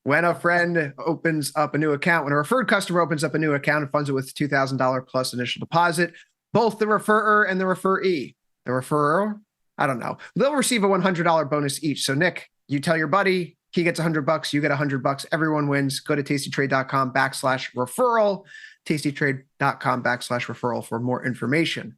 When a friend opens up a new account, when a referred customer opens up a new account and funds it with $2,000 plus initial deposit, both the referrer and the referee, the referrer, I don't know, they'll receive a $100 bonus each. So Nick, you tell your buddy, he gets $100, you get $100, everyone wins. Go to tastytrade.com/referral, tastytrade.com/referral for more information.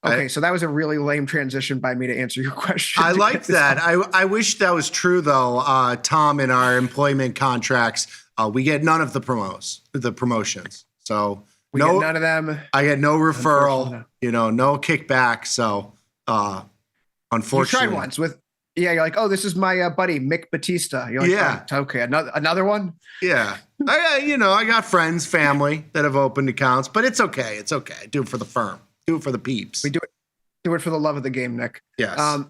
Okay, so that was a really lame transition by me to answer your question. I like that. I wish that was true, though, Tom. In our employment contracts, we get none of the promotions. So we get none of them. I get no referral. No kickback. So unfortunately, you tried once with. Yeah, you're like, oh, this is my buddy Mick Batista. You're like, yeah, oh, okay, another one. Yeah, I got friends, family that have opened accounts, but it's okay. It's okay. Do it for the firm. Do it for the peeps. We do it for the love of the game, Nick. Yes.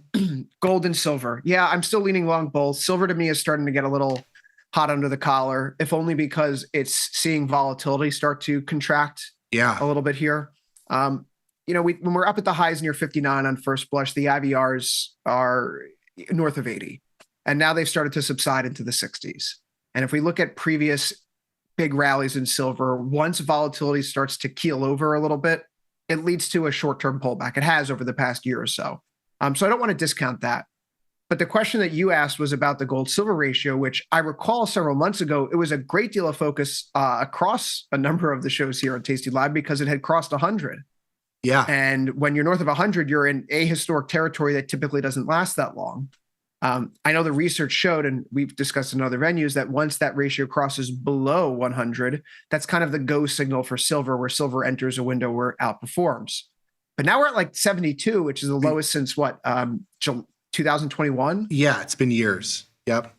Gold and silver. Yeah, I'm still leaning long both. Silver to me is starting to get a little hot under the collar, if only because it's seeing volatility start to contract. Yeah. A little bit here. When we're up at the highs near 59 on first blush, the IVRs are north of 80, and now they've started to subside into the 60s. And if we look at previous big rallies in silver, once volatility starts to keel over a little bit, it leads to a short-term pullback. It has over the past year or so. So I don't want to discount that. But the question that you asked was about the gold-silver ratio, which I recall several months ago, it was a great deal of focus across a number of the shows here on Tasty Live because it had crossed 100. Yeah. And when you're north of 100, you're in ahistoric territory that typically doesn't last that long. I know the research showed, and we've discussed in other venues, that once that ratio crosses below 100, that's kind of the go signal for silver, where silver enters a window where it outperforms. But now we're at like 72, which is the lowest since 2021? Yeah, it's been years. Yep.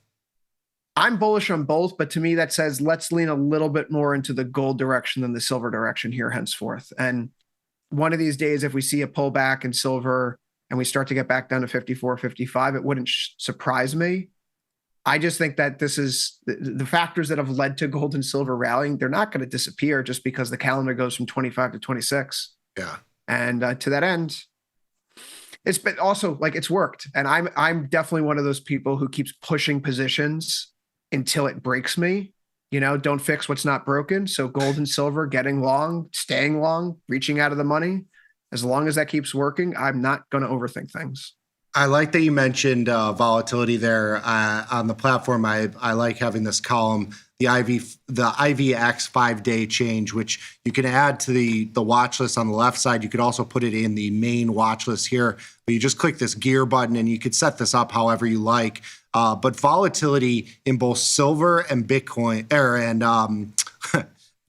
I'm bullish on both, but to me that says let's lean a little bit more into the gold direction than the silver direction here henceforth. And one of these days, if we see a pullback in silver and we start to get back down to 54, 55, it wouldn't surprise me. I just think that this is the factors that have led to gold and silver rallying. They're not going to disappear just because the calendar goes from 25 to 26. Yeah. And to that end, it's been also like it's worked. And I'm definitely one of those people who keeps pushing positions until it breaks me. Don't fix what's not broken. So gold and silver, getting long, staying long, reaching out of the money. As long as that keeps working, I'm not going to overthink things. I like that you mentioned volatility there on the platform. I like having this column, the IVX 5-day change, which you can add to the watch list on the left side. You could also put it in the main watch list here, but you just click this gear button and you could set this up however you like. But volatility in both silver and Bitcoin,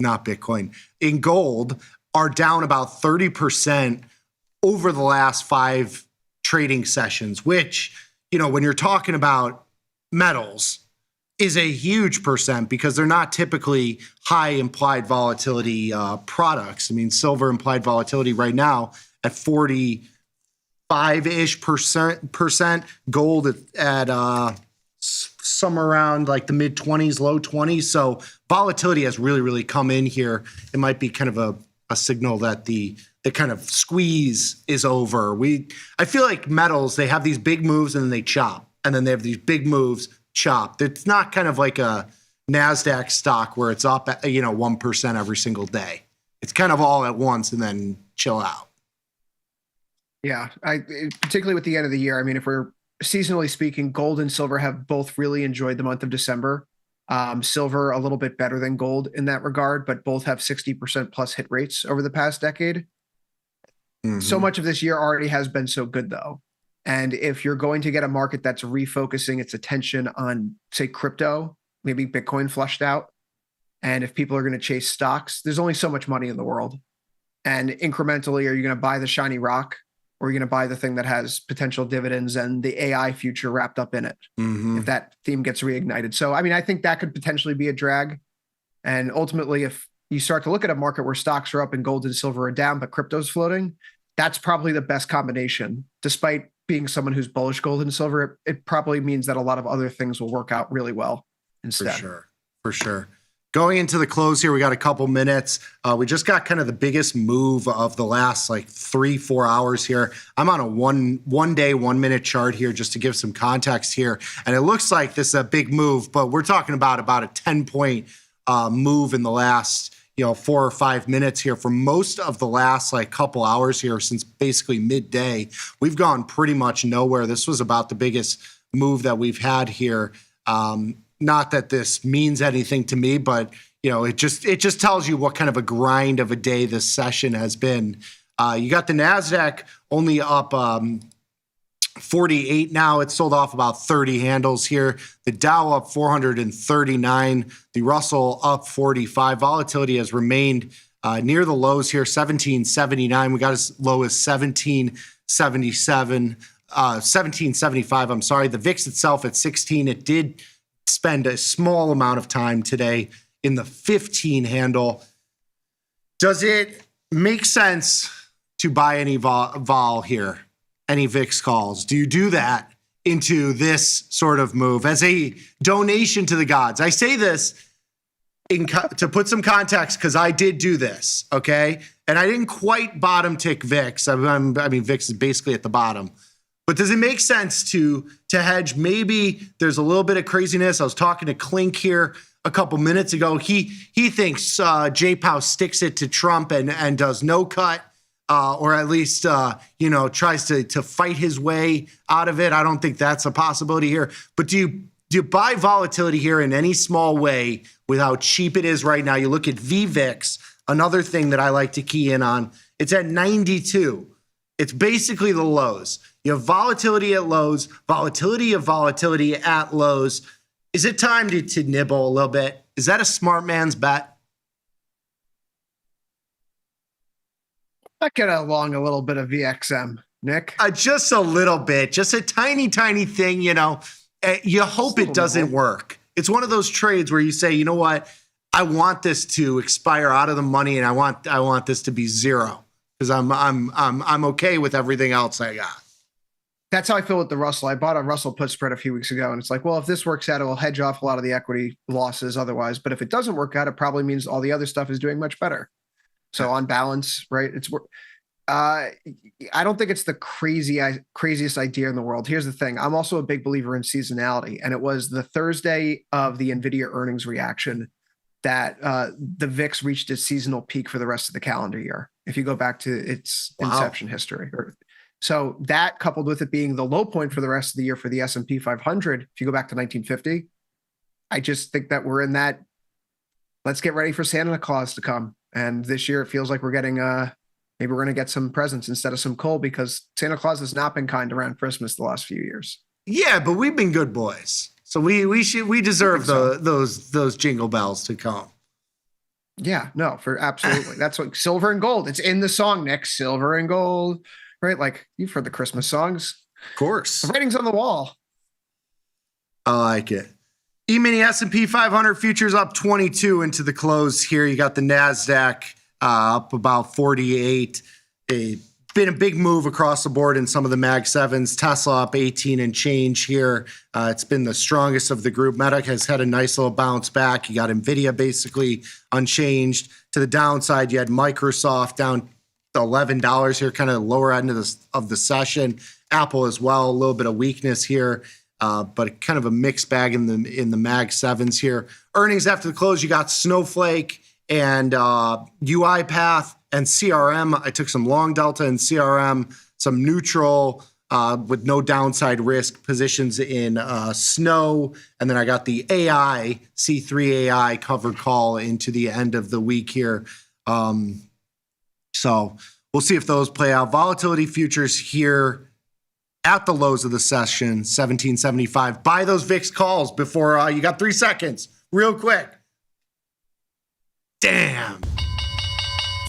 not Bitcoin, in gold are down about 30% over the last 5 trading sessions, which, when you're talking about metals, is a huge percent because they're not typically high implied volatility products. I mean, silver implied volatility right now at 45-ish percent, gold at somewhere around like the mid 20s, low 20s. So volatility has really, really come in here. It might be kind of a signal that the kind of squeeze is over. I feel like metals, they have these big moves and then they chop, and then they have these big moves, chop. It's not kind of like a NASDAQ stock where it's up at 1% every single day. It's kind of all at once and then chill out. Yeah, particularly with the end of the year. I mean, if we're seasonally speaking, gold and silver have both really enjoyed the month of December. Silver a little bit better than gold in that regard, but both have 60% plus hit rates over the past decade. Mm-hmm. So much of this year already has been so good, though. And if you're going to get a market that's refocusing its attention on, say, crypto, maybe Bitcoin flushed out, and if people are going to chase stocks, there's only so much money in the world. And incrementally, are you going to buy the shiny rock, or are you going to buy the thing that has potential dividends and the AI future wrapped up in it, if that theme gets reignited? So, I mean, I think that could potentially be a drag. And ultimately, if you start to look at a market where stocks are up and gold and silver are down, but crypto's floating, that's probably the best combination, despite being someone who's bullish gold and silver, it probably means that a lot of other things will work out really well instead. For sure. Going into the close here, we got a couple minutes. We just got kind of the biggest move of the last like 3-4 hours here. I'm on a one day, 1 minute chart here just to give some context here. And it looks like this is a big move, but we're talking about a 10-point move in the last 4 or 5 minutes here. For most of the last like couple hours here, since basically midday, we've gone pretty much nowhere. This was about the biggest move that we've had here. Not that this means anything to me, but it just tells you what kind of a grind of a day this session has been. You got the NASDAQ only up 48 now. It's sold off about 30 handles here. The Dow up 439. The Russell up 45. Volatility has remained near the lows here, 1779. We got as low as 1775. I'm sorry. The VIX itself at 16. It did spend a small amount of time today in the 15 handle. Does it make sense to buy any vol here? Any VIX calls? Do you do that into this sort of move as a donation to the gods? I say this to put some context because I did do this, okay? And I didn't quite bottom tick VIX. I mean, VIX is basically at the bottom. But does it make sense to hedge? Maybe there's a little bit of craziness. I was talking to Klink here a couple minutes ago. He thinks J-Pow sticks it to Trump and does no cut, or at least tries to fight his way out of it. I don't think that's a possibility here. But do you buy volatility here in any small way with how cheap it is right now? You look at VVIX, another thing that I like to key in on. It's at 92. It's basically the lows. You have volatility at lows, volatility of volatility at lows. Is it time to nibble a little bit? Is that a smart man's bet? I get along a little bit of VXM, Nick. Just a little bit, just a tiny thing, you hope it doesn't work. It's one of those trades where you say, you know what? I want this to expire out of the money and I want this to be zero because I'm okay with everything else I got. That's how I feel with the Russell. I bought a Russell put spread a few weeks ago, and it's like, well, if this works out, it will hedge off a lot of the equity losses otherwise. But if it doesn't work out, it probably means all the other stuff is doing much better. So on balance, right? I don't think it's the craziest idea in the world. Here's the thing. I'm also a big believer in seasonality, and it was the Thursday of the NVIDIA earnings reaction that the VIX reached its seasonal peak for the rest of the calendar year. If you go back to its inception history. So that coupled with it being the low point for the rest of the year for the S&P 500, if you go back to 1950, I just think that we're in that, let's get ready for Santa Claus to come. And this year it feels like we're getting, maybe we're going to get some presents instead of some coal because Santa Claus has not been kind around Christmas the last few years. Yeah, but we've been good boys. So we deserve those jingle bells to come. Yeah, no, absolutely. That's what silver and gold. It's in the song, Nick, silver and gold. Right, like you've heard the Christmas songs. Of course. The writing's on the wall. I like it. E-mini S&P 500 futures up 22 into the close here. You got the NASDAQ up about 48. Been a big move across the board in some of the Mag 7s. Tesla up 18 and change here. It's been the strongest of the group. Meta has had a nice little bounce back. You got NVIDIA basically unchanged. To the downside, you had Microsoft down $11 here, kind of lower end of the session. Apple as well, a little bit of weakness here, but kind of a mixed bag in the Mag 7s here. Earnings after the close, you got Snowflake and UiPath and CRM. I took some long delta in CRM, some neutral with no downside risk positions in Snow, and then I got the AI C3 AI covered call into the end of the week here. So we'll see if those play out. Volatility futures here at the lows of the session, 1775. Buy those VIX calls before you got 3 seconds, real quick. Damn.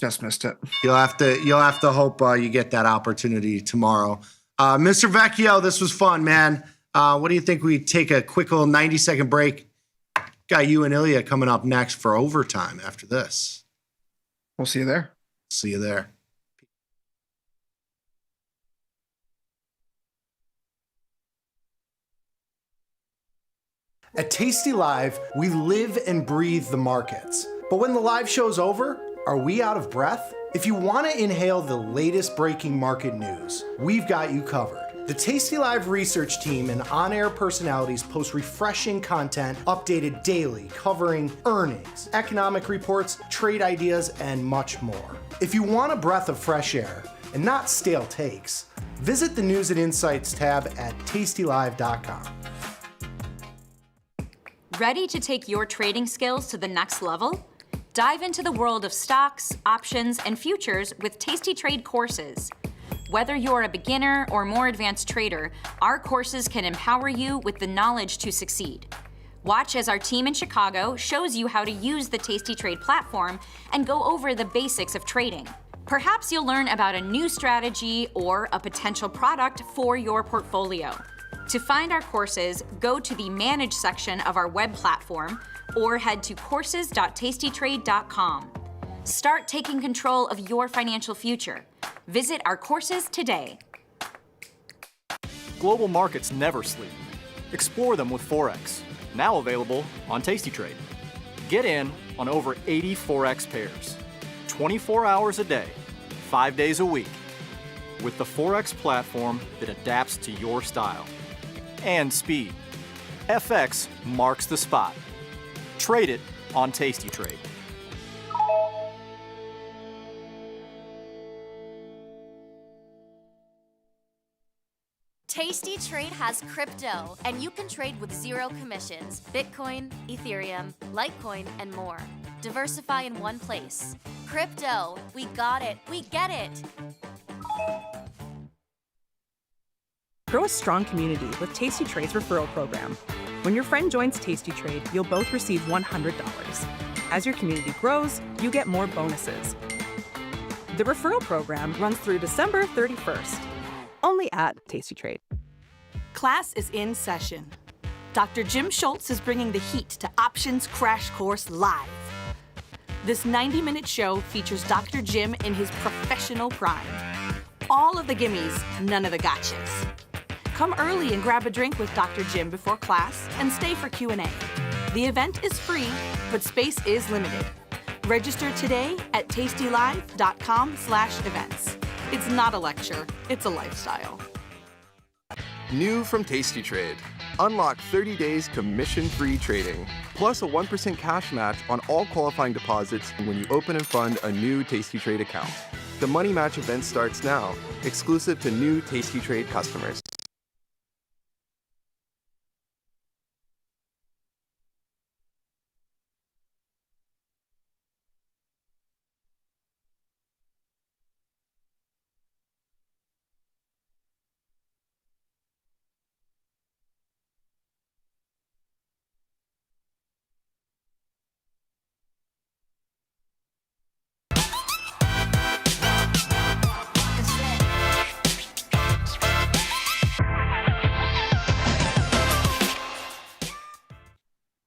Just missed it. You'll have to hope you get that opportunity tomorrow. Mr. Vecchio, this was fun, man. What do you think we take a quick little 90-second break? Got you and Ilya coming up next for overtime after this. We'll see you there. See you there. At Tasty Live, we live and breathe the markets. But when the live show's over, are we out of breath? If you want to inhale the latest breaking market news, we've got you covered. The Tasty Live research team and on-air personalities post refreshing content updated daily covering earnings, economic reports, trade ideas, and much more. If you want a breath of fresh air and not stale takes, visit the News and Insights tab at tastylive.com. Ready to take your trading skills to the next level? Dive into the world of stocks, options, and futures with tastytrade courses. Whether you're a beginner or more advanced trader, our courses can empower you with the knowledge to succeed. Watch as our team in Chicago shows you how to use the tastytrade platform and go over the basics of trading. Perhaps you'll learn about a new strategy or a potential product for your portfolio. To find our courses, go to the Manage section of our web platform or head to courses.tastytrade.com. Start taking control of your financial future. Visit our courses today. Global markets never sleep. Explore them with Forex, now available on tastytrade. Get in on over 80 Forex pairs, 24 hours a day, 5 days a week, with the Forex platform that adapts to your style and speed. FX marks the spot. Trade it on tastytrade. tastytrade has crypto, and you can trade with zero commissions. Bitcoin, Ethereum, Litecoin, and more. Diversify in one place. Crypto, we got it, we get it. Grow a strong community with tastytrade's referral program. When your friend joins tastytrade, you'll both receive $100. As your community grows, you get more bonuses. The referral program runs through December 31st, only at tastytrade. Class is in session. Dr. Jim Schultz is bringing the heat to Options Crash Course Live. This 90-minute show features Dr. Jim in his professional prime. All of the gimmies, none of the gotchas. Come early and grab a drink with Dr. Jim before class and stay for Q&A. The event is free, but space is limited. Register today at tastylive.com/events. It's not a lecture, it's a lifestyle. New from tastytrade. Unlock 30 days commission-free trading, plus a 1% cash match on all qualifying deposits when you open and fund a new tastytrade account. The Money Match event starts now, exclusive to new tastytrade customers.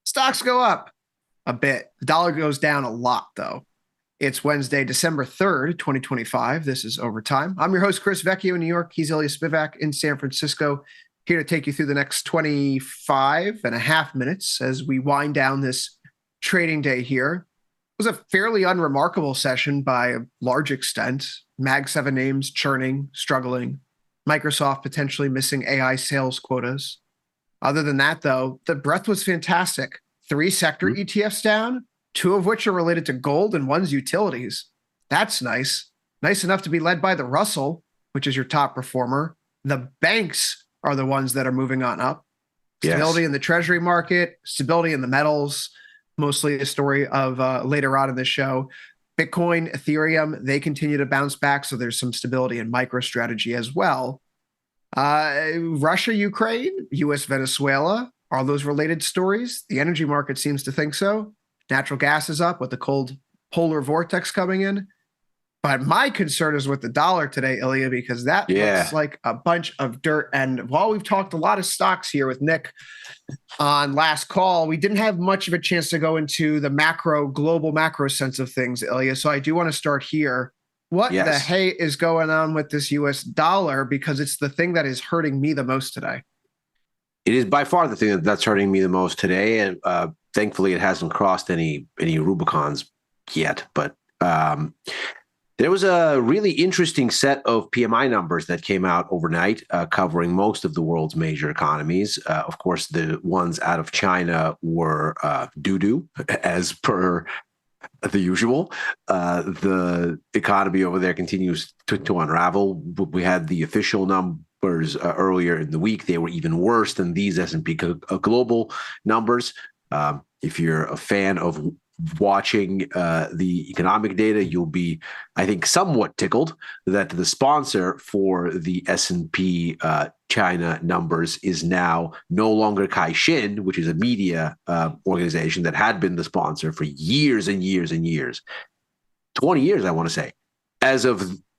Stocks go up a bit. The dollar goes down a lot, though. It's Wednesday, December 3rd, 2025. This is Overtime. I'm your host, Chris Vecchio in New York. He's Ilya Spivak in San Francisco, here to take you through the next 25 and a half minutes as we wind down this trading day here. It was a fairly unremarkable session by a large extent. Mag 7 names churning, struggling. Microsoft potentially missing AI sales quotas. Other than that, though, the breadth was fantastic. 3 sector ETFs down, 2 of which are related to gold and one's utilities. That's nice. Nice enough to be led by the Russell, which is your top performer. The banks are the ones that are moving on up. Stability in the Treasury market, stability in the metals, mostly a story of later on in the show. Bitcoin, Ethereum, they continue to bounce back, so there's some stability in MicroStrategy as well. Russia, Ukraine, US, Venezuela, are those related stories? The energy market seems to think so. Natural gas is up with the cold polar vortex coming in. But my concern is with the dollar today, Ilya, because that looks like a bunch of dirt. And while we've talked a lot of stocks here with Nick on last call, we didn't have much of a chance to go into the global macro sense of things, Ilya. So I do want to start here. What the hey is going on with this US dollar? Because it's the thing that is hurting me the most today. It is by far the thing that's hurting me the most today, and thankfully it hasn't crossed any Rubicons yet. But there was a really interesting set of PMI numbers that came out overnight, covering most of the world's major economies. Of course, the ones out of China were doo-doo, as per the usual. The economy over there continues to unravel. We had the official numbers earlier in the week. They were even worse than these S&P global numbers. If you're a fan of watching the economic data, you'll be, I think, somewhat tickled that the sponsor for the S&P China numbers is now no longer Caixin, which is a media organization that had been the sponsor for years and years and years. 20 years, I want to say. As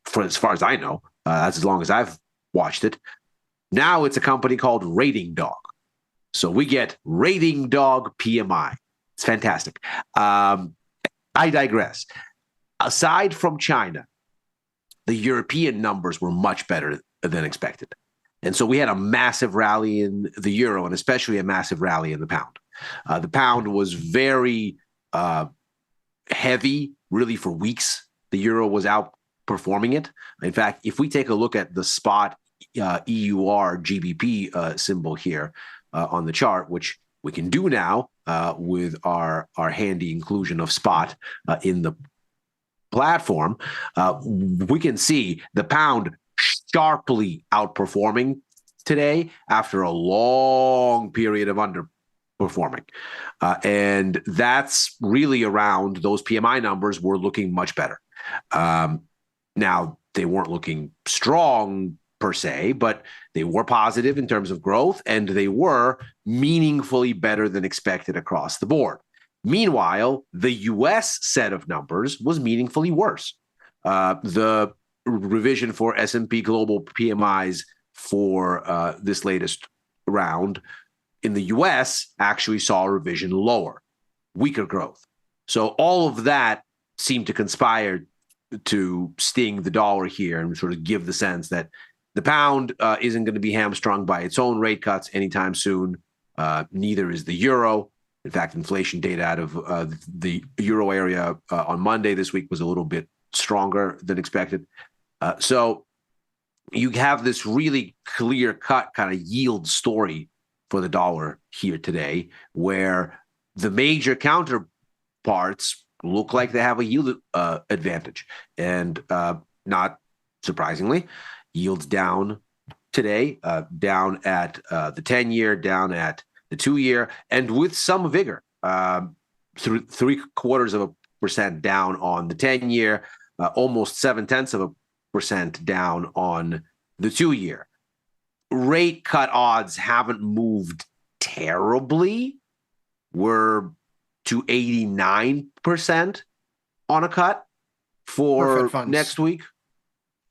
far as I know, that's as long as I've watched it. Now it's a company called Rating Dog. So we get Rating Dog PMI. It's fantastic. I digress. Aside from China, the European numbers were much better than expected. And so we had a massive rally in the euro and especially a massive rally in the pound. The pound was very heavy, really, for weeks. The euro was outperforming it. In fact, if we take a look at the spot EUR GBP symbol here on the chart, which we can do now with our handy inclusion of spot in the platform, we can see the pound sharply outperforming today after a long period of underperforming. And that's really around those PMI numbers were looking much better. Now, they weren't looking strong per se, but they were positive in terms of growth, and they were meaningfully better than expected across the board. Meanwhile, the U.S. set of numbers was meaningfully worse. The revision for S&P Global PMIs for this latest round in the U.S. actually saw a revision lower, weaker growth. So all of that seemed to conspire to sting the dollar here and sort of give the sense that the pound isn't going to be hamstrung by its own rate cuts anytime soon. Neither is the euro. In fact, inflation data out of the euro area on Monday this week was a little bit stronger than expected. So you have this really clear-cut kind of yield story for the dollar here today, where the major counterparts look like they have a yield advantage. And not surprisingly, yields down today, down at the 10-year, down at the 2-year, and with some vigor, through 0.75% down on the 10-year, almost 0.7% down on the 2-year. Rate cut odds haven't moved terribly. We're to 89% on a cut for next week.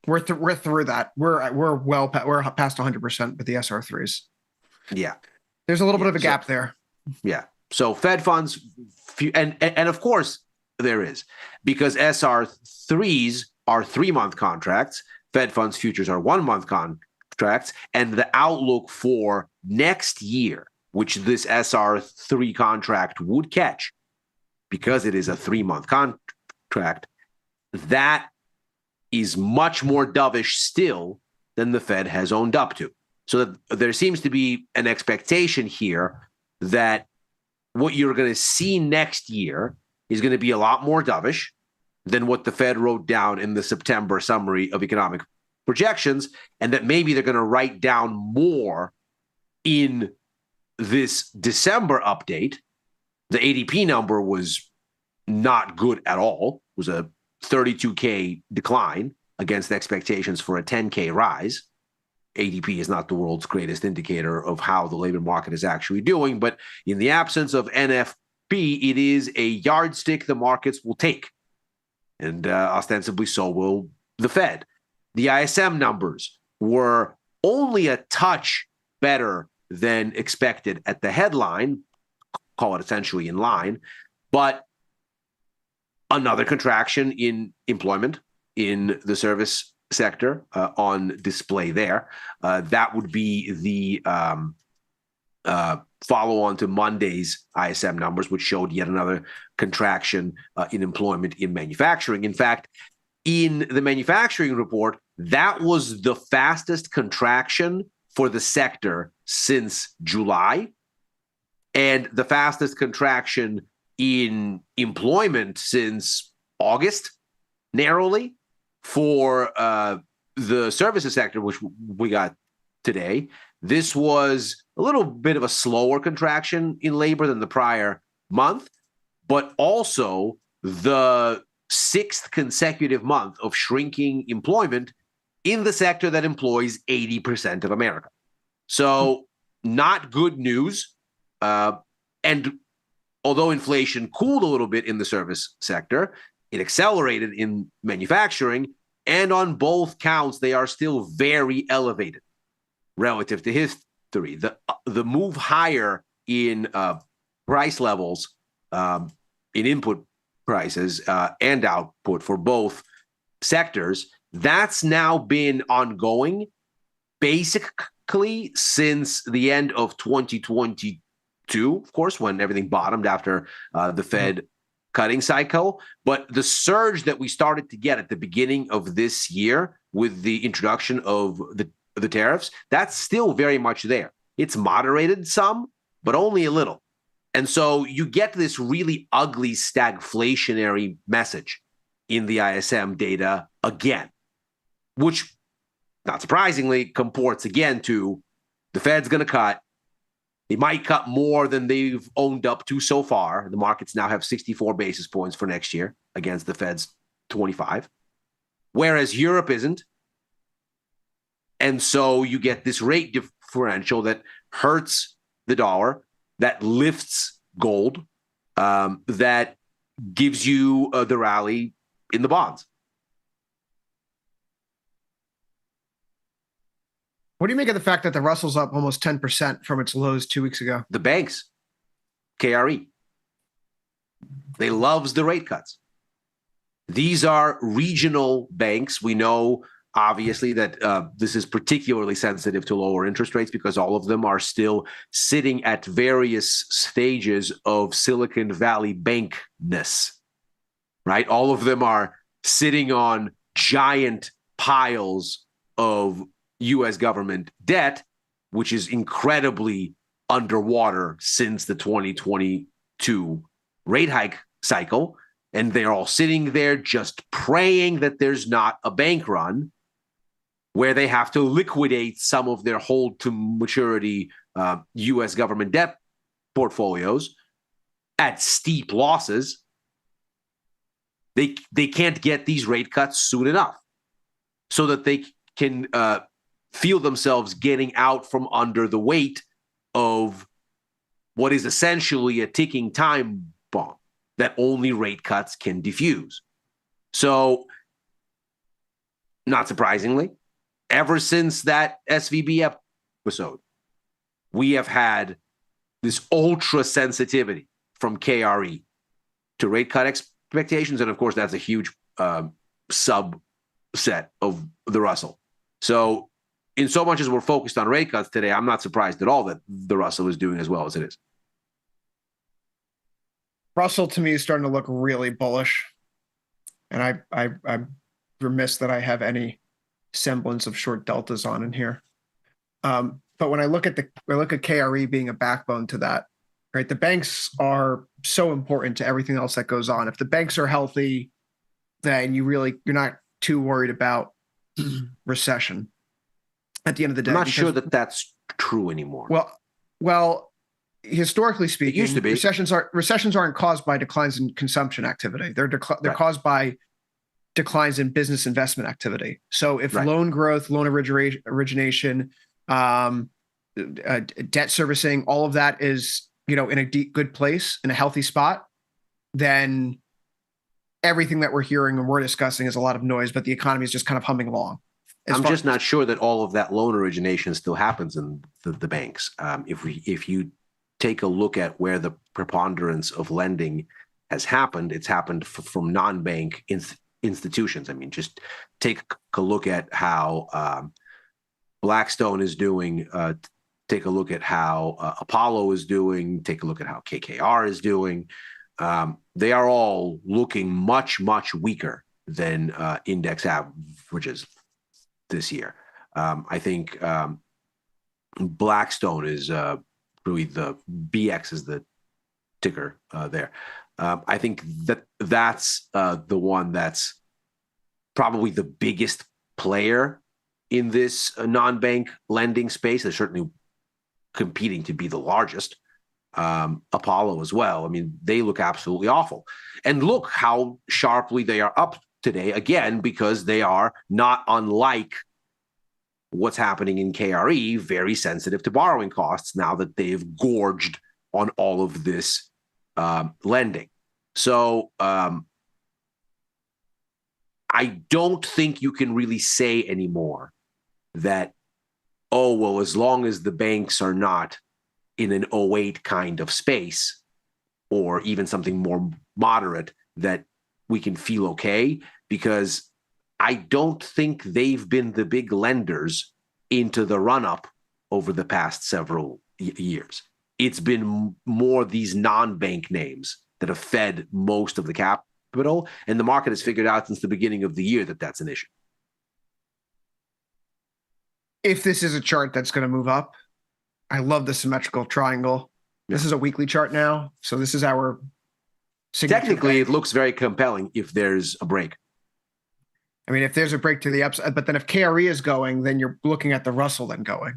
We're through that. We're past 100% with the SR3s. Yeah, there's a little bit of a gap there. Yeah. So Fed funds, and of course there is, because SR3s are 3-month contracts. Fed funds futures are 1-month contracts, and the outlook for next year, which this SR3 contract would catch, because it is a 3-month contract, that is much more dovish still than the Fed has owned up to. So that there seems to be an expectation here that what you're going to see next year is going to be a lot more dovish than what the Fed wrote down in the September summary of economic projections, and that maybe they're going to write down more in this December update. The ADP number was not good at all. It was a 32K decline against expectations for a 10K rise. ADP is not the world's greatest indicator of how the labor market is actually doing, but in the absence of NFP, it is a yardstick the markets will take. And ostensibly so will the Fed. The ISM numbers were only a touch better than expected at the headline, call it essentially in line, but another contraction in employment in the service sector on display there. That would be follow on to Monday's ISM numbers, which showed yet another contraction in employment in manufacturing. In fact, in the manufacturing report, that was the fastest contraction for the sector since July, and the fastest contraction in employment since August, narrowly, for the services sector, which we got today. This was a little bit of a slower contraction in labor than the prior month, but also the sixth consecutive month of shrinking employment in the sector that employs 80% of America. So not good news. And although inflation cooled a little bit in the service sector, it accelerated in manufacturing, and on both counts, they are still very elevated relative to history. The move higher in price levels, in input prices and output for both sectors, that's now been ongoing basically since the end of 2022, of course, when everything bottomed after the Fed cutting cycle. But the surge that we started to get at the beginning of this year with the introduction of the tariffs, that's still very much there. It's moderated some, but only a little. And so you get this really ugly stagflationary message in the ISM data again, which, not surprisingly, comports again to the Fed's going to cut. They might cut more than they've owned up to so far. The markets now have 64 basis points for next year against the Fed's 25, whereas Europe isn't. And so you get this rate differential that hurts the dollar, that lifts gold, that gives you the rally in the bonds. What do you make of the fact that the Russell's up almost 10% from its lows 2 weeks ago? The banks, KRE, they loves the rate cuts. These are regional banks. We know, obviously, that this is particularly sensitive to lower interest rates because all of them are still sitting at various stages of Silicon Valley bankness, right? All of them are sitting on giant piles of U.S. government debt, which is incredibly underwater since the 2022 rate hike cycle. And they're all sitting there just praying that there's not a bank run where they have to liquidate some of their hold to maturity U.S. government debt portfolios at steep losses. They can't get these rate cuts soon enough so that they can feel themselves getting out from under the weight of what is essentially a ticking time bomb that only rate cuts can diffuse. So, not surprisingly, ever since that SVB episode, we have had this ultra sensitivity from KRE to rate cut expectations. And of course, that's a huge subset of the Russell. So, in so much as we're focused on rate cuts today, I'm not surprised at all that the Russell is doing as well as it is. Russell, to me, is starting to look really bullish. And I'm remiss that I have any semblance of short deltas on in here. But when I look at KRE being a backbone to that, right? The banks are so important to everything else that goes on. If the banks are healthy, then you're not too worried about recession at the end of the day. I'm not sure that that's true anymore. Well, historically speaking, it used to be. Recessions aren't caused by declines in consumption activity. They're caused by declines in business investment activity. So if loan growth, loan origination, debt servicing, all of that is, in a good place, in a healthy spot, then everything that we're hearing and we're discussing is a lot of noise, but the economy is just kind of humming along. I'm just not sure that all of that loan origination still happens in the banks. If you take a look at where the preponderance of lending has happened, it's happened from non-bank institutions. I mean, just take a look at how Blackstone is doing Take a look at how Apollo is doing. Take a look at how KKR is doing. They are all looking much, much weaker than index averages this year. I think Blackstone is really the BX is the ticker there. I think that's the one that's probably the biggest player in this non-bank lending space. They're certainly competing to be the largest. Apollo as well. I mean, they look absolutely awful. And look how sharply they are up today, again, because they are not unlike what's happening in KRE, very sensitive to borrowing costs now that they've gorged on all of this lending. So I don't think you can really say anymore that, oh, well, as long as the banks are not in an '08 kind of space or even something more moderate, that we can feel okay, because I don't think they've been the big lenders into the run-up over the past several years. It's been more these non-bank names that have fed most of the capital, and the market has figured out since the beginning of the year that that's an issue. If this is a chart that's going to move up, I love the symmetrical triangle. This is a weekly chart now, so this is our technically it looks very compelling if there's a break. I mean, if there's a break to the upside, but then if KRE is going, then you're looking at the Russell then going,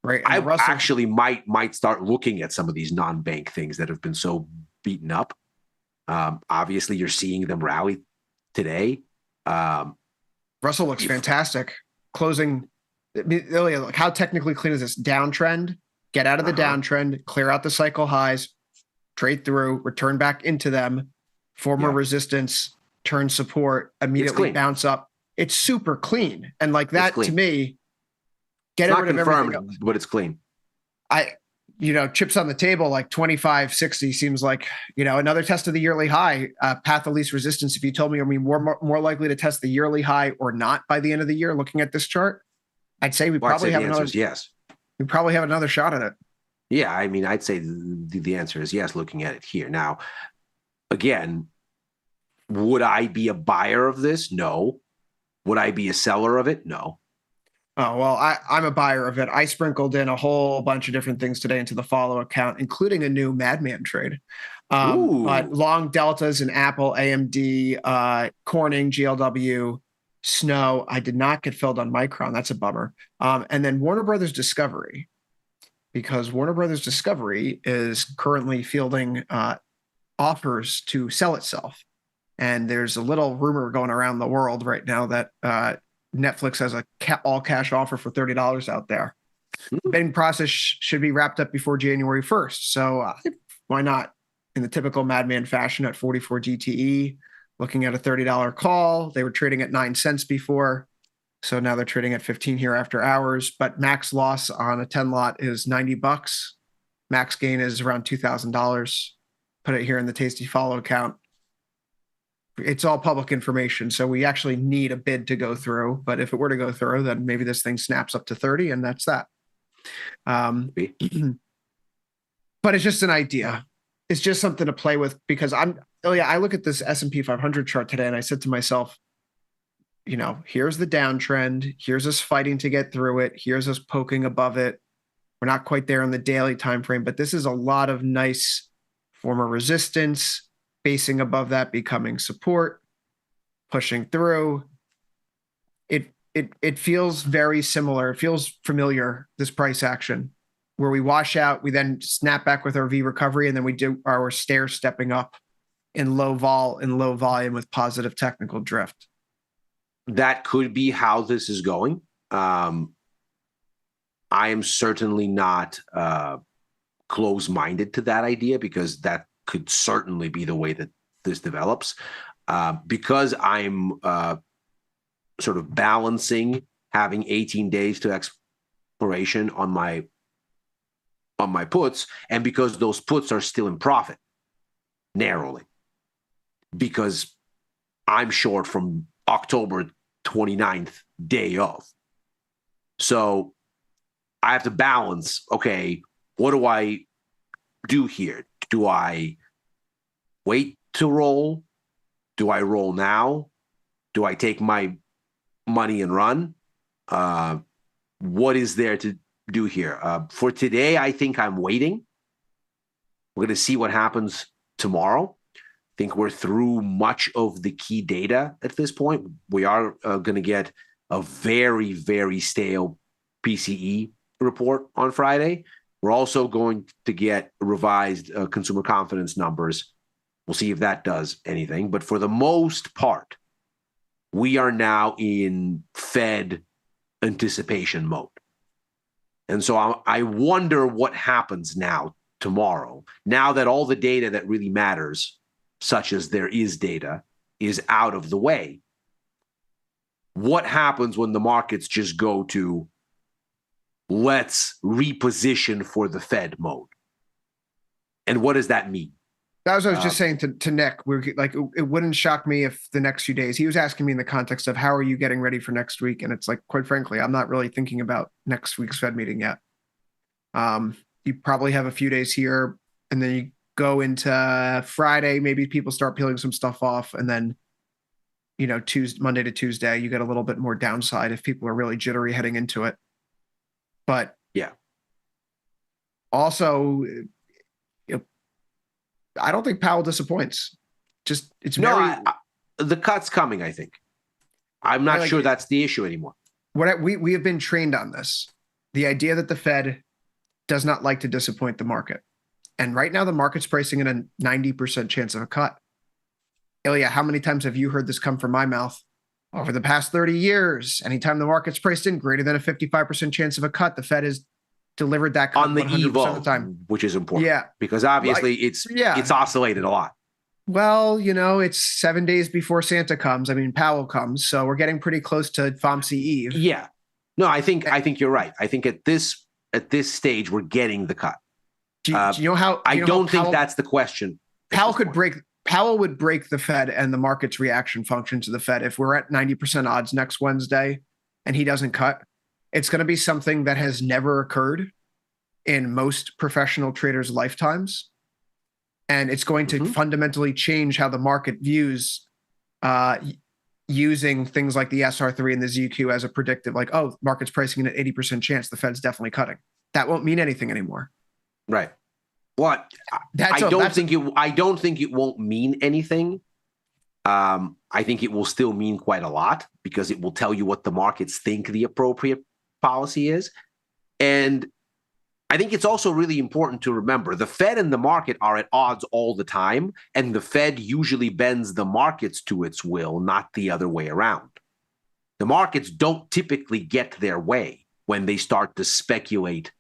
right? And I actually might start looking at some of these non-bank things that have been so beaten up. Obviously, you're seeing them rally today. Russell looks fantastic. Closing, Ilya, like how technically clean is this downtrend? Get out of the downtrend, clear out the cycle highs, trade through, return back into them, form a resistance, turn support, immediately bounce up. It's super clean. And like that to me, get rid of everything else. But it's clean. Chips on the table, like 25.60 seems like, another test of the yearly high, path of least resistance. If you told me, more likely to test the yearly high or not by the end of the year, looking at this chart, I'd say we probably have another. Yes. We probably have another shot at it. Yeah. I mean, I'd say the answer is yes, looking at it here. Now, again, would I be a buyer of this? No. Would I be a seller of it? No. Oh, well, I'm a buyer of it. I sprinkled in a whole bunch of different things today into the follow account, including a new Madman trade. But long deltas in Apple, AMD, Corning, GLW, Snow. I did not get filled on Micron. That's a bummer. And then Warner Brothers Discovery, because Warner Brothers Discovery is currently fielding offers to sell itself. And there's a little rumor going around the world right now that Netflix has a all-cash offer for $30 out there. The bidding process should be wrapped up before January 1st. So why not? In the typical Madman fashion at 44 GTE, looking at a $30 call. They were trading at 9 cents before. So now they're trading at 15 here after hours. But max loss on a 10 lot is $90. Max gain is around $2,000. Put it here in the Tasty Follow account. It's all public information, so we actually need a bid to go through. But if it were to go through, then maybe this thing snaps up to 30, and that's that. But it's just an idea. It's just something to play with, because I look at this S&P 500 chart today, and I said to myself, here's the downtrend. Here's us fighting to get through it. Here's us poking above it. We're not quite there on the daily time frame, but this is a lot of nice form of resistance. Basing above that, becoming support, pushing through. It feels very similar. It feels familiar, this price action, where we wash out, we then snap back with our V recovery, and then we do our stair stepping up in low volume with positive technical drift. That could be how this is going. I am certainly not close-minded to that idea, because that could certainly be the way that this develops. Because I'm sort of balancing having 18 days to expiration on my puts, and because those puts are still in profit narrowly, because I'm short from October 29th, day of. So I have to balance, okay, what do I do here? Do I wait to roll? Do I roll now? Do I take my money and run? What is there to do here? For today, I think I'm waiting. We're going to see what happens tomorrow. I think we're through much of the key data at this point. We are going to get a very, very stale PCE report on Friday. We're also going to get revised consumer confidence numbers. We'll see if that does anything. But for the most part, we are now in Fed anticipation mode. And so I wonder what happens now tomorrow, now that all the data that really matters, such as there is data, is out of the way. What happens when the markets just go to let's reposition for the Fed mode? And what does that mean? That was what I was just saying to Nick. We're like, it wouldn't shock me if the next few days, he was asking me in the context of how are you getting ready for next week? And it's like, quite frankly, I'm not really thinking about next week's Fed meeting yet. You probably have a few days here, and then you go into Friday, maybe people start peeling some stuff off, and then, you know, Monday to Tuesday, you get a little bit more downside if people are really jittery heading into it. But yeah, also, I don't think Powell disappoints. Just it's the cut's coming. I think I'm not sure that's the issue anymore. We have been trained on this. The idea that the Fed does not like to disappoint the market, and right now the market's pricing in a 90% chance of a cut. Ilya, how many times have you heard this come from my mouth over the past 30 years? Anytime the market's priced in greater than a 55% chance of a cut, the Fed has delivered that cut on the 100% EVO, of the time, which is important. Yeah, because obviously it's oscillated a lot. Well, you know, it's 7 days before Santa comes. I mean, Powell comes, so we're getting pretty close to FOMC Eve. Yeah, no, I think you're right. I think at this stage we're getting the cut. Do you know how? I don't think that's the question. Powell would break the Fed and the market's reaction function to the Fed if we're at 90% odds next Wednesday and he doesn't cut. It's going to be something that has never occurred in most professional traders' lifetimes. And it's going to fundamentally change how the market views using things like the SR3 and the ZQ as a predictive, like, oh, market's pricing in an 80% chance the Fed's definitely cutting. That won't mean anything anymore. Right. What? I don't think it won't mean anything. I think it will still mean quite a lot because it will tell you what the markets think the appropriate policy is. And I think it's also really important to remember the Fed and the market are at odds all the time, and the Fed usually bends the markets to its will, not the other way around. The markets don't typically get their way when they start to speculate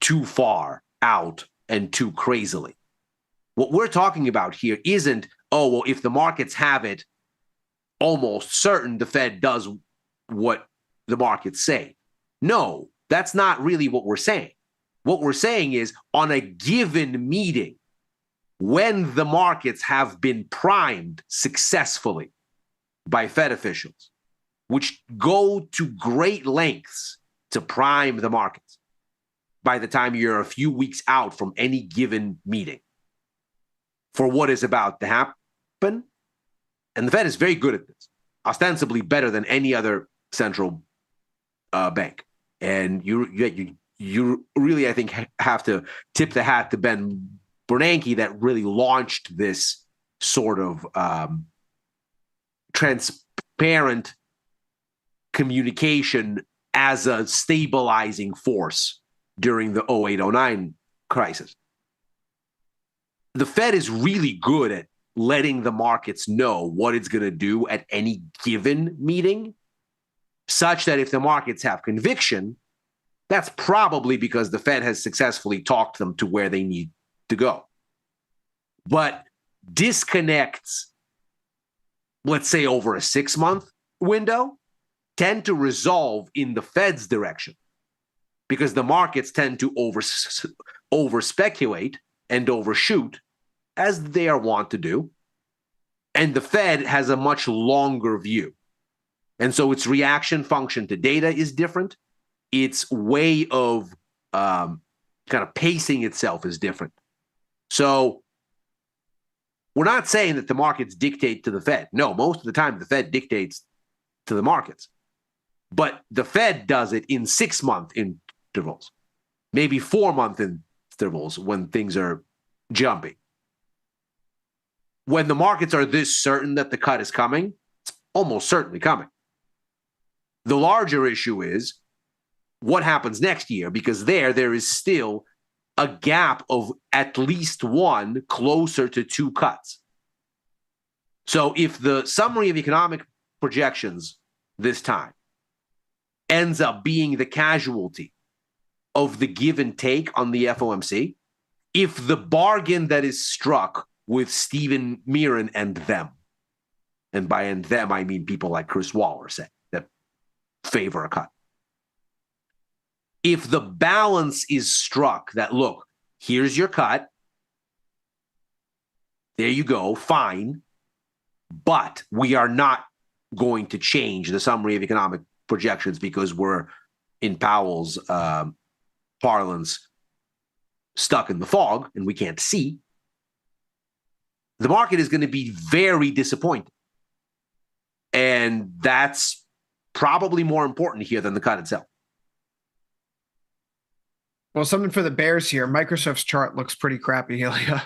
too far out and too crazily. What we're talking about here isn't, oh, well, if the markets have it, almost certain the Fed does what the markets say. No, that's not really what we're saying. What we're saying is on a given meeting, when the markets have been primed successfully by Fed officials, which go to great lengths to prime the markets, by the time you're a few weeks out from any given meeting for what is about to happen, and the Fed is very good at this, ostensibly better than any other central bank. And you really, I think, have to tip the hat to Ben Bernanke that really launched this sort of transparent communication as a stabilizing force during the 08-09 crisis. The Fed is really good at letting the markets know what it's going to do at any given meeting, such that if the markets have conviction, that's probably because the Fed has successfully talked them to where they need to go. But disconnects, let's say over a 6-month window, tend to resolve in the Fed's direction because the markets tend to over speculate and overshoot, as they are wont to do. And the Fed has a much longer view. And so its reaction function to data is different. its way of kind of pacing itself is different. So we're not saying that the markets dictate to the Fed. No, most of the time the Fed dictates to the markets. But the Fed does it in 6-month intervals, maybe 4-month intervals when things are jumping. When the markets are this certain that the cut is coming, it's almost certainly coming. The larger issue is what happens next year, because there is still a gap of at least one, closer to 2 cuts. So if the summary of economic projections this time ends up being the casualty of the give and take on the FOMC, if the bargain that is struck with Stephen Mirren and them, and by and them I mean people like Chris Waller say that favor a cut, if the balance is struck that, look, here's your cut, there you go, fine, but we are not going to change the summary of economic projections because we're, in Powell's parlance, stuck in the fog and we can't see, the market is going to be very disappointed. And that's probably more important here than the cut itself. Well, something for the bears here. Microsoft's chart looks pretty crappy, Ilya.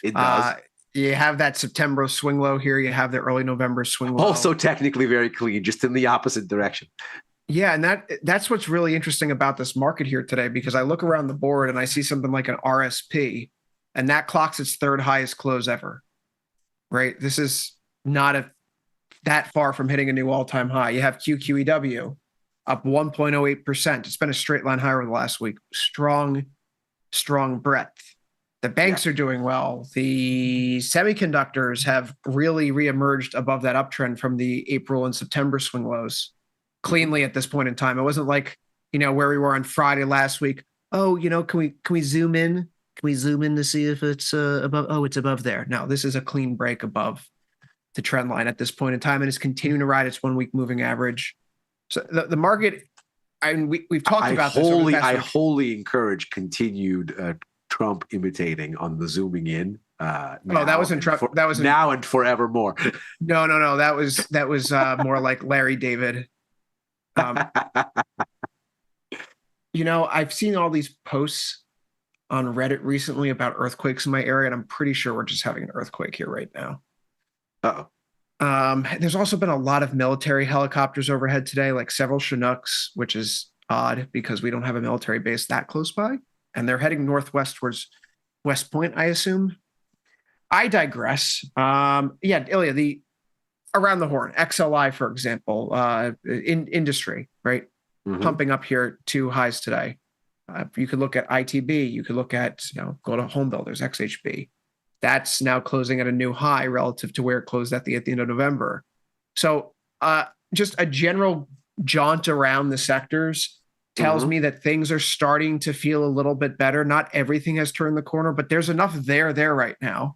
It does. You have that September swing low here. You have the early November swing low. Also technically very clean, just in the opposite direction. Yeah, and that's what's really interesting about this market here today, because I look around the board and I see something like an RSP, and that clocks its third highest close ever, right? This is not that far from hitting a new all-time high. You have QQEW up 1.08%. It's been a straight line higher over the last week. Strong breadth. The banks are doing well. The semiconductors have really reemerged above that uptrend from the April and September swing lows cleanly at this point in time. It wasn't like, where we were on Friday last week. Oh, can we zoom in? Can we zoom in to see if it's above? Oh, it's above there. No, this is a clean break above the trend line at this point in time, and it's continuing to ride its 1-week moving average. So the market, we've talked about this. I wholly encourage continued Trump imitating on the zooming in. That wasn't Trump. That was now and forevermore. No. That was more like Larry David. I've seen all these posts on Reddit recently about earthquakes in my area, and I'm pretty sure we're just having an earthquake here right now. There's also been a lot of military helicopters overhead today, like several Chinooks, which is odd because we don't have a military base that close by. And they're heading northwest towards West Point, I assume. I digress. Ilya, around the horn, XLI, for example, in industry, right? Mm-hmm. Pumping up here to highs today. You could look at ITB. You could look at, go to home builders, XHB. That's now closing at a new high relative to where it closed at the end of November. So just a general jaunt around the sectors tells me that things are starting to feel a little bit better. Not everything has turned the corner, but there's enough there right now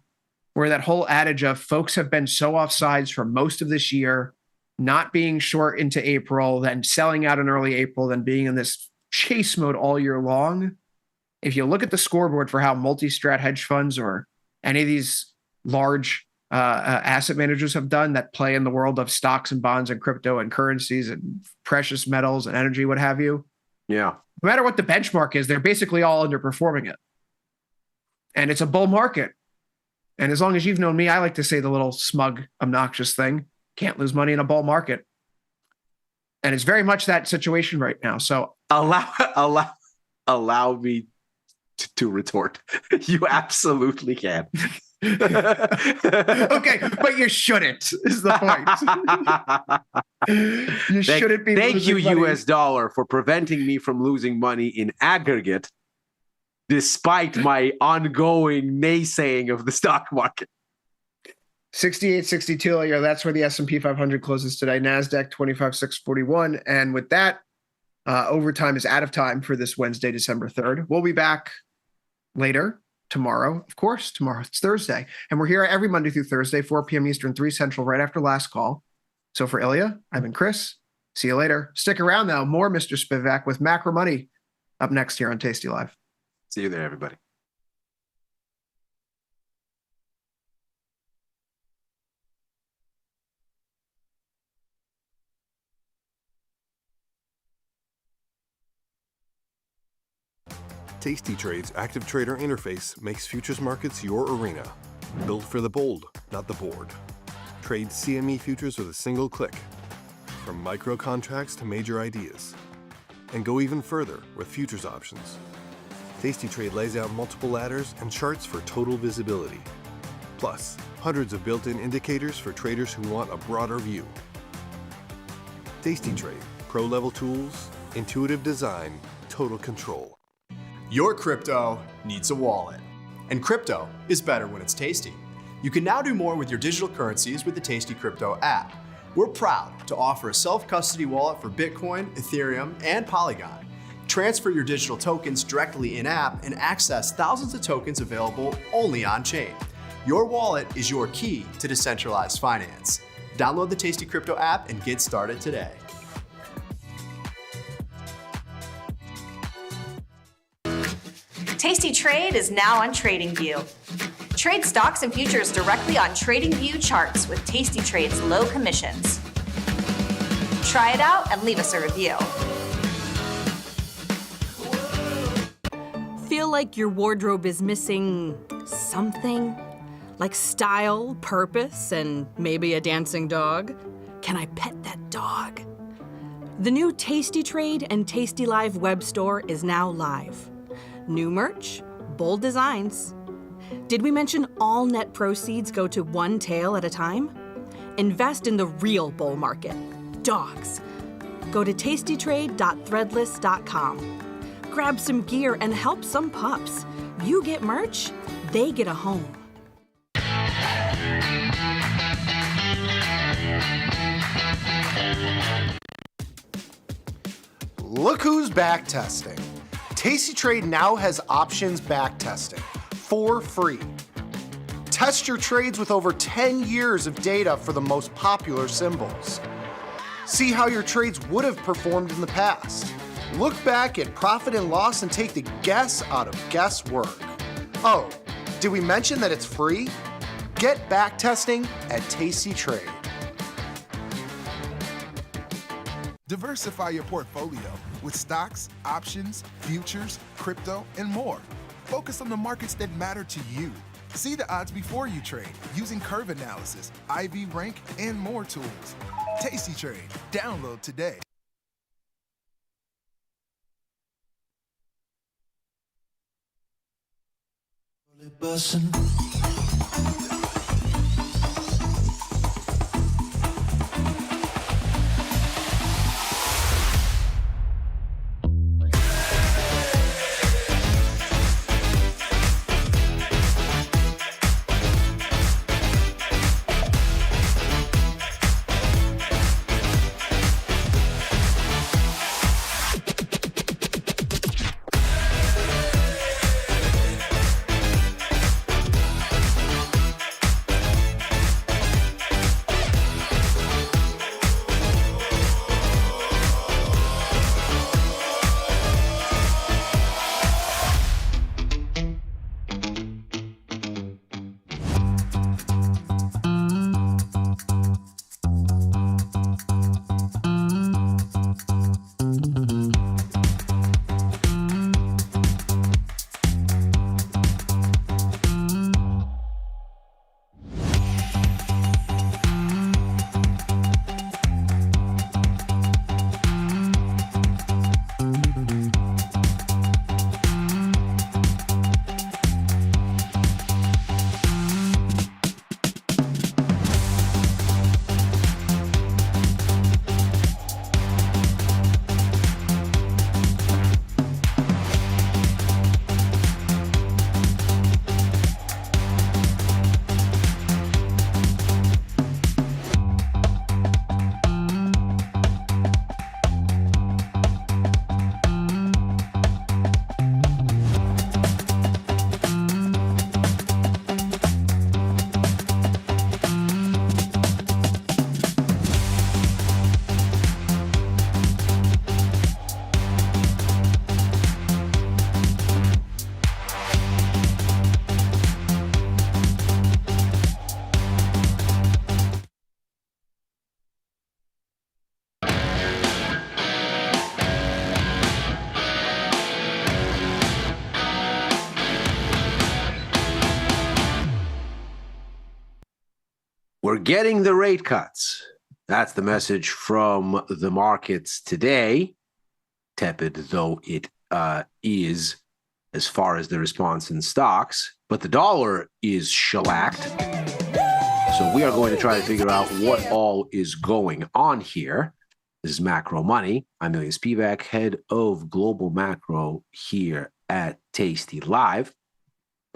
where that whole adage of folks have been so offsides for most of this year, not being short into April, then selling out in early April, then being in this chase mode all year long. If you look at the scoreboard for how multi-strat hedge funds or any of these large asset managers have done that play in the world of stocks and bonds and crypto and currencies and precious metals and energy, what have you. Yeah. No matter what the benchmark is, they're basically all underperforming it. And it's a bull market. And as long as you've known me, I like to say the little smug, obnoxious thing, can't lose money in a bull market. And it's very much that situation right now. So allow me to retort. You absolutely can. Okay, but you shouldn't, is the point. You shouldn't be. Thank you, money. US dollar, for preventing me from losing money in aggregate, despite my ongoing naysaying of the stock market. 68.62. That's where the S&P 500 closes today. NASDAQ 25,641. And with that, overtime is out of time for this Wednesday, December 3rd. We'll be back later. Tomorrow, of course, it's Thursday. And we're here every Monday through Thursday, 4 p.m. Eastern, 3 Central, right after last call. So for Ilya, I've been Chris. See you later. Stick around, though. More Mr. Spivak with Macro Money up next here on Tasty Live. See you there, everybody. tastytrade's active trader interface makes futures markets your arena. Built for the bold, not the bored. Trade CME futures with a single click. From micro contracts to major ideas. And go even further with futures options. tastytrade lays out multiple ladders and charts for total visibility. Plus, hundreds of built-in indicators for traders who want a broader view. tastytrade, pro-level tools, intuitive design, total control. Your crypto needs a wallet. And crypto is better when it's tasty. You can now do more with your digital currencies with the Tasty Crypto app. We're proud to offer a self-custody wallet for Bitcoin, Ethereum, and Polygon. Transfer your digital tokens directly in-app and access thousands of tokens available only on-chain. Your wallet is your key to decentralized finance. Download the Tasty Crypto app and get started today. tastytrade is now on TradingView. Trade stocks and futures directly on TradingView charts with tastytrade's low commissions. Try it out and leave us a review. Feel like your wardrobe is missing something? Like style, purpose, and maybe a dancing dog? Can I pet that dog? The new tastytrade and tastylive web store is now live. New merch, bold designs. Did we mention all net proceeds go to one tail at a time? Invest in the real bull market, dogs. Go to tastytrade.threadless.com. Grab some gear and help some pups. You get merch, they get a home. Look who's back testing. tastytrade now has options back testing for free. Test your trades with over 10 years of data for the most popular symbols. See how your trades would have performed in the past. Look back at profit and loss and take the guess out of guesswork. Oh, did we mention that it's free? Get back testing at tastytrade. Diversify your portfolio with stocks, options, futures, crypto, and more. Focus on the markets that matter to you. See the odds before you trade using curve analysis, IV rank, and more tools. tastytrade. Download today. getting the rate cuts. That's the message from the markets today. Tepid though it is as far as the response in stocks, but the dollar is shellacked. So we are going to try to figure out what all is going on here. This is Macro Money. I'm Ilya Spivak, head of global macro here at Tasty Live.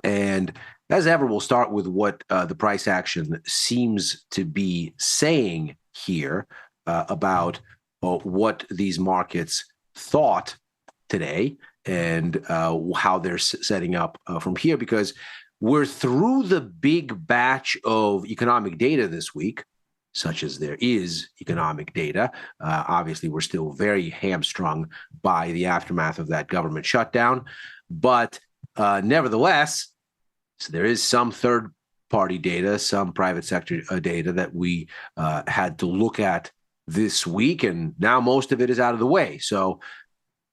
And as ever, we'll start with what the price action seems to be saying here about what these markets thought today and how they're setting up from here, because we're through the big batch of economic data this week, such as there is economic data. Obviously, we're still very hamstrung by the aftermath of that government shutdown. But nevertheless, so there is some third-party data, some private sector data that we had to look at this week, and now most of it is out of the way. So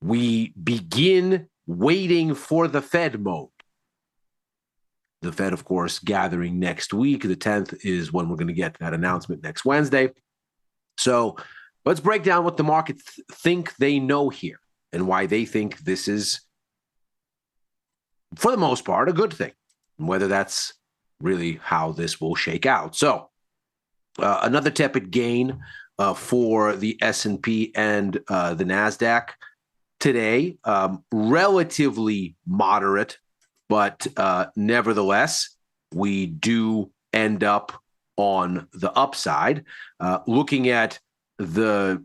we begin waiting for the Fed mode. The Fed, of course, gathering next week. The 10th is when we're going to get that announcement next Wednesday. So let's break down what the markets think they know here and why they think this is, for the most part, a good thing, and whether that's really how this will shake out. So another tepid gain for the S&P and the NASDAQ today, relatively moderate, but nevertheless, we do end up on the upside. Looking at the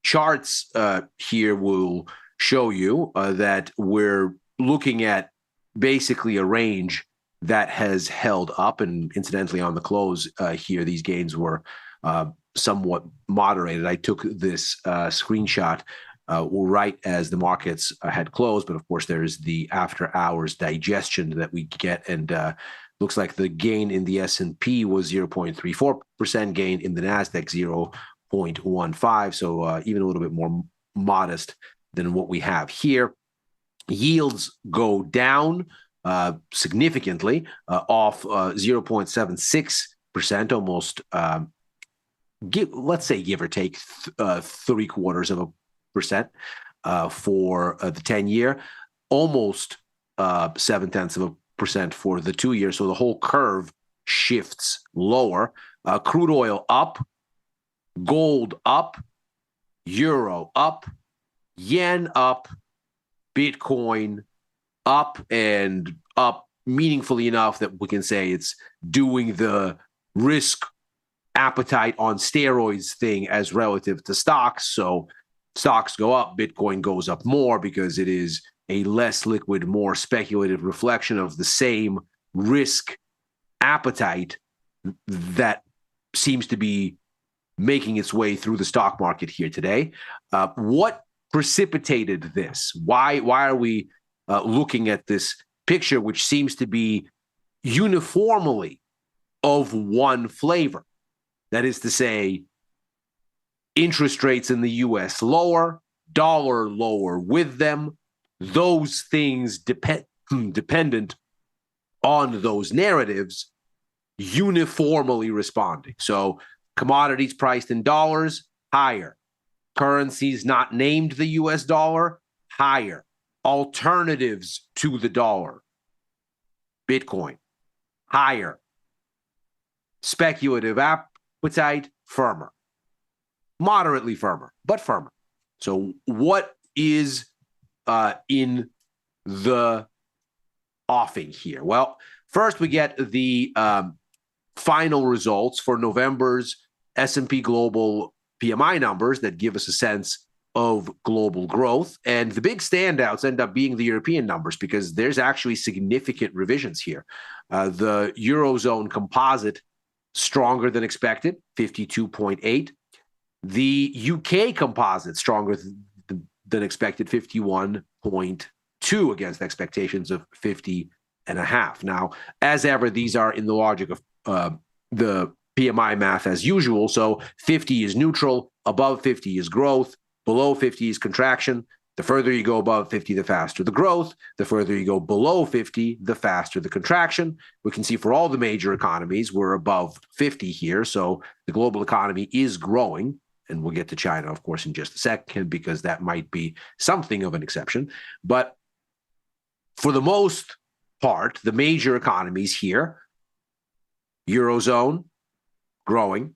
charts here will show you that we're looking at basically a range that has held up. And incidentally, on the close here, these gains were somewhat moderated. I took this screenshot right as the markets had closed, but of course there's the after hours digestion that we get, and looks like the gain in the S&P was 0.34% gain, in the NASDAQ 0.15, so even a little bit more modest than what we have here. Yields go down significantly, off 0.76%, almost let's say give or take 0.75% for the 10-year, almost 0.7% for the 2-year. So the whole curve shifts lower. Crude oil up, gold up, euro up, yen up, Bitcoin up, and up meaningfully enough that we can say it's doing the risk appetite on steroids thing as relative to stocks. So stocks go up, Bitcoin goes up more because it is a less liquid, more speculative reflection of the same risk appetite that seems to be making its way through the stock market here today. What precipitated this? Why are we looking at this picture, which seems to be uniformly of one flavor? That is to say, interest rates in the U.S. lower, dollar lower with them, those things dependent on those narratives uniformly responding. So commodities priced in dollars, higher. Currencies not named the U.S. dollar, higher. Alternatives to the dollar, Bitcoin, higher. Speculative appetite, firmer. Moderately firmer, but firmer. So what is in the offing here? Well, first we get the final results for November's S&P Global PMI numbers that give us a sense of global growth. And the big standouts end up being the European numbers, because there's actually significant revisions here. The Eurozone composite, stronger than expected, 52.8. The UK composite, stronger than expected, 51.2 against expectations of 50.5. Now, as ever, these are in the logic of the PMI math as usual. So 50 is neutral, above 50 is growth, below 50 is contraction. The further you go above 50, the faster the growth. The further you go below 50, the faster the contraction. We can see for all the major economies, we're above 50 here. So the global economy is growing. And we'll get to China, of course, in just a second, because that might be something of an exception. But for the most part, the major economies here, Eurozone, growing.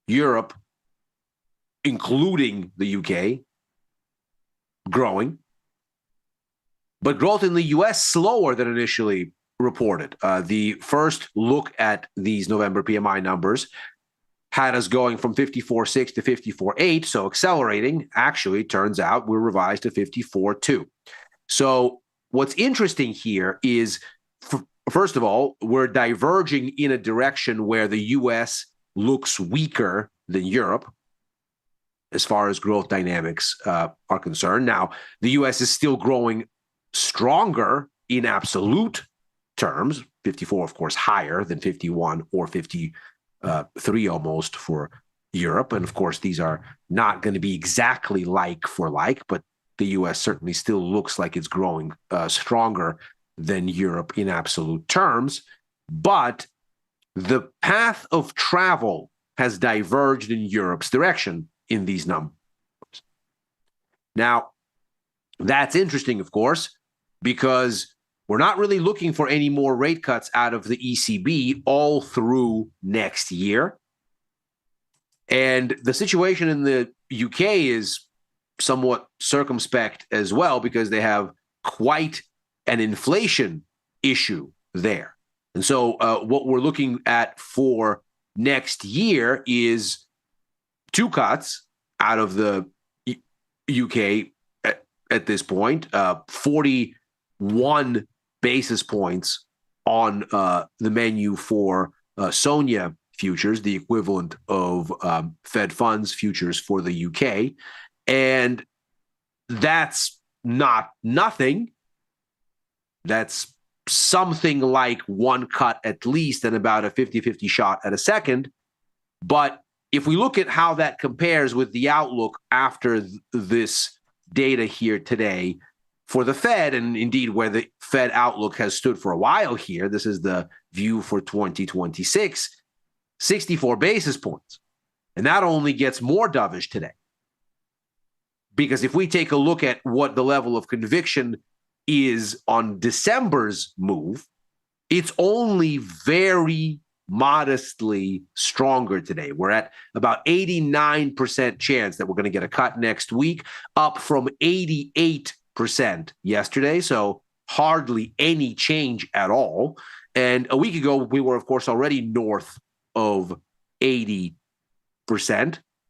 Europe, including the UK, growing. But growth in the US slower than initially reported. The first look at these November PMI numbers had us going from 54.6 to 54.8, so accelerating. Actually, turns out we're revised to 54.2. So what's interesting here is, first of all, we're diverging in a direction where the US looks weaker than Europe as far as growth dynamics are concerned. Now, the US is still growing stronger in absolute terms, 54, of course, higher than 51 or 53 almost for Europe. And of course, these are not going to be exactly like for like, but the US certainly still looks like it's growing stronger than Europe in absolute terms. But the path of travel has diverged in Europe's direction in these numbers. Now, that's interesting, of course, because we're not really looking for any more rate cuts out of the ECB all through next year. And the situation in the UK is somewhat circumspect as well, because they have quite an inflation issue there. And so what we're looking at for next year is 2 cuts out of the UK at this point, 41 basis points on the menu for SONIA futures, the equivalent of Fed funds futures for the UK. And that's not nothing. That's something like 1 cut at least, and about a 50-50 shot at a second. But if we look at how that compares with the outlook after this data here today for the Fed, and indeed where the Fed outlook has stood for a while here, this is the view for 2026, 64 basis points. And that only gets more dovish today. Because if we take a look at what the level of conviction is on December's move, it's only very modestly stronger today. We're at about 89% chance that we're going to get a cut next week, up from 88% yesterday. So hardly any change at all. And a week ago, we were, of course, already north of 80%.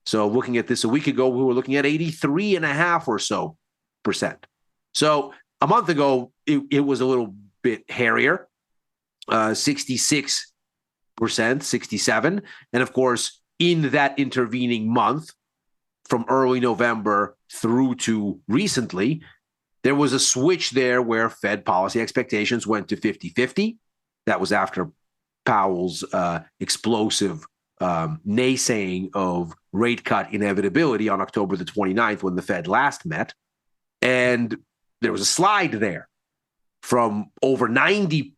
So looking at this a week ago, we were looking at 83.5 or so percent. So a month ago, it was a little bit hairier, 66%, 67%. And of course, in that intervening month, from early November through to recently, there was a switch there where Fed policy expectations went to 50-50. That was after Powell's explosive naysaying of rate cut inevitability on October the 29th when the Fed last met. And there was a slide there from over 90%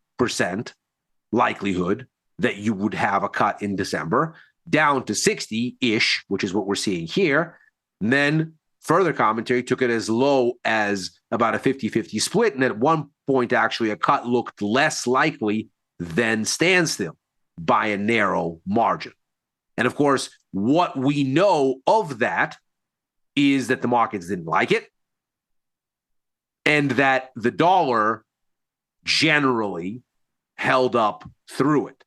likelihood that you would have a cut in December down to 60-ish, which is what we're seeing here. And then further commentary took it as low as about a 50-50 split. And at one point, actually, a cut looked less likely than standstill by a narrow margin. And of course, what we know of that is that the markets didn't like it, and that the dollar generally held up through it.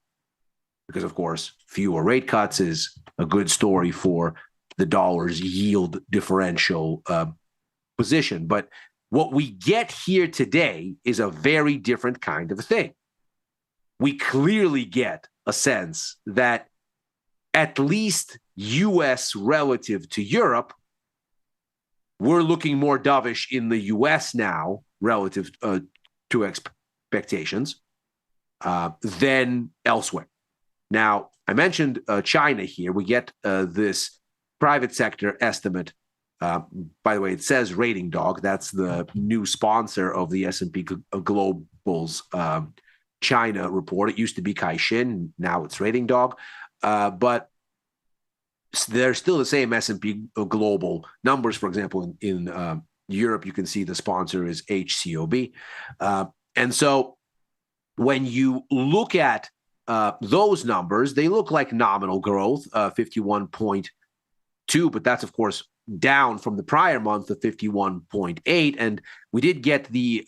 Because, of course, fewer rate cuts is a good story for the dollar's yield differential position. But what we get here today is a very different kind of a thing. We clearly get a sense that at least U.S. relative to Europe, we're looking more dovish in the U.S. now relative to expectations than elsewhere. Now, I mentioned China here. We get this private sector estimate By the way, it says Rating Dog. That's the new sponsor of the S&P Global's China report. It used to be Caixin. Now it's Rating Dog. But they're still the same S&P Global numbers. For example, in Europe, you can see the sponsor is HCOB. And so when you look at those numbers, they look like nominal growth, 51.2, but that's, of course, down from the prior month of 51.8. And we did get the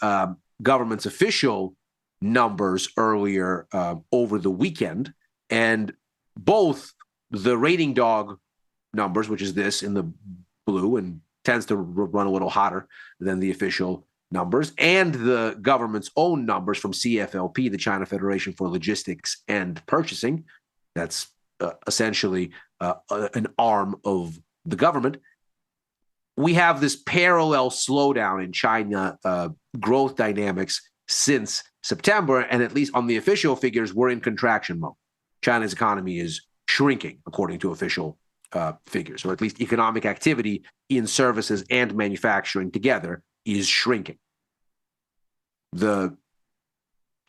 government's official numbers earlier over the weekend. And both the Rating Dog numbers, which is this in the blue and tends to run a little hotter than the official numbers, and the government's own numbers from CFLP, the China Federation for Logistics and Purchasing, that's essentially an arm of the government. We have this parallel slowdown in China growth dynamics since September, and at least on the official figures, we're in contraction mode. China's economy is shrinking, according to official figures, or at least economic activity in services and manufacturing together is shrinking. The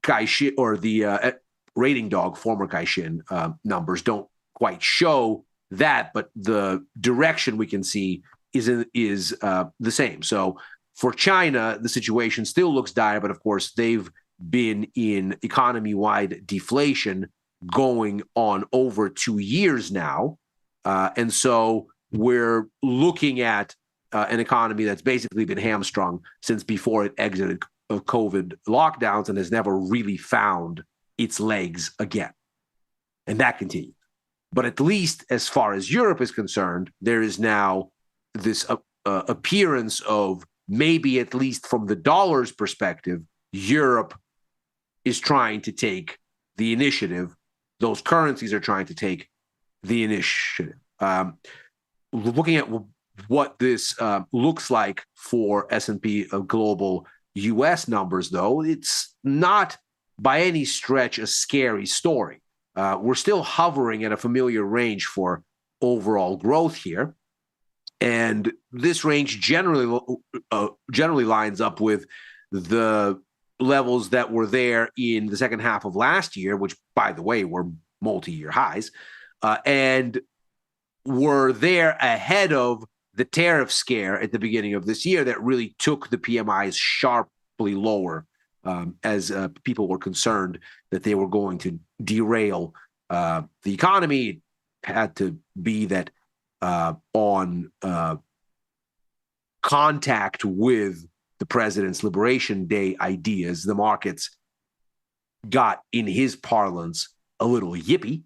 Caixin, or the Rating Dog, former Caixin numbers don't quite show that, but the direction we can see is the same. So for China, the situation still looks dire, but of course they've been in economy-wide deflation going on over 2 years now. And so we're looking at an economy that's basically been hamstrung since before it exited COVID lockdowns and has never really found its legs again. And that continues. But at least as far as Europe is concerned, there is now this appearance of maybe, at least from the dollar's perspective, Europe is trying to take the initiative. Those currencies are trying to take the initiative. Looking at what this looks like for S&P Global U.S. numbers, though, it's not by any stretch a scary story. We're still hovering at a familiar range for overall growth here. And this range generally lines up with the levels that were there in the second half of last year, which, by the way, were multi-year highs, and were there ahead of the tariff scare at the beginning of this year that really took the PMIs sharply lower as people were concerned that they were going to derail the economy. It had to be that on contact with the president's Liberation Day ideas, the markets got, in his parlance, a little yippy.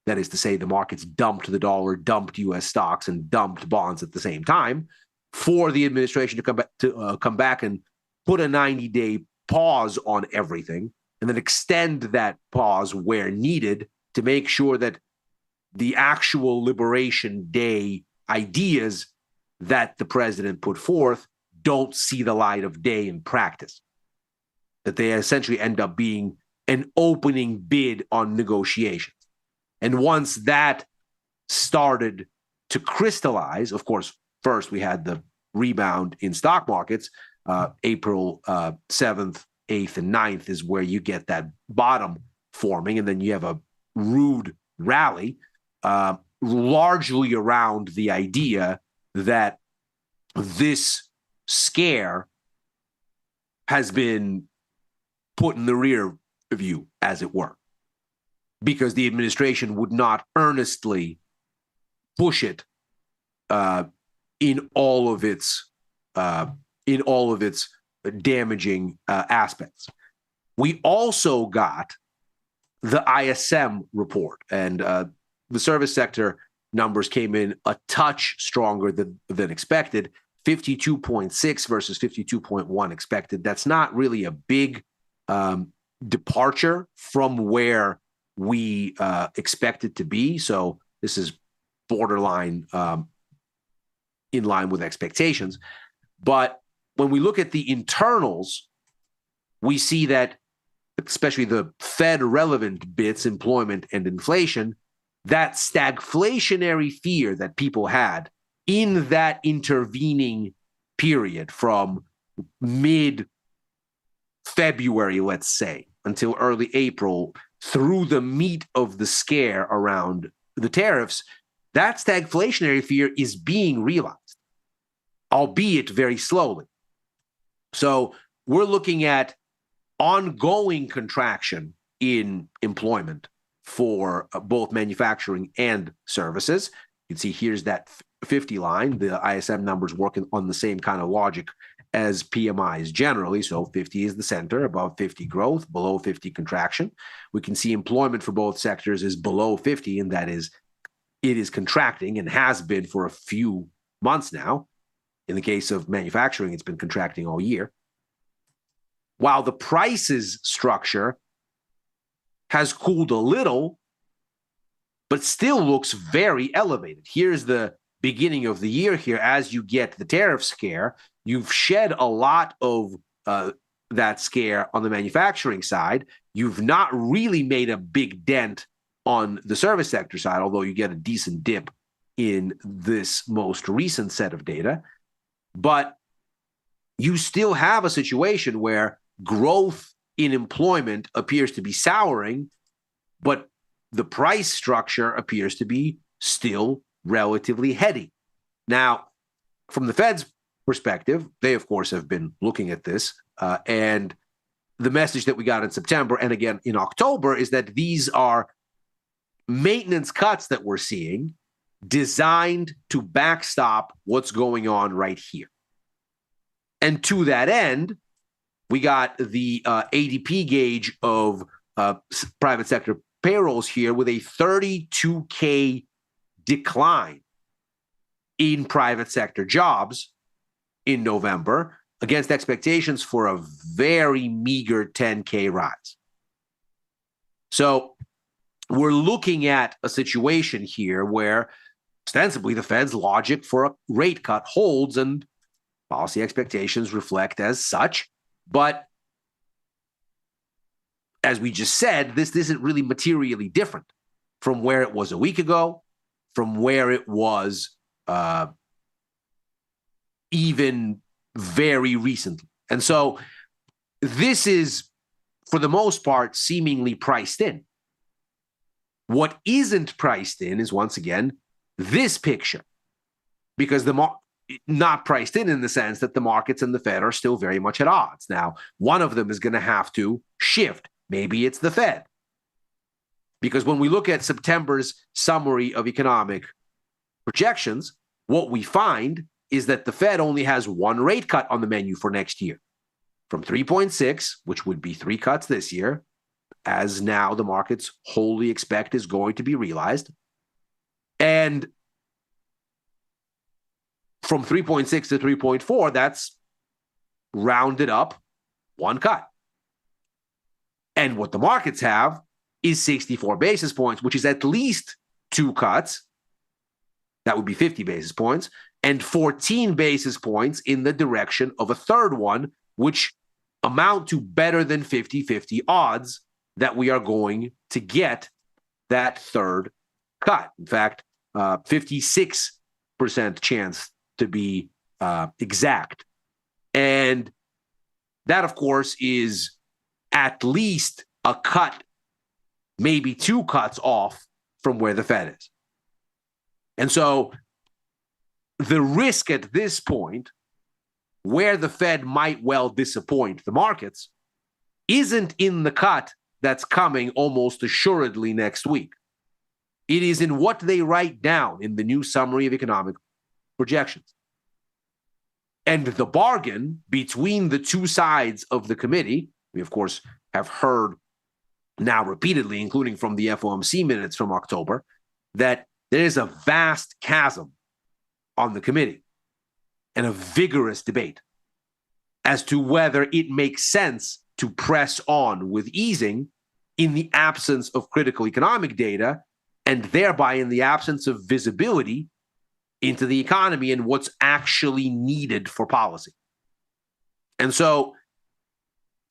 That is to say, the markets dumped the dollar, dumped U.S. stocks, and dumped bonds at the same time for the administration to come back and put a 90-day pause on everything, and then extend that pause where needed to make sure that the actual Liberation Day ideas that the president put forth don't see the light of day in practice, that they essentially end up being an opening bid on negotiations. And once that started to crystallize, of course, first we had the rebound in stock markets. April 7th, 8th, and 9th is where you get that bottom forming, and then you have a rude rally, largely around the idea that this scare has been put in the rear view, as it were, because the administration would not earnestly push it in all of its damaging aspects. We also got the ISM report, and the service sector numbers came in a touch stronger than expected. 52.6 versus 52.1 expected. That's not really a big departure from where we expect it to be. So this is borderline in line with expectations. But when we look at the internals, we see that, especially the Fed relevant bits, employment and inflation, that stagflationary fear that people had in that intervening period from mid-February, let's say, until early April, through the meat of the scare around the tariffs, that stagflationary fear is being realized, albeit very slowly. So we're looking at ongoing contraction in employment for both manufacturing and services. You can see here's that 50 line. The ISM numbers working on the same kind of logic as PMIs generally. So 50 is the center, above 50 growth, below 50 contraction. We can see employment for both sectors is below 50, and that is, it is contracting and has been for a few months now. In the case of manufacturing, it's been contracting all year. While the prices structure has cooled a little, but still looks very elevated. Here's the beginning of the year here. As you get the tariff scare, you've shed a lot of that scare on the manufacturing side. You've not really made a big dent on the service sector side, although you get a decent dip in this most recent set of data. But you still have a situation where growth in employment appears to be souring, but the price structure appears to be still relatively heady. Now, from the Fed's perspective, they, of course, have been looking at this. And the message that we got in September and again in October is that these are maintenance cuts that we're seeing designed to backstop what's going on right here. And to that end, we got the ADP gauge of private sector payrolls here with a 32K decline in private sector jobs in November against expectations for a very meager 10K rise. So we're looking at a situation here where ostensibly the Fed's logic for a rate cut holds and policy expectations reflect as such. But as we just said, this isn't really materially different from where it was a week ago, from where it was even very recently. And so this is, for the most part, seemingly priced in. What isn't priced in is, once again, this picture, because not priced in the sense that the markets and the Fed are still very much at odds. Now, one of them is going to have to shift. Maybe it's the Fed. Because when we look at September's summary of economic projections, what we find is that the Fed only has one rate cut on the menu for next year, from 3.6, which would be 3 cuts this year, as now the markets wholly expect is going to be realized. And from 3.6 to 3.4, that's rounded up 1 cut. And what the markets have is 64 basis points, which is at least 2 cuts. That would be 50 basis points, and 14 basis points in the direction of a third one, which amount to better than 50-50 odds that we are going to get that third cut. In fact, 56% chance to be exact. And that, of course, is at least a cut, maybe 2 cuts off from where the Fed is. And so the risk at this point, where the Fed might well disappoint the markets, isn't in the cut that's coming almost assuredly next week. It is in what they write down in the new summary of economic projections. And the bargain between the two sides of the committee, we of course have heard now repeatedly, including from the FOMC minutes from October, that there is a vast chasm on the committee and a vigorous debate as to whether it makes sense to press on with easing in the absence of critical economic data and thereby in the absence of visibility into the economy and what's actually needed for policy. And so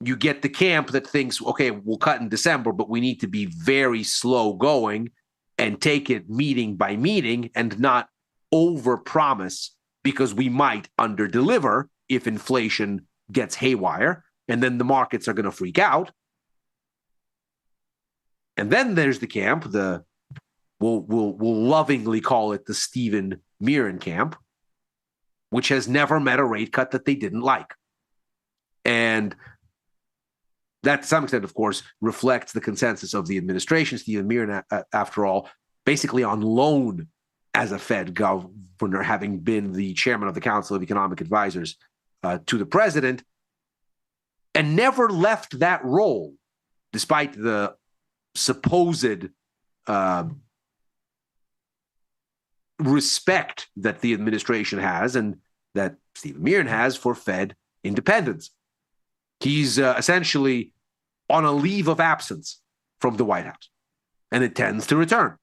you get the camp that thinks, okay, we'll cut in December, but we need to be very slow going and take it meeting by meeting and not overpromise because we might underdeliver if inflation gets haywire, and then the markets are going to freak out. And then there's the camp, we'll lovingly call it the Stephen Mirren camp, which has never met a rate cut that they didn't like. And that, to some extent, of course, reflects the consensus of the administration. Stephen Mirren, after all, basically on loan as a Fed governor, having been the chairman of the Council of Economic Advisors to the president, and never left that role, despite the supposed respect that the administration has and that Stephen Mirren has for Fed independence. He's essentially on a leave of absence from the White House, and it tends to return.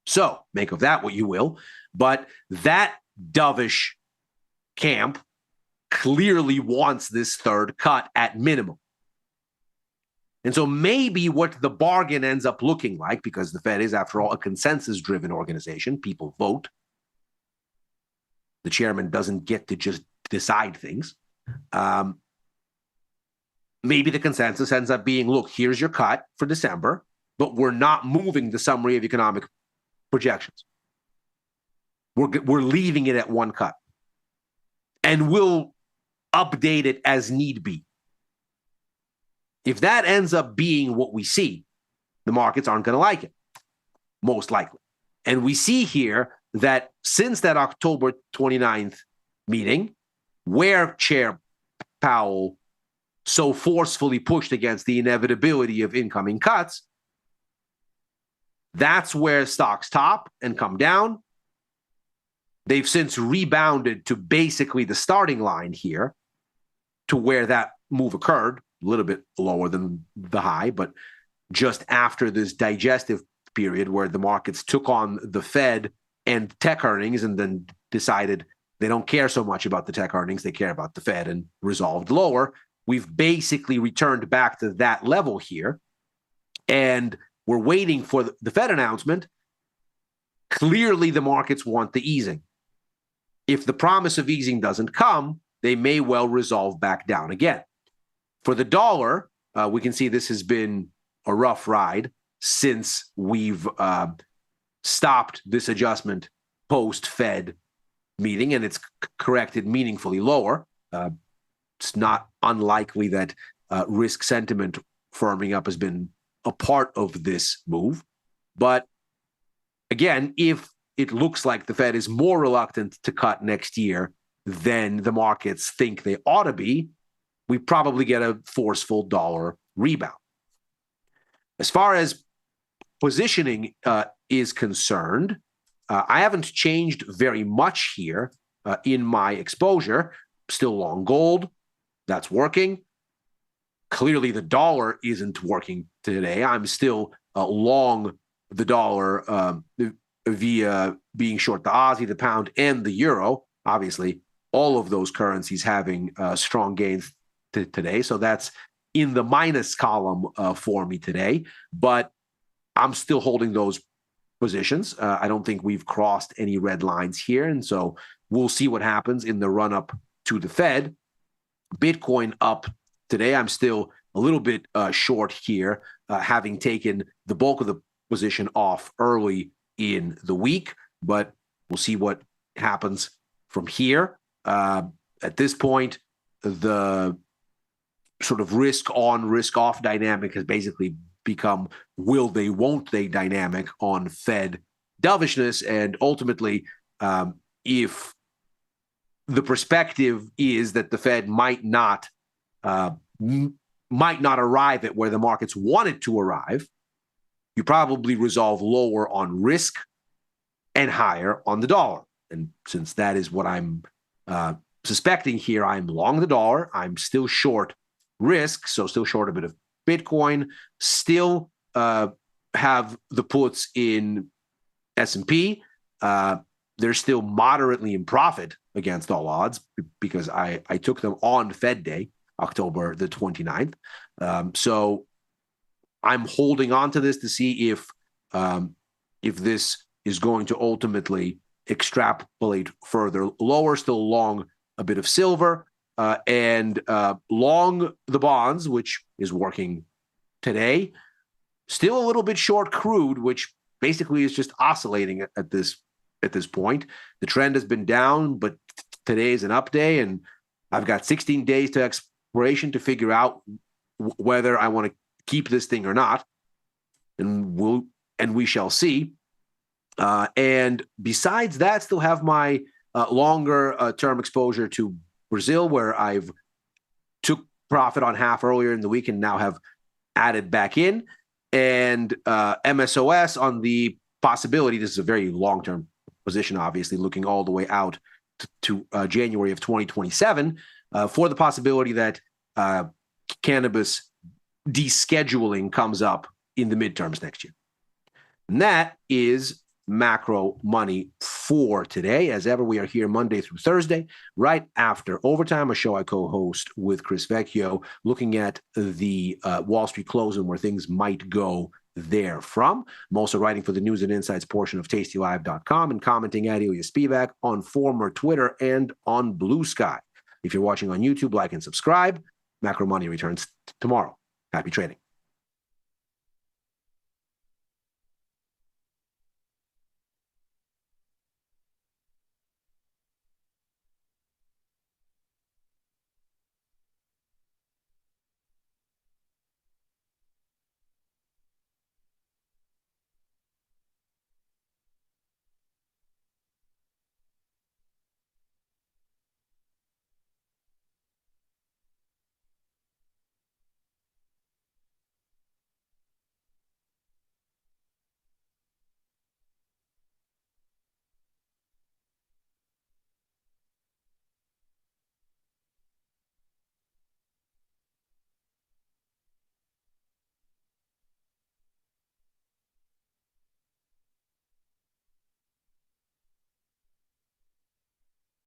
So make of that what you will, but that dovish camp clearly wants this third cut at minimum. And so maybe what the bargain ends up looking like, because the Fed is, after all, a consensus-driven organization, people vote. The chairman doesn't get to just decide things. Maybe the consensus ends up being, look, here's your cut for December, but we're not moving the summary of economic projections. We're leaving it at one cut. And we'll update it as need be. If that ends up being what we see, the markets aren't going to like it, most likely. And we see here that since that October 29th meeting, where Chair Powell so forcefully pushed against the inevitability of incoming cuts, that's where stocks top and come down. They've since rebounded to basically the starting line here, to where that move occurred, a little bit lower than the high, but just after this digestive period where the markets took on the Fed and tech earnings and then decided they don't care so much about the tech earnings, they care about the Fed, and resolved lower. We've basically returned back to that level here, and we're waiting for the Fed announcement. Clearly, the markets want the easing. If the promise of easing doesn't come, they may well resolve back down again. For the dollar, we can see this has been a rough ride since we've stopped this adjustment post-Fed meeting, and it's corrected meaningfully lower. It's not unlikely that risk sentiment firming up has been a part of this move. But again, if it looks like the Fed is more reluctant to cut next year than the markets think they ought to be, we probably get a forceful dollar rebound. As far as positioning is concerned, I haven't changed very much here in my exposure. Still long gold. That's working. Clearly, the dollar isn't working today. I'm still long the dollar via being short the Aussie, the pound, and the euro. Obviously, all of those currencies having strong gains today. So that's in the minus column for me today. But I'm still holding those positions. I don't think we've crossed any red lines here. And so we'll see what happens in the run-up to the Fed. Bitcoin up today. I'm still a little bit short here, having taken the bulk of the position off early in the week, but we'll see what happens from here. At this point, the sort of risk on, risk off dynamic has basically become will they, won't they dynamic on Fed dovishness. And ultimately, if the perspective is that the Fed might not arrive at where the markets want it to arrive, you probably resolve lower on risk and higher on the dollar. And since that is what I'm suspecting here, I'm long the dollar. I'm still short risk, so still short a bit of Bitcoin. Still have the puts in S&P. They're still moderately in profit against all odds because I took them on Fed Day, October the 29th. So I'm holding on to this to see if this is going to ultimately extrapolate further lower, still long a bit of silver, and long the bonds, which is working today. Still a little bit short crude, which basically is just oscillating at this point. The trend has been down, but today is an up day, and I've got 16 days to expiration to figure out whether I want to keep this thing or not, and we shall see. And besides that, still have my longer term exposure to Brazil, where I've took profit on half earlier in the week and now have added back in, and MSOS on the possibility. This is a very long-term position, obviously, looking all the way out to January of 2027 for the possibility that cannabis descheduling comes up in the midterms next year. And that is macro money for today. As ever, we are here Monday through Thursday, right after Overtime, a show I co-host with Chris Vecchio, looking at the Wall Street close and where things might go therefrom. I'm also writing for the News and Insights portion of tastylive.com and commenting at Ilya Spivak on former Twitter and on Blue Sky. If you're watching on YouTube, like and subscribe. Macro Money returns tomorrow. Happy trading.